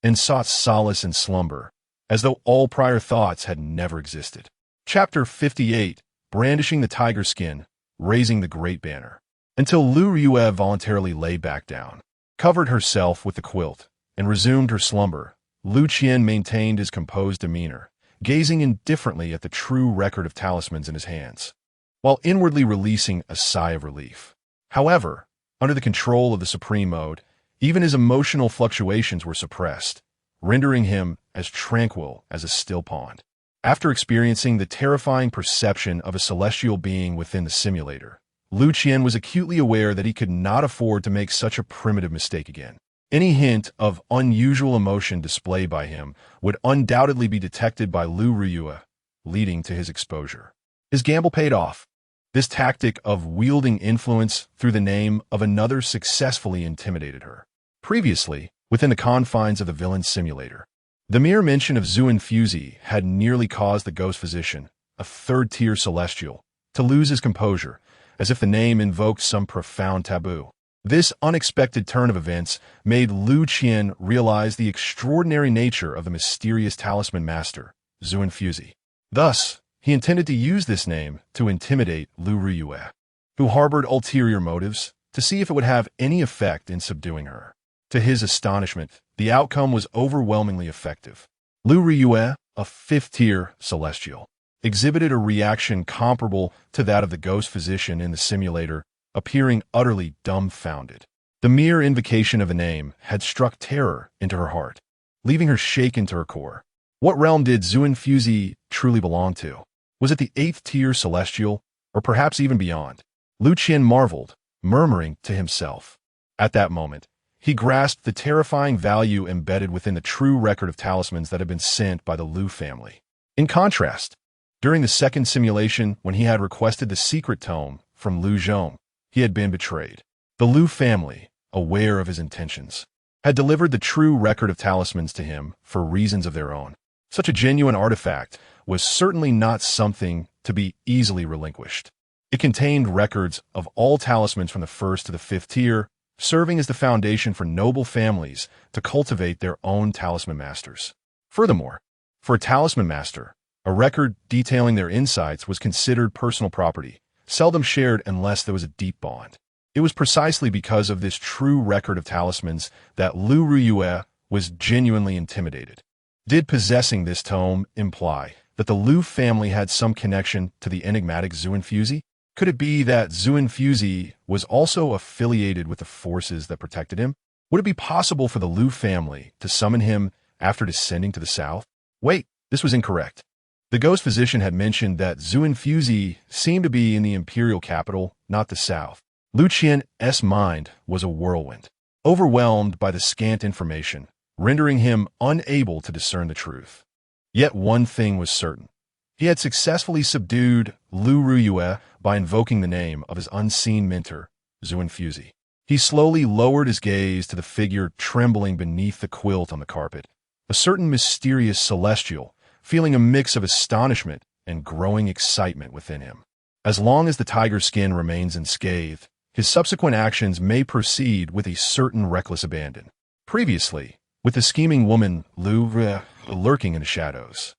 and sought solace in slumber, as though all prior thoughts had never existed. Chapter 58, Brandishing the Tiger Skin, Raising the Great Banner. Until Liu Ruyue voluntarily lay back down, covered herself with the quilt, and resumed her slumber, Liu Qian maintained his composed demeanor, gazing indifferently at the true record of talismans in his hands, while inwardly releasing a sigh of relief. However, under the control of the Supreme Mode, even his emotional fluctuations were suppressed, rendering him as tranquil as a still pond. After experiencing the terrifying perception of a celestial being within the simulator, Liu Qian was acutely aware that he could not afford to make such a primitive mistake again. Any hint of unusual emotion displayed by him would undoubtedly be detected by Liu Ruyue, leading to his exposure. His gamble paid off. This tactic of wielding influence through the name of another successfully intimidated her. Previously, within the confines of the villain simulator, the mere mention of Zhuan Fuzi had nearly caused the ghost physician, a third-tier celestial, to lose his composure, as if the name invoked some profound taboo. This unexpected turn of events made Liu Qian realize the extraordinary nature of the mysterious talisman master, Zhuan Fuzi. Thus, he intended to use this name to intimidate Liu Ruyue, who harbored ulterior motives, to see if it would have any effect in subduing her. To his astonishment, the outcome was overwhelmingly effective. Liu Ruyue, a 5th-tier celestial, exhibited a reaction comparable to that of the ghost physician in the simulator, appearing utterly dumbfounded. The mere invocation of a name had struck terror into her heart, leaving her shaken to her core. What realm did Zhuan Fuzi truly belong to? Was it the 8th-tier celestial, or perhaps even beyond? Liu Qian marveled, murmuring to himself. At that moment, he grasped the terrifying value embedded within the true record of talismans that had been sent by the Liu family. In contrast, during the second simulation, when he had requested the secret tome from Liu Zhong, he had been betrayed. The Liu family, aware of his intentions, had delivered the true record of talismans to him for reasons of their own. Such a genuine artifact was certainly not something to be easily relinquished. It contained records of all talismans from the first to the fifth tier, serving as the foundation for noble families to cultivate their own talisman masters. Furthermore, for a talisman master, a record detailing their insights was considered personal property, seldom shared unless there was a deep bond. It was precisely because of this true record of talismans that Liu Ruyue was genuinely intimidated. Did possessing this tome imply that the Liu family had some connection to the enigmatic Xuanfuzi? Could it be that Xuanfuzi was also affiliated with the forces that protected him? Would it be possible for the Liu family to summon him after descending to the south? Wait, this was incorrect. The ghost physician had mentioned that Xuanfuzi seemed to be in the imperial capital, not the south. Liu Qian's mind was a whirlwind, overwhelmed by the scant information, rendering him unable to discern the truth. Yet one thing was certain. He had successfully subdued Liu Ruyue by invoking the name of his unseen mentor, Xuanfuzi. He slowly lowered his gaze to the figure trembling beneath the quilt on the carpet, a certain mysterious celestial, feeling a mix of astonishment and growing excitement within him. As long as the tiger's skin remains unscathed, his subsequent actions may proceed with a certain reckless abandon. Previously, with the scheming woman Liu Ruyue lurking in the shadows,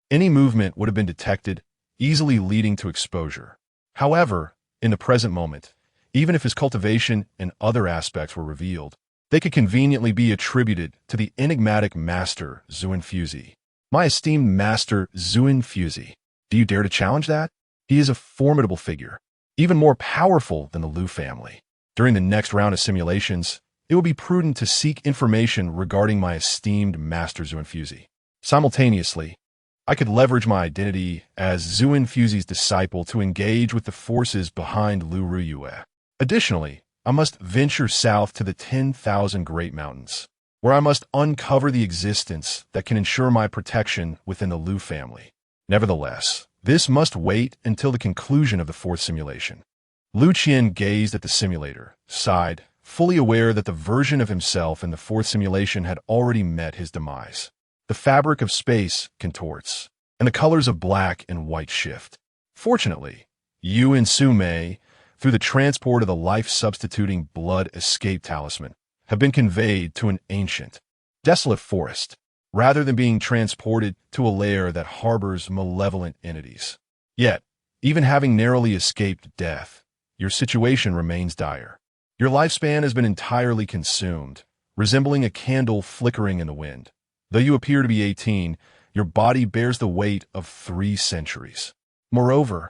any movement would have been detected, easily leading to exposure. However, in the present moment, even if his cultivation and other aspects were revealed, they could conveniently be attributed to the enigmatic master Xuanfuzi. My esteemed master Xuanfuzi, do you dare to challenge that? He is a formidable figure, even more powerful than the Liu family. During the next round of simulations, it will be prudent to seek information regarding my esteemed master Xuanfuzi. Simultaneously, I could leverage my identity as Xuanfuzi's disciple to engage with the forces behind Liu Ruyue. Additionally, I must venture south to the 10,000 Great Mountains, where I must uncover the existence that can ensure my protection within the Liu family. Nevertheless, this must wait until the conclusion of the fourth simulation. Liu Qian gazed at the simulator, sighed, fully aware that the version of himself in the fourth simulation had already met his demise. The fabric of space contorts, and the colors of black and white shift. Fortunately, Yu and Su Mei, through the transport of the life-substituting blood escape talisman, have been conveyed to an ancient, desolate forest, rather than being transported to a lair that harbors malevolent entities. Yet, even having narrowly escaped death, your situation remains dire. Your lifespan has been entirely consumed, resembling a candle flickering in the wind. Though you appear to be 18, your body bears the weight of 3 centuries. Moreover,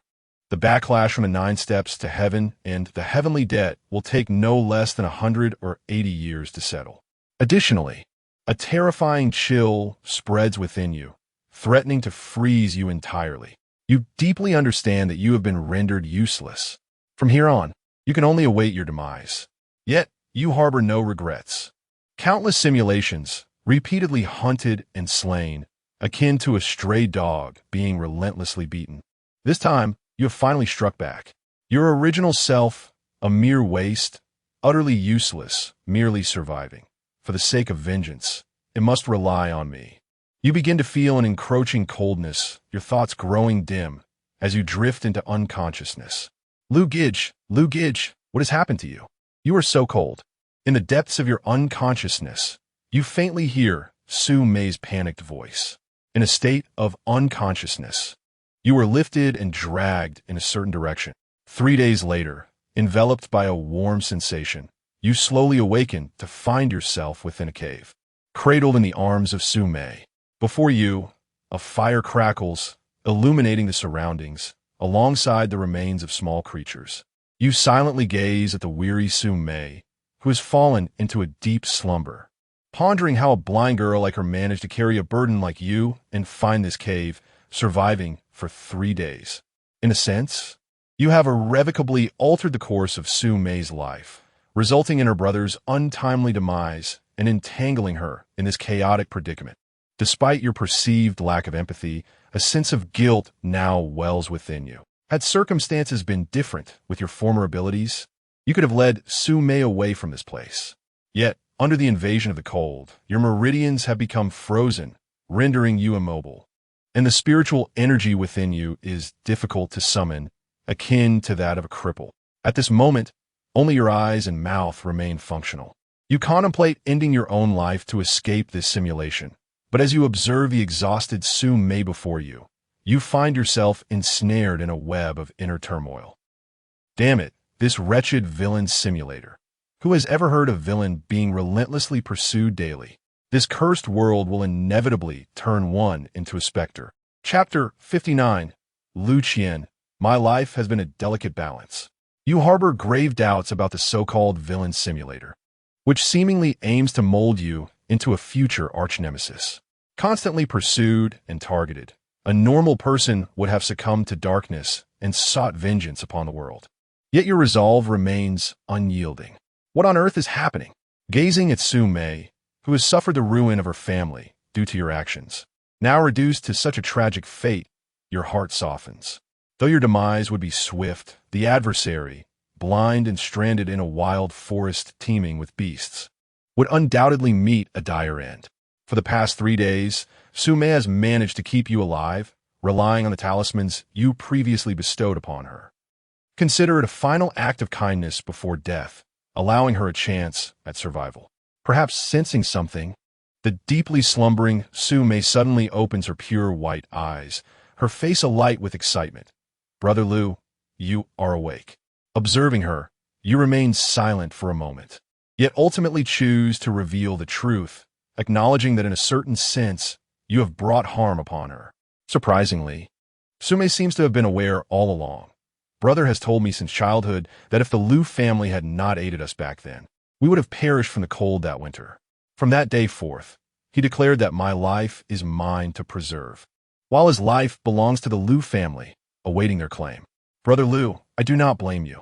the backlash from the 9 steps to heaven and the heavenly debt will take no less than 100 or 80 years to settle. Additionally, a terrifying chill spreads within you, threatening to freeze you entirely. You deeply understand that you have been rendered useless. From here on, you can only await your demise. Yet, you harbor no regrets. Countless simulations, repeatedly hunted and slain, akin to a stray dog being relentlessly beaten. This time, you have finally struck back. Your original self, a mere waste, utterly useless, merely surviving. For the sake of vengeance, it must rely on me. You begin to feel an encroaching coldness, your thoughts growing dim, as you drift into unconsciousness. Liu Gij, what has happened to you? You are so cold. In the depths of your unconsciousness, you faintly hear Su Mei's panicked voice. In a state of unconsciousness, you are lifted and dragged in a certain direction. 3 days later, enveloped by a warm sensation, you slowly awaken to find yourself within a cave, cradled in the arms of Su Mei. Before you, a fire crackles, illuminating the surroundings, alongside the remains of small creatures. You silently gaze at the weary Su Mei, who has fallen into a deep slumber, pondering how a blind girl like her managed to carry a burden like you and find this cave, surviving for 3 days. In a sense, you have irrevocably altered the course of Su Mei's life, resulting in her brother's untimely demise and entangling her in this chaotic predicament. Despite your perceived lack of empathy, a sense of guilt now wells within you. Had circumstances been different with your former abilities, You could have led Su Mei away from this place. Yet, under the invasion of the cold, your meridians have become frozen, rendering you immobile. And the spiritual energy within you is difficult to summon, akin to that of a cripple. At this moment, only your eyes and mouth remain functional. You contemplate ending your own life to escape this simulation, but as you observe the exhausted Su Mei before you, you find yourself ensnared in a web of inner turmoil. Damn it, this wretched villain simulator. Who has ever heard of villain being relentlessly pursued daily? This cursed world will inevitably turn one into a specter. Chapter 59. Liu Qian. My life has been a delicate balance. You harbor grave doubts about the so-called villain simulator, which seemingly aims to mold you into a future arch-nemesis. Constantly pursued and targeted, a normal person would have succumbed to darkness and sought vengeance upon the world. Yet your resolve remains unyielding. What on earth is happening? Gazing at Su Mei, who has suffered the ruin of her family due to your actions, now reduced to such a tragic fate, your heart softens. Though your demise would be swift, the adversary, blind and stranded in a wild forest teeming with beasts, would undoubtedly meet a dire end. For the past 3 days, Su Mei has managed to keep you alive, relying on the talismans you previously bestowed upon her. Consider it a final act of kindness before death, allowing her a chance at survival. Perhaps sensing something, the deeply slumbering Su Mei suddenly opens her pure white eyes, her face alight with excitement. Brother Liu, you are awake. Observing her, you remain silent for a moment, yet ultimately choose to reveal the truth, acknowledging that in a certain sense, you have brought harm upon her. Surprisingly, Su Mei seems to have been aware all along. Brother has told me since childhood that if the Liu family had not aided us back then, we would have perished from the cold that winter. From that day forth, he declared that my life is mine to preserve, while his life belongs to the Liu family, awaiting their claim. Brother Liu, I do not blame you.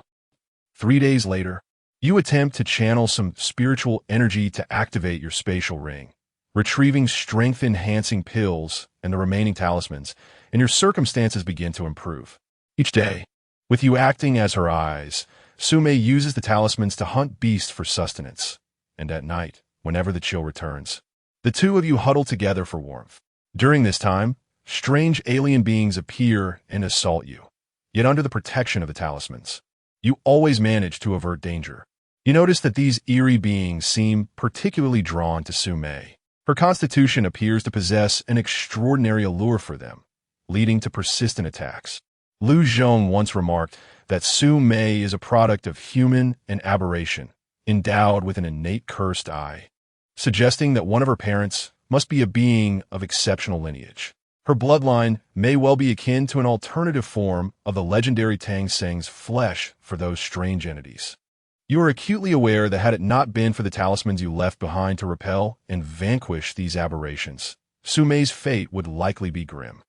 3 days later, you attempt to channel some spiritual energy to activate your spatial ring, retrieving strength-enhancing pills and the remaining talismans, and your circumstances begin to improve. Each day, with you acting as her eyes, Su Mei uses the talismans to hunt beasts for sustenance, and at night, whenever the chill returns, the two of you huddle together for warmth. During this time, strange alien beings appear and assault you, yet under the protection of the talismans, you always manage to avert danger. You notice that these eerie beings seem particularly drawn to Su Mei. Her constitution appears to possess an extraordinary allure for them, leading to persistent attacks. Liu Zhong once remarked that Su Mei is a product of human and aberration, endowed with an innate cursed eye, suggesting that one of her parents must be a being of exceptional lineage. Her bloodline may well be akin to an alternative form of the legendary Tang Seng's flesh for those strange entities. You are acutely aware that had it not been for the talismans you left behind to repel and vanquish these aberrations, Su Mei's fate would likely be grim.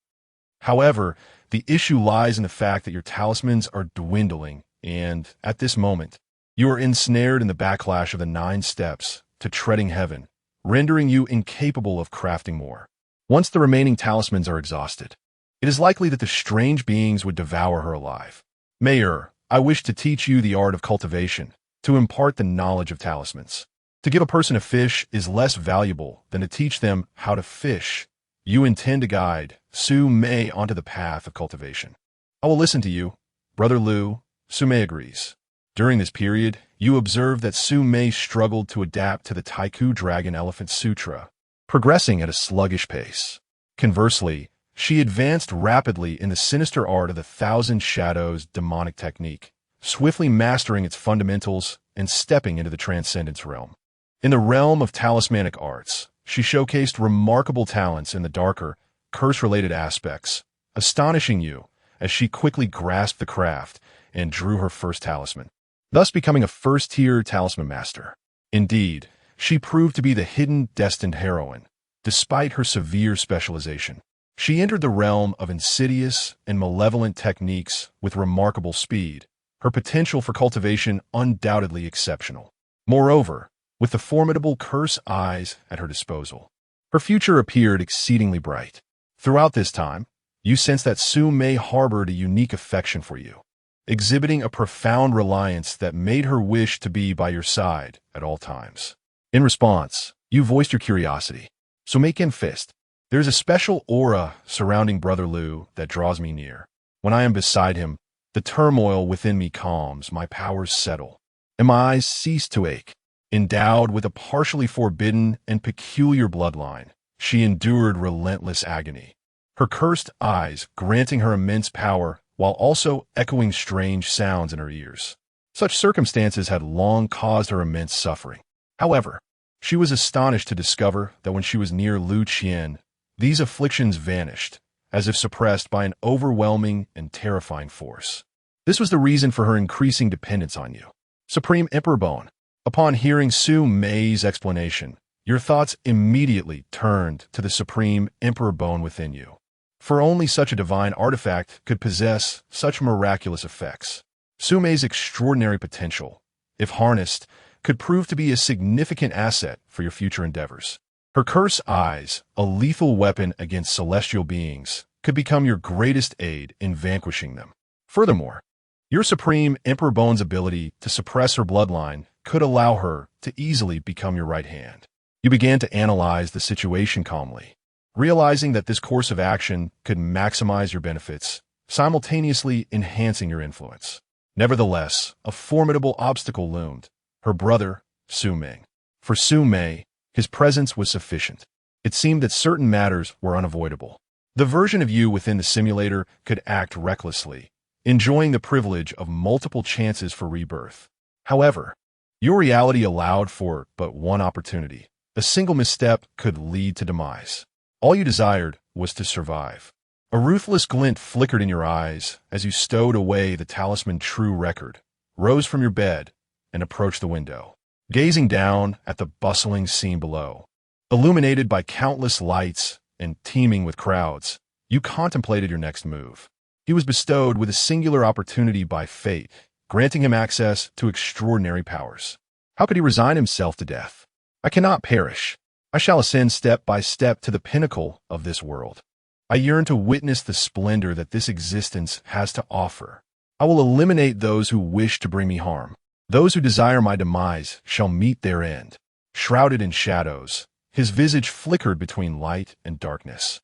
However, the issue lies in the fact that your talismans are dwindling, and, at this moment, you are ensnared in the backlash of the 9 steps to treading heaven, rendering you incapable of crafting more. Once the remaining talismans are exhausted, it is likely that the strange beings would devour her alive. Mayor, I wish to teach you the art of cultivation, to impart the knowledge of talismans. To give a person a fish is less valuable than to teach them how to fish. You intend to guide Su Mei onto the path of cultivation. I will listen to you. Brother Liu, Su Mei agrees. During this period, you observe that Su Mei struggled to adapt to the Taiku Dragon Elephant Sutra, progressing at a sluggish pace. Conversely, she advanced rapidly in the sinister art of the Thousand Shadows demonic technique, swiftly mastering its fundamentals and stepping into the transcendence realm. In the realm of talismanic arts, she showcased remarkable talents in the darker, curse-related aspects, astonishing you as she quickly grasped the craft and drew her first talisman, thus becoming a first-tier talisman master. Indeed, she proved to be the hidden, destined heroine, despite her severe specialization. She entered the realm of insidious and malevolent techniques with remarkable speed, her potential for cultivation undoubtedly exceptional. Moreover, with the formidable curse eyes at her disposal, her future appeared exceedingly bright. Throughout this time, you sensed that Su Mei harbored a unique affection for you. exhibiting a profound reliance that made her wish to be by your side at all times. In response, you voiced your curiosity. So make him fist. There's a special aura surrounding Brother Liu that draws me near. When I am beside him, the turmoil within me calms, my powers settle, and my eyes cease to ache. Endowed with a partially forbidden and peculiar bloodline, she endured relentless agony. Her cursed eyes granting her immense power while also echoing strange sounds in her ears. Such circumstances had long caused her immense suffering. However, she was astonished to discover that when she was near Liu Qian, these afflictions vanished, as if suppressed by an overwhelming and terrifying force. This was the reason for her increasing dependence on you. Supreme Emperor Bone, upon hearing Su Mei's explanation, your thoughts immediately turned to the Supreme Emperor Bone within you. For only such a divine artifact could possess such miraculous effects. Su Mei's extraordinary potential, if harnessed, could prove to be a significant asset for your future endeavors. Her curse eyes, a lethal weapon against celestial beings, could become your greatest aid in vanquishing them. Furthermore, your Supreme Emperor Bone's ability to suppress her bloodline could allow her to easily become your right hand. You began to analyze the situation calmly, realizing that this course of action could maximize your benefits, simultaneously enhancing your influence. Nevertheless, a formidable obstacle loomed: her brother, Su Ming. For Su Mei, his presence was sufficient. It seemed that certain matters were unavoidable. The version of you within the simulator could act recklessly, enjoying the privilege of multiple chances for rebirth. However, your reality allowed for but one opportunity. A single misstep could lead to demise. All you desired was to survive. A ruthless glint flickered in your eyes as you stowed away the talisman True Record, rose from your bed, and approached the window, gazing down at the bustling scene below. Illuminated by countless lights and teeming with crowds, you contemplated your next move. He was bestowed with a singular opportunity by fate, granting him access to extraordinary powers. How could he resign himself to death? I cannot perish. I shall ascend step by step to the pinnacle of this world. I yearn to witness the splendor that this existence has to offer. I will eliminate those who wish to bring me harm. Those who desire my demise shall meet their end. Shrouded in shadows, his visage flickered between light and darkness,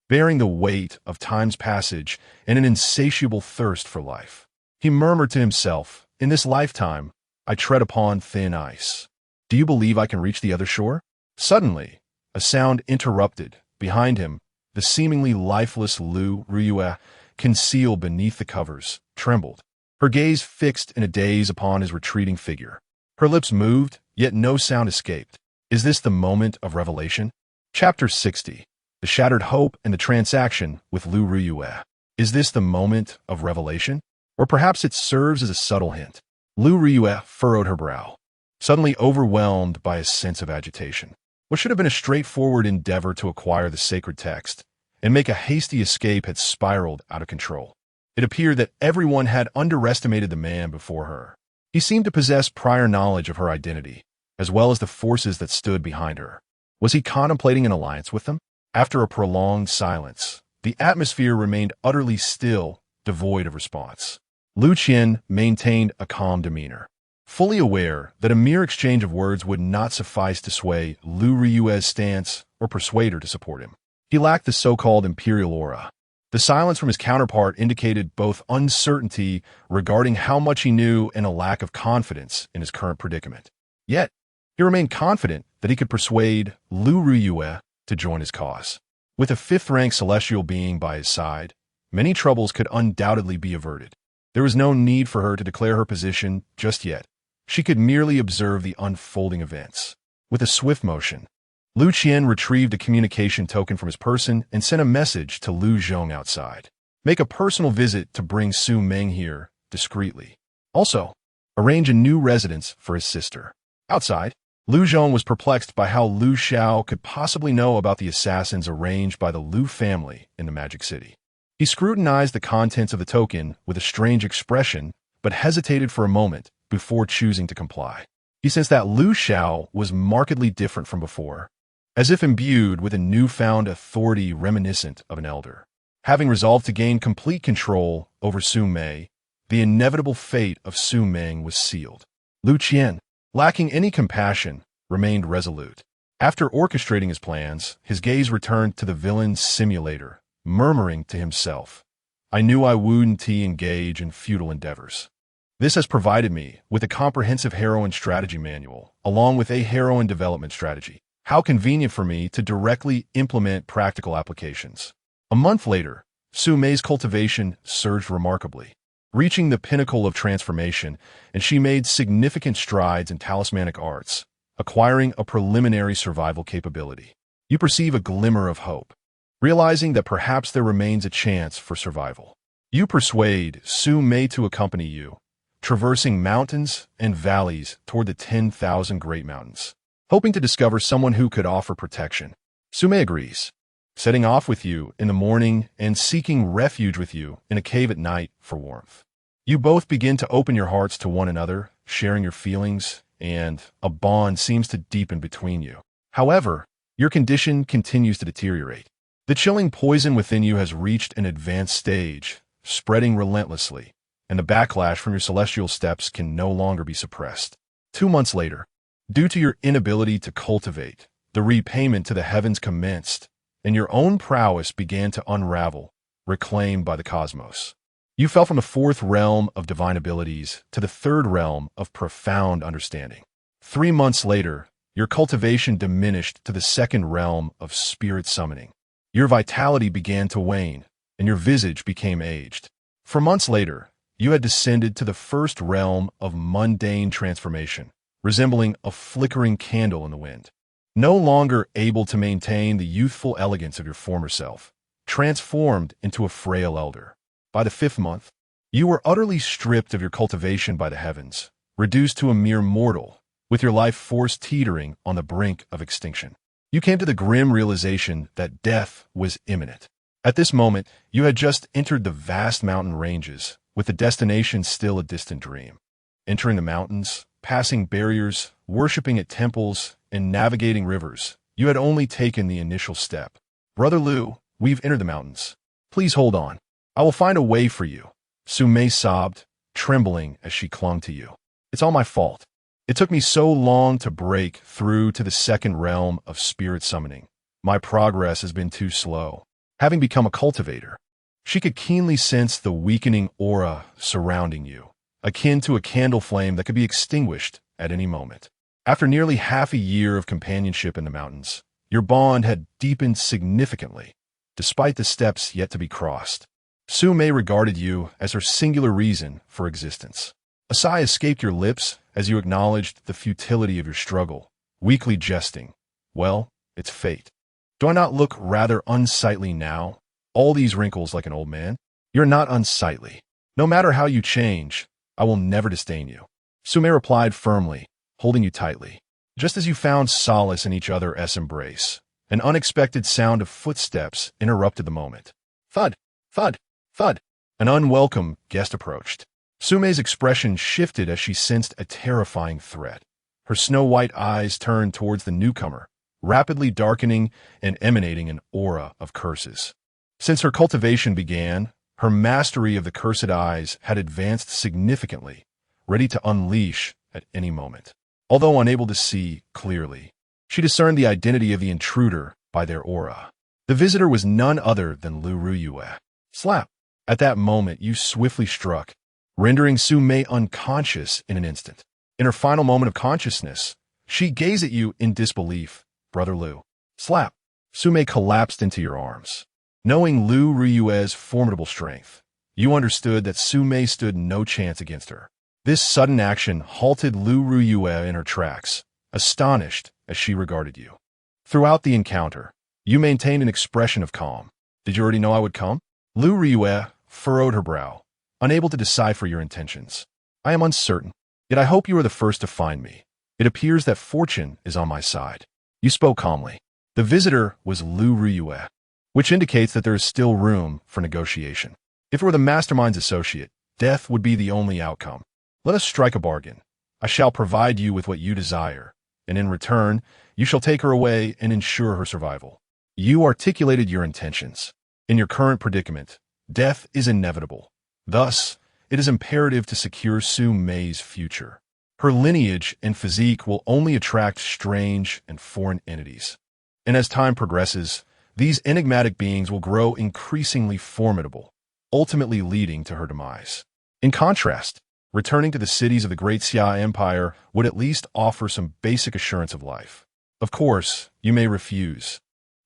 bearing the weight of time's passage and an insatiable thirst for life. He murmured to himself, "In this lifetime, I tread upon thin ice. Do you believe I can reach the other shore?" Suddenly, a sound interrupted. Behind him, the seemingly lifeless Liu Ruyue, concealed beneath the covers, trembled, her gaze fixed in a daze upon his retreating figure. Her lips moved, yet no sound escaped. Is this the moment of revelation? Chapter 60. The Shattered Hope and the Transaction with Liu Ruyue. Is this the moment of revelation? Or perhaps it serves as a subtle hint. Liu Ruyue furrowed her brow, suddenly overwhelmed by a sense of agitation. What should have been a straightforward endeavor to acquire the sacred text and make a hasty escape had spiraled out of control. It appeared that everyone had underestimated the man before her. He seemed to possess prior knowledge of her identity, as well as the forces that stood behind her. Was he contemplating an alliance with them? After a prolonged silence, the atmosphere remained utterly still, devoid of response. Liu Qian maintained a calm demeanor, fully aware that a mere exchange of words would not suffice to sway Liu Ruyue's stance or persuade her to support him. He lacked the so-called imperial aura. The silence from his counterpart indicated both uncertainty regarding how much he knew and a lack of confidence in his current predicament. Yet, he remained confident that he could persuade Liu Ruyue to join his cause. With a fifth-rank celestial being by his side, many troubles could undoubtedly be averted. There was no need for her to declare her position just yet. She could merely observe the unfolding events. With a swift motion, Liu Qian retrieved a communication token from his person and sent a message to Liu Zhong outside. Make a personal visit to bring Su Ming here, discreetly. Also, arrange a new residence for his sister. Outside, Liu Zhong was perplexed by how Liu Xiao could possibly know about the assassins arranged by the Liu family in the Magic City. He scrutinized the contents of the token with a strange expression, but hesitated for a moment before choosing to comply. He sensed that Liu Xiao was markedly different from before, as if imbued with a newfound authority reminiscent of an elder. Having resolved to gain complete control over Su Mei, the inevitable fate of Su Meng was sealed. Liu Qian, lacking any compassion, remained resolute. After orchestrating his plans, his gaze returned to the villain's simulator, murmuring to himself, "I knew I wouldn't engage in futile endeavors. This has provided me with a comprehensive heroine strategy manual, along with a heroine development strategy. How convenient for me to directly implement practical applications." A month later, Su Mei's cultivation surged remarkably, reaching the pinnacle of transformation, and she made significant strides in talismanic arts, acquiring a preliminary survival capability. You perceive a glimmer of hope, realizing that perhaps there remains a chance for survival. You persuade Su Mei to accompany you, traversing mountains and valleys toward the 10,000 Great Mountains, hoping to discover someone who could offer protection. Su Mei agrees, setting off with you in the morning and seeking refuge with you in a cave at night for warmth. You both begin to open your hearts to one another, sharing your feelings, and a bond seems to deepen between you. However, your condition continues to deteriorate. The chilling poison within you has reached an advanced stage, spreading relentlessly, and the backlash from your celestial steps can no longer be suppressed. 2 months later, due to your inability to cultivate, the repayment to the heavens commenced, and your own prowess began to unravel, reclaimed by the cosmos. You fell from the 4th realm of divine abilities to the 3rd realm of profound understanding. 3 months later, your cultivation diminished to the 2nd realm of spirit summoning. Your vitality began to wane, and your visage became aged. 4 months later, you had descended to the 1st realm of mundane transformation, resembling a flickering candle in the wind. No longer able to maintain the youthful elegance of your former self, transformed into a frail elder. By the 5th month, you were utterly stripped of your cultivation by the heavens, reduced to a mere mortal, with your life force teetering on the brink of extinction. You came to the grim realization that death was imminent. At this moment, you had just entered the vast mountain ranges, with the destination still a distant dream. Entering the mountains, passing barriers, worshipping at temples, and navigating rivers, you had only taken the initial step. "Brother Liu, we've entered the mountains. Please hold on. I will find a way for you." Su Mei sobbed, trembling as she clung to you. "It's all my fault. It took me so long to break through to the 2nd realm of spirit summoning. My progress has been too slow." Having become a cultivator, she could keenly sense the weakening aura surrounding you, akin to a candle flame that could be extinguished at any moment. After nearly half a year of companionship in the mountains, your bond had deepened significantly, despite the steps yet to be crossed. Su Mei regarded you as her singular reason for existence. A sigh escaped your lips as you acknowledged the futility of your struggle, weakly jesting, "Well, it's fate. Do I not look rather unsightly now? All these wrinkles like an old man? You're not unsightly. No matter how you change, I will never disdain you." Su Mei replied firmly, holding you tightly. Just as you found solace in each other's embrace, an unexpected sound of footsteps interrupted the moment. Thud, thud, thud. An unwelcome guest approached. Su Mei's expression shifted as she sensed a terrifying threat. Her snow-white eyes turned towards the newcomer, rapidly darkening and emanating an aura of curses. Since her cultivation began, her mastery of the cursed eyes had advanced significantly, ready to unleash at any moment. Although unable to see clearly, she discerned the identity of the intruder by their aura. The visitor was none other than Liu Ruyue. Slap! At that moment, you swiftly struck, rendering Su Mei unconscious in an instant. In her final moment of consciousness, she gazed at you in disbelief. "Brother Liu." Slap! Su Mei collapsed into your arms. Knowing Liu Ruyue's formidable strength, you understood that Su Mei stood no chance against her. This sudden action halted Liu Ruyue in her tracks, astonished as she regarded you. Throughout the encounter, you maintained an expression of calm. "Did you already know I would come?" Liu Ruyue furrowed her brow, unable to decipher your intentions. "I am uncertain, yet I hope you are the first to find me. It appears that fortune is on my side." You spoke calmly. The visitor was Liu Ruyue, which indicates that there is still room for negotiation. If it were the mastermind's associate, death would be the only outcome. Let us strike a bargain. I shall provide you with what you desire, and in return, you shall take her away and ensure her survival. You articulated your intentions. In your current predicament, death is inevitable. Thus, it is imperative to secure Su Mei's future. Her lineage and physique will only attract strange and foreign entities. And as time progresses, these enigmatic beings will grow increasingly formidable, ultimately leading to her demise. In contrast, returning to the cities of the Great Xia Empire would at least offer some basic assurance of life. Of course, you may refuse,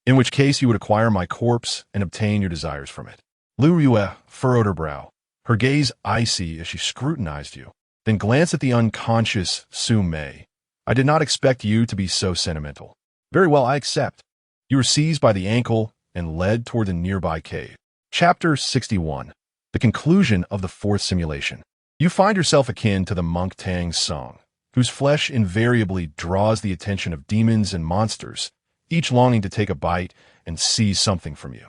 in which case you would acquire my corpse and obtain your desires from it. Liu Ruyue furrowed her brow, her gaze icy as she scrutinized you, then glanced at the unconscious Su Mei. I did not expect you to be so sentimental. Very well, I accept. You were seized by the ankle and led toward the nearby cave. Chapter 61. The conclusion of the fourth simulation. You find yourself akin to the monk Tang Song, whose flesh invariably draws the attention of demons and monsters, each longing to take a bite and seize something from you.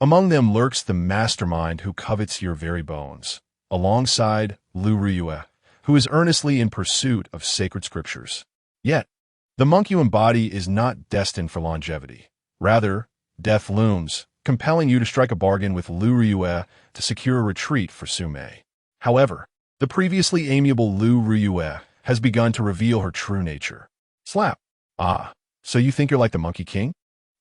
Among them lurks the mastermind who covets your very bones, alongside Liu Ruyue, who is earnestly in pursuit of sacred scriptures. Yet, the monk you embody is not destined for longevity. Rather, death looms, compelling you to strike a bargain with Liu Ruyue to secure a retreat for Su Mei. However, the previously amiable Liu Ruyue has begun to reveal her true nature. Slap. Ah, so you think you're like the Monkey King?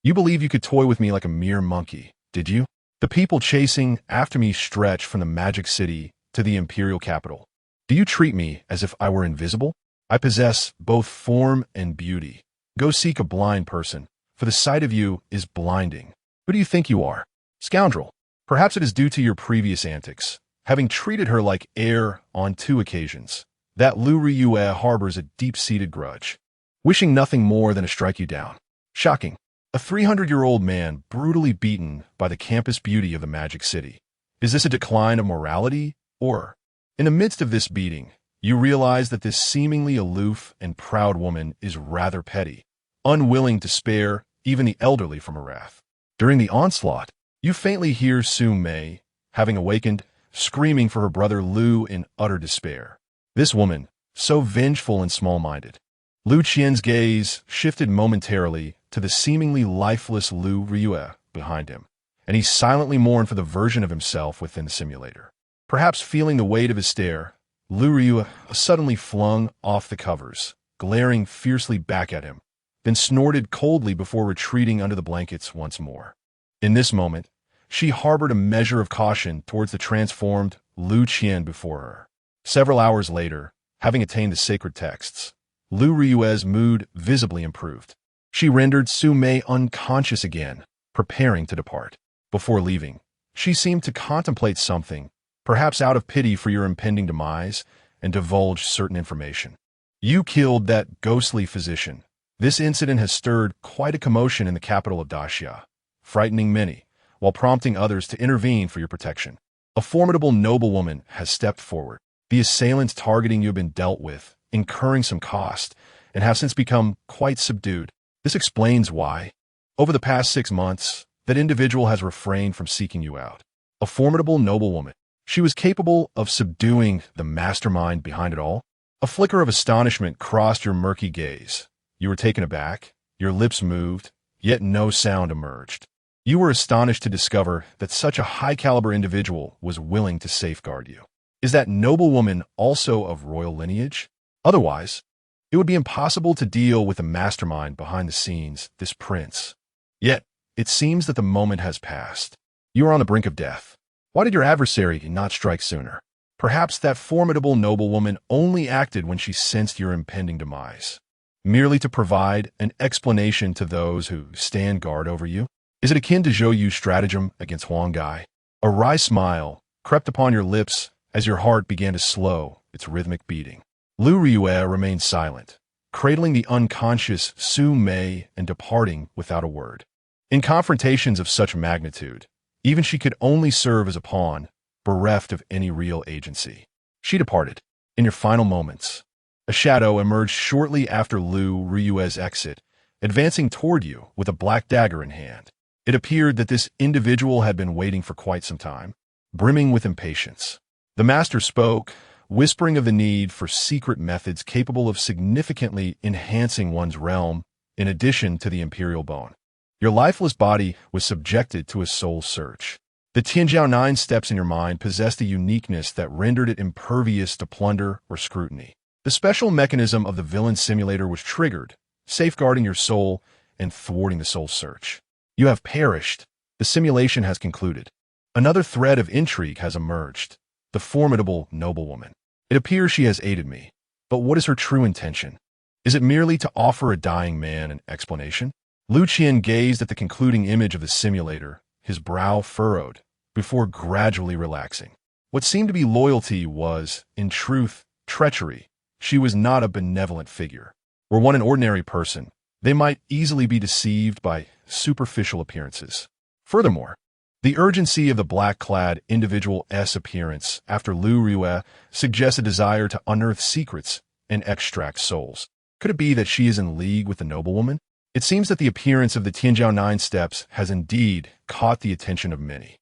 You believe you could toy with me like a mere monkey, did you? The people chasing after me stretch from the magic city to the imperial capital. Do you treat me as if I were invisible? I possess both form and beauty. Go seek a blind person, for the sight of you is blinding. Who do you think you are? Scoundrel. Perhaps it is due to your previous antics, having treated her like air on 2 occasions, that Liu Ruyue harbors a deep-seated grudge, wishing nothing more than to strike you down. Shocking. A 300-year-old man brutally beaten by the campus beauty of the magic city. Is this a decline of morality, or, in the midst of this beating, you realize that this seemingly aloof and proud woman is rather petty, unwilling to spare even the elderly from her wrath? During the onslaught, you faintly hear Su Mei, having awakened, screaming for her brother Liu in utter despair. This woman, so vengeful and small-minded. Liu Qian's gaze shifted momentarily to the seemingly lifeless Liu Ruyue behind him, and he silently mourned for the version of himself within the simulator. Perhaps feeling the weight of his stare, Liu Ruyue suddenly flung off the covers, glaring fiercely back at him, then snorted coldly before retreating under the blankets once more. In this moment, she harbored a measure of caution towards the transformed Liu Qian before her. Several hours later, having attained the sacred texts, Liu Ruyue's mood visibly improved. She rendered Su Mei unconscious again, preparing to depart. Before leaving, she seemed to contemplate something, perhaps out of pity for your impending demise, and divulged certain information. You killed that ghostly physician. This incident has stirred quite a commotion in the capital of Daxia, frightening many, while prompting others to intervene for your protection. A formidable noblewoman has stepped forward. The assailants targeting you have been dealt with, incurring some cost, and have since become quite subdued. This explains why, over the past 6 months, that individual has refrained from seeking you out. A formidable noblewoman. She was capable of subduing the mastermind behind it all. A flicker of astonishment crossed your murky gaze. You were taken aback, your lips moved, yet no sound emerged. You were astonished to discover that such a high-caliber individual was willing to safeguard you. Is that noblewoman also of royal lineage? Otherwise, it would be impossible to deal with the mastermind behind the scenes, this prince. Yet, it seems that the moment has passed. You are on the brink of death. Why did your adversary not strike sooner? Perhaps that formidable noblewoman only acted when she sensed your impending demise, merely to provide an explanation to those who stand guard over you? Is it akin to Zhou Yu's stratagem against Huang Gai? A wry smile crept upon your lips as your heart began to slow its rhythmic beating. Liu Ruyue remained silent, cradling the unconscious Su Mei and departing without a word. In confrontations of such magnitude, even she could only serve as a pawn, bereft of any real agency. She departed. In your final moments, a shadow emerged shortly after Liu Ruyue's exit, advancing toward you with a black dagger in hand. It appeared that this individual had been waiting for quite some time, brimming with impatience. The master spoke, whispering of the need for secret methods capable of significantly enhancing one's realm, in addition to the imperial bone. Your lifeless body was subjected to a soul search. The Tianjiao 9 steps in your mind possessed a uniqueness that rendered it impervious to plunder or scrutiny. The special mechanism of the villain simulator was triggered, safeguarding your soul and thwarting the soul search. You have perished. The simulation has concluded. Another thread of intrigue has emerged. The formidable noblewoman. It appears she has aided me. But what is her true intention? Is it merely to offer a dying man an explanation? Liu Qian gazed at the concluding image of the simulator, his brow furrowed, before gradually relaxing. What seemed to be loyalty was, in truth, treachery. She was not a benevolent figure. Were one an ordinary person, they might easily be deceived by superficial appearances. Furthermore, the urgency of the black-clad individual's appearance after Liu Ruyue suggests a desire to unearth secrets and extract souls. Could it be that she is in league with the noblewoman? It seems that the appearance of the Tianjiao 9 steps has indeed caught the attention of many.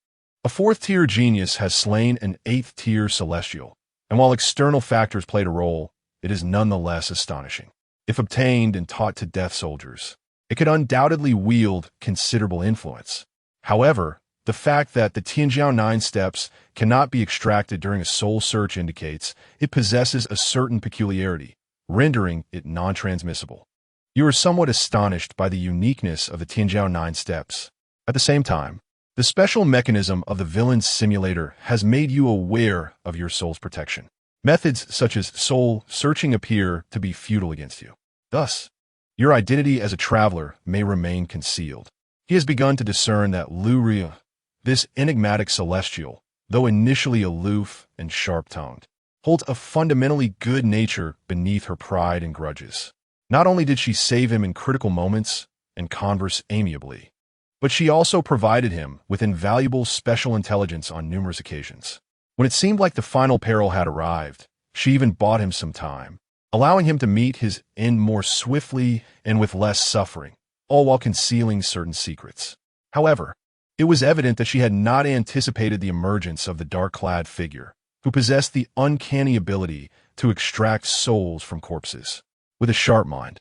A fourth-tier genius has slain an eighth-tier celestial, and while external factors played a role, it is nonetheless astonishing. If obtained and taught to death soldiers, it could undoubtedly wield considerable influence. However, the fact that the Tianjiao 9 steps cannot be extracted during a soul search indicates it possesses a certain peculiarity, rendering it non-transmissible. You are somewhat astonished by the uniqueness of the Tianjiao 9 steps. At the same time, the special mechanism of the villain's simulator has made you aware of your soul's protection. Methods such as soul searching appear to be futile against you. Thus, your identity as a traveler may remain concealed. He has begun to discern that Liu Ruyue, this enigmatic celestial, though initially aloof and sharp-tongued, holds a fundamentally good nature beneath her pride and grudges. Not only did she save him in critical moments and converse amiably, but she also provided him with invaluable special intelligence on numerous occasions. When it seemed like the final peril had arrived, she even bought him some time, allowing him to meet his end more swiftly and with less suffering, all while concealing certain secrets. However, it was evident that she had not anticipated the emergence of the dark-clad figure, who possessed the uncanny ability to extract souls from corpses. With a sharp mind,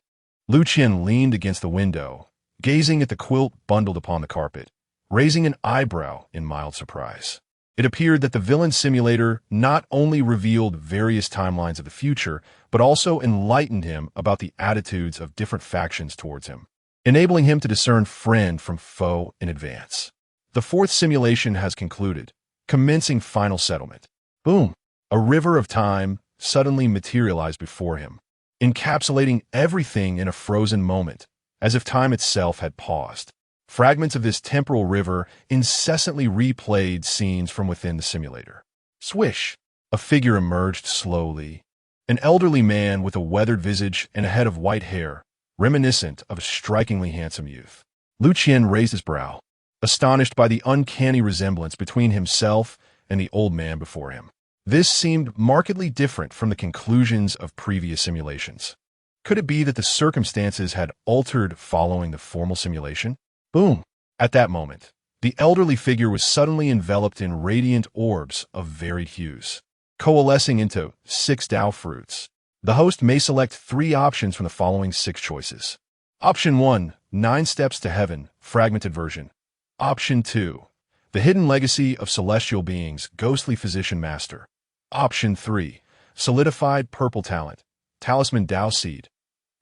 Liu Qian leaned against the window, gazing at the quilt bundled upon the carpet, raising an eyebrow in mild surprise. It appeared that the villain simulator not only revealed various timelines of the future, but also enlightened him about the attitudes of different factions towards him, enabling him to discern friend from foe in advance. The fourth simulation has concluded, commencing final settlement. Boom! A river of time suddenly materialized before him, encapsulating everything in a frozen moment, as if time itself had paused. Fragments of this temporal river incessantly replayed scenes from within the simulator. Swish! A figure emerged slowly. An elderly man with a weathered visage and a head of white hair, reminiscent of a strikingly handsome youth. Liu Qian raised his brow, astonished by the uncanny resemblance between himself and the old man before him. This seemed markedly different from the conclusions of previous simulations. Could it be that the circumstances had altered following the formal simulation? Boom! At that moment, the elderly figure was suddenly enveloped in radiant orbs of varied hues, coalescing into 6 Tao fruits. The host may select 3 options from the following 6 choices. Option 1, 9 Steps to Heaven, fragmented version. Option 2, The Hidden Legacy of Celestial Beings, Ghostly Physician Master. Option 3, Solidified Purple Talent, Talisman Tao Seed.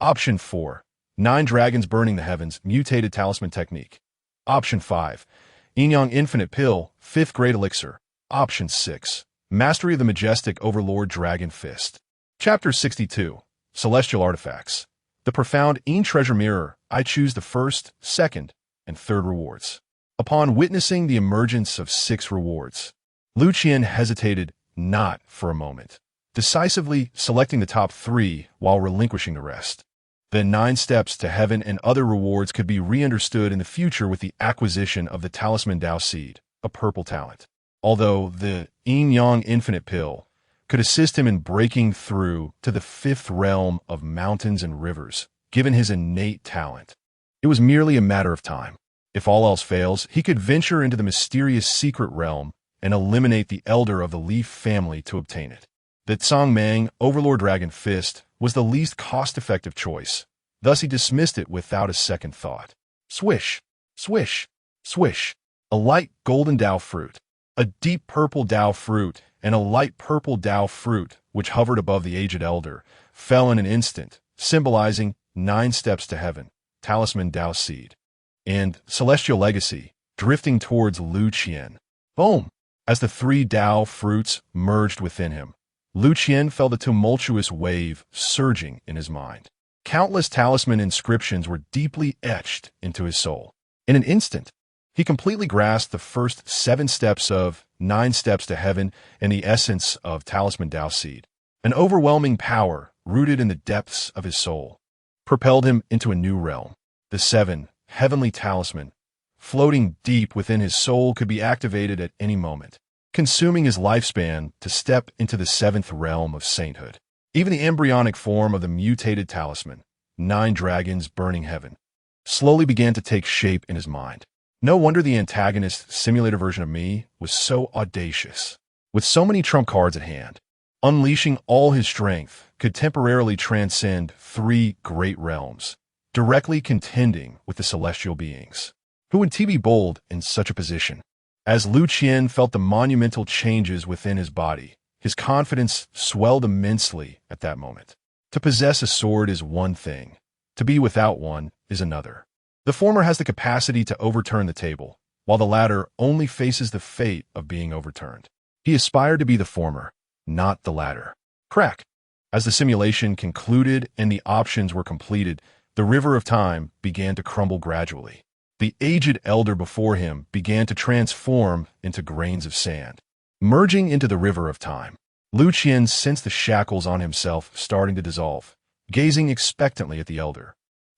Option 4, 9 Dragons Burning the Heavens, Mutated Talisman Technique. Option 5, Yin-Yang Infinite Pill, 5th Great Elixir. Option 6, Mastery of the Majestic Overlord Dragon Fist. Chapter 62, Celestial Artifacts. The Profound Yin Treasure Mirror. I choose the first, second, and third rewards. Upon witnessing the emergence of 6 rewards, Liu Qian hesitated not for a moment, decisively selecting the top 3 while relinquishing the rest. The 9 Steps to Heaven and other rewards could be re-understood in the future with the acquisition of the Talisman Tao Seed, a purple talent. Although the Yin-Yang Infinite Pill could assist him in breaking through to the 5th realm of mountains and rivers, given his innate talent. It was merely a matter of time. If all else fails, he could venture into the mysterious secret realm and eliminate the elder of the Leaf family to obtain it. The Tianming Overlord Dragon Fist was the least cost-effective choice. Thus he dismissed it without a second thought. Swish! Swish! Swish! A light golden Tao fruit, A deep purple Dao fruit and a light purple Dao fruit, which hovered above the aged elder, fell in an instant, symbolizing 9 steps to heaven, talisman Dao seed, and celestial legacy, drifting towards Liu Qian. Boom! As the 3 Dao fruits merged within him, Liu Qian felt a tumultuous wave surging in his mind. Countless talisman inscriptions were deeply etched into his soul. In an instant, he completely grasped the first 7 steps of 9 steps to heaven and the essence of talisman Dao seed. An overwhelming power, rooted in the depths of his soul, propelled him into a new realm. The 7 heavenly talisman, floating deep within his soul, could be activated at any moment, consuming his lifespan to step into the 7th realm of sainthood. Even the embryonic form of the mutated talisman, 9 dragons burning heaven, slowly began to take shape in his mind. No wonder the antagonist simulator version of me was so audacious. With so many trump cards at hand, unleashing all his strength could temporarily transcend 3 great realms, directly contending with the celestial beings. Who would be bold in such a position? As Liu Qian felt the monumental changes within his body, his confidence swelled immensely at that moment. To possess a sword is one thing. To be without one is another. The former has the capacity to overturn the table, while the latter only faces the fate of being overturned. He aspired to be the former, not the latter. Crack! As the simulation concluded and the options were completed, the river of time began to crumble gradually. The aged elder before him began to transform into grains of sand. Merging into the river of time, Liu Qian sensed the shackles on himself starting to dissolve, gazing expectantly at the elder,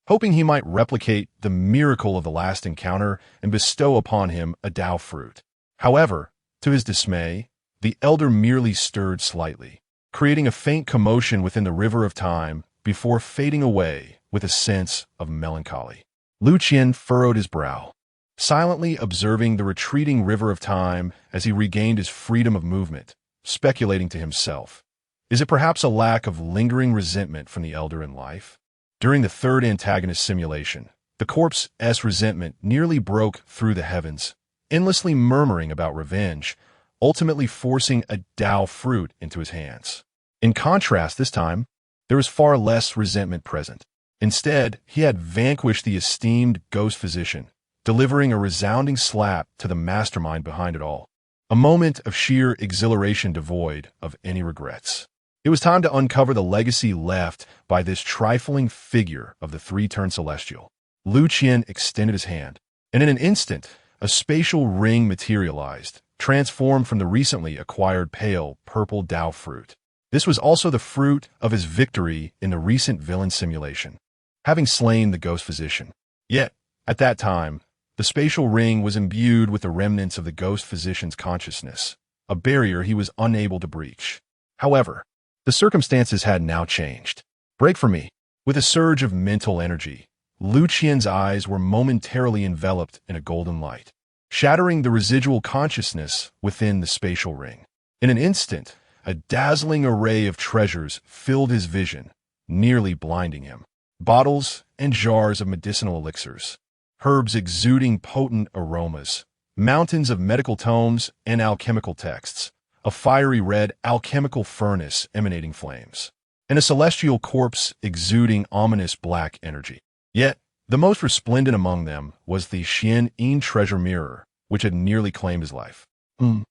hoping he might replicate the miracle of the last encounter and bestow upon him a Dao fruit. However, to his dismay, the elder merely stirred slightly, creating a faint commotion within the river of time before fading away with a sense of melancholy. Liu Qian furrowed his brow, silently observing the retreating river of time as he regained his freedom of movement, speculating to himself, is it perhaps a lack of lingering resentment from the elder in life? During the 3rd antagonist simulation, the corpse's resentment nearly broke through the heavens, endlessly murmuring about revenge, ultimately forcing a Dao fruit into his hands. In contrast, this time, there was far less resentment present. Instead, he had vanquished the esteemed ghost physician, delivering a resounding slap to the mastermind behind it all. A moment of sheer exhilaration devoid of any regrets. It was time to uncover the legacy left by this trifling figure of the 3-turned celestial. Liu Qian extended his hand, and in an instant, a spatial ring materialized, transformed from the recently acquired pale purple Dao fruit. This was also the fruit of his victory in the recent villain simulation, having slain the ghost physician. Yet, at that time, the spatial ring was imbued with the remnants of the ghost physician's consciousness, a barrier he was unable to breach. However, the circumstances had now changed. Break for me. With a surge of mental energy, Liu Qian's eyes were momentarily enveloped in a golden light, shattering the residual consciousness within the spatial ring. In an instant, a dazzling array of treasures filled his vision, nearly blinding him. Bottles and jars of medicinal elixirs, herbs exuding potent aromas, mountains of medical tomes and alchemical texts, a fiery red alchemical furnace emanating flames, and a celestial corpse exuding ominous black energy. Yet, the most resplendent among them was the Qian treasure mirror, which had nearly claimed his life. Liu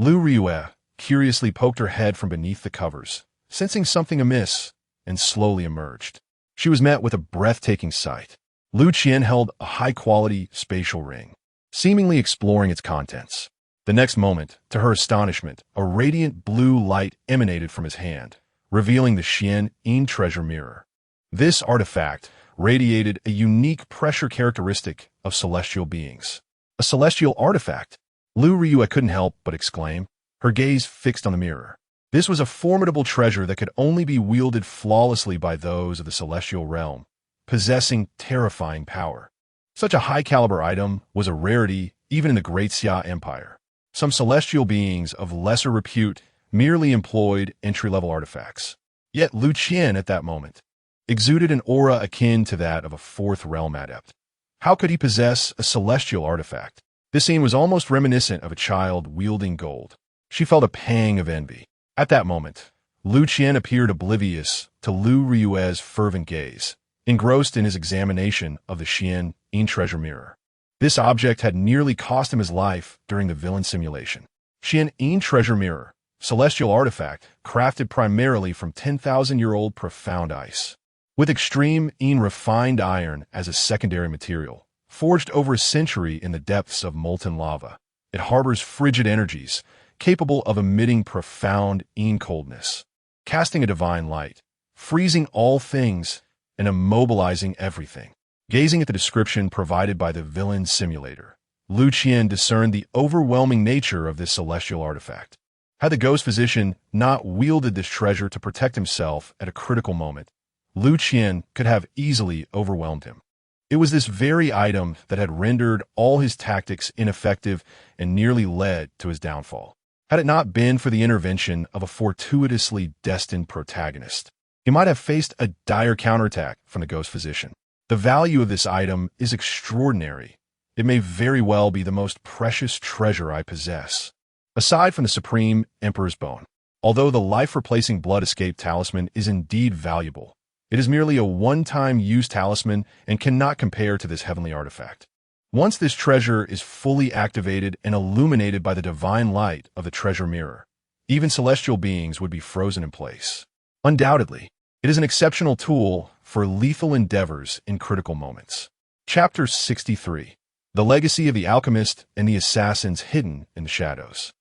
Ruyue curiously poked her head from beneath the covers, sensing something amiss, and slowly emerged. She was met with a breathtaking sight. Liu Qian held a high-quality spatial ring, seemingly exploring its contents. The next moment, to her astonishment, a radiant blue light emanated from his hand, revealing the Qian treasure mirror. This artifact radiated a unique pressure characteristic of celestial beings. A celestial artifact? Liu Ruyue couldn't help but exclaim, her gaze fixed on the mirror. This was a formidable treasure that could only be wielded flawlessly by those of the celestial realm, possessing terrifying power. Such a high-caliber item was a rarity even in the Great Xia Empire. Some celestial beings of lesser repute merely employed entry-level artifacts. Yet Liu Qian, at that moment, exuded an aura akin to that of a 4th realm adept. How could he possess a celestial artifact? This scene was almost reminiscent of a child wielding gold. She felt a pang of envy. At that moment, Liu Qian appeared oblivious to Liu Ruyue's fervent gaze, engrossed in his examination of the Qian treasure mirror. This object had nearly cost him his life during the villain simulation. Qian treasure mirror, celestial artifact crafted primarily from 10,000-year-old profound ice. With extreme refined iron as a secondary material, forged over a century in the depths of molten lava, it harbors frigid energies capable of emitting profound coldness, casting a divine light, freezing all things and immobilizing everything. Gazing at the description provided by the villain simulator, Liu Qian discerned the overwhelming nature of this celestial artifact. Had the ghost physician not wielded this treasure to protect himself at a critical moment, Liu Qian could have easily overwhelmed him. It was this very item that had rendered all his tactics ineffective and nearly led to his downfall. Had it not been for the intervention of a fortuitously destined protagonist, he might have faced a dire counterattack from the ghost physician. The value of this item is extraordinary. It may very well be the most precious treasure I possess. Aside from the Supreme Emperor's Bone, although the life-replacing blood escape talisman is indeed valuable, it is merely a one-time use talisman and cannot compare to this heavenly artifact. Once this treasure is fully activated and illuminated by the divine light of the treasure mirror, even celestial beings would be frozen in place. Undoubtedly, it is an exceptional tool for lethal endeavors in critical moments. Chapter 63. The Legacy of the Alchemist and the Assassins Hidden in the Shadows.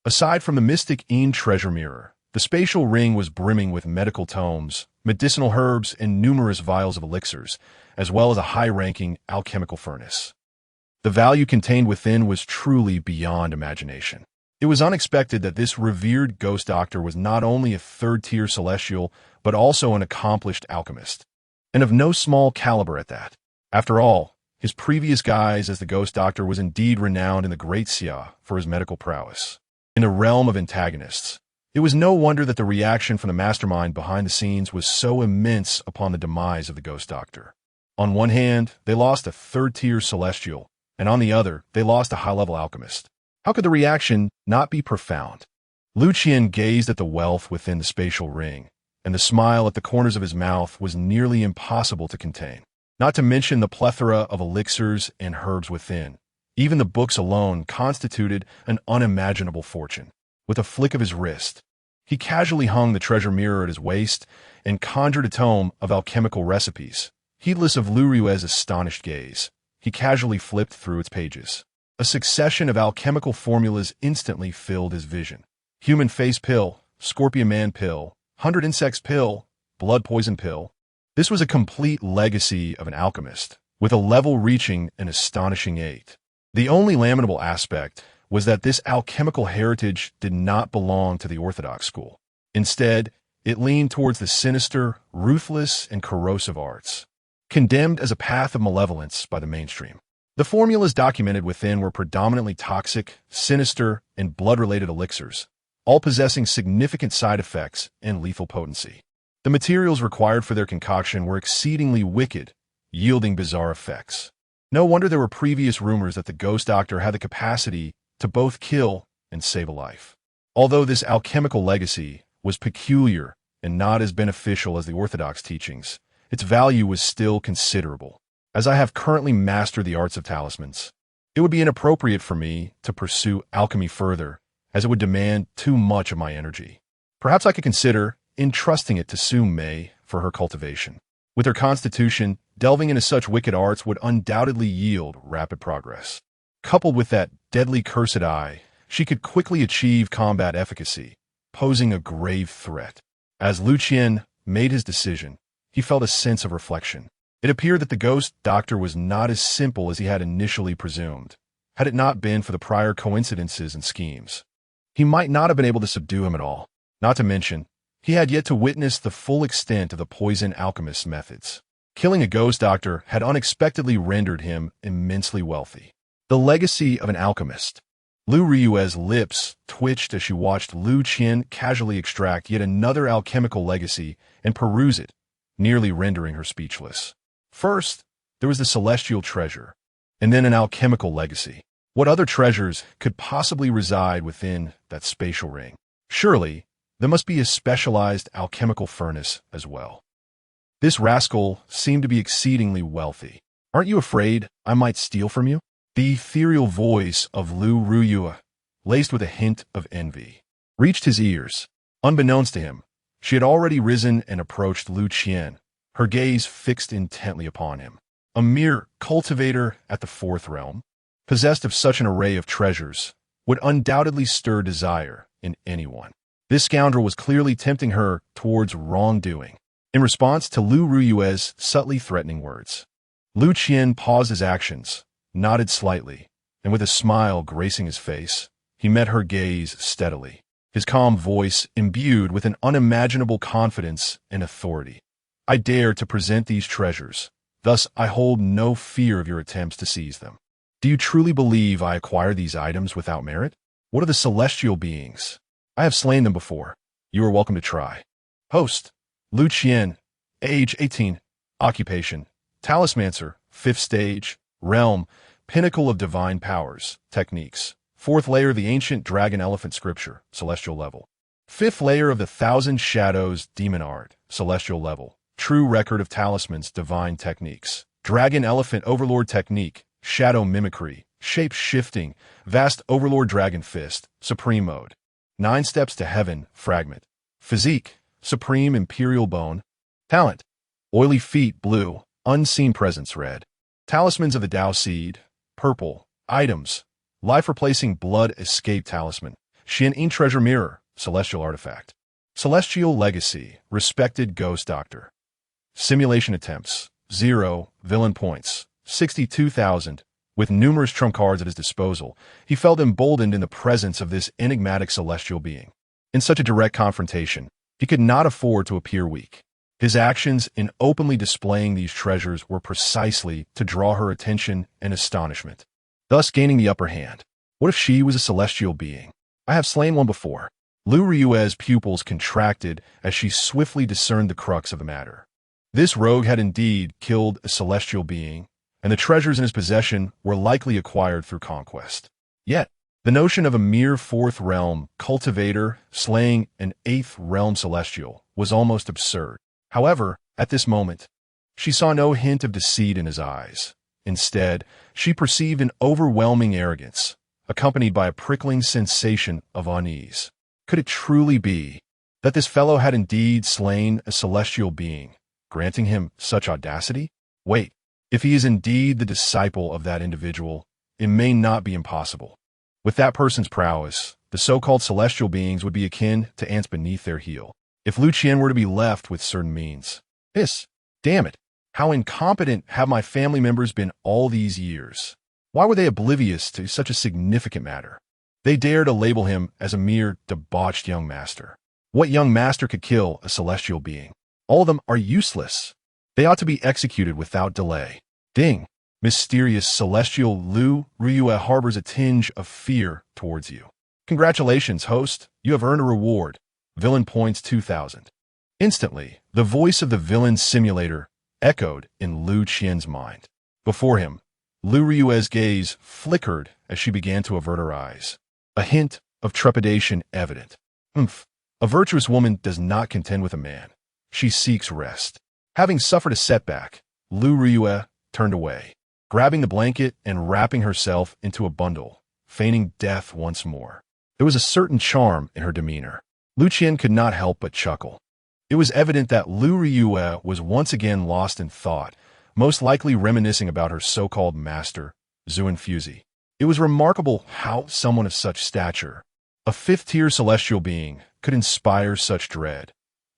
Aside from the mystic treasure mirror, the spatial ring was brimming with medical tomes, medicinal herbs, and numerous vials of elixirs, as well as a high-ranking alchemical furnace. The value contained within was truly beyond imagination. It was unexpected that this revered ghost doctor was not only a third-tier celestial, but also an accomplished alchemist, and of no small caliber at that. After all, his previous guise as the ghost doctor was indeed renowned in the Great Xia for his medical prowess. In the realm of antagonists, it was no wonder that the reaction from the mastermind behind the scenes was so immense upon the demise of the ghost doctor. On one hand, they lost a third-tier celestial, and on the other, they lost a high-level alchemist. How could the reaction not be profound? Liu Qian gazed at the wealth within the spatial ring, and the smile at the corners of his mouth was nearly impossible to contain. Not to mention the plethora of elixirs and herbs within. Even the books alone constituted an unimaginable fortune. With a flick of his wrist, he casually hung the treasure mirror at his waist and conjured a tome of alchemical recipes. Heedless of Liu Ruyue's astonished gaze, he casually flipped through its pages. A succession of alchemical formulas instantly filled his vision. Human face pill, scorpion man pill, 100 insects pill, blood poison pill. This was a complete legacy of an alchemist, with a level reaching an astonishing 8. The only lamentable aspect was that this alchemical heritage did not belong to the orthodox school. Instead, it leaned towards the sinister, ruthless, and corrosive arts, condemned as a path of malevolence by the mainstream. The formulas documented within were predominantly toxic, sinister, and blood-related elixirs, all possessing significant side effects and lethal potency. The materials required for their concoction were exceedingly wicked, yielding bizarre effects. No wonder there were previous rumors that the ghost doctor had the capacity to both kill and save a life. Although this alchemical legacy was peculiar and not as beneficial as the orthodox teachings, its value was still considerable. As I have currently mastered the arts of talismans, it would be inappropriate for me to pursue alchemy further, as it would demand too much of my energy. Perhaps I could consider entrusting it to Su Mei for her cultivation. With her constitution, delving into such wicked arts would undoubtedly yield rapid progress. Coupled with that deadly cursed eye, she could quickly achieve combat efficacy, posing a grave threat. As Liu Qian made his decision, he felt a sense of reflection. It appeared that the ghost doctor was not as simple as he had initially presumed. Had it not been for the prior coincidences and schemes, he might not have been able to subdue him at all. Not to mention, he had yet to witness the full extent of the poison alchemist's methods. Killing a ghost doctor had unexpectedly rendered him immensely wealthy. The legacy of an alchemist. Liu Ruyue's lips twitched as she watched Liu Qian casually extract yet another alchemical legacy and peruse it, nearly rendering her speechless. First, there was the celestial treasure, and then an alchemical legacy. What other treasures could possibly reside within that spatial ring? Surely, there must be a specialized alchemical furnace as well. This rascal seemed to be exceedingly wealthy. Aren't you afraid I might steal from you? The ethereal voice of Liu Ruyue, laced with a hint of envy, reached his ears. Unbeknownst to him, she had already risen and approached Liu Qian, her gaze fixed intently upon him. A mere cultivator at the fourth realm, possessed of such an array of treasures, would undoubtedly stir desire in anyone. This scoundrel was clearly tempting her towards wrongdoing. In response to Liu Ruyue's subtly threatening words, Liu Qian paused his actions, nodded slightly, and with a smile gracing his face, he met her gaze steadily, his calm voice imbued with an unimaginable confidence and authority. I dare to present these treasures, thus I hold no fear of your attempts to seize them. Do you truly believe I acquire these items without merit? What are the celestial beings? I have slain them before. You are welcome to try. Host, Liu Qian, age 18, occupation, talismancer, 5th stage, realm, pinnacle of divine powers, techniques. 4th layer of the ancient dragon elephant scripture, celestial level. 5th layer of the thousand shadows demon art, celestial level. True record of talismans, divine techniques. Dragon elephant overlord technique, shadow mimicry, shape shifting, vast overlord dragon fist, supreme mode. 9 steps to heaven, fragment. Physique, supreme imperial bone. Talent, oily feet blue, unseen presence red. Talismans of the Tao seed, purple. Items, life-replacing blood escape talisman. Qian treasure mirror, celestial artifact. Celestial legacy, respected ghost doctor. Simulation attempts, 0, villain points, 62,000. With numerous trump cards at his disposal, he felt emboldened in the presence of this enigmatic celestial being. In such a direct confrontation, he could not afford to appear weak. His actions in openly displaying these treasures were precisely to draw her attention and astonishment, thus gaining the upper hand. What if she was a celestial being? I have slain one before. Liu Ruyue's pupils contracted as she swiftly discerned the crux of the matter. This rogue had indeed killed a celestial being, and the treasures in his possession were likely acquired through conquest. Yet, the notion of a mere 4th realm cultivator slaying an 8th realm celestial was almost absurd. However, at this moment, she saw no hint of deceit in his eyes. Instead, she perceived an overwhelming arrogance, accompanied by a prickling sensation of unease. Could it truly be that this fellow had indeed slain a celestial being, granting him such audacity? Wait. If he is indeed the disciple of that individual, it may not be impossible. With that person's prowess, the so-called celestial beings would be akin to ants beneath their heel. If Liu Qian were to be left with certain means. Damn it, how incompetent have my family members been all these years? Why were they oblivious to such a significant matter? They dare to label him as a mere debauched young master. What young master could kill a celestial being? All of them are useless. They ought to be executed without delay. Ding! Mysterious celestial Liu Ruyue harbors a tinge of fear towards you. Congratulations, host. You have earned a reward. Villain points 2,000. Instantly, the voice of the villain simulator echoed in Liu Qian's mind. Before him, Liu Ruyue's gaze flickered as she began to avert her eyes. A hint of trepidation evident. A virtuous woman does not contend with a man. She seeks rest. Having suffered a setback, Liu Ruyue turned away, grabbing the blanket and wrapping herself into a bundle, feigning death once more. There was a certain charm in her demeanor. Liu Qian could not help but chuckle. It was evident that Liu Ruyue was once again lost in thought, most likely reminiscing about her so-called master, Zuan. It was remarkable how someone of such stature, a 5th-tier celestial being, could inspire such dread.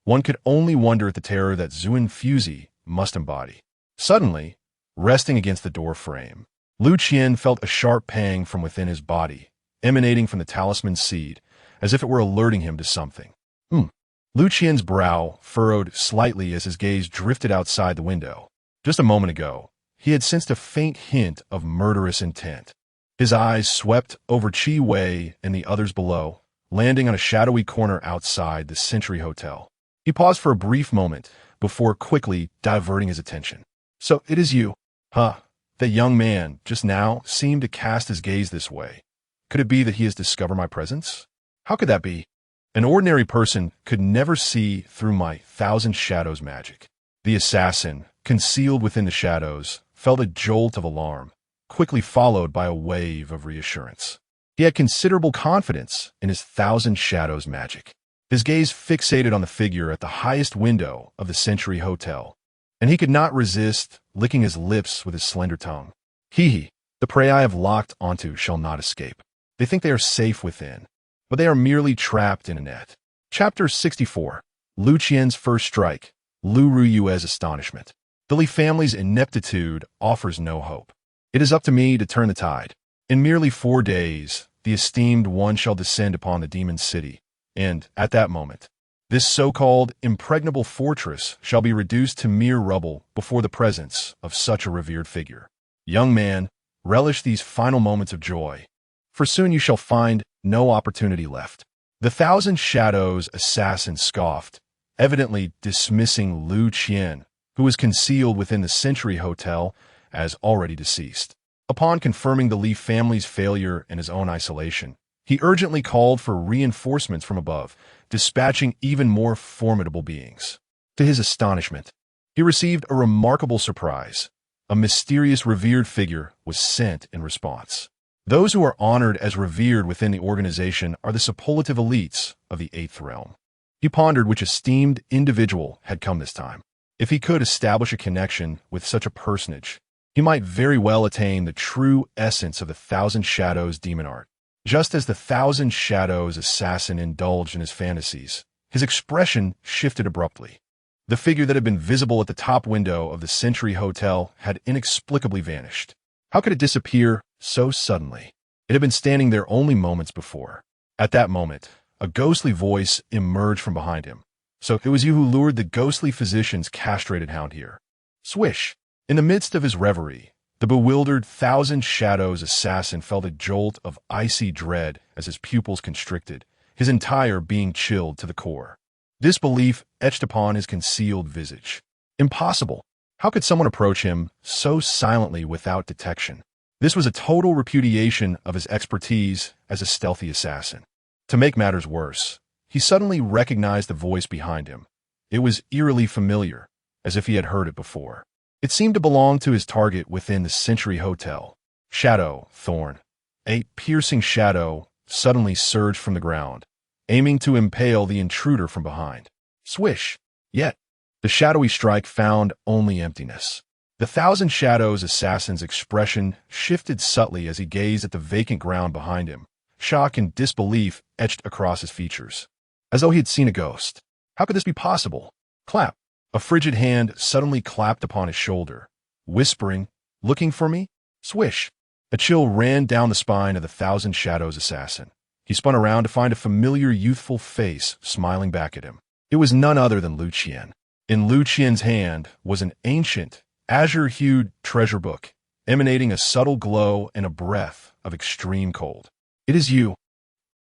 One could only wonder at the terror that Zuan must embody. Suddenly, resting against the door frame, Liu Qian felt a sharp pang from within his body, emanating from the talisman seed, as if it were alerting him to something. Liu Qian's brow furrowed slightly as his gaze drifted outside the window. Just a moment ago, he had sensed a faint hint of murderous intent. His eyes swept over Qi Wei and the others below, landing on a shadowy corner outside the Century Hotel. He paused for a brief moment before quickly diverting his attention. So it is you, huh? That young man just now seemed to cast his gaze this way. Could it be that he has discovered my presence? How could that be? An ordinary person could never see through my thousand shadows magic. The assassin, concealed within the shadows, felt a jolt of alarm, quickly followed by a wave of reassurance. He had considerable confidence in his thousand shadows magic. His gaze fixated on the figure at the highest window of the Century Hotel, and he could not resist licking his lips with his slender tongue. Hee, the prey I have locked onto shall not escape. They think they are safe within, but they are merely trapped in a net. Chapter 64. Lu Qian's First Strike. Liu Ruyue's Astonishment. The Li family's ineptitude offers no hope. It is up to me to turn the tide. In merely 4 days, the esteemed one shall descend upon the demon city, and, at that moment, this so-called impregnable fortress shall be reduced to mere rubble before the presence of such a revered figure. Young man, relish these final moments of joy, for soon you shall find no opportunity left. The Thousand Shadows assassin scoffed, evidently dismissing Liu Qian, who was concealed within the Century Hotel, as already deceased. Upon confirming the Li family's failure in his own isolation, he urgently called for reinforcements from above, dispatching even more formidable beings. To his astonishment, he received a remarkable surprise. A mysterious revered figure was sent in response. Those who are honored as revered within the organization are the superlative elites of the Eighth Realm. He pondered which esteemed individual had come this time. If he could establish a connection with such a personage, he might very well attain the true essence of the Thousand Shadows demon art. Just as the Thousand Shadows assassin indulged in his fantasies, his expression shifted abruptly. The figure that had been visible at the top window of the Century Hotel had inexplicably vanished. How could it disappear so suddenly? It had been standing there only moments before. At that moment, a ghostly voice emerged from behind him. So it was you who lured the ghostly physician's castrated hound here. Swish! In the midst of his reverie, the bewildered Thousand Shadows assassin felt a jolt of icy dread as his pupils constricted, his entire being chilled to the core. Disbelief etched upon his concealed visage. Impossible! How could someone approach him so silently without detection? This was a total repudiation of his expertise as a stealthy assassin. To make matters worse, he suddenly recognized the voice behind him. It was eerily familiar, as if he had heard it before. It seemed to belong to his target within the Century Hotel. Shadow, Thorn. A piercing shadow suddenly surged from the ground, aiming to impale the intruder from behind. Swish! Yet, the shadowy strike found only emptiness. The Thousand Shadows assassin's expression shifted subtly as he gazed at the vacant ground behind him. Shock and disbelief etched across his features, as though he had seen a ghost. How could this be possible? Clap! A frigid hand suddenly clapped upon his shoulder, whispering, "Looking for me?" Swish! A chill ran down the spine of the Thousand Shadows assassin. He spun around to find a familiar youthful face smiling back at him. It was none other than Liu Qian. In Liu Qian's hand was an ancient, azure-hued treasure book, emanating a subtle glow and a breath of extreme cold. "It is you."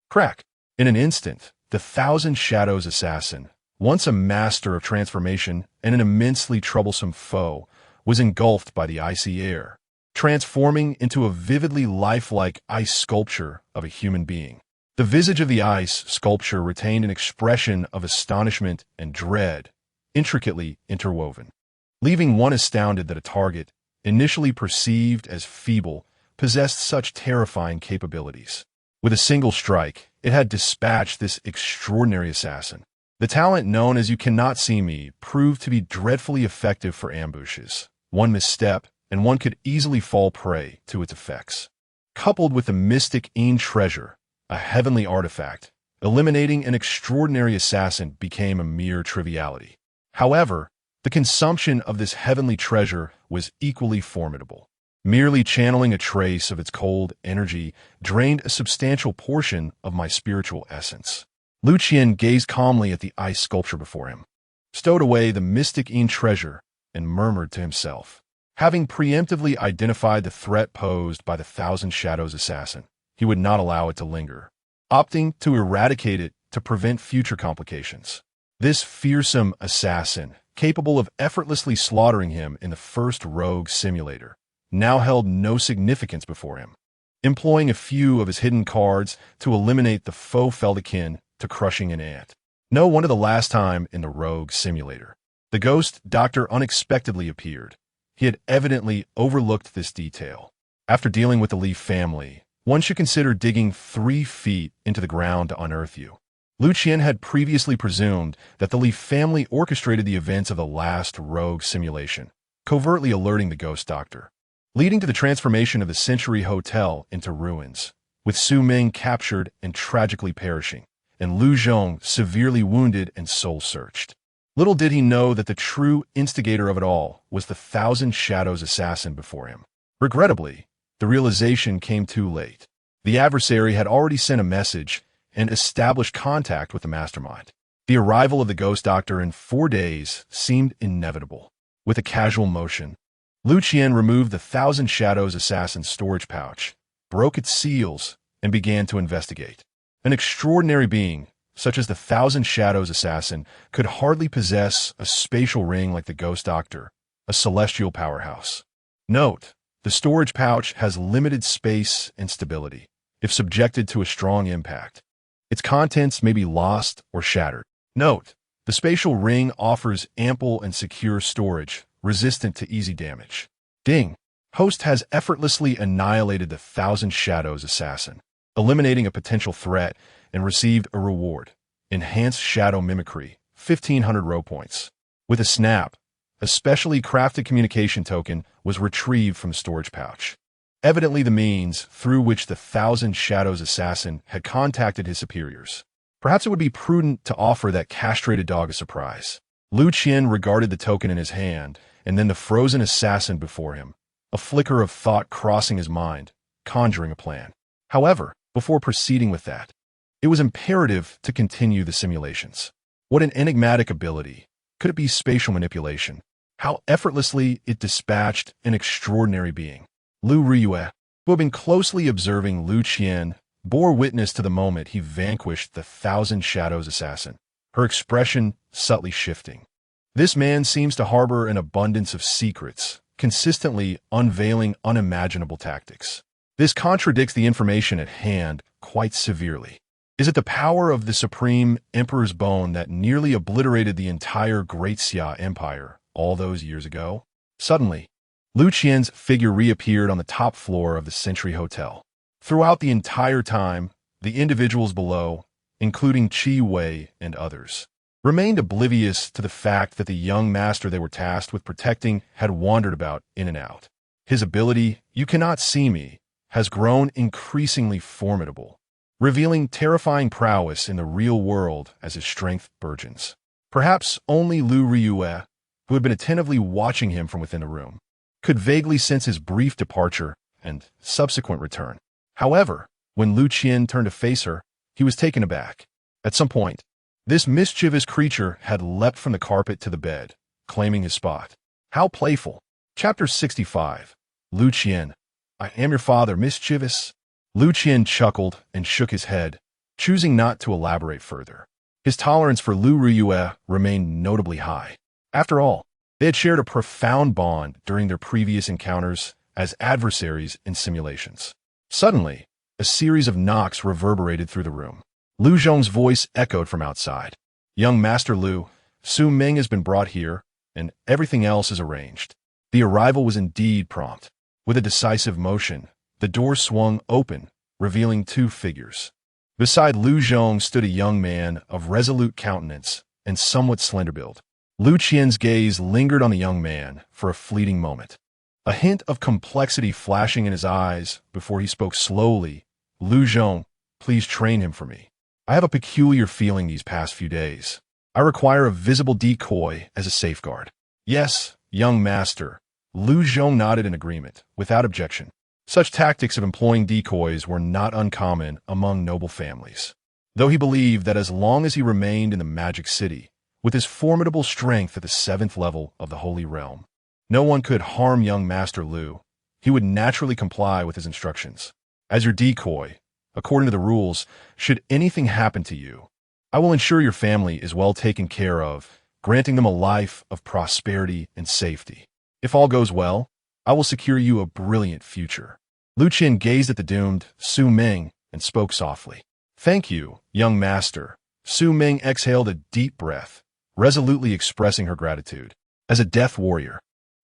Crack! In an instant, the Thousand Shadows assassin, once a master of transformation and an immensely troublesome foe, was engulfed by the icy air, transforming into a vividly lifelike ice sculpture of a human being. The visage of the ice sculpture retained an expression of astonishment and dread, intricately interwoven, leaving one astounded that a target, initially perceived as feeble, possessed such terrifying capabilities. With a single strike, it had dispatched this extraordinary assassin. The talent known as "You Cannot See Me" proved to be dreadfully effective for ambushes. One misstep, and one could easily fall prey to its effects. Coupled with the mystic Qian treasure, a heavenly artifact, eliminating an extraordinary assassin became a mere triviality. However, the consumption of this heavenly treasure was equally formidable. Merely channeling a trace of its cold energy drained a substantial portion of my spiritual essence. Liu Qian gazed calmly at the ice sculpture before him, stowed away the mystic Qian treasure, and murmured to himself. Having preemptively identified the threat posed by the Thousand Shadows assassin, he would not allow it to linger, opting to eradicate it to prevent future complications. This fearsome assassin, capable of effortlessly slaughtering him in the first rogue simulator, now held no significance before him, employing a few of his hidden cards to eliminate the foe felt akin to crushing an ant. No wonder the last time in the rogue simulator, the ghost doctor unexpectedly appeared. He had evidently overlooked this detail. After dealing with the Li family, one should consider digging 3 feet into the ground to unearth you. Liu Qian had previously presumed that the Li family orchestrated the events of the last rogue simulation, covertly alerting the ghost doctor, leading to the transformation of the Century Hotel into ruins, with Su Ming captured and tragically perishing, and Lu Zhong severely wounded and soul-searched. Little did he know that the true instigator of it all was the Thousand Shadows assassin before him. Regrettably, the realization came too late. The adversary had already sent a message and established contact with the mastermind. The arrival of the ghost doctor in 4 days seemed inevitable. With a casual motion, Liu Qian removed the Thousand Shadows assassin's storage pouch, broke its seals, and began to investigate. An extraordinary being, such as the Thousand Shadows assassin, could hardly possess a spatial ring like the ghost doctor, a celestial powerhouse. Note: the storage pouch has limited space and stability. If subjected to a strong impact, its contents may be lost or shattered. Note: the spatial ring offers ample and secure storage, resistant to easy damage. Ding! Host has effortlessly annihilated the Thousand Shadows assassin, eliminating a potential threat, and received a reward: enhanced shadow mimicry, 1,500 row points. With a snap, a specially crafted communication token was retrieved from the storage pouch, evidently the means through which the Thousand Shadows assassin had contacted his superiors. Perhaps it would be prudent to offer that castrated dog a surprise. Liu Qian regarded the token in his hand, and then the frozen assassin before him, a flicker of thought crossing his mind, conjuring a plan. However, before proceeding with that, it was imperative to continue the simulations. What an enigmatic ability! Could it be spatial manipulation? How effortlessly it dispatched an extraordinary being. Liu Ruyue, who had been closely observing Liu Qian, bore witness to the moment he vanquished the Thousand Shadows assassin, her expression subtly shifting. This man seems to harbor an abundance of secrets, consistently unveiling unimaginable tactics. This contradicts the information at hand quite severely. Is it the power of the Supreme Emperor's bone that nearly obliterated the entire Great Xia Empire all those years ago? Suddenly, Liu Qian's figure reappeared on the top floor of the Century Hotel. Throughout the entire time, the individuals below, including Qi Wei and others, remained oblivious to the fact that the young master they were tasked with protecting had wandered about in and out. His ability, "You cannot see me," has grown increasingly formidable, revealing terrifying prowess in the real world as his strength burgeons. Perhaps only Liu Ruyue, who had been attentively watching him from within the room, could vaguely sense his brief departure and subsequent return. However, when Liu Qian turned to face her, he was taken aback. At some point, this mischievous creature had leapt from the carpet to the bed, claiming his spot. How playful! Chapter 65. Liu Qian. "I am your father, mischievous." Liu Qian chuckled and shook his head, choosing not to elaborate further. His tolerance for Liu Ruyue remained notably high. After all, they had shared a profound bond during their previous encounters as adversaries in simulations. Suddenly, a series of knocks reverberated through the room. Lu Zhong's voice echoed from outside. "Young Master Liu, Su Ming has been brought here, and everything else is arranged." The arrival was indeed prompt. With a decisive motion, the door swung open, revealing 2 figures. Beside Lu Zhong stood a young man of resolute countenance and somewhat slender build. Liu Qian's gaze lingered on the young man for a fleeting moment, a hint of complexity flashing in his eyes before he spoke slowly. "Lu Zhong, please train him for me. I have a peculiar feeling these past few days. I require a visible decoy as a safeguard." "Yes, young master." Lu Zhong nodded in agreement, without objection. Such tactics of employing decoys were not uncommon among noble families, though he believed that as long as he remained in the Magic City, with his formidable strength at the 7th level of the Holy Realm, no one could harm young Master Liu. He would naturally comply with his instructions. "As your decoy, according to the rules, should anything happen to you, I will ensure your family is well taken care of, granting them a life of prosperity and safety. If all goes well, I will secure you a brilliant future. Lu Qian gazed at the doomed Su Ming and spoke softly. Thank you, young master. Su Ming exhaled a deep breath, resolutely expressing her gratitude. As a death warrior,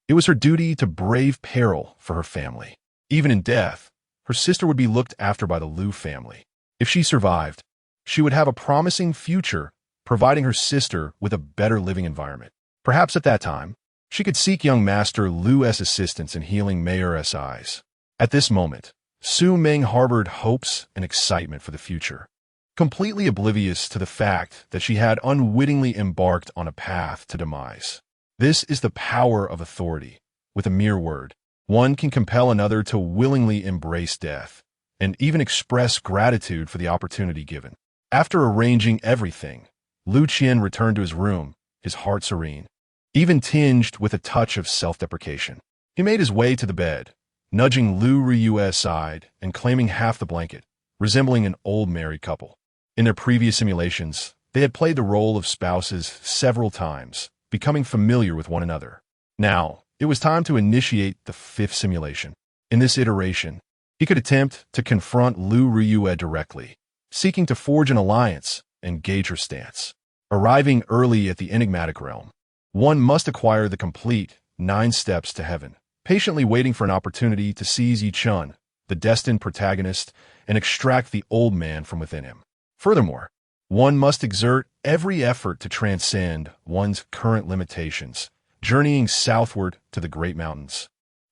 it was her duty to brave peril for her family. Even in death, her sister would be looked after by the Liu family. If she survived, she would have a promising future, providing her sister with a better living environment. Perhaps at that time, she could seek young master Liu's assistance in healing Mayor's eyes. At this moment, Su Ming harbored hopes and excitement for the future, completely oblivious to the fact that she had unwittingly embarked on a path to demise. This is the power of authority. With a mere word, one can compel another to willingly embrace death, and even express gratitude for the opportunity given. After arranging everything, Lu Qian returned to his room, his heart serene, even tinged with a touch of self-deprecation. He made his way to the bed, nudging Liu Ruyue aside and claiming half the blanket, resembling an old married couple. In their previous simulations, they had played the role of spouses several times, becoming familiar with one another. Now, it was time to initiate the fifth simulation. In this iteration, he could attempt to confront Liu Ruyue directly, seeking to forge an alliance and gauge her stance. Arriving early at the enigmatic realm, one must acquire the complete 9 steps to heaven, patiently waiting for an opportunity to seize Qian, the destined protagonist, and extract the old man from within him. Furthermore, one must exert every effort to transcend one's current limitations, journeying southward to the Great Mountains,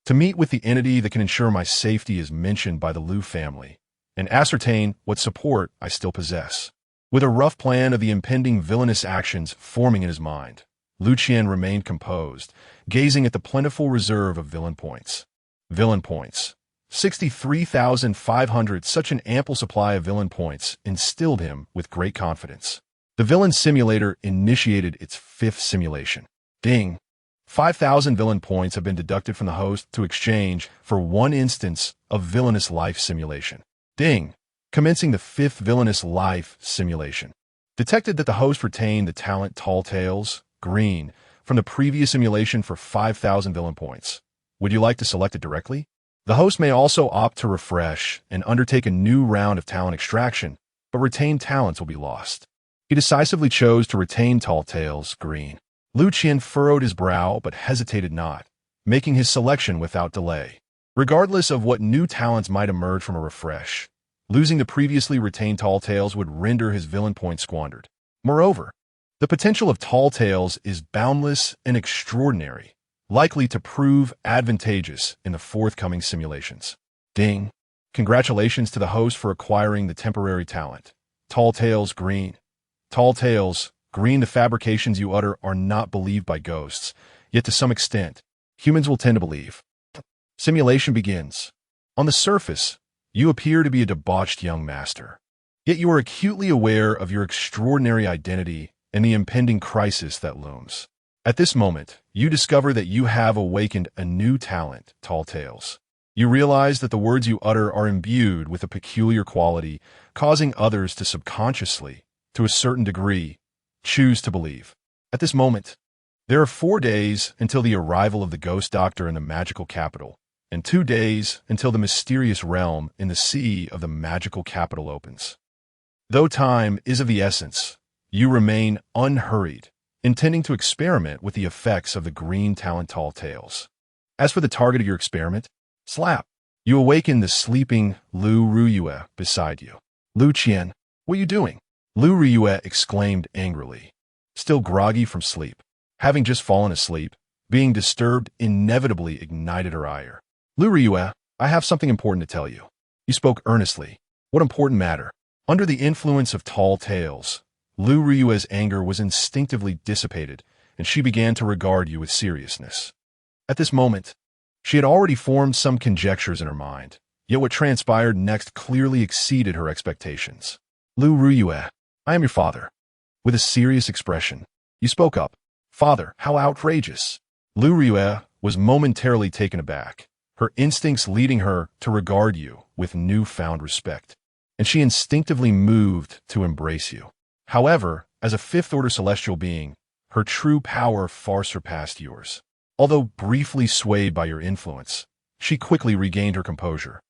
to meet with the entity that can ensure my safety is mentioned by the Liu family, and ascertain what support I still possess. With a rough plan of the impending villainous actions forming in his mind, Lu Qian remained composed, gazing at the plentiful reserve of villain points. Villain points. 63,500. Such an ample supply of villain points instilled him with great confidence. The villain simulator initiated its 5th simulation. Ding! 5,000 villain points have been deducted from the host to exchange for 1 instance of villainous life simulation. Ding! Commencing the 5th villainous life simulation. Detected that the host retained the talent Tall Tales, green, from the previous simulation for 5,000 villain points. Would you like to select it directly? The host may also opt to refresh and undertake a new round of talent extraction, but retained talents will be lost. He decisively chose to retain Tall Tales, green. Lu Qian furrowed his brow but hesitated not, making his selection without delay. Regardless of what new talents might emerge from a refresh, losing the previously retained Tall Tales would render his villain point squandered. Moreover, the potential of Tall Tales is boundless and extraordinary, likely to prove advantageous in the forthcoming simulations. Ding! Congratulations to the host for acquiring the temporary talent. Tall Tales, green. Tall Tales, green. The fabrications you utter are not believed by ghosts, yet to some extent, humans will tend to believe. Simulation begins. On the surface, you appear to be a debauched young master, yet you are acutely aware of your extraordinary identity and the impending crisis that looms. At this moment, you discover that you have awakened a new talent, Tall Tales. You realize that the words you utter are imbued with a peculiar quality, causing others to subconsciously, to a certain degree, choose to believe. At this moment, there are 4 days until the arrival of the ghost doctor in the magical capital, and 2 days until the mysterious realm in the sea of the magical capital opens. Though time is of the essence, you remain unhurried, intending to experiment with the effects of the green talent Tall Tales. As for the target of your experiment, slap. You awaken the sleeping Liu Ruyue beside you. Lu Qian, what are you doing? Liu Ruyue exclaimed angrily. Still groggy from sleep, having just fallen asleep, being disturbed inevitably ignited her ire. Liu Ruyue, I have something important to tell you. You spoke earnestly. What important matter? Under the influence of Tall Tales, Liu Ruyue's anger was instinctively dissipated, and she began to regard you with seriousness. At this moment, she had already formed some conjectures in her mind, yet what transpired next clearly exceeded her expectations. Liu Ruyue, I am your father. With a serious expression, you spoke up. Father, how outrageous! Liu Ruyue was momentarily taken aback, her instincts leading her to regard you with newfound respect, and she instinctively moved to embrace you. However, as a 5th-order celestial being, her true power far surpassed yours. Although briefly swayed by your influence, she quickly regained her composure,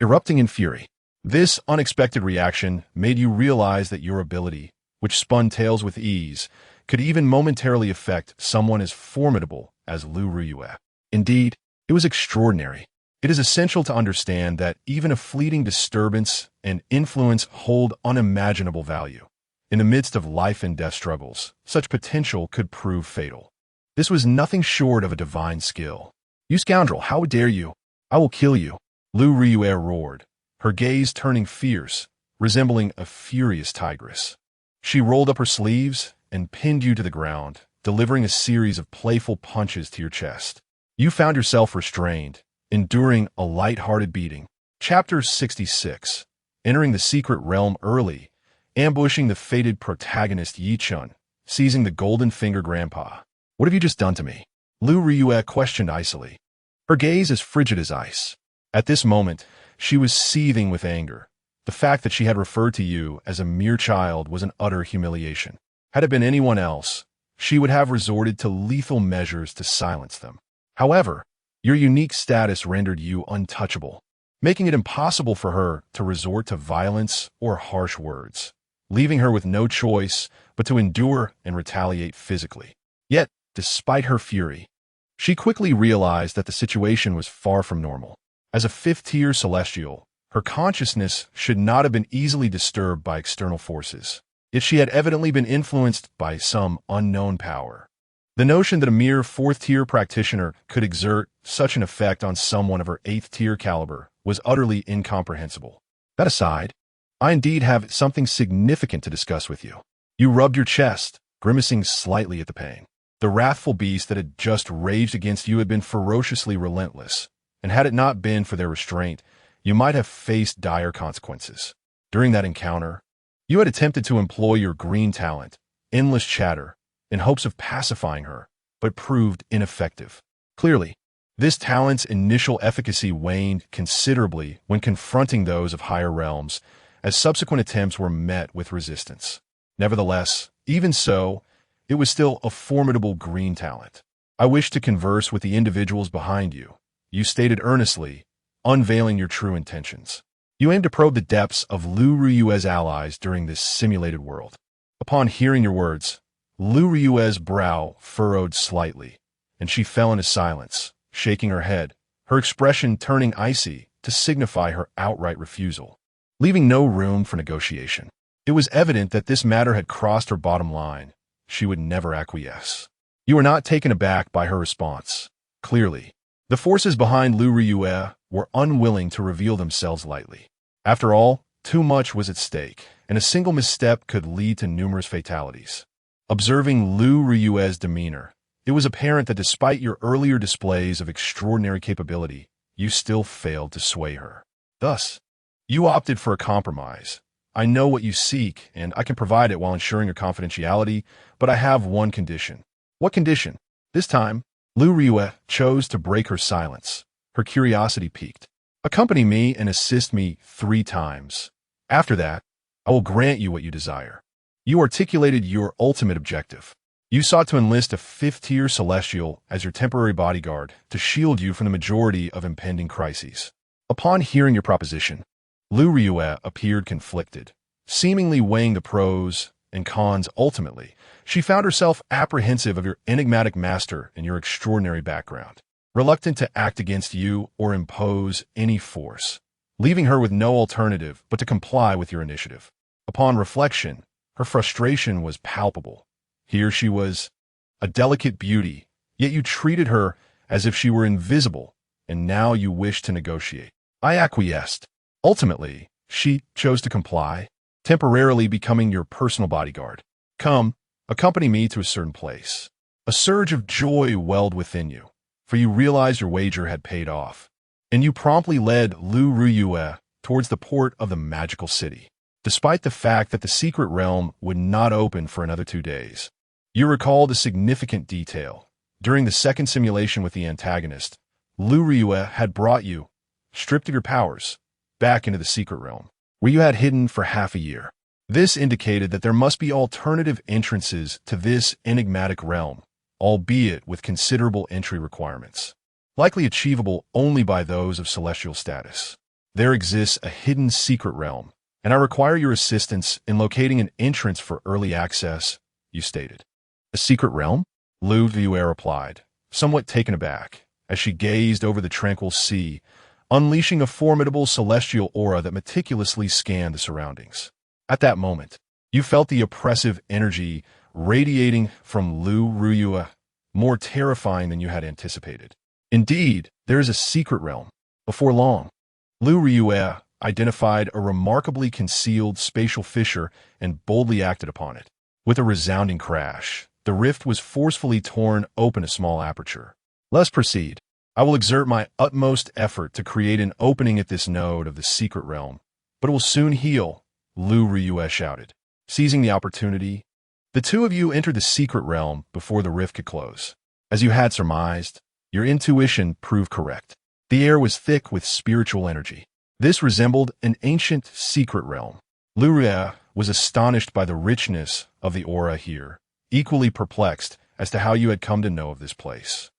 erupting in fury. This unexpected reaction made you realize that your ability, which spun tales with ease, could even momentarily affect someone as formidable as Liu Ruyue. Indeed, it was extraordinary. It is essential to understand that even a fleeting disturbance and influence hold unimaginable value. In the midst of life and death struggles, such potential could prove fatal. This was nothing short of a divine skill. "You scoundrel, how dare you? I will kill you," Liu Ruyue roared, her gaze turning fierce, resembling a furious tigress. She rolled up her sleeves and pinned you to the ground, delivering a series of playful punches to your chest. You found yourself restrained, enduring a light-hearted beating. Chapter 66. Entering the secret realm early, ambushing the fated protagonist Qian, seizing the golden finger grandpa. "What have you just done to me?" Liu Ruyue questioned icily, her gaze as frigid as ice. At this moment, she was seething with anger. The fact that she had referred to you as a mere child was an utter humiliation. Had it been anyone else, she would have resorted to lethal measures to silence them. However, your unique status rendered you untouchable, making it impossible for her to resort to violence or harsh words, leaving her with no choice but to endure and retaliate physically. Yet, despite her fury, she quickly realized that the situation was far from normal. As a fifth-tier celestial, her consciousness should not have been easily disturbed by external forces. Yet she had evidently been influenced by some unknown power. The notion that a mere fourth-tier practitioner could exert such an effect on someone of her eighth-tier caliber was utterly incomprehensible. That aside, I indeed have something significant to discuss with you. You rubbed your chest, grimacing slightly at the pain. The wrathful beast that had just raged against you had been ferociously relentless, and had it not been for their restraint, you might have faced dire consequences. During that encounter, you had attempted to employ your green talent, endless chatter, in hopes of pacifying her, but proved ineffective. Clearly, this talent's initial efficacy waned considerably when confronting those of higher realms, as subsequent attempts were met with resistance. Nevertheless, even so, it was still a formidable green talent. "I wish to converse with the individuals behind you," you stated earnestly, unveiling your true intentions. You aimed to probe the depths of Liu Ruyue's allies during this simulated world. Upon hearing your words, Liu Ruyue's brow furrowed slightly, and she fell into silence, shaking her head, her expression turning icy to signify her outright refusal, leaving no room for negotiation. It was evident that this matter had crossed her bottom line. She would never acquiesce. You were not taken aback by her response. Clearly, the forces behind Liu Ruyue were unwilling to reveal themselves lightly. After all, too much was at stake, and a single misstep could lead to numerous fatalities. Observing Liu Ruyue's demeanor, it was apparent that despite your earlier displays of extraordinary capability, you still failed to sway her. Thus, you opted for a compromise. "I know what you seek, and I can provide it while ensuring your confidentiality, but I have one condition." "What condition?" This time, Liu Ruyue chose to break her silence. Her curiosity piqued. "Accompany me and assist me 3 times. After that, I will grant you what you desire." You articulated your ultimate objective. You sought to enlist a 5th-tier celestial as your temporary bodyguard to shield you from the majority of impending crises. Upon hearing your proposition, Liu Ruyue appeared conflicted, seemingly weighing the pros and cons. Ultimately, she found herself apprehensive of your enigmatic master and your extraordinary background, reluctant to act against you or impose any force, leaving her with no alternative but to comply with your initiative. Upon reflection, her frustration was palpable. Here she was, a delicate beauty, yet you treated her as if she were invisible, and now you wished to negotiate. I acquiesced. Ultimately, she chose to comply, temporarily becoming your personal bodyguard. "Come, accompany me to a certain place." A surge of joy welled within you, for you realized your wager had paid off, and you promptly led Liu Ruyue towards the port of the magical city, despite the fact that the secret realm would not open for another 2 days. You recalled a significant detail. During the second simulation with the antagonist, Liu Ruyue had brought you, stripped of your powers, back into the secret realm, where you had hidden for half a year. This indicated that there must be alternative entrances to this enigmatic realm, albeit with considerable entry requirements, likely achievable only by those of celestial status. There exists a hidden secret realm, and I require your assistance in locating an entrance for early access, you stated. A secret realm? Liu Ruyue replied, somewhat taken aback, as she gazed over the tranquil sea, unleashing a formidable celestial aura that meticulously scanned the surroundings. At that moment, you felt the oppressive energy radiating from Liu Ruyue, more terrifying than you had anticipated. Indeed, there is a secret realm. Before long, Liu Ruyue identified a remarkably concealed spatial fissure and boldly acted upon it. With a resounding crash, the rift was forcefully torn open a small aperture. Let's proceed. I will exert my utmost effort to create an opening at this node of the secret realm, but it will soon heal, Liu Ruyue shouted. Seizing the opportunity, the two of you entered the secret realm before the rift could close. As you had surmised, your intuition proved correct. The air was thick with spiritual energy. This resembled an ancient secret realm. Liu Ruyue was astonished by the richness of the aura here, equally perplexed as to how you had come to know of this place.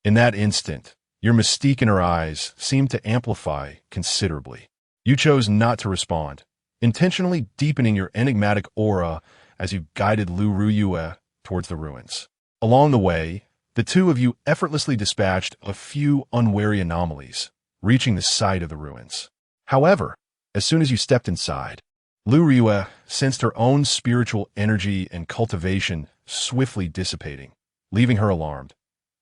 In that instant, your mystique in her eyes seemed to amplify considerably. You chose not to respond, intentionally deepening your enigmatic aura as you guided Liu Ruyue towards the ruins. Along the way, the two of you effortlessly dispatched a few unwary anomalies, reaching the site of the ruins. However, as soon as you stepped inside, Liu Ruyue sensed her own spiritual energy and cultivation swiftly dissipating, leaving her alarmed.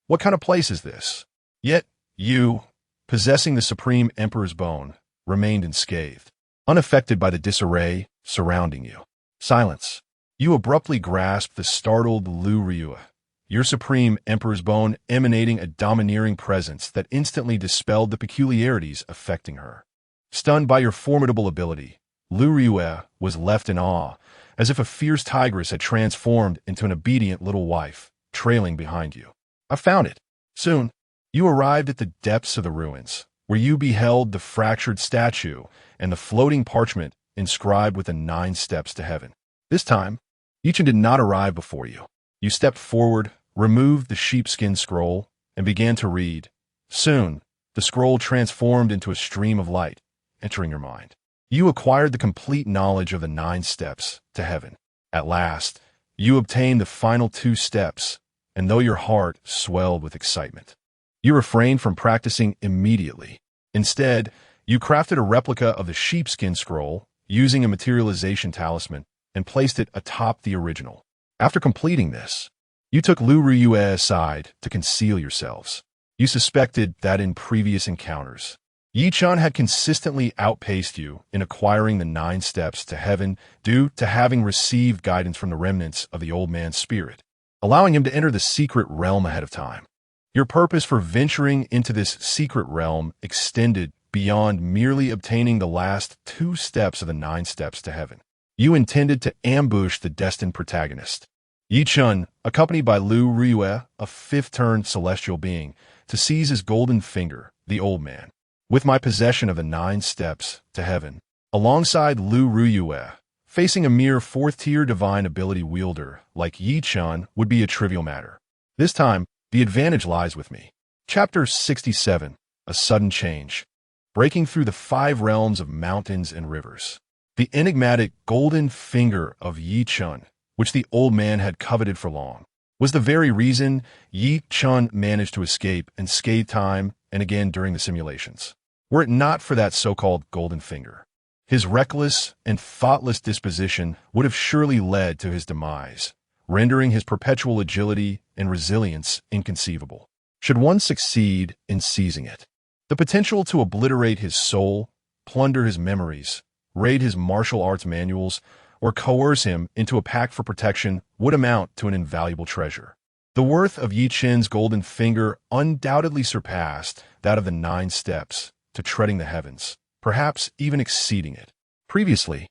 What kind of place is this? Yet, you, possessing the Supreme Emperor's bone, remained unscathed, unaffected by the disarray surrounding you. Silence. You abruptly grasped the startled Liu Ruyue, your Supreme Emperor's bone emanating a domineering presence that instantly dispelled the peculiarities affecting her. Stunned by your formidable ability, Liu Ruyue was left in awe, as if a fierce tigress had transformed into an obedient little wife, trailing behind you. I found it. Soon, you arrived at the depths of the ruins, where you beheld the fractured statue and the floating parchment inscribed with the 9 steps to heaven. This time, Yichen did not arrive before you. You stepped forward, removed the sheepskin scroll, and began to read. Soon, the scroll transformed into a stream of light, entering your mind. You acquired the complete knowledge of the 9 steps to heaven. At last, you obtained the final 2 steps, and though your heart swelled with excitement, you refrained from practicing immediately. Instead, you crafted a replica of the sheepskin scroll using a materialization talisman and placed it atop the original. After completing this, you took Liu Ruyue aside to conceal yourselves. You suspected that in previous encounters, Yichen had consistently outpaced you in acquiring the 9 steps to heaven due to having received guidance from the remnants of the old man's spirit, allowing him to enter the secret realm ahead of time. Your purpose for venturing into this secret realm extended beyond merely obtaining the last 2 steps of the 9 steps to heaven. You intended to ambush the destined protagonist, Yichen, accompanied by Liu Ruyue, a 5th-turn celestial being, to seize his golden finger, the old man. With my possession of the 9 steps to heaven, alongside Liu Ruyue, facing a mere 4th-tier divine ability wielder like Yichen would be a trivial matter. This time, the advantage lies with me. Chapter 67, A Sudden Change. Breaking through the 5 realms of mountains and rivers. The enigmatic golden finger of Yichen, which the old man had coveted for long, was the very reason Yichen managed to escape and skate time and again during the simulations. Were it not for that so-called golden finger, his reckless and thoughtless disposition would have surely led to his demise, rendering his perpetual agility and resilience inconceivable. Should one succeed in seizing it, the potential to obliterate his soul, plunder his memories, raid his martial arts manuals, or coerce him into a pact for protection would amount to an invaluable treasure. The worth of Yichen's golden finger undoubtedly surpassed that of the 9 steps to treading the heavens, perhaps even exceeding it. Previously,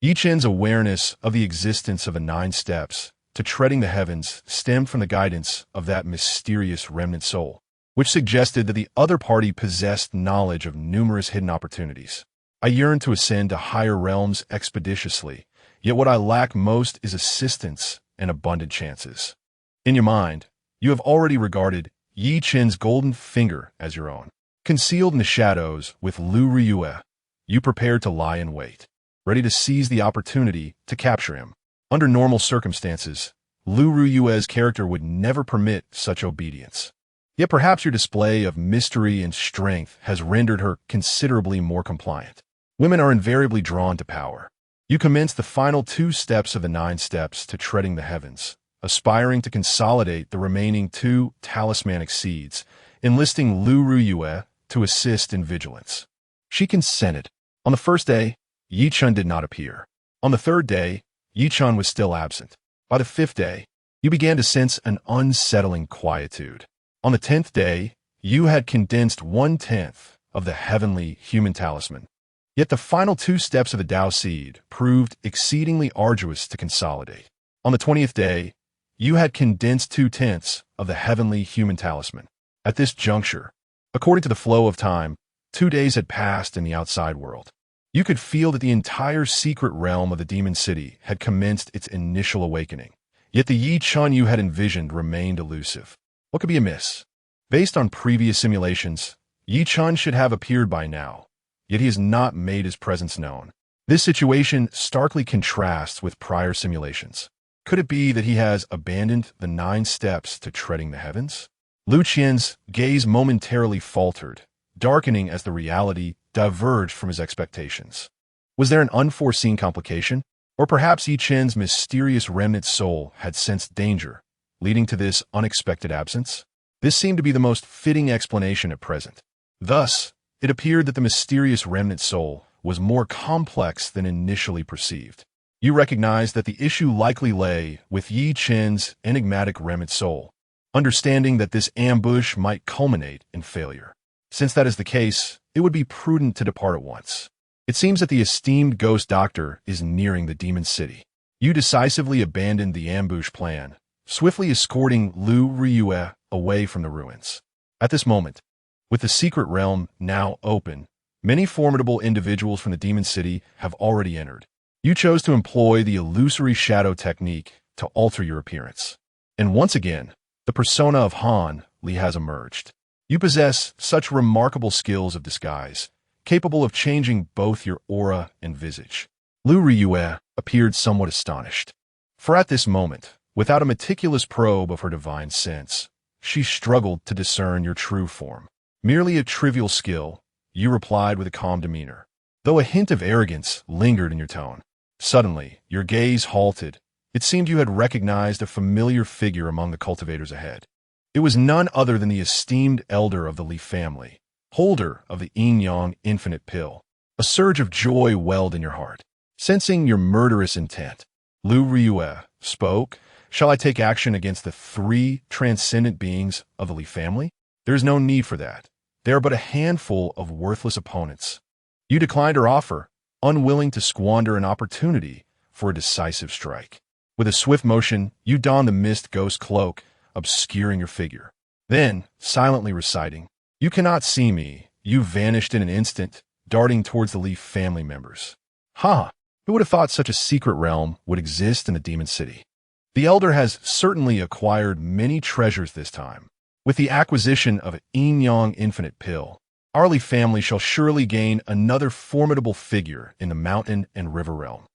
Yichen's awareness of the existence of the 9 steps to treading the heavens stemmed from the guidance of that mysterious remnant soul, which suggested that the other party possessed knowledge of numerous hidden opportunities. I yearn to ascend to higher realms expeditiously, yet what I lack most is assistance and abundant chances. In your mind, You have already regarded Yi Qin's golden finger as your own. Concealed in the shadows with Liu Ruyue, you prepared to lie in wait, ready to seize the opportunity to capture him. Under normal circumstances, Liu Ruyue's character would never permit such obedience. Yet perhaps your display of mystery and strength has rendered her considerably more compliant. Women are invariably drawn to power. You commence the final 2 steps of the 9 steps to treading the heavens, aspiring to consolidate the remaining 2 talismanic seeds, enlisting Liu Ruyue to assist in vigilance. She consented. On the first day, Yi Qin did not appear. On the 3rd day, Yi Qin was still absent. By the 5th day, you began to sense an unsettling quietude. On the 10th day, you had condensed 1/10 of the heavenly human talisman. Yet the final 2 steps of the Dao seed proved exceedingly arduous to consolidate. On the 20th day, you had condensed 2/10 of the heavenly human talisman. At this juncture, according to the flow of time, 2 days had passed in the outside world. You could feel that the entire secret realm of the demon city had commenced its initial awakening. Yet the Yi Qin you had envisioned remained elusive. What could be amiss? Based on previous simulations, Yi Qin should have appeared by now, yet he has not made his presence known. This situation starkly contrasts with prior simulations. Could it be that he has abandoned the 9 steps to treading the heavens? Liu Qian's gaze momentarily faltered, darkening as the reality diverged from his expectations. Was there an unforeseen complication? Or perhaps Yi Qin's mysterious remnant soul had sensed danger, leading to this unexpected absence? This seemed to be the most fitting explanation at present. Thus, it appeared that the mysterious remnant soul was more complex than initially perceived. You recognized that the issue likely lay with Yi Qin's enigmatic remnant soul, understanding that this ambush might culminate in failure. Since that is the case, it would be prudent to depart at once. It seems that the esteemed ghost doctor is nearing the demon city. You decisively abandoned the ambush plan, swiftly escorting Liu Ruyue away from the ruins. At this moment, with the secret realm now open, many formidable individuals from the demon city have already entered. You chose to employ the illusory shadow technique to alter your appearance. And once again, the persona of Han Li has emerged. You possess such remarkable skills of disguise, capable of changing both your aura and visage. Liu Ruyue appeared somewhat astonished. For at this moment, without a meticulous probe of her divine sense, she struggled to discern your true form. Merely a trivial skill, you replied with a calm demeanor, though a hint of arrogance lingered in your tone. Suddenly, your gaze halted. It seemed you had recognized a familiar figure among the cultivators ahead. It was none other than the esteemed elder of the Li family, holder of the yin-yang infinite pill. A surge of joy welled in your heart. Sensing your murderous intent, Liu Ruyue spoke, "Shall I take action against the 3 transcendent beings of the Li family? There is no need for that. They are but a handful of worthless opponents." You declined her offer, unwilling to squander an opportunity for a decisive strike. With a swift motion, you donned the mist ghost cloak, obscuring your figure. Then, silently reciting, "You cannot see me," you vanished in an instant, darting towards the Li family members. Ha! Who would have thought such a secret realm would exist in the demon city? The elder has certainly acquired many treasures this time. With the acquisition of a yin-yang infinite pill, our Li family shall surely gain another formidable figure in the mountain and river realm.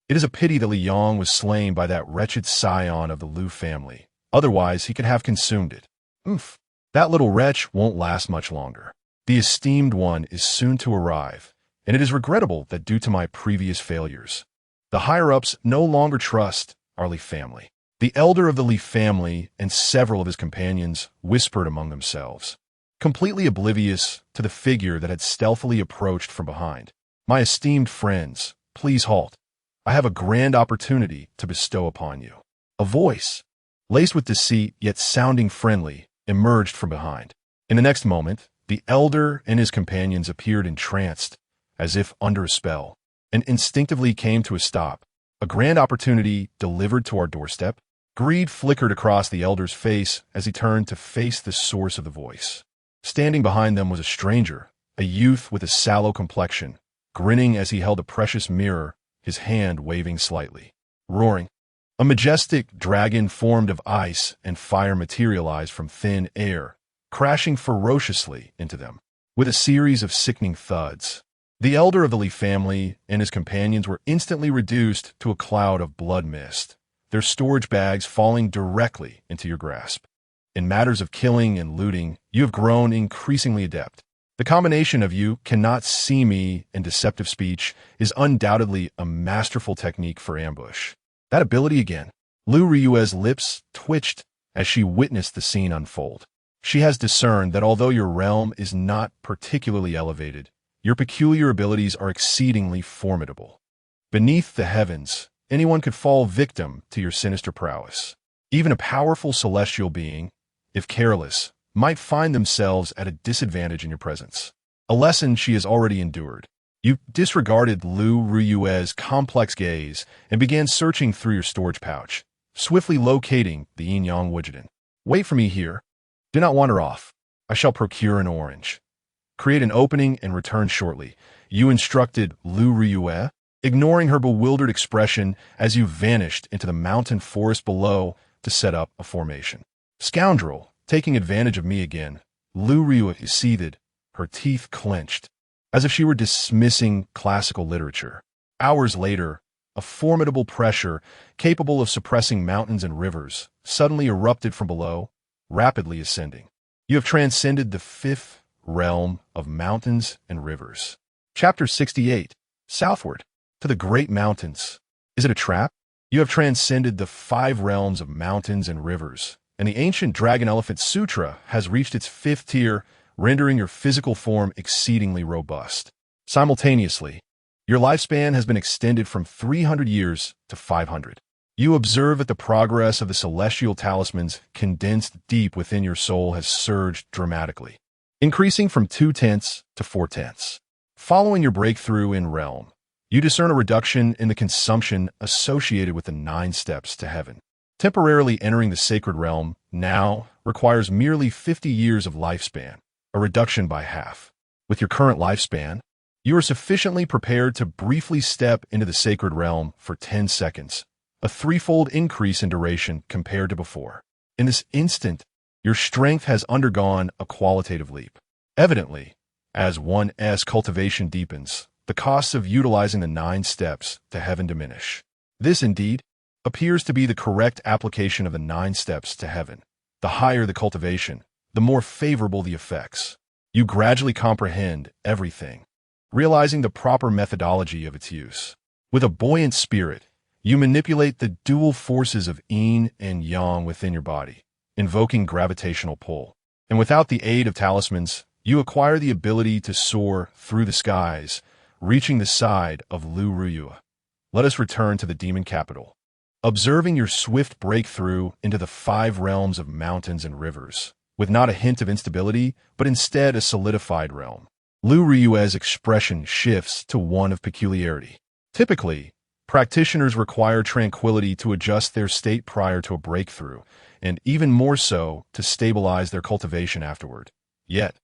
It is a pity that Li Yang was slain by that wretched scion of the Liu family. Otherwise, he could have consumed it. Oof. That little wretch won't last much longer. The esteemed one is soon to arrive, and it is regrettable that due to my previous failures, the higher-ups no longer trust our Li family. The elder of the Li family and several of his companions whispered among themselves, completely oblivious to the figure that had stealthily approached from behind. "My esteemed friends, please halt. I have a grand opportunity to bestow upon you." A voice, laced with deceit yet sounding friendly, emerged from behind. In the next moment, the elder and his companions appeared entranced, as if under a spell, and instinctively came to a stop. A grand opportunity delivered to our doorstep? Greed flickered across the elder's face as he turned to face the source of the voice. Standing behind them was a stranger, a youth with a sallow complexion, grinning as he held a precious mirror, his hand waving slightly. Roaring, A majestic dragon formed of ice and fire materialized from thin air, crashing ferociously into them. With a series of sickening thuds, the elder of the Li family and his companions were instantly reduced to a cloud of blood mist, their storage bags falling directly into your grasp. In matters of killing and looting, you have grown increasingly adept. The combination of you cannot see me and deceptive speech is undoubtedly a masterful technique for ambush. That ability again. Liu Ruyue's lips twitched as she witnessed the scene unfold. She has discerned that although your realm is not particularly elevated, your peculiar abilities are exceedingly formidable. Beneath the heavens, anyone could fall victim to your sinister prowess. Even a powerful celestial being, if careless, might find themselves at a disadvantage in your presence. A lesson she has already endured. You disregarded Liu Ruyue's complex gaze and began searching through your storage pouch, swiftly locating the yin-yang widgeon. Wait for me here. Do not wander off. I shall procure an orange. Create an opening and return shortly. You instructed Liu Ruyue, ignoring her bewildered expression as you vanished into the mountain forest below to set up a formation. Scoundrel, taking advantage of me again. Liu Ruyue seethed, her teeth clenched, as if she were dismissing classical literature. Hours later, a formidable pressure, capable of suppressing mountains and rivers, suddenly erupted from below, rapidly ascending. You have transcended the fifth realm of mountains and rivers. Chapter 68. Southward, to the great mountains. Is it a trap? You have transcended the 5 realms of mountains and rivers, and the ancient Dragon Elephant Sutra has reached its 5th tier, rendering your physical form exceedingly robust. Simultaneously, your lifespan has been extended from 300 years to 500. You observe that the progress of the celestial talismans condensed deep within your soul has surged dramatically, increasing from 2/10 to 4/10. Following your breakthrough in realm, you discern a reduction in the consumption associated with the 9 steps to heaven. Temporarily entering the sacred realm now requires merely 50 years of lifespan, a reduction by half. With your current lifespan, you are sufficiently prepared to briefly step into the sacred realm for 10 seconds, a 3-fold increase in duration compared to before. In this instant, your strength has undergone a qualitative leap. Evidently, as one's cultivation deepens, the costs of utilizing the 9 steps to heaven diminish. This, indeed, appears to be the correct application of the 9 steps to heaven. The higher the cultivation, the more favorable the effects. You gradually comprehend everything, realizing the proper methodology of its use. With a buoyant spirit, you manipulate the dual forces of yin and yang within your body, invoking gravitational pull. And without the aid of talismans, you acquire the ability to soar through the skies, reaching the side of Liu Ruyue. Let us return to the demon capital. Observing your swift breakthrough into the 5 realms of mountains and rivers, with not a hint of instability, but instead a solidified realm, Liu Ruyue's expression shifts to one of peculiarity. Typically, practitioners require tranquility to adjust their state prior to a breakthrough, and even more so to stabilize their cultivation afterward. Yet,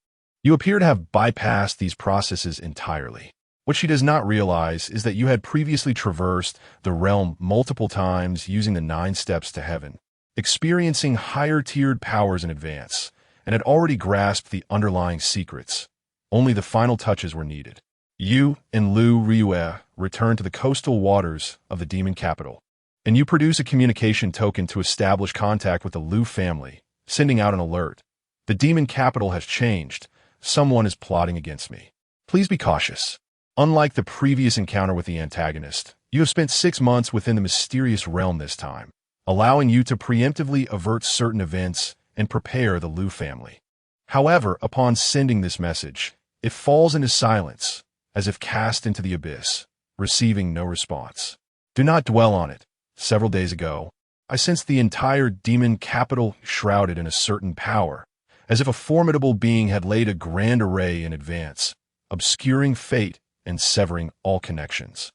you appear to have bypassed these processes entirely. What she does not realize is that you had previously traversed the realm multiple times using the 9 steps to heaven, experiencing higher-tiered powers in advance, and had already grasped the underlying secrets. Only the final touches were needed. You and Liu Ruyue return to the coastal waters of the demon capital, and you produce a communication token to establish contact with the Liu family, sending out an alert. The demon capital has changed. Someone is plotting against me. Please be cautious. Unlike the previous encounter with the antagonist, you have spent 6 months within the mysterious realm this time, allowing you to preemptively avert certain events and prepare the Liu family. However, upon sending this message, it falls into silence, as if cast into the abyss, receiving no response. Do not dwell on it. Several days ago, I sensed the entire demon capital shrouded in a certain power, as if a formidable being had laid a grand array in advance, obscuring fate and severing all connections.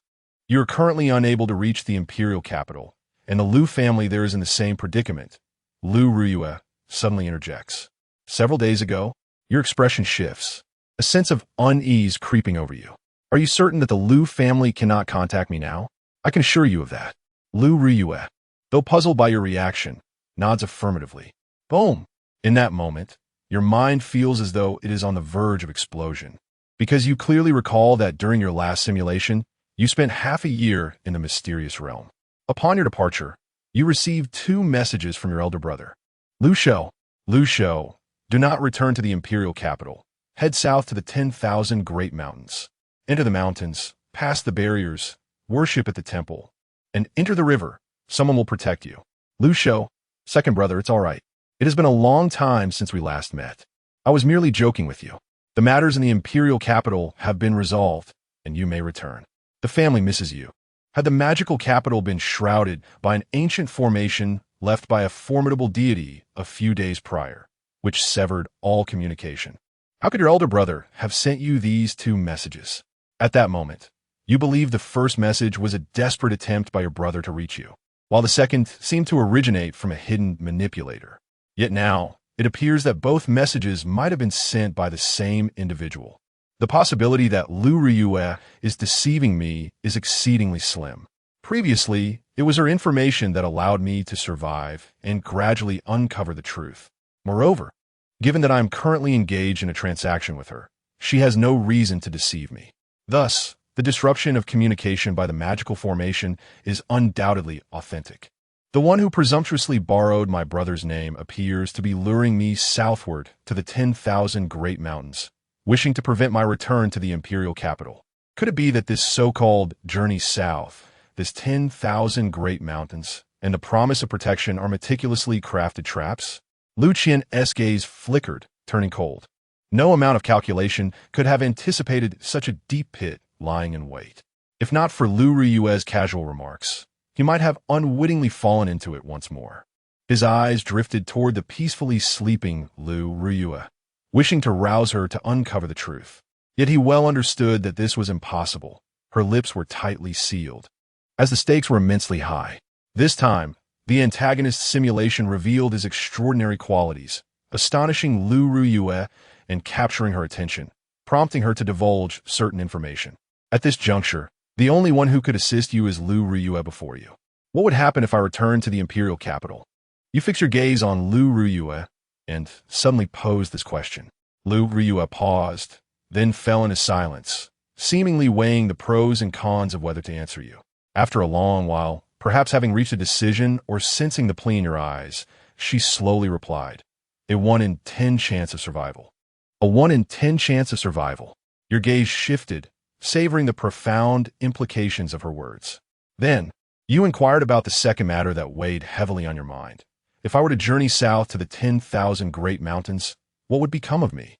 You are currently unable to reach the imperial capital, and the Liu family there is in the same predicament. Liu Ruyue suddenly interjects. Several days ago, your expression shifts, a sense of unease creeping over you. Are you certain that the Liu family cannot contact me now? I can assure you of that. Liu Ruyue. though puzzled by your reaction, nods affirmatively. Boom! In that moment, your mind feels as though it is on the verge of explosion, because you clearly recall that during your last simulation, you spent half a year in the mysterious realm. Upon your departure, you received two messages from your elder brother. Liu Ruyue, do not return to the imperial capital. Head south to the 10,000 Great Mountains. Enter the mountains, pass the barriers, worship at the temple, and enter the river. Someone will protect you. Liu Ruyue, second brother, it's all right. It has been a long time since we last met. I was merely joking with you. The matters in the imperial capital have been resolved, and you may return. The family misses you. Had the magical capital been shrouded by an ancient formation left by a formidable deity a few days prior, which severed all communication? How could your elder brother have sent you these two messages? At that moment, you believed the first message was a desperate attempt by your brother to reach you, while the second seemed to originate from a hidden manipulator. Yet now, it appears that both messages might have been sent by the same individual. The possibility that Liu Ruyue is deceiving me is exceedingly slim. Previously, it was her information that allowed me to survive and gradually uncover the truth. Moreover, given that I am currently engaged in a transaction with her, she has no reason to deceive me. Thus, the disruption of communication by the magical formation is undoubtedly authentic. The one who presumptuously borrowed my brother's name appears to be luring me southward to the 10,000 Great Mountains, wishing to prevent my return to the imperial capital. Could it be that this so-called journey south, this 10,000 Great Mountains, and the promise of protection are meticulously crafted traps? Liu Qian's gaze flickered, turning cold. No amount of calculation could have anticipated such a deep pit lying in wait. If not for Liu Ruyue's casual remarks, he might have unwittingly fallen into it once more. His eyes drifted toward the peacefully sleeping Liu Ruyue, wishing to rouse her to uncover the truth. Yet he well understood that this was impossible. Her lips were tightly sealed, as the stakes were immensely high. This time, the antagonist's simulation revealed his extraordinary qualities, astonishing Liu Ruyue and capturing her attention, prompting her to divulge certain information. At this juncture, the only one who could assist you is Liu Ruyue before you. What would happen if I returned to the imperial capital? You fix your gaze on Liu Ruyue and suddenly posed this question. Liu Ruyue paused, then fell into silence, seemingly weighing the pros and cons of whether to answer you. After a long while, perhaps having reached a decision or sensing the plea in your eyes, she slowly replied, a 1 in 10 chance of survival. A 1 in 10 chance of survival. Your gaze shifted, savoring the profound implications of her words. Then, you inquired about the second matter that weighed heavily on your mind. If I were to journey south to the 10,000 Great Mountains, what would become of me?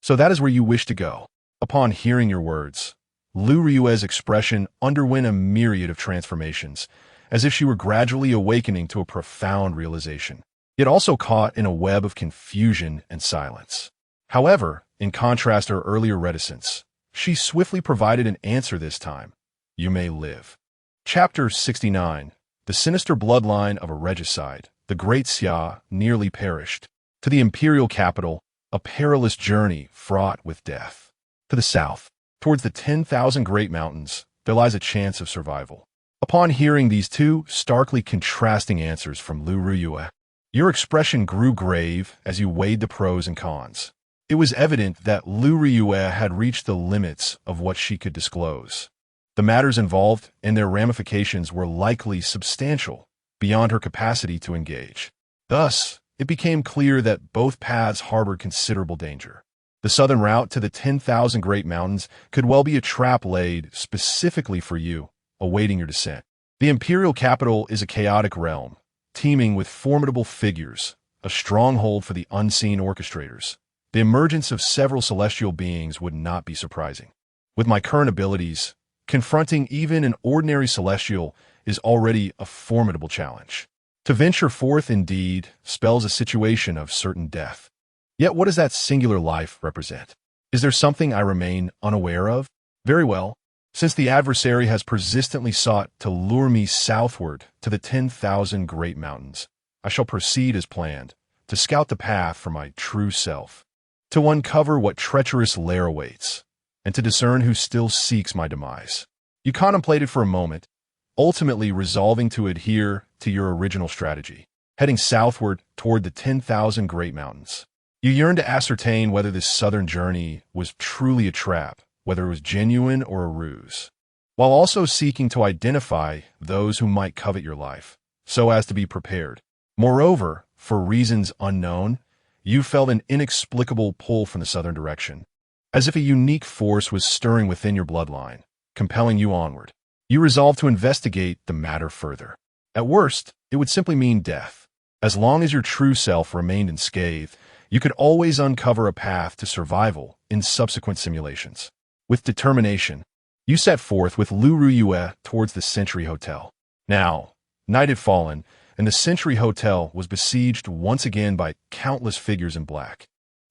So that is where you wish to go. Upon hearing your words, Liu Ruyue's expression underwent a myriad of transformations, as if she were gradually awakening to a profound realization, yet also caught in a web of confusion and silence. However, in contrast to her earlier reticence, she swiftly provided an answer this time. You may live. Chapter 69. The sinister bloodline of a regicide, the Great Xia, nearly perished. To the imperial capital, a perilous journey fraught with death. To the south, towards the 10,000 Great Mountains, there lies a chance of survival. Upon hearing these two starkly contrasting answers from Liu Ruyue, your expression grew grave as you weighed the pros and cons. It was evident that Liu Ruyue had reached the limits of what she could disclose. The matters involved and their ramifications were likely substantial, beyond her capacity to engage. Thus, it became clear that both paths harbored considerable danger. The southern route to the 10,000 Great Mountains could well be a trap laid specifically for you, awaiting your descent. The imperial capital is a chaotic realm, teeming with formidable figures, a stronghold for the unseen orchestrators. The emergence of several celestial beings would not be surprising. With my current abilities, confronting even an ordinary celestial is already a formidable challenge. To venture forth, indeed, spells a situation of certain death. Yet what does that singular life represent? Is there something I remain unaware of? Very well. Since the adversary has persistently sought to lure me southward to the 10,000 Great Mountains, I shall proceed as planned, to scout the path for my true self, to uncover what treacherous lair awaits, and to discern who still seeks my demise. You contemplated for a moment, ultimately resolving to adhere to your original strategy, heading southward toward the 10,000 Great Mountains. You yearned to ascertain whether this southern journey was truly a trap, whether it was genuine or a ruse, while also seeking to identify those who might covet your life, so as to be prepared. Moreover, for reasons unknown, you felt an inexplicable pull from the southern direction, as if a unique force was stirring within your bloodline, compelling you onward. You resolved to investigate the matter further. At worst, it would simply mean death. As long as your true self remained unscathed, you could always uncover a path to survival in subsequent simulations. With determination, you set forth with Liu Ruyue towards the Century Hotel. Now, night had fallen, and the Century Hotel was besieged once again by countless figures in black,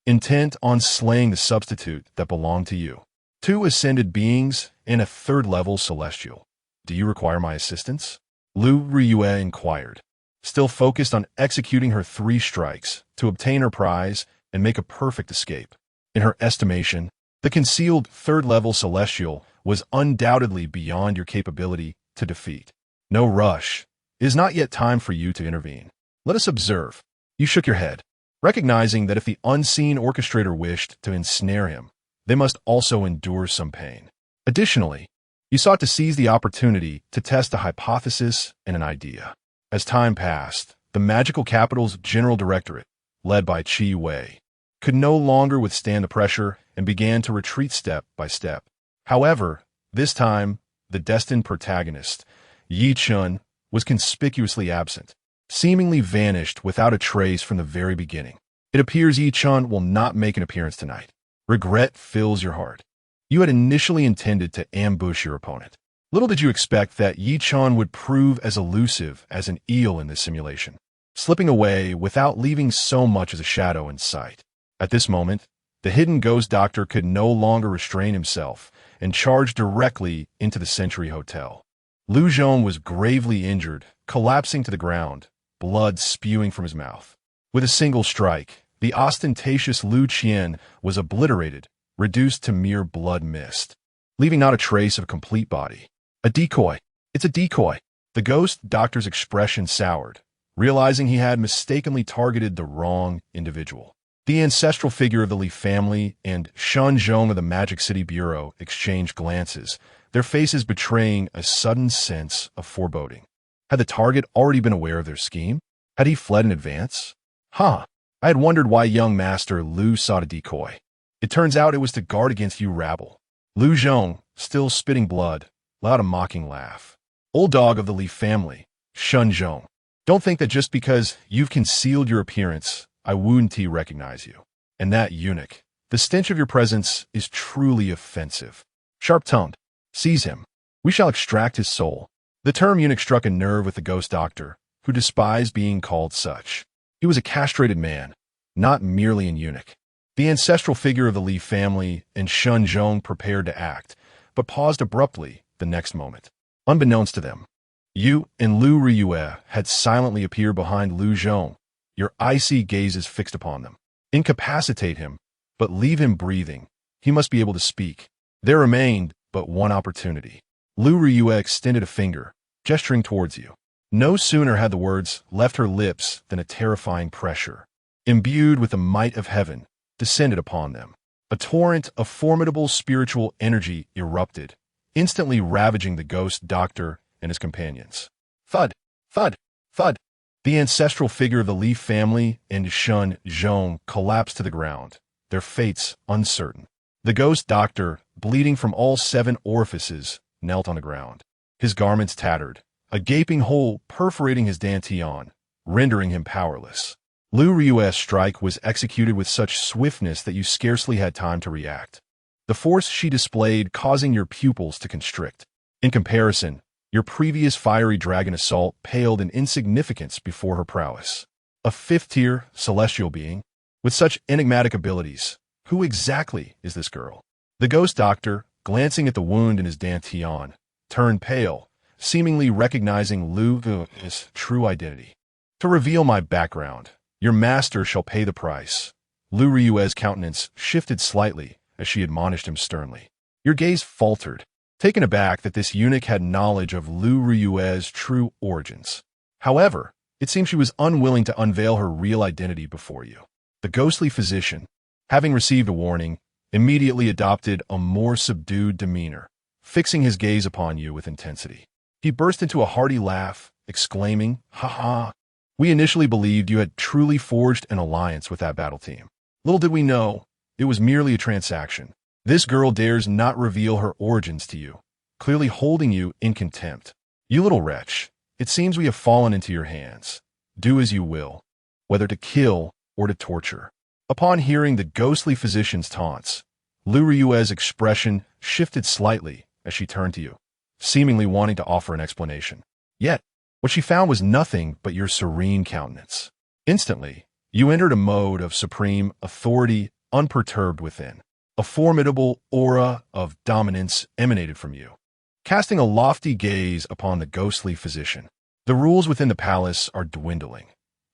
intent on slaying the substitute that belonged to you. 2 ascended beings and a third-level celestial. Do you require my assistance? Liu Ruyue inquired, still focused on executing her 3 strikes to obtain her prize and make a perfect escape. In her estimation, the concealed third-level celestial was undoubtedly beyond your capability to defeat. No rush. It is not yet time for you to intervene. Let us observe. You shook your head, recognizing that if the unseen orchestrator wished to ensnare him, they must also endure some pain. Additionally, you sought to seize the opportunity to test a hypothesis and an idea. As time passed, the Magical Capital's General Directorate, led by Qi Wei, could no longer withstand the pressure and began to retreat step by step. However, this time, the destined protagonist, Yi Chun, was conspicuously absent, seemingly vanished without a trace from the very beginning. It appears Yi Chun will not make an appearance tonight. Regret fills your heart. You had initially intended to ambush your opponent. Little did you expect that Yi Chun would prove as elusive as an eel in this simulation, slipping away without leaving so much as a shadow in sight. At this moment, the hidden ghost doctor could no longer restrain himself and charged directly into the Century Hotel. Liu Zhong was gravely injured, collapsing to the ground, blood spewing from his mouth. With a single strike, the ostentatious Liu Qian was obliterated, reduced to mere blood mist, leaving not a trace of a complete body. A decoy. It's a decoy. The ghost doctor's expression soured, realizing he had mistakenly targeted the wrong individual. The ancestral figure of the Li family and Shen Zhong of the Magic City Bureau exchanged glances, their faces betraying a sudden sense of foreboding. Had the target already been aware of their scheme? Had he fled in advance? I had wondered why young Master Liu sought a decoy. It turns out it was to guard against you rabble. Liu Zhong, still spitting blood, let out a mocking laugh. Old dog of the Li family, Shen Zhong. Don't think that just because you've concealed your appearance, I wouldn't recognize you. And that eunuch, the stench of your presence is truly offensive. Sharp-tongued, seize him. We shall extract his soul. The term eunuch struck a nerve with the ghost doctor, who despised being called such. He was a castrated man, not merely an eunuch. The ancestral figure of the Li family and Shen Zhong prepared to act, but paused abruptly the next moment. Unbeknownst to them, you and Liu Ruyue had silently appeared behind Liu Zhong, your icy gazes fixed upon them. Incapacitate him, but leave him breathing. He must be able to speak. There remained but one opportunity. Liu Ruyue extended a finger, gesturing towards you. No sooner had the words left her lips than a terrifying pressure, imbued with the might of heaven, descended upon them. A torrent of formidable spiritual energy erupted, instantly ravaging the ghost doctor and his companions. Thud, thud, thud. The ancestral figure of the Li family and Shen Zhong collapsed to the ground, their fates uncertain. The ghost doctor, bleeding from all 7 orifices, knelt on the ground, his garments tattered, a gaping hole perforating his dantian, rendering him powerless. Liu Ruyue's strike was executed with such swiftness that you scarcely had time to react, the force she displayed causing your pupils to constrict. In comparison, your previous fiery dragon assault paled in insignificance before her prowess. A 5th-tier celestial being, with such enigmatic abilities. Who exactly is this girl? The ghost doctor, glancing at the wound in his dantian, turned pale, seemingly recognizing Liu Ruye's true identity. To reveal my background, your master shall pay the price. Liu Ruyue's countenance shifted slightly as she admonished him sternly. Your gaze faltered, taken aback that this eunuch had knowledge of Liu Ruyue's true origins. However, it seems she was unwilling to unveil her real identity before you. The ghostly physician, having received a warning, immediately adopted a more subdued demeanor, fixing his gaze upon you with intensity. He burst into a hearty laugh, exclaiming, "Ha ha! We initially believed you had truly forged an alliance with that battle team. Little did we know, it was merely a transaction. This girl dares not reveal her origins to you, clearly holding you in contempt. You little wretch, it seems we have fallen into your hands. Do as you will, whether to kill or to torture." Upon hearing the ghostly physician's taunts, Liu Ruyue's expression shifted slightly as she turned to you, seemingly wanting to offer an explanation. Yet, what she found was nothing but your serene countenance. Instantly, you entered a mode of supreme authority unperturbed within. A formidable aura of dominance emanated from you, casting a lofty gaze upon the ghostly physician. The rules within the palace are dwindling.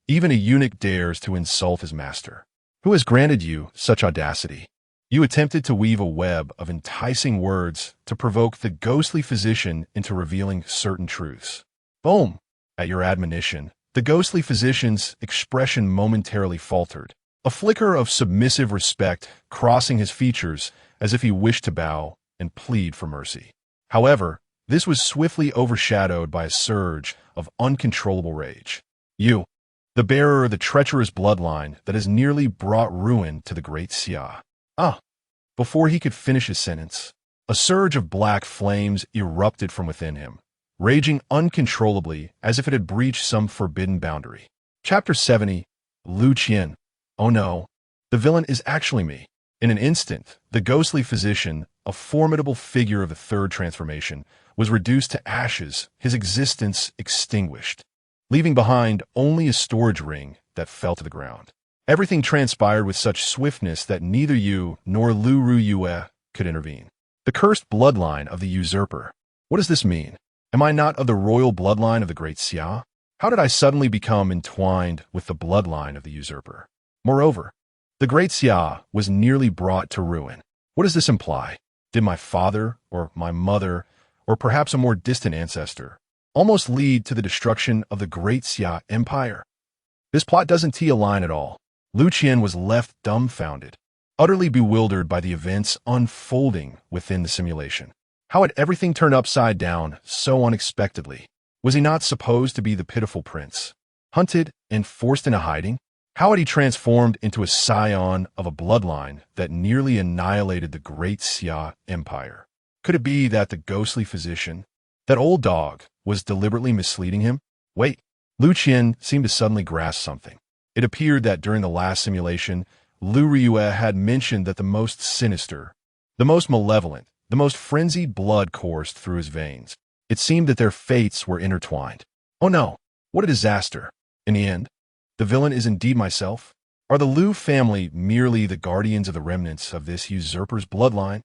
Even a eunuch dares to insult his master. Who has granted you such audacity? You attempted to weave a web of enticing words to provoke the ghostly physician into revealing certain truths. Boom! At your admonition, the ghostly physician's expression momentarily faltered, a flicker of submissive respect crossing his features as if he wished to bow and plead for mercy. However, this was swiftly overshadowed by a surge of uncontrollable rage. You, the bearer of the treacherous bloodline that has nearly brought ruin to the Great Xia. Before he could finish his sentence, a surge of black flames erupted from within him, raging uncontrollably as if it had breached some forbidden boundary. Chapter 70, Liu Qian. Oh no, the villain is actually me. In an instant, the ghostly physician, a formidable figure of the third transformation, was reduced to ashes, his existence extinguished, leaving behind only a storage ring that fell to the ground. Everything transpired with such swiftness that neither you nor Liu Ruyue could intervene. The cursed bloodline of the usurper. What does this mean? Am I not of the royal bloodline of the Great Xia? How did I suddenly become entwined with the bloodline of the usurper? Moreover, the Great Xia was nearly brought to ruin. What does this imply? Did my father, or my mother, or perhaps a more distant ancestor, almost lead to the destruction of the Great Xia Empire? This plot doesn't tee a line at all. Liu Qian was left dumbfounded, utterly bewildered by the events unfolding within the simulation. How had everything turned upside down so unexpectedly? Was he not supposed to be the pitiful prince, hunted and forced into hiding? How had he transformed into a scion of a bloodline that nearly annihilated the Great Xia Empire? Could it be that the ghostly physician, that old dog, was deliberately misleading him? Wait, Liu Qian seemed to suddenly grasp something. It appeared that during the last simulation, Liu Ruyue had mentioned that the most sinister, the most malevolent, the most frenzied blood coursed through his veins. It seemed that their fates were intertwined. Oh no, what a disaster. In the end, the villain is indeed myself? Are the Liu family merely the guardians of the remnants of this usurper's bloodline?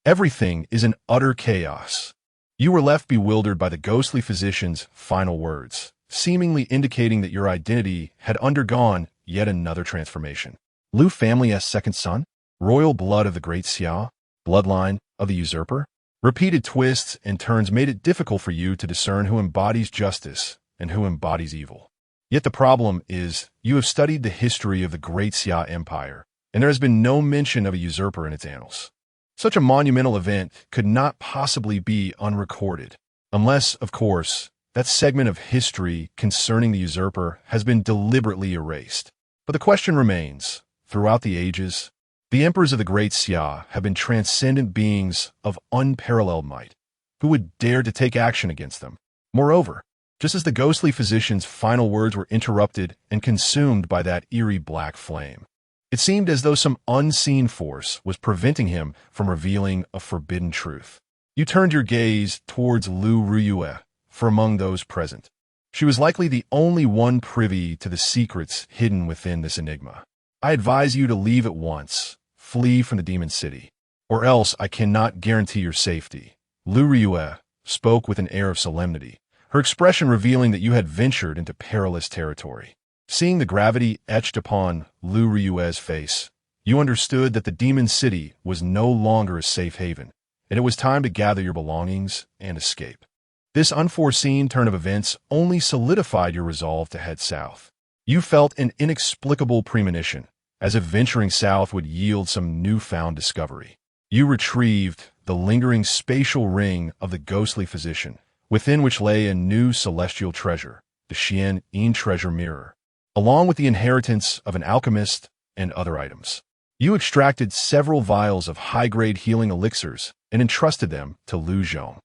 Everything is in utter chaos. You were left bewildered by the ghostly physician's final words, seemingly indicating that your identity had undergone yet another transformation. Liu family as second son? Royal blood of the Great Xia? Bloodline of the usurper? Repeated twists and turns made it difficult for you to discern who embodies justice and who embodies evil. Yet the problem is, you have studied the history of the Great Xia Empire, and there has been no mention of a usurper in its annals. Such a monumental event could not possibly be unrecorded, unless, of course, that segment of history concerning the usurper has been deliberately erased. But the question remains, throughout the ages, the emperors of the Great Xia have been transcendent beings of unparalleled might. Who would dare to take action against them? Moreover, just as the ghostly physician's final words were interrupted and consumed by that eerie black flame, it seemed as though some unseen force was preventing him from revealing a forbidden truth. You turned your gaze towards Liu Ruyue, for among those present, she was likely the only one privy to the secrets hidden within this enigma. I advise you to leave at once, flee from the demon city, or else I cannot guarantee your safety. Liu Ruyue spoke with an air of solemnity, her expression revealing that you had ventured into perilous territory. Seeing the gravity etched upon Liu Ruyue's face, you understood that the demon city was no longer a safe haven, and it was time to gather your belongings and escape. This unforeseen turn of events only solidified your resolve to head south. You felt an inexplicable premonition, as if venturing south would yield some newfound discovery. You retrieved the lingering spatial ring of the ghostly physician, within which lay a new celestial treasure, the Qian treasure mirror, along with the inheritance of an alchemist and other items. You extracted several vials of high-grade healing elixirs and entrusted them to Liu Ruyue,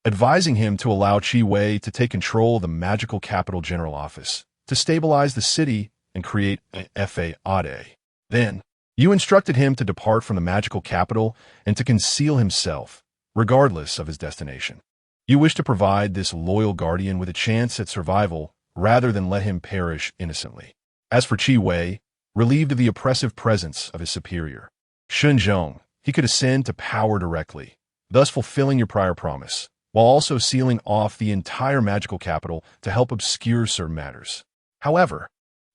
advising him to allow Qi Wei to take control of the magical capital general office, to stabilize the city and create an FAAD. Then, you instructed him to depart from the magical capital and to conceal himself, regardless of his destination. You wish to provide this loyal guardian with a chance at survival rather than let him perish innocently. As for Qi Wei, relieved of the oppressive presence of his superior, Shenzhong, he could ascend to power directly, thus fulfilling your prior promise, while also sealing off the entire magical capital to help obscure certain matters. However,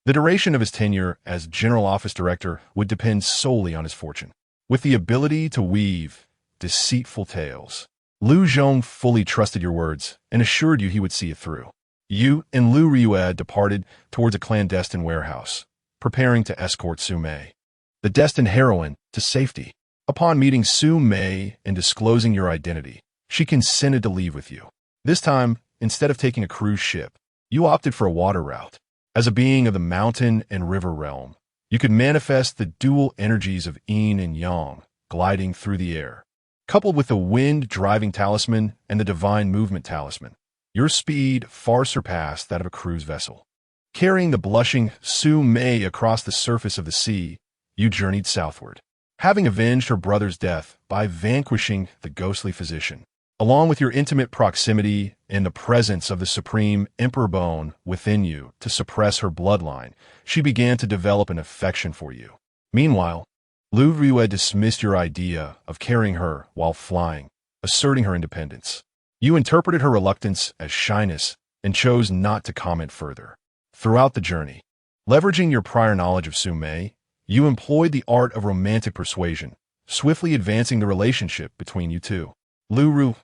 the duration of his tenure as General Office Director would depend solely on his fortune. With the ability to weave deceitful tales, Liu Ruyue fully trusted your words and assured you he would see it through. You and Liu Ruyue departed towards a clandestine warehouse, preparing to escort Su Mei, the destined heroine, to safety. Upon meeting Su Mei and disclosing your identity, she consented to leave with you. This time, instead of taking a cruise ship, you opted for a water route. As a being of the mountain and river realm, you could manifest the dual energies of yin and yang gliding through the air. Coupled with the wind-driving talisman and the divine movement talisman, your speed far surpassed that of a cruise vessel. Carrying the blushing Su Mei across the surface of the sea, you journeyed southward, having avenged her brother's death by vanquishing the ghostly physician. Along with your intimate proximity and the presence of the supreme Emperor Bone within you to suppress her bloodline, she began to develop an affection for you. Meanwhile, Liu Ruyue dismissed your idea of carrying her while flying, asserting her independence. You interpreted her reluctance as shyness and chose not to comment further. Throughout the journey, leveraging your prior knowledge of Su Mei, you employed the art of romantic persuasion, swiftly advancing the relationship between you two. Liu Ruyue,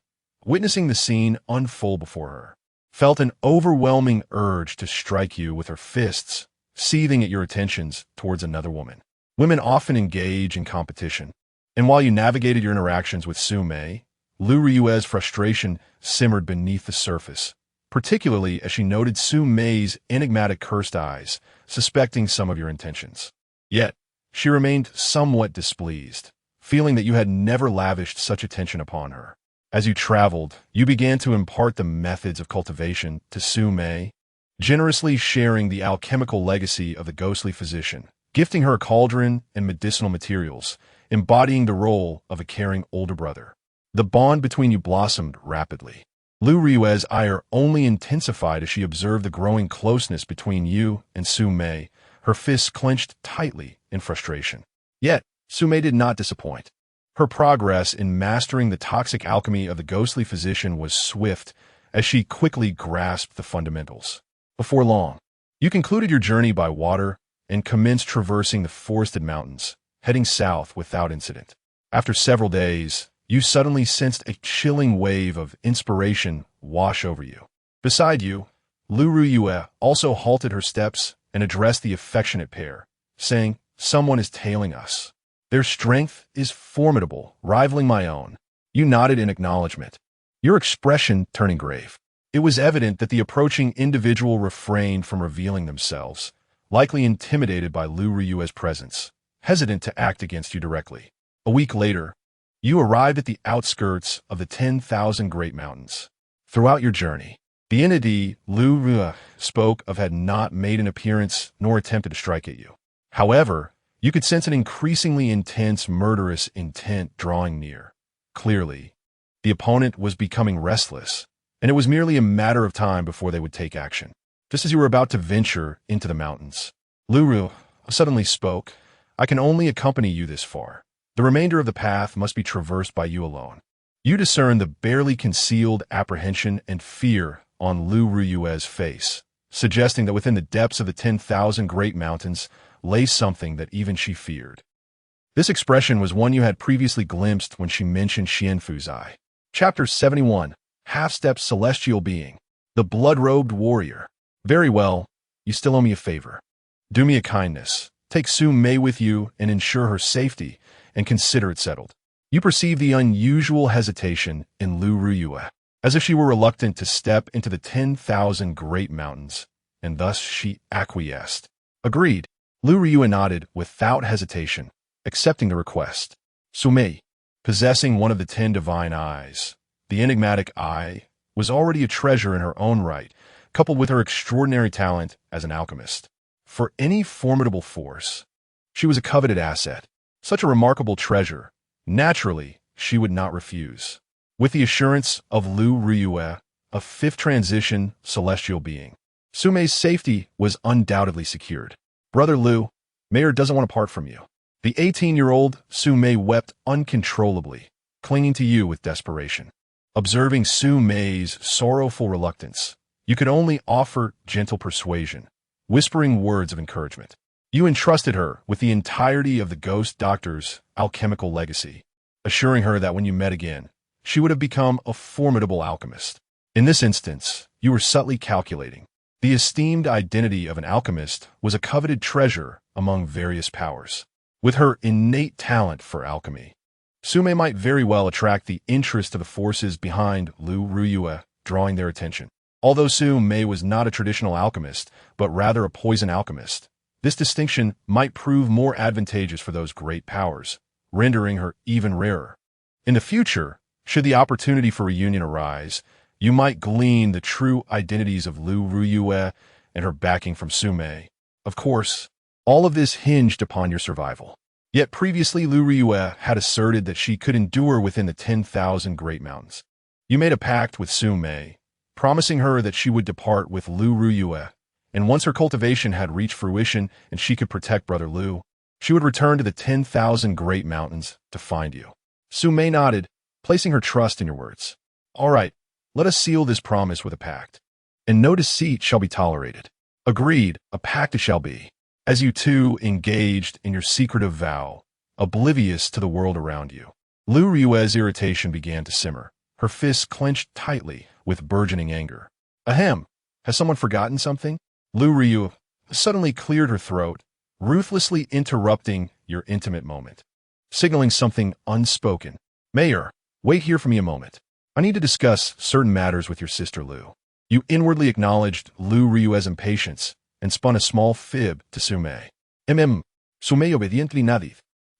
witnessing the scene unfold before her, felt an overwhelming urge to strike you with her fists, seething at your attentions towards another woman. Women often engage in competition, and while you navigated your interactions with Su Mei, Liu Ruyue's frustration simmered beneath the surface, particularly as she noted Su Mei's enigmatic cursed eyes, suspecting some of your intentions. Yet, she remained somewhat displeased, feeling that you had never lavished such attention upon her. As you traveled, you began to impart the methods of cultivation to Su Mei, generously sharing the alchemical legacy of the ghostly physician, gifting her a cauldron and medicinal materials, embodying the role of a caring older brother. The bond between you blossomed rapidly. Liu Ruyue's ire only intensified as she observed the growing closeness between you and Su Mei, her fists clenched tightly in frustration. Yet, Su Mei did not disappoint. Her progress in mastering the toxic alchemy of the ghostly physician was swift, as she quickly grasped the fundamentals. Before long, you concluded your journey by water and commenced traversing the forested mountains, heading south without incident. After several days, you suddenly sensed a chilling wave of inspiration wash over you. Beside you, Liu Ruyue also halted her steps and addressed the affectionate pair, saying, "Someone is tailing us. Their strength is formidable, rivaling my own." You nodded in acknowledgement, your expression turning grave. It was evident that the approaching individual refrained from revealing themselves, likely intimidated by Liu Ruyue's presence, hesitant to act against you directly. A week later, you arrived at the outskirts of the 10,000 Great Mountains. Throughout your journey, the entity Liu Ruyue spoke of had not made an appearance nor attempted to strike at you. However, you could sense an increasingly intense, murderous intent drawing near. Clearly, the opponent was becoming restless, and it was merely a matter of time before they would take action. Just as you were about to venture into the mountains, Liu Ruyue suddenly spoke, "I can only accompany you this far. The remainder of the path must be traversed by you alone." You discerned the barely concealed apprehension and fear on Liu Ruyue's face, suggesting that within the depths of the 10,000 Great Mountains lay something that even she feared. This expression was one you had previously glimpsed when she mentioned Xianfu's eye. Chapter 71. Half-Step Celestial Being. The Blood-Robed Warrior. Very well, you still owe me a favor. Do me a kindness. Take Su Mei with you and ensure her safety, and consider it settled. You perceive the unusual hesitation in Liu Ruyue, as if she were reluctant to step into the 10,000 great mountains, and thus she acquiesced. Agreed. Liu Ruyue nodded without hesitation, accepting the request. Su Mei, possessing one of the 10 divine eyes, the enigmatic eye, was already a treasure in her own right, coupled with her extraordinary talent as an alchemist. For any formidable force, she was a coveted asset. Such a remarkable treasure, naturally, she would not refuse. With the assurance of Liu Ruyue, a fifth transition celestial being, Su Mei's safety was undoubtedly secured. Brother Liu, Mayor doesn't want to part from you. The 18-year-old Su Mei wept uncontrollably, clinging to you with desperation. Observing Su Mei's sorrowful reluctance, you could only offer gentle persuasion, whispering words of encouragement. You entrusted her with the entirety of the ghost doctor's alchemical legacy, assuring her that when you met again, she would have become a formidable alchemist. In this instance, you were subtly calculating. The esteemed identity of an alchemist was a coveted treasure among various powers. With her innate talent for alchemy, Su Mei might very well attract the interest of the forces behind Liu Ruyue, drawing their attention. Although Su Mei was not a traditional alchemist, but rather a poison alchemist, this distinction might prove more advantageous for those great powers, rendering her even rarer. In the future, should the opportunity for reunion arise, you might glean the true identities of Liu Ruyue and her backing from Su Mei. Of course, all of this hinged upon your survival. Yet previously Liu Ruyue had asserted that she could endure within the 10,000 great mountains. You made a pact with Su Mei, promising her that she would depart with Liu Ruyue, and once her cultivation had reached fruition and she could protect Brother Liu, she would return to the 10,000 great mountains to find you. Su Mei nodded, placing her trust in your words. All right, let us seal this promise with a pact, and no deceit shall be tolerated. Agreed, a pact it shall be. As you two engaged in your secretive vow, oblivious to the world around you, Liu Ruyue's irritation began to simmer, her fists clenched tightly with burgeoning anger. Ahem, has someone forgotten something? Liu Ruyue suddenly cleared her throat, ruthlessly interrupting your intimate moment, signaling something unspoken. Mayor, wait here for me a moment. I need to discuss certain matters with your sister Liu. You inwardly acknowledged Liu Ruyue's impatience and spun a small fib to Su Mei. Su Mei obediently nodded,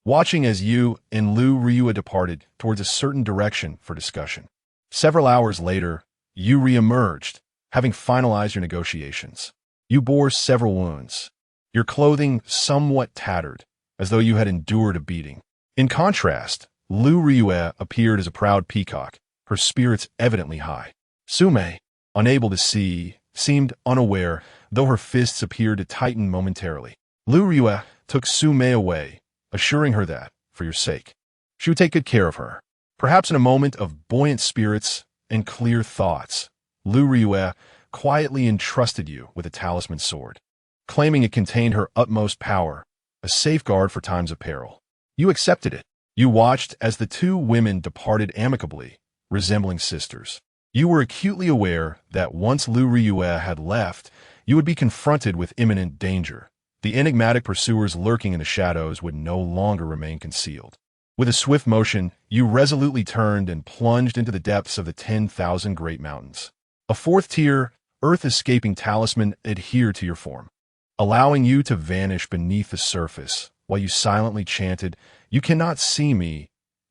watching as you and Liu Ruyue departed towards a certain direction for discussion. Several hours later, you re-emerged, having finalized your negotiations. You bore several wounds, your clothing somewhat tattered, as though you had endured a beating. In contrast, Liu Ruyue appeared as a proud peacock, her spirits evidently high. Su Mei, unable to see, seemed unaware, though her fists appeared to tighten momentarily. Liu Ruyue took Su Mei away, assuring her that, for your sake, she would take good care of her. Perhaps in a moment of buoyant spirits and clear thoughts, Liu Ruyue quietly entrusted you with a talisman sword, claiming it contained her utmost power, a safeguard for times of peril. You accepted it. You watched as the two women departed amicably, resembling sisters. You were acutely aware that once Liu Ruyue had left, you would be confronted with imminent danger. The enigmatic pursuers lurking in the shadows would no longer remain concealed. With a swift motion, you resolutely turned and plunged into the depths of the 10,000 great mountains. A fourth-tier, earth-escaping talisman adhered to your form, allowing you to vanish beneath the surface while you silently chanted, "You cannot see me,"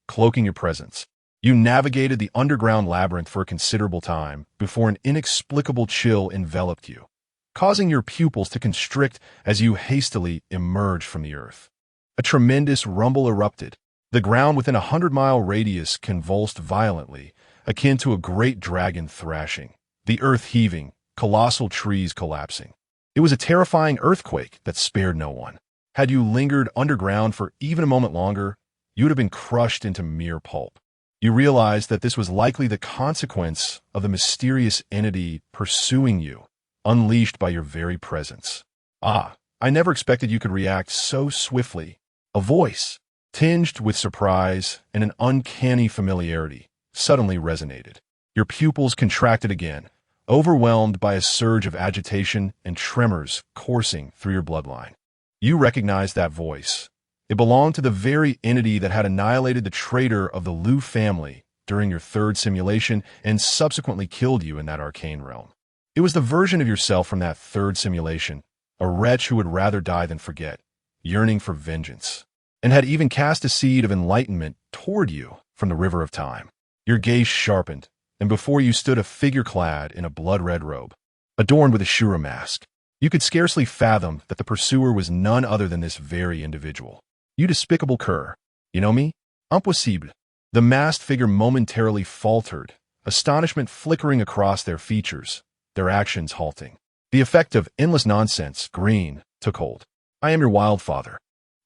cloaking your presence. You navigated the underground labyrinth for a considerable time before an inexplicable chill enveloped you, causing your pupils to constrict as you hastily emerged from the earth. A tremendous rumble erupted. The ground within a 100-mile radius convulsed violently, akin to a great dragon thrashing, the earth heaving, colossal trees collapsing. It was a terrifying earthquake that spared no one. Had you lingered underground for even a moment longer, you would have been crushed into mere pulp. You realized that this was likely the consequence of the mysterious entity pursuing you, unleashed by your very presence. Ah, I never expected you could react so swiftly. A voice. tinged with surprise and an uncanny familiarity, suddenly resonated. Your pupils contracted again, overwhelmed by a surge of agitation and tremors coursing through your bloodline. You recognized that voice. It belonged to the very entity that had annihilated the traitor of the Liu family during your third simulation and subsequently killed you in that arcane realm. It was the version of yourself from that third simulation, a wretch who would rather die than forget, yearning for vengeance, and had even cast a seed of enlightenment toward you from the river of time. Your gaze sharpened, and before you stood a figure clad in a blood-red robe, adorned with a Shura mask. You could scarcely fathom that the pursuer was none other than this very individual. You despicable cur. You know me? Impossible. The masked figure momentarily faltered, astonishment flickering across their features, their actions halting. The effect of endless nonsense, green, took hold. I am your wild father.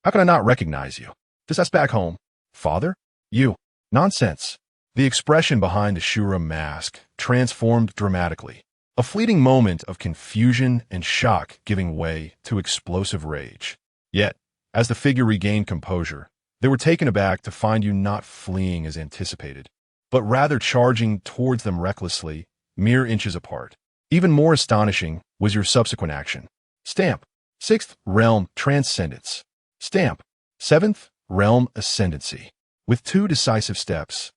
How can I not recognize you? Just us back home. Father? You. Nonsense. The expression behind the Shura mask transformed dramatically. A fleeting moment of confusion and shock giving way to explosive rage. Yet, as the figure regained composure, they were taken aback to find you not fleeing as anticipated, but rather charging towards them recklessly, mere inches apart. Even more astonishing was your subsequent action. Stamp. 6th Realm Transcendence. Stamp. 7th Realm Ascendancy. With 2 decisive steps,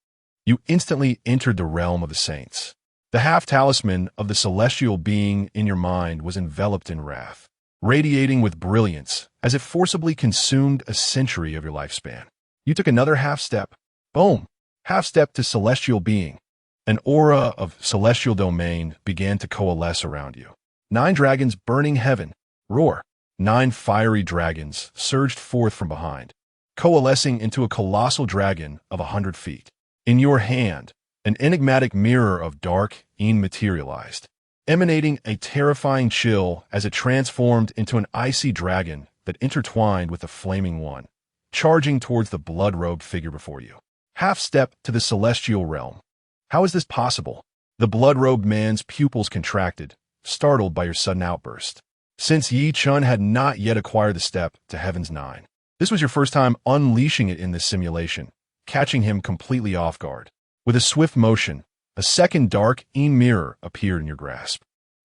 you instantly entered the realm of the saints. The half-talisman of the celestial being in your mind was enveloped in wrath, radiating with brilliance as it forcibly consumed a century of your lifespan. You took another half-step. Boom! Half-step to celestial being. An aura of celestial domain began to coalesce around you. 9 dragons burning heaven. Roar! 9 fiery dragons surged forth from behind, coalescing into a colossal dragon of 100 feet. In your hand, an enigmatic mirror of dark Qian materialized, emanating a terrifying chill as it transformed into an icy dragon that intertwined with the flaming one, charging towards the blood-robed figure before you. Half-step to the celestial realm. How is this possible? The blood-robed man's pupils contracted, startled by your sudden outburst. Since Yi Chun had not yet acquired the step to Heaven's 9, this was your first time unleashing it in this simulation, catching him completely off guard. With a swift motion, a second dark Qian mirror appeared in your grasp,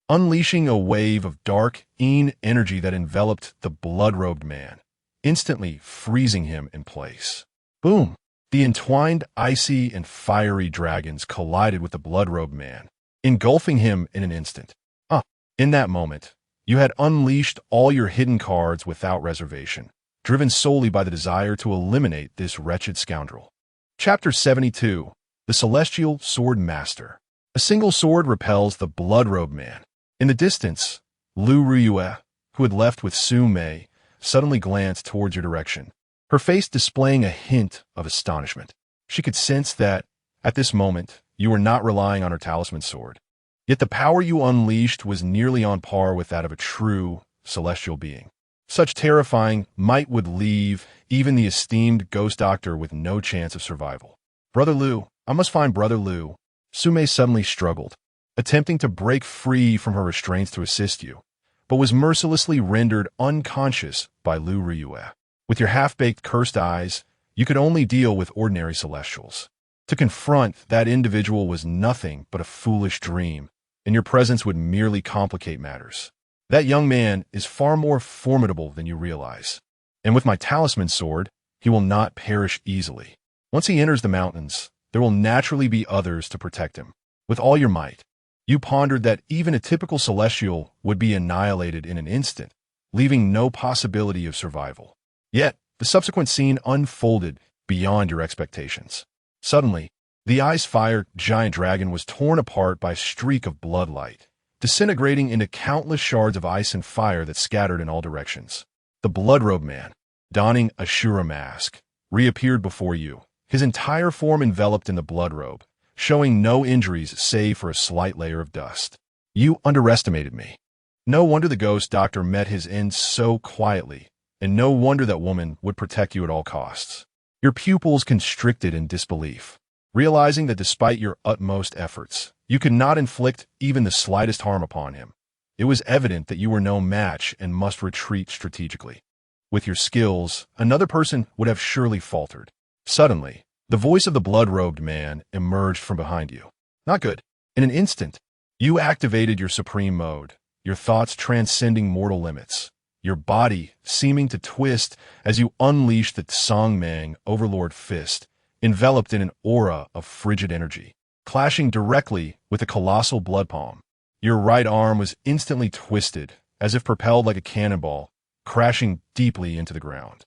unleashing a wave of dark Qian energy that enveloped the blood-robed man, instantly freezing him in place. Boom! The entwined icy and fiery dragons collided with the blood-robed man, engulfing him in an instant. In that moment, you had unleashed all your hidden cards without reservation, driven solely by the desire to eliminate this wretched scoundrel. Chapter 72. The Celestial Sword Master. A single sword repels the blood-robed man. In the distance, Liu Ruyue, who had left with Su Mei, suddenly glanced towards your direction, her face displaying a hint of astonishment. She could sense that, at this moment, you were not relying on her talisman sword. Yet the power you unleashed was nearly on par with that of a true celestial being. Such terrifying might would leave even the esteemed ghost doctor with no chance of survival. Brother Liu, I must find Brother Liu. Su Mei suddenly struggled, attempting to break free from her restraints to assist you, but was mercilessly rendered unconscious by Liu Ruyue. With your half-baked cursed eyes, you could only deal with ordinary celestials. To confront that individual was nothing but a foolish dream, and your presence would merely complicate matters. That young man is far more formidable than you realize, and with my talisman sword, he will not perish easily. Once he enters the mountains, there will naturally be others to protect him. With all your might, you pondered that even a typical celestial would be annihilated in an instant, leaving no possibility of survival. Yet, the subsequent scene unfolded beyond your expectations. Suddenly, the ice-fire giant dragon was torn apart by a streak of bloodlight, disintegrating into countless shards of ice and fire that scattered in all directions. The blood-robed man, donning a Shura mask, reappeared before you, his entire form enveloped in the blood robe, showing no injuries save for a slight layer of dust. You underestimated me. No wonder the ghost doctor met his end so quietly, and no wonder that woman would protect you at all costs. Your pupils constricted in disbelief, realizing that despite your utmost efforts, you could not inflict even the slightest harm upon him. It was evident that you were no match and must retreat strategically. With your skills, another person would have surely faltered. Suddenly, the voice of the blood-robed man emerged from behind you. Not good. In an instant, you activated your supreme mode, your thoughts transcending mortal limits, your body seeming to twist as you unleashed the Tianming overlord fist, enveloped in an aura of frigid energy, clashing directly with the colossal blood palm. Your right arm was instantly twisted, as if propelled like a cannonball, crashing deeply into the ground.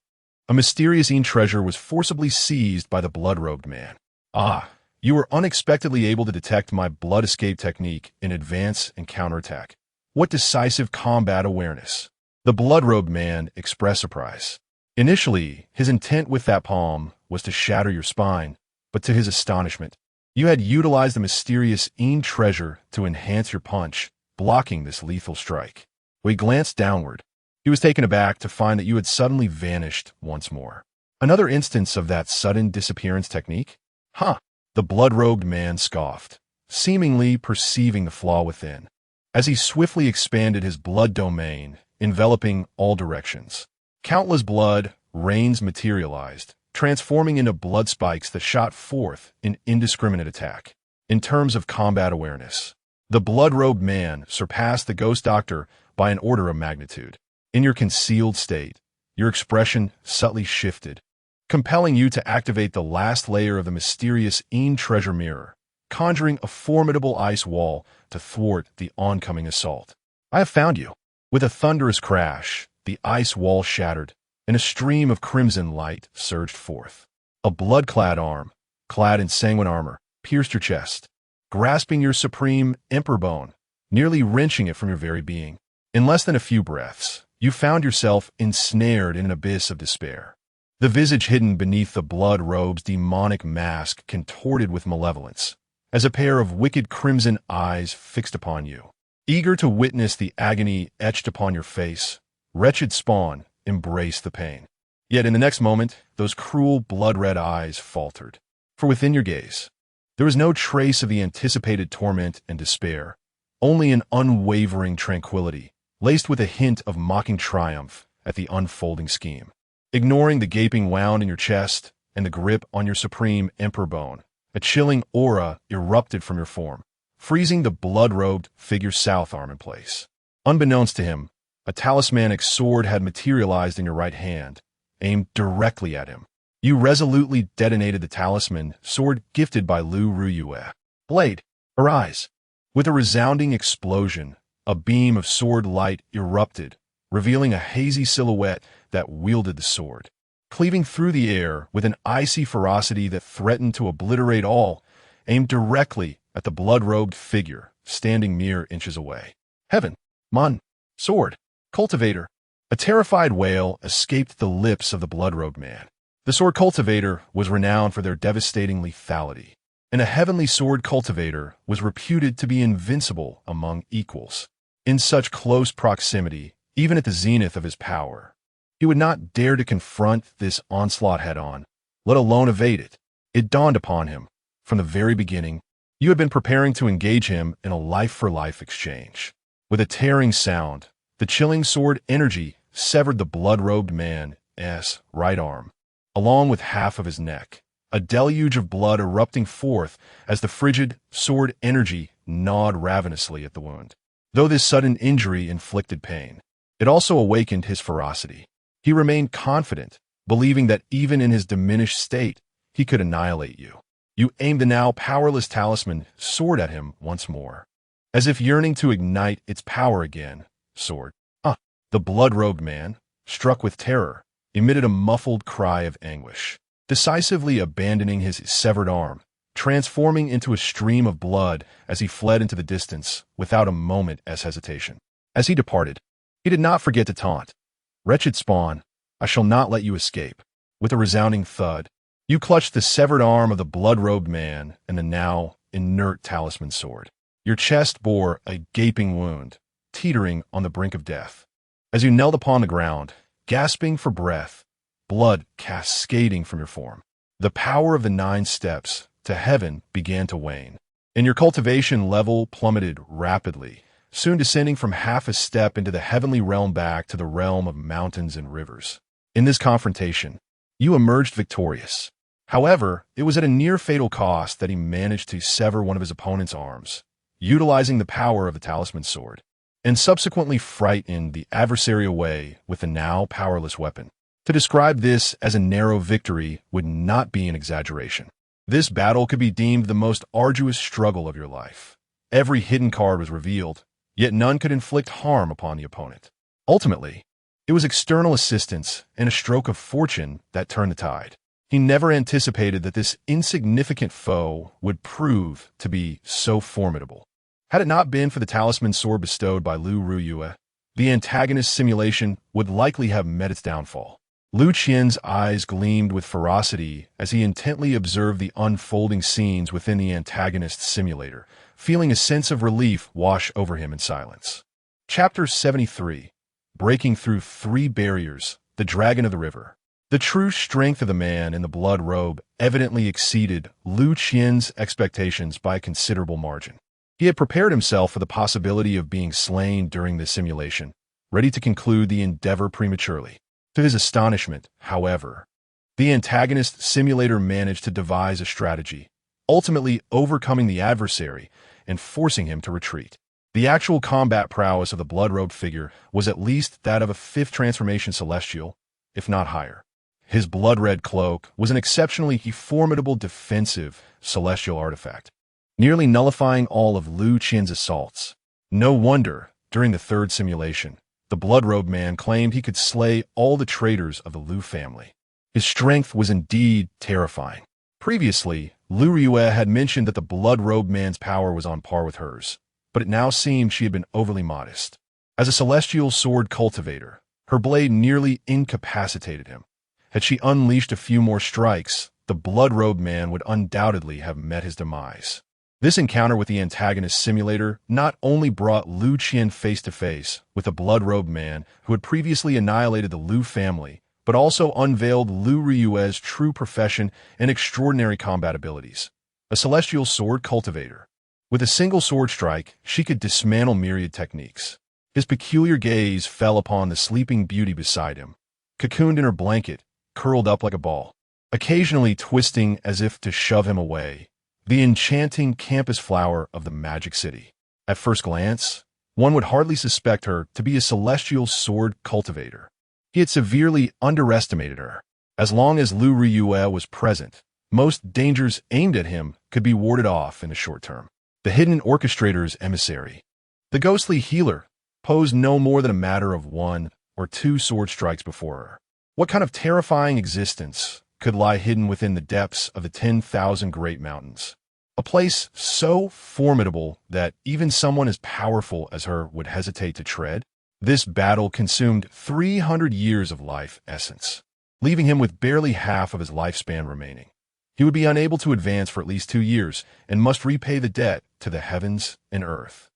A mysterious Qian treasure was forcibly seized by the blood-robed man. Ah, you were unexpectedly able to detect my blood escape technique in advance and counterattack. What decisive combat awareness! The blood-robed man expressed surprise. Initially, his intent with that palm was to shatter your spine, but to his astonishment, you had utilized the mysterious Qian treasure to enhance your punch, blocking this lethal strike. When he glanced downward, he was taken aback to find that you had suddenly vanished once more. Another instance of that sudden disappearance technique? Huh! The blood-robed man scoffed, seemingly perceiving the flaw within, as he swiftly expanded his blood domain, enveloping all directions. Countless blood rains materialized, transforming into blood spikes that shot forth in indiscriminate attack. In terms of combat awareness, the blood-robed man surpassed the ghost doctor by an order of magnitude. In your concealed state, your expression subtly shifted, compelling you to activate the last layer of the mysterious Qian treasure mirror, conjuring a formidable ice wall to thwart the oncoming assault. I have found you. With a thunderous crash, the ice wall shattered, and a stream of crimson light surged forth. A blood-clad arm, clad in sanguine armor, pierced your chest, grasping your supreme emperor bone, nearly wrenching it from your very being. In less than a few breaths, you found yourself ensnared in an abyss of despair. The visage hidden beneath the blood robe's demonic mask contorted with malevolence, as a pair of wicked crimson eyes fixed upon you. Eager to witness the agony etched upon your face, wretched spawn embraced the pain. Yet in the next moment, those cruel blood-red eyes faltered. For within your gaze, there was no trace of the anticipated torment and despair, only an unwavering tranquility, laced with a hint of mocking triumph at the unfolding scheme. Ignoring the gaping wound in your chest and the grip on your supreme emperor bone, a chilling aura erupted from your form, freezing the blood-robed figure's south arm in place. Unbeknownst to him, a talismanic sword had materialized in your right hand, aimed directly at him. You resolutely detonated the talisman sword gifted by Liu Ruyue. Blade, arise! With a resounding explosion, a beam of sword light erupted, revealing a hazy silhouette that wielded the sword, cleaving through the air with an icy ferocity that threatened to obliterate all, aimed directly at the blood-robed figure standing mere inches away. Heaven! Mun! Sword! Cultivator! A terrified wail escaped the lips of the blood-robed man. The sword cultivator was renowned for their devastating lethality, and a heavenly sword cultivator was reputed to be invincible among equals. In such close proximity, even at the zenith of his power, he would not dare to confront this onslaught head-on, let alone evade it. It dawned upon him, from the very beginning, you had been preparing to engage him in a life-for-life exchange. With a tearing sound, the chilling sword energy severed the blood-robed man's right arm, along with half of his neck, a deluge of blood erupting forth as the frigid sword energy gnawed ravenously at the wound. Though this sudden injury inflicted pain, it also awakened his ferocity. He remained confident, believing that even in his diminished state, he could annihilate you. You aimed the now powerless talisman sword at him once more, as if yearning to ignite its power again. Sword. The blood-robed man, struck with terror, emitted a muffled cry of anguish, decisively abandoning his severed arm, transforming into a stream of blood as he fled into the distance without a moment's hesitation. As he departed, he did not forget to taunt. Wretched spawn, I shall not let you escape. With a resounding thud, you clutched the severed arm of the blood-robed man and the now inert talisman sword. Your chest bore a gaping wound, teetering on the brink of death. As you knelt upon the ground, gasping for breath, blood cascading from your form, the power of the 9 steps to heaven began to wane, and your cultivation level plummeted rapidly, soon descending from half a step into the heavenly realm back to the realm of mountains and rivers. In this confrontation, you emerged victorious. However, it was at a near-fatal cost that he managed to sever one of his opponent's arms, utilizing the power of the talisman sword, and subsequently frightened the adversary away with the now powerless weapon. To describe this as a narrow victory would not be an exaggeration. This battle could be deemed the most arduous struggle of your life. Every hidden card was revealed, yet none could inflict harm upon the opponent. Ultimately, it was external assistance and a stroke of fortune that turned the tide. He never anticipated that this insignificant foe would prove to be so formidable. Had it not been for the talisman sword bestowed by Liu Ruyue, the antagonist's simulation would likely have met its downfall. Liu Qian's eyes gleamed with ferocity as he intently observed the unfolding scenes within the antagonist's simulator, feeling a sense of relief wash over him in silence. Chapter 73. Breaking Through 3 Barriers, the Dragon of the River. The true strength of the man in the blood robe evidently exceeded Liu Qian's expectations by a considerable margin. He had prepared himself for the possibility of being slain during the simulation, ready to conclude the endeavor prematurely. To his astonishment, however, the antagonist simulator managed to devise a strategy, ultimately overcoming the adversary and forcing him to retreat. The actual combat prowess of the blood-robed figure was at least that of a 5th transformation celestial, if not higher. His blood-red cloak was an exceptionally formidable defensive celestial artifact, nearly nullifying all of Liu Qian's assaults. No wonder, during the 3rd simulation, the blood-robed man claimed he could slay all the traitors of the Liu family. His strength was indeed terrifying. Previously, Liu Ruyue had mentioned that the blood-robed man's power was on par with hers, but it now seemed she had been overly modest. As a celestial sword cultivator, her blade nearly incapacitated him. Had she unleashed a few more strikes, the blood-robed man would undoubtedly have met his demise. This encounter with the antagonist simulator not only brought Liu Qian face-to-face with the blood-robed man who had previously annihilated the Liu family, but also unveiled Liu Ruyue's true profession and extraordinary combat abilities. A celestial sword cultivator. With a single sword strike, she could dismantle myriad techniques. His peculiar gaze fell upon the sleeping beauty beside him, cocooned in her blanket, curled up like a ball, occasionally twisting as if to shove him away. The enchanting campus flower of the Magic City. At first glance, one would hardly suspect her to be a celestial sword cultivator. He had severely underestimated her. As long as Liu Ruyue was present, most dangers aimed at him could be warded off in the short term. The hidden orchestrator's emissary, the ghostly healer, posed no more than a matter of 1 or 2 sword strikes before her. What kind of terrifying existence could lie hidden within the depths of the 10,000 Great Mountains? A place so formidable that even someone as powerful as her would hesitate to tread? This battle consumed 300 years of life essence, leaving him with barely half of his lifespan remaining. He would be unable to advance for at least 2 years and must repay the debt to the heavens and earth.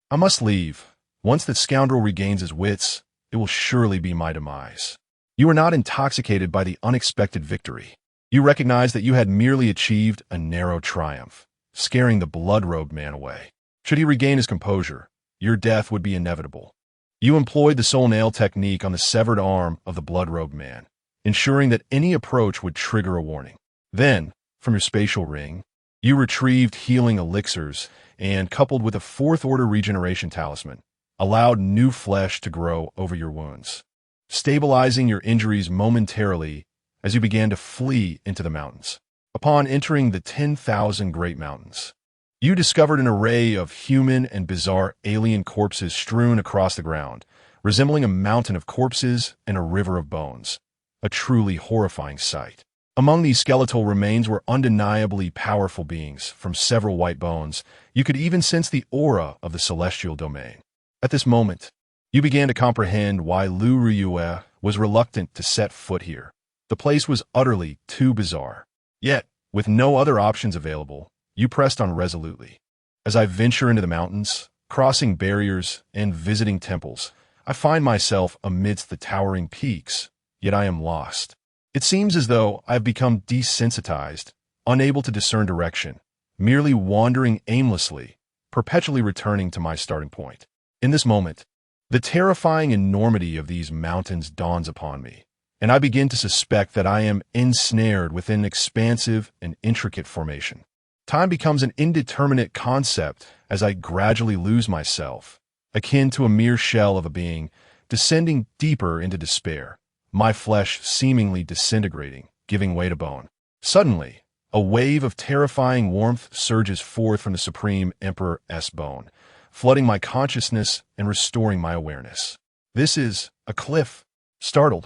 I must leave. Once that scoundrel regains his wits, it will surely be my demise. You were not intoxicated by the unexpected victory. You recognized that you had merely achieved a narrow triumph, scaring the blood-robed man away. Should he regain his composure, your death would be inevitable. You employed the soul nail technique on the severed arm of the blood-robed man, ensuring that any approach would trigger a warning. Then, from your spatial ring, you retrieved healing elixirs and, coupled with a 4th-order regeneration talisman, allowed new flesh to grow over your wounds, stabilizing your injuries momentarily as you began to flee into the mountains. Upon entering the 10,000 Great Mountains, you discovered an array of human and bizarre alien corpses strewn across the ground, resembling a mountain of corpses and a river of bones, a truly horrifying sight. Among these skeletal remains were undeniably powerful beings from several white bones. You could even sense the aura of the celestial domain. At this moment, you began to comprehend why Liu Ruyue was reluctant to set foot here. The place was utterly too bizarre. Yet, with no other options available, you pressed on resolutely. As I venture into the mountains, crossing barriers and visiting temples, I find myself amidst the towering peaks, yet I am lost. It seems as though I have become desensitized, unable to discern direction, merely wandering aimlessly, perpetually returning to my starting point. In this moment, the terrifying enormity of these mountains dawns upon me. and I begin to suspect that I am ensnared within an expansive and intricate formation. Time becomes an indeterminate concept as I gradually lose myself, akin to a mere shell of a being, descending deeper into despair, my flesh seemingly disintegrating, giving way to bone. Suddenly, a wave of terrifying warmth surges forth from the Supreme Emperor's bone, flooding my consciousness and restoring my awareness. This is a cliff. Startled,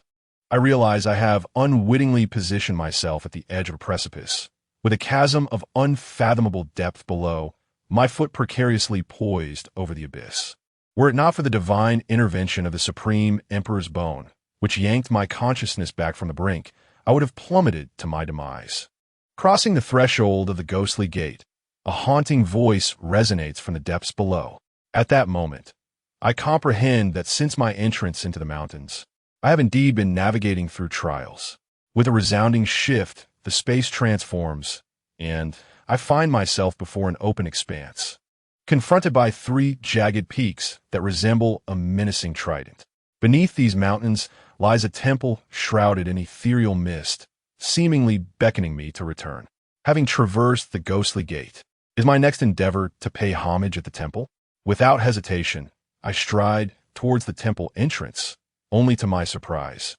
I realize I have unwittingly positioned myself at the edge of a precipice, with a chasm of unfathomable depth below, my foot precariously poised over the abyss. Were it not for the divine intervention of the Supreme Emperor's bone, which yanked my consciousness back from the brink, I would have plummeted to my demise. Crossing the threshold of the ghostly gate, a haunting voice resonates from the depths below. At that moment, I comprehend that since my entrance into the mountains, I have indeed been navigating through trials. With a resounding shift, the space transforms, and I find myself before an open expanse, confronted by 3 jagged peaks that resemble a menacing trident. Beneath these mountains lies a temple shrouded in ethereal mist, seemingly beckoning me to return. Having traversed the ghostly gate, is my next endeavor to pay homage at the temple? Without hesitation, I stride towards the temple entrance, only to my surprise,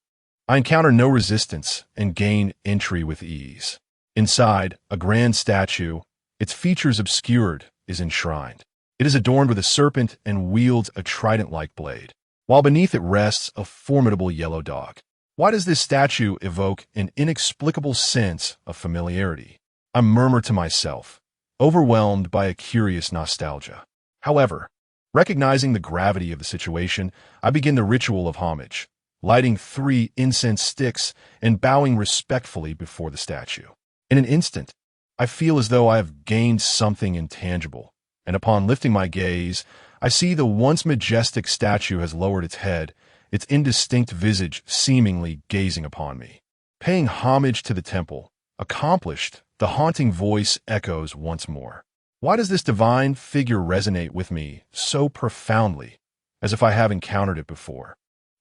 I encounter no resistance and gain entry with ease. Inside, a grand statue, its features obscured, is enshrined. It is adorned with a serpent and wields a trident-like blade, while beneath it rests a formidable yellow dog. Why does this statue evoke an inexplicable sense of familiarity? I murmur to myself, overwhelmed by a curious nostalgia. However, recognizing the gravity of the situation, I begin the ritual of homage, lighting 3 incense sticks and bowing respectfully before the statue. In an instant, I feel as though I have gained something intangible, and upon lifting my gaze, I see the once majestic statue has lowered its head, its indistinct visage seemingly gazing upon me. Paying homage to the temple, accomplished, the haunting voice echoes once more. Why does this divine figure resonate with me so profoundly, as if I have encountered it before?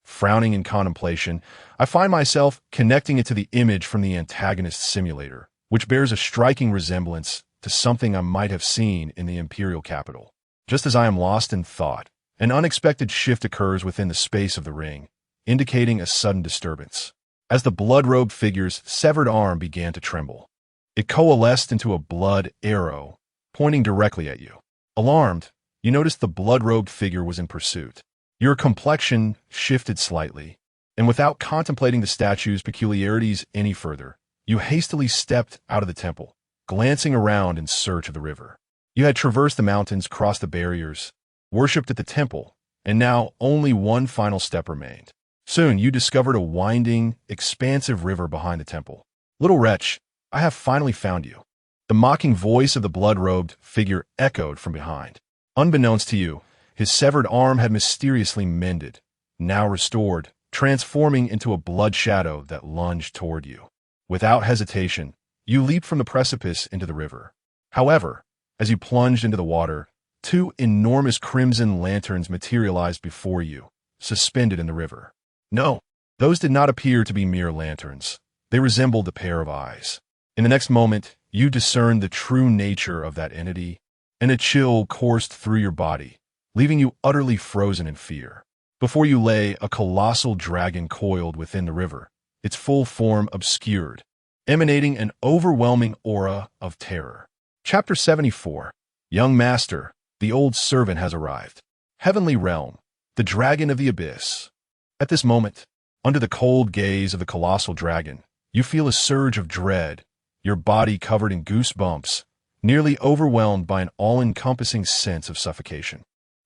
Frowning in contemplation, I find myself connecting it to the image from the antagonist simulator, which bears a striking resemblance to something I might have seen in the imperial capital. Just as I am lost in thought, an unexpected shift occurs within the space of the ring, indicating a sudden disturbance. As the blood-robed figure's severed arm began to tremble, it coalesced into a blood arrow, pointing directly at you. Alarmed, you noticed the blood-robed figure was in pursuit. Your complexion shifted slightly, and without contemplating the statue's peculiarities any further, you hastily stepped out of the temple, glancing around in search of the river. You had traversed the mountains, crossed the barriers, worshipped at the temple, and now only one final step remained. Soon you discovered a winding, expansive river behind the temple. Little wretch, I have finally found you. The mocking voice of the blood-robed figure echoed from behind. Unbeknownst to you, his severed arm had mysteriously mended, now restored, transforming into a blood shadow that lunged toward you. Without hesitation, you leaped from the precipice into the river. However, as you plunged into the water, 2 enormous crimson lanterns materialized before you, suspended in the river. No, those did not appear to be mere lanterns. They resembled a pair of eyes. In the next moment, you discerned the true nature of that entity, and a chill coursed through your body, leaving you utterly frozen in fear. Before you lay a colossal dragon coiled within the river, its full form obscured, emanating an overwhelming aura of terror. Chapter 74. Young Master, the old servant has arrived. Heavenly Realm, the Dragon of the Abyss. At this moment, under the cold gaze of the colossal dragon, you feel a surge of dread, your body covered in goosebumps, nearly overwhelmed by an all-encompassing sense of suffocation.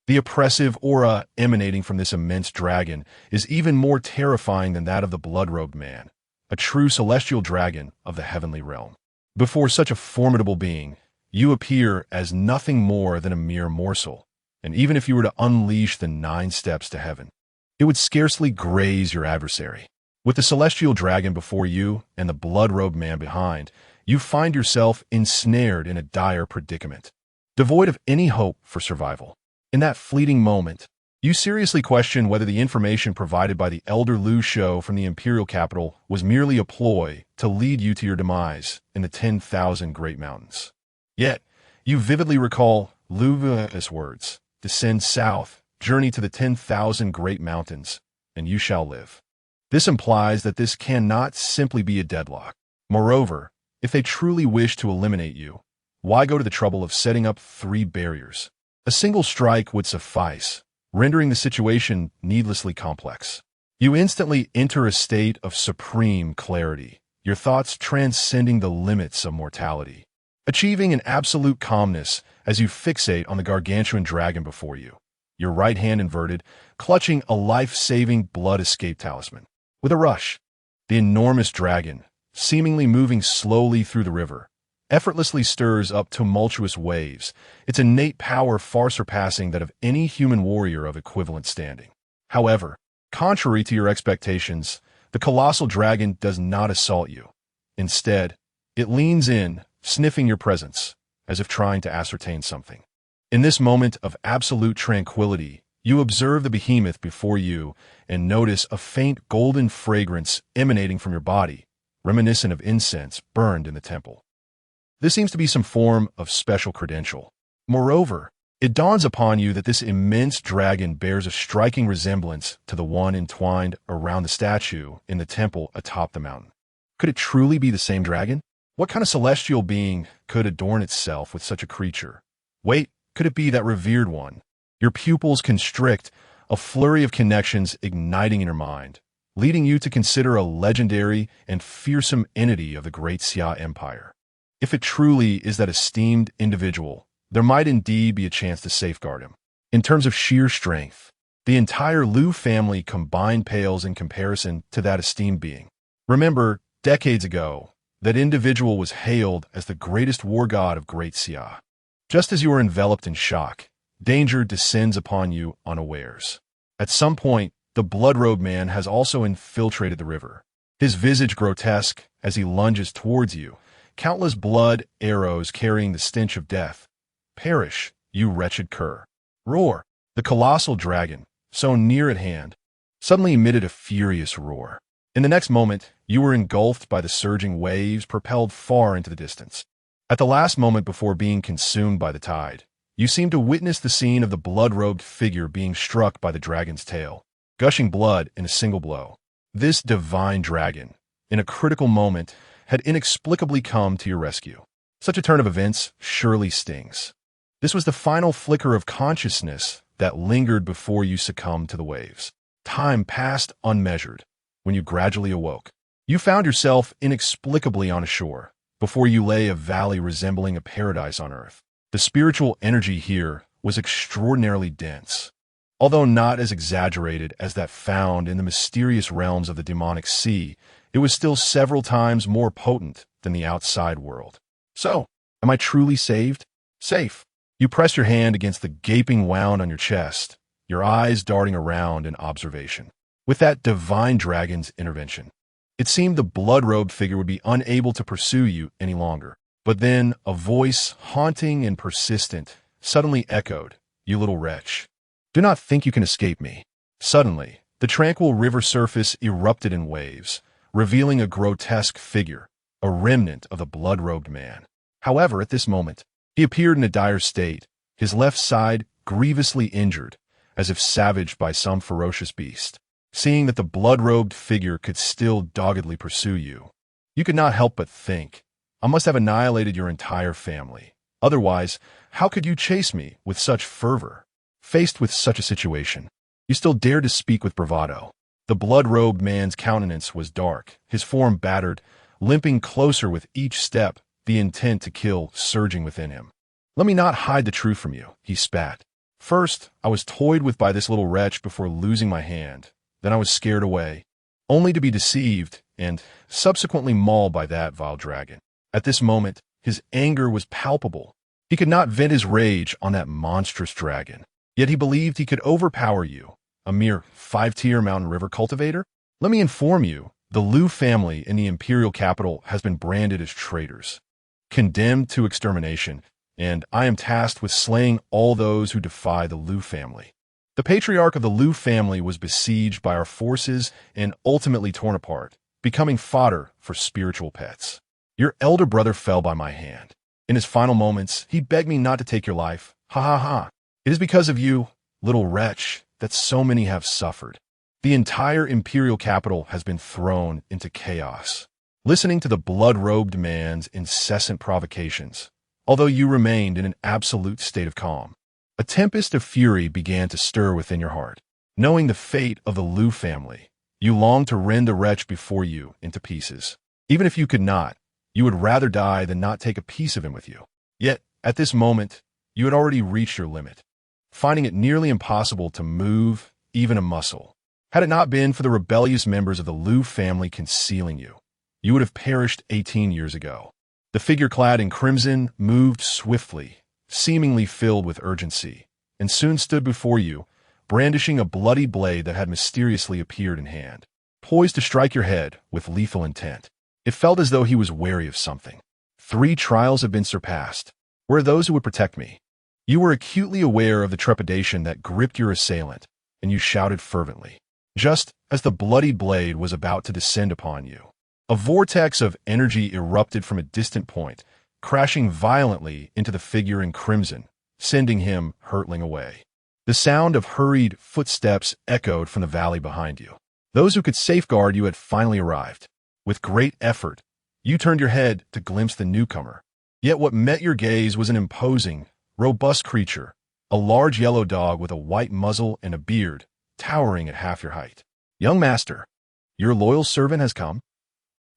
The oppressive aura emanating from this immense dragon is even more terrifying than that of the blood-robed man, a true celestial dragon of the heavenly realm. Before such a formidable being, you appear as nothing more than a mere morsel, and even if you were to unleash the 9 steps to heaven, it would scarcely graze your adversary. With the celestial dragon before you and the blood-robed man behind, you find yourself ensnared in a dire predicament, devoid of any hope for survival. In that fleeting moment, You seriously question whether the information provided by the elder Liu Shou from the imperial capital was merely a ploy to lead you to your demise in the 10,000 Great Mountains. Yet, you vividly recall Liu Ruyue's words, "Descend south, journey to the 10,000 Great Mountains, and you shall live." This implies that this cannot simply be a deadlock. Moreover, if they truly wish to eliminate you, why go to the trouble of setting up 3 barriers? A single strike would suffice, rendering the situation needlessly complex. You instantly enter a state of supreme clarity, your thoughts transcending the limits of mortality, achieving an absolute calmness as you fixate on the gargantuan dragon before you, your right hand inverted, clutching a life-saving blood escape talisman. With a rush, the enormous dragon, seemingly moving slowly through the river, effortlessly stirs up tumultuous waves, its innate power far surpassing that of any human warrior of equivalent standing. However, contrary to your expectations, the colossal dragon does not assault you. Instead, it leans in, sniffing your presence, as if trying to ascertain something. In this moment of absolute tranquility, you observe the behemoth before you and notice a faint golden fragrance emanating from your body, reminiscent of incense burned in the temple. This seems to be some form of special credential. Moreover, it dawns upon you that this immense dragon bears a striking resemblance to the one entwined around the statue in the temple atop the mountain. Could it truly be the same dragon? What kind of celestial being could adorn itself with such a creature? Wait, could it be that revered one? Your pupils constrict, a flurry of connections igniting in your mind, leading you to consider a legendary and fearsome entity of the Great Xia Empire. If it truly is that esteemed individual, there might indeed be a chance to safeguard him. In terms of sheer strength, the entire Liu family combined pales in comparison to that esteemed being. Remember, decades ago, that individual was hailed as the greatest war god of Great Xia. Just as you are enveloped in shock, danger descends upon you unawares. At some point, the blood-robed man has also infiltrated the river. His visage grotesque as he lunges towards you, countless blood arrows carrying the stench of death. Perish, you wretched cur. Roar! The colossal dragon, so near at hand, suddenly emitted a furious roar. In the next moment, you were engulfed by the surging waves propelled far into the distance. At the last moment before being consumed by the tide, you seem to witness the scene of the blood-robed figure being struck by the dragon's tail, gushing blood in a single blow. This divine dragon, in a critical moment, had inexplicably come to your rescue. Such a turn of events surely stings. This was the final flicker of consciousness that lingered before you succumbed to the waves. Time passed unmeasured. When you gradually awoke, you found yourself inexplicably on a shore, before you lay a valley resembling a paradise on earth. The spiritual energy here was extraordinarily dense. Although not as exaggerated as that found in the mysterious realms of the demonic sea, it was still several times more potent than the outside world. So, am I truly saved? Safe. You press your hand against the gaping wound on your chest, your eyes darting around in observation. With that divine dragon's intervention, it seemed the blood-robed figure would be unable to pursue you any longer. But then a voice, haunting and persistent, suddenly echoed, "You little wretch. Do not think you can escape me." Suddenly, the tranquil river surface erupted in waves, revealing a grotesque figure, a remnant of the blood-robed man. However, at this moment, he appeared in a dire state, his left side grievously injured, as if savaged by some ferocious beast. Seeing that the blood-robed figure could still doggedly pursue you, you could not help but think, I must have annihilated your entire family. Otherwise, how could you chase me with such fervor? Faced with such a situation, you still dared to speak with bravado. The blood-robed man's countenance was dark, his form battered, limping closer with each step, the intent to kill surging within him. "Let me not hide the truth from you," he spat. "First, I was toyed with by this little wretch before losing my hand. Then I was scared away, only to be deceived and subsequently mauled by that vile dragon." At this moment, his anger was palpable. He could not vent his rage on that monstrous dragon, yet he believed he could overpower you, a mere 5-tier mountain river cultivator. Let me inform you, the Liu family in the imperial capital has been branded as traitors, condemned to extermination, and I am tasked with slaying all those who defy the Liu family. The patriarch of the Liu family was besieged by our forces and ultimately torn apart, becoming fodder for spiritual pets. Your elder brother fell by my hand. In his final moments, he begged me not to take your life. Ha ha ha. It is because of you, little wretch, that so many have suffered. The entire imperial capital has been thrown into chaos. Listening to the blood-robed man's incessant provocations, although you remained in an absolute state of calm, a tempest of fury began to stir within your heart. Knowing the fate of the Liu family, you longed to rend the wretch before you into pieces. Even if you could not, you would rather die than not take a piece of him with you. Yet, at this moment, you had already reached your limit, finding it nearly impossible to move even a muscle. Had it not been for the rebellious members of the Liu family concealing you, you would have perished 18 years ago. The figure clad in crimson moved swiftly, seemingly filled with urgency, and soon stood before you, brandishing a bloody blade that had mysteriously appeared in hand, poised to strike your head with lethal intent. It felt as though he was wary of something. 3 trials have been surpassed. Where are those who would protect me? You were acutely aware of the trepidation that gripped your assailant, and you shouted fervently. Just as the bloody blade was about to descend upon you, a vortex of energy erupted from a distant point, crashing violently into the figure in crimson, sending him hurtling away. The sound of hurried footsteps echoed from the valley behind you. Those who could safeguard you had finally arrived. With great effort, you turned your head to glimpse the newcomer. Yet what met your gaze was an imposing, robust creature, a large yellow dog with a white muzzle and a beard, towering at half your height. Young master, your loyal servant has come.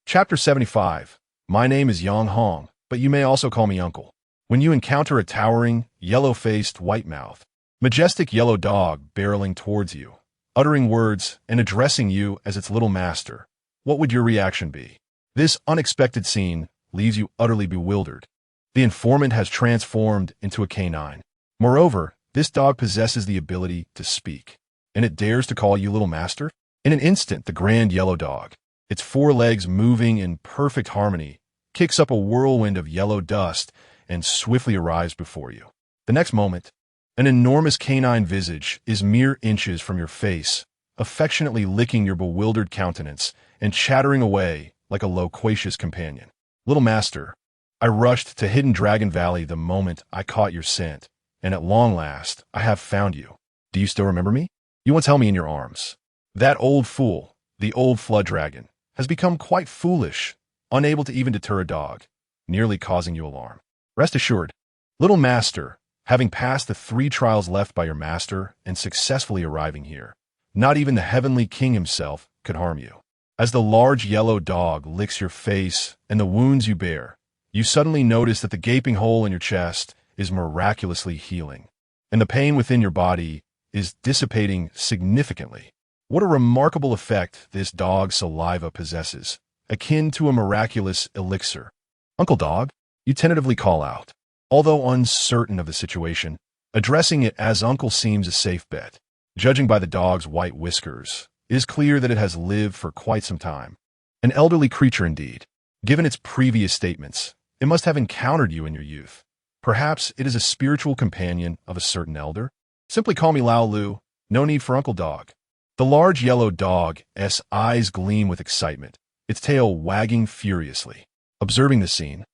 Chapter 75. My name is Yang Hong, but you may also call me Uncle. When you encounter a towering, yellow-faced, white-mouthed, majestic yellow dog barreling towards you, uttering words and addressing you as its little master, what would your reaction be? This unexpected scene leaves you utterly bewildered. The informant has transformed into a canine. Moreover, this dog possesses the ability to speak, and it dares to call you little master? In an instant, the grand yellow dog, its 4 legs moving in perfect harmony, kicks up a whirlwind of yellow dust and swiftly arrives before you. The next moment, an enormous canine visage is mere inches from your face, affectionately licking your bewildered countenance and chattering away like a loquacious companion. Little master, I rushed to Hidden Dragon Valley the moment I caught your scent, and at long last, I have found you. Do you still remember me? You once held me in your arms. That old fool, the old flood dragon, has become quite foolish, unable to even deter a dog, nearly causing you alarm. Rest assured, little master, having passed the 3 trials left by your master and successfully arriving here, not even the heavenly king himself could harm you. As the large yellow dog licks your face and the wounds you bear, you suddenly notice that the gaping hole in your chest is miraculously healing, and the pain within your body is dissipating significantly. What a remarkable effect this dog's saliva possesses, akin to a miraculous elixir. Uncle Dog, you tentatively call out. Although uncertain of the situation, addressing it as Uncle seems a safe bet. Judging by the dog's white whiskers, it is clear that it has lived for quite some time. An elderly creature indeed. Given its previous statements, it must have encountered you in your youth. Perhaps it is a spiritual companion of a certain elder? Simply call me Lao Lu, no need for Uncle Dog. The large yellow dog's eyes gleam with excitement, its tail wagging furiously. Observing the scene,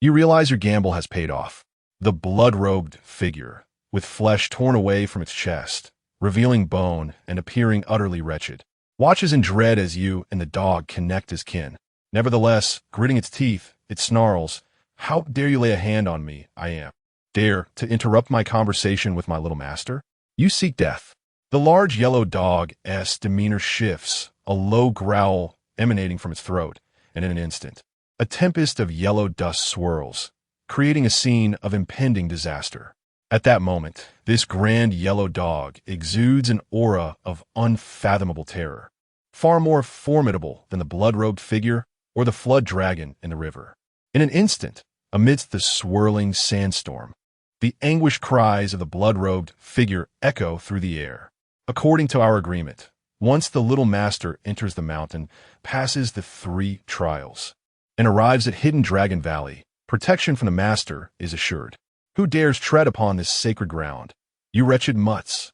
you realize your gamble has paid off. The blood-robed figure, with flesh torn away from its chest, revealing bone and appearing utterly wretched, watches in dread as you and the dog connect as kin. Nevertheless, gritting its teeth, it snarls, "How dare you lay a hand on me, I am? Dare to interrupt my conversation with my little master? You seek death." The large yellow dog's demeanor shifts, a low growl emanating from its throat, and in an instant, a tempest of yellow dust swirls, creating a scene of impending disaster. At that moment, this grand yellow dog exudes an aura of unfathomable terror, far more formidable than the blood-robed figure or the flood dragon in the river. In an instant, amidst the swirling sandstorm, the anguished cries of the blood-robed figure echo through the air. According to our agreement, once the little master enters the mountain, passes the 3 trials, and arrives at Hidden Dragon Valley, protection from the master is assured. Who dares tread upon this sacred ground? You wretched mutts!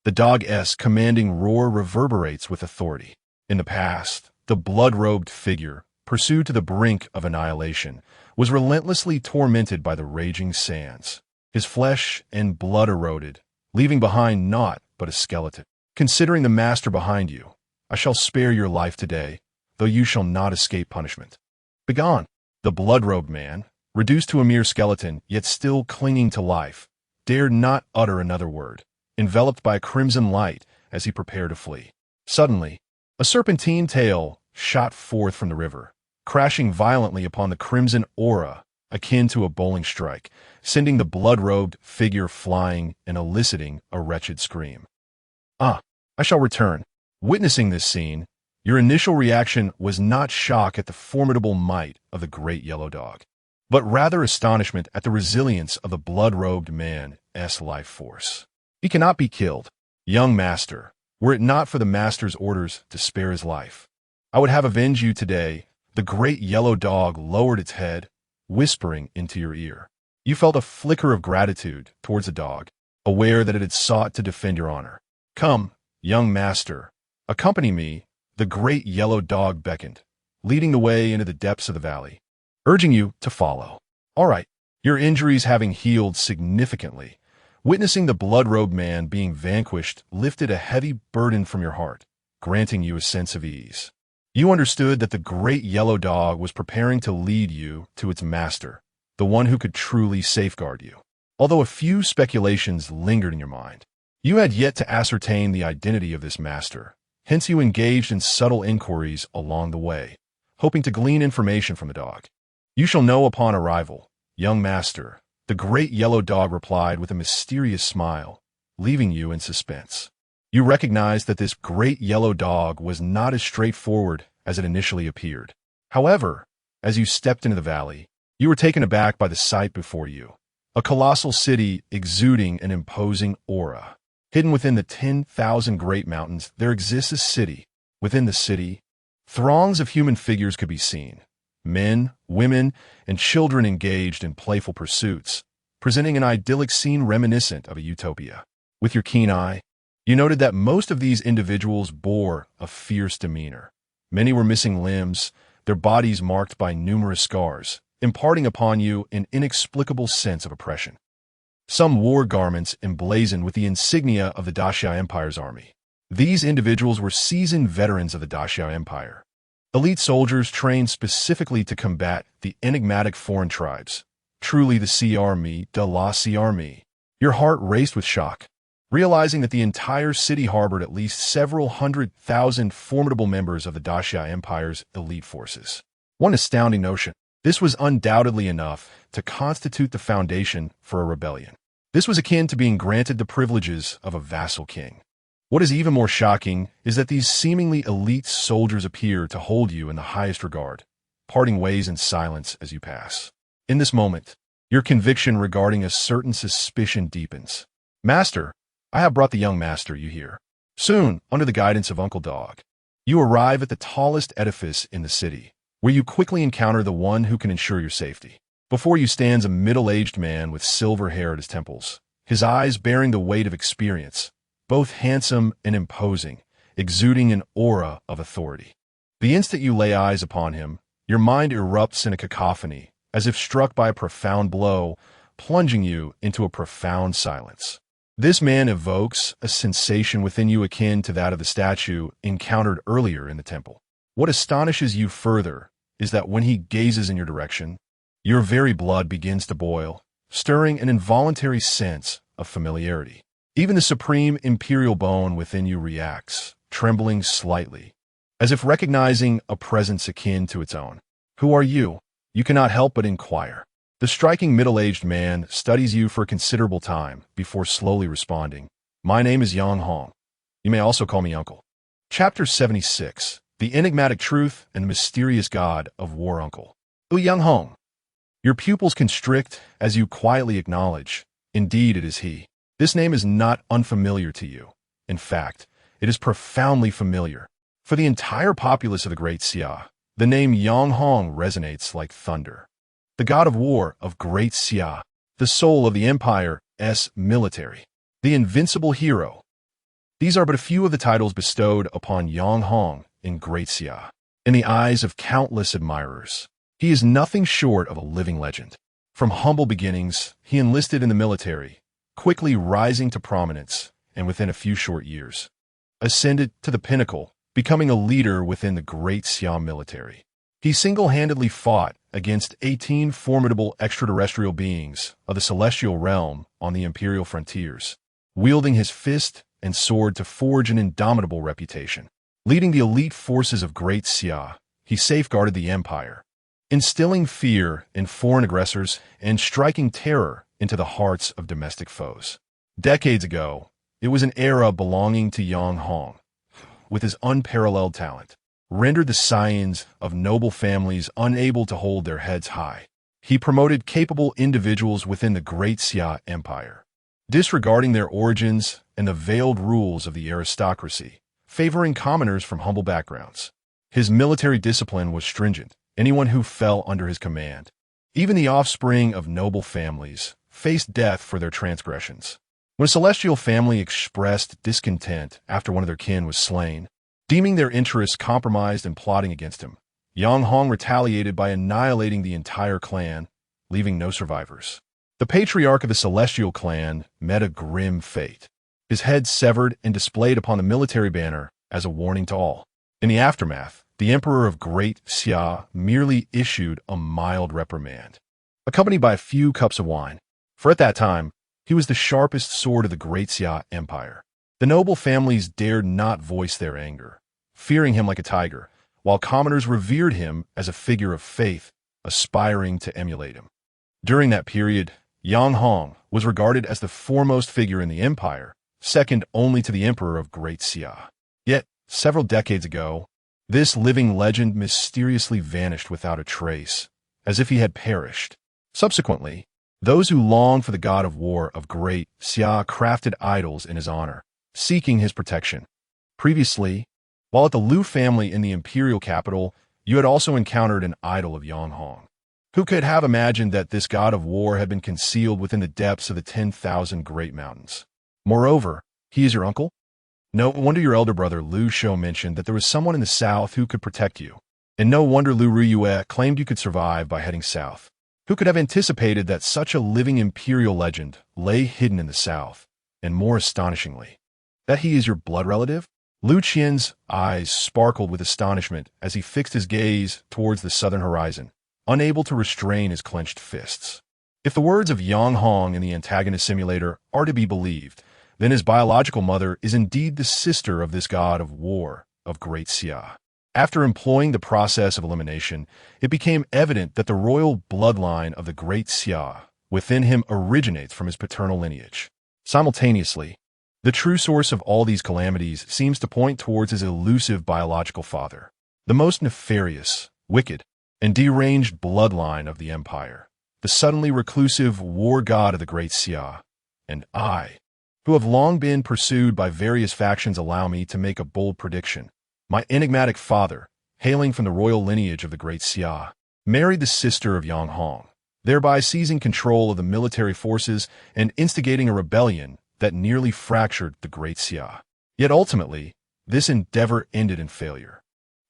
The dog's commanding roar reverberates with authority. In the past, the blood-robed figure, pursued to the brink of annihilation, was relentlessly tormented by the raging sands. His flesh and blood eroded, leaving behind naught but a skeleton. Considering the master behind you, I shall spare your life today, though you shall not escape punishment. Begone! The blood-robed man, reduced to a mere skeleton, yet still clinging to life, dared not utter another word, enveloped by a crimson light as he prepared to flee. Suddenly, a serpentine tail shot forth from the river, crashing violently upon the crimson aura, akin to a bowling strike, sending the blood-robed figure flying and eliciting a wretched scream. I shall return. Witnessing this scene, your initial reaction was not shock at the formidable might of the great yellow dog, but rather astonishment at the resilience of the blood-robed man's life force. He cannot be killed, young master, were it not for the master's orders to spare his life. I would have avenged you today. The great yellow dog lowered its head, whispering into your ear. You felt a flicker of gratitude towards the dog, aware that it had sought to defend your honor. Come, young master, accompany me. The great yellow dog beckoned, leading the way into the depths of the valley, urging you to follow. All right, your injuries having healed significantly, witnessing the blood-robed man being vanquished lifted a heavy burden from your heart, granting you a sense of ease. You understood that the great yellow dog was preparing to lead you to its master, the one who could truly safeguard you. Although a few speculations lingered in your mind, you had yet to ascertain the identity of this master. Hence you engaged in subtle inquiries along the way, hoping to glean information from the dog. You shall know upon arrival, young master, the great yellow dog replied with a mysterious smile, leaving you in suspense. You recognized that this great yellow dog was not as straightforward as it initially appeared. However, as you stepped into the valley, you were taken aback by the sight before you, a colossal city exuding an imposing aura. Hidden within the 10,000 great mountains, there exists a city. Within the city, throngs of human figures could be seen. Men, women, and children engaged in playful pursuits, presenting an idyllic scene reminiscent of a utopia. With your keen eye, you noted that most of these individuals bore a fierce demeanor. Many were missing limbs, their bodies marked by numerous scars, imparting upon you an inexplicable sense of oppression. Some wore garments emblazoned with the insignia of the Daxia Empire's army. These individuals were seasoned veterans of the Daxia Empire, elite soldiers trained specifically to combat the enigmatic foreign tribes. Truly the Sea Army de la Sea Army. Your heart raced with shock, realizing that the entire city harbored at least several 100,000 formidable members of the Daxia Empire's elite forces. One astounding notion. This was undoubtedly enough to constitute the foundation for a rebellion. This was akin to being granted the privileges of a vassal king. What is even more shocking is that these seemingly elite soldiers appear to hold you in the highest regard, parting ways in silence as you pass. In this moment, your conviction regarding a certain suspicion deepens. Master, I have brought the young master, you hear. Soon, under the guidance of Uncle Dog, you arrive at the tallest edifice in the city, where you quickly encounter the one who can ensure your safety. Before you stands a middle-aged man with silver hair at his temples, his eyes bearing the weight of experience, both handsome and imposing, exuding an aura of authority. The instant you lay eyes upon him, your mind erupts in a cacophony, as if struck by a profound blow, plunging you into a profound silence. This man evokes a sensation within you akin to that of the statue encountered earlier in the temple. What astonishes you further is that when he gazes in your direction, your very blood begins to boil, stirring an involuntary sense of familiarity. Even the supreme imperial bone within you reacts, trembling slightly, as if recognizing a presence akin to its own. Who are you? You cannot help but inquire. The striking middle-aged man studies you for a considerable time before slowly responding. My name is Yang Hong. You may also call me Uncle. Chapter 76. The Enigmatic Truth and the Mysterious God of War. Uncle. Yang Hong. Your pupils constrict as you quietly acknowledge. Indeed, it is he. This name is not unfamiliar to you. In fact, it is profoundly familiar. For the entire populace of the Great Xia, the name Yang Hong resonates like thunder. The god of war of Great Xia, the soul of the empire's military, the invincible hero, These are but a few of the titles bestowed upon Yang Hong in Great Xia. In the eyes of countless admirers, he is nothing short of a living legend. From humble beginnings, he enlisted in the military, quickly rising to prominence, and within a few short years, ascended to the pinnacle, becoming a leader within the Great Xia military. He single-handedly fought against 18 formidable extraterrestrial beings of the celestial realm on the imperial frontiers, wielding his fist and sword to forge an indomitable reputation. Leading the elite forces of Great Xia, he safeguarded the empire, instilling fear in foreign aggressors and striking terror into the hearts of domestic foes. Decades ago, it was an era belonging to Yang Hong, with his unparalleled talent, rendered the scions of noble families unable to hold their heads high. He promoted capable individuals within the Great Xia Empire, disregarding their origins and the veiled rules of the aristocracy, favoring commoners from humble backgrounds. His military discipline was stringent. Anyone who fell under his command, even the offspring of noble families, faced death for their transgressions. When a celestial family expressed discontent after one of their kin was slain, deeming their interests compromised and plotting against him, Yang Hong retaliated by annihilating the entire clan, leaving no survivors. The patriarch of the celestial clan met a grim fate, his head severed and displayed upon the military banner as a warning to all. In the aftermath, the emperor of Great Xia merely issued a mild reprimand, accompanied by a few cups of wine, for at that time, he was the sharpest sword of the Great Xia Empire. The noble families dared not voice their anger, fearing him like a tiger, while commoners revered him as a figure of faith, aspiring to emulate him. During that period, Yang Hong was regarded as the foremost figure in the empire, second only to the emperor of Great Xia. Yet, several decades ago, this living legend mysteriously vanished without a trace, as if he had perished. Subsequently, those who longed for the god of war of Great Xia crafted idols in his honor, seeking his protection. Previously, while at the Liu family in the imperial capital, you had also encountered an idol of Yang Hong. Who could have imagined that this god of war had been concealed within the depths of the 10,000 great mountains? Moreover, he is your uncle? No wonder your elder brother Liu Shou mentioned that there was someone in the south who could protect you. And no wonder Liu Ruyue claimed you could survive by heading south. Who could have anticipated that such a living imperial legend lay hidden in the south? And more astonishingly, that he is your blood relative? Liu Qian's eyes sparkled with astonishment as he fixed his gaze towards the southern horizon, unable to restrain his clenched fists. If the words of Yang Hong in the antagonist simulator are to be believed, then his biological mother is indeed the sister of this god of war of Great Xia. After employing the process of elimination, it became evident that the royal bloodline of the Great Xia within him originates from his paternal lineage. Simultaneously, the true source of all these calamities seems to point towards his elusive biological father, the most nefarious, wicked, and deranged bloodline of the empire, the suddenly reclusive war god of the Great Xia. And I, who have long been pursued by various factions, allow me to make a bold prediction. My enigmatic father, hailing from the royal lineage of the Great Xia, married the sister of Yang Hong, thereby seizing control of the military forces and instigating a rebellion that nearly fractured the Great Xia. Yet ultimately, this endeavor ended in failure.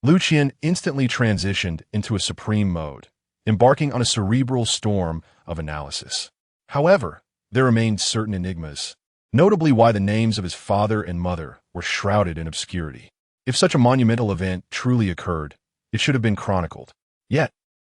Liu Qian instantly transitioned into a supreme mode, embarking on a cerebral storm of analysis. However, there remained certain enigmas, notably why the names of his father and mother were shrouded in obscurity. If such a monumental event truly occurred, it should have been chronicled. Yet,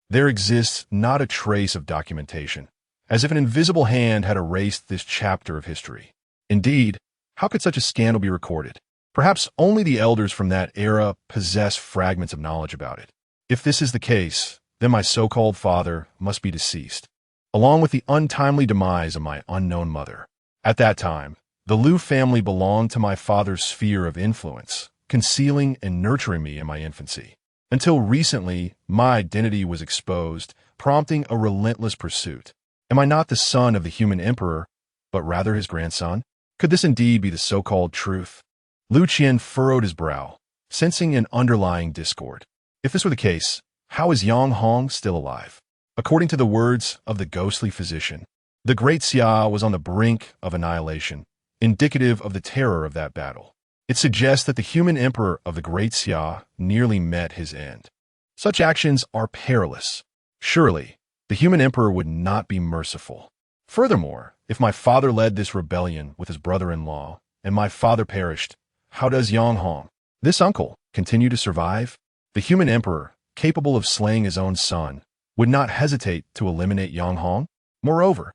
there exists not a trace of documentation, as if an invisible hand had erased this chapter of history. Indeed, how could such a scandal be recorded? Perhaps only the elders from that era possess fragments of knowledge about it. If this is the case, then my so-called father must be deceased, along with the untimely demise of my unknown mother. At that time, the Liu family belonged to my father's sphere of influence, concealing and nurturing me in my infancy. Until recently, my identity was exposed, prompting a relentless pursuit. Am I not the son of the human emperor, but rather his grandson? Could this indeed be the so-called truth? Liu Qian furrowed his brow, sensing an underlying discord. If this were the case, how is Yang Hong still alive? According to the words of the ghostly physician, the Great Xia was on the brink of annihilation, indicative of the terror of that battle. It suggests that the human emperor of the Great Xia nearly met his end. Such actions are perilous. Surely, the human emperor would not be merciful. Furthermore, if my father led this rebellion with his brother-in-law, and my father perished, how does Yang Hong, this uncle, continue to survive? The human emperor, capable of slaying his own son, would not hesitate to eliminate Yang Hong. Moreover,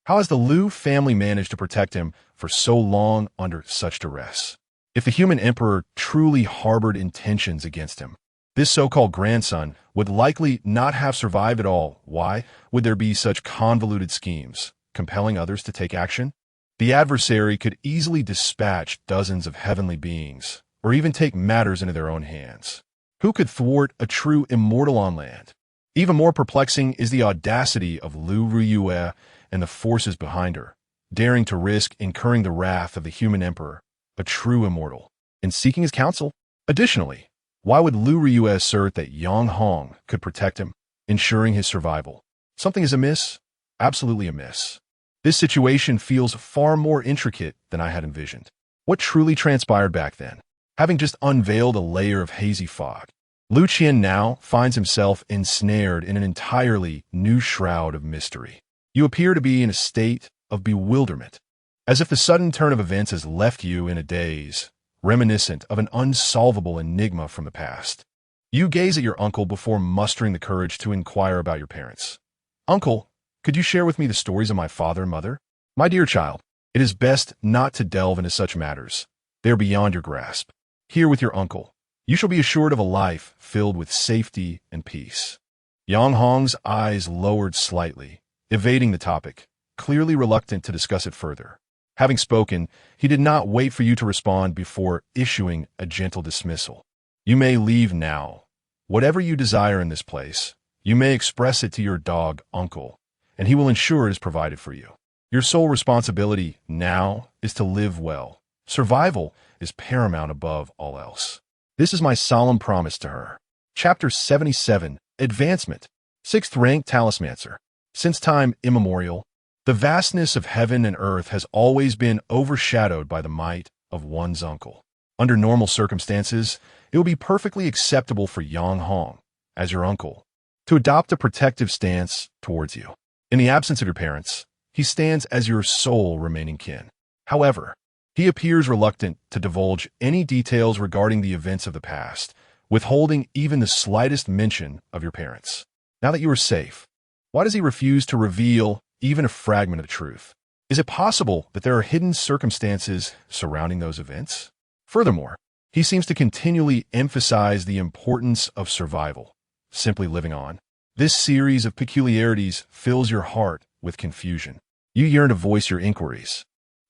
how has the Liu family managed to protect him for so long under such duress? If the human emperor truly harbored intentions against him, this so-called grandson would likely not have survived at all. Why would there be such convoluted schemes, compelling others to take action? The adversary could easily dispatch dozens of heavenly beings, or even take matters into their own hands. Who could thwart a true immortal on land? Even more perplexing is the audacity of Liu Ruyue and the forces behind her, daring to risk incurring the wrath of the human emperor, a true immortal, in seeking his counsel. Additionally, why would Liu Ruyue assert that Yang Hong could protect him, ensuring his survival? Something is amiss, absolutely amiss. This situation feels far more intricate than I had envisioned. What truly transpired back then? Having just unveiled a layer of hazy fog, Liu Qian now finds himself ensnared in an entirely new shroud of mystery. You appear to be in a state of bewilderment, as if the sudden turn of events has left you in a daze, reminiscent of an unsolvable enigma from the past. You gaze at your uncle before mustering the courage to inquire about your parents. Uncle, could you share with me the stories of my father and mother? My dear child, it is best not to delve into such matters. They are beyond your grasp. Here with your uncle, you shall be assured of a life filled with safety and peace. Yang Hong's eyes lowered slightly, evading the topic, clearly reluctant to discuss it further. Having spoken, he did not wait for you to respond before issuing a gentle dismissal. You may leave now. Whatever you desire in this place, you may express it to your dog, uncle, and he will ensure it is provided for you. Your sole responsibility now is to live well. Survival is paramount above all else. This is my solemn promise to her. Chapter 77, Advancement. 6th Rank Talismancer. Since time immemorial, the vastness of heaven and earth has always been overshadowed by the might of one's uncle. Under normal circumstances, it would be perfectly acceptable for Yang Hong, as your uncle, to adopt a protective stance towards you. In the absence of your parents, he stands as your sole remaining kin. However, he appears reluctant to divulge any details regarding the events of the past, withholding even the slightest mention of your parents. Now that you are safe, why does he refuse to reveal even a fragment of the truth? Is it possible that there are hidden circumstances surrounding those events? Furthermore, he seems to continually emphasize the importance of survival, simply living on. This series of peculiarities fills your heart with confusion. You yearn to voice your inquiries,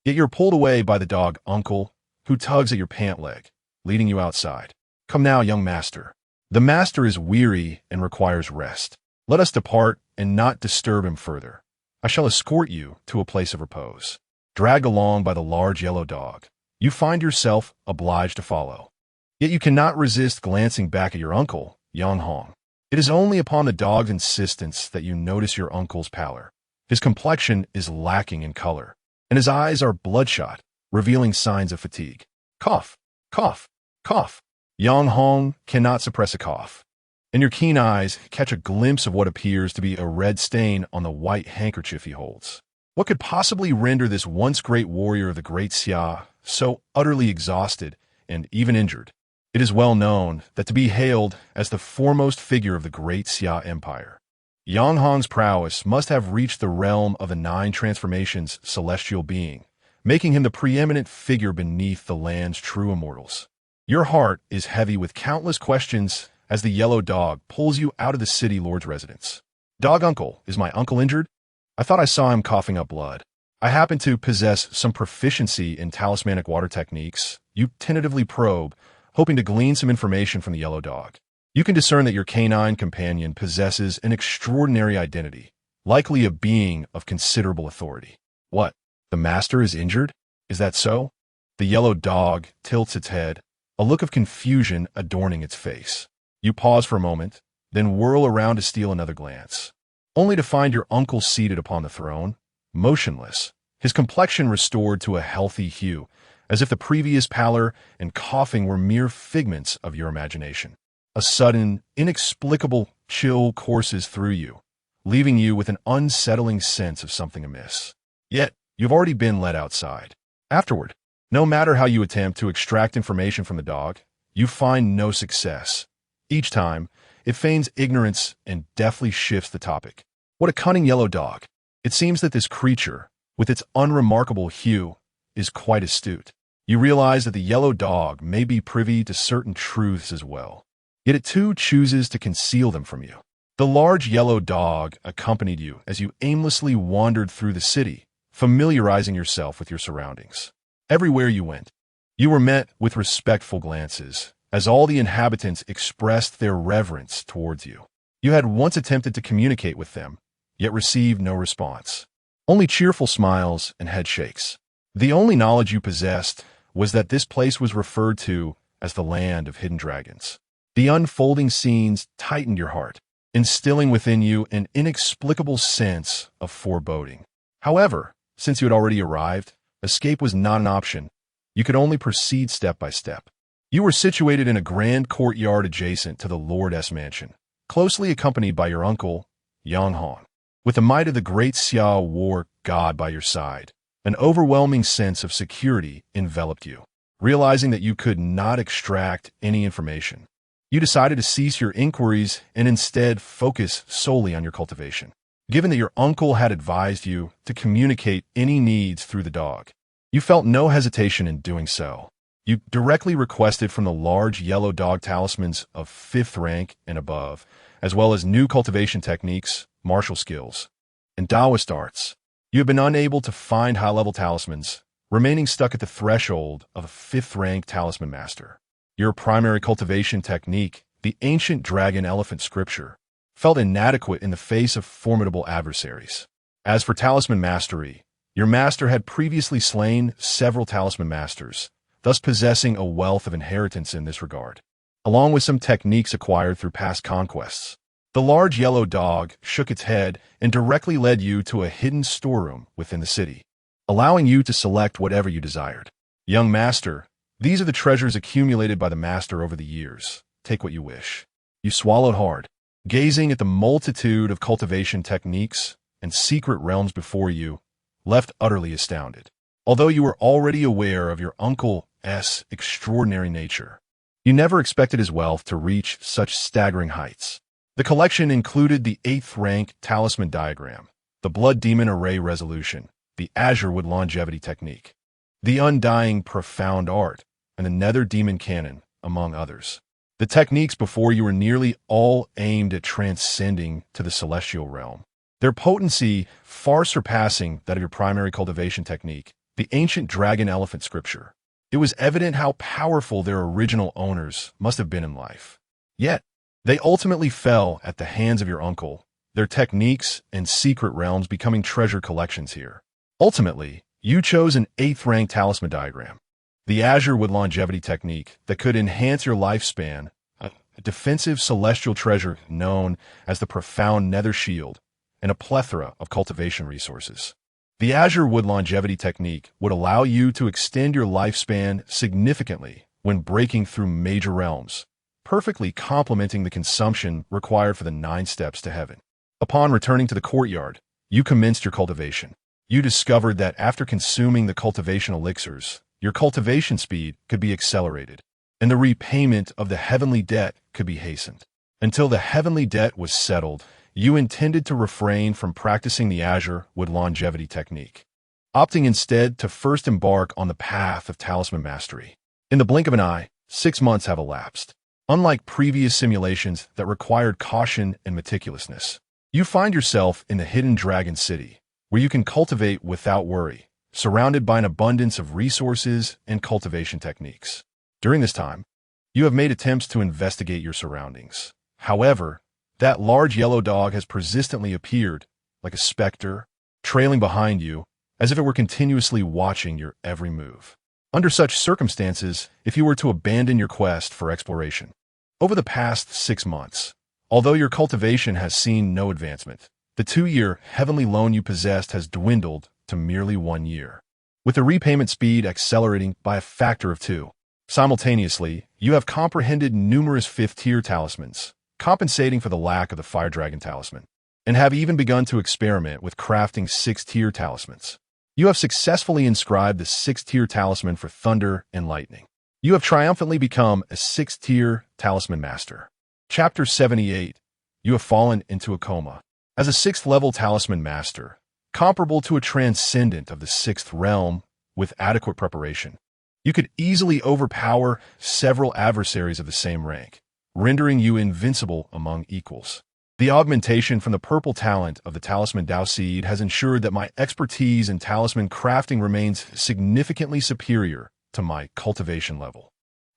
yet you're pulled away by the dog uncle, who tugs at your pant leg, leading you outside. Come now, young master. The master is weary and requires rest. Let us depart and not disturb him further. I shall escort you to a place of repose. Dragged along by the large yellow dog, you find yourself obliged to follow. Yet you cannot resist glancing back at your uncle, Yang Hong. It is only upon the dog's insistence that you notice your uncle's pallor. His complexion is lacking in color, and his eyes are bloodshot, revealing signs of fatigue. Cough, cough, cough. Yang Hong cannot suppress a cough, and your keen eyes catch a glimpse of what appears to be a red stain on the white handkerchief he holds. What could possibly render this once great warrior of the Great Xia so utterly exhausted and even injured? It is well known that to be hailed as the foremost figure of the Great Xia Empire, Yang Hong's prowess must have reached the realm of the 9 transformations celestial being, making him the preeminent figure beneath the land's true immortals. Your heart is heavy with countless questions as the yellow dog pulls you out of the city lord's residence. Dog uncle, is my uncle injured? I thought I saw him coughing up blood. I happen to possess some proficiency in talismanic water techniques. You tentatively probe, hoping to glean some information from the yellow dog. You can discern that your canine companion possesses an extraordinary identity, likely a being of considerable authority. What? The master is injured? Is that so? The yellow dog tilts its head, a look of confusion adorning its face. You pause for a moment, then whirl around to steal another glance, only to find your uncle seated upon the throne, motionless, his complexion restored to a healthy hue, as if the previous pallor and coughing were mere figments of your imagination. A sudden, inexplicable chill courses through you, leaving you with an unsettling sense of something amiss. Yet, you've already been led outside. Afterward, no matter how you attempt to extract information from the dog, you find no success. Each time, it feigns ignorance and deftly shifts the topic. What a cunning yellow dog! It seems that this creature, with its unremarkable hue, is quite astute. You realize that the yellow dog may be privy to certain truths as well. Yet it too chooses to conceal them from you. The large yellow dog accompanied you as you aimlessly wandered through the city, familiarizing yourself with your surroundings. Everywhere you went, you were met with respectful glances, as all the inhabitants expressed their reverence towards you. You had once attempted to communicate with them, yet received no response. Only cheerful smiles and head shakes. The only knowledge you possessed was that this place was referred to as the land of hidden dragons. The unfolding scenes tightened your heart, instilling within you an inexplicable sense of foreboding. However, since you had already arrived, escape was not an option. You could only proceed step by step. You were situated in a grand courtyard adjacent to the Lord's mansion, closely accompanied by your uncle, Yang Han. With the might of the Great Xia War God by your side, an overwhelming sense of security enveloped you. Realizing that you could not extract any information, you decided to cease your inquiries and instead focus solely on your cultivation. Given that your uncle had advised you to communicate any needs through the dog, you felt no hesitation in doing so. You directly requested from the large yellow dog talismans of 5th rank and above, as well as new cultivation techniques, martial skills, and Taoist arts. You have been unable to find high-level talismans, remaining stuck at the threshold of a 5th rank talisman master. Your primary cultivation technique, the ancient dragon elephant scripture, felt inadequate in the face of formidable adversaries. As for talisman mastery, your master had previously slain several talisman masters, thus possessing a wealth of inheritance in this regard, along with some techniques acquired through past conquests. The large yellow dog shook its head and directly led you to a hidden storeroom within the city, allowing you to select whatever you desired. Young master, these are the treasures accumulated by the master over the years. Take what you wish. You swallowed hard, gazing at the multitude of cultivation techniques and secret realms before you, left utterly astounded. Although you were already aware of your uncle's extraordinary nature, you never expected his wealth to reach such staggering heights. The collection included the 8th rank talisman diagram, the blood demon array resolution, the azure wood longevity technique, the undying profound art, and the nether demon cannon, among others. The techniques before you were nearly all aimed at transcending to the celestial realm, their potency far surpassing that of your primary cultivation technique, the ancient dragon elephant scripture. It was evident how powerful their original owners must have been in life. Yet, they ultimately fell at the hands of your uncle, their techniques and secret realms becoming treasure collections here. Ultimately, you chose an 8th rank talisman diagram, the azure wood longevity technique that could enhance your lifespan, a defensive celestial treasure known as the profound nether shield, and a plethora of cultivation resources. The azure wood longevity technique would allow you to extend your lifespan significantly when breaking through major realms, perfectly complementing the consumption required for the 9 steps to heaven. Upon returning to the courtyard, you commenced your cultivation. You discovered that after consuming the cultivation elixirs, your cultivation speed could be accelerated, and the repayment of the heavenly debt could be hastened. Until the heavenly debt was settled, you intended to refrain from practicing the azure wood longevity technique, opting instead to first embark on the path of talisman mastery. In the blink of an eye, 6 months have elapsed. Unlike previous simulations that required caution and meticulousness, you find yourself in the hidden dragon city, where you can cultivate without worry, surrounded by an abundance of resources and cultivation techniques. During this time, you have made attempts to investigate your surroundings. However, that large yellow dog has persistently appeared, like a specter, trailing behind you, as if it were continuously watching your every move. Under such circumstances, if you were to abandon your quest for exploration, over the past 6 months, although your cultivation has seen no advancement, the 2-year heavenly loan you possessed has dwindled to merely 1 year. with the repayment speed accelerating by a factor of 2. Simultaneously, you have comprehended numerous 5th-tier talismans, compensating for the lack of the Fire Dragon talisman, and have even begun to experiment with crafting 6th-tier talismans. You have successfully inscribed the 6th-tier talisman for thunder and lightning. You have triumphantly become a 6th-tier talisman master. Chapter 78. You have fallen into a coma. As a 6th-level talisman master, comparable to a transcendent of the 6th realm with adequate preparation, you could easily overpower several adversaries of the same rank, rendering you invincible among equals. The augmentation from the purple talent of the talisman Dao Seed has ensured that my expertise in talisman crafting remains significantly superior to my cultivation level.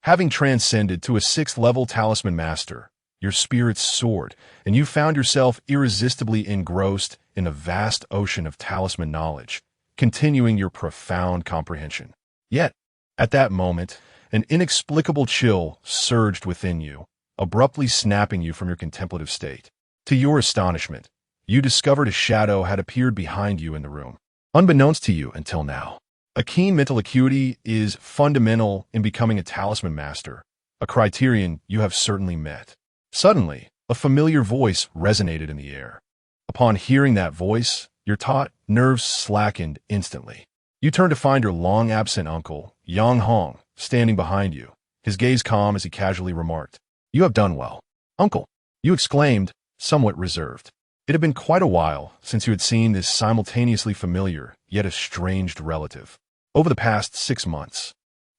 Having transcended to a 6th-level talisman master, your spirits soared, and you found yourself irresistibly engrossed in a vast ocean of talisman knowledge, continuing your profound comprehension. Yet, at that moment, an inexplicable chill surged within you, abruptly snapping you from your contemplative state. To your astonishment, you discovered a shadow had appeared behind you in the room, unbeknownst to you until now. A keen mental acuity is fundamental in becoming a talisman master, a criterion you have certainly met. Suddenly, a familiar voice resonated in the air. Upon hearing that voice, your taut nerves slackened instantly. You turned to find your long-absent uncle, Yang Hong, standing behind you, his gaze calm as he casually remarked, "You have done well, uncle," you exclaimed, somewhat reserved. It had been quite a while since you had seen this simultaneously familiar, yet estranged relative. Over the past 6 months,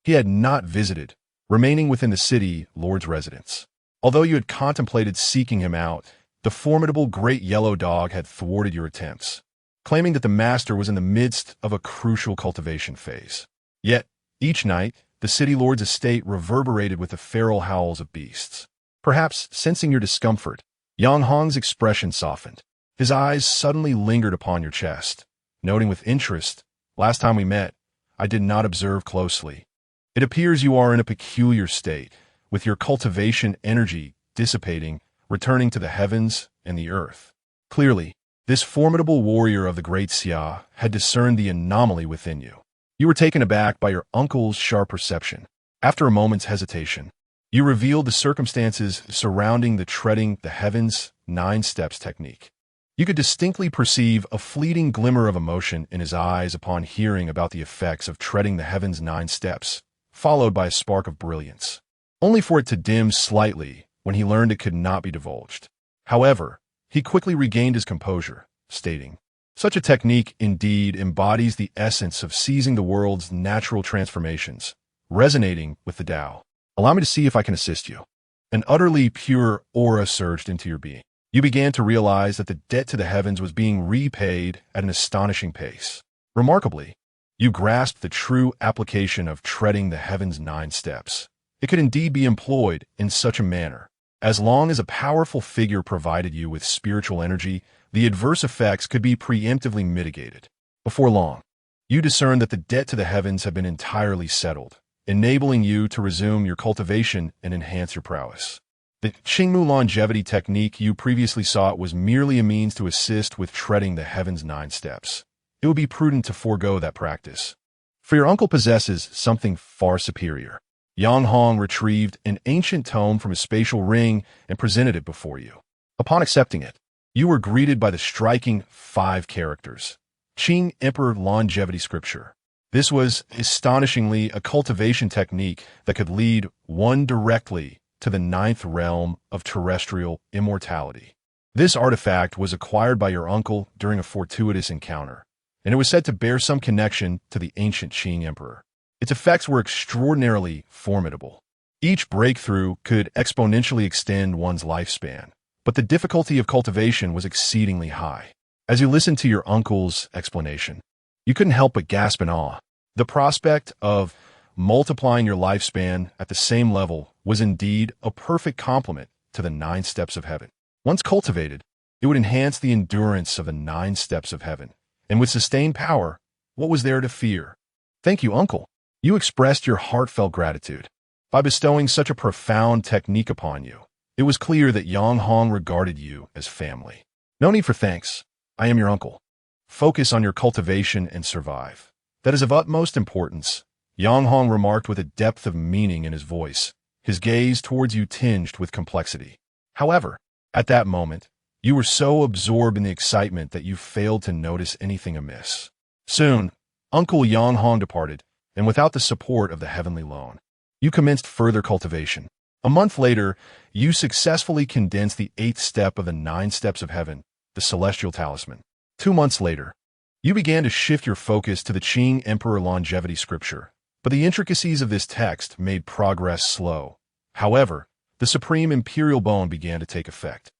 he had not visited, remaining within the city lord's residence. Although you had contemplated seeking him out, the formidable Great Yellow Dog had thwarted your attempts, claiming that the master was in the midst of a crucial cultivation phase. Yet, each night, the city lord's estate reverberated with the feral howls of beasts. Perhaps sensing your discomfort, Yang Hong's expression softened. His eyes suddenly lingered upon your chest, noting with interest, "Last time we met, I did not observe closely. It appears you are in a peculiar state, with your cultivation energy dissipating, returning to the heavens and the earth." Clearly, this formidable warrior of the Great Xia had discerned the anomaly within you. You were taken aback by your uncle's sharp perception. After a moment's hesitation, you revealed the circumstances surrounding the treading the heavens 9 steps technique. You could distinctly perceive a fleeting glimmer of emotion in his eyes upon hearing about the effects of treading the heavens 9 steps, followed by a spark of brilliance, only for it to dim slightly when he learned it could not be divulged. However, he quickly regained his composure, stating, "Such a technique indeed embodies the essence of seizing the world's natural transformations, resonating with the Tao. Allow me to see if I can assist you." An utterly pure aura surged into your being. You began to realize that the debt to the heavens was being repaid at an astonishing pace. Remarkably, you grasped the true application of treading the heavens 9 steps. It could indeed be employed in such a manner. As long as a powerful figure provided you with spiritual energy, the adverse effects could be preemptively mitigated. Before long, you discerned that the debt to the heavens had been entirely settled, enabling you to resume your cultivation and enhance your prowess. The Qingmu longevity technique you previously sought was merely a means to assist with treading the heavens 9 steps. It would be prudent to forego that practice, for your uncle possesses something far superior. Yang Hong retrieved an ancient tome from his spatial ring and presented it before you. Upon accepting it, you were greeted by the striking 5 characters, Qing Emperor Longevity Scripture. This was astonishingly a cultivation technique that could lead one directly to the 9th realm of terrestrial immortality. This artifact was acquired by your uncle during a fortuitous encounter, and it was said to bear some connection to the ancient Qing Emperor. Its effects were extraordinarily formidable. Each breakthrough could exponentially extend one's lifespan, but the difficulty of cultivation was exceedingly high. As you listened to your uncle's explanation, you couldn't help but gasp in awe. The prospect of multiplying your lifespan at the same level was indeed a perfect complement to the 9 steps of heaven. Once cultivated, it would enhance the endurance of the 9 steps of heaven, and with sustained power, what was there to fear? "Thank you, uncle." You expressed your heartfelt gratitude. By bestowing such a profound technique upon you, it was clear that Yang Hong regarded you as family. "No need for thanks. I am your uncle. Focus on your cultivation and survive. That is of utmost importance, Yang Hong remarked with a depth of meaning in his voice, his gaze towards you tinged with complexity. However, at that moment, you were so absorbed in the excitement that you failed to notice anything amiss. Soon, Uncle Yang Hong departed, and without the support of the heavenly loan, you commenced further cultivation. A month later, you successfully condensed the 8th step of the 9 steps of heaven, the celestial talisman. 2 months later, you began to shift your focus to the Qing Emperor longevity scripture, but the intricacies of this text made progress slow. However, the supreme imperial bone began to take effect.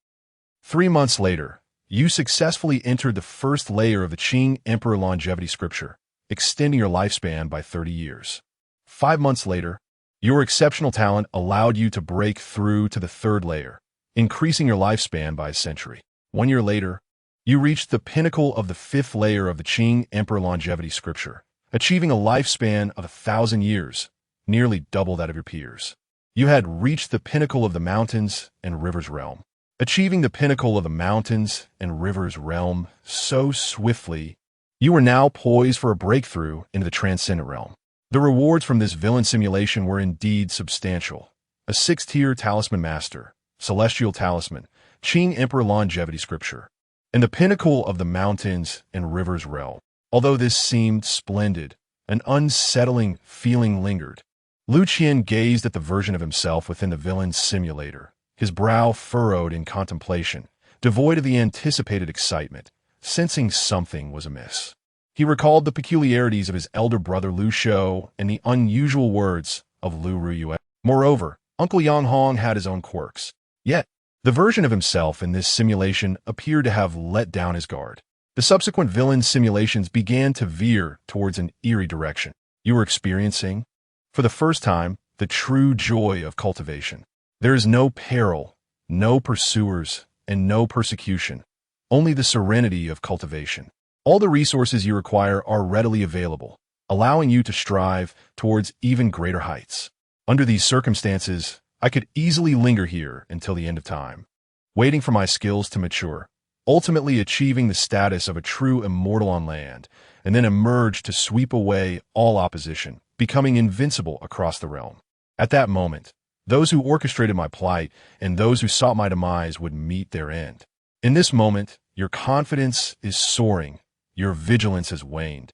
3 months later, you successfully entered the first layer of the Qing Emperor longevity scripture, extending your lifespan by 30 years. 5 months later, your exceptional talent allowed you to break through to the 3rd layer, increasing your lifespan by a century. 1 year later, you reached the pinnacle of the 5th layer of the Qing Emperor longevity scripture, achieving a lifespan of 1,000 years, nearly double that of your peers. You had reached the pinnacle of the mountains and rivers realm, achieving the pinnacle of the mountains and rivers realm so swiftly, you were now poised for a breakthrough into the transcendent realm. The rewards from this villain simulation were indeed substantial. A 6th-tier talisman master, celestial talisman, Qing Emperor longevity scripture, and the pinnacle of the mountains and rivers realm. Although this seemed splendid, an unsettling feeling lingered. Lu Qian gazed at the version of himself within the villain's simulator, his brow furrowed in contemplation, devoid of the anticipated excitement, sensing something was amiss. He recalled the peculiarities of his elder brother Liu Shou and the unusual words of Liu Ruyue. Moreover, Uncle Yang Hong had his own quirks. Yet, the version of himself in this simulation appeared to have let down his guard. The subsequent villain simulations began to veer towards an eerie direction. You were experiencing, for the first time, the true joy of cultivation. There is no peril, no pursuers, and no persecution, only the serenity of cultivation. All the resources you require are readily available, allowing you to strive towards even greater heights. Under these circumstances, I could easily linger here until the end of time, waiting for my skills to mature, ultimately achieving the status of a true immortal on land, and then emerge to sweep away all opposition, becoming invincible across the realm. At that moment, those who orchestrated my plight and those who sought my demise would meet their end. In this moment, your confidence is soaring, your vigilance has waned,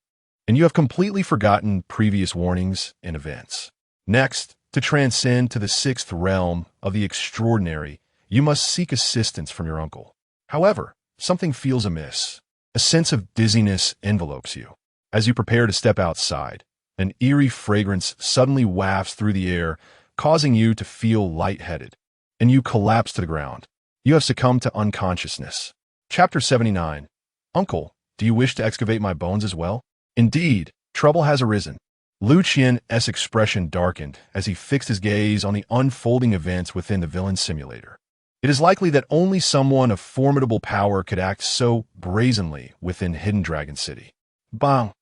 and you have completely forgotten previous warnings and events. Next, to transcend to the 6th realm of the extraordinary, you must seek assistance from your uncle. However, something feels amiss. A sense of dizziness envelopes you. As you prepare to step outside, an eerie fragrance suddenly wafts through the air, causing you to feel lightheaded, and you collapse to the ground. You have succumbed to unconsciousness. Chapter 79. Uncle, do you wish to excavate my bones as well? Indeed, trouble has arisen. Lu Qian's expression darkened as he fixed his gaze on the unfolding events within the villain's simulator. It is likely that only someone of formidable power could act so brazenly within Hidden Dragon City. Bang!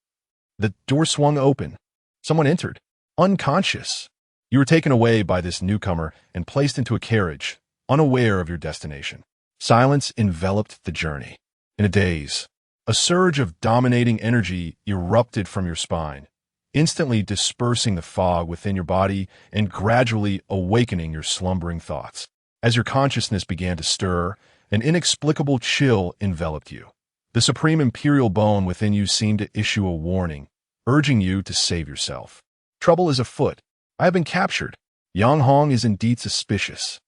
The door swung open. Someone entered, unconscious. You were taken away by this newcomer and placed into a carriage, unaware of your destination. Silence enveloped the journey. In a daze, a surge of dominating energy erupted from your spine, instantly dispersing the fog within your body and gradually awakening your slumbering thoughts. As your consciousness began to stir, an inexplicable chill enveloped you. The supreme imperial bone within you seemed to issue a warning, urging you to save yourself. Trouble is afoot. I have been captured. Yang Hong is indeed suspicious.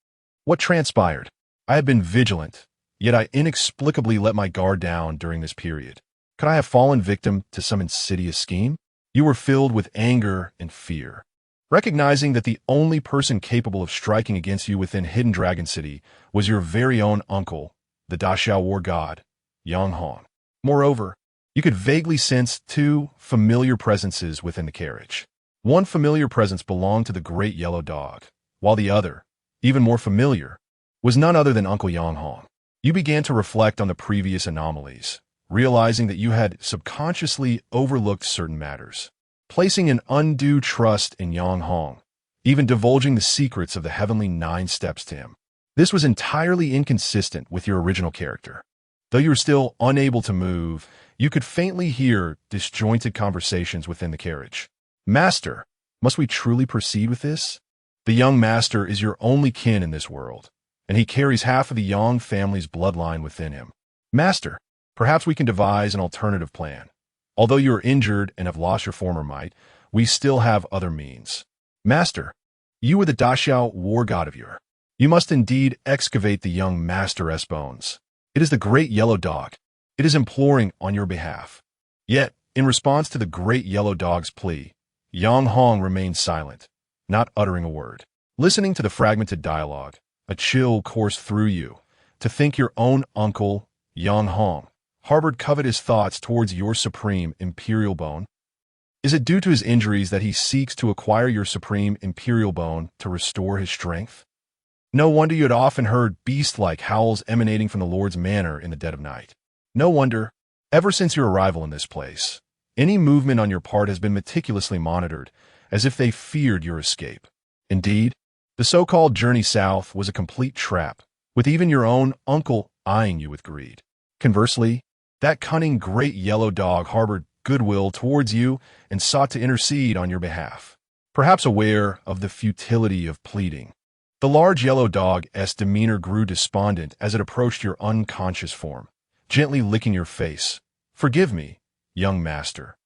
What transpired? I have been vigilant, yet I inexplicably let my guard down during this period. Could I have fallen victim to some insidious scheme? You were filled with anger and fear, recognizing that the only person capable of striking against you within Hidden Dragon City was your very own uncle, the Daxia war god, Yang Hong. Moreover, you could vaguely sense 2 familiar presences within the carriage. One familiar presence belonged to the Great Yellow Dog, while the other, even more familiar, was none other than Uncle Yang Hong. You began to reflect on the previous anomalies, realizing that you had subconsciously overlooked certain matters, placing an undue trust in Yang Hong, even divulging the secrets of the heavenly 9 steps to him. This was entirely inconsistent with your original character. Though you were still unable to move, you could faintly hear disjointed conversations within the carriage. Master, must we truly proceed with this? The young master is your only kin in this world, and he carries half of the Yang family's bloodline within him. Master, perhaps we can devise an alternative plan. Although you are injured and have lost your former might, we still have other means. Master, you are the Daxia war god of Ur. You must indeed excavate the young master's bones. It is the great yellow dog. It is imploring on your behalf. Yet, in response to the great yellow dog's plea, Yang Hong remained silent, not uttering a word. Listening to the fragmented dialogue, a chill coursed through you, to think your own uncle, Yang Hong, harbored covetous thoughts towards your supreme imperial bone. Is it due to his injuries that he seeks to acquire your supreme imperial bone to restore his strength? No wonder you had often heard beast-like howls emanating from the Lord's manor in the dead of night. No wonder, ever since your arrival in this place, any movement on your part has been meticulously monitored, as if they feared your escape. Indeed, the so-called journey south was a complete trap, with even your own uncle eyeing you with greed. Conversely, that cunning great yellow dog harbored goodwill towards you and sought to intercede on your behalf, perhaps aware of the futility of pleading. The large yellow dog's demeanor grew despondent as it approached your unconscious form, gently licking your face. Forgive me, young master,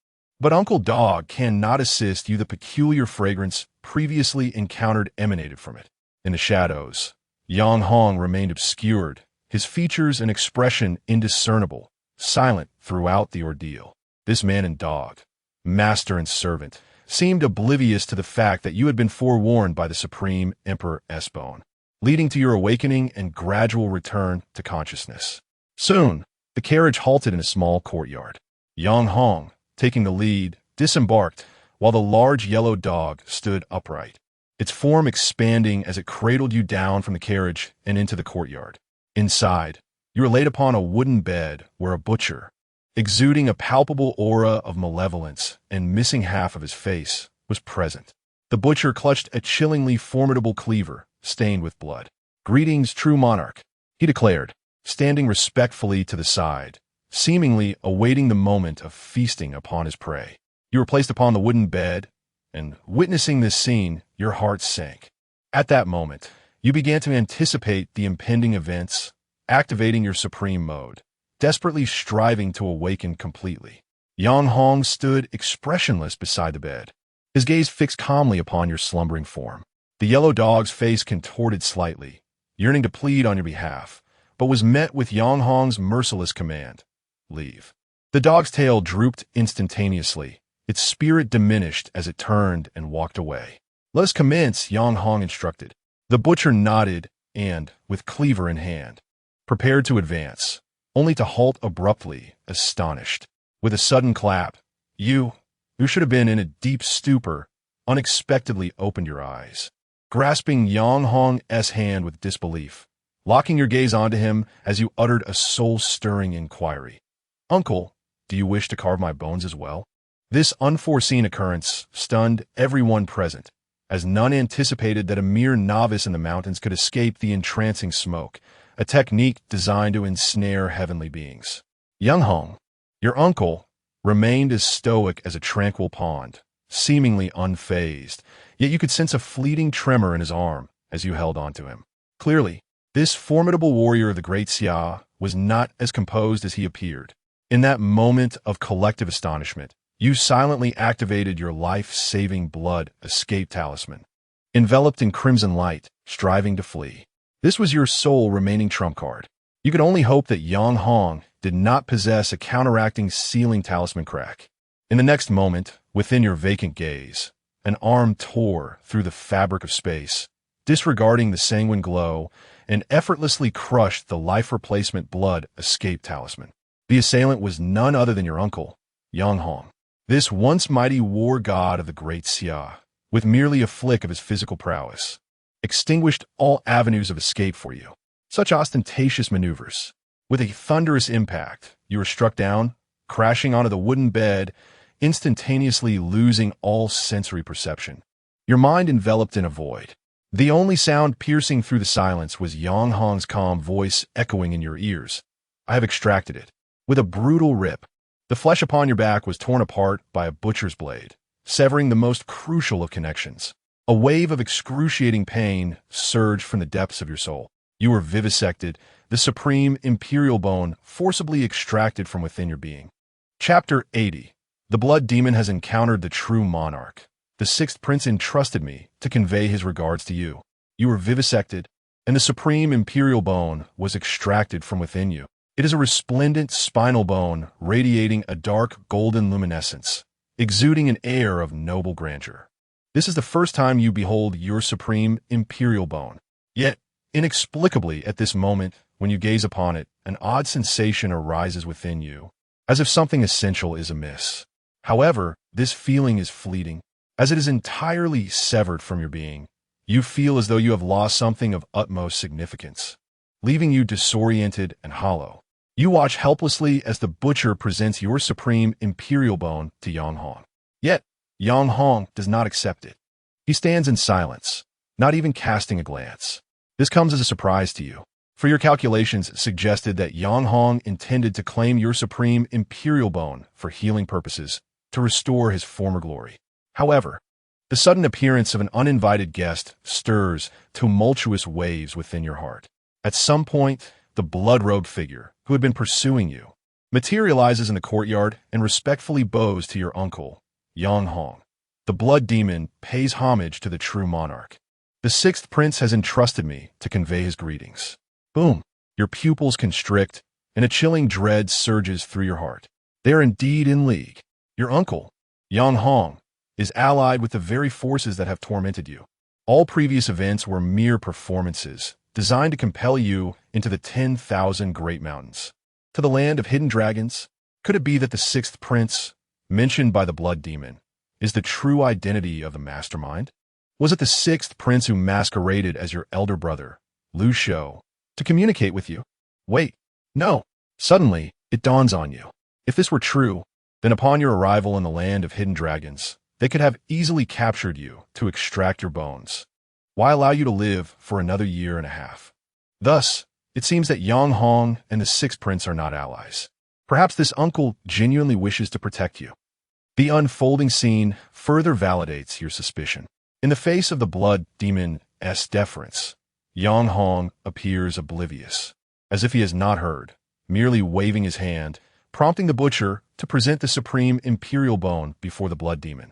but Uncle Dog cannot assist you. The peculiar fragrance previously encountered emanated from it. In the shadows, Yang Hong remained obscured, his features and expression indiscernible, silent throughout the ordeal. This man and dog, master and servant, seemed oblivious to the fact that you had been forewarned by the Supreme Emperor Esbone, leading to your awakening and gradual return to consciousness. Soon, the carriage halted in a small courtyard. Yang Hong, taking the lead, disembarked, while the large yellow dog stood upright, its form expanding as it cradled you down from the carriage and into the courtyard. Inside, you were laid upon a wooden bed where a butcher, exuding a palpable aura of malevolence and missing half of his face, was present. The butcher clutched a chillingly formidable cleaver, stained with blood. "Greetings, true monarch," he declared, standing respectfully to the side, seemingly awaiting the moment of feasting upon his prey. You were placed upon the wooden bed, and witnessing this scene, your heart sank. At that moment, you began to anticipate the impending events, activating your supreme mode, desperately striving to awaken completely. Yang Hong stood expressionless beside the bed, his gaze fixed calmly upon your slumbering form. The yellow dog's face contorted slightly, yearning to plead on your behalf, but was met with Yang Hong's merciless command: leave. The dog's tail drooped instantaneously, its spirit diminished as it turned and walked away. "Let us commence," Yang Hong instructed. The butcher nodded and, with cleaver in hand, prepared to advance, only to halt abruptly, astonished. With a sudden clap, you, who should have been in a deep stupor, unexpectedly opened your eyes, grasping Yang Hong's hand with disbelief, locking your gaze onto him as you uttered a soul-stirring inquiry. "Uncle, do you wish to carve my bones as well?" This unforeseen occurrence stunned everyone present, as none anticipated that a mere novice in the mountains could escape the entrancing smoke, a technique designed to ensnare heavenly beings. Young Hong, your uncle, remained as stoic as a tranquil pond, seemingly unfazed, yet you could sense a fleeting tremor in his arm as you held onto him. Clearly, this formidable warrior of the Great Xia was not as composed as he appeared. In that moment of collective astonishment, you silently activated your life-saving blood escape talisman, enveloped in crimson light, striving to flee. This was your sole remaining trump card. You could only hope that Yang Hong did not possess a counteracting sealing talisman crack. In the next moment, within your vacant gaze, an arm tore through the fabric of space, disregarding the sanguine glow, and effortlessly crushed the life replacement blood escape talisman. The assailant was none other than your uncle, Yang Hong. This once mighty war god of the Great Xia, with merely a flick of his physical prowess, extinguished all avenues of escape for you. Such ostentatious maneuvers. With a thunderous impact, you were struck down, crashing onto the wooden bed, instantaneously losing all sensory perception. Your mind enveloped in a void. The only sound piercing through the silence was Yang Hong's calm voice echoing in your ears. I have extracted it. With a brutal rip, the flesh upon your back was torn apart by a butcher's blade, severing the most crucial of connections. A wave of excruciating pain surged from the depths of your soul. You were vivisected, the supreme imperial bone forcibly extracted from within your being. Chapter 80. The blood demon has encountered the true monarch. The sixth prince entrusted me to convey his regards to you. You were vivisected, and the supreme imperial bone was extracted from within you. It is a resplendent spinal bone radiating a dark golden luminescence, exuding an air of noble grandeur. This is the first time you behold your supreme imperial bone. Yet, inexplicably at this moment, when you gaze upon it, an odd sensation arises within you, as if something essential is amiss. However, this feeling is fleeting, as it is entirely severed from your being. You feel as though you have lost something of utmost significance, leaving you disoriented and hollow. You watch helplessly as the butcher presents your supreme imperial bone to Yang Hong. Yet, Yang Hong does not accept it. He stands in silence, not even casting a glance. This comes as a surprise to you, for your calculations suggested that Yang Hong intended to claim your supreme imperial bone for healing purposes, to restore his former glory. However, the sudden appearance of an uninvited guest stirs tumultuous waves within your heart. At some point, the blood-robed figure, who had been pursuing you, materializes in the courtyard and respectfully bows to your uncle, Yang Hong. The blood demon pays homage to the true monarch. The sixth prince has entrusted me to convey his greetings. Boom! Your pupils constrict, and a chilling dread surges through your heart. They are indeed in league. Your uncle, Yang Hong, is allied with the very forces that have tormented you. All previous events were mere performances, designed to compel you into the 10,000 great mountains. To the land of hidden dragons, could it be that the sixth prince, mentioned by the blood demon, is the true identity of the mastermind? Was it the sixth prince who masqueraded as your elder brother, Liu Shou, to communicate with you? Wait, no. Suddenly, it dawns on you. If this were true, then upon your arrival in the land of hidden dragons, they could have easily captured you to extract your bones. Why allow you to live for another year and a half? Thus, it seems that Yang Hong and the sixth prince are not allies. Perhaps this uncle genuinely wishes to protect you. The unfolding scene further validates your suspicion. In the face of the blood demon's deference, Yang Hong appears oblivious, as if he has not heard, merely waving his hand, prompting the butcher to present the supreme imperial bone before the blood demon.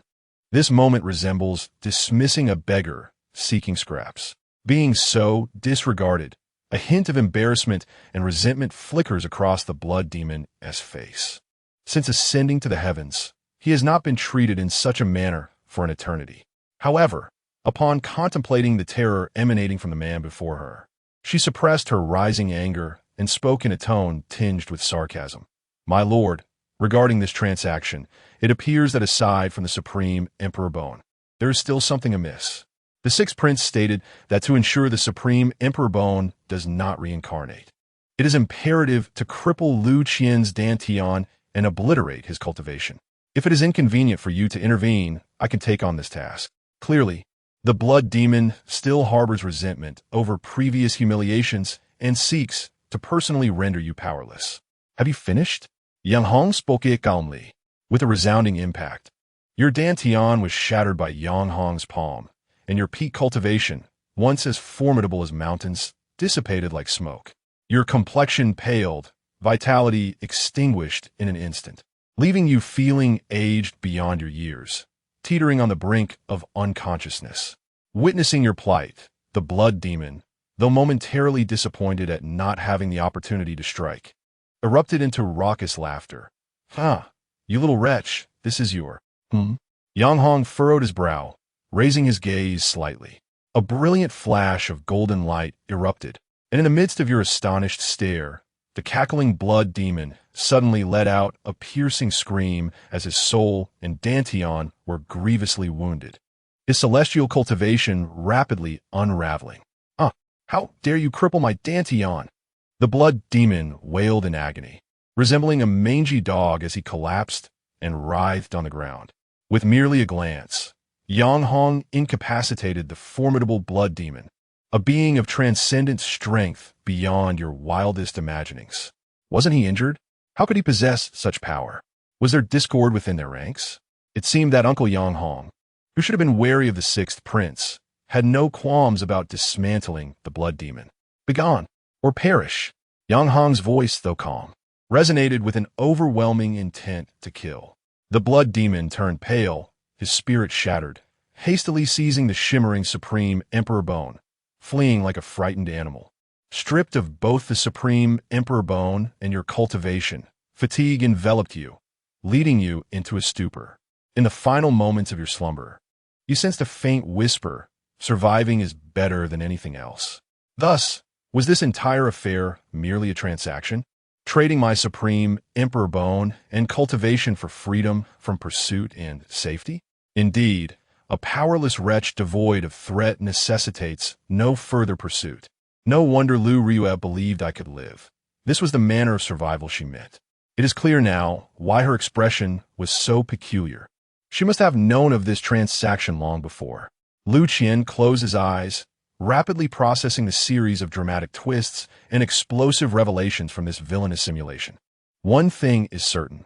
This moment resembles dismissing a beggar seeking scraps. Being so disregarded, a hint of embarrassment and resentment flickers across the blood demon's face. Since ascending to the heavens, he has not been treated in such a manner for an eternity. However, upon contemplating the terror emanating from the man before her, she suppressed her rising anger and spoke in a tone tinged with sarcasm. My lord, regarding this transaction, it appears that aside from the supreme emperor bone, there is still something amiss. The sixth prince stated that to ensure the supreme emperor bone does not reincarnate, it is imperative to cripple Liu Qian's dantian and obliterate his cultivation. If it is inconvenient for you to intervene, I can take on this task. Clearly, the blood demon still harbors resentment over previous humiliations and seeks to personally render you powerless. Have you finished? Yang Hong spoke it calmly, with a resounding impact. Your dantian was shattered by Yang Hong's palm, and your peak cultivation, once as formidable as mountains, dissipated like smoke. Your complexion paled, vitality extinguished in an instant, leaving you feeling aged beyond your years, teetering on the brink of unconsciousness. Witnessing your plight, the blood demon, though momentarily disappointed at not having the opportunity to strike, erupted into raucous laughter. You little wretch, this is your... Yang Hong furrowed his brow, raising his gaze slightly. A brilliant flash of golden light erupted, and in the midst of your astonished stare, the cackling blood demon suddenly let out a piercing scream as his soul and dantian were grievously wounded, his celestial cultivation rapidly unraveling. How dare you cripple my dantian? The blood demon wailed in agony, resembling a mangy dog as he collapsed and writhed on the ground. With merely a glance, Yang Hong incapacitated the formidable blood demon, a being of transcendent strength beyond your wildest imaginings. Wasn't he injured? How could he possess such power? Was there discord within their ranks? It seemed that Uncle Yang Hong, who should have been wary of the sixth prince, had no qualms about dismantling the blood demon. Begone, or perish. Yang Hong's voice, though calm, resonated with an overwhelming intent to kill. The blood demon turned pale, his spirit shattered, hastily seizing the shimmering Supreme Emperor Bone, fleeing like a frightened animal. Stripped of both the Supreme Emperor Bone and your cultivation, fatigue enveloped you, leading you into a stupor. In the final moments of your slumber, you sensed a faint whisper, surviving is better than anything else. Thus, was this entire affair merely a transaction? Trading my Supreme Emperor Bone and cultivation for freedom from pursuit and safety? Indeed, a powerless wretch devoid of threat necessitates no further pursuit. No wonder Liu Ruyue believed I could live. This was the manner of survival she meant. It is clear now why her expression was so peculiar. She must have known of this transaction long before. Lu Qian closed his eyes, rapidly processing the series of dramatic twists and explosive revelations from this villainous simulation. One thing is certain.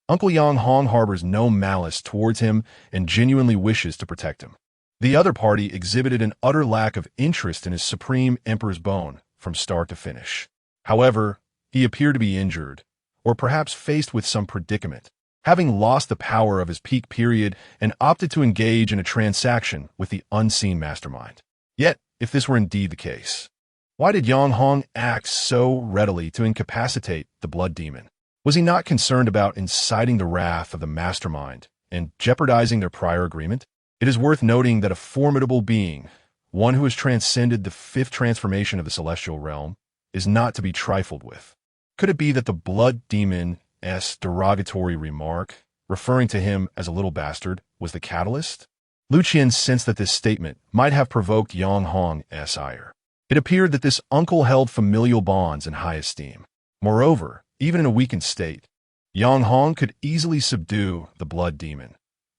Uncle Yang Hong harbors no malice towards him and genuinely wishes to protect him. The other party exhibited an utter lack of interest in his Supreme Emperor's Bone from start to finish. However, he appeared to be injured, or perhaps faced with some predicament, having lost the power of his peak period and opted to engage in a transaction with the unseen mastermind. Yet, if this were indeed the case, why did Yang Hong act so readily to incapacitate the blood demon? Was he not concerned about inciting the wrath of the mastermind and jeopardizing their prior agreement? It is worth noting that a formidable being, one who has transcended the fifth transformation of the celestial realm, is not to be trifled with. Could it be that the blood demon's derogatory remark, referring to him as a little bastard, was the catalyst? Lu Qian sensed that this statement might have provoked Yang Hong's ire. It appeared that this uncle held familial bonds in high esteem. Moreover, even in a weakened state, Yang Hong could easily subdue the blood demon.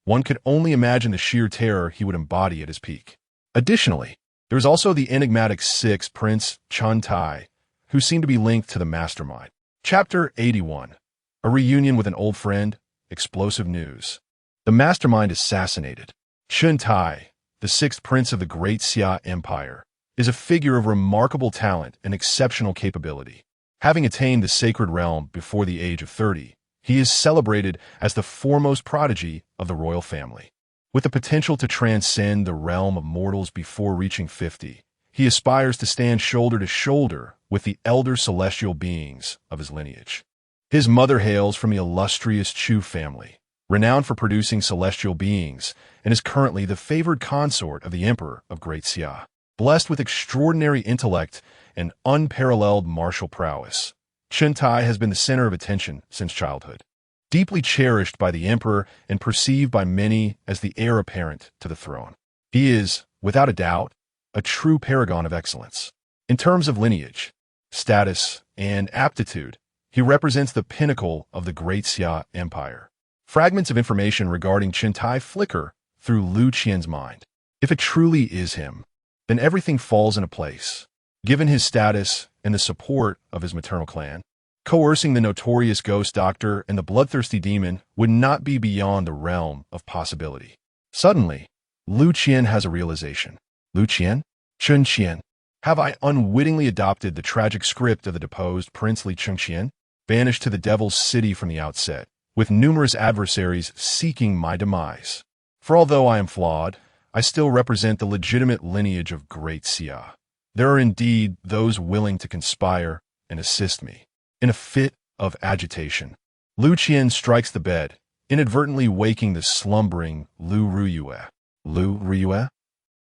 One could only imagine the sheer terror he would embody at his peak. Additionally, there was also the enigmatic sixth Prince Chun Tai, who seemed to be linked to the mastermind. Chapter 81. A reunion with an old friend, explosive news. The mastermind assassinated. Chun Tai, the sixth prince of the Great Xia Empire, is a figure of remarkable talent and exceptional capability. Having attained the sacred realm before the age of 30, he is celebrated as the foremost prodigy of the royal family. With the potential to transcend the realm of mortals before reaching 50, he aspires to stand shoulder to shoulder with the elder celestial beings of his lineage. His mother hails from the illustrious Chu family, renowned for producing celestial beings, and is currently the favored consort of the Emperor of Great Xia. Blessed with extraordinary intellect and unparalleled martial prowess, Chun Tai has been the center of attention since childhood. Deeply cherished by the Emperor and perceived by many as the heir apparent to the throne, he is, without a doubt, a true paragon of excellence. In terms of lineage, status, and aptitude, he represents the pinnacle of the Great Xia Empire. Fragments of information regarding Chun Tai flicker through Lu Qian's mind. If it truly is him, then everything falls into place. Given his status and the support of his maternal clan, coercing the notorious ghost doctor and the bloodthirsty demon would not be beyond the realm of possibility. Suddenly, Lu Qian has a realization. Lu Qian? Chun Qian. Have I unwittingly adopted the tragic script of the deposed princely Chun Qian, banished to the devil's city from the outset, with numerous adversaries seeking my demise? For although I am flawed, I still represent the legitimate lineage of Great Xia. There are indeed those willing to conspire and assist me. In a fit of agitation, Lu Qian strikes the bed, inadvertently waking the slumbering Liu Ruyue. Liu Ruyue?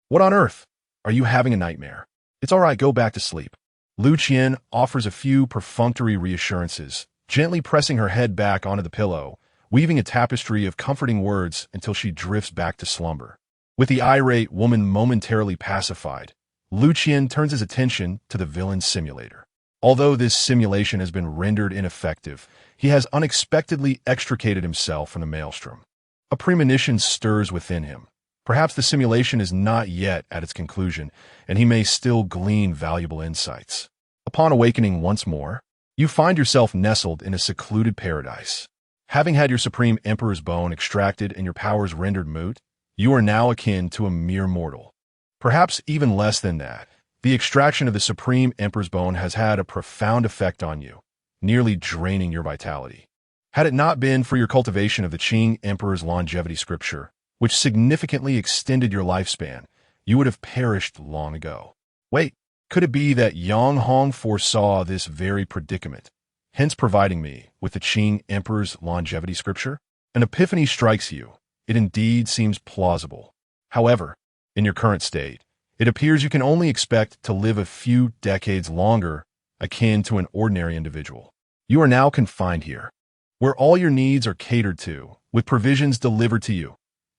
What on earth? Are you having a nightmare? It's all right, go back to sleep. Lu Qian offers a few perfunctory reassurances, gently pressing her head back onto the pillow, weaving a tapestry of comforting words until she drifts back to slumber. With the irate woman momentarily pacified, Lu Qian turns his attention to the villain's simulator. Although this simulation has been rendered ineffective, he has unexpectedly extricated himself from the maelstrom. A premonition stirs within him. Perhaps the simulation is not yet at its conclusion, and he may still glean valuable insights. Upon awakening once more, You find yourself nestled in a secluded paradise. Having had your Supreme Emperor's bone extracted and your powers rendered moot, you are now akin to a mere mortal. Perhaps even less than that. The extraction of the Supreme Emperor's bone has had a profound effect on you, nearly draining your vitality. Had it not been for your cultivation of the Qing Emperor's longevity scripture, which significantly extended your lifespan, you would have perished long ago. Wait, could it be that Yang Hong foresaw this very predicament, hence providing me with the Qing Emperor's longevity scripture? An epiphany strikes you. It indeed seems plausible. However, in your current state, it appears you can only expect to live a few decades longer, akin to an ordinary individual. You are now confined here, where all your needs are catered to, with provisions delivered to you.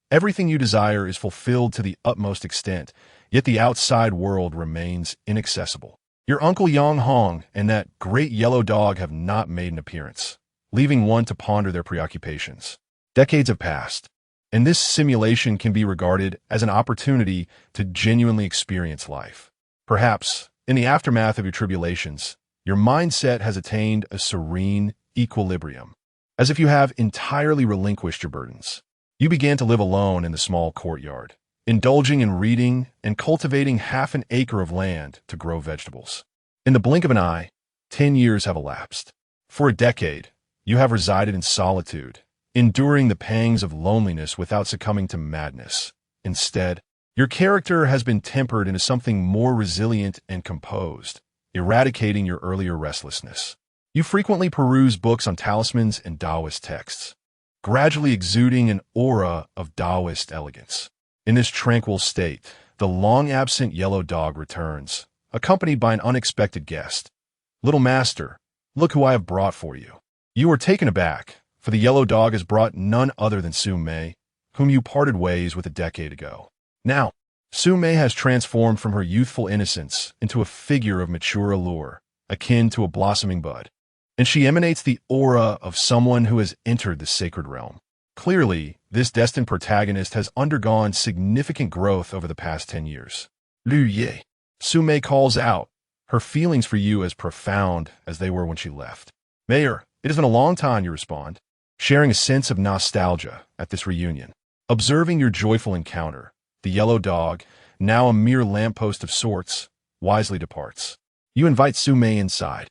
Everything you desire is fulfilled to the utmost extent, yet the outside world remains inaccessible. Your Uncle Yang Hong and that great yellow dog have not made an appearance, leaving one to ponder their preoccupations. Decades have passed, and this simulation can be regarded as an opportunity to genuinely experience life. Perhaps, in the aftermath of your tribulations, your mindset has attained a serene equilibrium, as if you have entirely relinquished your burdens. You began to live alone in the small courtyard, indulging in reading and cultivating half an acre of land to grow vegetables. In the blink of an eye, 10 years have elapsed. For a decade, you have resided in solitude, enduring the pangs of loneliness without succumbing to madness. Instead, your character has been tempered into something more resilient and composed, eradicating your earlier restlessness. You frequently peruse books on talismans and Taoist texts, gradually exuding an aura of Taoist elegance. In this tranquil state, the long-absent yellow dog returns, accompanied by an unexpected guest. "Little master, look who I have brought for you." You are taken aback, for the yellow dog has brought none other than Su Mei, whom you parted ways with a decade ago. Now, Su Mei has transformed from her youthful innocence into a figure of mature allure, akin to a blossoming bud, and she emanates the aura of someone who has entered the sacred realm. Clearly, this destined protagonist has undergone significant growth over the past 10 years. "Liu Ye," Su Mei calls out, her feelings for you as profound as they were when she left. "Mayor, it has been a long time," you respond, sharing a sense of nostalgia at this reunion. Observing your joyful encounter, the yellow dog, now a mere lamppost of sorts, wisely departs. You invite Su Mei inside.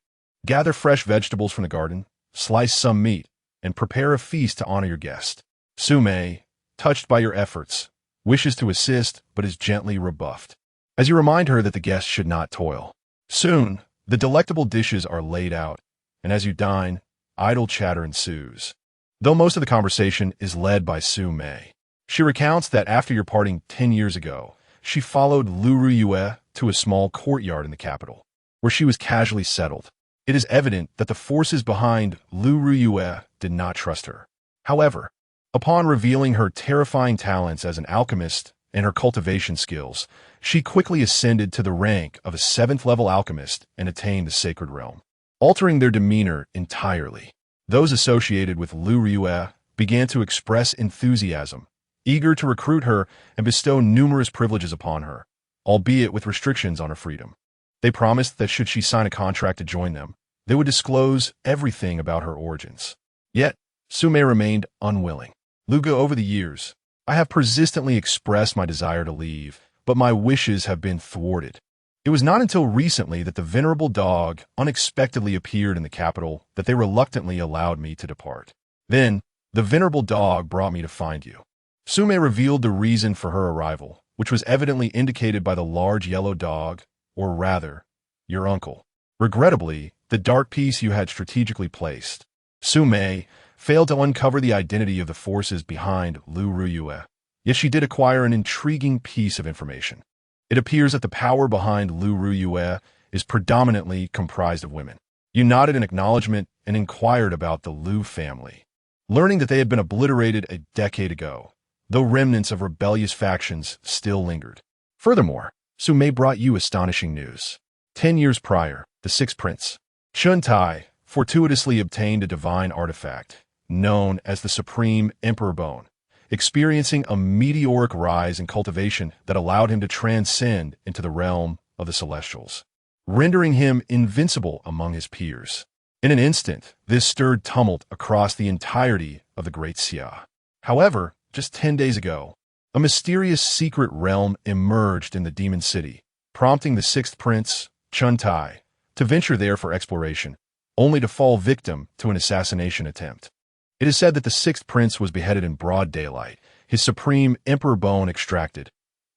Gather fresh vegetables from the garden, slice some meat, and prepare a feast to honor your guest. Su Mei, touched by your efforts, wishes to assist but is gently rebuffed, as you remind her that the guest should not toil. Soon, the delectable dishes are laid out, and as you dine, idle chatter ensues. Though most of the conversation is led by Su Mei, she recounts that after your parting 10 years ago, she followed Liu Ruyue to a small courtyard in the capital, where she was casually settled. It is evident that the forces behind Liu Ruyue did not trust her. However, upon revealing her terrifying talents as an alchemist and her cultivation skills, she quickly ascended to the rank of a 7th-level alchemist and attained the sacred realm, altering their demeanor entirely. Those associated with Liu Ruyue began to express enthusiasm, eager to recruit her and bestow numerous privileges upon her, albeit with restrictions on her freedom. They promised that should she sign a contract to join them, they would disclose everything about her origins. Yet, Su Mei remained unwilling. "Luga, over the years, I have persistently expressed my desire to leave, but my wishes have been thwarted. It was not until recently that the venerable dog unexpectedly appeared in the capital that they reluctantly allowed me to depart. Then, the venerable dog brought me to find you." Su Mei revealed the reason for her arrival, which was evidently indicated by the large yellow dog, or rather, your uncle. Regrettably, the dark piece you had strategically placed. Su Mei failed to uncover the identity of the forces behind Liu Ruyue, yet she did acquire an intriguing piece of information. It appears that the power behind Liu Ruyue is predominantly comprised of women. You nodded in acknowledgement and inquired about the Liu family, learning that they had been obliterated a decade ago, though remnants of rebellious factions still lingered. Furthermore, Su Mei brought you astonishing news. 10 years prior, the Sixth Prince, Chun Tai, fortuitously obtained a divine artifact, known as the Supreme Emperor Bone, experiencing a meteoric rise in cultivation that allowed him to transcend into the realm of the Celestials, rendering him invincible among his peers. In an instant, this stirred tumult across the entirety of the Great Xia. However, just 10 days ago, a mysterious secret realm emerged in the Demon City, prompting the sixth prince, Chun Tai, to venture there for exploration, only to fall victim to an assassination attempt. It is said that the sixth prince was beheaded in broad daylight, his supreme emperor bone extracted,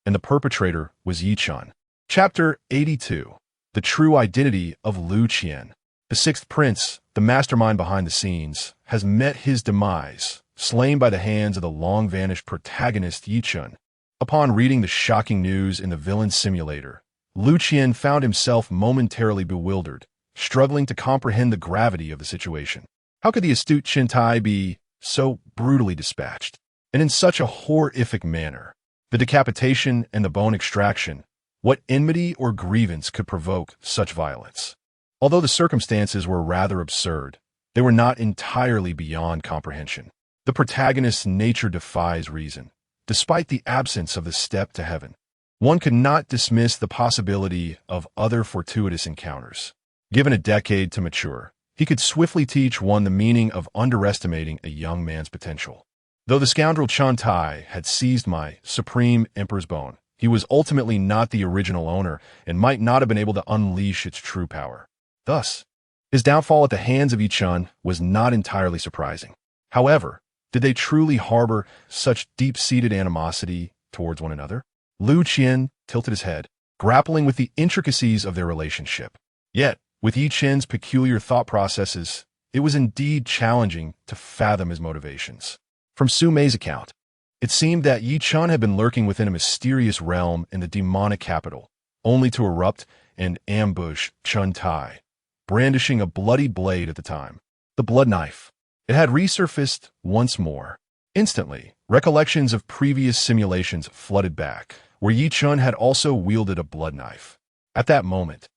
and the perpetrator was Yi Chun. Chapter 82. The True Identity of Liu Qian. The sixth prince, the mastermind behind the scenes, has met his demise, slain by the hands of the long-vanished protagonist Yi Chun. Upon reading the shocking news in the villain simulator, Liu Qian found himself momentarily bewildered, struggling to comprehend the gravity of the situation. How could the astute Qian Tai be so brutally dispatched, and in such a horrific manner? The decapitation and the bone extraction, what enmity or grievance could provoke such violence? Although the circumstances were rather absurd, they were not entirely beyond comprehension. The protagonist's nature defies reason, despite the absence of the step to heaven. One could not dismiss the possibility of other fortuitous encounters. Given a decade to mature, he could swiftly teach one the meaning of underestimating a young man's potential. Though the scoundrel Chun Tai had seized my supreme emperor's bone, he was ultimately not the original owner and might not have been able to unleash its true power. Thus, his downfall at the hands of Yi Chun was not entirely surprising. However, did they truly harbor such deep-seated animosity towards one another? Liu Qian tilted his head, grappling with the intricacies of their relationship. Yet, with Yi Chun's peculiar thought processes, it was indeed challenging to fathom his motivations. From Su Mei's account, it seemed that Yi Chun had been lurking within a mysterious realm in the demonic capital, only to erupt and ambush Chun Tai, brandishing a bloody blade at the time. The blood knife. It had resurfaced once more. Instantly, recollections of previous simulations flooded back, where Yi Chun had also wielded a blood knife. At that moment,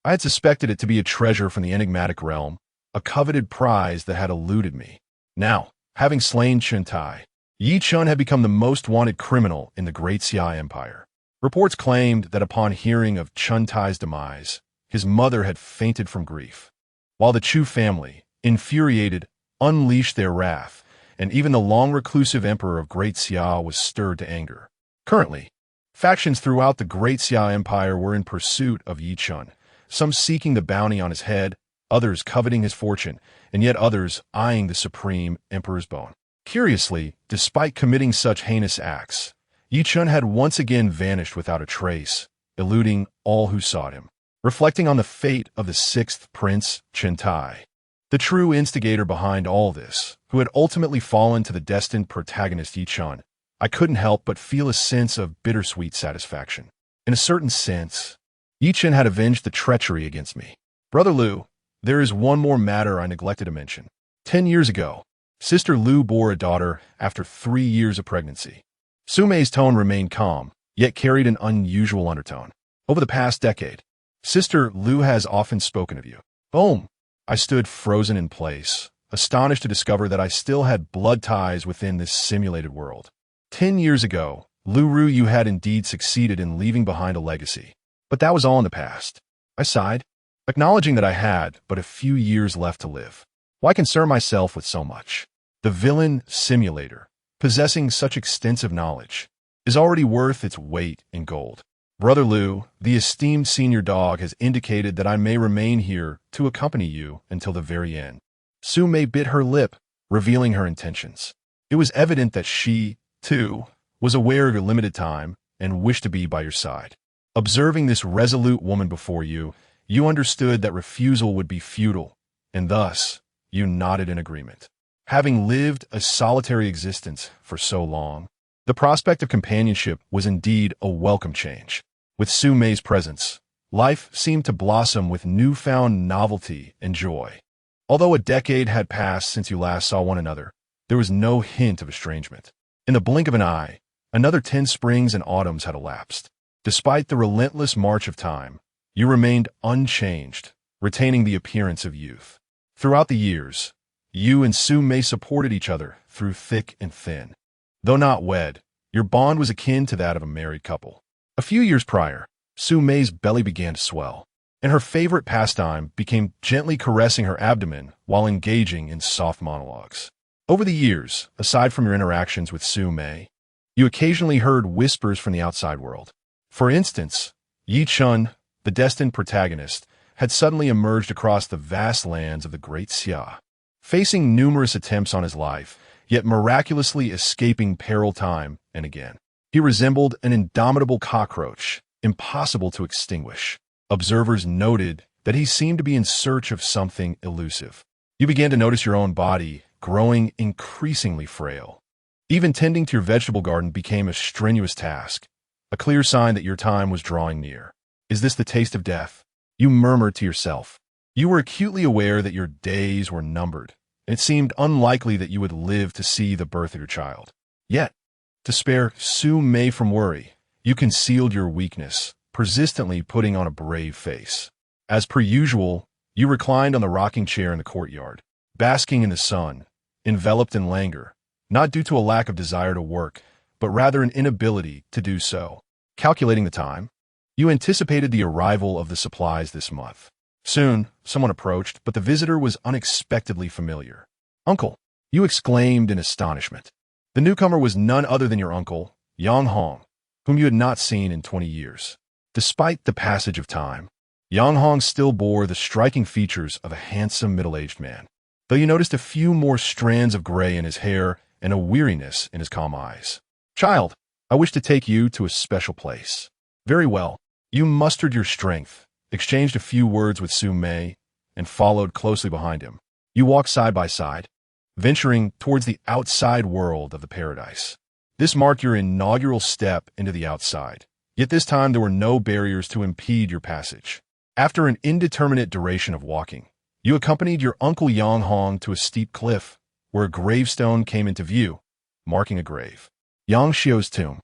I had suspected it to be a treasure from the enigmatic realm, a coveted prize that had eluded me. Now, having slain Chun Tai, Yi Chun had become the most wanted criminal in the Great Xia Empire. Reports claimed that upon hearing of Chun Tai's demise, his mother had fainted from grief, while the Chu family, infuriated, unleashed their wrath, and even the long-reclusive emperor of Great Xia was stirred to anger. Currently, factions throughout the Great Xia Empire were in pursuit of Yi Chun, some seeking the bounty on his head, others coveting his fortune, and yet others eyeing the supreme emperor's bone. Curiously, despite committing such heinous acts, Yi Chun had once again vanished without a trace, eluding all who sought him. Reflecting on the fate of the sixth prince, Chun Tai, the true instigator behind all this, who had ultimately fallen to the destined protagonist Yi Chun, I couldn't help but feel a sense of bittersweet satisfaction. In a certain sense, Yi Chun had avenged the treachery against me. Brother Liu, there is one more matter I neglected to mention. 10 years ago, Sister Liu bore a daughter after 3 years of pregnancy. Su Mei's tone remained calm, yet carried an unusual undertone. Over the past decade, Sister Liu has often spoken of you. Boom! I stood frozen in place, astonished to discover that I still had blood ties within this simulated world. 10 years ago, Liu Ruyue had indeed succeeded in leaving behind a legacy. But that was all in the past. I sighed, acknowledging that I had but a few years left to live. Why concern myself with so much? The villain simulator, possessing such extensive knowledge, is already worth its weight in gold. Brother Liu, the esteemed senior dog, has indicated that I may remain here to accompany you until the very end. Su Mei bit her lip, revealing her intentions. It was evident that she, too, was aware of your limited time and wished to be by your side. Observing this resolute woman before you, you understood that refusal would be futile, and thus, you nodded in agreement. Having lived a solitary existence for so long, the prospect of companionship was indeed a welcome change. With Su Mei's presence, life seemed to blossom with newfound novelty and joy. Although a decade had passed since you last saw one another, there was no hint of estrangement. In the blink of an eye, another 10 springs and autumns had elapsed. Despite the relentless march of time, you remained unchanged, retaining the appearance of youth. Throughout the years, you and Su Mei supported each other through thick and thin. Though not wed, your bond was akin to that of a married couple. A few years prior, Su Mei's belly began to swell. and her favorite pastime became gently caressing her abdomen while engaging in soft monologues. Over the years, aside from your interactions with Su Mei, you occasionally heard whispers from the outside world. For instance, Yi Chun, the destined protagonist, had suddenly emerged across the vast lands of the Great Xia. Facing numerous attempts on his life, yet miraculously escaping peril time and again. He resembled an indomitable cockroach, impossible to extinguish. Observers noted that he seemed to be in search of something elusive. You began to notice your own body growing increasingly frail. Even tending to your vegetable garden became a strenuous task, a clear sign that your time was drawing near. Is this the taste of death? You murmured to yourself. You were acutely aware that your days were numbered, and it seemed unlikely that you would live to see the birth of your child. Yet, to spare Su Mei from worry, you concealed your weakness, persistently putting on a brave face. As per usual, you reclined on the rocking chair in the courtyard, basking in the sun, enveloped in languor, not due to a lack of desire to work, but rather an inability to do so. Calculating the time, you anticipated the arrival of the supplies this month. Soon, someone approached, but the visitor was unexpectedly familiar. "Uncle!" you exclaimed in astonishment. The newcomer was none other than your uncle, Yang Hong, whom you had not seen in 20 years. Despite the passage of time, Yang Hong still bore the striking features of a handsome middle-aged man, though you noticed a few more strands of gray in his hair and a weariness in his calm eyes. "Child, I wish to take you to a special place." "Very well." You mustered your strength, exchanged a few words with Su Mei, and followed closely behind him. You walked side by side, venturing towards the outside world of the paradise. This marked your inaugural step into the outside, yet this time there were no barriers to impede your passage. After an indeterminate duration of walking, you accompanied your uncle Yang Hong to a steep cliff, where a gravestone came into view, marking a grave. Yang Xiao's tomb.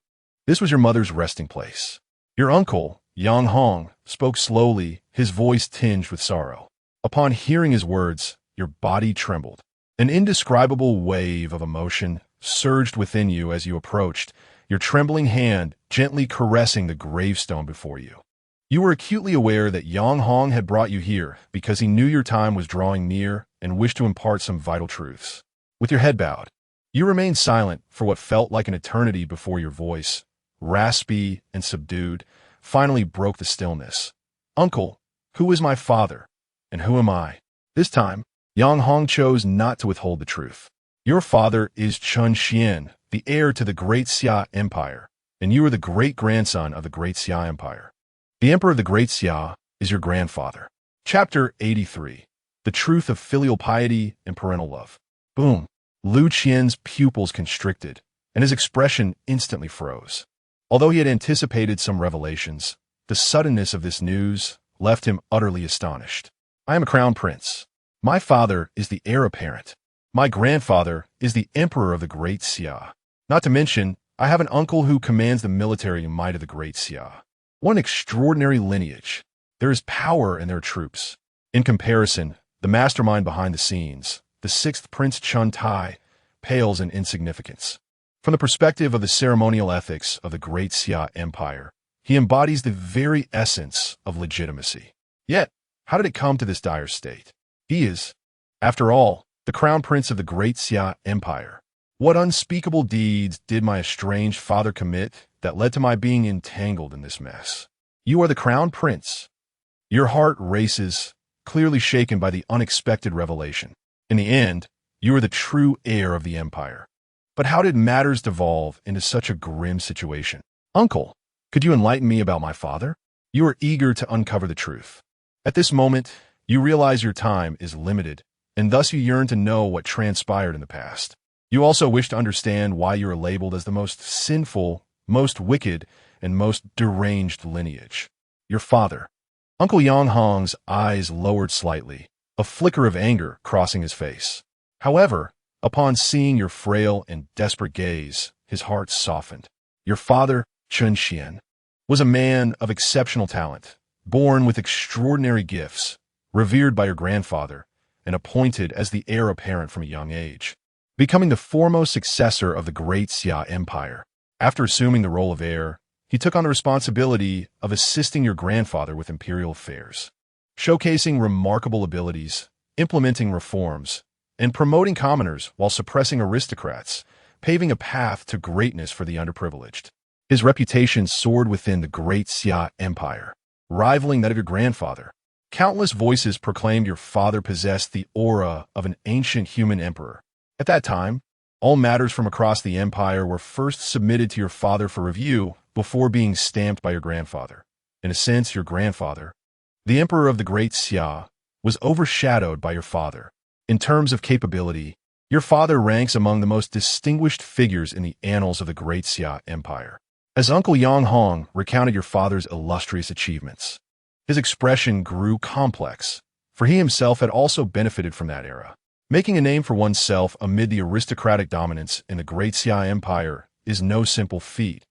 This was your mother's resting place. Your uncle, Yang Hong, spoke slowly, his voice tinged with sorrow. Upon hearing his words, your body trembled. An indescribable wave of emotion surged within you as you approached, your trembling hand gently caressing the gravestone before you. You were acutely aware that Yang Hong had brought you here because he knew your time was drawing near and wished to impart some vital truths. With your head bowed, you remained silent for what felt like an eternity before your voice, raspy and subdued, finally broke the stillness. "Uncle, who is my father, and who am I?" This time, Yang Hong chose not to withhold the truth. "Your father is Chun Qian, the heir to the Great Xia Empire, and you are the great-grandson of the Great Xia Empire. The Emperor of the Great Xia is your grandfather." Chapter 83. The Truth of Filial Piety and Parental Love. Boom! Liu Qian's pupils constricted, and his expression instantly froze. Although he had anticipated some revelations, the suddenness of this news left him utterly astonished. "I am a crown prince. My father is the heir apparent. My grandfather is the emperor of the Great Xia. Not to mention, I have an uncle who commands the military might of the Great Xia. What an extraordinary lineage. There is power in their troops. In comparison, the mastermind behind the scenes, the sixth Prince Chun Tai, pales in insignificance. From the perspective of the ceremonial ethics of the Great Xia Empire, he embodies the very essence of legitimacy. Yet, how did it come to this dire state? He is, after all, the crown prince of the Great Xia Empire. What unspeakable deeds did my estranged father commit that led to my being entangled in this mess? You are the crown prince. Your heart races, clearly shaken by the unexpected revelation. In the end, you are the true heir of the empire. But how did matters devolve into such a grim situation? "Uncle, could you enlighten me about my father?" You are eager to uncover the truth. At this moment, you realize your time is limited, and thus you yearn to know what transpired in the past. You also wish to understand why you are labeled as the most sinful, most wicked, and most deranged lineage. Your father. Uncle Yang Hong's eyes lowered slightly, a flicker of anger crossing his face. However, upon seeing your frail and desperate gaze, his heart softened. Your father, Chun Qian, was a man of exceptional talent, born with extraordinary gifts, revered by your grandfather, and appointed as the heir apparent from a young age, becoming the foremost successor of the Great Xia Empire. After assuming the role of heir, he took on the responsibility of assisting your grandfather with imperial affairs. showcasing remarkable abilities, implementing reforms, and promoting commoners while suppressing aristocrats, paving a path to greatness for the underprivileged. His reputation soared within the Great Xia Empire, rivaling that of your grandfather. Countless voices proclaimed your father possessed the aura of an ancient human emperor. At that time, all matters from across the empire were first submitted to your father for review before being stamped by your grandfather. In a sense, your grandfather, the emperor of the Great Xia, was overshadowed by your father. In terms of capability, your father ranks among the most distinguished figures in the annals of the Great Xia Empire. As Uncle Yang Hong recounted your father's illustrious achievements, his expression grew complex, for he himself had also benefited from that era. Making a name for oneself amid the aristocratic dominance in the Great Xia Empire is no simple feat.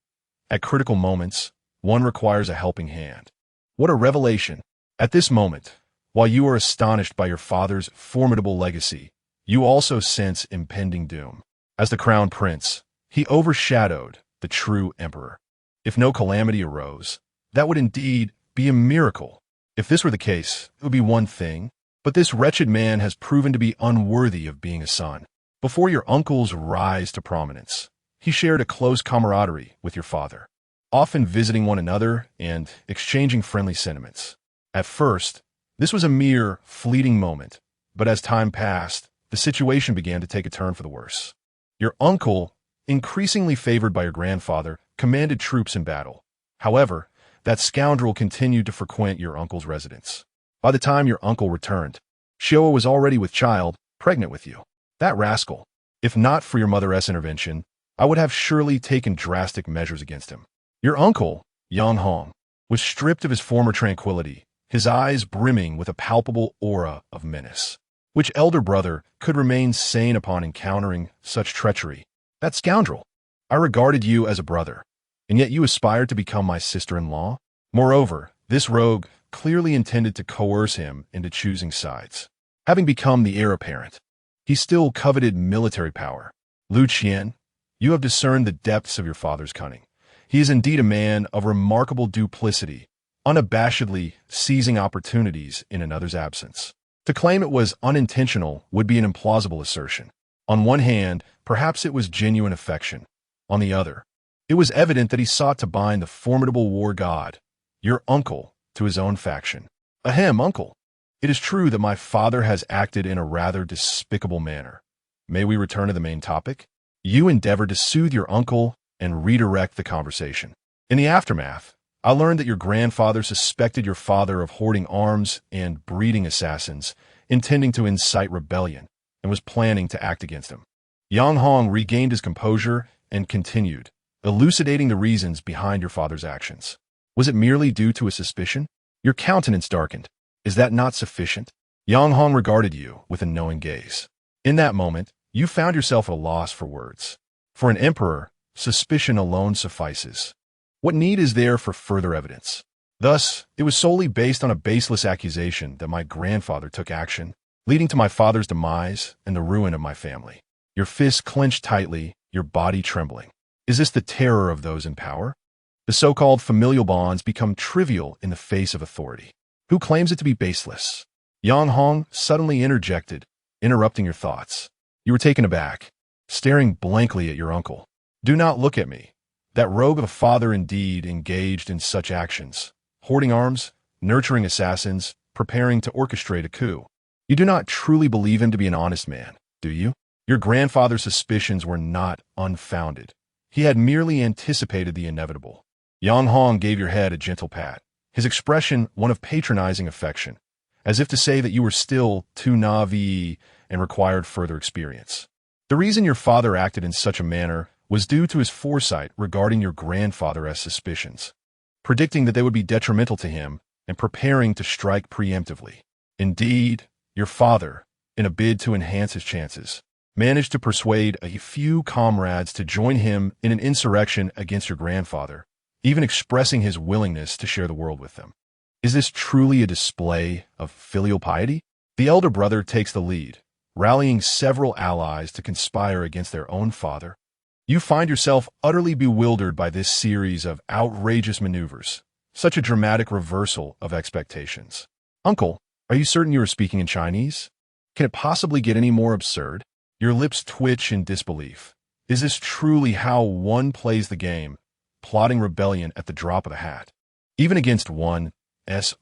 At critical moments, one requires a helping hand. What a revelation! At this moment, while you are astonished by your father's formidable legacy, you also sense impending doom. As the crown prince, he overshadowed the true emperor. If no calamity arose, that would indeed be a miracle. If this were the case, it would be one thing, but this wretched man has proven to be unworthy of being a son. Before your uncle's rise to prominence, he shared a close camaraderie with your father, often visiting one another and exchanging friendly sentiments. At first, this was a mere fleeting moment, but as time passed, the situation began to take a turn for the worse. Your uncle, increasingly favored by your grandfather, commanded troops in battle. However, that scoundrel continued to frequent your uncle's residence. By the time your uncle returned, Xiao was already with child, pregnant with you. That rascal. If not for your mother's intervention, I would have surely taken drastic measures against him. Your uncle, Yang Hong, was stripped of his former tranquility, his eyes brimming with a palpable aura of menace. Which elder brother could remain sane upon encountering such treachery? That scoundrel! I regarded you as a brother, and yet you aspired to become my sister-in-law? Moreover, this rogue clearly intended to coerce him into choosing sides. Having become the heir apparent, he still coveted military power. Liu Qian, you have discerned the depths of your father's cunning. He is indeed a man of remarkable duplicity, unabashedly seizing opportunities in another's absence. To claim it was unintentional would be an implausible assertion. On one hand, perhaps it was genuine affection. On the other, it was evident that he sought to bind the formidable war god, your uncle, to his own faction. Ahem, uncle. It is true that my father has acted in a rather despicable manner. May we return to the main topic? You endeavored to soothe your uncle and redirect the conversation. In the aftermath, I learned that your grandfather suspected your father of hoarding arms and breeding assassins, intending to incite rebellion, and was planning to act against him. Yang Hong regained his composure and continued, elucidating the reasons behind your father's actions. Was it merely due to a suspicion? Your countenance darkened. Is that not sufficient? Yang Hong regarded you with a knowing gaze. In that moment, you found yourself at a loss for words. For an emperor, suspicion alone suffices. What need is there for further evidence? Thus, it was solely based on a baseless accusation that my grandfather took action, leading to my father's demise and the ruin of my family. Your fists clenched tightly, your body trembling. Is this the terror of those in power? The so-called familial bonds become trivial in the face of authority. Who claims it to be baseless? Yang Hong suddenly interjected, interrupting your thoughts. You were taken aback, staring blankly at your uncle. Do not look at me. That rogue of a father indeed engaged in such actions, hoarding arms, nurturing assassins, preparing to orchestrate a coup. You do not truly believe him to be an honest man, do you? Your grandfather's suspicions were not unfounded. He had merely anticipated the inevitable. Yang Hong gave your head a gentle pat, his expression one of patronizing affection, as if to say that you were still too naive and required further experience. The reason your father acted in such a manner was due to his foresight regarding your grandfather's suspicions, predicting that they would be detrimental to him and preparing to strike preemptively. Indeed, your father, in a bid to enhance his chances, managed to persuade a few comrades to join him in an insurrection against your grandfather, even expressing his willingness to share the world with them. Is this truly a display of filial piety? The elder brother takes the lead, rallying several allies to conspire against their own father. You find yourself utterly bewildered by this series of outrageous maneuvers, such a dramatic reversal of expectations. Uncle, are you certain you are speaking in Chinese? Can it possibly get any more absurd? Your lips twitch in disbelief. Is this truly how one plays the game, plotting rebellion at the drop of a hat? Even against one's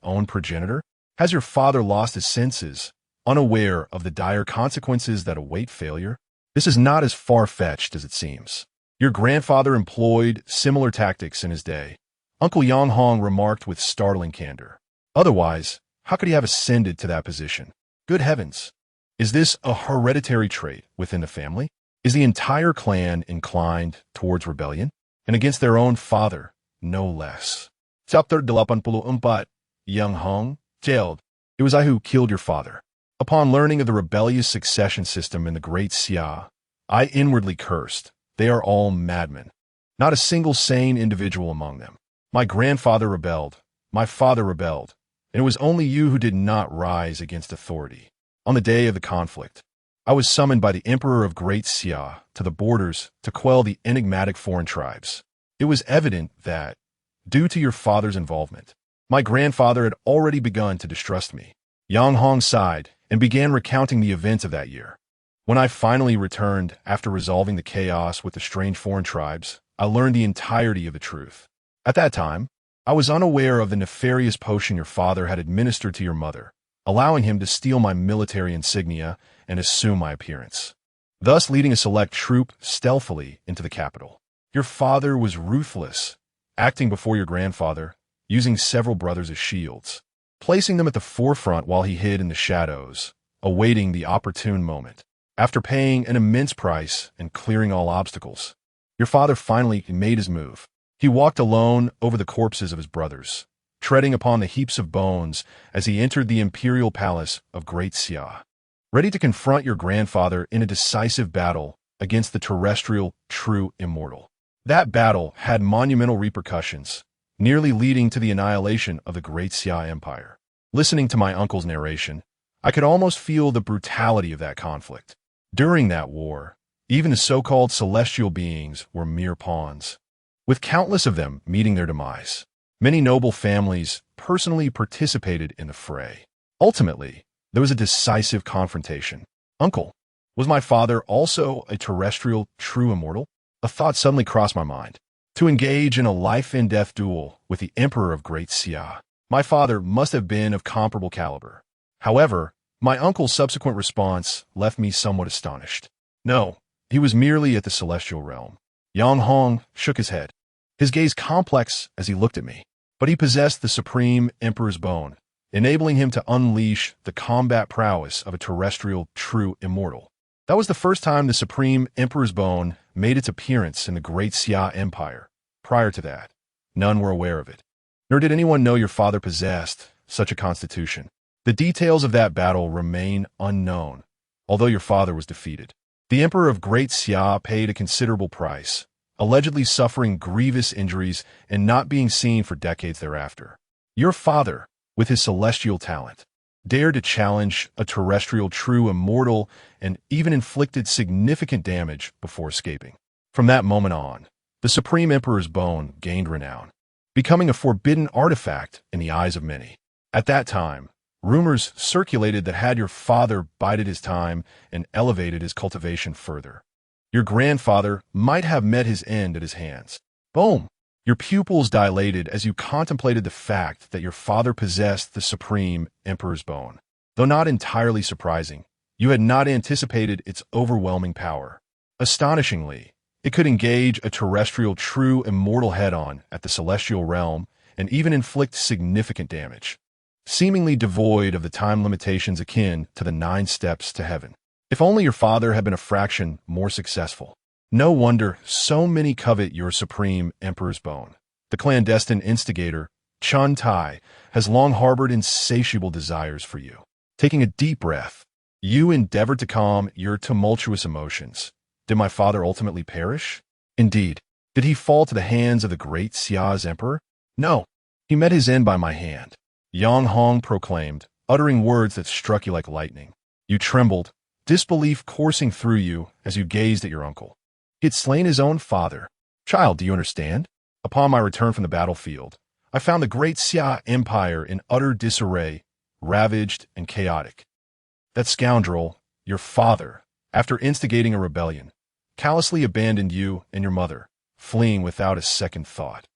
own progenitor? Has your father lost his senses, unaware of the dire consequences that await failure? This is not as far-fetched as it seems. Your grandfather employed similar tactics in his day, Uncle Yang Hong remarked with startling candor. Otherwise, how could he have ascended to that position? Good heavens! Is this a hereditary trait within the family? Is the entire clan inclined towards rebellion? And against their own father, no less. Chapter 84, Yang Hong, jailed. It was I who killed your father. Upon learning of the rebellious succession system in the Great Xia, I inwardly cursed. They are all madmen. Not a single sane individual among them. My grandfather rebelled. My father rebelled. And it was only you who did not rise against authority. On the day of the conflict, I was summoned by the Emperor of Great Xia to the borders to quell the enigmatic foreign tribes. It was evident that, due to your father's involvement, my grandfather had already begun to distrust me. Yang Hong sighed and began recounting the events of that year. When I finally returned after resolving the chaos with the strange foreign tribes, I learned the entirety of the truth. At that time, I was unaware of the nefarious potion your father had administered to your mother, allowing him to steal my military insignia and assume my appearance, thus leading a select troop stealthily into the capital. Your father was ruthless, acting before your grandfather, using several brothers as shields, placing them at the forefront while he hid in the shadows, awaiting the opportune moment. After paying an immense price and clearing all obstacles, your father finally made his move. He walked alone over the corpses of his brothers, treading upon the heaps of bones as he entered the imperial palace of Great Xia, ready to confront your grandfather in a decisive battle against the terrestrial true immortal. That battle had monumental repercussions, nearly leading to the annihilation of the Great Xia Empire. Listening to my uncle's narration, I could almost feel the brutality of that conflict. During that war, even the so-called celestial beings were mere pawns, with countless of them meeting their demise. Many noble families personally participated in the fray. Ultimately, there was a decisive confrontation. Uncle, was my father also a terrestrial true immortal? A thought suddenly crossed my mind. To engage in a life-and-death duel with the Emperor of Great Xia, my father must have been of comparable caliber. However, my uncle's subsequent response left me somewhat astonished. No, he was merely at the celestial realm. Yang Hong shook his head, his gaze complex as he looked at me. But he possessed the supreme Emperor's bone, enabling him to unleash the combat prowess of a terrestrial true immortal. That was the first time the supreme Emperor's bone made its appearance in the Great Xia Empire. Prior to that, none were aware of it. Nor did anyone know your father possessed such a constitution. The details of that battle remain unknown, although your father was defeated. The Emperor of Great Xia paid a considerable price, allegedly suffering grievous injuries and not being seen for decades thereafter. Your father, with his celestial talent, dared to challenge a terrestrial true immortal and even inflicted significant damage before escaping. From that moment on, the Supreme Emperor's bone gained renown, becoming a forbidden artifact in the eyes of many. At that time, rumors circulated that had your father bided his time and elevated his cultivation further, your grandfather might have met his end at his hands. Boom! Your pupils dilated as you contemplated the fact that your father possessed the supreme Emperor's bone. Though not entirely surprising, you had not anticipated its overwhelming power. Astonishingly, it could engage a terrestrial true immortal head-on at the celestial realm and even inflict significant damage, seemingly devoid of the time limitations akin to the 9 steps to heaven. If only your father had been a fraction more successful. No wonder so many covet your supreme Emperor's bone. The clandestine instigator, Chun Tai, has long harbored insatiable desires for you. Taking a deep breath, you endeavored to calm your tumultuous emotions. Did my father ultimately perish? Indeed. Did he fall to the hands of the Great Xia's emperor? No. He met his end by my hand. Yang Hong proclaimed, uttering words that struck you like lightning. You trembled, disbelief coursing through you as you gazed at your uncle. He had slain his own father. Child, do you understand? Upon my return from the battlefield, I found the Great Xia Empire in utter disarray, ravaged, and chaotic. That scoundrel, your father, after instigating a rebellion, callously abandoned you and your mother, fleeing without a second thought.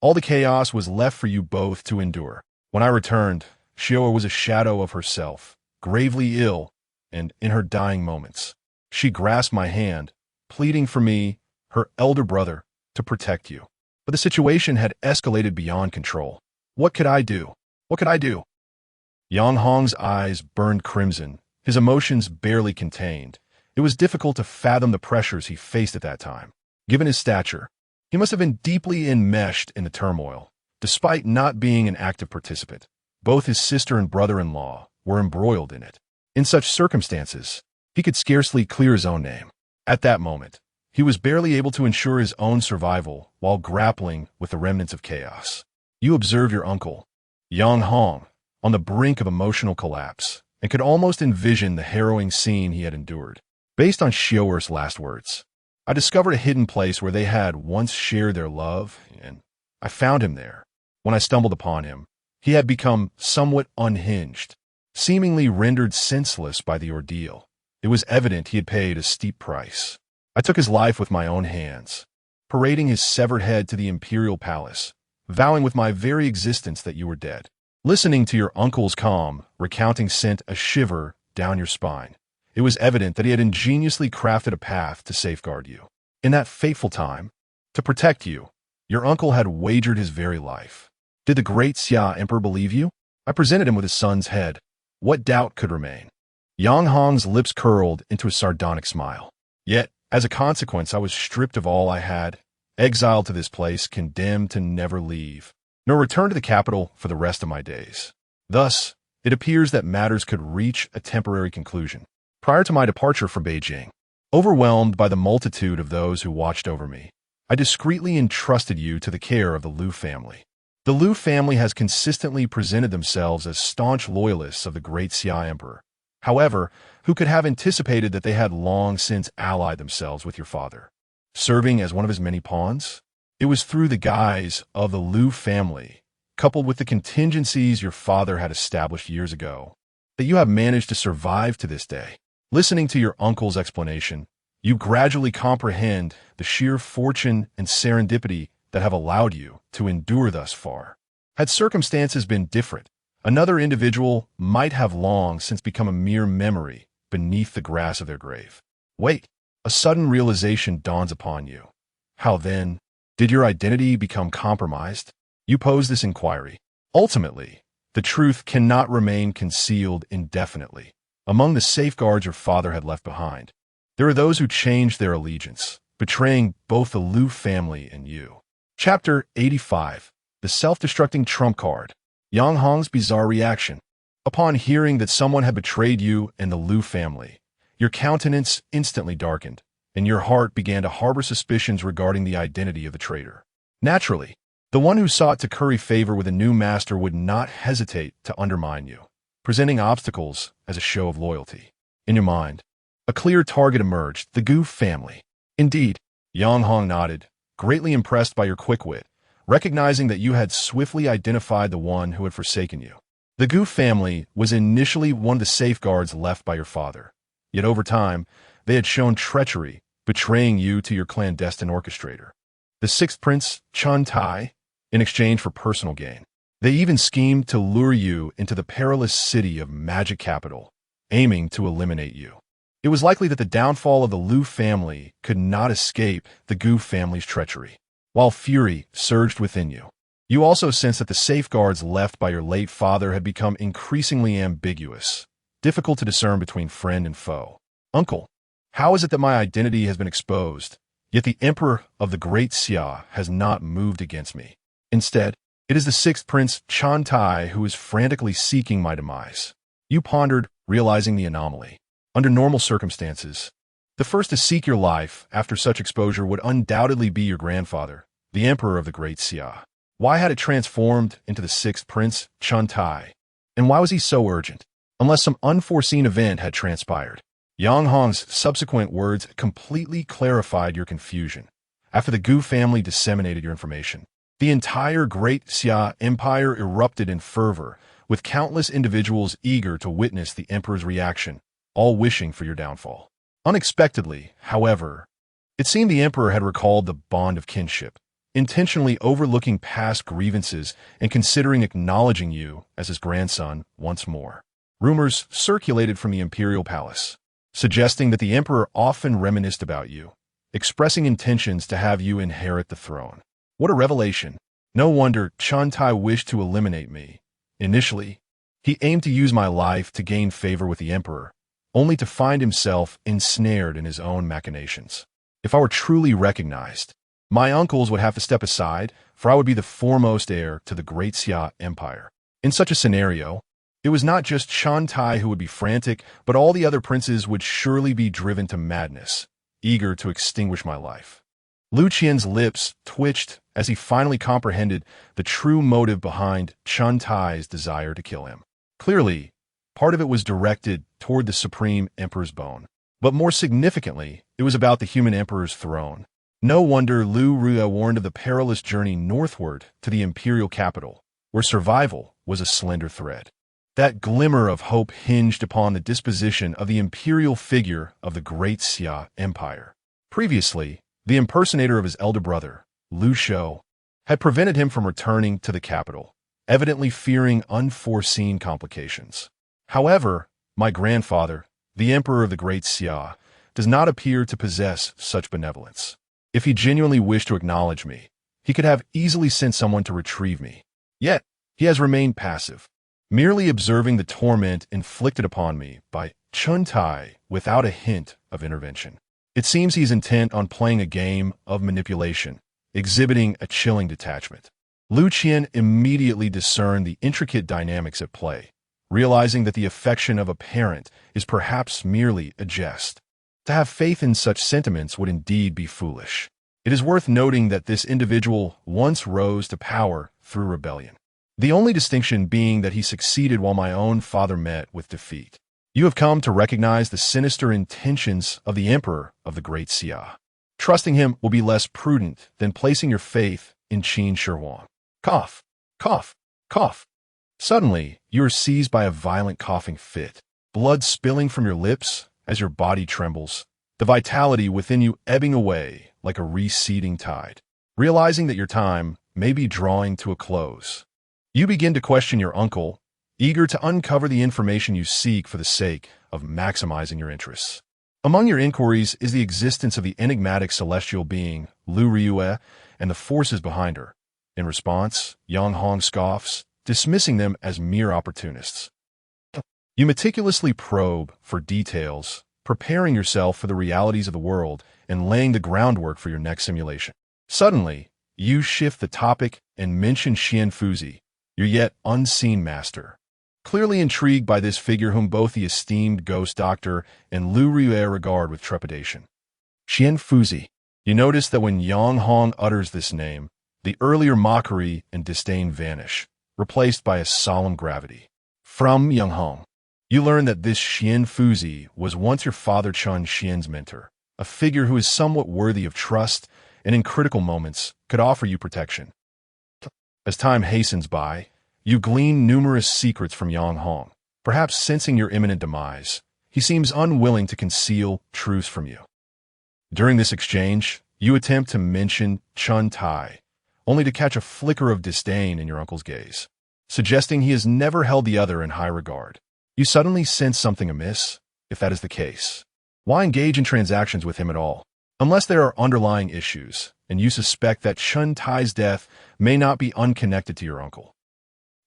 All the chaos was left for you both to endure. When I returned, Xiao was a shadow of herself, gravely ill, and in her dying moments. She grasped my hand, pleading for me, her elder brother, to protect you. But the situation had escalated beyond control. What could I do? What could I do? Yang Hong's eyes burned crimson, his emotions barely contained. It was difficult to fathom the pressures he faced at that time. Given his stature, he must have been deeply enmeshed in the turmoil. Despite not being an active participant, both his sister and brother-in-law were embroiled in it. In such circumstances, he could scarcely clear his own name. At that moment, he was barely able to ensure his own survival while grappling with the remnants of chaos. You observe your uncle, Yang Hong, on the brink of emotional collapse, and could almost envision the harrowing scene he had endured. Based on Xiao's last words, I discovered a hidden place where they had once shared their love, and I found him there. When I stumbled upon him, he had become somewhat unhinged, seemingly rendered senseless by the ordeal. It was evident he had paid a steep price. I took his life with my own hands, parading his severed head to the imperial palace, vowing with my very existence that you were dead. Listening to your uncle's calm recounting sent a shiver down your spine. It was evident that he had ingeniously crafted a path to safeguard you. In that fateful time, to protect you, your uncle had wagered his very life. Did the Great Xia Emperor believe you? I presented him with his son's head. What doubt could remain? Yang Hong's lips curled into a sardonic smile. Yet, as a consequence, I was stripped of all I had, exiled to this place, condemned to never leave, nor return to the capital for the rest of my days. Thus, it appears that matters could reach a temporary conclusion. Prior to my departure from Beijing, overwhelmed by the multitude of those who watched over me, I discreetly entrusted you to the care of the Liu family. The Liu family has consistently presented themselves as staunch loyalists of the Great Xia Emperor. However, who could have anticipated that they had long since allied themselves with your father, serving as one of his many pawns? It was through the guise of the Liu family, coupled with the contingencies your father had established years ago, that you have managed to survive to this day. Listening to your uncle's explanation, you gradually comprehend the sheer fortune and serendipity that have allowed you to endure thus far. Had circumstances been different, another individual might have long since become a mere memory beneath the grass of their grave. Wait, a sudden realization dawns upon you. How then did your identity become compromised? You pose this inquiry. Ultimately, the truth cannot remain concealed indefinitely. Among the safeguards your father had left behind, there are those who changed their allegiance, betraying both the Liu family and you. Chapter 85. The Self-Destructing Trump Card. Yang Hong's bizarre reaction. Upon hearing that someone had betrayed you and the Liu family, your countenance instantly darkened, and your heart began to harbor suspicions regarding the identity of the traitor. Naturally, the one who sought to curry favor with a new master would not hesitate to undermine you, presenting obstacles as a show of loyalty. In your mind, a clear target emerged, the Gu family. Indeed, Yang Hong nodded, greatly impressed by your quick wit, recognizing that you had swiftly identified the one who had forsaken you. The Gu family was initially one of the safeguards left by your father, yet over time, they had shown treachery, betraying you to your clandestine orchestrator, the sixth prince, Qian Tai, in exchange for personal gain. They even schemed to lure you into the perilous city of Magic Capital, aiming to eliminate you. It was likely that the downfall of the Liu family could not escape the Gu family's treachery. While fury surged within you, you also sensed that the safeguards left by your late father had become increasingly ambiguous, difficult to discern between friend and foe. Uncle, how is it that my identity has been exposed, yet the Emperor of the Great Xia has not moved against me? Instead, it is the sixth prince, Qian Tai, who is frantically seeking my demise. You pondered, realizing the anomaly. Under normal circumstances, the first to seek your life after such exposure would undoubtedly be your grandfather, the Emperor of the Great Xia. Why had it transformed into the sixth prince, Qian Tai? And why was he so urgent? Unless some unforeseen event had transpired. Yang Hong's subsequent words completely clarified your confusion. After the Gu family disseminated your information, the entire Great Xia Empire erupted in fervor, with countless individuals eager to witness the emperor's reaction, all wishing for your downfall. Unexpectedly, however, it seemed the emperor had recalled the bond of kinship, intentionally overlooking past grievances and considering acknowledging you as his grandson once more. Rumors circulated from the imperial palace, suggesting that the emperor often reminisced about you, expressing intentions to have you inherit the throne. What a revelation! No wonder Qian Tai wished to eliminate me. Initially, he aimed to use my life to gain favor with the emperor, only to find himself ensnared in his own machinations. If I were truly recognized, my uncles would have to step aside, for I would be the foremost heir to the Great Xia Empire. In such a scenario, it was not just Qian Tai who would be frantic, but all the other princes would surely be driven to madness, eager to extinguish my life. Lu Qian's lips twitched as he finally comprehended the true motive behind Qian Tai's desire to kill him. Clearly, part of it was directed toward the supreme emperor's bone. But more significantly, it was about the human emperor's throne. No wonder Liu Ruyue warned of the perilous journey northward to the imperial capital, where survival was a slender thread. That glimmer of hope hinged upon the disposition of the imperial figure of the Great Xia Empire. Previously, the impersonator of his elder brother, Liu Shou, had prevented him from returning to the capital, evidently fearing unforeseen complications. However, my grandfather, the emperor of the Great Xia, does not appear to possess such benevolence. If he genuinely wished to acknowledge me, he could have easily sent someone to retrieve me. Yet, he has remained passive, merely observing the torment inflicted upon me by Qian Tai without a hint of intervention. It seems he's intent on playing a game of manipulation, exhibiting a chilling detachment. Lu Qian immediately discerned the intricate dynamics at play, realizing that the affection of a parent is perhaps merely a jest. To have faith in such sentiments would indeed be foolish. It is worth noting that this individual once rose to power through rebellion, the only distinction being that he succeeded while my own father met with defeat. You have come to recognize the sinister intentions of the emperor of the Great Xia. Trusting him will be less prudent than placing your faith in Qin Shi Huang. Cough, cough, cough. Suddenly, you are seized by a violent coughing fit, blood spilling from your lips as your body trembles, the vitality within you ebbing away like a receding tide. Realizing that your time may be drawing to a close, you begin to question your uncle, eager to uncover the information you seek for the sake of maximizing your interests. Among your inquiries is the existence of the enigmatic celestial being Liu Ruyue and the forces behind her. In response, Yang Hong scoffs, dismissing them as mere opportunists. You meticulously probe for details, preparing yourself for the realities of the world and laying the groundwork for your next simulation. Suddenly, you shift the topic and mention Xian Fuzi, your yet unseen master. Clearly intrigued by this figure whom both the esteemed ghost doctor and Liu Ruyue regard with trepidation. Xian Fuzi. You notice that when Yang Hong utters this name, the earlier mockery and disdain vanish, replaced by a solemn gravity. From Yang Hong, you learn that this Xian Fuzi was once your father Chen Xian's mentor, a figure who is somewhat worthy of trust and in critical moments could offer you protection. As time hastens by, you glean numerous secrets from Yang Hong. Perhaps sensing your imminent demise, he seems unwilling to conceal truths from you. During this exchange, you attempt to mention Qian Tai, only to catch a flicker of disdain in your uncle's gaze, suggesting he has never held the other in high regard. You suddenly sense something amiss. If that is the case, why engage in transactions with him at all? Unless there are underlying issues, and you suspect that Qian Tai's death may not be unconnected to your uncle.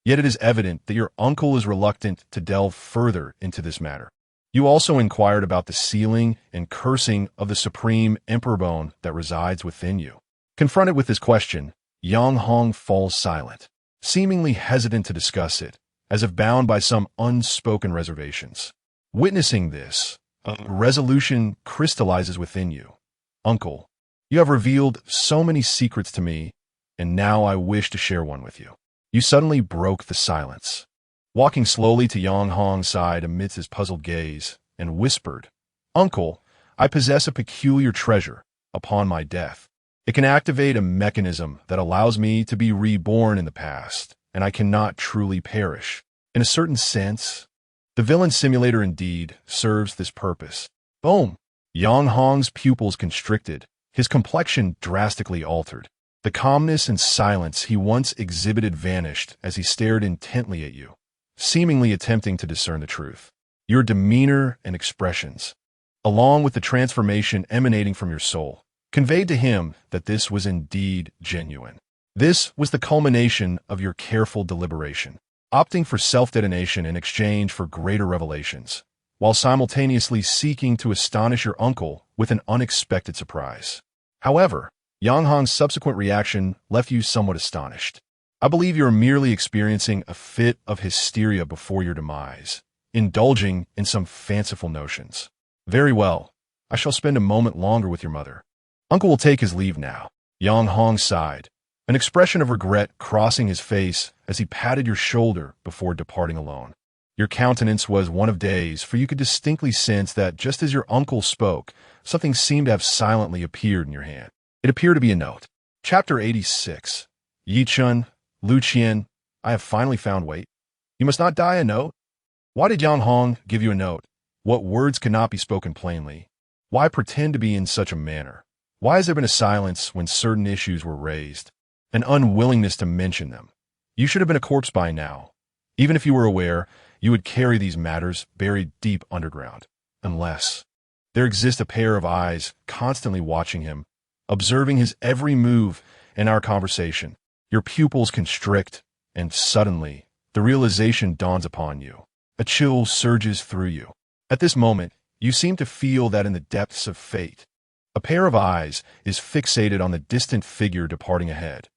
Yet it is evident that your uncle is reluctant to delve further into this matter. You also inquired about the sealing and cursing of the supreme emperor bone that resides within you. Confronted with this question, Yang Hong falls silent, seemingly hesitant to discuss it, as if bound by some unspoken reservations. Witnessing this, a resolution crystallizes within you. Uncle, you have revealed so many secrets to me, and now I wish to share one with you. You suddenly broke the silence, walking slowly to Yang Hong's side amidst his puzzled gaze, and whispered, Uncle, I possess a peculiar treasure. Upon my death, it can activate a mechanism that allows me to be reborn in the past, and I cannot truly perish. In a certain sense, the villain simulator indeed serves this purpose. Boom! Yang Hong's pupils constricted, his complexion drastically altered. The calmness and silence he once exhibited vanished as he stared intently at you, seemingly attempting to discern the truth. Your demeanor and expressions, along with the transformation emanating from your soul, conveyed to him that this was indeed genuine. This was the culmination of your careful deliberation, opting for self-detonation in exchange for greater revelations, while simultaneously seeking to astonish your uncle with an unexpected surprise. However, Yang Hong's subsequent reaction left you somewhat astonished. I believe you are merely experiencing a fit of hysteria before your demise, indulging in some fanciful notions. Very well, I shall spend a moment longer with your mother. Uncle will take his leave now. Yang Hong sighed, an expression of regret crossing his face as he patted your shoulder before departing alone. Your countenance was one of daze, for you could distinctly sense that just as your uncle spoke, something seemed to have silently appeared in your hand. It appeared to be a note. Chapter 86. Yichun, Lu Qian, I have finally found wait. You must not die a note. Why did Yang Hong give you a note? What words cannot be spoken plainly? Why pretend to be in such a manner? Why has there been a silence when certain issues were raised? An unwillingness to mention them. You should have been a corpse by now. Even if you were aware, you would carry these matters buried deep underground. Unless there exists a pair of eyes constantly watching him, observing his every move in our conversation. Your pupils constrict, and suddenly, the realization dawns upon you. A chill surges through you. At this moment, you seem to feel that in the depths of fate, a pair of eyes is fixated on the distant figure departing ahead.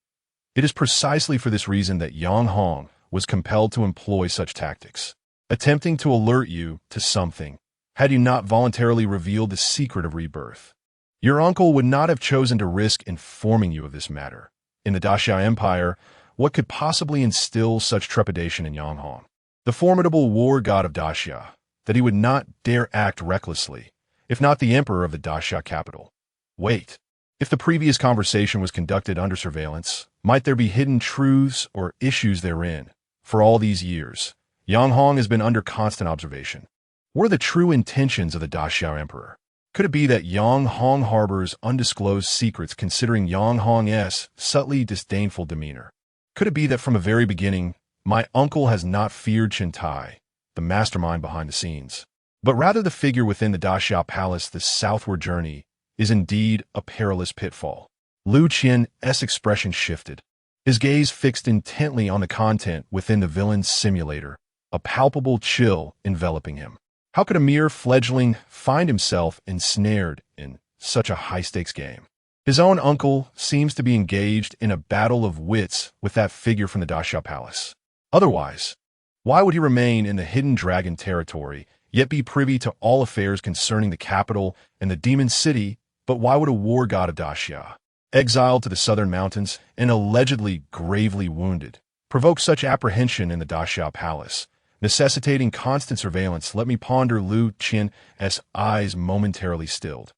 It is precisely for this reason that Yang Hong was compelled to employ such tactics, attempting to alert you to something, had you not voluntarily revealed the secret of rebirth. Your uncle would not have chosen to risk informing you of this matter. In the Daxia Empire, what could possibly instill such trepidation in Yang Hong? The formidable war god of Daxia, that he would not dare act recklessly, if not the emperor of the Daxia capital. Wait, if the previous conversation was conducted under surveillance, might there be hidden truths or issues therein? For all these years, Yang Hong has been under constant observation. What are the true intentions of the Daxia emperor? Could it be that Yang Hong harbors undisclosed secrets considering Yang Hong's subtly disdainful demeanor? Could it be that from the very beginning, my uncle has not feared Chintai, the mastermind behind the scenes, but rather the figure within the Daxia palace? This southward journey is indeed a perilous pitfall. Lu Qian's expression shifted, his gaze fixed intently on the content within the villain's simulator, a palpable chill enveloping him. How could a mere fledgling find himself ensnared in such a high-stakes game? His own uncle seems to be engaged in a battle of wits with that figure from the Daxia palace. Otherwise, why would he remain in the hidden dragon territory, yet be privy to all affairs concerning the capital and the demon city? But why would a war god of Daxia, exiled to the southern mountains and allegedly gravely wounded, provoke such apprehension in the Daxia palace, necessitating constant surveillance? Let me ponder. Lu Qian's eyes momentarily stilled,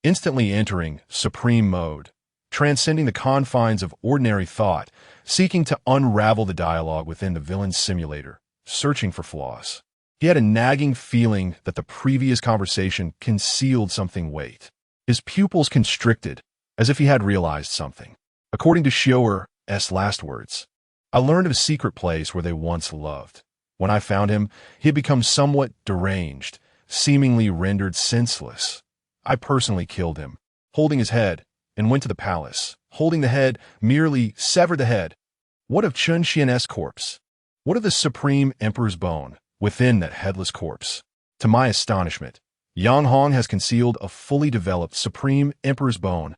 instantly entering supreme mode, transcending the confines of ordinary thought, seeking to unravel the dialogue within the villain's simulator, searching for flaws. He had a nagging feeling that the previous conversation concealed something. Weight. His pupils constricted, as if he had realized something. According to Xiao'er's last words, I learned of a secret place where they once loved. When I found him, he had become somewhat deranged, seemingly rendered senseless. I personally killed him, holding his head, and went to the palace. Holding the head, merely severed the head. What of Chun Xian's corpse? What of the Supreme Emperor's bone within that headless corpse? To my astonishment, Yang Hong has concealed a fully developed Supreme Emperor's bone.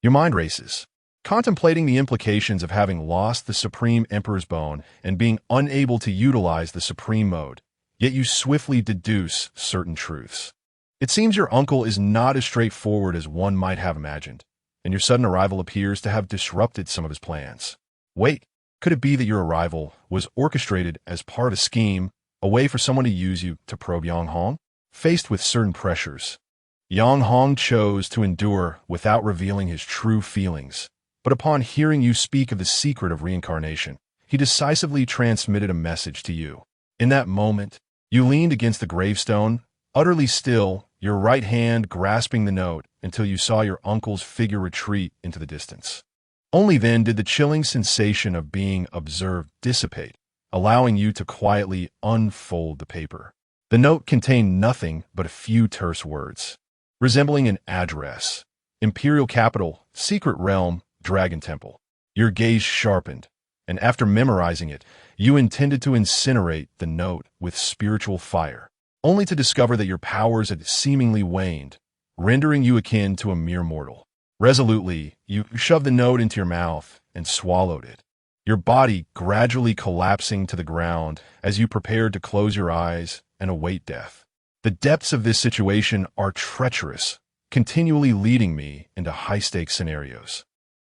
Your mind races, contemplating the implications of having lost the Supreme Emperor's bone and being unable to utilize the Supreme Mode, yet you swiftly deduce certain truths. It seems your uncle is not as straightforward as one might have imagined, and your sudden arrival appears to have disrupted some of his plans. Wait, could it be that your arrival was orchestrated as part of a scheme, a way for someone to use you to probe Yang Hong? Faced with certain pressures, Yang Hong chose to endure without revealing his true feelings. But upon hearing you speak of the secret of reincarnation, he decisively transmitted a message to you. In that moment, you leaned against the gravestone, utterly still, your right hand grasping the note until you saw your uncle's figure retreat into the distance. Only then did the chilling sensation of being observed dissipate, allowing you to quietly unfold the paper. The note contained nothing but a few terse words, resembling an address: Imperial Capital, Secret Realm, Dragon Temple. Your gaze sharpened, and after memorizing it, you intended to incinerate the note with spiritual fire, only to discover that your powers had seemingly waned, rendering you akin to a mere mortal. Resolutely, you shoved the note into your mouth and swallowed it, your body gradually collapsing to the ground as you prepared to close your eyes and await death. The depths of this situation are treacherous, continually leading me into high-stakes scenarios.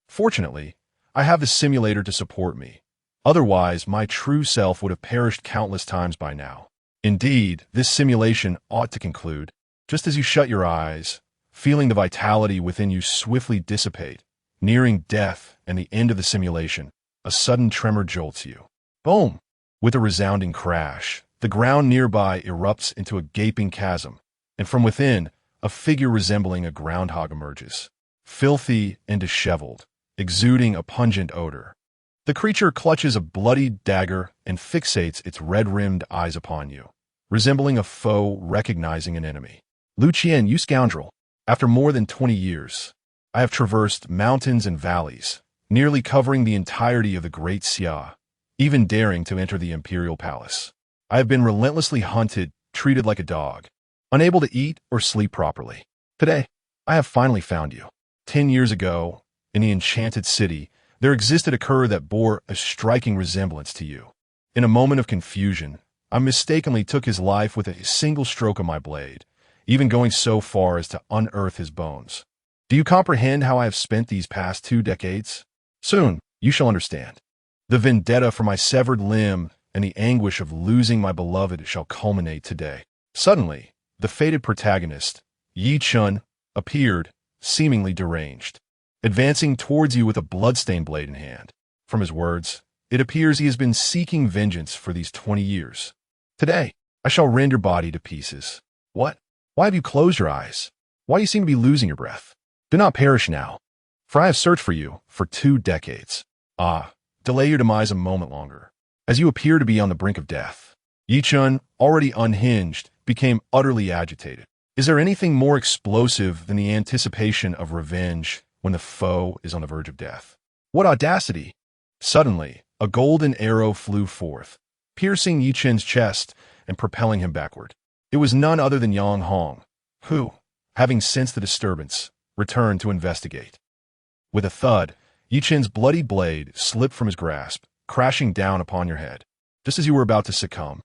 Fortunately, I have the simulator to support me. Otherwise, my true self would have perished countless times by now. Indeed, this simulation ought to conclude, just as you shut your eyes, feeling the vitality within you swiftly dissipate, nearing death and the end of the simulation. A sudden tremor jolts you. Boom! With a resounding crash, the ground nearby erupts into a gaping chasm, and from within, a figure resembling a groundhog emerges, filthy and disheveled, exuding a pungent odor. The creature clutches a bloody dagger and fixates its red-rimmed eyes upon you, resembling a foe recognizing an enemy. Liu Qian, you scoundrel! After more than 20 years, I have traversed mountains and valleys, nearly covering the entirety of the Great Xia, even daring to enter the imperial palace. I have been relentlessly hunted, treated like a dog, unable to eat or sleep properly. Today, I have finally found you. 10 years ago, in the enchanted city, there existed a cur that bore a striking resemblance to you. In a moment of confusion, I mistakenly took his life with a single stroke of my blade, even going so far as to unearth his bones. Do you comprehend how I have spent these past 2 decades? Soon, you shall understand. The vendetta for my severed limb and the anguish of losing my beloved shall culminate today. Suddenly, the fated protagonist, Yi Chun, appeared, seemingly deranged, advancing towards you with a bloodstained blade in hand. From his words, it appears he has been seeking vengeance for these 20 years. Today, I shall rend your body to pieces. What? Why have you closed your eyes? Why do you seem to be losing your breath? Do not perish now, for I have searched for you for 2 decades. Delay your demise a moment longer, as you appear to be on the brink of death. Yi Chun, already unhinged, became utterly agitated. Is there anything more explosive than the anticipation of revenge when the foe is on the verge of death? What audacity! Suddenly, a golden arrow flew forth, piercing Yi Chun's chest and propelling him backward. It was none other than Yang Hong, who, having sensed the disturbance, returned to investigate. With a thud, Yi Chun's bloody blade slipped from his grasp, crashing down upon your head, just as you were about to succumb.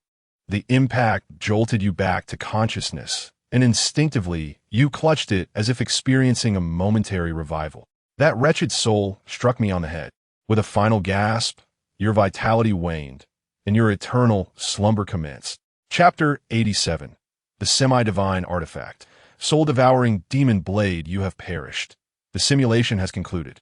The impact jolted you back to consciousness, and instinctively, you clutched it as if experiencing a momentary revival. That wretched soul struck me on the head. With a final gasp, your vitality waned, and your eternal slumber commenced. Chapter 87. The Semi-Divine Artifact. Soul-devouring demon blade, you have perished. The simulation has concluded.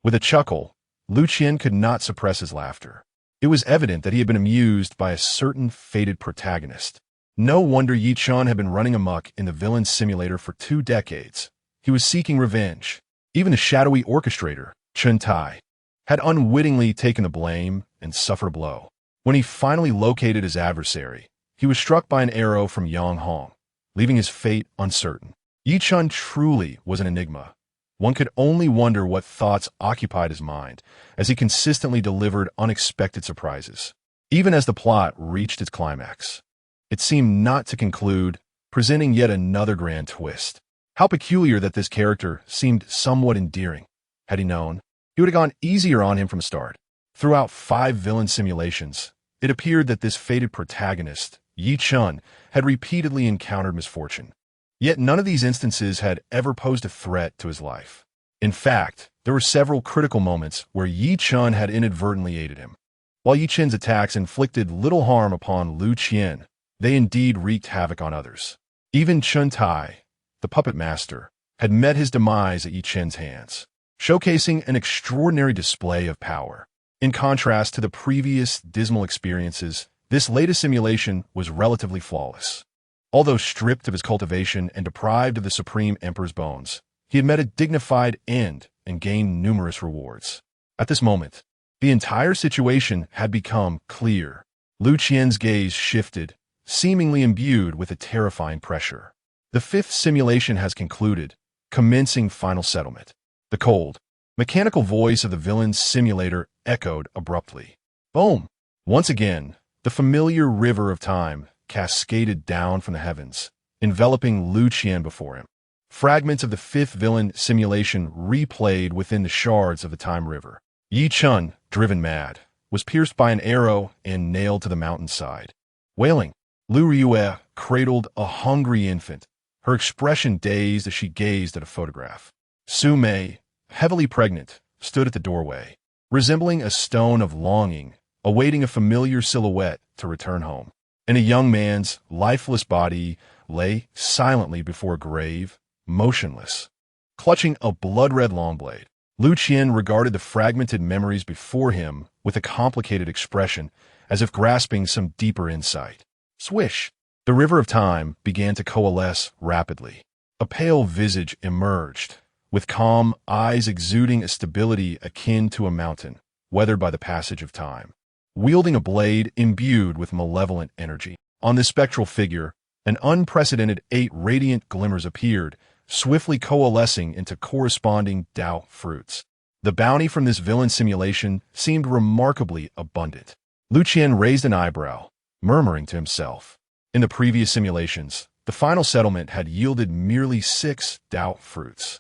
With a chuckle, Liu Qian could not suppress his laughter. It was evident that he had been amused by a certain fated protagonist. No wonder Yi Chun had been running amok in the villain simulator for 2 decades. He was seeking revenge. Even the shadowy orchestrator, Chun Tai, had unwittingly taken the blame and suffered a blow. When he finally located his adversary, he was struck by an arrow from Yang Hong, leaving his fate uncertain. Yi Chun truly was an enigma. One could only wonder what thoughts occupied his mind as he consistently delivered unexpected surprises. Even as the plot reached its climax, it seemed not to conclude, presenting yet another grand twist. How peculiar that this character seemed somewhat endearing. Had he known, he would have gone easier on him from the start. Throughout 5 villain simulations, it appeared that this fated protagonist, Yi Chun, had repeatedly encountered misfortune. Yet none of these instances had ever posed a threat to his life. In fact, there were several critical moments where Yi Chun had inadvertently aided him. While Yi Chun's attacks inflicted little harm upon Liu Qian, they indeed wreaked havoc on others. Even Chun Tai, the puppet master, had met his demise at Yi Chun's hands, showcasing an extraordinary display of power. In contrast to the previous dismal experiences, This latest simulation was relatively flawless. Although stripped of his cultivation and deprived of the Supreme Emperor's bones, he had met a dignified end and gained numerous rewards. At this moment, the entire situation had become clear. Lu Qian's gaze shifted, seemingly imbued with a terrifying pressure. The fifth simulation has concluded, commencing final settlement. The cold, mechanical voice of the villain's simulator echoed abruptly. Boom! Once again, the familiar river of time cascaded down from the heavens, enveloping Lu Qian before him. Fragments of the fifth villain simulation replayed within the shards of the time river. Yi Chun, driven mad, was pierced by an arrow and nailed to the mountainside. Wailing, Liu Ruyue cradled a hungry infant, her expression dazed as she gazed at a photograph. Su Mei, heavily pregnant, stood at the doorway, resembling a stone of longing, awaiting a familiar silhouette to return home. And a young man's lifeless body lay silently before a grave, motionless. Clutching a blood-red long blade, Lu Qian regarded the fragmented memories before him with a complicated expression, as if grasping some deeper insight. Swish! The river of time began to coalesce rapidly. A pale visage emerged, with calm eyes exuding a stability akin to a mountain, weathered by the passage of time. Wielding a blade imbued with malevolent energy. On this spectral figure, an unprecedented 8 radiant glimmers appeared, swiftly coalescing into corresponding Dao fruits. The bounty from this villain simulation seemed remarkably abundant. Lu Qian raised an eyebrow, murmuring to himself. In the previous simulations, the final settlement had yielded merely 6 Dao fruits.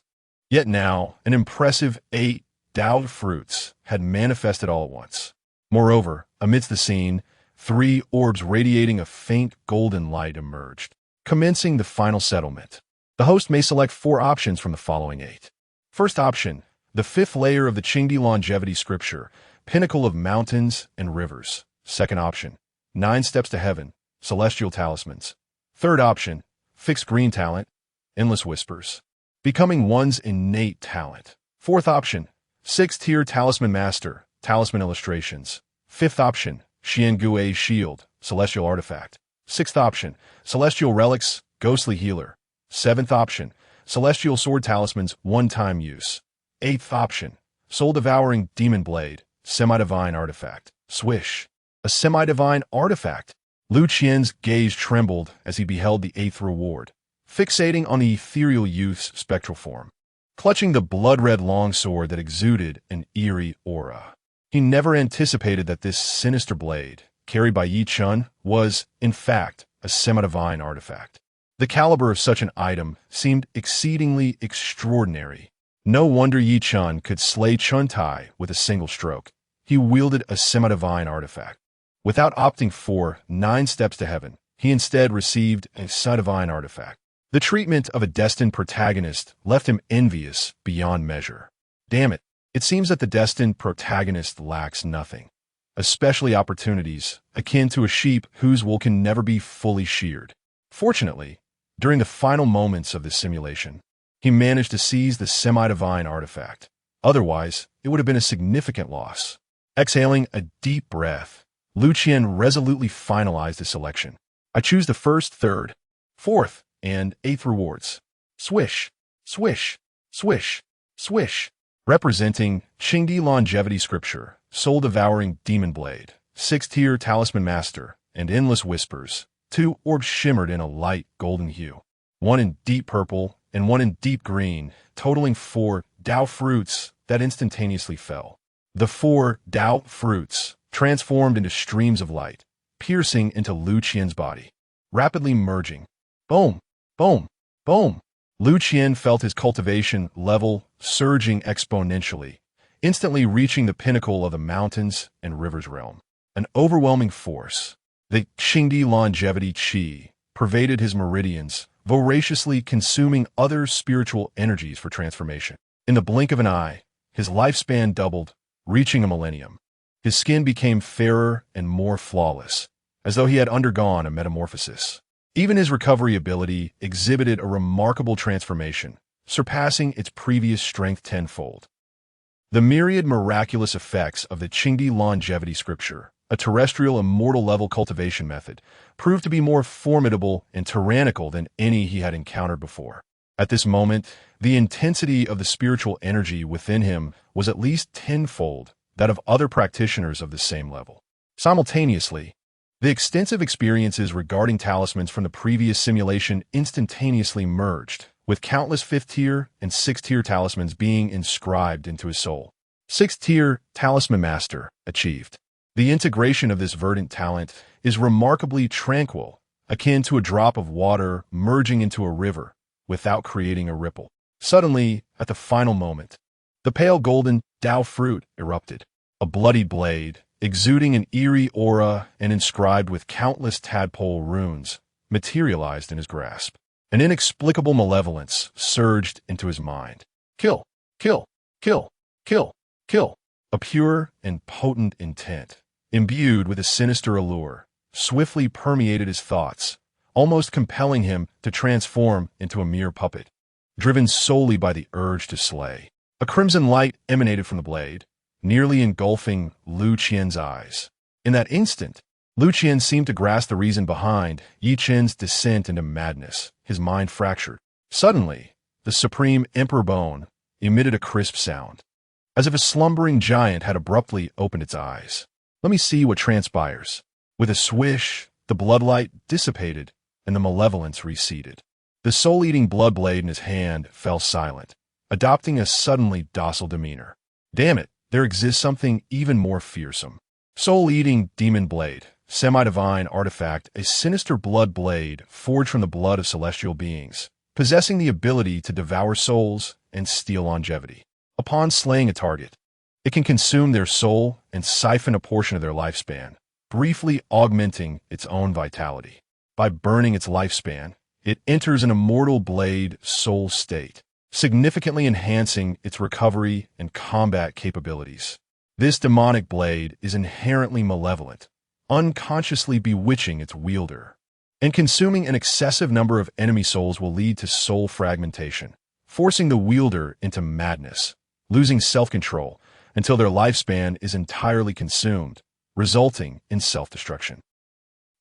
Yet now, an impressive 8 Dao fruits had manifested all at once. Moreover, amidst the scene, 3 orbs radiating a faint golden light emerged, commencing the final settlement. The host may select 4 options from the following 8. First option, the 5th layer of the Qingdi longevity scripture, pinnacle of mountains and rivers. Second option, 9 steps to heaven, celestial talismans. Third option, fixed green talent, endless whispers, becoming one's innate talent. Fourth option, 6th-tier talisman master, talisman illustrations. Fifth option, Xian Gui's shield, celestial artifact. Sixth option, celestial relics, ghostly healer. Seventh option, celestial sword talismans, one-time use. Eighth option, soul-devouring demon blade, semi-divine artifact. Swish! A semi-divine artifact. Lu Qian's gaze trembled as he beheld the 8th reward, fixating on the ethereal youth's spectral form. Clutching the blood-red longsword that exuded an eerie aura. He never anticipated that this sinister blade, carried by Yi Chun, was, in fact, a semi-divine artifact. The caliber of such an item seemed exceedingly extraordinary. No wonder Yi Chun could slay Chun Tai with a single stroke. He wielded a semi-divine artifact. Without opting for 9 steps to heaven, he instead received a semi-divine artifact. The treatment of a destined protagonist left him envious beyond measure. Damn it. It seems that the destined protagonist lacks nothing, especially opportunities akin to a sheep whose wool can never be fully sheared. Fortunately, during the final moments of this simulation, he managed to seize the semi-divine artifact. Otherwise, it would have been a significant loss. Exhaling a deep breath, Lu Qian resolutely finalized his selection. I choose the 1st, 3rd, 4th, and 8th rewards. Swish, swish, swish, swish. Representing Qingdi longevity scripture, soul-devouring demon blade, 6th-tier talisman master, and endless whispers. 2 orbs shimmered in a light golden hue, 1 in deep purple and 1 in deep green, totaling 4 Dao fruits that instantaneously fell. The 4 Dao fruits transformed into streams of light, piercing into Lu Qian's body, rapidly merging. Boom, boom, boom. Lu Qian felt his cultivation level surging exponentially, instantly reaching the pinnacle of the mountains and rivers realm. An overwhelming force, the Qingdi longevity qi, pervaded his meridians, voraciously consuming other spiritual energies for transformation. In the blink of an eye, his lifespan doubled, reaching a millennium. His skin became fairer and more flawless, as though he had undergone a metamorphosis. Even his recovery ability exhibited a remarkable transformation, surpassing its previous strength tenfold. The myriad miraculous effects of the Qingdi longevity scripture, a terrestrial immortal level cultivation method, proved to be more formidable and tyrannical than any he had encountered before. At this moment, the intensity of the spiritual energy within him was at least tenfold that of other practitioners of the same level. Simultaneously, the extensive experiences regarding talismans from the previous simulation instantaneously merged, with countless 5th-tier and 6th-tier talismans being inscribed into his soul. 6th-tier Talisman Master achieved. The integration of this verdant talent is remarkably tranquil, akin to a drop of water merging into a river without creating a ripple. Suddenly, at the final moment, the pale golden Dao fruit erupted. A bloodied blade, exuding an eerie aura and inscribed with countless tadpole runes, materialized in his grasp. An inexplicable malevolence surged into his mind. Kill, kill, kill, kill, kill. A pure and potent intent, imbued with a sinister allure, swiftly permeated his thoughts, almost compelling him to transform into a mere puppet, driven solely by the urge to slay. A crimson light emanated from the blade, nearly engulfing Liu Qian's eyes. In that instant, Liu Qian seemed to grasp the reason behind Yi Qin's descent into madness, his mind fractured. Suddenly, the supreme emperor bone emitted a crisp sound, as if a slumbering giant had abruptly opened its eyes. Let me see what transpires. With a swish, the bloodlight dissipated and the malevolence receded. The soul-eating blood blade in his hand fell silent, adopting a suddenly docile demeanor. Damn it, there exists something even more fearsome. Soul-eating demon blade, semi-divine artifact, a sinister blood blade forged from the blood of celestial beings, possessing the ability to devour souls and steal longevity. Upon slaying a target, it can consume their soul and siphon a portion of their lifespan, briefly augmenting its own vitality. By burning its lifespan, it enters an immortal blade soul state, significantly enhancing its recovery and combat capabilities. This demonic blade is inherently malevolent, unconsciously bewitching its wielder, and consuming an excessive number of enemy souls will lead to soul fragmentation, forcing the wielder into madness, losing self-control until their lifespan is entirely consumed, resulting in self-destruction.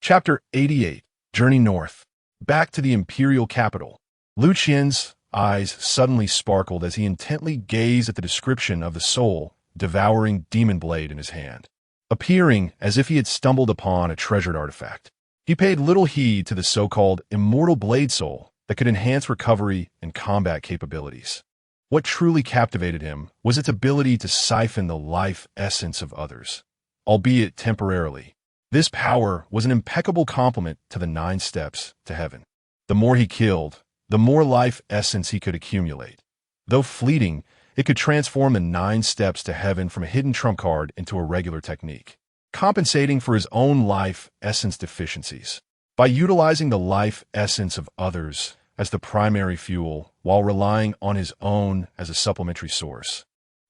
Chapter 88. Journey North. Back to the imperial capital. Liu Qian's eyes suddenly sparkled as he intently gazed at the description of the soul-devouring demon blade in his hand, appearing as if he had stumbled upon a treasured artifact. He paid little heed to the so-called immortal blade soul that could enhance recovery and combat capabilities. What truly captivated him was its ability to siphon the life essence of others, albeit temporarily. This power was an impeccable complement to the 9 steps to heaven. The more he killed, the more life essence he could accumulate. Though fleeting, it could transform the 9 steps to heaven from a hidden trump card into a regular technique, compensating for his own life essence deficiencies. By utilizing the life essence of others as the primary fuel while relying on his own as a supplementary source,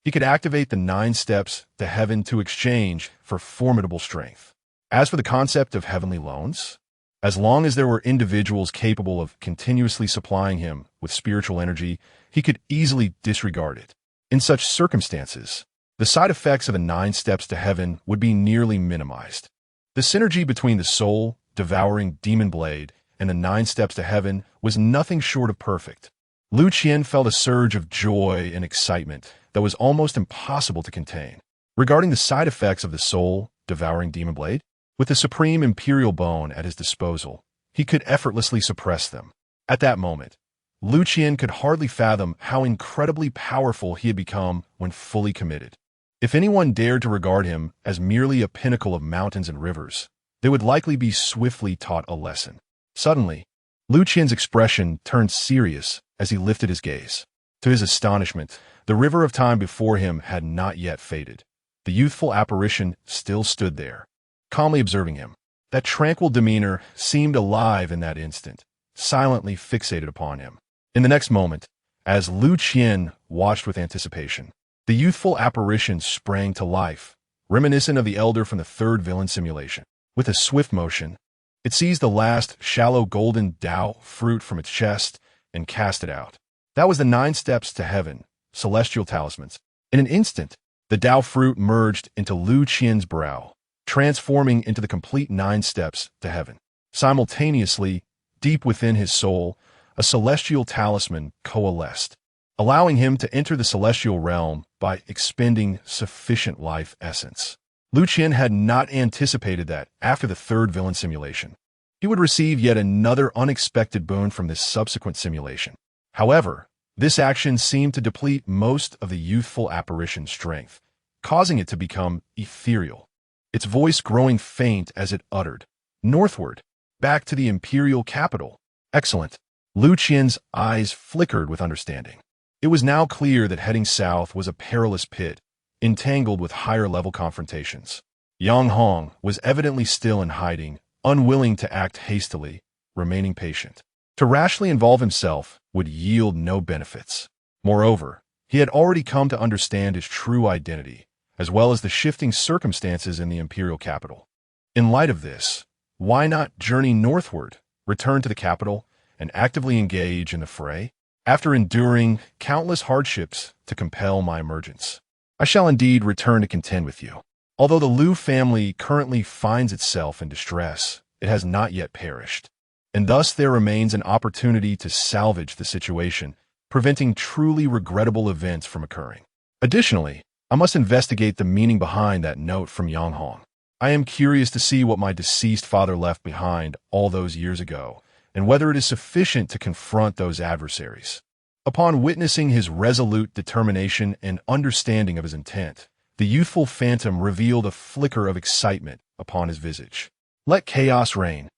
he could activate the 9 steps to heaven to exchange for formidable strength. As for the concept of heavenly loans, as long as there were individuals capable of continuously supplying him with spiritual energy, he could easily disregard it. In such circumstances, the side effects of the 9 steps to heaven would be nearly minimized. The synergy between the soul-devouring demon blade and the 9 steps to heaven was nothing short of perfect. Liu Qian felt a surge of joy and excitement that was almost impossible to contain. Regarding the side effects of the soul-devouring demon blade, with the supreme imperial bone at his disposal, he could effortlessly suppress them. At that moment, Liu Qian could hardly fathom how incredibly powerful he had become when fully committed. If anyone dared to regard him as merely a pinnacle of mountains and rivers, they would likely be swiftly taught a lesson. Suddenly, Liu Qian's expression turned serious as he lifted his gaze. To his astonishment, the river of time before him had not yet faded. The youthful apparition still stood there, calmly observing him. That tranquil demeanor seemed alive in that instant, silently fixated upon him. In the next moment, as Liu Qian watched with anticipation, the youthful apparition sprang to life, reminiscent of the elder from the 3rd villain simulation. With a swift motion, it seized the last shallow golden Dao fruit from its chest and cast it out. That was the 9 steps to heaven, celestial talismans. In an instant, the Dao fruit merged into Liu Qian's brow, transforming into the complete 9 steps to heaven. Simultaneously, deep within his soul, a celestial talisman coalesced, allowing him to enter the celestial realm by expending sufficient life essence. Liu Qian had not anticipated that, after the third villain simulation, he would receive yet another unexpected boon from this subsequent simulation. However, this action seemed to deplete most of the youthful apparition's strength, causing it to become ethereal, its voice growing faint as it uttered, "Northward, back to the imperial capital." Excellent. Liu Qian's eyes flickered with understanding. It was now clear that heading south was a perilous pit, entangled with higher-level confrontations. Yang Hong was evidently still in hiding, unwilling to act hastily, remaining patient. To rashly involve himself would yield no benefits. Moreover, he had already come to understand his true identity, as well as the shifting circumstances in the imperial capital. In light of this, why not journey northward, return to the capital, and actively engage in the fray? After enduring countless hardships to compel my emergence, I shall indeed return to contend with you. Although the Liu family currently finds itself in distress, it has not yet perished, and thus there remains an opportunity to salvage the situation, preventing truly regrettable events from occurring. Additionally, I must investigate the meaning behind that note from Yang Hong. I am curious to see what my deceased father left behind all those years ago, and whether it is sufficient to confront those adversaries. Upon witnessing his resolute determination and understanding of his intent, the youthful phantom revealed a flicker of excitement upon his visage. Let chaos reign.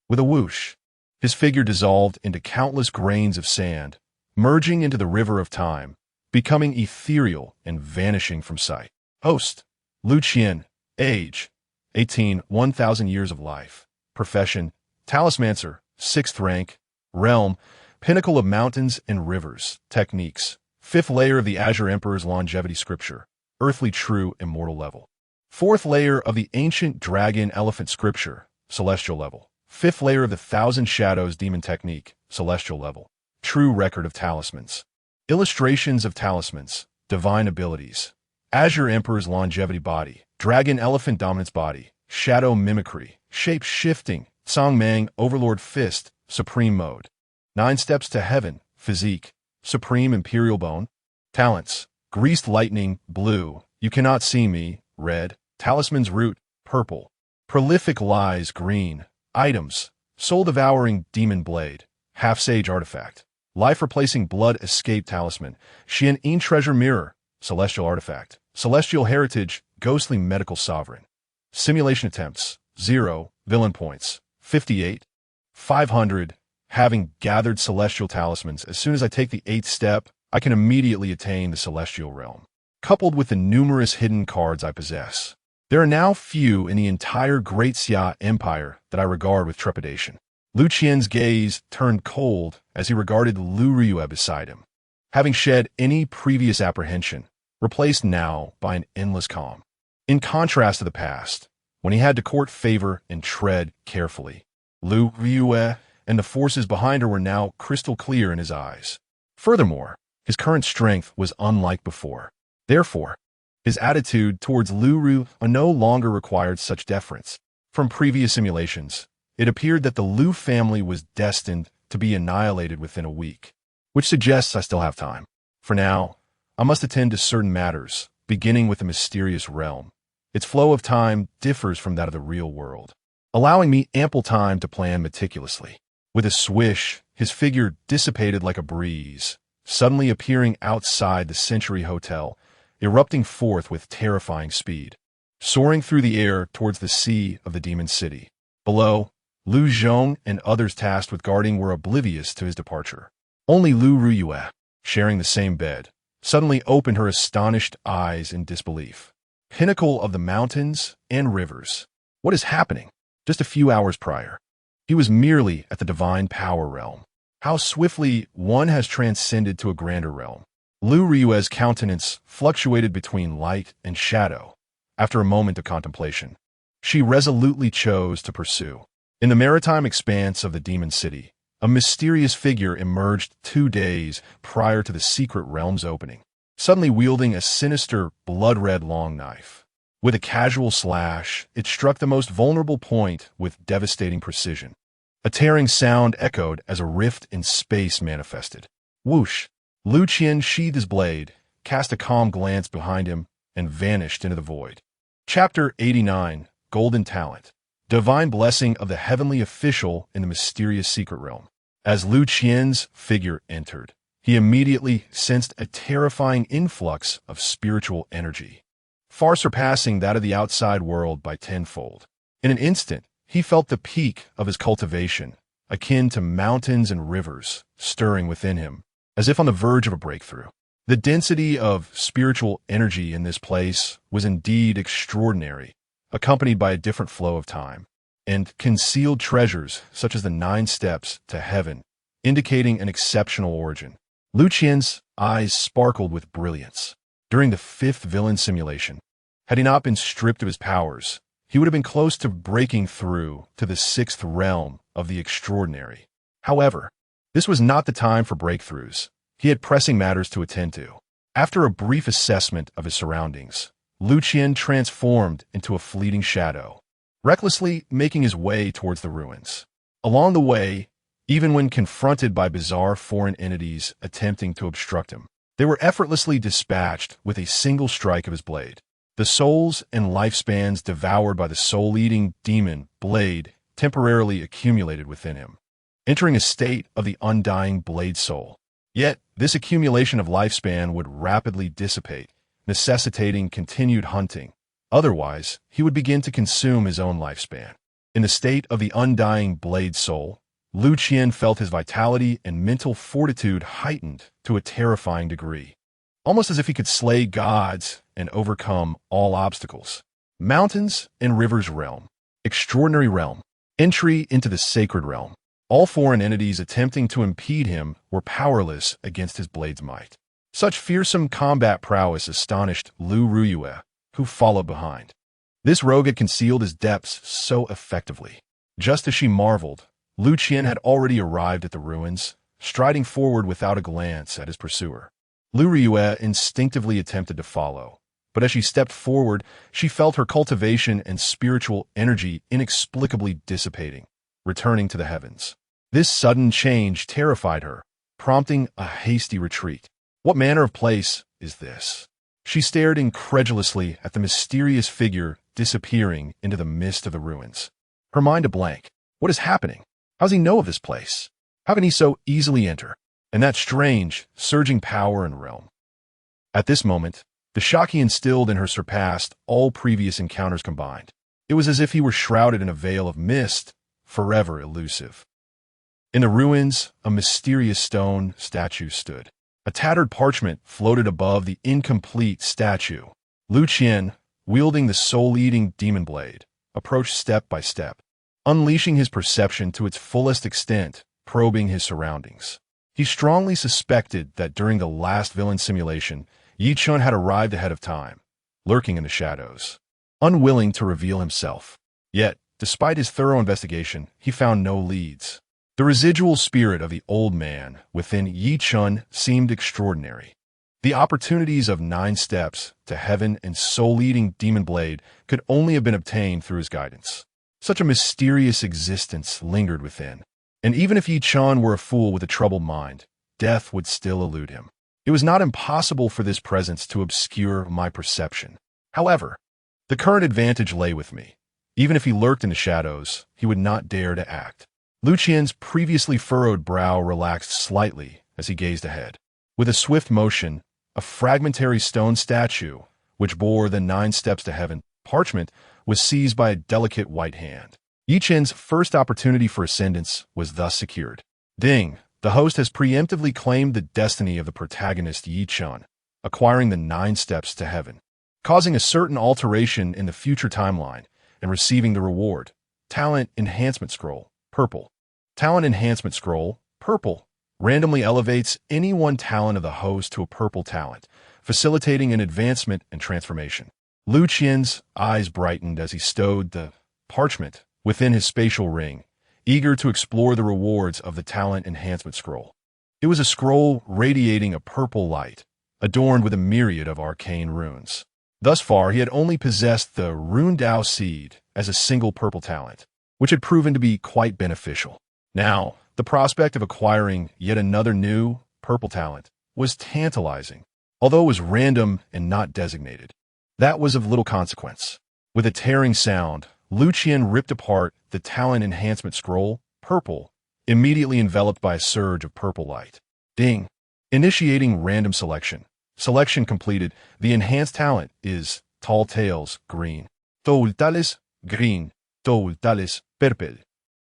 With a whoosh, his figure dissolved into countless grains of sand, merging into the river of time, becoming ethereal and vanishing from sight. Host: Liu Qian. Age: 18, 1,000 years of life. Profession: Talismancer, 6th rank. Realm: Pinnacle of mountains and rivers. Techniques: 5th layer of the Azure Emperor's longevity scripture, earthly true immortal level. 4th layer of the ancient dragon elephant scripture, celestial level. 5th layer of the Thousand Shadows demon technique, celestial level. True record of talismans. Illustrations of talismans, divine abilities. Azure Emperor's longevity body, dragon elephant dominance body, shadow mimicry, shape shifting, Songmang overlord fist, supreme mode. 9 steps to heaven, physique, supreme imperial bone. Talents: greased lightning, blue, you cannot see me, red, talisman's root, purple. Prolific lies, green. Items: soul-devouring demon blade, half-sage artifact. Life-replacing blood escape talisman, Qian treasure mirror, celestial artifact. Celestial heritage, ghostly medical sovereign. Simulation attempts, 0, villain points, 58. 500. Having gathered celestial talismans, as soon as I take the 8th step, I can immediately attain the celestial realm. Coupled with the numerous hidden cards I possess, there are now few in the entire Great Xia Empire that I regard with trepidation. Liu Qian's gaze turned cold as he regarded Liu Ruyue beside him, having shed any previous apprehension, replaced now by an endless calm. In contrast to the past, when he had to court favor and tread carefully, Liu Ruyue and the forces behind her were now crystal clear in his eyes. Furthermore, his current strength was unlike before. Therefore, his attitude towards Liu Ruyue no longer required such deference. From previous simulations, it appeared that the Liu family was destined to be annihilated within a week, which suggests I still have time. For now, I must attend to certain matters, beginning with the mysterious realm. Its flow of time differs from that of the real world, allowing me ample time to plan meticulously. With a swish, his figure dissipated like a breeze, suddenly appearing outside the Century Hotel, erupting forth with terrifying speed, soaring through the air towards the sea of the demon city. Below, Liu Zhong and others tasked with guarding were oblivious to his departure. Only Liu Ruyue, sharing the same bed, suddenly opened her astonished eyes in disbelief. Pinnacle of the mountains and rivers. What is happening? Just a few hours prior, he was merely at the divine power realm. How swiftly one has transcended to a grander realm. Liu Ruyue's countenance fluctuated between light and shadow. After a moment of contemplation, she resolutely chose to pursue. In the maritime expanse of the demon city, a mysterious figure emerged 2 days prior to the secret realm's opening, suddenly wielding a sinister, blood-red long knife. With a casual slash, it struck the most vulnerable point with devastating precision. A tearing sound echoed as a rift in space manifested. Whoosh! Lu Qian sheathed his blade, cast a calm glance behind him, and vanished into the void. Chapter 89, Golden Talent. Divine Blessing of the Heavenly Official in the Mysterious Secret Realm. As Lu Qian's figure entered, he immediately sensed a terrifying influx of spiritual energy, far surpassing that of the outside world by tenfold. In an instant, he felt the peak of his cultivation, akin to mountains and rivers, stirring within him, as if on the verge of a breakthrough. The density of spiritual energy in this place was indeed extraordinary, accompanied by a different flow of time, and concealed treasures such as the 9 steps to heaven, indicating an exceptional origin. Lu Qian's eyes sparkled with brilliance. During the 5th villain simulation, had he not been stripped of his powers, he would have been close to breaking through to the 6th realm of the extraordinary. However, this was not the time for breakthroughs. He had pressing matters to attend to. After a brief assessment of his surroundings, Lu Qian transformed into a fleeting shadow, recklessly making his way towards the ruins. Along the way, even when confronted by bizarre foreign entities attempting to obstruct him, they were effortlessly dispatched with a single strike of his blade. The souls and lifespans devoured by the soul-eating demon blade temporarily accumulated within him, entering a state of the undying blade soul. Yet, this accumulation of lifespan would rapidly dissipate, necessitating continued hunting. Otherwise, he would begin to consume his own lifespan. In the state of the undying blade soul, Lu Qian felt his vitality and mental fortitude heightened to a terrifying degree, almost as if he could slay gods and overcome all obstacles. Mountains and Rivers Realm. Extraordinary Realm. Entry into the Sacred Realm. All foreign entities attempting to impede him were powerless against his blade's might. Such fearsome combat prowess astonished Liu Ruyue, who followed behind. This rogue had concealed his depths so effectively. Just as she marveled, Lu Qian had already arrived at the ruins, striding forward without a glance at his pursuer. Liu Ruyue instinctively attempted to follow, but as she stepped forward, she felt her cultivation and spiritual energy inexplicably dissipating, returning to the heavens. This sudden change terrified her, prompting a hasty retreat. What manner of place is this? She stared incredulously at the mysterious figure disappearing into the mist of the ruins, her mind a blank. What is happening? How does he know of this place? How can he so easily enter? And that strange, surging power and realm. At this moment, the shock he instilled in her surpassed all previous encounters combined. It was as if he were shrouded in a veil of mist, forever elusive. In the ruins, a mysterious stone statue stood. A tattered parchment floated above the incomplete statue. Lu Qian, wielding the soul-eating demon blade, approached step by step, unleashing his perception to its fullest extent, probing his surroundings. He strongly suspected that during the last villain simulation, Yi Chun had arrived ahead of time, lurking in the shadows, unwilling to reveal himself. Yet, despite his thorough investigation, he found no leads. The residual spirit of the old man within Yi Chun seemed extraordinary. The opportunities of 9 steps to heaven and soul-eating demon blade could only have been obtained through his guidance. Such a mysterious existence lingered within, and even if Yi Chun were a fool with a troubled mind, death would still elude him. It was not impossible for this presence to obscure my perception. However, the current advantage lay with me. Even if he lurked in the shadows, he would not dare to act. Lu Qian's previously furrowed brow relaxed slightly as he gazed ahead. With a swift motion, a fragmentary stone statue, which bore the 9 steps to heaven parchment, was seized by a delicate white hand. Yi Chen's first opportunity for ascendance was thus secured. Ding! The host has preemptively claimed the destiny of the protagonist Yi Chun, acquiring the 9 steps to heaven, causing a certain alteration in the future timeline, and receiving the reward. Talent Enhancement Scroll, purple. Talent Enhancement Scroll, purple, randomly elevates any one talent of the host to a purple talent, facilitating an advancement and transformation. Lu Qian's eyes brightened as he stowed the parchment within his spatial ring, eager to explore the rewards of the Talent Enhancement Scroll. It was a scroll radiating a purple light, adorned with a myriad of arcane runes. Thus far, he had only possessed the Rundao seed as a single purple talent, which had proven to be quite beneficial. Now, the prospect of acquiring yet another new, purple talent was tantalizing, although it was random and not designated. That was of little consequence. With a tearing sound, Liu Qian ripped apart the talent enhancement scroll, purple, immediately enveloped by a surge of purple light. Ding! Initiating random selection. Selection completed. The enhanced talent is Tall Tales, green. Toultales, green. Toultales, purple.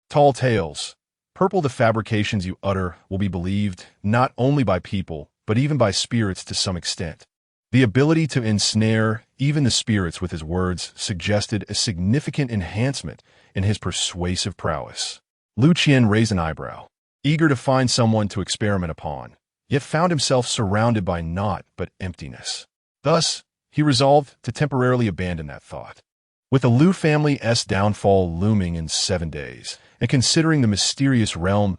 Tall Tales. Purple. The fabrications you utter will be believed not only by people, but even by spirits to some extent. The ability to ensnare even the spirits with his words suggested a significant enhancement in his persuasive prowess. Liu Qian raised an eyebrow, eager to find someone to experiment upon, yet found himself surrounded by naught but emptiness. Thus, he resolved to temporarily abandon that thought. With the Liu family's downfall looming in 7 days, and considering the mysterious realm's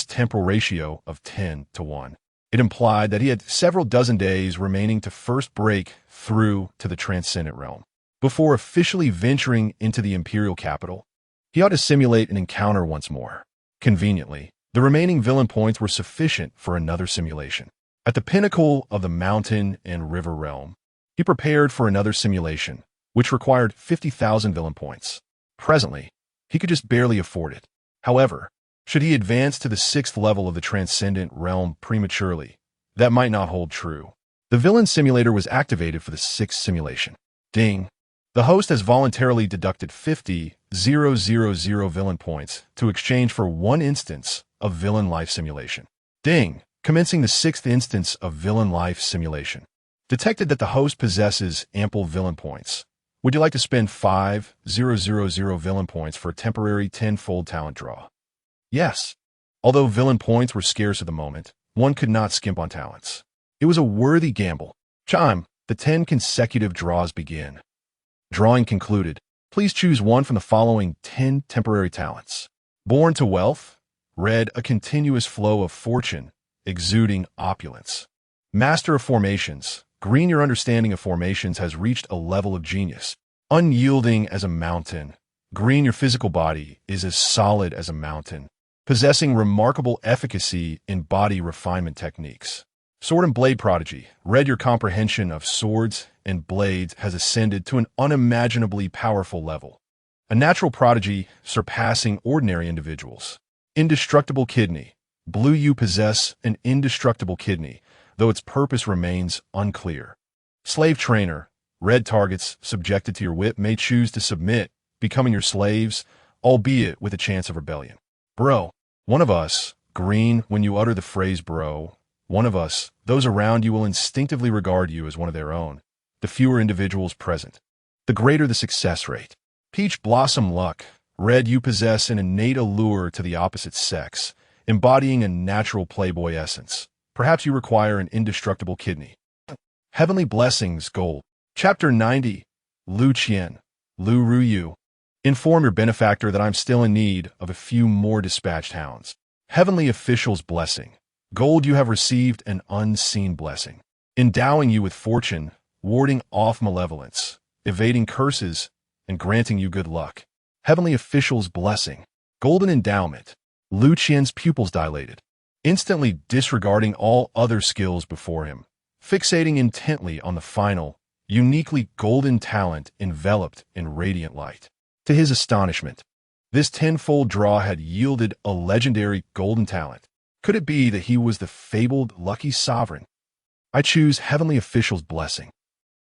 temporal ratio of 10-1, it implied that he had several dozen days remaining to first break through to the transcendent realm. Before officially venturing into the imperial capital, he ought to simulate an encounter once more. Conveniently, the remaining villain points were sufficient for another simulation. At the pinnacle of the mountain and river realm, he prepared for another simulation, which required 50,000 villain points. Presently, he could just barely afford it. However, should he advance to the 6th level of the transcendent realm prematurely, that might not hold true. The villain simulator was activated for the 6th simulation. Ding! The host has voluntarily deducted 50,000 villain points to exchange for 1 instance of villain life simulation. Ding! Commencing the 6th instance of villain life simulation. Detected that the host possesses ample villain points. Would you like to spend 5,000 villain points for a temporary 10-fold talent draw? Yes. Although villain points were scarce at the moment, one could not skimp on talents. It was a worthy gamble. Chime, the 10 consecutive draws begin. Drawing concluded. Please choose one from the following 10 temporary talents. Born to wealth. Red, a continuous flow of fortune, exuding opulence. Master of formations. Green, your understanding of formations has reached a level of genius. Unyielding as a mountain. Green, your physical body is as solid as a mountain, possessing remarkable efficacy in body refinement techniques. Sword and blade prodigy. Red, your comprehension of swords and blades has ascended to an unimaginably powerful level. A natural prodigy surpassing ordinary individuals. Indestructible kidney. Blue, you possess an indestructible kidney, though its purpose remains unclear. Slave trainer. Red, targets subjected to your whip may choose to submit, becoming your slaves, albeit with a chance of rebellion. Bro. One of us. Green, when you utter the phrase bro, one of us, those around you will instinctively regard you as one of their own. The fewer individuals present, the greater the success rate. Peach blossom luck. Red, you possess an innate allure to the opposite sex, embodying a natural playboy essence. Perhaps you require an indestructible kidney. Heavenly blessings, gold. Chapter 90. Liu Qian, Liu Ruyue. Inform your benefactor that I'm still in need of a few more dispatched hounds. Heavenly official's blessing. Gold, you have received an unseen blessing, endowing you with fortune, warding off malevolence, evading curses, and granting you good luck. Heavenly official's blessing. Golden endowment. Liu Qian's pupils dilated, instantly disregarding all other skills before him, fixating intently on the final, uniquely golden talent enveloped in radiant light. To his astonishment, this 10-fold draw had yielded a legendary golden talent. Could it be that he was the fabled lucky sovereign? I choose Heavenly Official's blessing.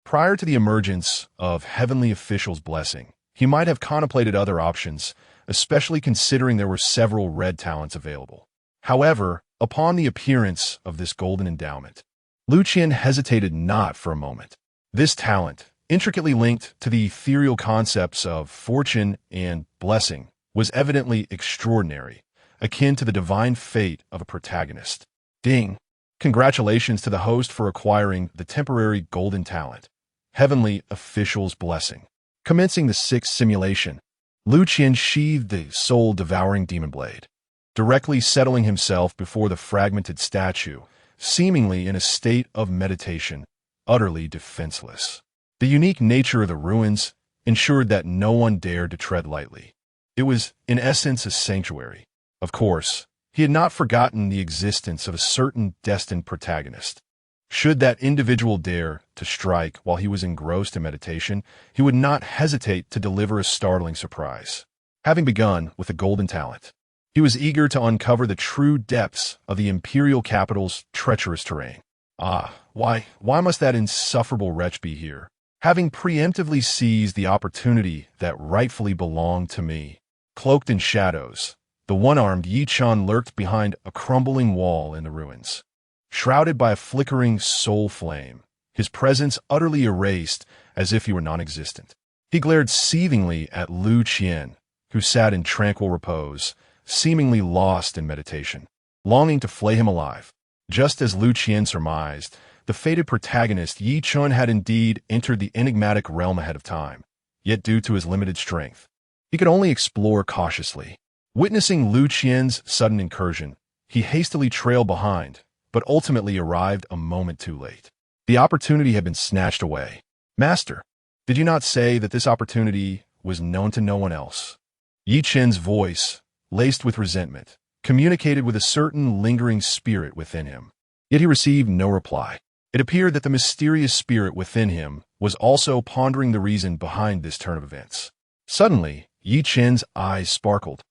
Prior to the emergence of Heavenly Official's blessing, he might have contemplated other options, especially considering there were several red talents available. However, upon the appearance of this golden endowment, Liu Qian hesitated not for a moment. This talent, intricately linked to the ethereal concepts of fortune and blessing, was evidently extraordinary, akin to the divine fate of a protagonist. Ding! Congratulations to the host for acquiring the temporary golden talent. Heavenly Official's blessing. Commencing the 6th simulation, Liu Qian sheathed the soul-devouring demon blade, directly settling himself before the fragmented statue, seemingly in a state of meditation, utterly defenseless. The unique nature of the ruins ensured that no one dared to tread lightly. It was, in essence, a sanctuary. Of course, he had not forgotten the existence of a certain destined protagonist. Should that individual dare to strike while he was engrossed in meditation, he would not hesitate to deliver a startling surprise. Having begun with a golden talent, he was eager to uncover the true depths of the imperial capital's treacherous terrain. Why must that insufferable wretch be here, having preemptively seized the opportunity that rightfully belonged to me? Cloaked in shadows, the one-armed Qian lurked behind a crumbling wall in the ruins. Shrouded by a flickering soul flame, his presence utterly erased as if he were non-existent. He glared seethingly at Liu Qian, who sat in tranquil repose, seemingly lost in meditation, longing to flay him alive. Just as Liu Qian surmised, the fated protagonist Yi Chun had indeed entered the enigmatic realm ahead of time, yet due to his limited strength, he could only explore cautiously. Witnessing Liu Qian's sudden incursion, he hastily trailed behind, but ultimately arrived a moment too late. The opportunity had been snatched away. "Master, did you not say that this opportunity was known to no one else?" Yi Chen's voice, laced with resentment, communicated with a certain lingering spirit within him. Yet he received no reply. It appeared that the mysterious spirit within him was also pondering the reason behind this turn of events. Suddenly, Yi Chen's eyes sparkled,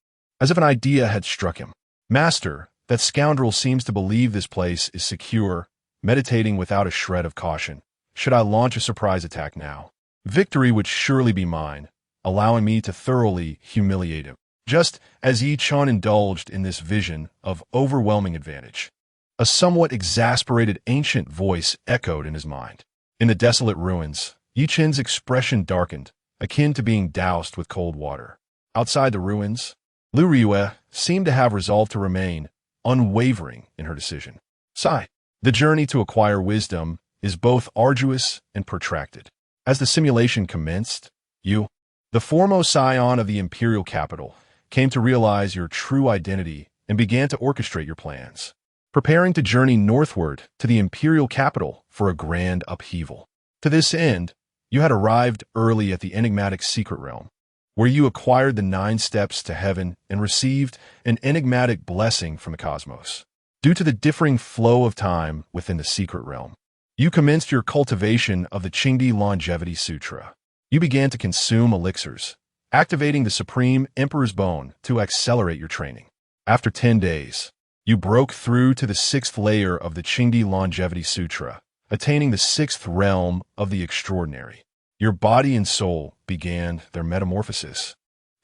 as if an idea had struck him. "Master, that scoundrel seems to believe this place is secure, meditating without a shred of caution. Should I launch a surprise attack now? Victory would surely be mine, allowing me to thoroughly humiliate him." Just as Yi Chun indulged in this vision of overwhelming advantage, a somewhat exasperated ancient voice echoed in his mind. In the desolate ruins, Yi Chen's expression darkened, akin to being doused with cold water. Outside the ruins, Liu Ruyue seemed to have resolved to remain unwavering in her decision. Sigh. The journey to acquire wisdom is both arduous and protracted. As the simulation commenced, you, the foremost scion of the imperial capital, came to realize your true identity and began to orchestrate your plans, preparing to journey northward to the imperial capital for a grand upheaval. To this end, you had arrived early at the enigmatic secret realm, where you acquired the 9 steps to heaven and received an enigmatic blessing from the cosmos. Due to the differing flow of time within the secret realm, you commenced your cultivation of the Qingdi Longevity Sutra. You began to consume elixirs, activating the Supreme Emperor's Bone to accelerate your training. After 10 days, you broke through to the 6th layer of the Qingdi Longevity Sutra, attaining the 6th realm of the extraordinary. Your body and soul began their metamorphosis,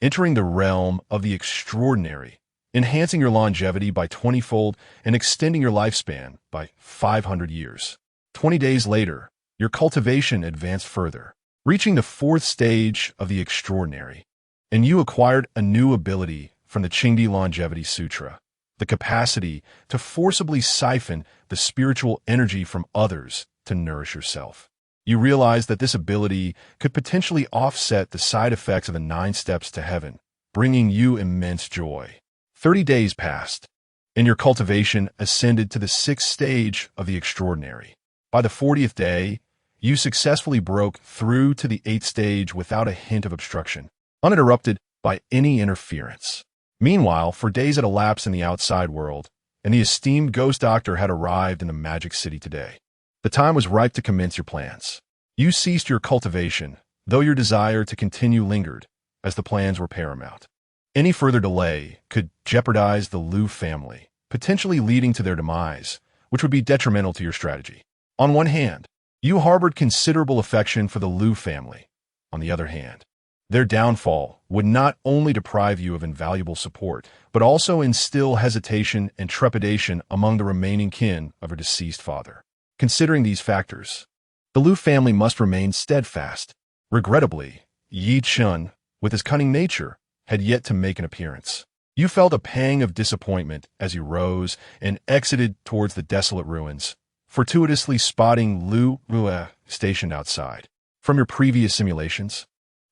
entering the realm of the extraordinary, enhancing your longevity by 20-fold and extending your lifespan by 500 years. 20 days later, your cultivation advanced further, reaching the 4th stage of the extraordinary, and you acquired a new ability from the Qingdi Longevity Sutra, the capacity to forcibly siphon the spiritual energy from others to nourish yourself. You realized that this ability could potentially offset the side effects of the 9 steps to heaven, bringing you immense joy. 30 days passed, and your cultivation ascended to the 6th stage of the extraordinary. By the 40th day, you successfully broke through to the 8th stage without a hint of obstruction, uninterrupted by any interference. Meanwhile, for days had elapsed in the outside world, and the esteemed ghost doctor had arrived in the magic city today. The time was ripe to commence your plans. You ceased your cultivation, though your desire to continue lingered, as the plans were paramount. Any further delay could jeopardize the Liu family, potentially leading to their demise, which would be detrimental to your strategy. On one hand, you harbored considerable affection for the Liu family. On the other hand, their downfall would not only deprive you of invaluable support, but also instill hesitation and trepidation among the remaining kin of your deceased father. Considering these factors, the Liu family must remain steadfast. Regrettably, Yi Chun, with his cunning nature, had yet to make an appearance. You felt a pang of disappointment as you rose and exited towards the desolate ruins, fortuitously spotting Liu Ruyue stationed outside. From your previous simulations,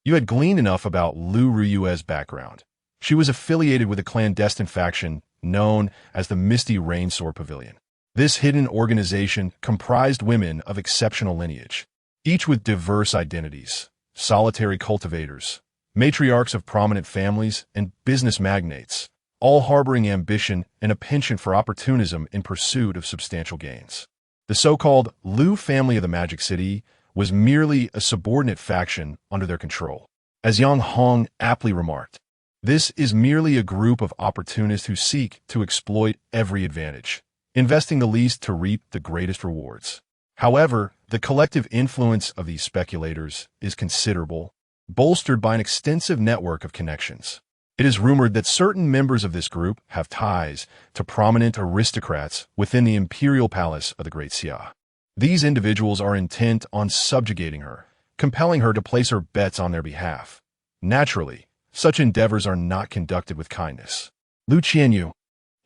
you had gleaned enough about Liu Ruyue's background. She was affiliated with a clandestine faction known as the Misty Rainsword Pavilion. This hidden organization comprised women of exceptional lineage, each with diverse identities, solitary cultivators, matriarchs of prominent families, and business magnates, all harboring ambition and a penchant for opportunism in pursuit of substantial gains. The so-called Liu family of the Magic City was merely a subordinate faction under their control. As Yang Hong aptly remarked, this is merely a group of opportunists who seek to exploit every advantage, investing the least to reap the greatest rewards. However, the collective influence of these speculators is considerable, bolstered by an extensive network of connections. It is rumored that certain members of this group have ties to prominent aristocrats within the imperial palace of the Great Xia. These individuals are intent on subjugating her, compelling her to place her bets on their behalf. Naturally, such endeavors are not conducted with kindness. Liu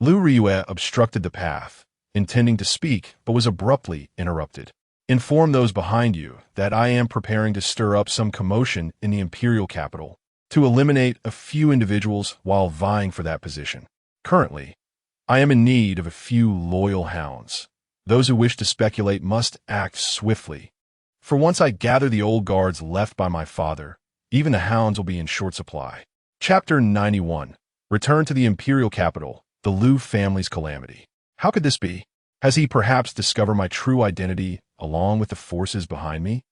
Ruyue obstructed the path, intending to speak, but was abruptly interrupted. Inform those behind you that I am preparing to stir up some commotion in the imperial capital, to eliminate a few individuals while vying for that position. Currently, I am in need of a few loyal hounds. Those who wish to speculate must act swiftly. For once I gather the old guards left by my father, even the hounds will be in short supply. Chapter 91. Return to the imperial capital, the Liu family's calamity. How could this be? Has he perhaps discovered my true identity along with the forces behind me?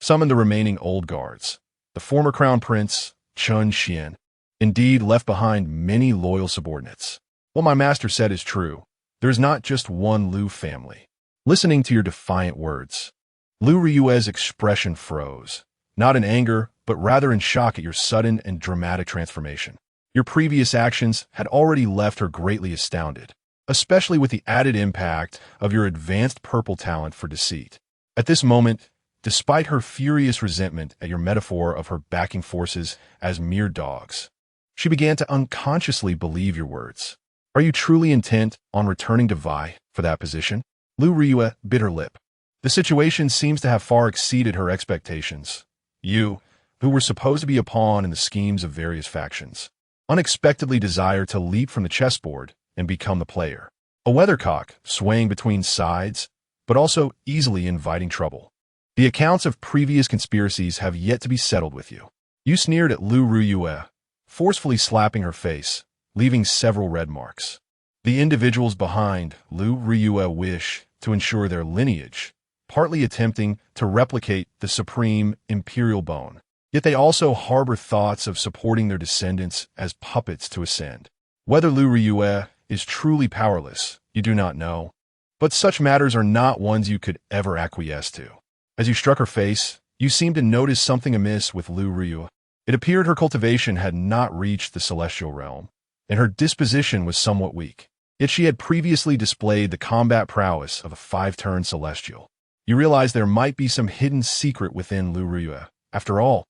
Summon the remaining old guards. The former crown prince, Qian, indeed left behind many loyal subordinates. What my master said is true. There is not just one Liu family. Listening to your defiant words, Liu Ruyue's expression froze, not in anger, but rather in shock at your sudden and dramatic transformation. Your previous actions had already left her greatly astounded, especially with the added impact of your advanced purple talent for deceit. At this moment, despite her furious resentment at your metaphor of her backing forces as mere dogs, she began to unconsciously believe your words. Are you truly intent on returning to vie for that position? Liu Ruyue bit her lip. The situation seems to have far exceeded her expectations. You, who were supposed to be a pawn in the schemes of various factions, unexpectedly desire to leap from the chessboard and become the player. A weathercock swaying between sides, but also easily inviting trouble. The accounts of previous conspiracies have yet to be settled with you. You sneered at Liu Ruyue, forcefully slapping her face, leaving several red marks. The individuals behind Liu Ruyue wish to ensure their lineage, partly attempting to replicate the supreme imperial bone. Yet they also harbor thoughts of supporting their descendants as puppets to ascend. Whether Liu Ruyue is truly powerless, you do not know, but such matters are not ones you could ever acquiesce to. As you struck her face, you seemed to notice something amiss with Liu Ruyue. It appeared her cultivation had not reached the celestial realm, and her disposition was somewhat weak. Yet she had previously displayed the combat prowess of a 5-turn celestial. You realized there might be some hidden secret within Liu Ruyue. After all,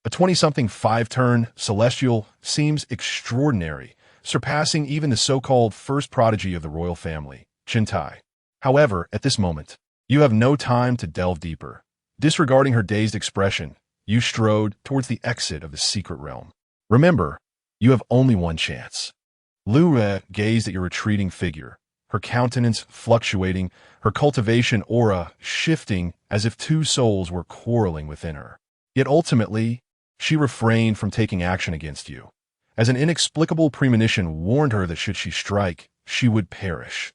a 20-something 5-turn celestial seems extraordinary, surpassing even the so-called first prodigy of the royal family, Qian. However, at this moment, you have no time to delve deeper. Disregarding her dazed expression, you strode towards the exit of the secret realm. Remember, you have only one chance. Liu Ruyue gazed at your retreating figure, her countenance fluctuating, her cultivation aura shifting as if two souls were quarreling within her. Yet ultimately, she refrained from taking action against you, as an inexplicable premonition warned her that should she strike, she would perish.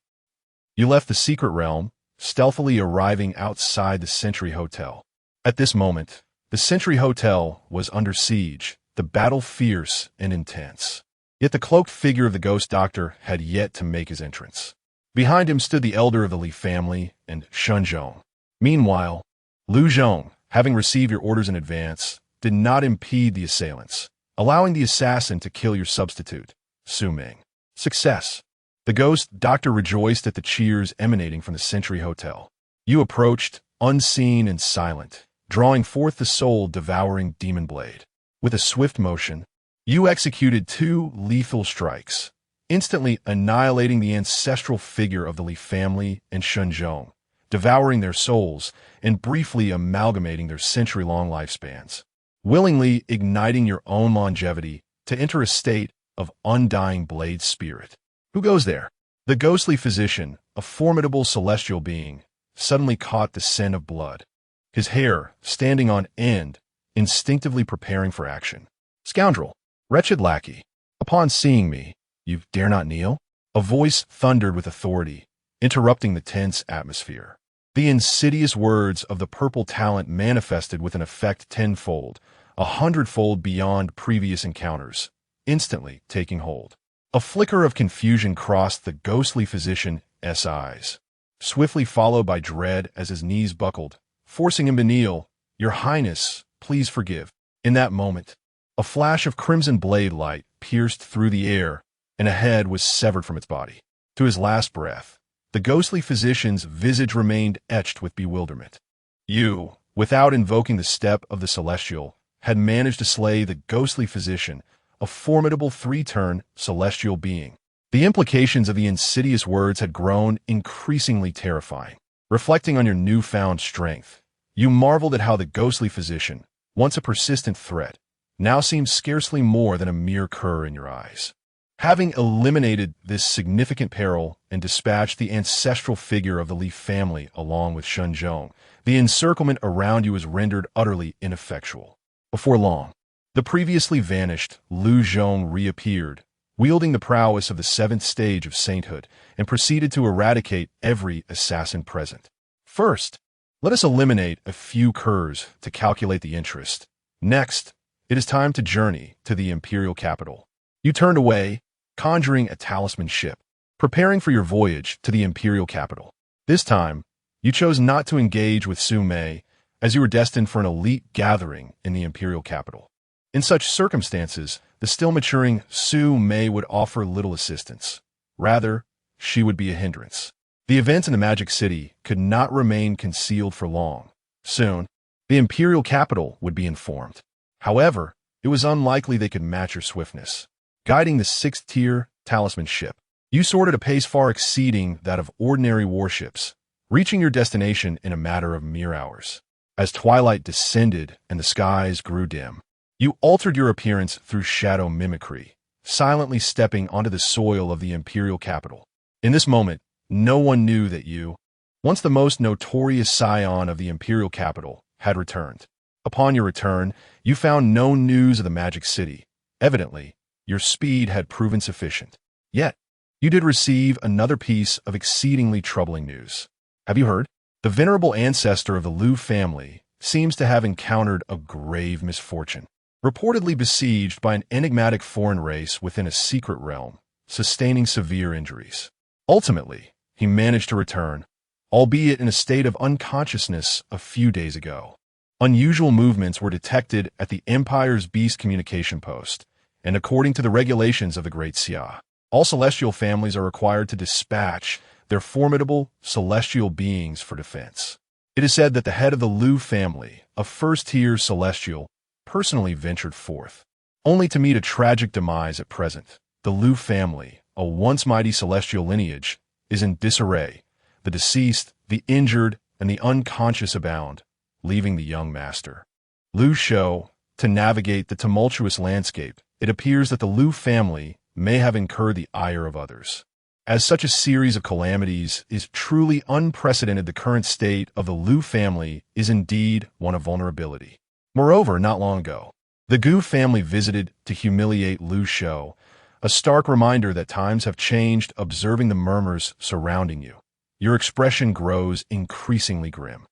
You left the secret realm, stealthily arriving outside the Century Hotel. At this moment, the Century Hotel was under siege, the battle fierce and intense. Yet the cloaked figure of the ghost doctor had yet to make his entrance. Behind him stood the elder of the Li family and Shenzhong. Meanwhile, Liu Zhong, having received your orders in advance, did not impede the assailants, allowing the assassin to kill your substitute, Su Ming. Success. The ghost doctor rejoiced at the cheers emanating from the Century Hotel. You approached, unseen and silent, drawing forth the soul-devouring demon blade. With a swift motion, you executed 2 lethal strikes, instantly annihilating the ancestral figure of the Li family and Shenzhong, devouring their souls and briefly amalgamating their century-long lifespans, willingly igniting your own longevity to enter a state of undying blade spirit. Who goes there? The ghostly physician, a formidable celestial being, suddenly caught the scent of blood. his hair standing on end, instinctively preparing for action. "Scoundrel! Wretched lackey! Upon seeing me, you dare not kneel?" A voice thundered with authority, interrupting the tense atmosphere. The insidious words of the purple talent manifested with an effect tenfold, 100-fold beyond previous encounters, instantly taking hold. A flicker of confusion crossed the ghostly physician's eyes, swiftly followed by dread as his knees buckled, forcing him to kneel. "Your Highness, please forgive." In that moment, a flash of crimson blade light pierced through the air, and a head was severed from its body. To his last breath, the ghostly physician's visage remained etched with bewilderment. You, without invoking the step of the celestial, had managed to slay the ghostly physician, a formidable three-turn celestial being. The implications of the insidious words had grown increasingly terrifying. Reflecting on your newfound strength, you marveled at how the ghostly physician, once a persistent threat, now seemed scarcely more than a mere cur in your eyes. Having eliminated this significant peril and dispatched the ancestral figure of the Li family along with Shen Zhong, the encirclement around you was rendered utterly ineffectual. Before long, the previously vanished Liu Zhong reappeared, wielding the prowess of the 7th stage of sainthood, and proceeded to eradicate every assassin present. "First, let us eliminate a few curs to calculate the interest. Next, it is time to journey to the imperial capital." You turned away, conjuring a talisman ship, preparing for your voyage to the imperial capital. This time, you chose not to engage with Su Mei, as you were destined for an elite gathering in the imperial capital. In such circumstances, the still maturing Su Mei would offer little assistance. Rather, she would be a hindrance. The events in the Magic City could not remain concealed for long. Soon, the imperial capital would be informed. However, it was unlikely they could match your swiftness. Guiding the 6th-tier talisman ship, you soared at a pace far exceeding that of ordinary warships, reaching your destination in a matter of mere hours. As twilight descended and the skies grew dim, you altered your appearance through shadow mimicry, silently stepping onto the soil of the imperial capital. In this moment, no one knew that you, once the most notorious scion of the imperial capital, had returned. Upon your return, you found no news of the Magic City. Evidently, your speed had proven sufficient. Yet, you did receive another piece of exceedingly troubling news. Have you heard? The venerable ancestor of the Liu family seems to have encountered a grave misfortune. Reportedly besieged by an enigmatic foreign race within a secret realm, sustaining severe injuries. Ultimately, he managed to return, albeit in a state of unconsciousness a few days ago. Unusual movements were detected at the Empire's Beast Communication Post, and according to the regulations of the Great Xia, all celestial families are required to dispatch their formidable celestial beings for defense. It is said that the head of the Liu family, a first-tier celestial, personally ventured forth, only to meet a tragic demise at present. The Liu family, a once mighty celestial lineage, is in disarray. The deceased, the injured, and the unconscious abound, leaving the young master, Liu Shou, to navigate the tumultuous landscape. It appears that the Liu family may have incurred the ire of others. As such a series of calamities is truly unprecedented, the current state of the Liu family is indeed one of vulnerability. Moreover, not long ago, the Gu family visited to humiliate Liu Shou, a stark reminder that times have changed. Observing the murmurs surrounding you, your expression grows increasingly grim.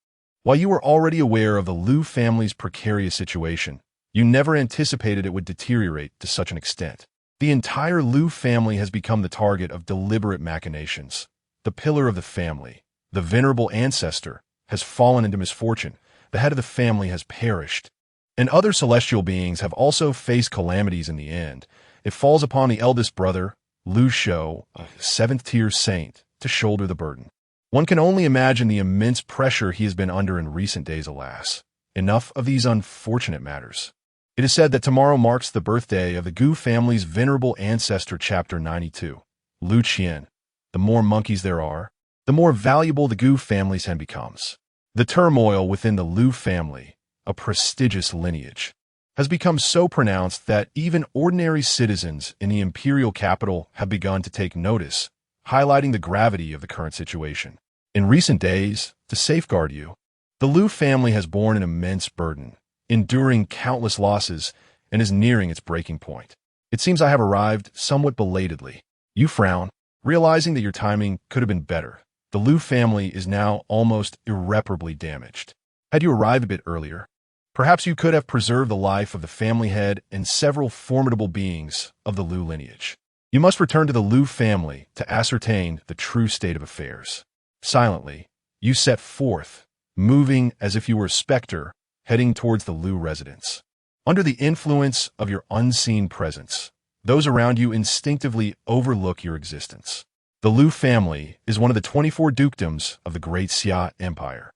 While you were already aware of the Liu family's precarious situation, you never anticipated it would deteriorate to such an extent. The entire Liu family has become the target of deliberate machinations. The pillar of the family, the venerable ancestor, has fallen into misfortune. The head of the family has perished. And other celestial beings have also faced calamities in the end. It falls upon the eldest brother, Liu Shou, a 7th-tier saint, to shoulder the burden. One can only imagine the immense pressure he has been under in recent days, alas. Enough of these unfortunate matters. It is said that tomorrow marks the birthday of the Gu family's venerable ancestor, Chapter 92, Liu Qian. The more monkeys there are, the more valuable the Gu family's hen becomes. The turmoil within the Liu family, a prestigious lineage, has become so pronounced that even ordinary citizens in the imperial capital have begun to take notice, highlighting the gravity of the current situation. In recent days, to safeguard you, The Liu family has borne an immense burden, enduring countless losses, and is nearing its breaking point. It seems I have arrived somewhat belatedly. You frown, realizing that your timing could have been better. The Liu family is now almost irreparably damaged. Had you arrived a bit earlier, perhaps you could have preserved the life of the family head and several formidable beings of the Liu lineage. You must return to the Liu family to ascertain the true state of affairs. Silently, you set forth, moving as if you were a specter, heading towards the Liu residence. Under the influence of your unseen presence, those around you instinctively overlook your existence. The Liu family is one of the 24 dukedoms of the Great Xia Empire.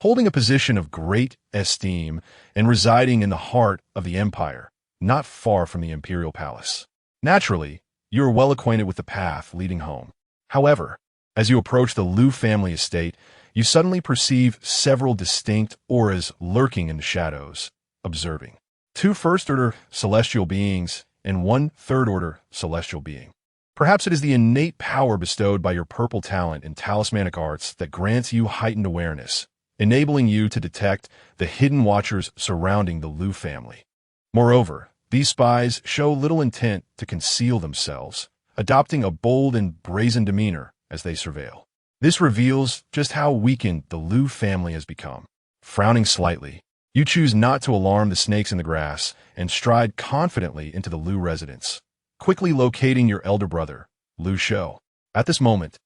Holding a position of great esteem and residing in the heart of the empire, not far from the imperial palace. Naturally, you are well acquainted with the path leading home. However, as you approach the Liu family estate, you suddenly perceive several distinct auras lurking in the shadows, observing. 2 first-order celestial beings and 1 third-order celestial being. Perhaps it is the innate power bestowed by your purple talent in talismanic arts that grants you heightened awareness, enabling you to detect the hidden watchers surrounding the Liu family. Moreover, these spies show little intent to conceal themselves, adopting a bold and brazen demeanor as they surveil. This reveals just how weakened the Liu family has become. Frowning slightly, you choose not to alarm the snakes in the grass and stride confidently into the Liu residence, quickly locating your elder brother, Liu Shou. At this moment,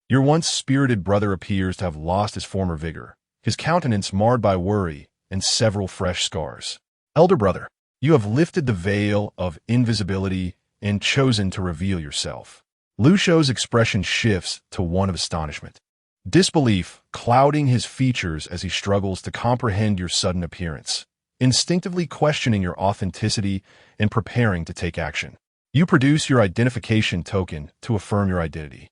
your once spirited brother appears to have lost his former vigor, his countenance marred by worry and several fresh scars. Elder brother, you have lifted the veil of invisibility and chosen to reveal yourself. Liu Shou's expression shifts to one of astonishment, disbelief clouding his features as he struggles to comprehend your sudden appearance, instinctively questioning your authenticity and preparing to take action. You produce your identification token to affirm your identity,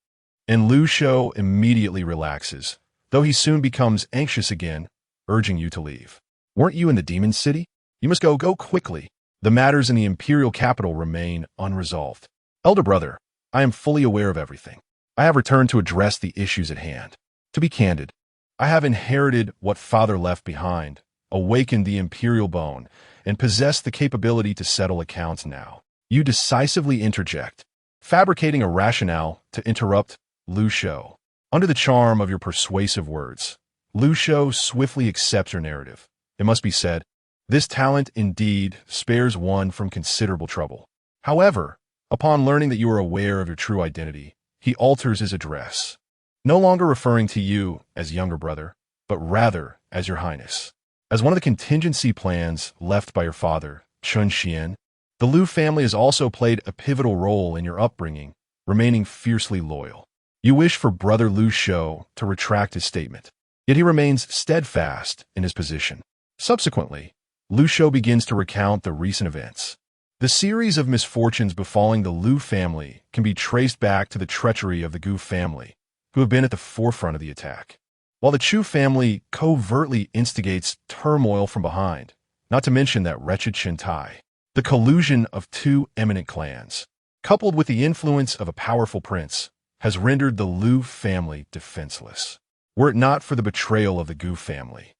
and Liu Shou immediately relaxes, though he soon becomes anxious again, urging you to leave. Weren't you in the Demon City? You must go quickly. The matters in the imperial capital remain unresolved. Elder brother, I am fully aware of everything. I have returned to address the issues at hand. To be candid, I have inherited what father left behind, awakened the imperial bone, and possess the capability to settle accounts now. You decisively interject, fabricating a rationale to interrupt Liu Shou. Under the charm of your persuasive words, Liu Shou swiftly accepts your narrative. It must be said, this talent indeed spares one from considerable trouble. However, upon learning that you are aware of your true identity, he alters his address, no longer referring to you as younger brother, but rather as your highness. As one of the contingency plans left by your father, Qian, the Liu family has also played a pivotal role in your upbringing, remaining fiercely loyal. You wish for brother Liu Shou to retract his statement, yet he remains steadfast in his position. Subsequently, Liu Shou begins to recount the recent events. The series of misfortunes befalling the Liu family can be traced back to the treachery of the Gu family, who have been at the forefront of the attack, while the Chu family covertly instigates turmoil from behind, not to mention that wretched Shintai. The collusion of 2 eminent clans, coupled with the influence of a powerful prince, has rendered the Liu family defenseless. Were it not for the betrayal of the Gu family,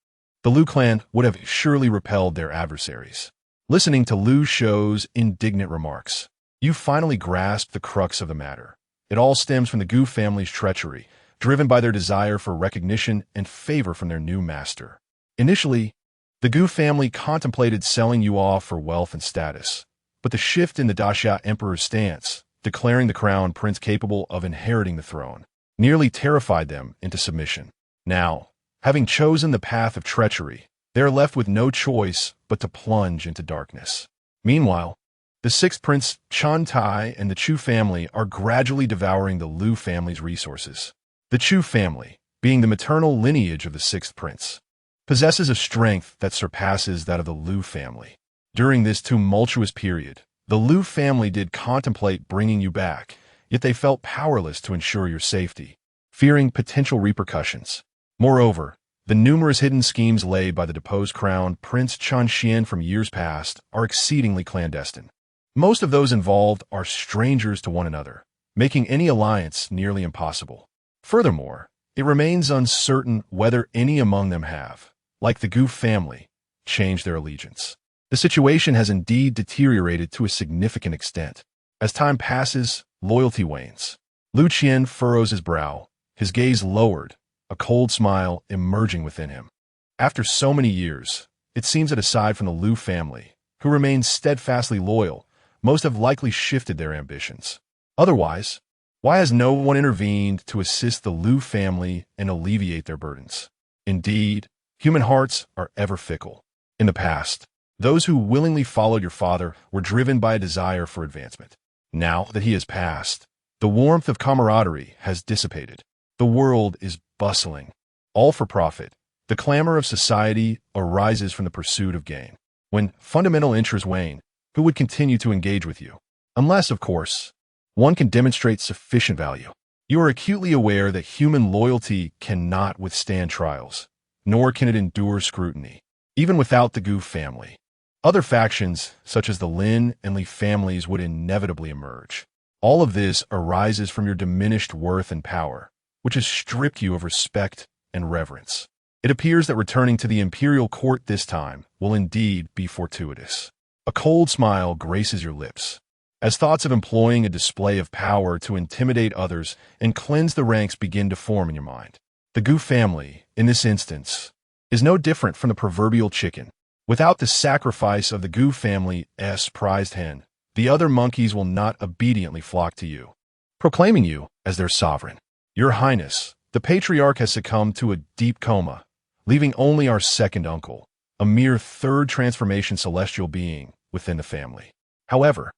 the Liu clan would have surely repelled their adversaries. Listening to Liu Shou's indignant remarks, you finally grasp the crux of the matter. It all stems from the Gu family's treachery, driven by their desire for recognition and favor from their new master. Initially, the Gu family contemplated selling you off for wealth and status, but the shift in the Daxia Emperor's stance, declaring the crown prince capable of inheriting the throne, nearly terrified them into submission. Now, having chosen the path of treachery, they are left with no choice but to plunge into darkness. Meanwhile, the 6th Prince Shantai and the Chu family are gradually devouring the Liu family's resources. The Chu family, being the maternal lineage of the 6th Prince, possesses a strength that surpasses that of the Liu family. During this tumultuous period, the Liu family did contemplate bringing you back, yet they felt powerless to ensure your safety, fearing potential repercussions. Moreover, the numerous hidden schemes laid by the deposed crown Prince Qian from years past are exceedingly clandestine. Most of those involved are strangers to one another, making any alliance nearly impossible. Furthermore, it remains uncertain whether any among them have, like the Gu family, change their allegiance. The situation has indeed deteriorated to a significant extent. As time passes, loyalty wanes. Liu Qian furrows his brow, his gaze lowered, a cold smile emerging within him. After so many years, it seems that aside from the Liu family, who remain steadfastly loyal, most have likely shifted their ambitions. Otherwise, why has no one intervened to assist the Liu family and alleviate their burdens? Indeed, human hearts are ever fickle. In the past, those who willingly followed your father were driven by a desire for advancement. Now that he has passed, the warmth of camaraderie has dissipated. The world is bustling. All for profit, the clamor of society arises from the pursuit of gain. When fundamental interests wane, who would continue to engage with you? Unless, of course, one can demonstrate sufficient value. You are acutely aware that human loyalty cannot withstand trials, nor can it endure scrutiny, even without the Gu family. Other factions, such as the Lin and Li families, would inevitably emerge. All of this arises from your diminished worth and power, which has stripped you of respect and reverence. It appears that returning to the imperial court this time will indeed be fortuitous. A cold smile graces your lips, as thoughts of employing a display of power to intimidate others and cleanse the ranks begin to form in your mind. The Gu family, in this instance, is no different from the proverbial chicken. Without the sacrifice of the Gu family's prized hen, the other monkeys will not obediently flock to you, proclaiming you as their sovereign. Your Highness, the patriarch has succumbed to a deep coma, leaving only our second uncle, a mere third transformation celestial being, within the family. However,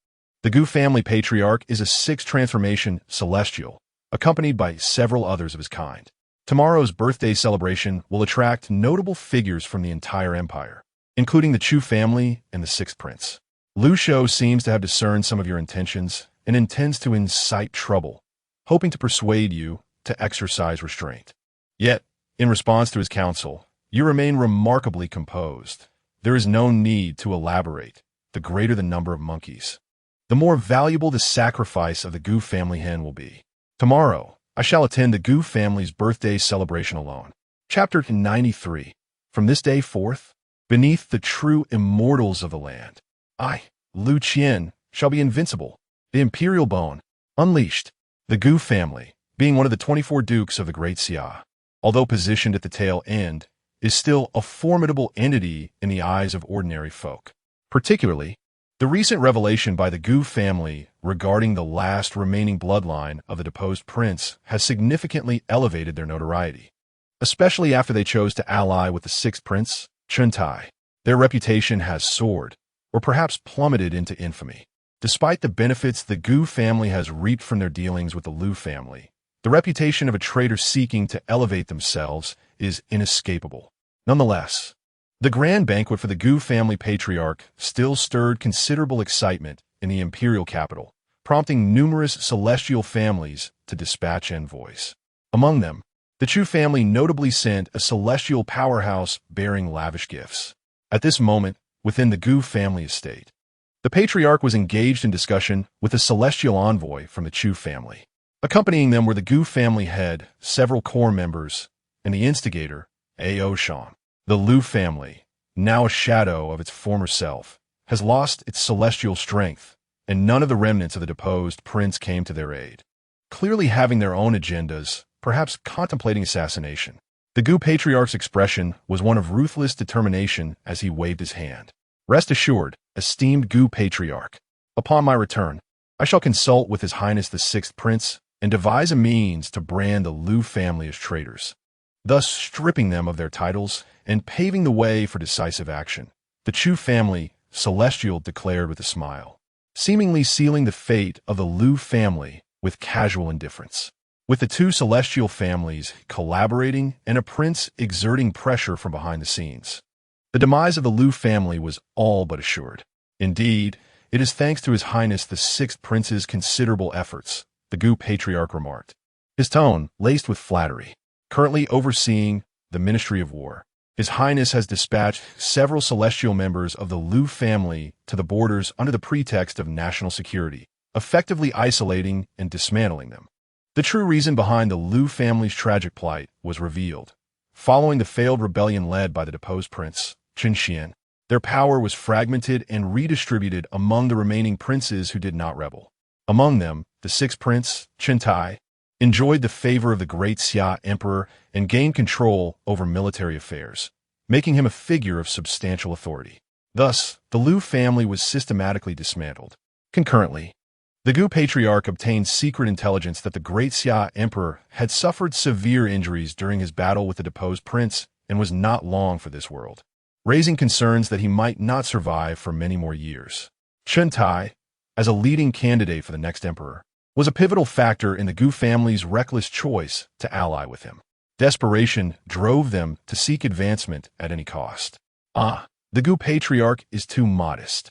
the Gu family patriarch is a sixth transformation celestial, accompanied by several others of his kind. Tomorrow's birthday celebration will attract notable figures from the entire empire, including the Chu family and the sixth prince. Liu Shou seems to have discerned some of your intentions and intends to incite trouble, hoping to persuade you to exercise restraint. Yet, in response to his counsel, you remain remarkably composed. There is no need to elaborate. The greater the number of monkeys, the more valuable the sacrifice of the Gu family hen will be. Tomorrow, I shall attend the Gu family's birthday celebration alone. Chapter 93. From this day forth, beneath the true immortals of the land, I, Liu Qian, shall be invincible. The imperial bone, unleashed. The Gu family, being one of the 24 dukes of the Great Xia, although positioned at the tail end, is still a formidable entity in the eyes of ordinary folk. Particularly, the recent revelation by the Gu family regarding the last remaining bloodline of the deposed prince has significantly elevated their notoriety, especially after they chose to ally with the sixth prince, Chuntai. Their reputation has soared, or perhaps plummeted into infamy. Despite the benefits the Gu family has reaped from their dealings with the Liu family, the reputation of a traitor seeking to elevate themselves is inescapable. Nonetheless, the grand banquet for the Gu family patriarch still stirred considerable excitement in the imperial capital, prompting numerous celestial families to dispatch envoys. Among them, the Chu family notably sent a celestial powerhouse bearing lavish gifts. At this moment, within the Gu family estate, the patriarch was engaged in discussion with a celestial envoy from the Chu family. Accompanying them were the Gu family head, several core members, and the instigator, A.O. Shan. The Liu family, now a shadow of its former self, has lost its celestial strength, and none of the remnants of the deposed prince came to their aid. Clearly having their own agendas, perhaps contemplating assassination, the Gu patriarch's expression was one of ruthless determination as he waved his hand. Rest assured, esteemed Gu patriarch, upon my return, I shall consult with His Highness the Sixth Prince and devise a means to brand the Liu family as traitors, thus stripping them of their titles and paving the way for decisive action. The Chu family, celestial, declared with a smile, seemingly sealing the fate of the Liu family with casual indifference. With the two celestial families collaborating and a prince exerting pressure from behind the scenes, the demise of the Liu family was all but assured. Indeed, it is thanks to His Highness the Sixth Prince's considerable efforts, the Gu patriarch remarked, his tone laced with flattery. Currently overseeing the Ministry of War, His Highness has dispatched several celestial members of the Liu family to the borders under the pretext of national security, effectively isolating and dismantling them. The true reason behind the Liu family's tragic plight was revealed. Following the failed rebellion led by the deposed prince, Qian, their power was fragmented and redistributed among the remaining princes who did not rebel. Among them, the sixth prince, Qian, enjoyed the favor of the Great Xia Emperor and gained control over military affairs, making him a figure of substantial authority. Thus, the Liu family was systematically dismantled. Concurrently, the Gu patriarch obtained secret intelligence that the Great Xia Emperor had suffered severe injuries during his battle with the deposed prince and was not long for this world, raising concerns that he might not survive for many more years. Qian, as a leading candidate for the next emperor, was a pivotal factor in the Gu family's reckless choice to ally with him. Desperation drove them to seek advancement at any cost. The Gu patriarch is too modest.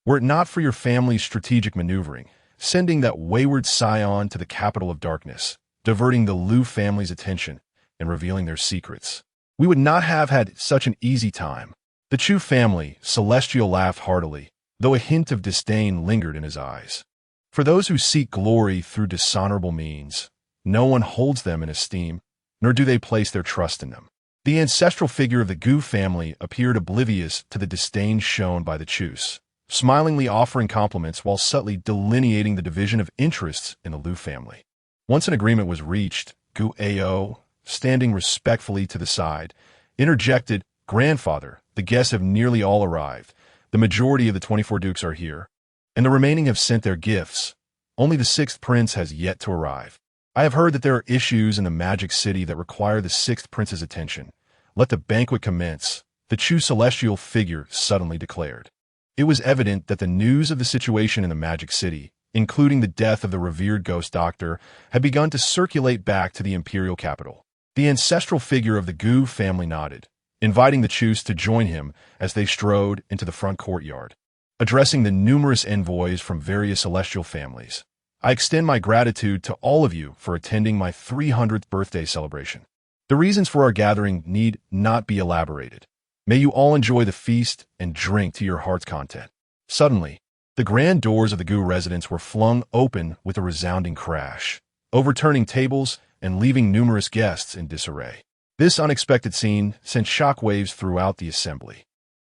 Were it not for your family's strategic maneuvering, sending that wayward scion to the capital of darkness, diverting the Liu family's attention and revealing their secrets, we would not have had such an easy time. The Chu family, Celestial laughed heartily, though a hint of disdain lingered in his eyes. For those who seek glory through dishonorable means, no one holds them in esteem, nor do they place their trust in them. The ancestral figure of the Gu family appeared oblivious to the disdain shown by the Chus, smilingly offering compliments while subtly delineating the division of interests in the Liu family. Once an agreement was reached, Gu Ao, standing respectfully to the side, interjected, "Grandfather, the guests have nearly all arrived. The majority of the 24 dukes are here, and the remaining have sent their gifts. Only the sixth prince has yet to arrive. I have heard that there are issues in the magic city that require the sixth prince's attention. Let the banquet commence," the Chu celestial figure suddenly declared. It was evident that the news of the situation in the magic city, including the death of the revered ghost doctor, had begun to circulate back to the imperial capital. The ancestral figure of the Gu family nodded, inviting the Chus to join him as they strode into the front courtyard. Addressing the numerous envoys from various celestial families, "I extend my gratitude to all of you for attending my 300th birthday celebration. The reasons for our gathering need not be elaborated. May you all enjoy the feast and drink to your heart's content." Suddenly, the grand doors of the Gu residence were flung open with a resounding crash, overturning tables and leaving numerous guests in disarray. This unexpected scene sent shockwaves throughout the assembly.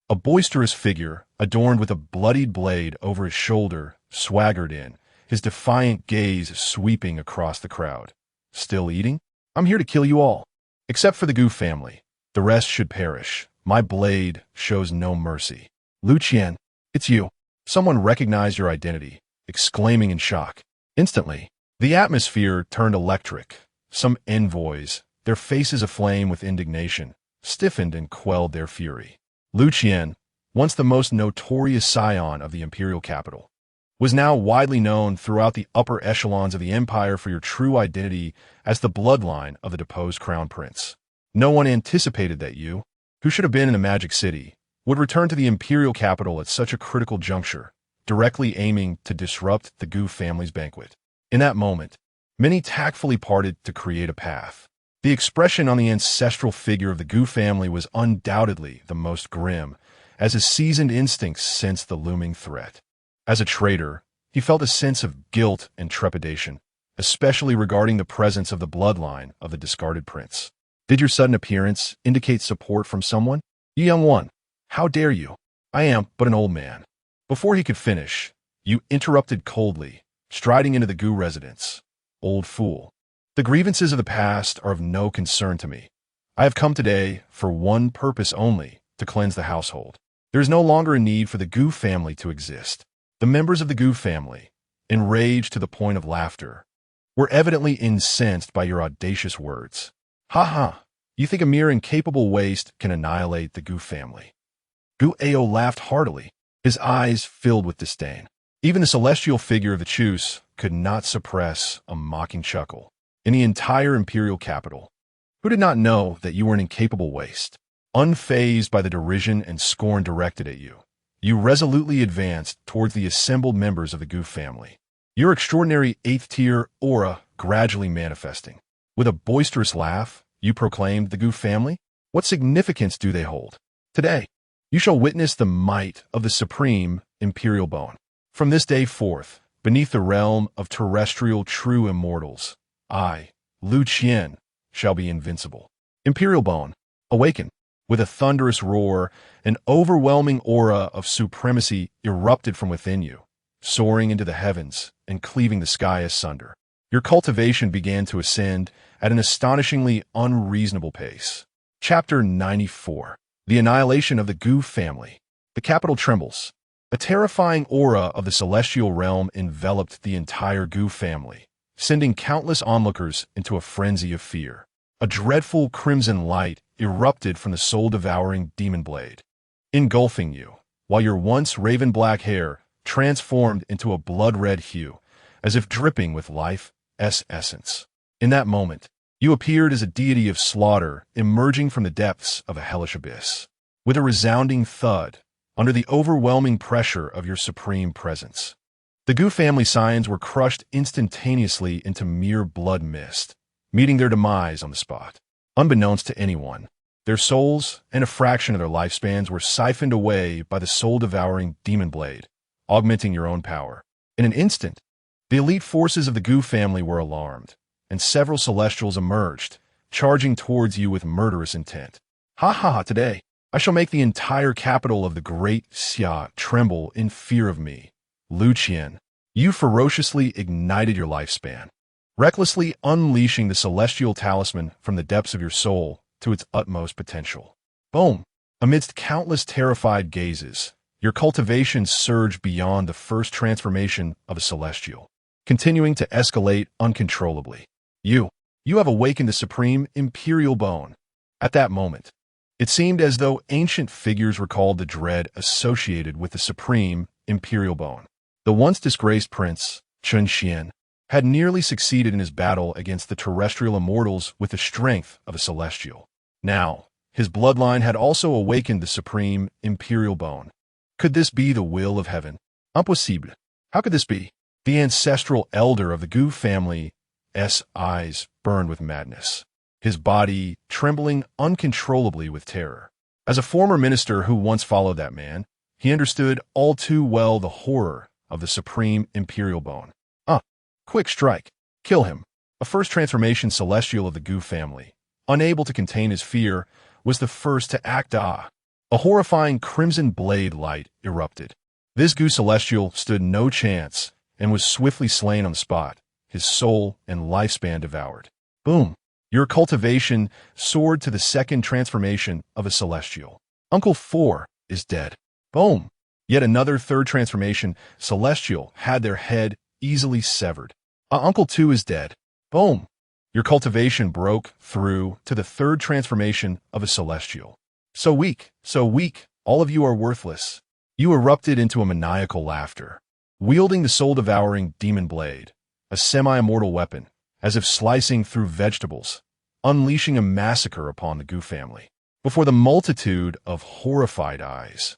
A boisterous figure, adorned with a bloodied blade over his shoulder, swaggered in, his defiant gaze sweeping across the crowd. "Still eating? I'm here to kill you all. Except for the Gu family. The rest should perish. My blade shows no mercy." "Liu Qian, it's you." Someone recognized your identity, exclaiming in shock. Instantly, the atmosphere turned electric. Some envoys, their faces aflame with indignation, stiffened and quelled their fury. Liu Qian, once the most notorious scion of the imperial capital, was now widely known throughout the upper echelons of the empire for your true identity as the bloodline of the deposed crown prince. No one anticipated that you, who should have been in the magic city, would return to the imperial capital at such a critical juncture, directly aiming to disrupt the Gu family's banquet. In that moment, many tactfully parted to create a path. The expression on the ancestral figure of the Gu family was undoubtedly the most grim, as his seasoned instincts sensed the looming threat. As a traitor, he felt a sense of guilt and trepidation, especially regarding the presence of the bloodline of the discarded prince. "Did your sudden appearance indicate support from someone? You young one, how dare you? I am but an old man." Before he could finish, you interrupted coldly, striding into the Gu residence. "Old fool. The grievances of the past are of no concern to me. I have come today for one purpose only, to cleanse the household. There is no longer a need for the Gu family to exist." The members of the Gu family, enraged to the point of laughter, were evidently incensed by your audacious words. "Ha ha, you think a mere incapable waste can annihilate the Gu family?" Gu Ao laughed heartily, his eyes filled with disdain. Even the celestial figure of the Chus could not suppress a mocking chuckle. In the entire imperial capital, who did not know that you were an incapable waste? Unfazed by the derision and scorn directed at you, you resolutely advanced towards the assembled members of the Gu family, your extraordinary eighth-tier aura gradually manifesting. With a boisterous laugh, you proclaimed the Gu family? What significance do they hold? Today, you shall witness the might of the supreme imperial bone. From this day forth, beneath the realm of terrestrial true immortals, I, Liu Qian, shall be invincible. Imperial bone, Awaken. With a thunderous roar, an overwhelming aura of supremacy erupted from within you, soaring into the heavens and cleaving the sky asunder. Your cultivation began to ascend at an astonishingly unreasonable pace. Chapter 94. The Annihilation of the Gu Family. The capital trembles. A terrifying aura of the celestial realm enveloped the entire Gu family, sending countless onlookers into a frenzy of fear. A dreadful crimson light erupted from the soul-devouring demon blade, engulfing you, while your once raven-black hair transformed into a blood-red hue, as if dripping with life's essence. In that moment, you appeared as a deity of slaughter emerging from the depths of a hellish abyss. With a resounding thud, under the overwhelming pressure of your supreme presence, the Gu family scions were crushed instantaneously into mere blood mist, meeting their demise on the spot. Unbeknownst to anyone, their souls and a fraction of their lifespans were siphoned away by the soul-devouring demon blade, augmenting your own power. In an instant, the elite forces of the Gu family were alarmed, and several celestials emerged, charging towards you with murderous intent. Ha ha ha, today, I shall make the entire capital of the Great Xia tremble in fear of me. Liu Qian, you ferociously ignited your lifespan, recklessly unleashing the celestial talisman from the depths of your soul to its utmost potential. Boom! Amidst countless terrified gazes, your cultivation surged beyond the first transformation of a celestial, continuing to escalate uncontrollably. You have awakened the supreme imperial bone. At that moment, it seemed as though ancient figures recalled the dread associated with the supreme imperial bone. The once disgraced prince, Qian, had nearly succeeded in his battle against the terrestrial immortals with the strength of a celestial. Now, his bloodline had also awakened the supreme imperial bone. Could this be the will of heaven? Impossible. How could this be? The ancestral elder of the Gu family's eyes burned with madness, his body trembling uncontrollably with terror. As a former minister who once followed that man, he understood all too well the horror of the supreme imperial bone. Quick strike. Kill him. A first transformation celestial of the Gu family, unable to contain his fear, was the first to act. A horrifying crimson blade light erupted. This Gu celestial stood no chance and was swiftly slain on the spot, his soul and lifespan devoured. Boom! Your cultivation soared to the second transformation of a celestial. Uncle 4 is dead. Boom! Yet another third transformation celestial had their head easily severed. Uncle 2 is dead. Boom! Your cultivation broke through to the third transformation of a celestial. So weak, all of you are worthless. You erupted into a maniacal laughter, wielding the soul-devouring demon blade, a semi-immortal weapon, as if slicing through vegetables, unleashing a massacre upon the Gu family. Before the multitude of horrified eyes,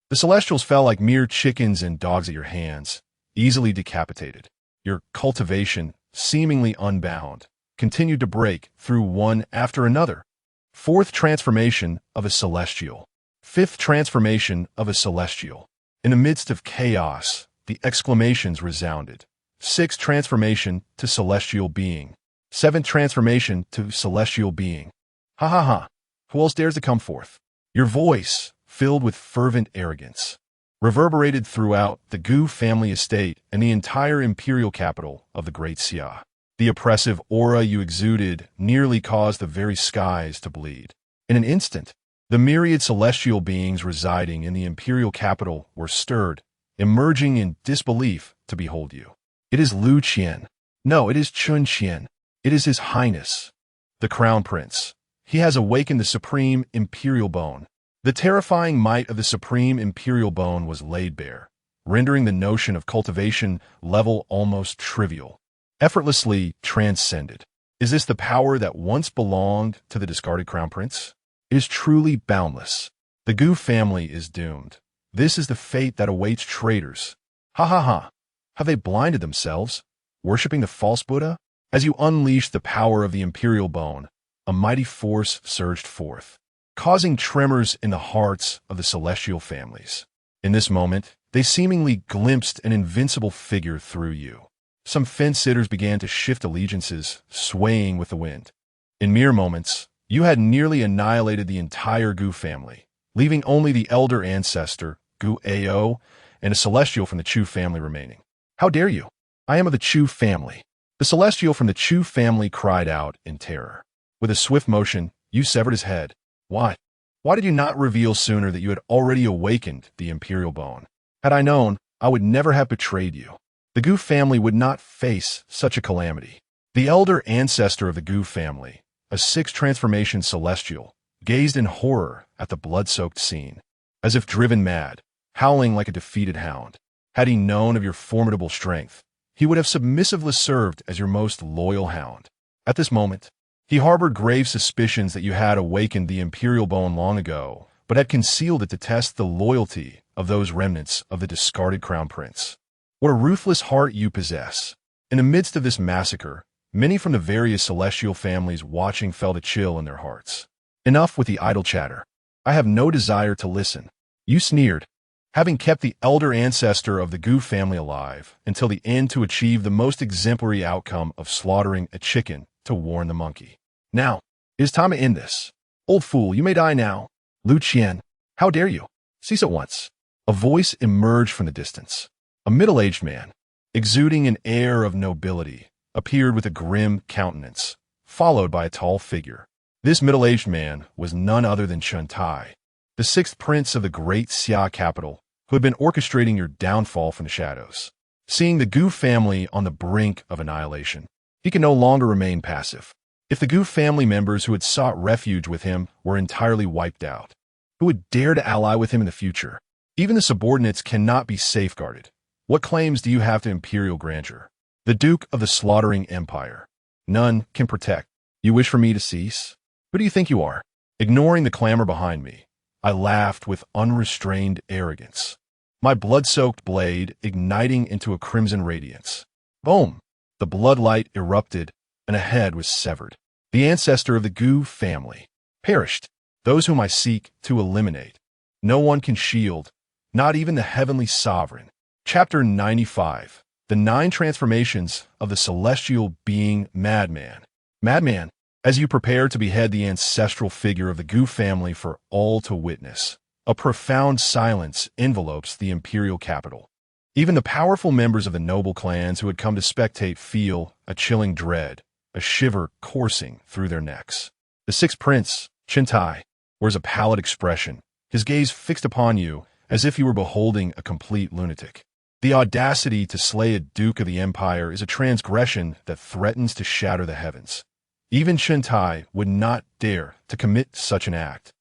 the celestials fell like mere chickens and dogs at your hands, easily decapitated. Your cultivation, seemingly unbound, continued to break through one after another. Fourth transformation of a celestial. Fifth transformation of a celestial. In the midst of chaos, the exclamations resounded. Sixth transformation to celestial being. Seventh transformation to celestial being. Ha ha ha. Who else dares to come forth? Your voice, filled with fervent arrogance, reverberated throughout the Gu family estate and the entire imperial capital of the Great Xia. The oppressive aura you exuded nearly caused the very skies to bleed. In an instant, the myriad celestial beings residing in the imperial capital were stirred, emerging in disbelief to behold you. It is Liu Qian. No, it is Qian. It is His Highness, the Crown Prince. He has awakened the supreme imperial bone. The terrifying might of the supreme imperial bone was laid bare, rendering the notion of cultivation level almost trivial, effortlessly transcended. Is this the power that once belonged to the discarded crown prince? It is truly boundless. The Gu family is doomed. This is the fate that awaits traitors. Ha ha ha. Have they blinded themselves, worshipping the false Buddha? As you unleashed the power of the imperial bone, a mighty force surged forth, causing tremors in the hearts of the celestial families. In this moment, they seemingly glimpsed an invincible figure through you. Some fence-sitters began to shift allegiances, swaying with the wind. In mere moments, you had nearly annihilated the entire Gu family, leaving only the elder ancestor, Gu Ao, and a celestial from the Chu family remaining. How dare you? I am of the Chu family. The celestial from the Chu family cried out in terror. With a swift motion, you severed his head. Why? Why did you not reveal sooner that you had already awakened the imperial bone? Had I known, I would never have betrayed you. The Gu family would not face such a calamity. The elder ancestor of the Gu family, a sixth transformation celestial, gazed in horror at the blood-soaked scene, as if driven mad, howling like a defeated hound. Had he known of your formidable strength, he would have submissively served as your most loyal hound. At this moment, he harbored grave suspicions that you had awakened the imperial bone long ago, but had concealed it to test the loyalty of those remnants of the discarded crown prince. What a ruthless heart you possess. In the midst of this massacre, many from the various celestial families watching felt a chill in their hearts. Enough with the idle chatter. I have no desire to listen. You sneered, having kept the elder ancestor of the Gu family alive until the end to achieve the most exemplary outcome of slaughtering a chicken to warn the monkey. Now, it is time to end this. Old fool, you may die now. Liu Qian, how dare you? Cease at once. A voice emerged from the distance. A middle-aged man, exuding an air of nobility, appeared with a grim countenance, followed by a tall figure. This middle-aged man was none other than Chen Tai, the sixth prince of the Great Xia capital, who had been orchestrating your downfall from the shadows. Seeing the Gu family on the brink of annihilation, he could no longer remain passive. If the Gu family members who had sought refuge with him were entirely wiped out, who would dare to ally with him in the future? Even the subordinates cannot be safeguarded. What claims do you have to imperial grandeur? The Duke of the Slaughtering Empire. None can protect. You wish for me to cease? Who do you think you are? Ignoring the clamor behind me, I laughed with unrestrained arrogance, my blood-soaked blade igniting into a crimson radiance. Boom! The bloodlight erupted, and a head was severed. The ancestor of the Gu family perished, those whom I seek to eliminate. No one can shield, not even the heavenly sovereign. Chapter 95. The 9 Transformations of the Celestial Being Madman. Madman, as you prepare to behead the ancestral figure of the Gu family for all to witness, a profound silence envelopes the imperial capital. Even the powerful members of the noble clans who had come to spectate feel a chilling dread, a shiver coursing through their necks. The sixth prince, Chen Tai, wears a pallid expression, his gaze fixed upon you as if he were beholding a complete lunatic. The audacity to slay a duke of the empire is a transgression that threatens to shatter the heavens. Even Chen Tai would not dare to commit such an act.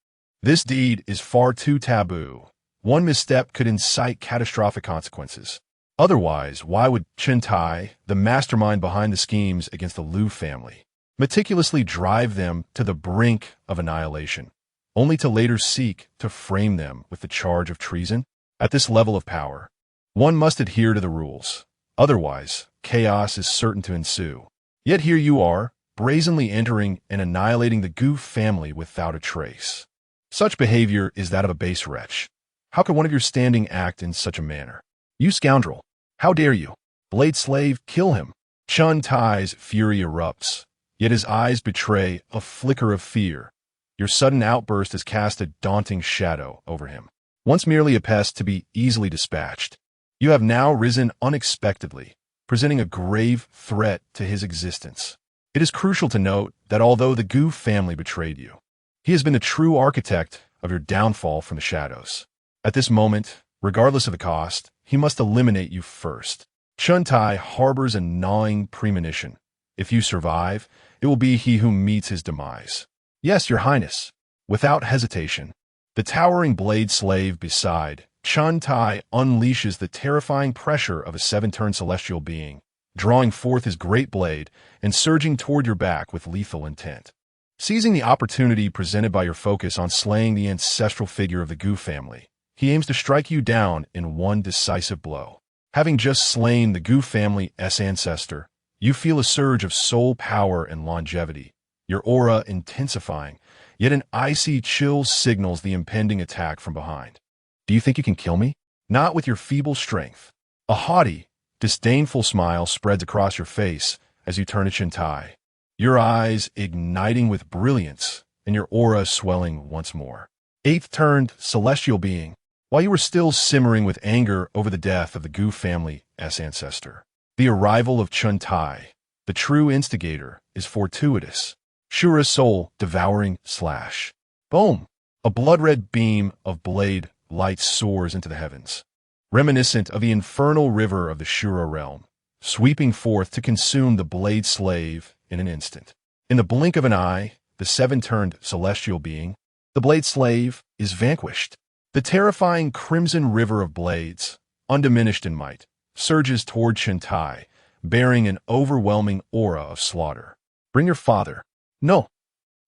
This deed is far too taboo. One misstep could incite catastrophic consequences. Otherwise, why would Chen Tai, the mastermind behind the schemes against the Liu family, meticulously drive them to the brink of annihilation, only to later seek to frame them with the charge of treason? At this level of power, one must adhere to the rules. Otherwise, chaos is certain to ensue. Yet here you are, brazenly entering and annihilating the Gu family without a trace. Such behavior is that of a base wretch. How could one of your standing act in such a manner? You scoundrel! How dare you? Blade slave, kill him! Chen Tai's fury erupts, yet his eyes betray a flicker of fear. Your sudden outburst has cast a daunting shadow over him. Once merely a pest to be easily dispatched, you have now risen unexpectedly, presenting a grave threat to his existence. It is crucial to note that although the Gu family betrayed you, he has been the true architect of your downfall from the shadows. At this moment, regardless of the cost, he must eliminate you first. Chen Tai harbors a gnawing premonition. If you survive, it will be he who meets his demise. Yes, your highness. Without hesitation, the towering blade slave beside Chen Tai unleashes the terrifying pressure of a 7-turn celestial being, drawing forth his great blade and surging toward your back with lethal intent. Seizing the opportunity presented by your focus on slaying the ancestral figure of the Gu family, he aims to strike you down in one decisive blow. Having just slain the Gu family's ancestor, you feel a surge of soul power and longevity, your aura intensifying, yet an icy chill signals the impending attack from behind. Do you think you can kill me? Not with your feeble strength. A haughty, disdainful smile spreads across your face as you turn to Chen Tai, your eyes igniting with brilliance and your aura swelling once more. Eighth turned celestial being, while you were still simmering with anger over the death of the Gu family's ancestor. The arrival of Chun Tai, the true instigator, is fortuitous. Shura's soul devouring slash. Boom! A blood-red beam of blade light soars into the heavens, reminiscent of the infernal river of the Shura realm, sweeping forth to consume the blade slave in an instant. In the blink of an eye, the seven-turned celestial being, the blade slave, is vanquished. The terrifying crimson river of blades, undiminished in might, surges toward Chun Tai, bearing an overwhelming aura of slaughter. Bring your father. No.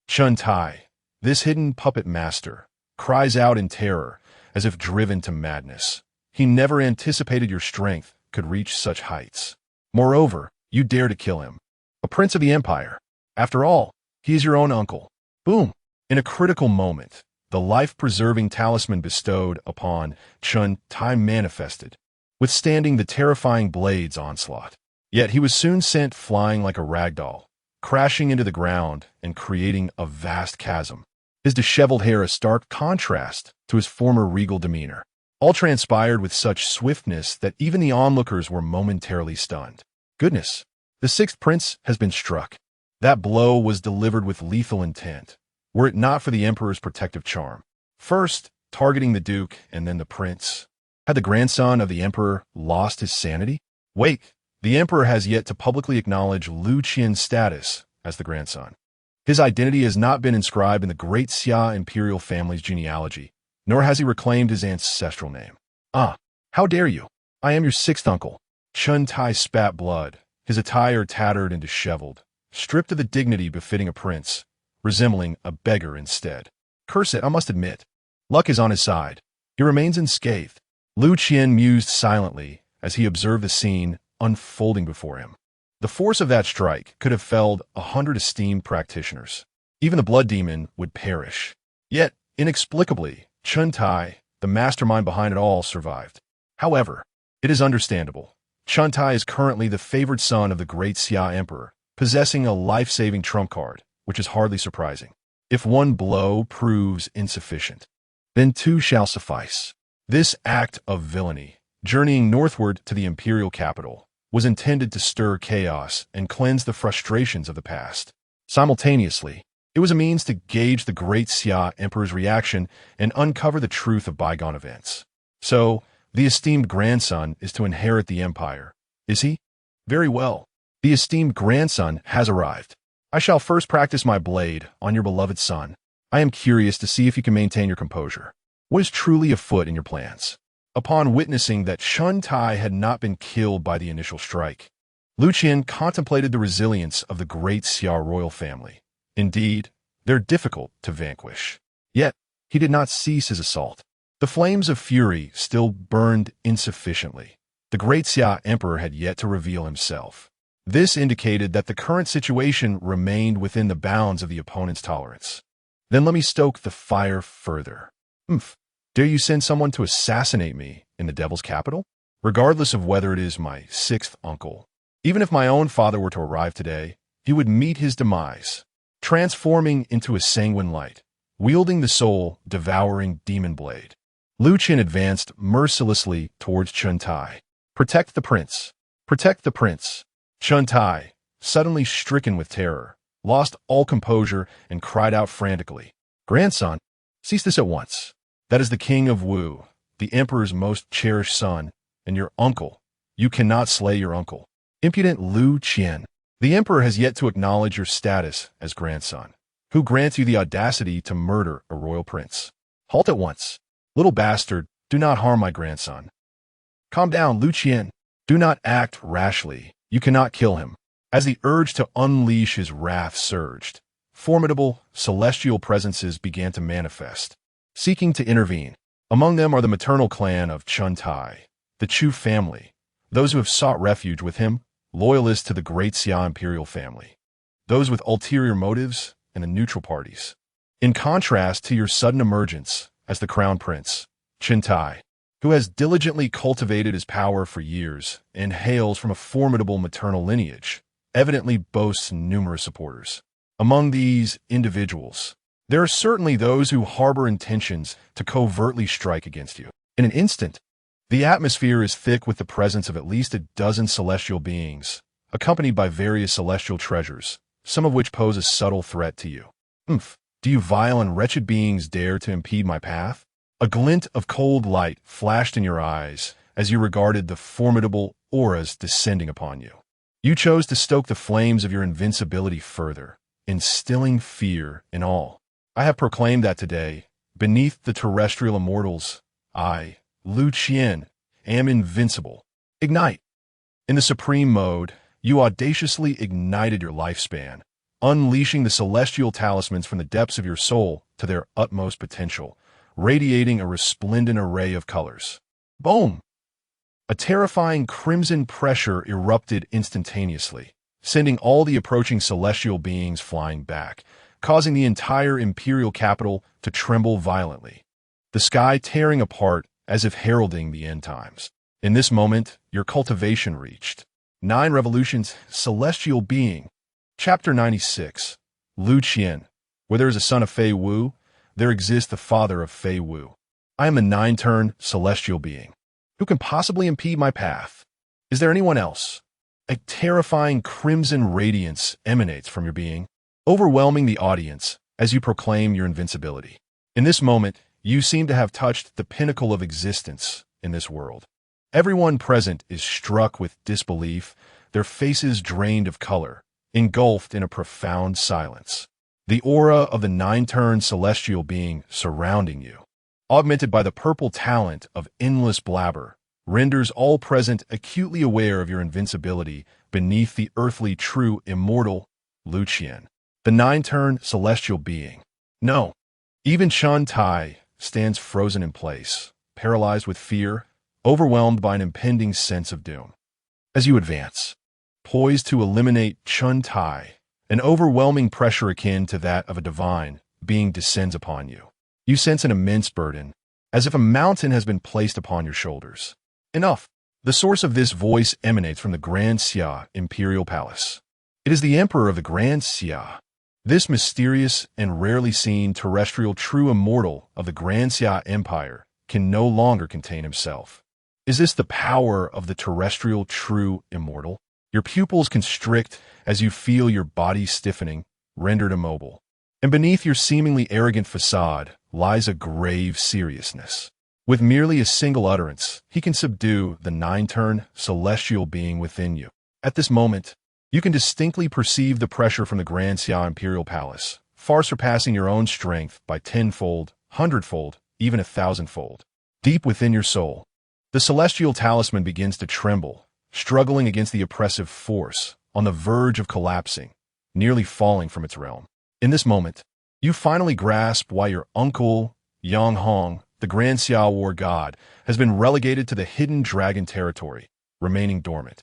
Chun Tai, this hidden puppet master, cries out in terror as if driven to madness. He never anticipated your strength could reach such heights. Moreover, you dare to kill him. A prince of the empire. After all, he is your own uncle. Boom! In a critical moment, the life-preserving talisman bestowed upon Chun Tai manifested, withstanding the terrifying blade's onslaught. Yet he was soon sent flying like a ragdoll, crashing into the ground and creating a vast chasm, his disheveled hair a stark contrast to his former regal demeanor. All transpired with such swiftness that even the onlookers were momentarily stunned. Goodness, the sixth prince has been struck. That blow was delivered with lethal intent, were it not for the emperor's protective charm. First, targeting the duke and then the prince. Had the grandson of the emperor lost his sanity? Wait, the emperor has yet to publicly acknowledge Liu Qian's status as the grandson. His identity has not been inscribed in the Great Xia Imperial family's genealogy, nor has he reclaimed his ancestral name. Ah, how dare you! I am your sixth uncle. Chun Tai spat blood, his attire tattered and disheveled, stripped of the dignity befitting a prince, resembling a beggar instead. Curse it, I must admit. Luck is on his side. He remains unscathed. Liu Qian mused silently as he observed the scene unfolding before him. The force of that strike could have felled 100 esteemed practitioners. Even the blood demon would perish. Yet, inexplicably, Chun Tai, the mastermind behind it all, survived. However, it is understandable. Chun Tai is currently the favored son of the Great Xia Emperor, possessing a life-saving trump card, which is hardly surprising. If one blow proves insufficient, then two shall suffice. This act of villainy, journeying northward to the imperial capital, was intended to stir chaos and cleanse the frustrations of the past. Simultaneously, it was a means to gauge the Great Xia Emperor's reaction and uncover the truth of bygone events. So, the esteemed grandson is to inherit the empire, is he? Very well. The esteemed grandson has arrived. I shall first practice my blade on your beloved son. I am curious to see if you can maintain your composure. What is truly afoot in your plans? Upon witnessing that Chun Tai had not been killed by the initial strike, Liu Qian contemplated the resilience of the Great Xia royal family. Indeed, they're difficult to vanquish. Yet, he did not cease his assault. The flames of fury still burned insufficiently. The Great Xia Emperor had yet to reveal himself. This indicated that the current situation remained within the bounds of the opponent's tolerance. Then let me stoke the fire further. Dare you send someone to assassinate me in the devil's capital? Regardless of whether it is my sixth uncle. Even if my own father were to arrive today, he would meet his demise, transforming into a sanguine light, wielding the soul-devouring demon blade. Liu Qian advanced mercilessly towards Chun Tai. Protect the prince. Protect the prince. Chun Tai, suddenly stricken with terror, lost all composure and cried out frantically. Grandson, cease this at once. That is the king of Wu, the emperor's most cherished son, and your uncle. You cannot slay your uncle. Impudent Liu Qian. The emperor has yet to acknowledge your status as grandson. Who grants you the audacity to murder a royal prince? Halt at once. Little bastard, do not harm my grandson. Calm down, Liu Qian. Do not act rashly. You cannot kill him. As the urge to unleash his wrath surged, formidable celestial presences began to manifest, seeking to intervene. Among them are the maternal clan of Chun Tai, the Chu family, those who have sought refuge with him, loyalists to the Great Xia Imperial family, those with ulterior motives, and the neutral parties. In contrast to your sudden emergence as the crown prince, Chun Tai, who has diligently cultivated his power for years and hails from a formidable maternal lineage, evidently boasts numerous supporters. Among these individuals, There are certainly those who harbor intentions to covertly strike against you. In an instant, the atmosphere is thick with the presence of at least a dozen celestial beings, accompanied by various celestial treasures, some of which pose a subtle threat to you. Do you vile and wretched beings dare to impede my path? A glint of cold light flashed in your eyes as you regarded the formidable auras descending upon you. You chose to stoke the flames of your invincibility further, instilling fear in all. I have proclaimed that today, beneath the terrestrial immortals, I, Liu Qian, am invincible. Ignite. In the supreme mode, you audaciously ignited your lifespan, unleashing the celestial talismans from the depths of your soul to their utmost potential, radiating a resplendent array of colors. Boom! A terrifying crimson pressure erupted instantaneously, sending all the approaching celestial beings flying back, causing the entire imperial capital to tremble violently, the sky tearing apart as if heralding the end times. In this moment, your cultivation reached 9 revolutions, celestial being. Chapter 96. Liu Qian. Where there is a son of Fei Wu, there exists the father of Fei Wu. I am a 9-turn celestial being. Who can possibly impede my path? Is there anyone else? A terrifying crimson radiance emanates from your being, overwhelming the audience as you proclaim your invincibility. In this moment, you seem to have touched the pinnacle of existence in this world. Everyone present is struck with disbelief, their faces drained of color, engulfed in a profound silence. The aura of the 9-turn celestial being surrounding you, augmented by the purple talent of endless blabber, renders all present acutely aware of your invincibility beneath the earthly true immortal Liu Qian, the 9-turn celestial being. No, even Chun Tai stands frozen in place, paralyzed with fear, overwhelmed by an impending sense of doom. As you advance, poised to eliminate Chun Tai, an overwhelming pressure akin to that of a divine being descends upon you. You sense an immense burden, as if a mountain has been placed upon your shoulders. Enough! The source of this voice emanates from the Great Xia Imperial Palace. It is the Emperor of the Great Xia. This mysterious and rarely seen terrestrial true immortal of the Great Xia Empire can no longer contain himself. Is this the power of the terrestrial true immortal? Your pupils constrict as you feel your body stiffening, rendered immobile. And beneath your seemingly arrogant facade lies a grave seriousness. With merely a single utterance, he can subdue the 9-turn celestial being within you. At this moment, you can distinctly perceive the pressure from the Great Xia Imperial Palace, far surpassing your own strength by 10-fold, 100-fold, even 1,000-fold. Deep within your soul, the celestial talisman begins to tremble, struggling against the oppressive force, on the verge of collapsing, nearly falling from its realm. In this moment, you finally grasp why your uncle, Yang Hong, the Great Xia War God, has been relegated to the hidden dragon territory, remaining dormant.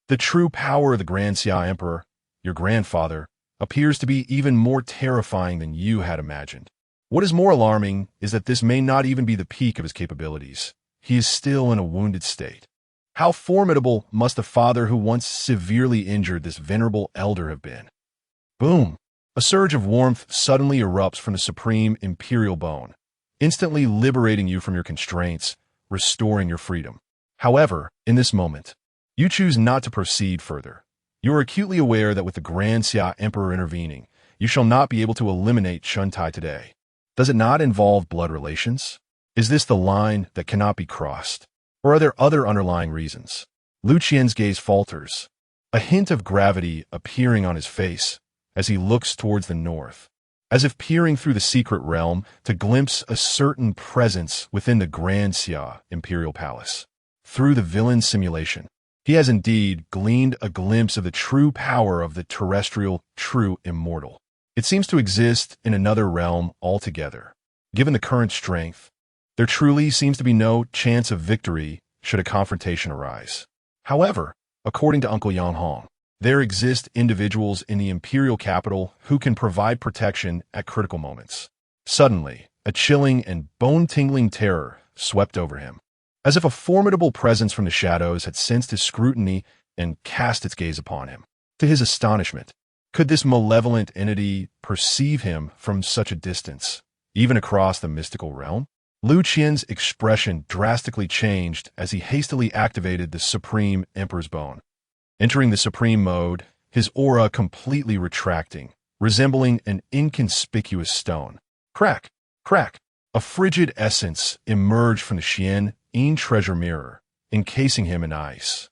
The true power of the Great Xia Emperor, your grandfather, appears to be even more terrifying than you had imagined. What is more alarming is that this may not even be the peak of his capabilities. He is still in a wounded state. How formidable must the father who once severely injured this venerable elder have been? Boom! A surge of warmth suddenly erupts from the supreme imperial bone, instantly liberating you from your constraints, restoring your freedom. However, in this moment, you choose not to proceed further. You are acutely aware that with the Great Xia Emperor intervening, you shall not be able to eliminate Chun Tai today. Does it not involve blood relations? Is this the line that cannot be crossed? Or are there other underlying reasons? Liu Qian's gaze falters, a hint of gravity appearing on his face as he looks towards the north, as if peering through the secret realm to glimpse a certain presence within the Great Xia Imperial Palace. Through the villain simulation, he has indeed gleaned a glimpse of the true power of the terrestrial true immortal. It seems to exist in another realm altogether. Given the current strength, there truly seems to be no chance of victory should a confrontation arise. However, according to Uncle Yang Hong, there exist individuals in the imperial capital who can provide protection at critical moments. Suddenly, a chilling and bone-tingling terror swept over him, as if a formidable presence from the shadows had sensed his scrutiny and cast its gaze upon him. To his astonishment, Could this malevolent entity perceive him from such a distance, even across the mystical realm? Liu Qian's expression drastically changed as he hastily activated the Supreme Emperor's Bone. Entering the Supreme mode, his aura completely retracting, resembling an inconspicuous stone. Crack! Crack! A frigid essence emerged from the Qian treasure mirror, encasing him in ice,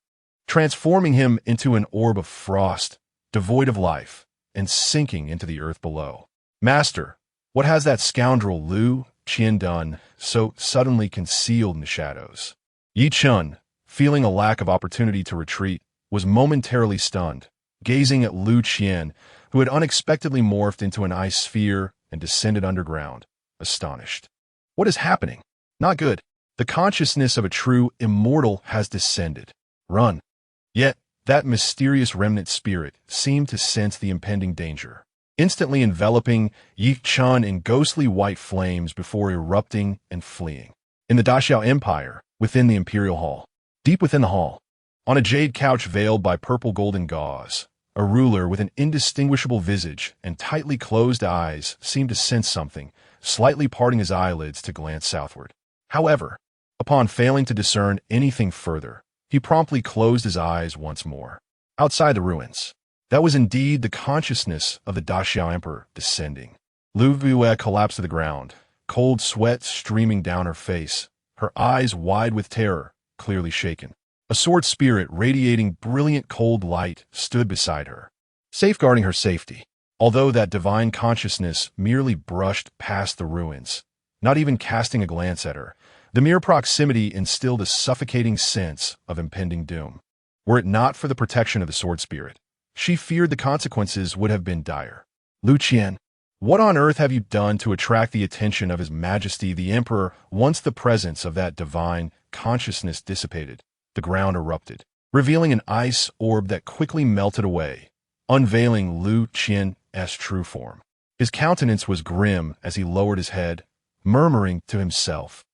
transforming him into an orb of frost, devoid of life, and sinking into the earth below. Master, what has that scoundrel Liu Qian done, so suddenly concealed in the shadows? Yi Chun, feeling a lack of opportunity to retreat, was momentarily stunned, gazing at Liu Qian, who had unexpectedly morphed into an ice sphere and descended underground, astonished. What is happening? Not good. The consciousness of a true immortal has descended. Run. Yet, that mysterious remnant spirit seemed to sense the impending danger, instantly enveloping Yi Chun in ghostly white flames before erupting and fleeing. In the Daxia Empire, within the Imperial Hall, deep within the hall, on a jade couch veiled by purple golden gauze, a ruler with an indistinguishable visage and tightly closed eyes seemed to sense something, slightly parting his eyelids to glance southward. However, upon failing to discern anything further, he promptly closed his eyes once more. Outside the ruins, that was indeed the consciousness of the Daxia Emperor descending. Liu Ruyue collapsed to the ground, cold sweat streaming down her face, her eyes wide with terror, clearly shaken. A sword spirit radiating brilliant cold light stood beside her, safeguarding her safety. Although that divine consciousness merely brushed past the ruins, not even casting a glance at her, the mere proximity instilled a suffocating sense of impending doom. Were it not for the protection of the sword spirit, she feared the consequences would have been dire. Liu Qian, what on earth have you done to attract the attention of His Majesty the Emperor? Once the presence of that divine consciousness dissipated, the ground erupted, revealing an ice orb that quickly melted away, unveiling Liu Qian's true form. His countenance was grim as he lowered his head, murmuring to himself,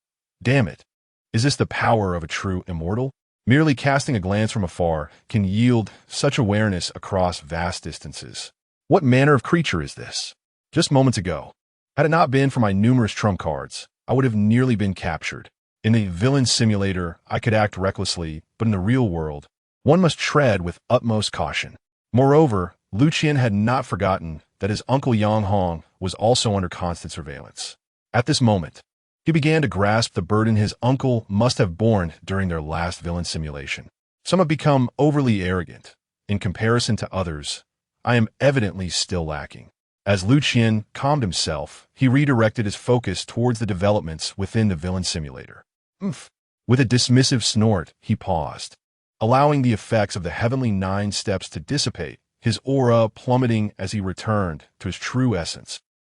"Damn it! Is this the power of a true immortal? Merely casting a glance from afar can yield such awareness across vast distances. What manner of creature is this? Just moments ago, had it not been for my numerous trump cards, I would have nearly been captured. In the villain simulator, I could act recklessly, but in the real world, one must tread with utmost caution." Moreover, Liu Qian had not forgotten that his uncle Yang Hong was also under constant surveillance. At this moment, he began to grasp the burden his uncle must have borne during their last villain simulation. Some have become overly arrogant. In comparison to others, I am evidently still lacking. As Liu Qian calmed himself, he redirected his focus towards the developments within the villain simulator. With a dismissive snort, he paused, allowing the effects of the heavenly 9 steps to dissipate, his aura plummeting as he returned to his true essence.